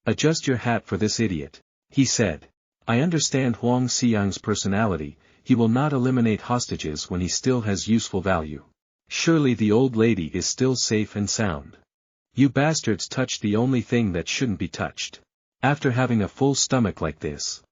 Adjust your hat for this idiot, he said. I understand Huang Xiang's personality, he will not eliminate hostages when he still has useful value. Surely the old lady is still safe and sound. You bastards touched the only thing that shouldn't be touched. After having a full stomach like this.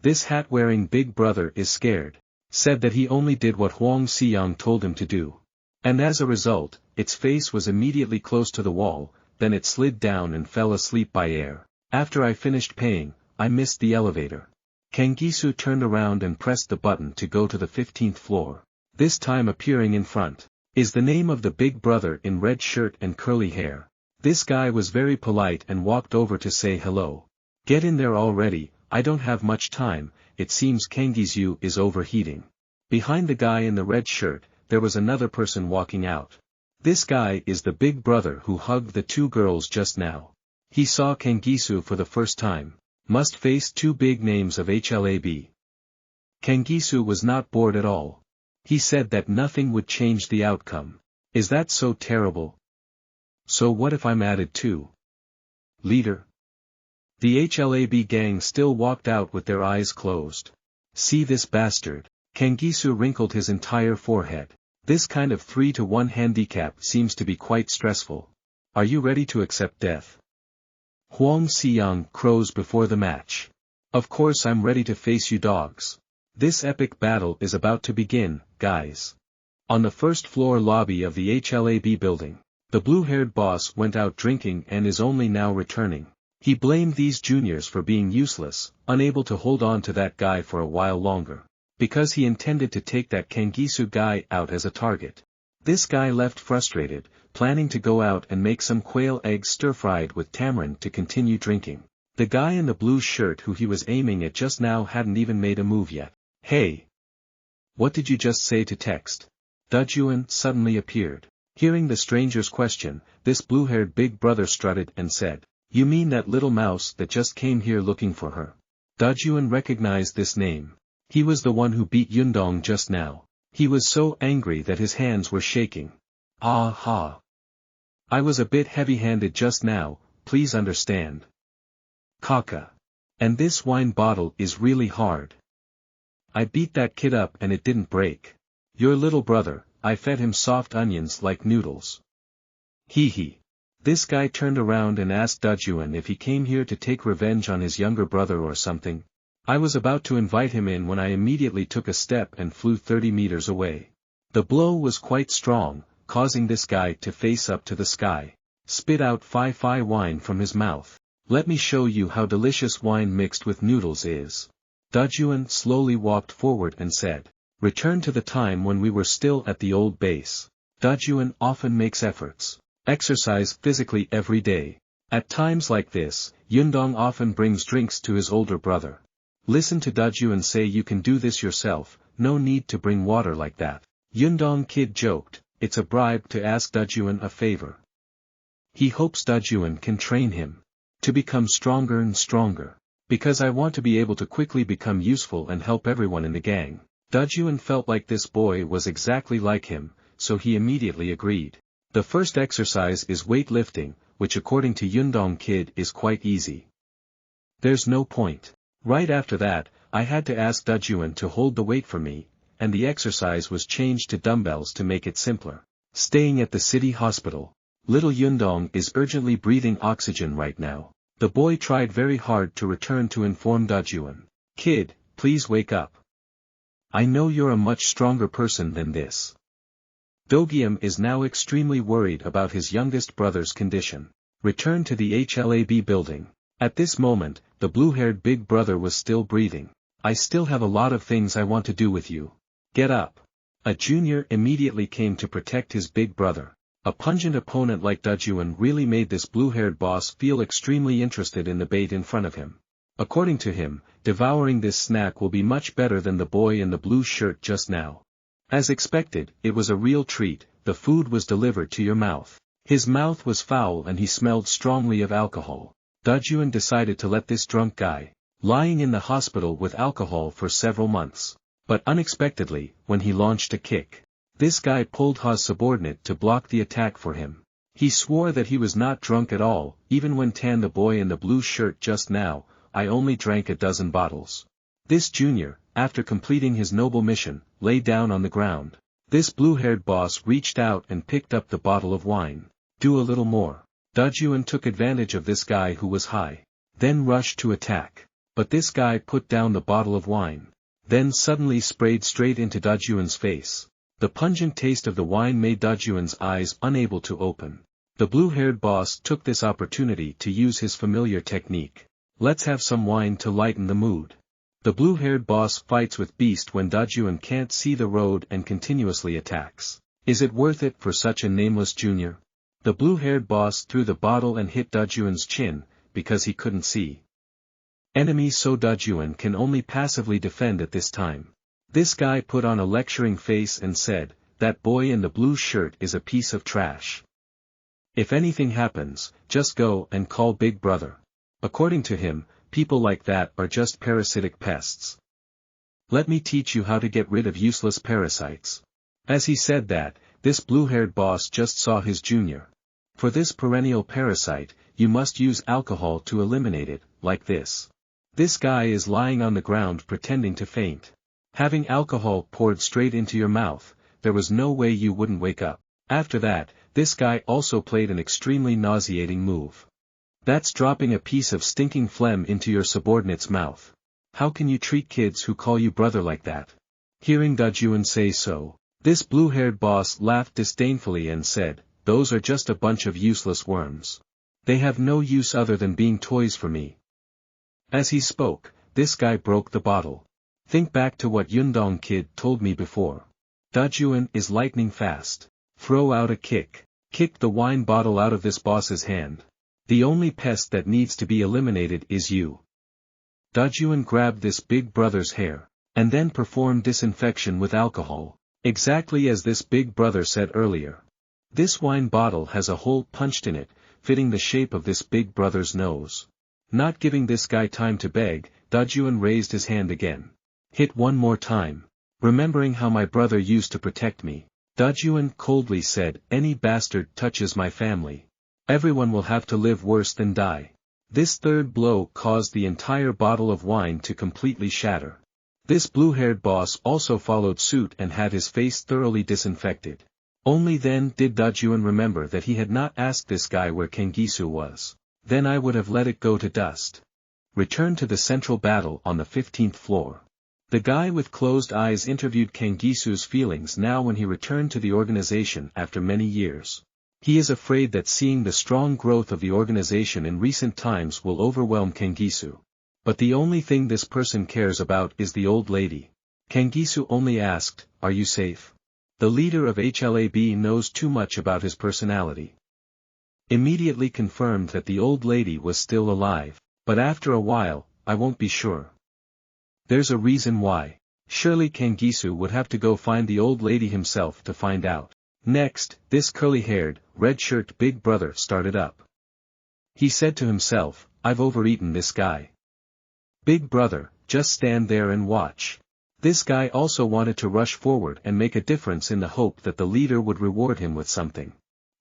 This hat-wearing big brother is scared. Said that he only did what Huang Xiang told him to do. And as a result, its face was immediately close to the wall, then it slid down and fell asleep by air. After I finished paying, I missed the elevator. Kanggisu turned around and pressed the button to go to the 15th floor. This time appearing in front, is the name of the big brother in red shirt and curly hair. This guy was very polite and walked over to say hello. Get in there already, I don't have much time, it seems Kanggisu is overheating. Behind the guy in the red shirt, there was another person walking out. This guy is the big brother who hugged the two girls just now. He saw Kanggisu for the first time. Must face two big names of HLAB. Kanggisu was not bored at all. He said that nothing would change the outcome. Is that so terrible? So what if I'm added too? Leader. The HLAB gang still walked out with their eyes closed. See this bastard. Kanggisu wrinkled his entire forehead. This kind of 3-to-1 handicap seems to be quite stressful. Are you ready to accept death? Huang Xiang crows before the match. Of course I'm ready to face you dogs. This epic battle is about to begin, guys. On the first floor lobby of the HLAB building, the blue-haired boss went out drinking and is only now returning. He blamed these juniors for being useless, unable to hold on to that guy for a while longer. Because he intended to take that Kanggisu guy out as a target. This guy left frustrated, planning to go out and make some quail eggs stir-fried with tamarind to continue drinking. The guy in the blue shirt who he was aiming at just now hadn't even made a move yet. Hey! What did you just say to text? DAJUN suddenly appeared. Hearing the stranger's question, this blue-haired big brother strutted and said, You mean that little mouse that just came here looking for her? DAJUN recognized this name. He was the one who beat Yundong just now. He was so angry that his hands were shaking. Ah ha. I was a bit heavy-handed just now, please understand. Kaka. And this wine bottle is really hard. I beat that kid up and it didn't break. Your little brother, I fed him soft onions like noodles. Hee hee. This guy turned around and asked DAJUN if he came here to take revenge on his younger brother or something. I was about to invite him in when I immediately took a step and flew 30 meters away. The blow was quite strong, causing this guy to face up to the sky. Spit out fi wine from his mouth. Let me show you how delicious wine mixed with noodles is. DAJUN slowly walked forward and said, Return to the time when we were still at the old base. DAJUN often makes efforts. Exercise physically every day. At times like this, Yundong often brings drinks to his older brother. Listen to DAJUN say you can do this yourself, no need to bring water like that. Yundong Kid joked, it's a bribe to ask DAJUN a favor. He hopes DAJUN can train him to become stronger and stronger. Because I want to be able to quickly become useful and help everyone in the gang. DAJUN felt like this boy was exactly like him, so he immediately agreed. The first exercise is weightlifting, which according to Yundong Kid is quite easy. There's no point. Right after that, I had to ask DAJUN to hold the weight for me, and the exercise was changed to dumbbells to make it simpler. Staying at the city hospital. Little Yundong is urgently breathing oxygen right now. The boy tried very hard to return to inform DAJUN. Kid, please wake up. I know you're a much stronger person than this. Dogium is now extremely worried about his youngest brother's condition. Return to the HLAB building. At this moment, the blue-haired big brother was still breathing. I still have a lot of things I want to do with you. Get up. A junior immediately came to protect his big brother. A pungent opponent like DAJUN really made this blue-haired boss feel extremely interested in the bait in front of him. According to him, devouring this snack will be much better than the boy in the blue shirt just now. As expected, it was a real treat. The food was delivered to your mouth. His mouth was foul and he smelled strongly of alcohol. DAJUN decided to let this drunk guy, lying in the hospital with alcohol for several months. But unexpectedly, when he launched a kick, this guy pulled Ha's subordinate to block the attack for him. He swore that he was not drunk at all, even when Tan the boy in the blue shirt just now, I only drank a dozen bottles. This junior, after completing his noble mission, lay down on the ground. This blue-haired boss reached out and picked up the bottle of wine. Do a little more. DAJUN took advantage of this guy who was high. Then rushed to attack. But this guy put down the bottle of wine. Then suddenly sprayed straight into DAJUN's face. The pungent taste of the wine made DAJUN's eyes unable to open. The blue-haired boss took this opportunity to use his familiar technique. Let's have some wine to lighten the mood. The blue-haired boss fights with Beast when DAJUN can't see the road and continuously attacks. Is it worth it for such a nameless junior? The blue-haired boss threw the bottle and hit DAJUN's chin, because he couldn't see enemies, so DAJUN can only passively defend at this time. This guy put on a lecturing face and said, that boy in the blue shirt is a piece of trash. If anything happens, just go and call Big Brother. According to him, people like that are just parasitic pests. Let me teach you how to get rid of useless parasites. As he said that, this blue-haired boss just saw his junior. For this perennial parasite, you must use alcohol to eliminate it, like this. This guy is lying on the ground pretending to faint. Having alcohol poured straight into your mouth, there was no way you wouldn't wake up. After that, this guy also played an extremely nauseating move. That's dropping a piece of stinking phlegm into your subordinate's mouth. How can you treat kids who call you brother like that? Hearing DAJUN say so, this blue-haired boss laughed disdainfully and said, those are just a bunch of useless worms. They have no use other than being toys for me. As he spoke, this guy broke the bottle. Think back to what Yundong Kid told me before. DAJUN is lightning fast. Throw out a kick. Kick the wine bottle out of this boss's hand. The only pest that needs to be eliminated is you. DAJUN grabbed this big brother's hair, and then performed disinfection with alcohol, exactly as this big brother said earlier. This wine bottle has a hole punched in it, fitting the shape of this big brother's nose. Not giving this guy time to beg, DAJUN raised his hand again. Hit one more time. Remembering how my brother used to protect me, DAJUN coldly said, any bastard touches my family. Everyone will have to live worse than die. This third blow caused the entire bottle of wine to completely shatter. This blue-haired boss also followed suit and had his face thoroughly disinfected. Only then did DAJUN remember that he had not asked this guy where Kengisu was. Then I would have let it go to dust. Return to the central battle on the 15th floor. The guy with closed eyes interviewed Kangisu's feelings now when he returned to the organization after many years. He is afraid that seeing the strong growth of the organization in recent times will overwhelm Kangisu. But the only thing this person cares about is the old lady. Kangisu only asked, are you safe? The leader of HLAB knows too much about his personality. Immediately confirmed that the old lady was still alive, but after a while, I won't be sure. There's a reason why. Surely Kangisu would have to go find the old lady himself to find out. Next, this curly-haired, red-shirt big brother started up. He said to himself, I've overeaten this guy. Big brother, just stand there and watch. This guy also wanted to rush forward and make a difference in the hope that the leader would reward him with something.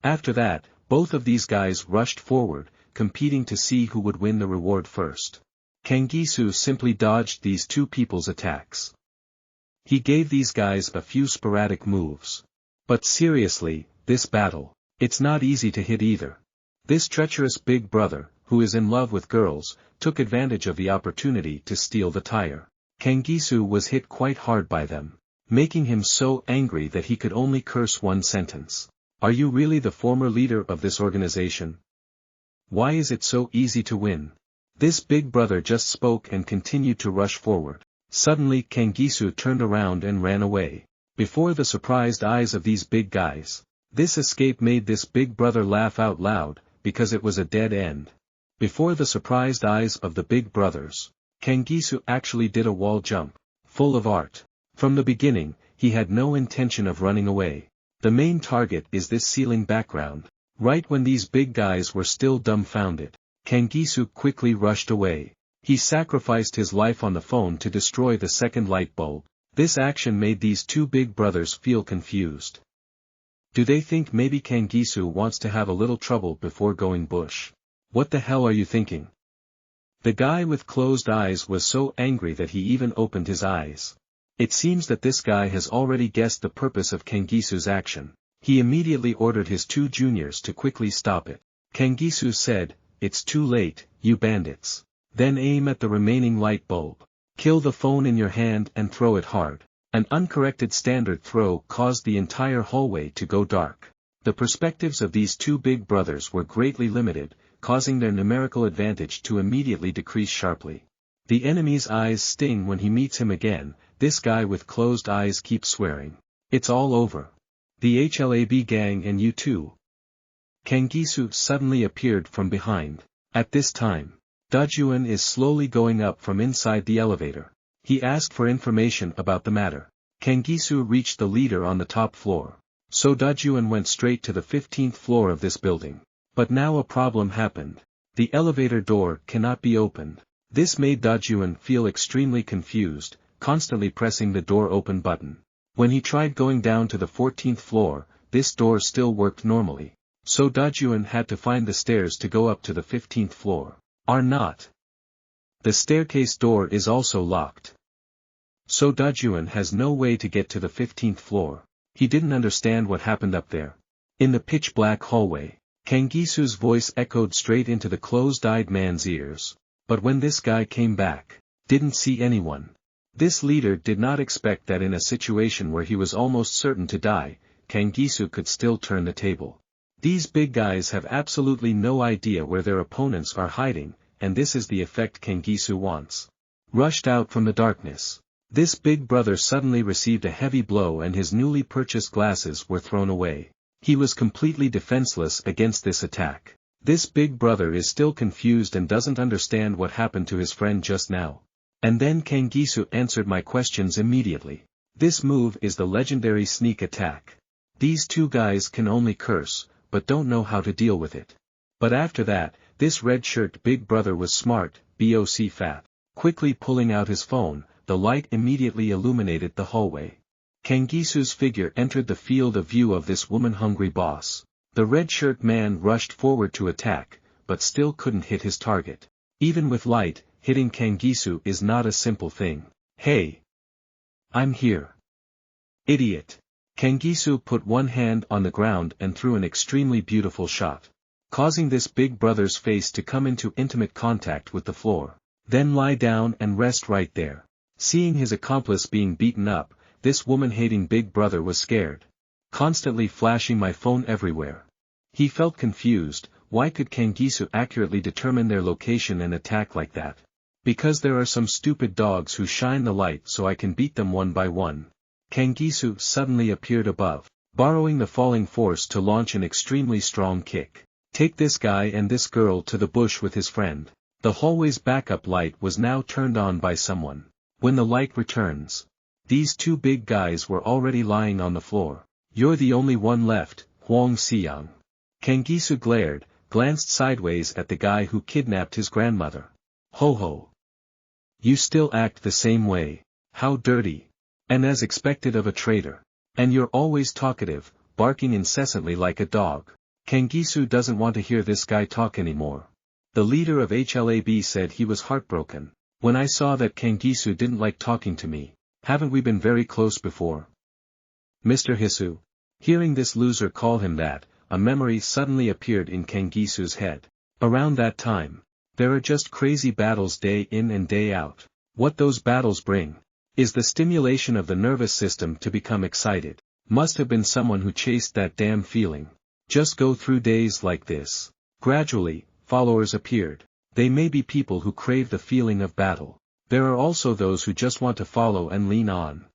After that, both of these guys rushed forward, competing to see who would win the reward first. Kangisu simply dodged these two people's attacks. He gave these guys a few sporadic moves. But seriously, this battle, it's not easy to hit either. This treacherous big brother, who is in love with girls, took advantage of the opportunity to steal the tire. Kangisu was hit quite hard by them, making him so angry that he could only curse one sentence. Are you really the former leader of this organization? Why is it so easy to win? This big brother just spoke and continued to rush forward. Suddenly Kangisu turned around and ran away. Before the surprised eyes of these big guys, this escape made this big brother laugh out loud, because it was a dead end. Before the surprised eyes of the big brothers, Kangisu actually did a wall jump, full of art. From the beginning, he had no intention of running away. The main target is this ceiling background. Right when these big guys were still dumbfounded, Kangisu quickly rushed away. He sacrificed his life on the phone to destroy the second light bulb. This action made these two big brothers feel confused. Do they think maybe Kangisu wants to have a little trouble before going bush? What the hell are you thinking? The guy with closed eyes was so angry that he even opened his eyes. It seems that this guy has already guessed the purpose of Kangisu's action. He immediately ordered his two juniors to quickly stop it. Kangisu said, "It's too late, you bandits. Then aim at the remaining light bulb. Kill the phone in your hand and throw it hard." An uncorrected standard throw caused the entire hallway to go dark. The perspectives of these two big brothers were greatly limited, causing their numerical advantage to immediately decrease sharply. The enemy's eyes sting when he meets him again. This guy with closed eyes keeps swearing, "It's all over. The HLAB gang and you too." Kangisu suddenly appeared from behind. At this time, DAJUN is slowly going up from inside the elevator. He asked for information about the matter. Kangisu reached the leader on the top floor. So DAJUN went straight to the 15th floor of this building. But now a problem happened. The elevator door cannot be opened. This made DAJUN feel extremely confused, constantly pressing the door open button. When he tried going down to the 14th floor, this door still worked normally. So DAJUN had to find the stairs to go up to the 15th floor. Are not. The staircase door is also locked. So DAJUN has no way to get to the 15th floor. He didn't understand what happened up there. In the pitch-black hallway, Kangisu's voice echoed straight into the closed-eyed man's ears. But when this guy came back, didn't see anyone. This leader did not expect that in a situation where he was almost certain to die, Kangisu could still turn the table. These big guys have absolutely no idea where their opponents are hiding, and this is the effect Kangisu wants. Rushed out from the darkness, this big brother suddenly received a heavy blow and his newly purchased glasses were thrown away. He was completely defenseless against this attack. This big brother is still confused and doesn't understand what happened to his friend just now. And then Kangisu answered my questions immediately. This move is the legendary sneak attack. These two guys can only curse, but don't know how to deal with it. But after that, this red-shirt big brother was smart, boc fat. Quickly pulling out his phone, the light immediately illuminated the hallway. Kangisu's figure entered the field of view of this woman-hungry boss. The red-shirt man rushed forward to attack, but still couldn't hit his target. Even with light, hitting Kangisu is not a simple thing. "Hey! I'm here. Idiot!" Kangisu put one hand on the ground and threw an extremely beautiful shot, causing this big brother's face to come into intimate contact with the floor. Then lie down and rest right there. Seeing his accomplice being beaten up, this woman-hating big brother was scared. Constantly flashing my phone everywhere. He felt confused. Why could Kangisu accurately determine their location and attack like that? Because there are some stupid dogs who shine the light so I can beat them one by one. Kangisu suddenly appeared above, borrowing the falling force to launch an extremely strong kick. Take this guy and this girl to the bush with his friend. The hallway's backup light was now turned on by someone. When the light returns, These two big guys were already lying on the floor. You're the only one left, Huang Xiang. Kangisu glanced sideways at the guy who kidnapped his grandmother. Ho ho. You still act the same way. How dirty. And as expected of a traitor. And you're always talkative, barking incessantly like a dog. Kangisu doesn't want to hear this guy talk anymore. The leader of HLAB said he was heartbroken. When I saw that Kangisu didn't like talking to me. Haven't we been very close before? Mr. Hisu. Hearing this loser call him that, a memory suddenly appeared in Kangisu's head. Around that time. There are just crazy battles day in and day out. What those battles bring is the stimulation of the nervous system to become excited. Must have been someone who chased that damn feeling. Just go through days like this. Gradually, followers appeared. They may be people who crave the feeling of battle. There are also those who just want to follow and lean on.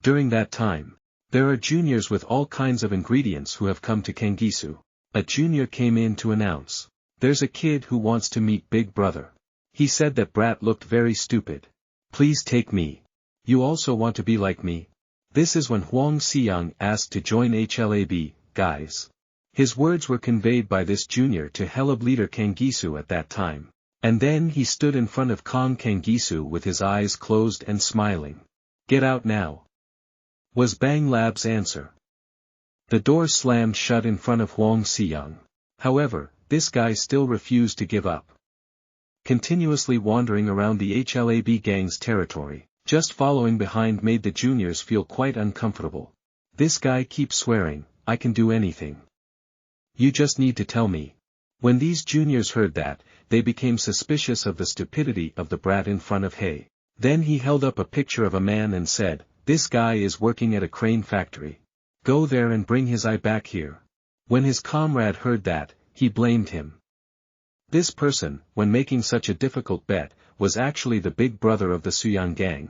During that time, there are juniors with all kinds of ingredients who have come to Kangisu. A junior came in to announce. There's a kid who wants to meet Big Brother. He said that brat looked very stupid. Please take me. You also want to be like me? This is when Huang Xiang asked to join HLAB, guys. His words were conveyed by this junior to HLAB leader Kangisu at that time. And then he stood in front of Kong Kangisu with his eyes closed and smiling. Get out now. Was Bang Lab's answer. The door slammed shut in front of Huang Xiang. However, this guy still refused to give up. Continuously wandering around the HLAB gang's territory, just following behind made the juniors feel quite uncomfortable. This guy keeps swearing, I can do anything. You just need to tell me. When these juniors heard that, they became suspicious of the stupidity of the brat in front of Hei. Then he held up a picture of a man and said, this guy is working at a crane factory. Go there and bring his eye back here. When his comrade heard that, he blamed him. This person, when making such a difficult bet, was actually the big brother of the Suyang gang.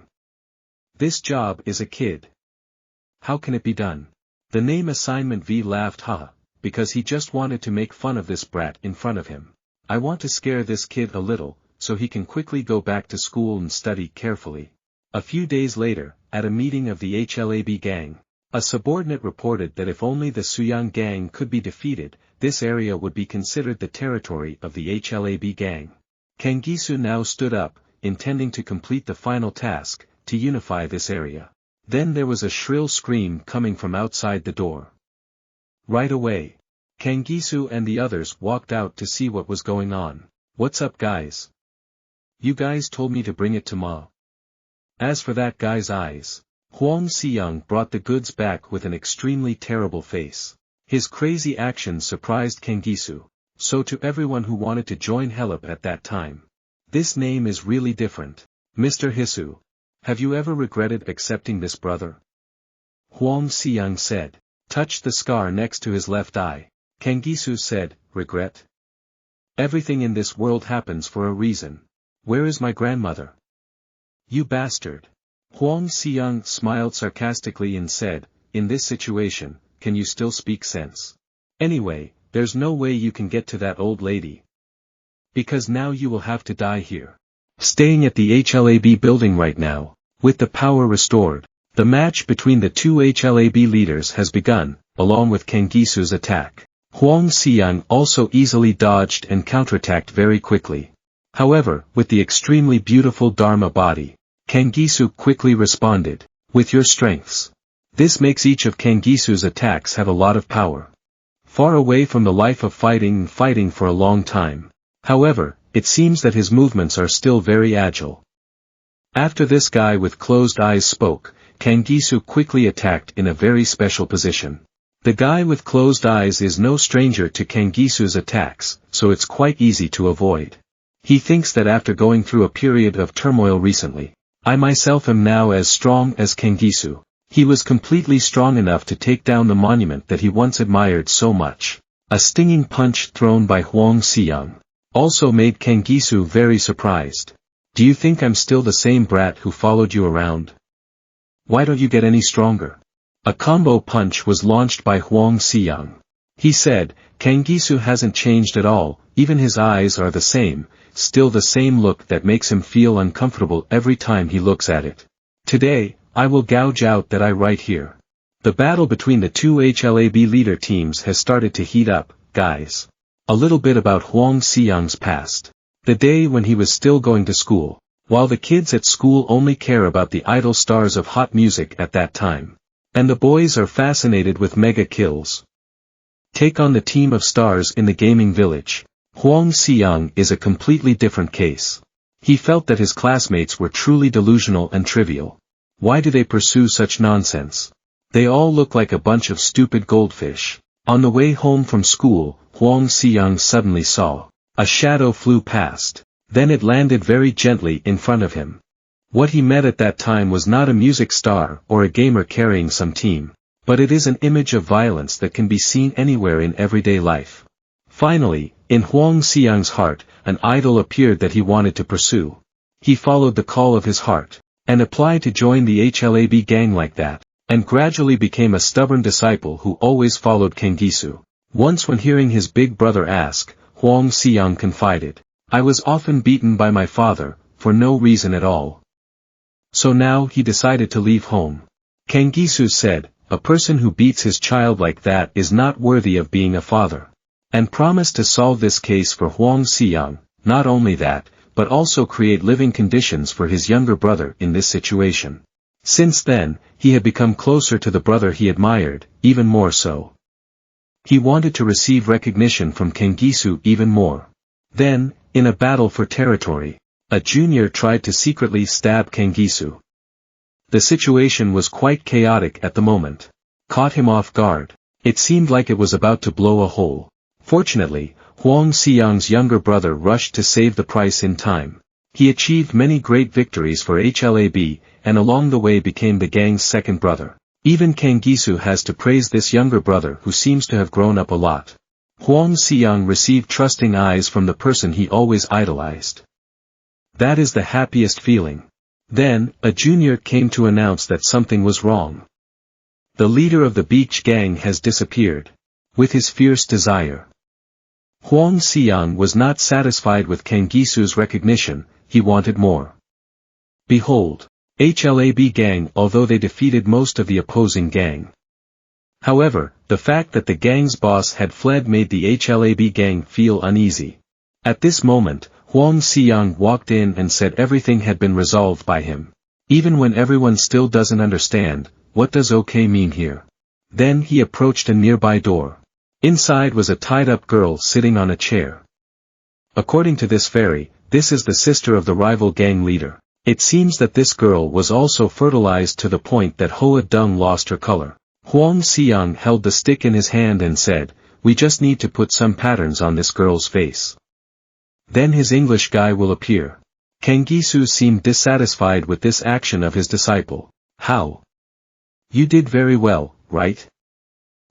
This job is a kid. How can it be done? The name assignment V laughed because he just wanted to make fun of this brat in front of him. I want to scare this kid a little, so he can quickly go back to school and study carefully. A few days later, at a meeting of the HLAB gang, a subordinate reported that if only the Suyang gang could be defeated, this area would be considered the territory of the HLAB gang. Kangisu now stood up, intending to complete the final task, to unify this area. Then there was a shrill scream coming from outside the door. Right away, Kangisu and the others walked out to see what was going on. What's up guys? You guys told me to bring it to Ma. As for that guy's eyes, Huang Xiang brought the goods back with an extremely terrible face. His crazy actions surprised Kangisu, so to everyone who wanted to join HELAP at that time. This name is really different. Mr. Hisu. Have you ever regretted accepting this brother? Huang Xiang said. Touched the scar next to his left eye. Kangisu said, regret? Everything in this world happens for a reason. Where is my grandmother? You bastard. Huang Xiang smiled sarcastically and said, in this situation, can you still speak sense? Anyway, there's no way you can get to that old lady. Because now you will have to die here. Staying at the HLAB building right now, with the power restored, the match between the two HLAB leaders has begun, along with Kangisu's attack. Huang Xiang also easily dodged and counterattacked very quickly. However, with the extremely beautiful Dharma body, Kangisu quickly responded, with your strengths. This makes each of Kangisu's attacks have a lot of power. Far away from the life of fighting for a long time. However, it seems that his movements are still very agile. After this guy with closed eyes spoke, Kangisu quickly attacked in a very special position. The guy with closed eyes is no stranger to Kangisu's attacks, so it's quite easy to avoid. He thinks that after going through a period of turmoil recently, I myself am now as strong as Kangisu. He was completely strong enough to take down the monument that he once admired so much. A stinging punch thrown by Huang Xiang also made Kangisu very surprised. Do you think I'm still the same brat who followed you around? Why don't you get any stronger? A combo punch was launched by Huang Xiang. He said, Kangisu hasn't changed at all, even his eyes are the same, still the same look that makes him feel uncomfortable every time he looks at it. Today, I will gouge out that eye right here. The battle between the two HLAB leader teams has started to heat up, guys. A little bit about Hwang Seyoung's past. The day when he was still going to school. While the kids at school only care about the idol stars of hot music at that time. And the boys are fascinated with mega kills. Take on the team of stars in the gaming village. Hwang Seyoung is a completely different case. He felt that his classmates were truly delusional and trivial. Why do they pursue such nonsense? They all look like a bunch of stupid goldfish. On the way home from school, Hwang Seyoung suddenly saw. A shadow flew past. Then it landed very gently in front of him. What he met at that time was not a music star or a gamer carrying some team, but it is an image of violence that can be seen anywhere in everyday life. Finally, in Hwang Seyoung's heart, an idol appeared that he wanted to pursue. He followed the call of his heart, and applied to join the HLAB gang like that, and gradually became a stubborn disciple who always followed Kanggisu. Once when hearing his big brother ask, Hwang Seyoung confided, I was often beaten by my father, for no reason at all. So now he decided to leave home. Kanggisu said, a person who beats his child like that is not worthy of being a father. And promised to solve this case for Hwang Seyoung, not only that, but also create living conditions for his younger brother in this situation. Since then, he had become closer to the brother he admired, even more so. He wanted to receive recognition from Kanggisu even more. Then, in a battle for territory, a junior tried to secretly stab Kanggisu. The situation was quite chaotic at the moment. Caught him off guard. It seemed like it was about to blow a hole. Fortunately, Hwang Seyoung's younger brother rushed to save the price in time. He achieved many great victories for HLAB, and along the way became the gang's second brother. Even Kanggisu has to praise this younger brother who seems to have grown up a lot. Hwang Seyoung received trusting eyes from the person he always idolized. That is the happiest feeling. Then, a junior came to announce that something was wrong. The leader of the beach gang has disappeared. With his fierce desire. Hwang Seyoung was not satisfied with Kanggisu's recognition, he wanted more. Behold, HLAB gang although they defeated most of the opposing gang. However, the fact that the gang's boss had fled made the HLAB gang feel uneasy. At this moment, Hwang Seyoung walked in and said everything had been resolved by him. Even when everyone still doesn't understand, what does OK mean here? Then he approached a nearby door. Inside was a tied-up girl sitting on a chair. According to this fairy, this is the sister of the rival gang leader. It seems that this girl was also fertilized to the point that Hoa Dung lost her color. Hwang Seyoung held the stick in his hand and said, we just need to put some patterns on this girl's face. Then his English guy will appear. Kanggisu seemed dissatisfied with this action of his disciple. How? You did very well, right?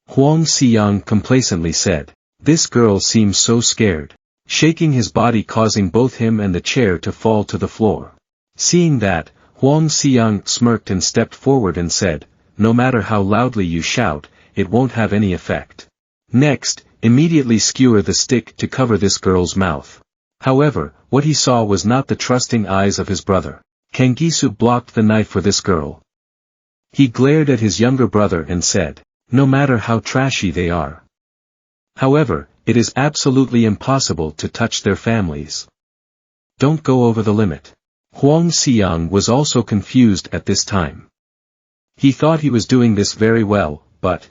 Hwang Seyoung complacently said. This girl seems so scared. Shaking his body causing both him and the chair to fall to the floor. Seeing that, Hwang Seyoung smirked and stepped forward and said, no matter how loudly you shout, it won't have any effect. Next, immediately skewer the stick to cover this girl's mouth. However, what he saw was not the trusting eyes of his brother. Kanggisu blocked the knife for this girl. He glared at his younger brother and said, no matter how trashy they are. However, it is absolutely impossible to touch their families. Don't go over the limit. Hwang Seyoung was also confused at this time. He thought he was doing this very well, but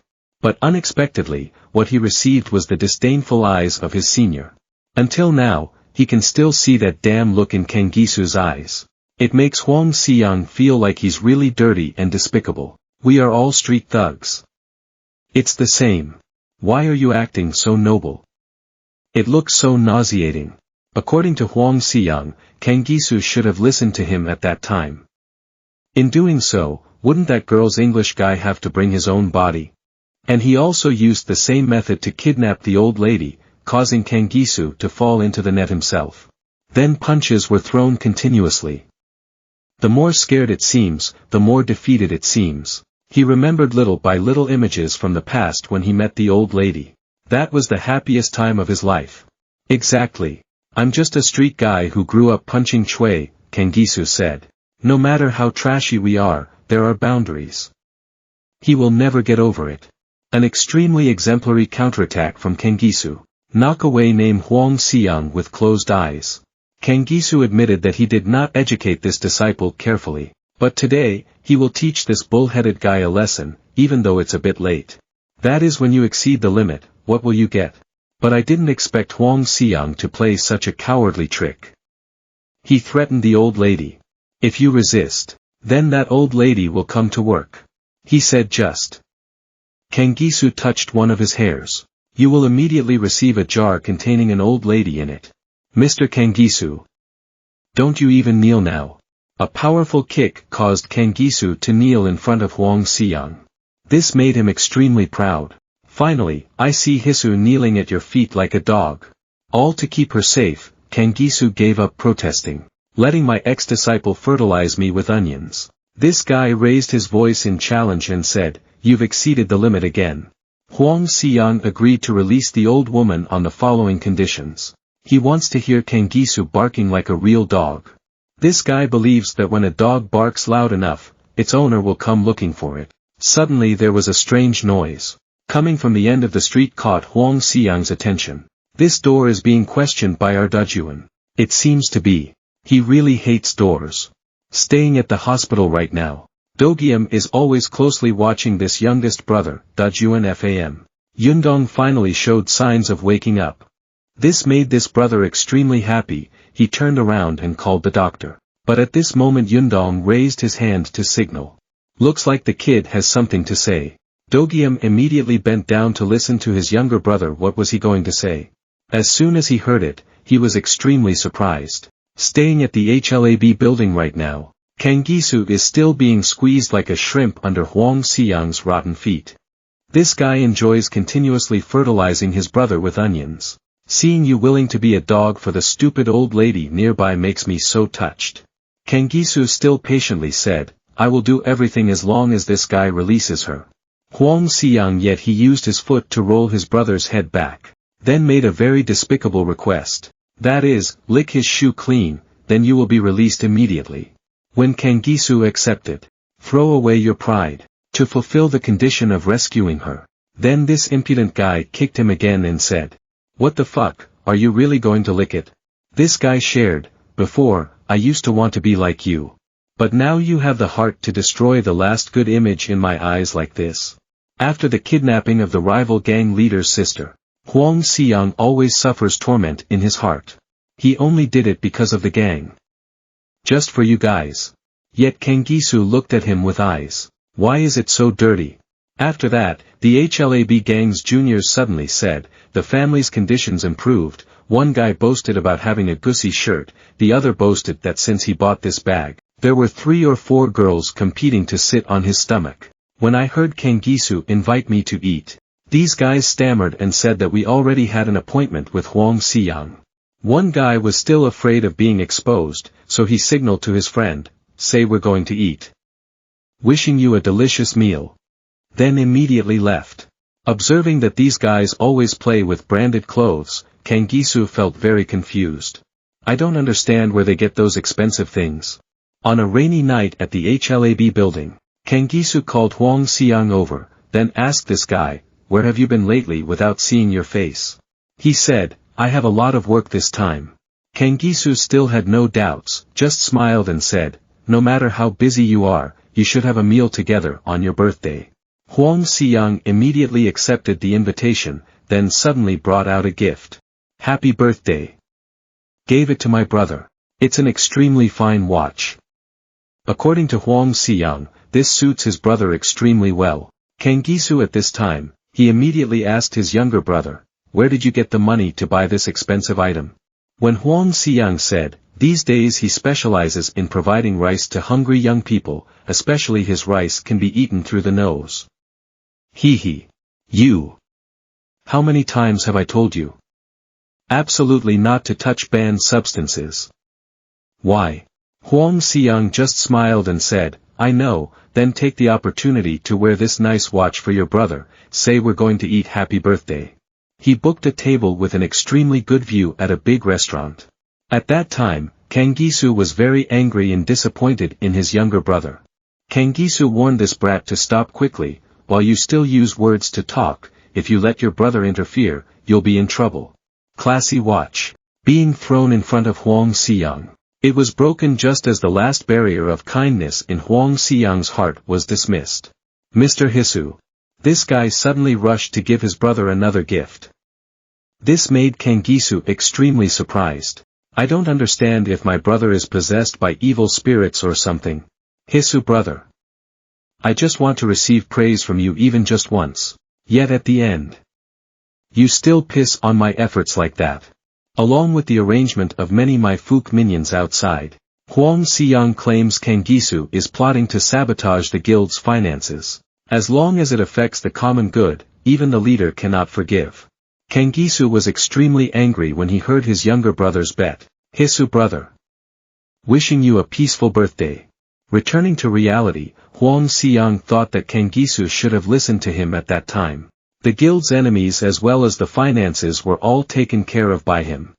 unexpectedly, what he received was the disdainful eyes of his senior. Until now, he can still see that damn look in Kanggisu's eyes. It makes Hwang Seyoung feel like he's really dirty and despicable. We are all street thugs. It's the same. Why are you acting so noble? It looks so nauseating. According to Hwang Seyoung, Kanggisu should have listened to him at that time. In doing so, wouldn't that girl's English guy have to bring his own body? And he also used the same method to kidnap the old lady, causing Kanggisu to fall into the net himself. Then punches were thrown continuously. The more scared it seems, the more defeated it seems. He remembered little by little images from the past when he met the old lady. That was the happiest time of his life. Exactly. I'm just a street guy who grew up punching Chui, Kanggisu said. No matter how trashy we are, there are boundaries. He will never get over it. An extremely exemplary counterattack from Kangisu. Knock away name Huang Xiang with closed eyes. Kangisu admitted that he did not educate this disciple carefully, but today, he will teach this bull-headed guy a lesson, even though it's a bit late. That is when you exceed the limit, what will you get? But I didn't expect Huang Xiang to play such a cowardly trick. He threatened the old lady. If you resist, then that old lady will come to work. He said just. Kangisu touched one of his hairs. You will immediately receive a jar containing an old lady in it. Mr. Kangisu. Don't you even kneel now. A powerful kick caused Kangisu to kneel in front of Huang Xiang. This made him extremely proud. Finally, I see Hisu kneeling at your feet like a dog. All to keep her safe, Kangisu gave up protesting. Letting my ex-disciple fertilize me with onions. This guy raised his voice in challenge and said, you've exceeded the limit again. Huang Xiang agreed to release the old woman on the following conditions. He wants to hear Kangisu barking like a real dog. This guy believes that when a dog barks loud enough, its owner will come looking for it. Suddenly there was a strange noise. Coming from the end of the street caught Huang Xiang's attention. This door is being questioned by our DAJUN. It seems to be. He really hates doors. Staying at the hospital right now. Dogium is always closely watching this youngest brother, DAJUN FAM. Yundong finally showed signs of waking up. This made this brother extremely happy. He turned around and called the doctor. But at this moment Yundong raised his hand to signal. Looks like the kid has something to say. Dogium immediately bent down to listen to his younger brother. What was he going to say? As soon as he heard it, he was extremely surprised. Staying at the HLAB building right now. Kangisu is still being squeezed like a shrimp under Huang Xiang's rotten feet. This guy enjoys continuously fertilizing his brother with onions. Seeing you willing to be a dog for the stupid old lady nearby makes me so touched. Kangisu still patiently said, I will do everything as long as this guy releases her. Huang Xiang yet he used his foot to roll his brother's head back. Then made a very despicable request. That is, lick his shoe clean, then you will be released immediately. When Kangisu accepted, throw away your pride, to fulfill the condition of rescuing her. Then this impudent guy kicked him again and said, what the fuck, are you really going to lick it? This guy shared, before, I used to want to be like you. But now you have the heart to destroy the last good image in my eyes like this. After the kidnapping of the rival gang leader's sister, Huang Xiang always suffers torment in his heart. He only did it because of the gang. Just for you guys. Yet Kangisu looked at him with eyes. Why is it so dirty? After that, the HLAB gang's juniors suddenly said, the family's conditions improved. One guy boasted about having a Gucci shirt, the other boasted that since he bought this bag, there were 3 or 4 girls competing to sit on his stomach. When I heard Kangisu invite me to eat, these guys stammered and said that we already had an appointment with Huang Xiang. One guy was still afraid of being exposed, so he signaled to his friend, say we're going to eat. Wishing you a delicious meal. Then immediately left. Observing that these guys always play with branded clothes, Kangisu felt very confused. I don't understand where they get those expensive things. On a rainy night at the HLAB building, Kangisu called Huang Xiang over, then asked this guy, where have you been lately without seeing your face? He said, I have a lot of work this time. Kangisu still had no doubts, just smiled and said, no matter how busy you are, you should have a meal together on your birthday. Huang Xiang immediately accepted the invitation, then suddenly brought out a gift. Happy birthday. Gave it to my brother. It's an extremely fine watch. According to Huang Xiang, this suits his brother extremely well. Kangisu at this time, he immediately asked his younger brother, where did you get the money to buy this expensive item? When Huang Xiang said, these days he specializes in providing rice to hungry young people, especially his rice can be eaten through the nose. Hee. You. How many times have I told you? Absolutely not to touch banned substances. Why? Huang Xiang just smiled and said, I know, then take the opportunity to wear this nice watch for your brother, say we're going to eat happy birthday. He booked a table with an extremely good view at a big restaurant. At that time, Kangisu was very angry and disappointed in his younger brother. Kangisu warned this brat to stop quickly, while you still use words to talk, if you let your brother interfere, you'll be in trouble. Classy watch. Being thrown in front of Huang Xiang. It was broken just as the last barrier of kindness in Huang Xiang's heart was dismissed. Mr. Hisu. This guy suddenly rushed to give his brother another gift. This made Kangisu extremely surprised. I don't understand if my brother is possessed by evil spirits or something. Hisu brother. I just want to receive praise from you even just once. Yet at the end. You still piss on my efforts like that. Along with the arrangement of many my Fook minions outside, Huang Xiang claims Kangisu is plotting to sabotage the guild's finances. As long as it affects the common good, even the leader cannot forgive. Kangisu was extremely angry when he heard his younger brother's bet. Hisu brother. Wishing you a peaceful birthday. Returning to reality, Huang Xiang thought that Kangisu should have listened to him at that time. The guild's enemies as well as the finances were all taken care of by him.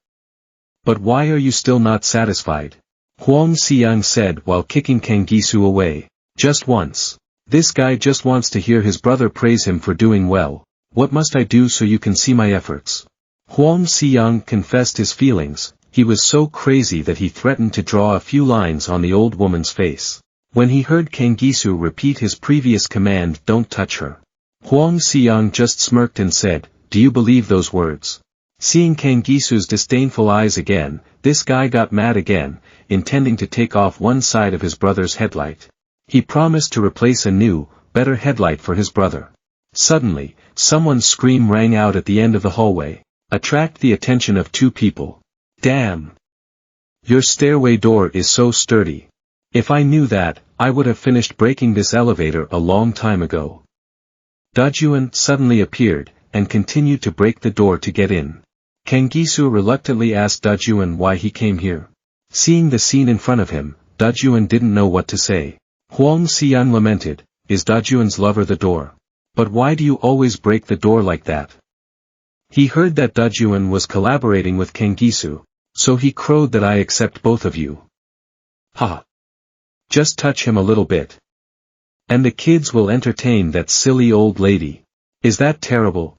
But why are you still not satisfied? Huang Xiang said while kicking Kangisu away. Just once. This guy just wants to hear his brother praise him for doing well. What must I do so you can see my efforts? Huang Xiang confessed his feelings. He was so crazy that he threatened to draw a few lines on the old woman's face. When he heard Kangisu repeat his previous command, don't touch her. Huang Xiang just smirked and said, do you believe those words? Seeing Kangisu's disdainful eyes again, this guy got mad again, intending to take off one side of his brother's headlight. He promised to replace a new, better headlight for his brother. Suddenly, someone's scream rang out at the end of the hallway, attract the attention of two people. Damn! Your stairway door is so sturdy. If I knew that, I would have finished breaking this elevator a long time ago. DAJUN suddenly appeared, and continued to break the door to get in. Kangisu reluctantly asked DAJUN why he came here. Seeing the scene in front of him, DAJUN didn't know what to say. Huang Xiang lamented, is DAJUN's lover the door? But why do you always break the door like that? He heard that DAJUN was collaborating with Kangisu, so he crowed that I accept both of you. Ha! Just touch him a little bit. And the kids will entertain that silly old lady. Is that terrible?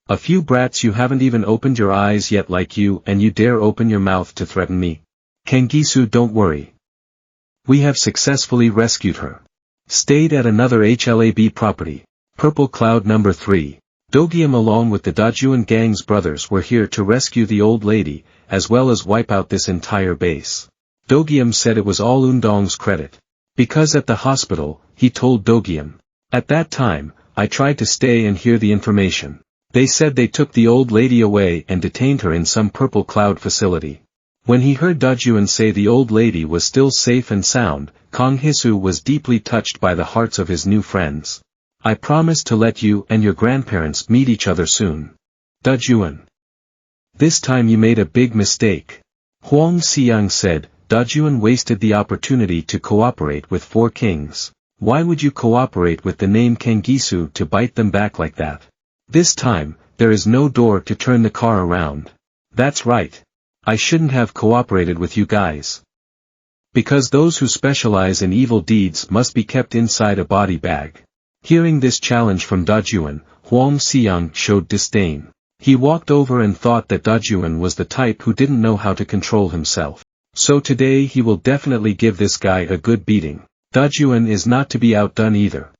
A few brats you haven't even opened your eyes yet like you and you dare open your mouth to threaten me. Kangisu don't worry. We have successfully rescued her. Stayed at another HLAB property. Purple Cloud number 3. Dogium along with the DAJUN gang's brothers were here to rescue the old lady, as well as wipe out this entire base. Dogium said it was all Undong's credit. Because at the hospital, he told Dogium. At that time, I tried to stay and hear the information. They said they took the old lady away and detained her in some Purple Cloud facility. When he heard DAJUN say the old lady was still safe and sound, Kang Hisu was deeply touched by the hearts of his new friends. I promise to let you and your grandparents meet each other soon. DAJUN. This time you made a big mistake. Huang Xiang said, DAJUN wasted the opportunity to cooperate with 4 kings. Why would you cooperate with the name Kangisu to bite them back like that? This time, there is no door to turn the car around. That's right. I shouldn't have cooperated with you guys. Because those who specialize in evil deeds must be kept inside a body bag. Hearing this challenge from DAJUN, Huang Xiang showed disdain. He walked over and thought that DAJUN was the type who didn't know how to control himself. So today he will definitely give this guy a good beating. DAJUN is not to be outdone either.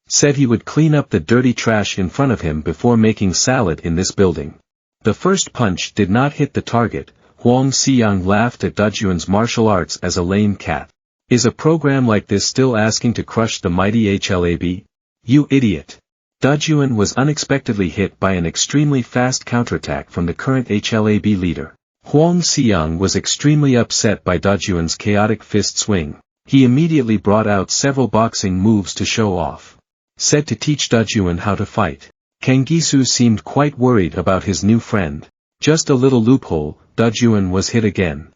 Said he would clean up the dirty trash in front of him before making salad in this building. The first punch did not hit the target. Huang Xiang laughed at DAJUN's martial arts as a lame cat. Is a program like this still asking to crush the mighty HLAB? You idiot. DAJUN was unexpectedly hit by an extremely fast counterattack from the current HLAB leader. Huang Xiang was extremely upset by DAJUN's chaotic fist swing. He immediately brought out several boxing moves to show off. Said to teach DAJUN how to fight. Kangisu seemed quite worried about his new friend. Just a little loophole, DAJUN was hit again.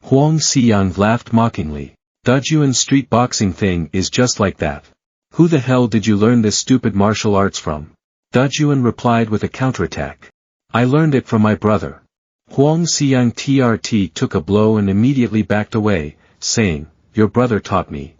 Huang Xiang laughed mockingly. DAJUN's street boxing thing is just like that. Who the hell did you learn this stupid martial arts from? DAJUN replied with a counterattack. I learned it from my brother. Huang Xiang TRT took a blow and immediately backed away, saying, your brother taught me.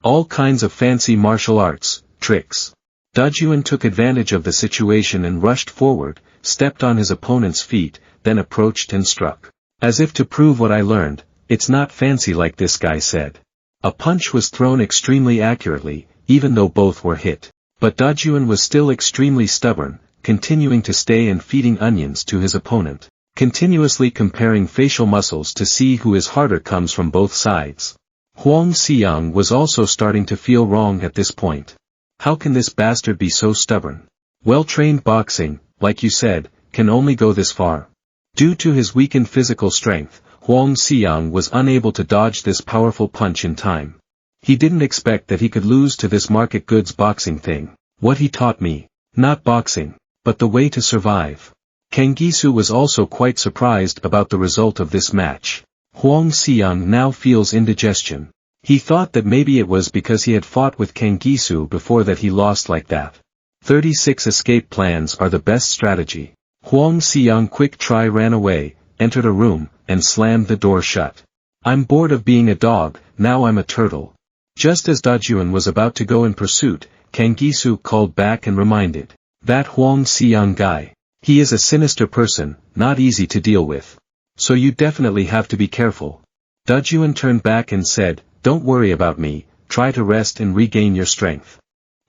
All kinds of fancy martial arts, tricks. DAJUN took advantage of the situation and rushed forward, stepped on his opponent's feet, then approached and struck. As if to prove what I learned, it's not fancy like this guy said. A punch was thrown extremely accurately, even though both were hit. But DAJUN was still extremely stubborn, continuing to stay and feeding onions to his opponent, continuously comparing facial muscles to see who is harder comes from both sides. Huang Xiang was also starting to feel wrong at this point. How can this bastard be so stubborn? Well-trained boxing, like you said, can only go this far. Due to his weakened physical strength, Huang Xiang was unable to dodge this powerful punch in time. He didn't expect that he could lose to this market goods boxing thing. What he taught me, not boxing, but the way to survive. Kangisu was also quite surprised about the result of this match. Huang Xiang now feels indigestion. He thought that maybe it was because he had fought with Kangisu before that he lost like that. 36 escape plans are the best strategy. Huang Xiang quick try ran away, entered a room, and slammed the door shut. I'm bored of being a dog, now I'm a turtle. Just as DAJUN was about to go in pursuit, Kangisu called back and reminded. That Huang Xiang guy. He is a sinister person, not easy to deal with. So you definitely have to be careful. DAJUN turned back and said, don't worry about me, try to rest and regain your strength.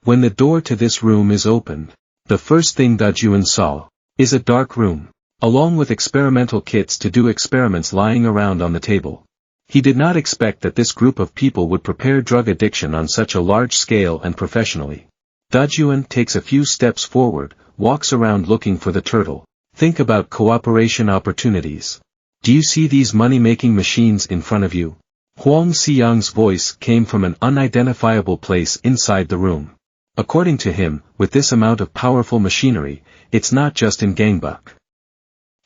When the door to this room is opened, the first thing DAJUN saw is a dark room, along with experimental kits to do experiments lying around on the table. He did not expect that this group of people would prepare drug addiction on such a large scale and professionally. DAJUN takes a few steps forward, walks around looking for the turtle. Think about cooperation opportunities. Do you see these money-making machines in front of you? Huang Xiang's voice came from an unidentifiable place inside the room. According to him, with this amount of powerful machinery, it's not just in Gangbuk.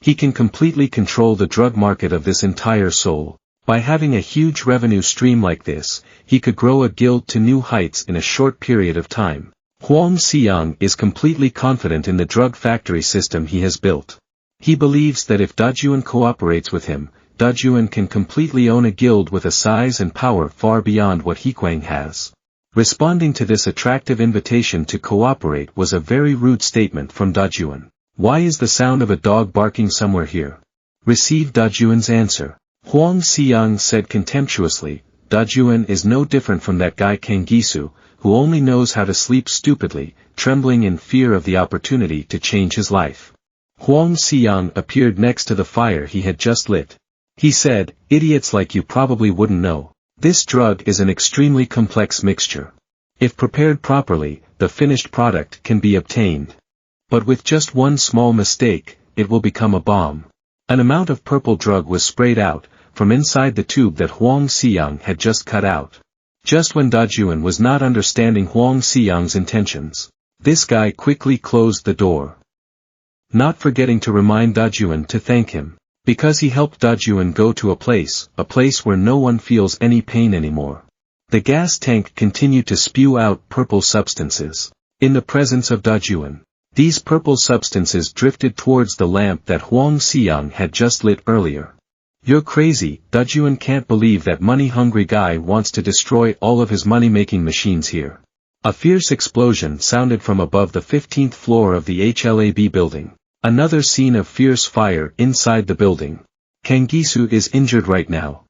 He can completely control the drug market of this entire Seoul. By having a huge revenue stream like this, he could grow a guild to new heights in a short period of time. Huang Xiang is completely confident in the drug factory system he has built. He believes that if DAJUN cooperates with him, DAJUN can completely own a guild with a size and power far beyond what HEA KWANG has. Responding to this attractive invitation to cooperate was a very rude statement from DAJUN. Why is the sound of a dog barking somewhere here? Receive DAJUN's answer. Huang Xiang said contemptuously, DAJUN is no different from that guy Kangisu, who only knows how to sleep stupidly, trembling in fear of the opportunity to change his life. Huang Xiang appeared next to the fire he had just lit. He said, idiots like you probably wouldn't know. This drug is an extremely complex mixture. If prepared properly, the finished product can be obtained. But with just one small mistake, it will become a bomb. An amount of purple drug was sprayed out, from inside the tube that Huang Xiang had just cut out. Just when DAJUN was not understanding Huang Xiang's intentions, this guy quickly closed the door. Not forgetting to remind DAJUN to thank him, because he helped DAJUN go to a place where no one feels any pain anymore. The gas tank continued to spew out purple substances. In the presence of DAJUN, these purple substances drifted towards the lamp that Huang Xiang had just lit earlier. You're crazy, DAJUN can't believe that money-hungry guy wants to destroy all of his money-making machines here. A fierce explosion sounded from above the 15th floor of the HLAB building. Another scene of fierce fire inside the building. Kangisu is injured right now.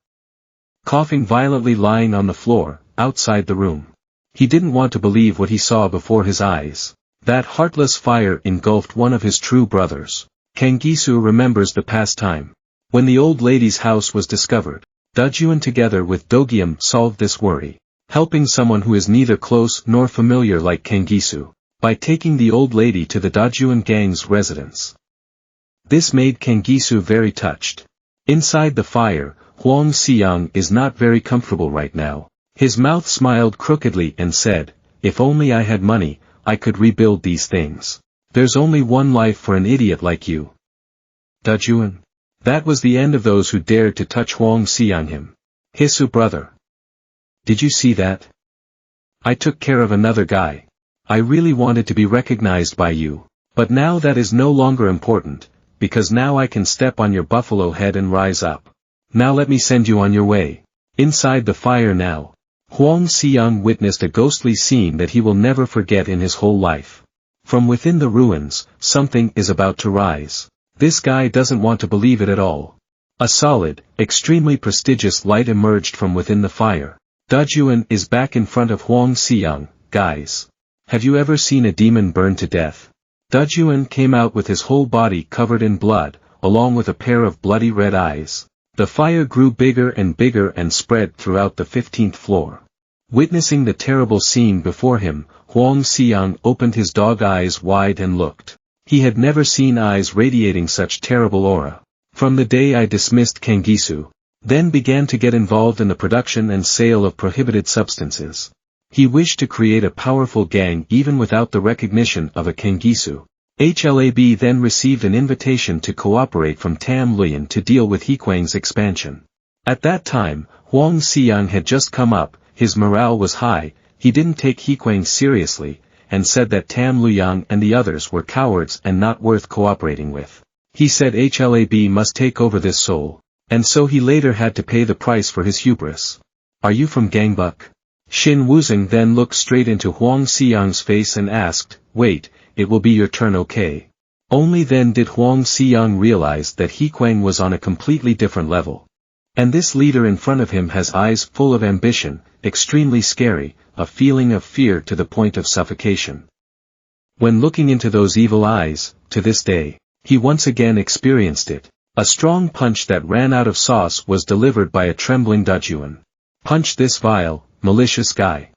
Coughing violently lying on the floor, outside the room. He didn't want to believe what he saw before his eyes. That heartless fire engulfed one of his true brothers. Kangisu remembers the past time. When the old lady's house was discovered, DAJUN together with Dogyam solved this worry, helping someone who is neither close nor familiar like Kangisu, by taking the old lady to the DAJUN gang's residence. This made Kangisu very touched. Inside the fire, Huang Xiang is not very comfortable right now. His mouth smiled crookedly and said, if only I had money, I could rebuild these things. There's only one life for an idiot like you. DAJUN. That was the end of those who dared to touch Huang Xiang him. Hisu brother. Did you see that? I took care of another guy. I really wanted to be recognized by you. But now that is no longer important, because now I can step on your buffalo head and rise up. Now let me send you on your way. Inside the fire now. Huang Xiang witnessed a ghostly scene that he will never forget in his whole life. From within the ruins, something is about to rise. This guy doesn't want to believe it at all. A solid, extremely prestigious light emerged from within the fire. DAJUN is back in front of Huang Xiang. Guys. Have you ever seen a demon burn to death? DAJUN came out with his whole body covered in blood, along with a pair of bloody red eyes. The fire grew bigger and spread throughout the 15th floor. Witnessing the terrible scene before him, Huang Xiang opened his dog eyes wide and looked. He had never seen eyes radiating such terrible aura. From the day I dismissed Kangisu, then began to get involved in the production and sale of prohibited substances. He wished to create a powerful gang even without the recognition of a Kangisu. HLAB then received an invitation to cooperate from Tam Luyan to deal with HEA KWANG's expansion. At that time, Huang Xiang had just come up, his morale was high, he didn't take HEA KWANG seriously, and said that Tam Luyan and the others were cowards and not worth cooperating with. He said HLAB must take over this soul, and so he later had to pay the price for his hubris. Are you from Gangbuk? Shin Wuzheng then looked straight into Huang Xiang's face and asked, wait, it will be your turn, okay? Only then did Huang Xiang realize that HEA KWANG was on a completely different level. And this leader in front of him has eyes full of ambition, extremely scary, a feeling of fear to the point of suffocation. When looking into those evil eyes, to this day, he once again experienced it. A strong punch that ran out of sauce was delivered by a trembling DAJUN. Punch this vile, malicious guy.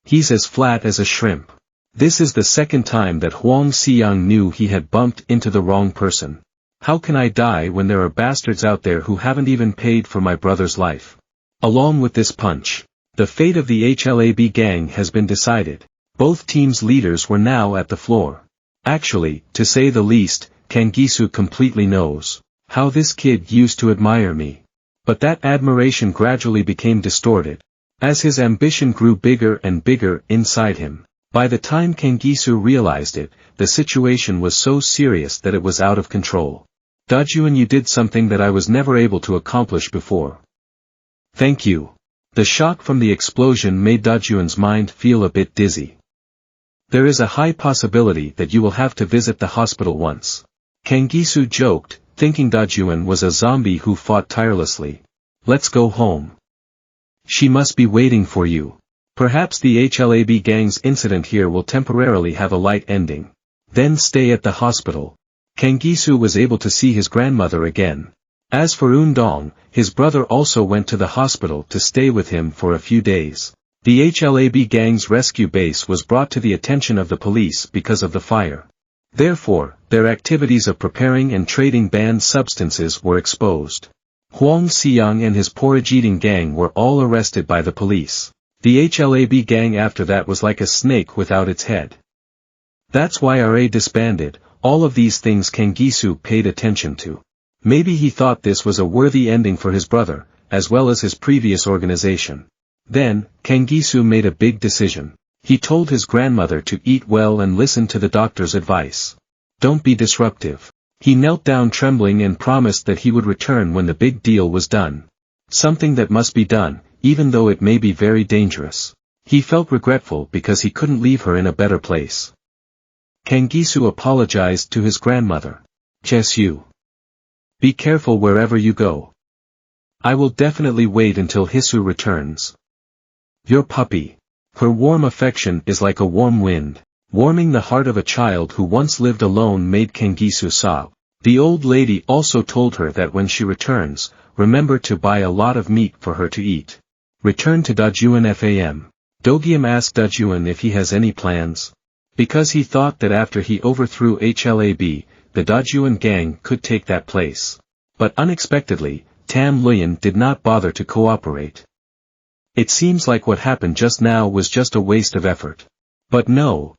He's as flat as a shrimp. This is the second time that Huang Xiang knew he had bumped into the wrong person. How can I die when there are bastards out there who haven't even paid for my brother's life? Along with this punch, the fate of the HLAB gang has been decided. Both teams' leaders were now at the floor. Actually, to say the least, Kangisu completely knows how this kid used to admire me. But that admiration gradually became distorted, as his ambition grew bigger and bigger inside him. By the time Kangisu realized it, the situation was so serious that it was out of control. DAJUN, you did something that I was never able to accomplish before. Thank you. The shock from the explosion made DAJUN's mind feel a bit dizzy. There is a high possibility that you will have to visit the hospital once. Kangisu joked, thinking DAJUN was a zombie who fought tirelessly. Let's go home. She must be waiting for you. Perhaps the HLAB gang's incident here will temporarily have a light ending. Then stay at the hospital. Kangisu was able to see his grandmother again. As for Undong, his brother also went to the hospital to stay with him for a few days. The HLAB gang's rescue base was brought to the attention of the police because of the fire. Therefore, their activities of preparing and trading banned substances were exposed. Huang Xiang and his porridge-eating gang were all arrested by the police. The HLAB gang after that was like a snake without its head. That's why RA disbanded. All of these things Kangisu paid attention to. Maybe he thought this was a worthy ending for his brother, as well as his previous organization. Then, Kangisu made a big decision. He told his grandmother to eat well and listen to the doctor's advice. Don't be disruptive. He knelt down trembling and promised that he would return when the big deal was done. Something that must be done, even though it may be very dangerous. He felt regretful because he couldn't leave her in a better place. Kangisu apologized to his grandmother. Jesu. Be careful wherever you go. I will definitely wait until Hisu returns. Your puppy. Her warm affection is like a warm wind, warming the heart of a child who once lived alone made Kangisu sob. The old lady also told her that when she returns, remember to buy a lot of meat for her to eat. Return to DAJUN FAM. Dogium asked DAJUN if he has any plans. Because he thought that after he overthrew HLAB, the DAJUN gang could take that place. But unexpectedly, Tam Luyan did not bother to cooperate. It seems like what happened just now was just a waste of effort. But no.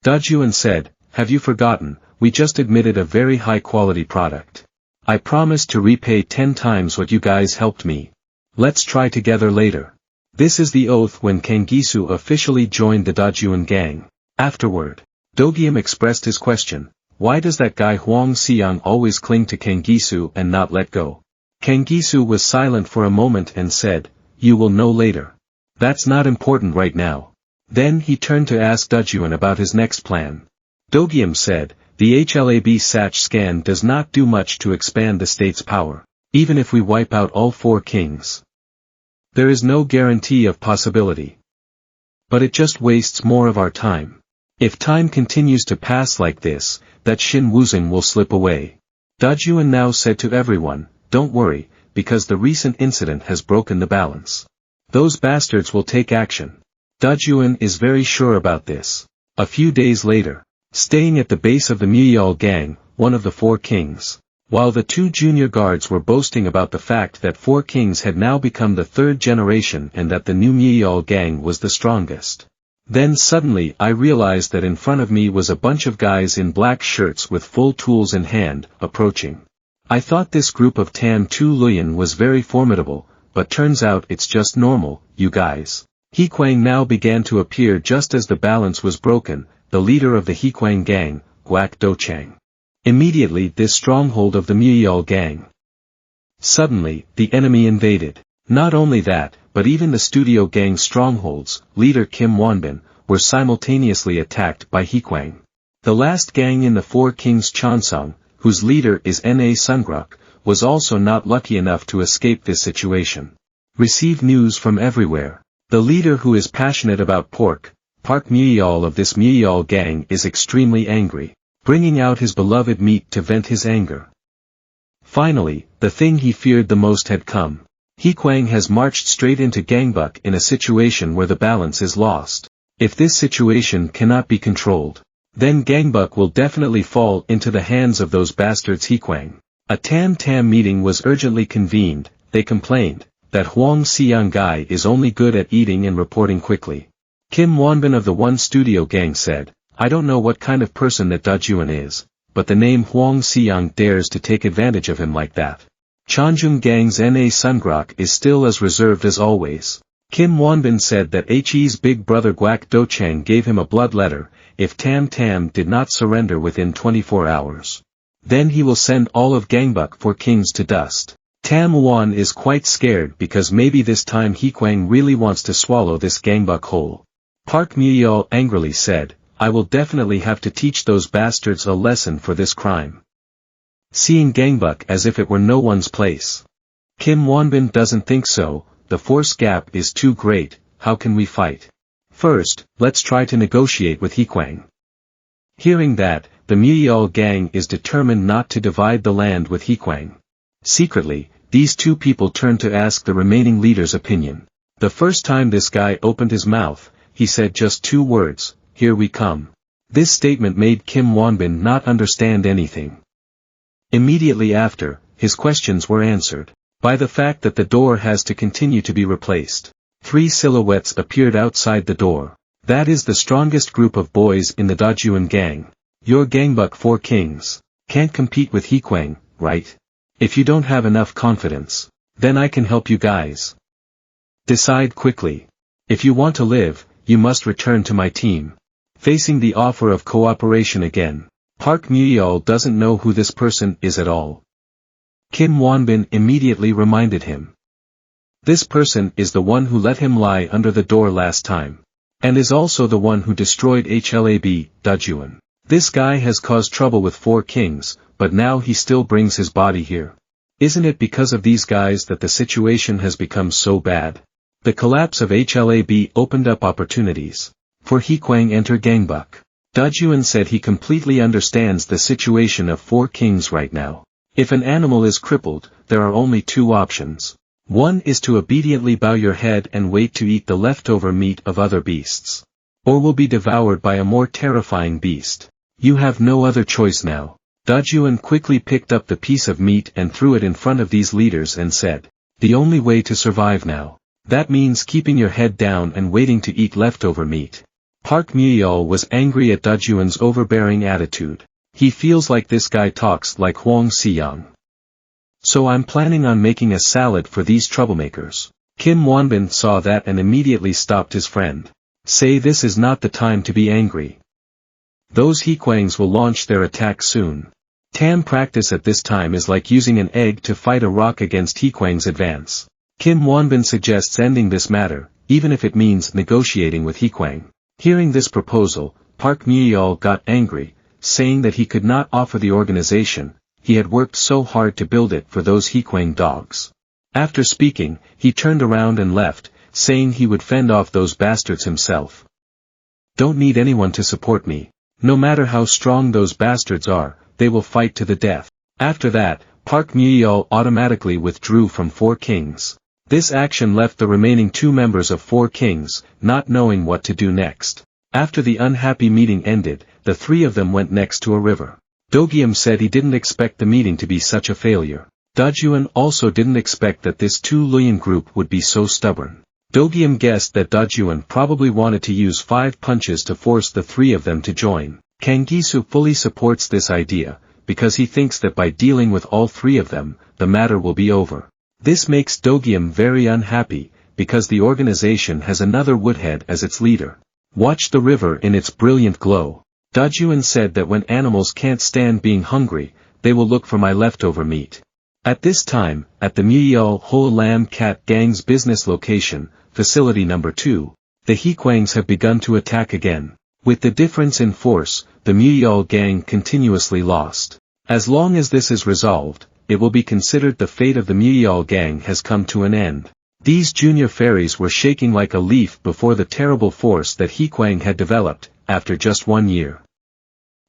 DAJUN said, have you forgotten, we just admitted a very high quality product. I promised to repay 10 times what you guys helped me. Let's try together later. This is the oath when Kangisu officially joined the DAJUN gang. Afterward, Dogium expressed his question, why does that guy Huang Xiang always cling to Kangisu and not let go? Kangisu was silent for a moment and said, you will know later. That's not important right now. Then he turned to ask DAJUN about his next plan. Dogium said, the HLAB Sach scan does not do much to expand the state's power, even if we wipe out all 4 kings. There is no guarantee of possibility. But it just wastes more of our time. If time continues to pass like this, that Shin Wuzong will slip away. DAJUN now said to everyone, don't worry, because the recent incident has broken the balance. Those bastards will take action. DAJUN is very sure about this. A few days later, staying at the base of the Muyal gang, one of the 4 kings, while the 2 junior guards were boasting about the fact that 4 kings had now become the 3rd generation and that the new Muyal gang was the strongest. Then suddenly I realized that in front of me was a bunch of guys in black shirts with full tools in hand, approaching. I thought this group of Tam Tu Luyan was very formidable, but turns out it's just normal, you guys. HEA KWANG now began to appear just as the balance was broken, the leader of the HEA KWANG gang, Guak Dochang. Immediately this stronghold of the Muyal gang. Suddenly, the enemy invaded. Not only that, but even the studio gang strongholds, leader Kim Wonbin, were simultaneously attacked by HEA KWANG. The last gang in the 4 kings Chansung, whose leader is Na Sungruk, was also not lucky enough to escape this situation. Receive news from everywhere. The leader who is passionate about pork, Park Muyal of this Muyal gang is extremely angry, bringing out his beloved meat to vent his anger. Finally, the thing he feared the most had come. HEA KWANG has marched straight into Gangbuk in a situation where the balance is lost. If this situation cannot be controlled, then Gangbuk will definitely fall into the hands of those bastards HEA KWANG. A Tam meeting was urgently convened. They complained that Huang Xiang guy is only good at eating and reporting quickly. Kim Wonbin of the 1 studio gang said, I don't know what kind of person that DAJUN is, but the name Huang Xiang dares to take advantage of him like that. Chanjung gang's Na Sungrok is still as reserved as always. Kim Wonbin said that HE's big brother Guak Dochang gave him a blood letter, if Tam did not surrender within 24 hours. Then he will send all of Gangbuk 4 kings to dust. Tam Wan is quite scared because maybe this time HEA KWANG really wants to swallow this Gangbuk whole. Park Muyal angrily said, I will definitely have to teach those bastards a lesson for this crime. Seeing Gangbuk as if it were no one's place. Kim Wonbin doesn't think so, the force gap is too great, how can we fight? First, let's try to negotiate with HEA KWANG. Hearing that, the Muyal gang is determined not to divide the land with HEA KWANG. Secretly, these 2 people turned to ask the remaining leader's opinion. The first time this guy opened his mouth, he said just 2 words, here we come. This statement made Kim Wonbin not understand anything. Immediately after, his questions were answered by the fact that the door has to continue to be replaced. 3 silhouettes appeared outside the door. That is the strongest group of boys in the DAJUN gang. Your Gangbuk 4 kings can't compete with HEA KWANG, right? If you don't have enough confidence, then I can help you guys. Decide quickly. If you want to live, you must return to my team. Facing the offer of cooperation again, Park Muyal doesn't know who this person is at all. Kim Wonbin immediately reminded him. This person is the one who let him lie under the door last time. And is also the one who destroyed HLAB, DAJUN. This guy has caused trouble with 4 kings, but now he still brings his body here. Isn't it because of these guys that the situation has become so bad? The collapse of HLAB opened up opportunities for HEA KWANG enter Gangbuk. DAJUN said he completely understands the situation of 4 kings right now. If an animal is crippled, there are only 2 options. One is to obediently bow your head and wait to eat the leftover meat of other beasts. Or will be devoured by a more terrifying beast. You have no other choice now. DAJUN quickly picked up the piece of meat and threw it in front of these leaders and said, the only way to survive now. That means keeping your head down and waiting to eat leftover meat. Park Muyal was angry at DAJUN's overbearing attitude. He feels like this guy talks like Huang Xiang. So I'm planning on making a salad for these troublemakers. Kim Wonbin saw that and immediately stopped his friend. Say this is not the time to be angry. Those HEA KWANGs will launch their attack soon. Tam practice at this time is like using an egg to fight a rock against HEA KWANG's advance. Kim Wonbin suggests ending this matter, even if it means negotiating with HEA KWANG. Hearing this proposal, Park Myeol got angry, saying that he could not offer the organization, he had worked so hard to build it for those HEA KWANG dogs. After speaking, he turned around and left, saying he would fend off those bastards himself. Don't need anyone to support me. No matter how strong those bastards are, they will fight to the death. After that, Park Myeol automatically withdrew from Four Kings. This action left the remaining 2 members of Four Kings, not knowing what to do next. After the unhappy meeting ended, the 3 of them went next to a river. Dogyam said he didn't expect the meeting to be such a failure. DAJUN also didn't expect that this 2 Luyan group would be so stubborn. Dogyam guessed that DAJUN probably wanted to use 5 punches to force the 3 of them to join. Kanggisu fully supports this idea, because he thinks that by dealing with all 3 of them, the matter will be over. This makes Dogyam very unhappy, because the organization has another woodhead as its leader. Watch the river in its brilliant glow. DAJUN said that when animals can't stand being hungry, they will look for my leftover meat. At this time, at the Myeol Ho Lam Cat Gang's business location, facility number 2, the HEA KWANGs have begun to attack again. With the difference in force, the Myeol gang continuously lost. As long as this is resolved, it will be considered the fate of the Myeol gang has come to an end. These junior fairies were shaking like a leaf before the terrible force that HEA KWANG had developed, after just 1 year.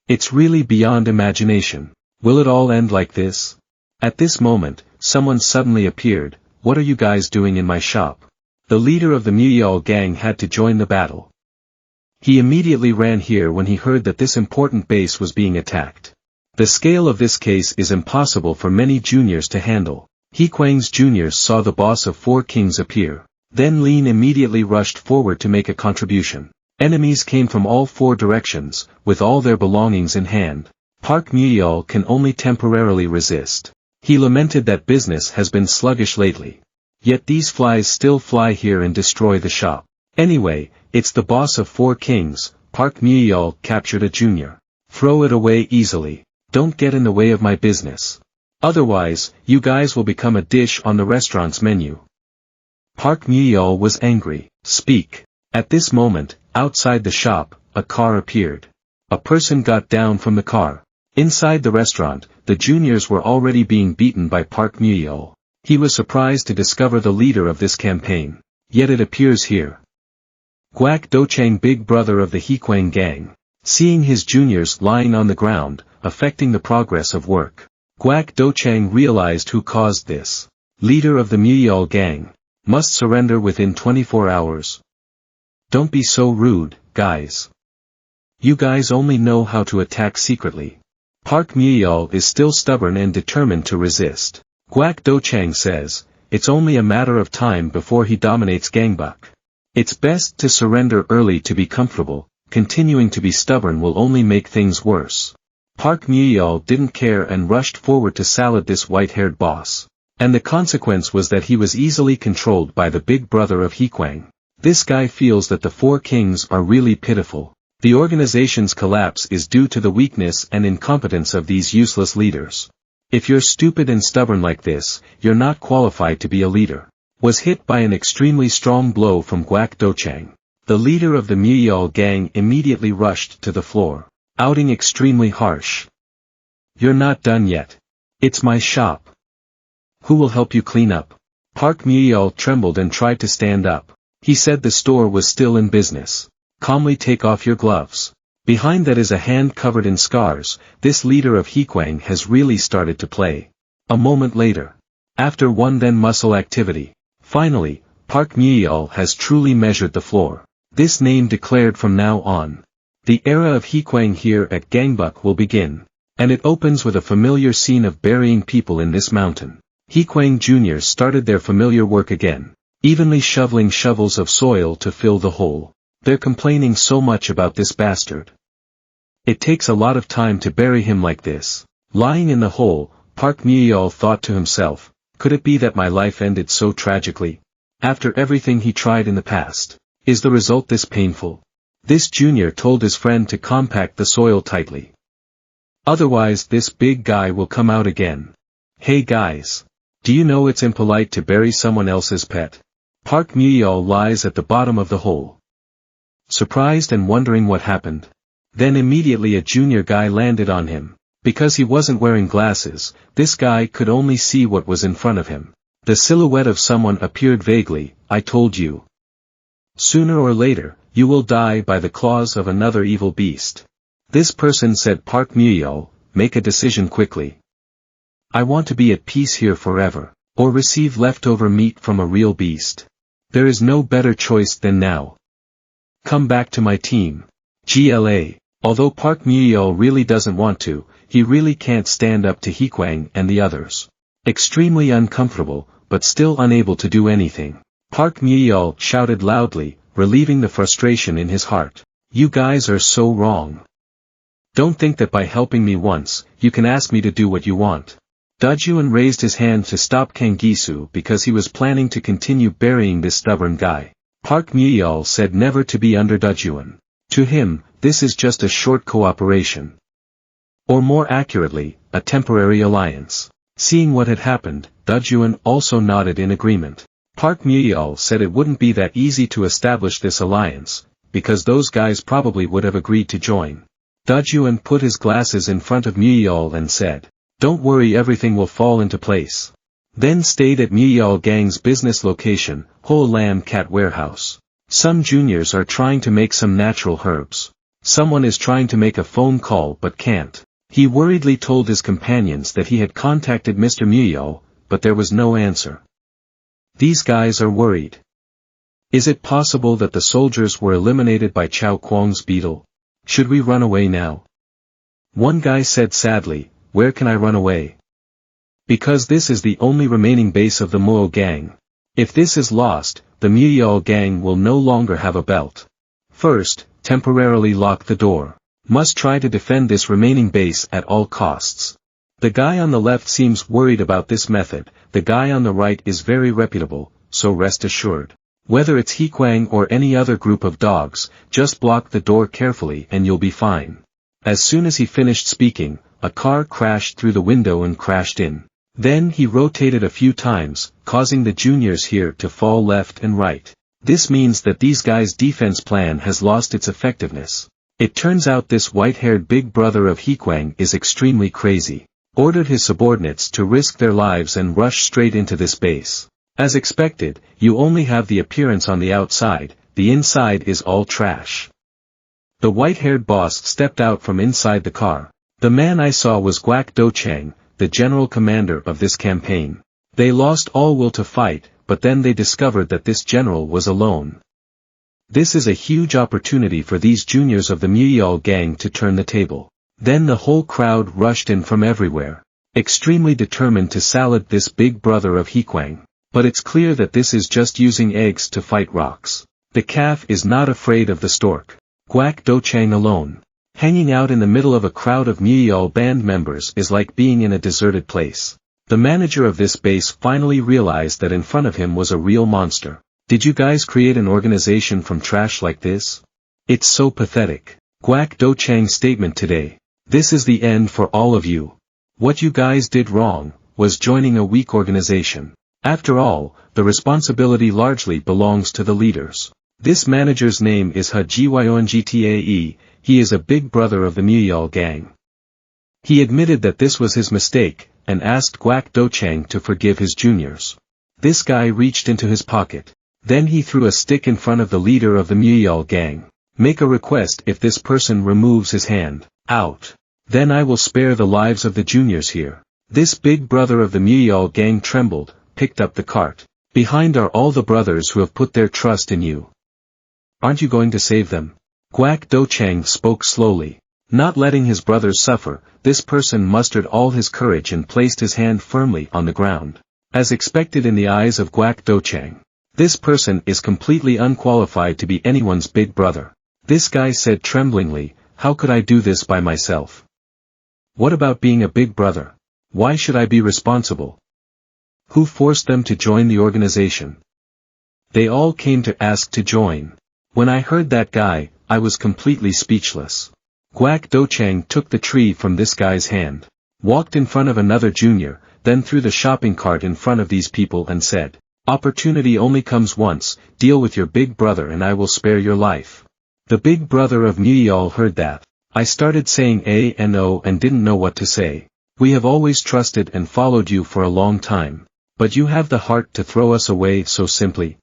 It's really beyond imagination. Will it all end like this? At this moment, someone suddenly appeared. What are you guys doing in my shop? The leader of the Myeol gang had to join the battle. He immediately ran here when he heard that this important base was being attacked. The scale of this case is impossible for many juniors to handle. HEA KWANG's juniors saw the boss of Four Kings appear. Then Lean immediately rushed forward to make a contribution. Enemies came from all 4 directions, with all their belongings in hand. Park Myeol can only temporarily resist. He lamented that business has been sluggish lately. Yet these flies still fly here and destroy the shop. Anyway, it's the boss of Four Kings. Park Myeol captured a junior. Throw it away easily. Don't get in the way of my business. Otherwise, you guys will become a dish on the restaurant's menu. Park Myeol was angry. Speak. At this moment, outside the shop, a car appeared. A person got down from the car. Inside the restaurant, the juniors were already being beaten by Park Myeol. He was surprised to discover the leader of this campaign. Yet it appears here. Gwak Do-chang, big brother of the HEA KWANG gang. Seeing his juniors lying on the ground, affecting the progress of work, Gwak Do-chang realized who caused this. Leader of the Myeol gang. Must surrender within 24 hours. Don't be so rude, guys. You guys only know how to attack secretly. Park Myeol is still stubborn and determined to resist. Gwak Do-chang says, it's only a matter of time before he dominates Gangbuk. It's best to surrender early to be comfortable. Continuing to be stubborn will only make things worse. Park Myeol didn't care and rushed forward to salad this white-haired boss. And the consequence was that he was easily controlled by the big brother of HEA KWANG. This guy feels that the Four Kings are really pitiful. The organization's collapse is due to the weakness and incompetence of these useless leaders. If you're stupid and stubborn like this, you're not qualified to be a leader. Was hit by an extremely strong blow from Gwak Do-chang. The leader of the Myeol gang immediately rushed to the floor, outing extremely harsh. You're not done yet. It's my shop. Who will help you clean up? Park Myeol trembled and tried to stand up. He said the store was still in business. Calmly take off your gloves. Behind that is a hand covered in scars. This leader of HEA KWANG has really started to play. A moment later. After one then muscle activity. Finally, Park Myeol has truly measured the floor. This name declared from now on. The era of HEA KWANG here at Gangbuk will begin. And it opens with a familiar scene of burying people in this mountain. HEA KWANG juniors started their familiar work again. Evenly shoveling shovels of soil to fill the hole. They're complaining so much about this bastard. It takes a lot of time to bury him like this. Lying in the hole, Park Myeol thought to himself, could it be that my life ended so tragically? After everything he tried in the past, is the result this painful? This junior told his friend to compact the soil tightly. Otherwise this big guy will come out again. Hey guys. Do you know it's impolite to bury someone else's pet? Park Muyol lies at the bottom of the hole. Surprised and wondering what happened. Then immediately a junior guy landed on him. Because he wasn't wearing glasses, this guy could only see what was in front of him. The silhouette of someone appeared vaguely. I told you. Sooner or later, you will die by the claws of another evil beast. This person said, Park Muyol, make a decision quickly. I want to be at peace here forever, or receive leftover meat from a real beast. There is no better choice than now. Come back to my team. GLA. Although Park Muyol really doesn't want to, he really can't stand up to HEA KWANG and the others. Extremely uncomfortable, but still unable to do anything. Park Muyol shouted loudly, relieving the frustration in his heart. You guys are so wrong. Don't think that by helping me once, you can ask me to do what you want. DAJUN raised his hand to stop Kangisu because he was planning to continue burying this stubborn guy. Park Muyol said never to be under DAJUN. To him, this is just a short cooperation. Or more accurately, a temporary alliance. Seeing what had happened, DAJUN also nodded in agreement. Park Muyol said it wouldn't be that easy to establish this alliance, because those guys probably would have agreed to join. DAJUN put his glasses in front of Muyol and said, don't worry, everything will fall into place. Then stayed at Muyol Gang's business location, Ho Lam Cat Warehouse. Some juniors are trying to make some natural herbs. Someone is trying to make a phone call but can't. He worriedly told his companions that he had contacted Mr. Muyol, but there was no answer. These guys are worried. Is it possible that the soldiers were eliminated by Chao Kwang's beetle? Should we run away now? One guy said sadly, where can I run away? Because this is the only remaining base of the Muo gang. If this is lost, the Muyol gang will no longer have a belt. First, temporarily lock the door. Must try to defend this remaining base at all costs. The guy on the left seems worried about this method, the guy on the right is very reputable, so rest assured. Whether it's HEA KWANG or any other group of dogs, just block the door carefully and you'll be fine. As soon as he finished speaking, a car crashed through the window and crashed in. Then he rotated a few times, causing the juniors here to fall left and right. This means that these guys' defense plan has lost its effectiveness. It turns out this white-haired big brother of HEA KWANG is extremely crazy. Ordered his subordinates to risk their lives and rush straight into this base. As expected, you only have the appearance on the outside, the inside is all trash. The white-haired boss stepped out from inside the car. The man I saw was Guak Dochang, the general commander of this campaign. They lost all will to fight, but then they discovered that this general was alone. This is a huge opportunity for these juniors of the Muyol gang to turn the table. Then the whole crowd rushed in from everywhere, extremely determined to salad this big brother of HEA KWANG. But it's clear that this is just using eggs to fight rocks. The calf is not afraid of the stork. Guak Dochang alone. Hanging out in the middle of a crowd of Muyol band members is like being in a deserted place. The manager of this base finally realized that in front of him was a real monster. Did you guys create an organization from trash like this? It's so pathetic. Guak Dochang's statement today. This is the end for all of you. What you guys did wrong, was joining a weak organization. After all, the responsibility largely belongs to the leaders. This manager's name is HEA. He is a big brother of the Muyol gang. He admitted that this was his mistake, and asked Guak Dochang to forgive his juniors. This guy reached into his pocket. Then he threw a stick in front of the leader of the Muyol gang. Make a request if this person removes his hand. Out. Then I will spare the lives of the juniors here. This big brother of the Muyol gang trembled, picked up the cart. Behind are all the brothers who have put their trust in you. Aren't you going to save them? Guak Dochang spoke slowly. Not letting his brothers suffer, this person mustered all his courage and placed his hand firmly on the ground. As expected in the eyes of Guak Dochang, this person is completely unqualified to be anyone's big brother. This guy said tremblingly, how could I do this by myself? What about being a big brother? Why should I be responsible? Who forced them to join the organization? They all came to ask to join. When I heard that guy, I was completely speechless. Guak Dochang took the tree from this guy's hand, walked in front of another junior, then threw the shopping cart in front of these people and said, Opportunity only comes once, deal with your big brother and I will spare your life. The big brother of Muyal heard that. I started saying A and O and didn't know what to say. We have always trusted and followed you for a long time. But you have the heart to throw us away so simply.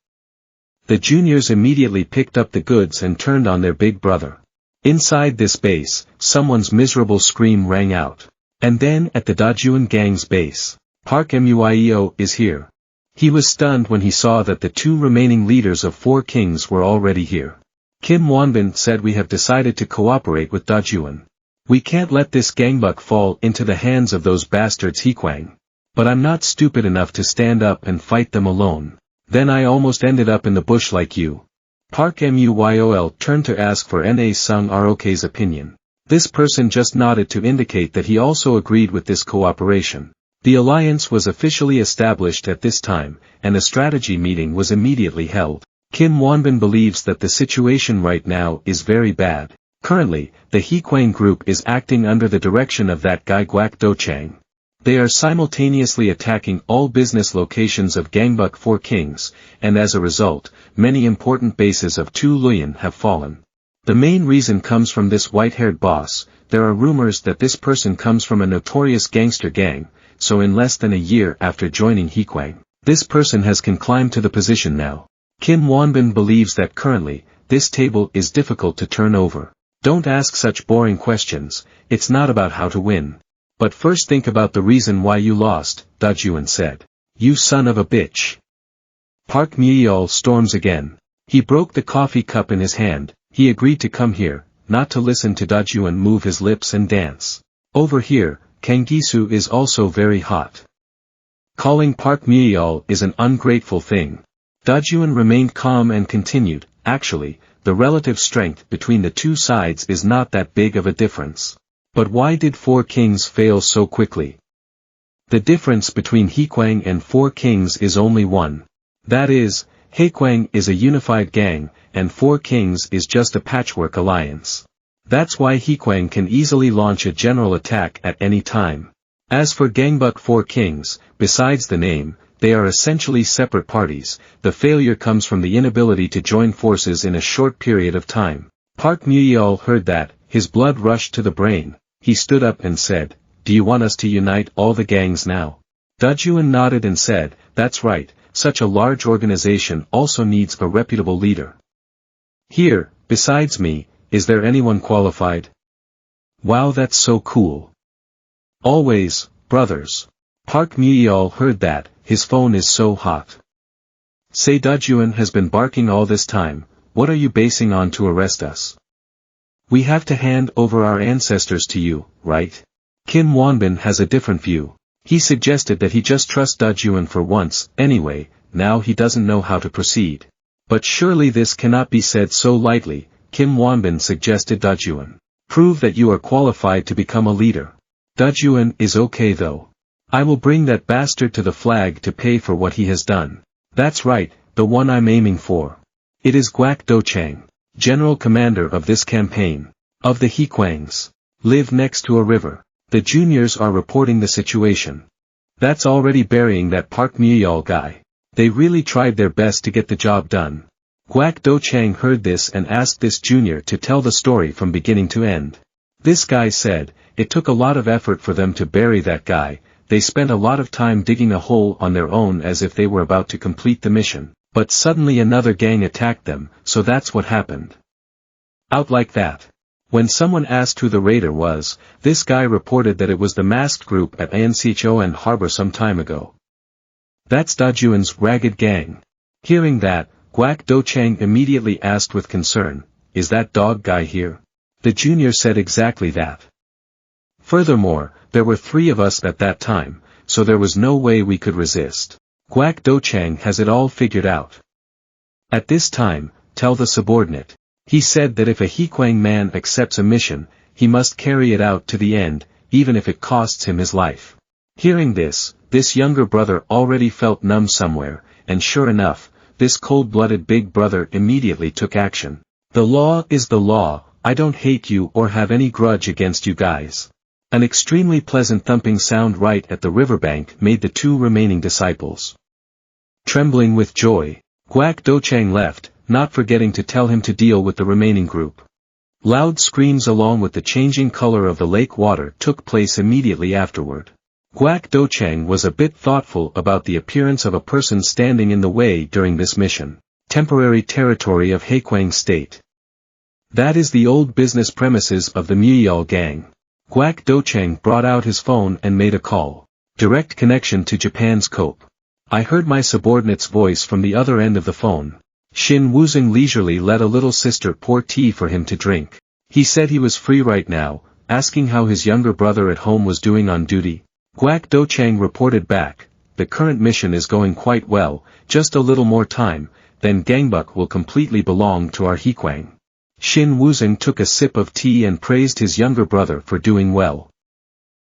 The juniors immediately picked up the goods and turned on their big brother. Inside this base, someone's miserable scream rang out. And then at the DAJUN gang's base, Park Muio is here. He was stunned when he saw that the two remaining leaders of four kings were already here. Kim Wonbin said we have decided to cooperate with DAJUN. We can't let this gangbuk fall into the hands of those bastards HEA KWANG. But I'm not stupid enough to stand up and fight them alone. Then I almost ended up in the bush like you. Park Muyol turned to ask for Na Sung Rok's opinion. This person just nodded to indicate that he also agreed with this cooperation. The alliance was officially established at this time, and a strategy meeting was immediately held. Kim Wonbin believes that the situation right now is very bad. Currently, the HEA KWANG group is acting under the direction of that guy Guak Dochang. They are simultaneously attacking all business locations of Gangbuk Four Kings, and as a result, many important bases of Tu Luyan have fallen. The main reason comes from this white-haired boss. There are rumors that this person comes from a notorious gangster gang, so in less than a year after joining HEA KWANG, this person has climbed to the position now. Kim Wonbin believes that currently, this table is difficult to turn over. Don't ask such boring questions, it's not about how to win. But first think about the reason why you lost, DAJUN said. You son of a bitch. Park Muyol storms again. He broke the coffee cup in his hand. He agreed to come here, not to listen to DAJUN move his lips and dance. Over here, Kangisu is also very hot. Calling Park Muyol is an ungrateful thing. DAJUN remained calm and continued, actually, the relative strength between the two sides is not that big of a difference. But why did Four Kings fail so quickly? The difference between HEA KWANG and Four Kings is only one. That is, HEA KWANG is a unified gang, and Four Kings is just a patchwork alliance. That's why HEA KWANG can easily launch a general attack at any time. As for Gangbuk Four Kings, besides the name, they are essentially separate parties. The failure comes from the inability to join forces in a short period of time. Park Muyol heard that, his blood rushed to the brain. He stood up and said, do you want us to unite all the gangs now? DAJUN nodded and said, that's right, such a large organization also needs a reputable leader. Here, besides me, is there anyone qualified? Wow, that's so cool. Always, brothers. Park Muyol heard that, his phone is so hot. Say DAJUN has been barking all this time, what are you basing on to arrest us? We have to hand over our ancestors to you, right? Kim Wonbin has a different view. He suggested that he just trust DAJUN for once, anyway, now he doesn't know how to proceed. But surely this cannot be said so lightly, Kim Wonbin suggested DAJUN. Prove that you are qualified to become a leader. DAJUN is okay though. I will bring that bastard to the flag to pay for what he has done. That's right, the one I'm aiming for. It is Guak Dochang, general commander of this campaign. Of the HEA KWANGs. Live next to a river. The juniors are reporting the situation. That's already burying that Park Muyol guy. They really tried their best to get the job done. Guak Dochang heard this and asked this junior to tell the story from beginning to end. This guy said, it took a lot of effort for them to bury that guy. They spent a lot of time digging a hole on their own as if they were about to complete the mission, but suddenly another gang attacked them, so that's what happened. Out like that. When someone asked who the raider was, this guy reported that it was the masked group at Ansicho and Harbor some time ago. That's DAJUN's ragged gang. Hearing that, Guak Dochang immediately asked with concern, is that dog guy here? The junior said exactly that. Furthermore, there were 3 of us at that time, so there was no way we could resist. Guak Dochang has it all figured out. At this time, tell the subordinate. He said that if a HEA KWANG man accepts a mission, he must carry it out to the end, even if it costs him his life. Hearing this younger brother already felt numb somewhere, and sure enough, this cold-blooded big brother immediately took action. The law is the law, I don't hate you or have any grudge against you guys. An extremely pleasant thumping sound right at the riverbank made the 2 remaining disciples Trembling with joy, Guak Dochang left, not forgetting to tell him to deal with the remaining group. Loud screams along with the changing color of the lake water took place immediately afterward. Guak Dochang was a bit thoughtful about the appearance of a person standing in the way during this mission. Temporary territory of HEA KWANG State. That is the old business premises of the ManhwaCapped gang. Guak Dochang brought out his phone and made a call. Direct connection to Japan's cope. I heard my subordinate's voice from the other end of the phone. Shin Wuzheng leisurely let a little sister pour tea for him to drink. He said he was free right now, asking how his younger brother at home was doing on duty. Guak Dochang reported back, the current mission is going quite well, just a little more time, then Gangbuk will completely belong to our HEA KWANG. Shin Wuzheng took a sip of tea and praised his younger brother for doing well.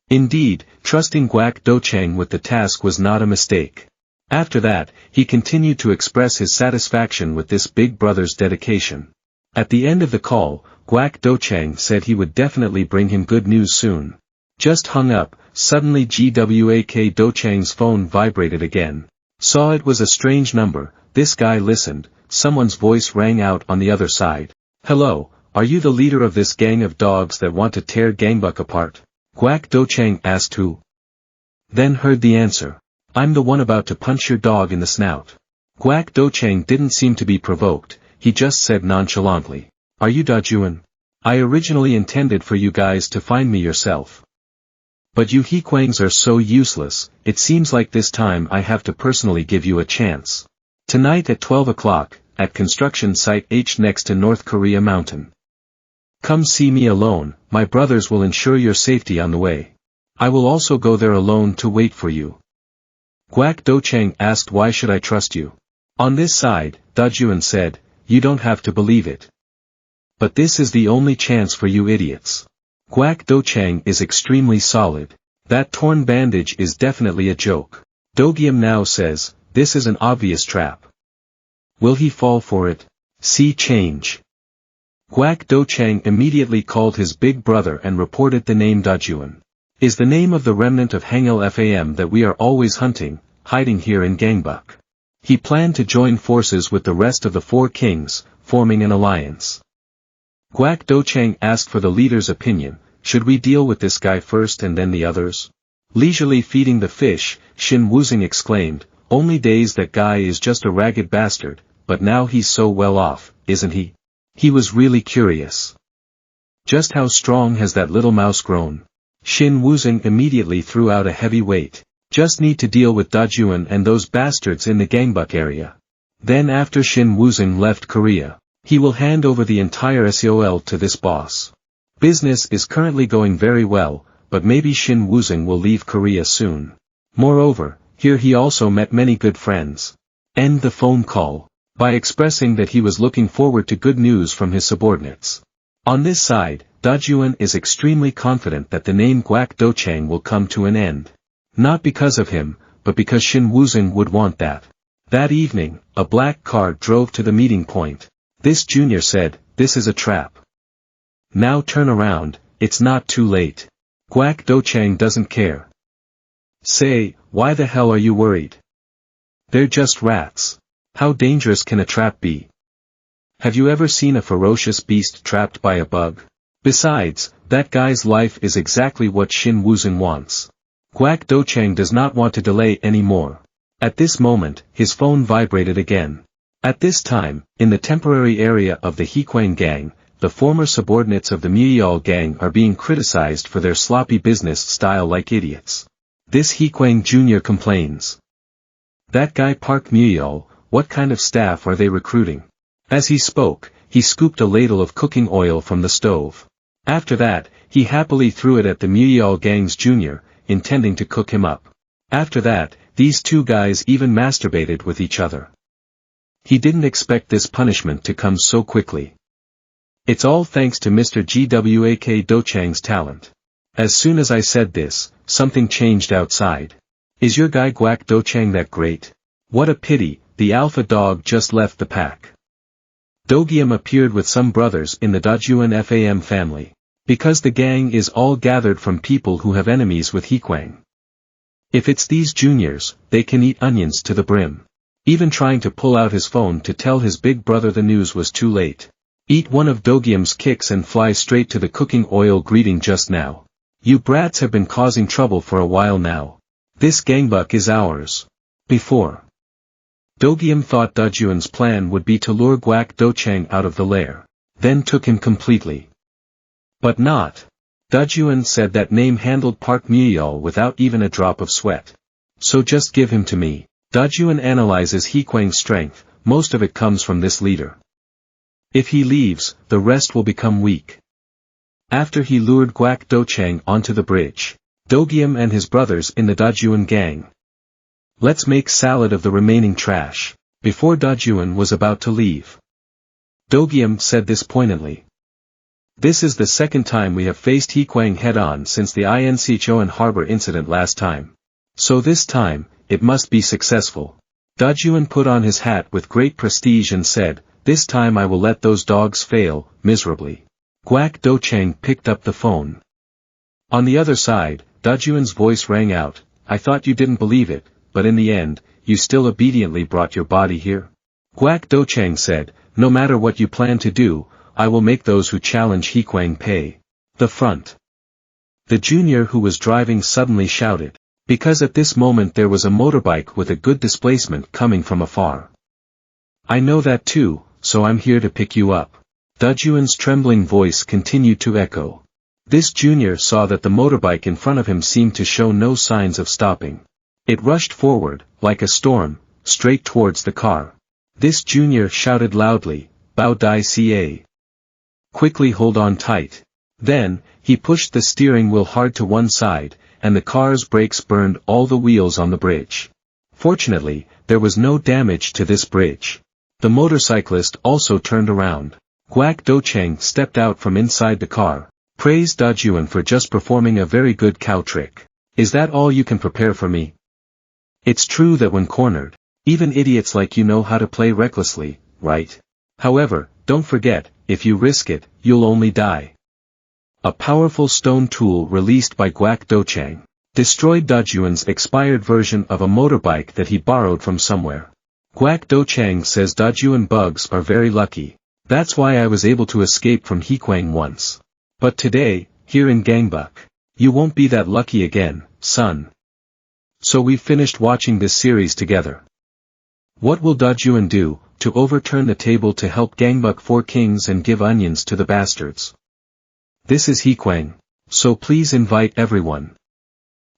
Indeed, trusting Guak Dochang with the task was not a mistake. After that, he continued to express his satisfaction with this big brother's dedication. At the end of the call, Guak Dochang said he would definitely bring him good news soon. Just hung up, suddenly Gwak Dochang's phone vibrated again. Saw it was a strange number, this guy listened, someone's voice rang out on the other side. Hello, are you the leader of this gang of dogs that want to tear Gangbuk apart? Guak Dochang asked who. Then heard the answer. I'm the one about to punch your dog in the snout. Guak Dochang didn't seem to be provoked, he just said nonchalantly. Are you DAJUN? I originally intended for you guys to find me yourself. But you HEA KWANGs are so useless, it seems like this time I have to personally give you a chance. Tonight at 12 o'clock, at construction site H next to North Korea Mountain. Come see me alone, my brothers will ensure your safety on the way. I will also go there alone to wait for you. Guak Dochang asked why should I trust you? On this side, DAJUN said, you don't have to believe it. But this is the only chance for you idiots. Guak Dochang is extremely solid. That torn bandage is definitely a joke. Dogium now says, this is an obvious trap. Will he fall for it? See change. Guak Dochang immediately called his big brother and reported the name DAJUN. Is the name of the remnant of HANGIL FAM that we are always hunting, hiding here in Gangbuk. He planned to join forces with the rest of the four kings, forming an alliance. Guak Dochang asked for the leader's opinion, should we deal with this guy first and then the others? Leisurely feeding the fish, Shin Wuzheng exclaimed, only days that guy is just a ragged bastard, but now he's so well off, isn't he? He was really curious. Just how strong has that little mouse grown? Shin Wuzheng immediately threw out a heavy weight. Just need to deal with DAJUN and those bastards in the Gangbuk area. Then after Shin Wuzheng left Korea, he will hand over the entire SOL to this boss. Business is currently going very well, but maybe Shin Wuzheng will leave Korea soon. Moreover, here he also met many good friends. End the phone call, by expressing that he was looking forward to good news from his subordinates. On this side, DAJUN is extremely confident that the name Guak Dochang will come to an end. Not because of him, but because Shin Wuzheng would want that. That evening, a black car drove to the meeting point. This junior said, this is a trap. Now turn around, it's not too late. Guak Dochang doesn't care. Say, why the hell are you worried? They're just rats. How dangerous can a trap be? Have you ever seen a ferocious beast trapped by a bug? Besides, that guy's life is exactly what Shin Wuzheng wants. Guak Dochang does not want to delay any more. At this moment, his phone vibrated again. At this time, in the temporary area of the HEA KWANG gang, the former subordinates of the ManhwaCapped gang are being criticized for their sloppy business style like idiots. This HEA KWANG Jr. complains. That guy Park ManhwaCapped, what kind of staff are they recruiting? As he spoke, he scooped a ladle of cooking oil from the stove. After that, he happily threw it at the ManhwaCapped gang's junior, intending to cook him up. After that, these two guys even masturbated with each other. He didn't expect this punishment to come so quickly. It's all thanks to Mr. Gwak Dochang's talent. As soon as I said this, something changed outside. Is your guy Guak Dochang that great? What a pity, the alpha dog just left the pack. Dogium appeared with some brothers in the DAJUN FAM family. Because the gang is all gathered from people who have enemies with HEA KWANG. If it's these juniors, they can eat onions to the brim. Even trying to pull out his phone to tell his big brother the news was too late. Eat one of Dogium's kicks and fly straight to the cooking oil greeting just now. You brats have been causing trouble for a while now. This gangbuk is ours. Before. Dogium thought Dajun's plan would be to lure Guak Dochang out of the lair, then took him completely. But not. Dajun said that name handled Park Muyal without even a drop of sweat. So just give him to me. Dajun analyzes HEA KWANG's strength, most of it comes from this leader. If he leaves, the rest will become weak. After he lured Guak Dochang onto the bridge, Dogium and his brothers in the Dajun gang. Let's make salad of the remaining trash. Before Dajun was about to leave, Dogium said this poignantly. This is the second time we have faced HEA KWANG head-on since the Incheon Harbor incident last time. So this time, it must be successful. Dajun put on his hat with great prestige and said, this time I will let those dogs fail, miserably. Guak Dochang picked up the phone. On the other side, Dajun's voice rang out, I thought you didn't believe it, but in the end, you still obediently brought your body here? Guak Dochang said, no matter what you plan to do, I will make those who challenge HEA KWANG pay. The front. The junior who was driving suddenly shouted, because at this moment there was a motorbike with a good displacement coming from afar. I know that too, so I'm here to pick you up. Dajun's trembling voice continued to echo. This junior saw that the motorbike in front of him seemed to show no signs of stopping. It rushed forward, like a storm, straight towards the car. This junior shouted loudly, Bao Dai Ca. Quickly hold on tight. Then, he pushed the steering wheel hard to one side, and the car's brakes burned all the wheels on the bridge. Fortunately, there was no damage to this bridge. The motorcyclist also turned around. Guak Dochang stepped out from inside the car, praised Dajun for just performing a very good cow trick. Is that all you can prepare for me? It's true that when cornered, even idiots like you know how to play recklessly, right? However, don't forget, if you risk it, you'll only die. A powerful stone tool released by Guak Dochang destroyed Dajun's expired version of a motorbike that he borrowed from somewhere. Guak Dochang says Dajun bugs are very lucky. That's why I was able to escape from HEA KWANG once. But today, here in Gangbuk, you won't be that lucky again, son. So we've finished watching this series together. What will Dajun do to overturn the table to help Gangbuk 4 kings and give onions to the bastards? This is HEA KWANG, so please invite everyone.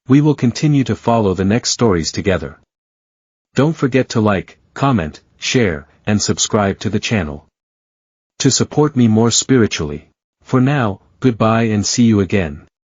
We will continue to follow the next stories together. Don't forget to like, comment, share, and subscribe to the channel. To support me more spiritually. For now, goodbye and see you again.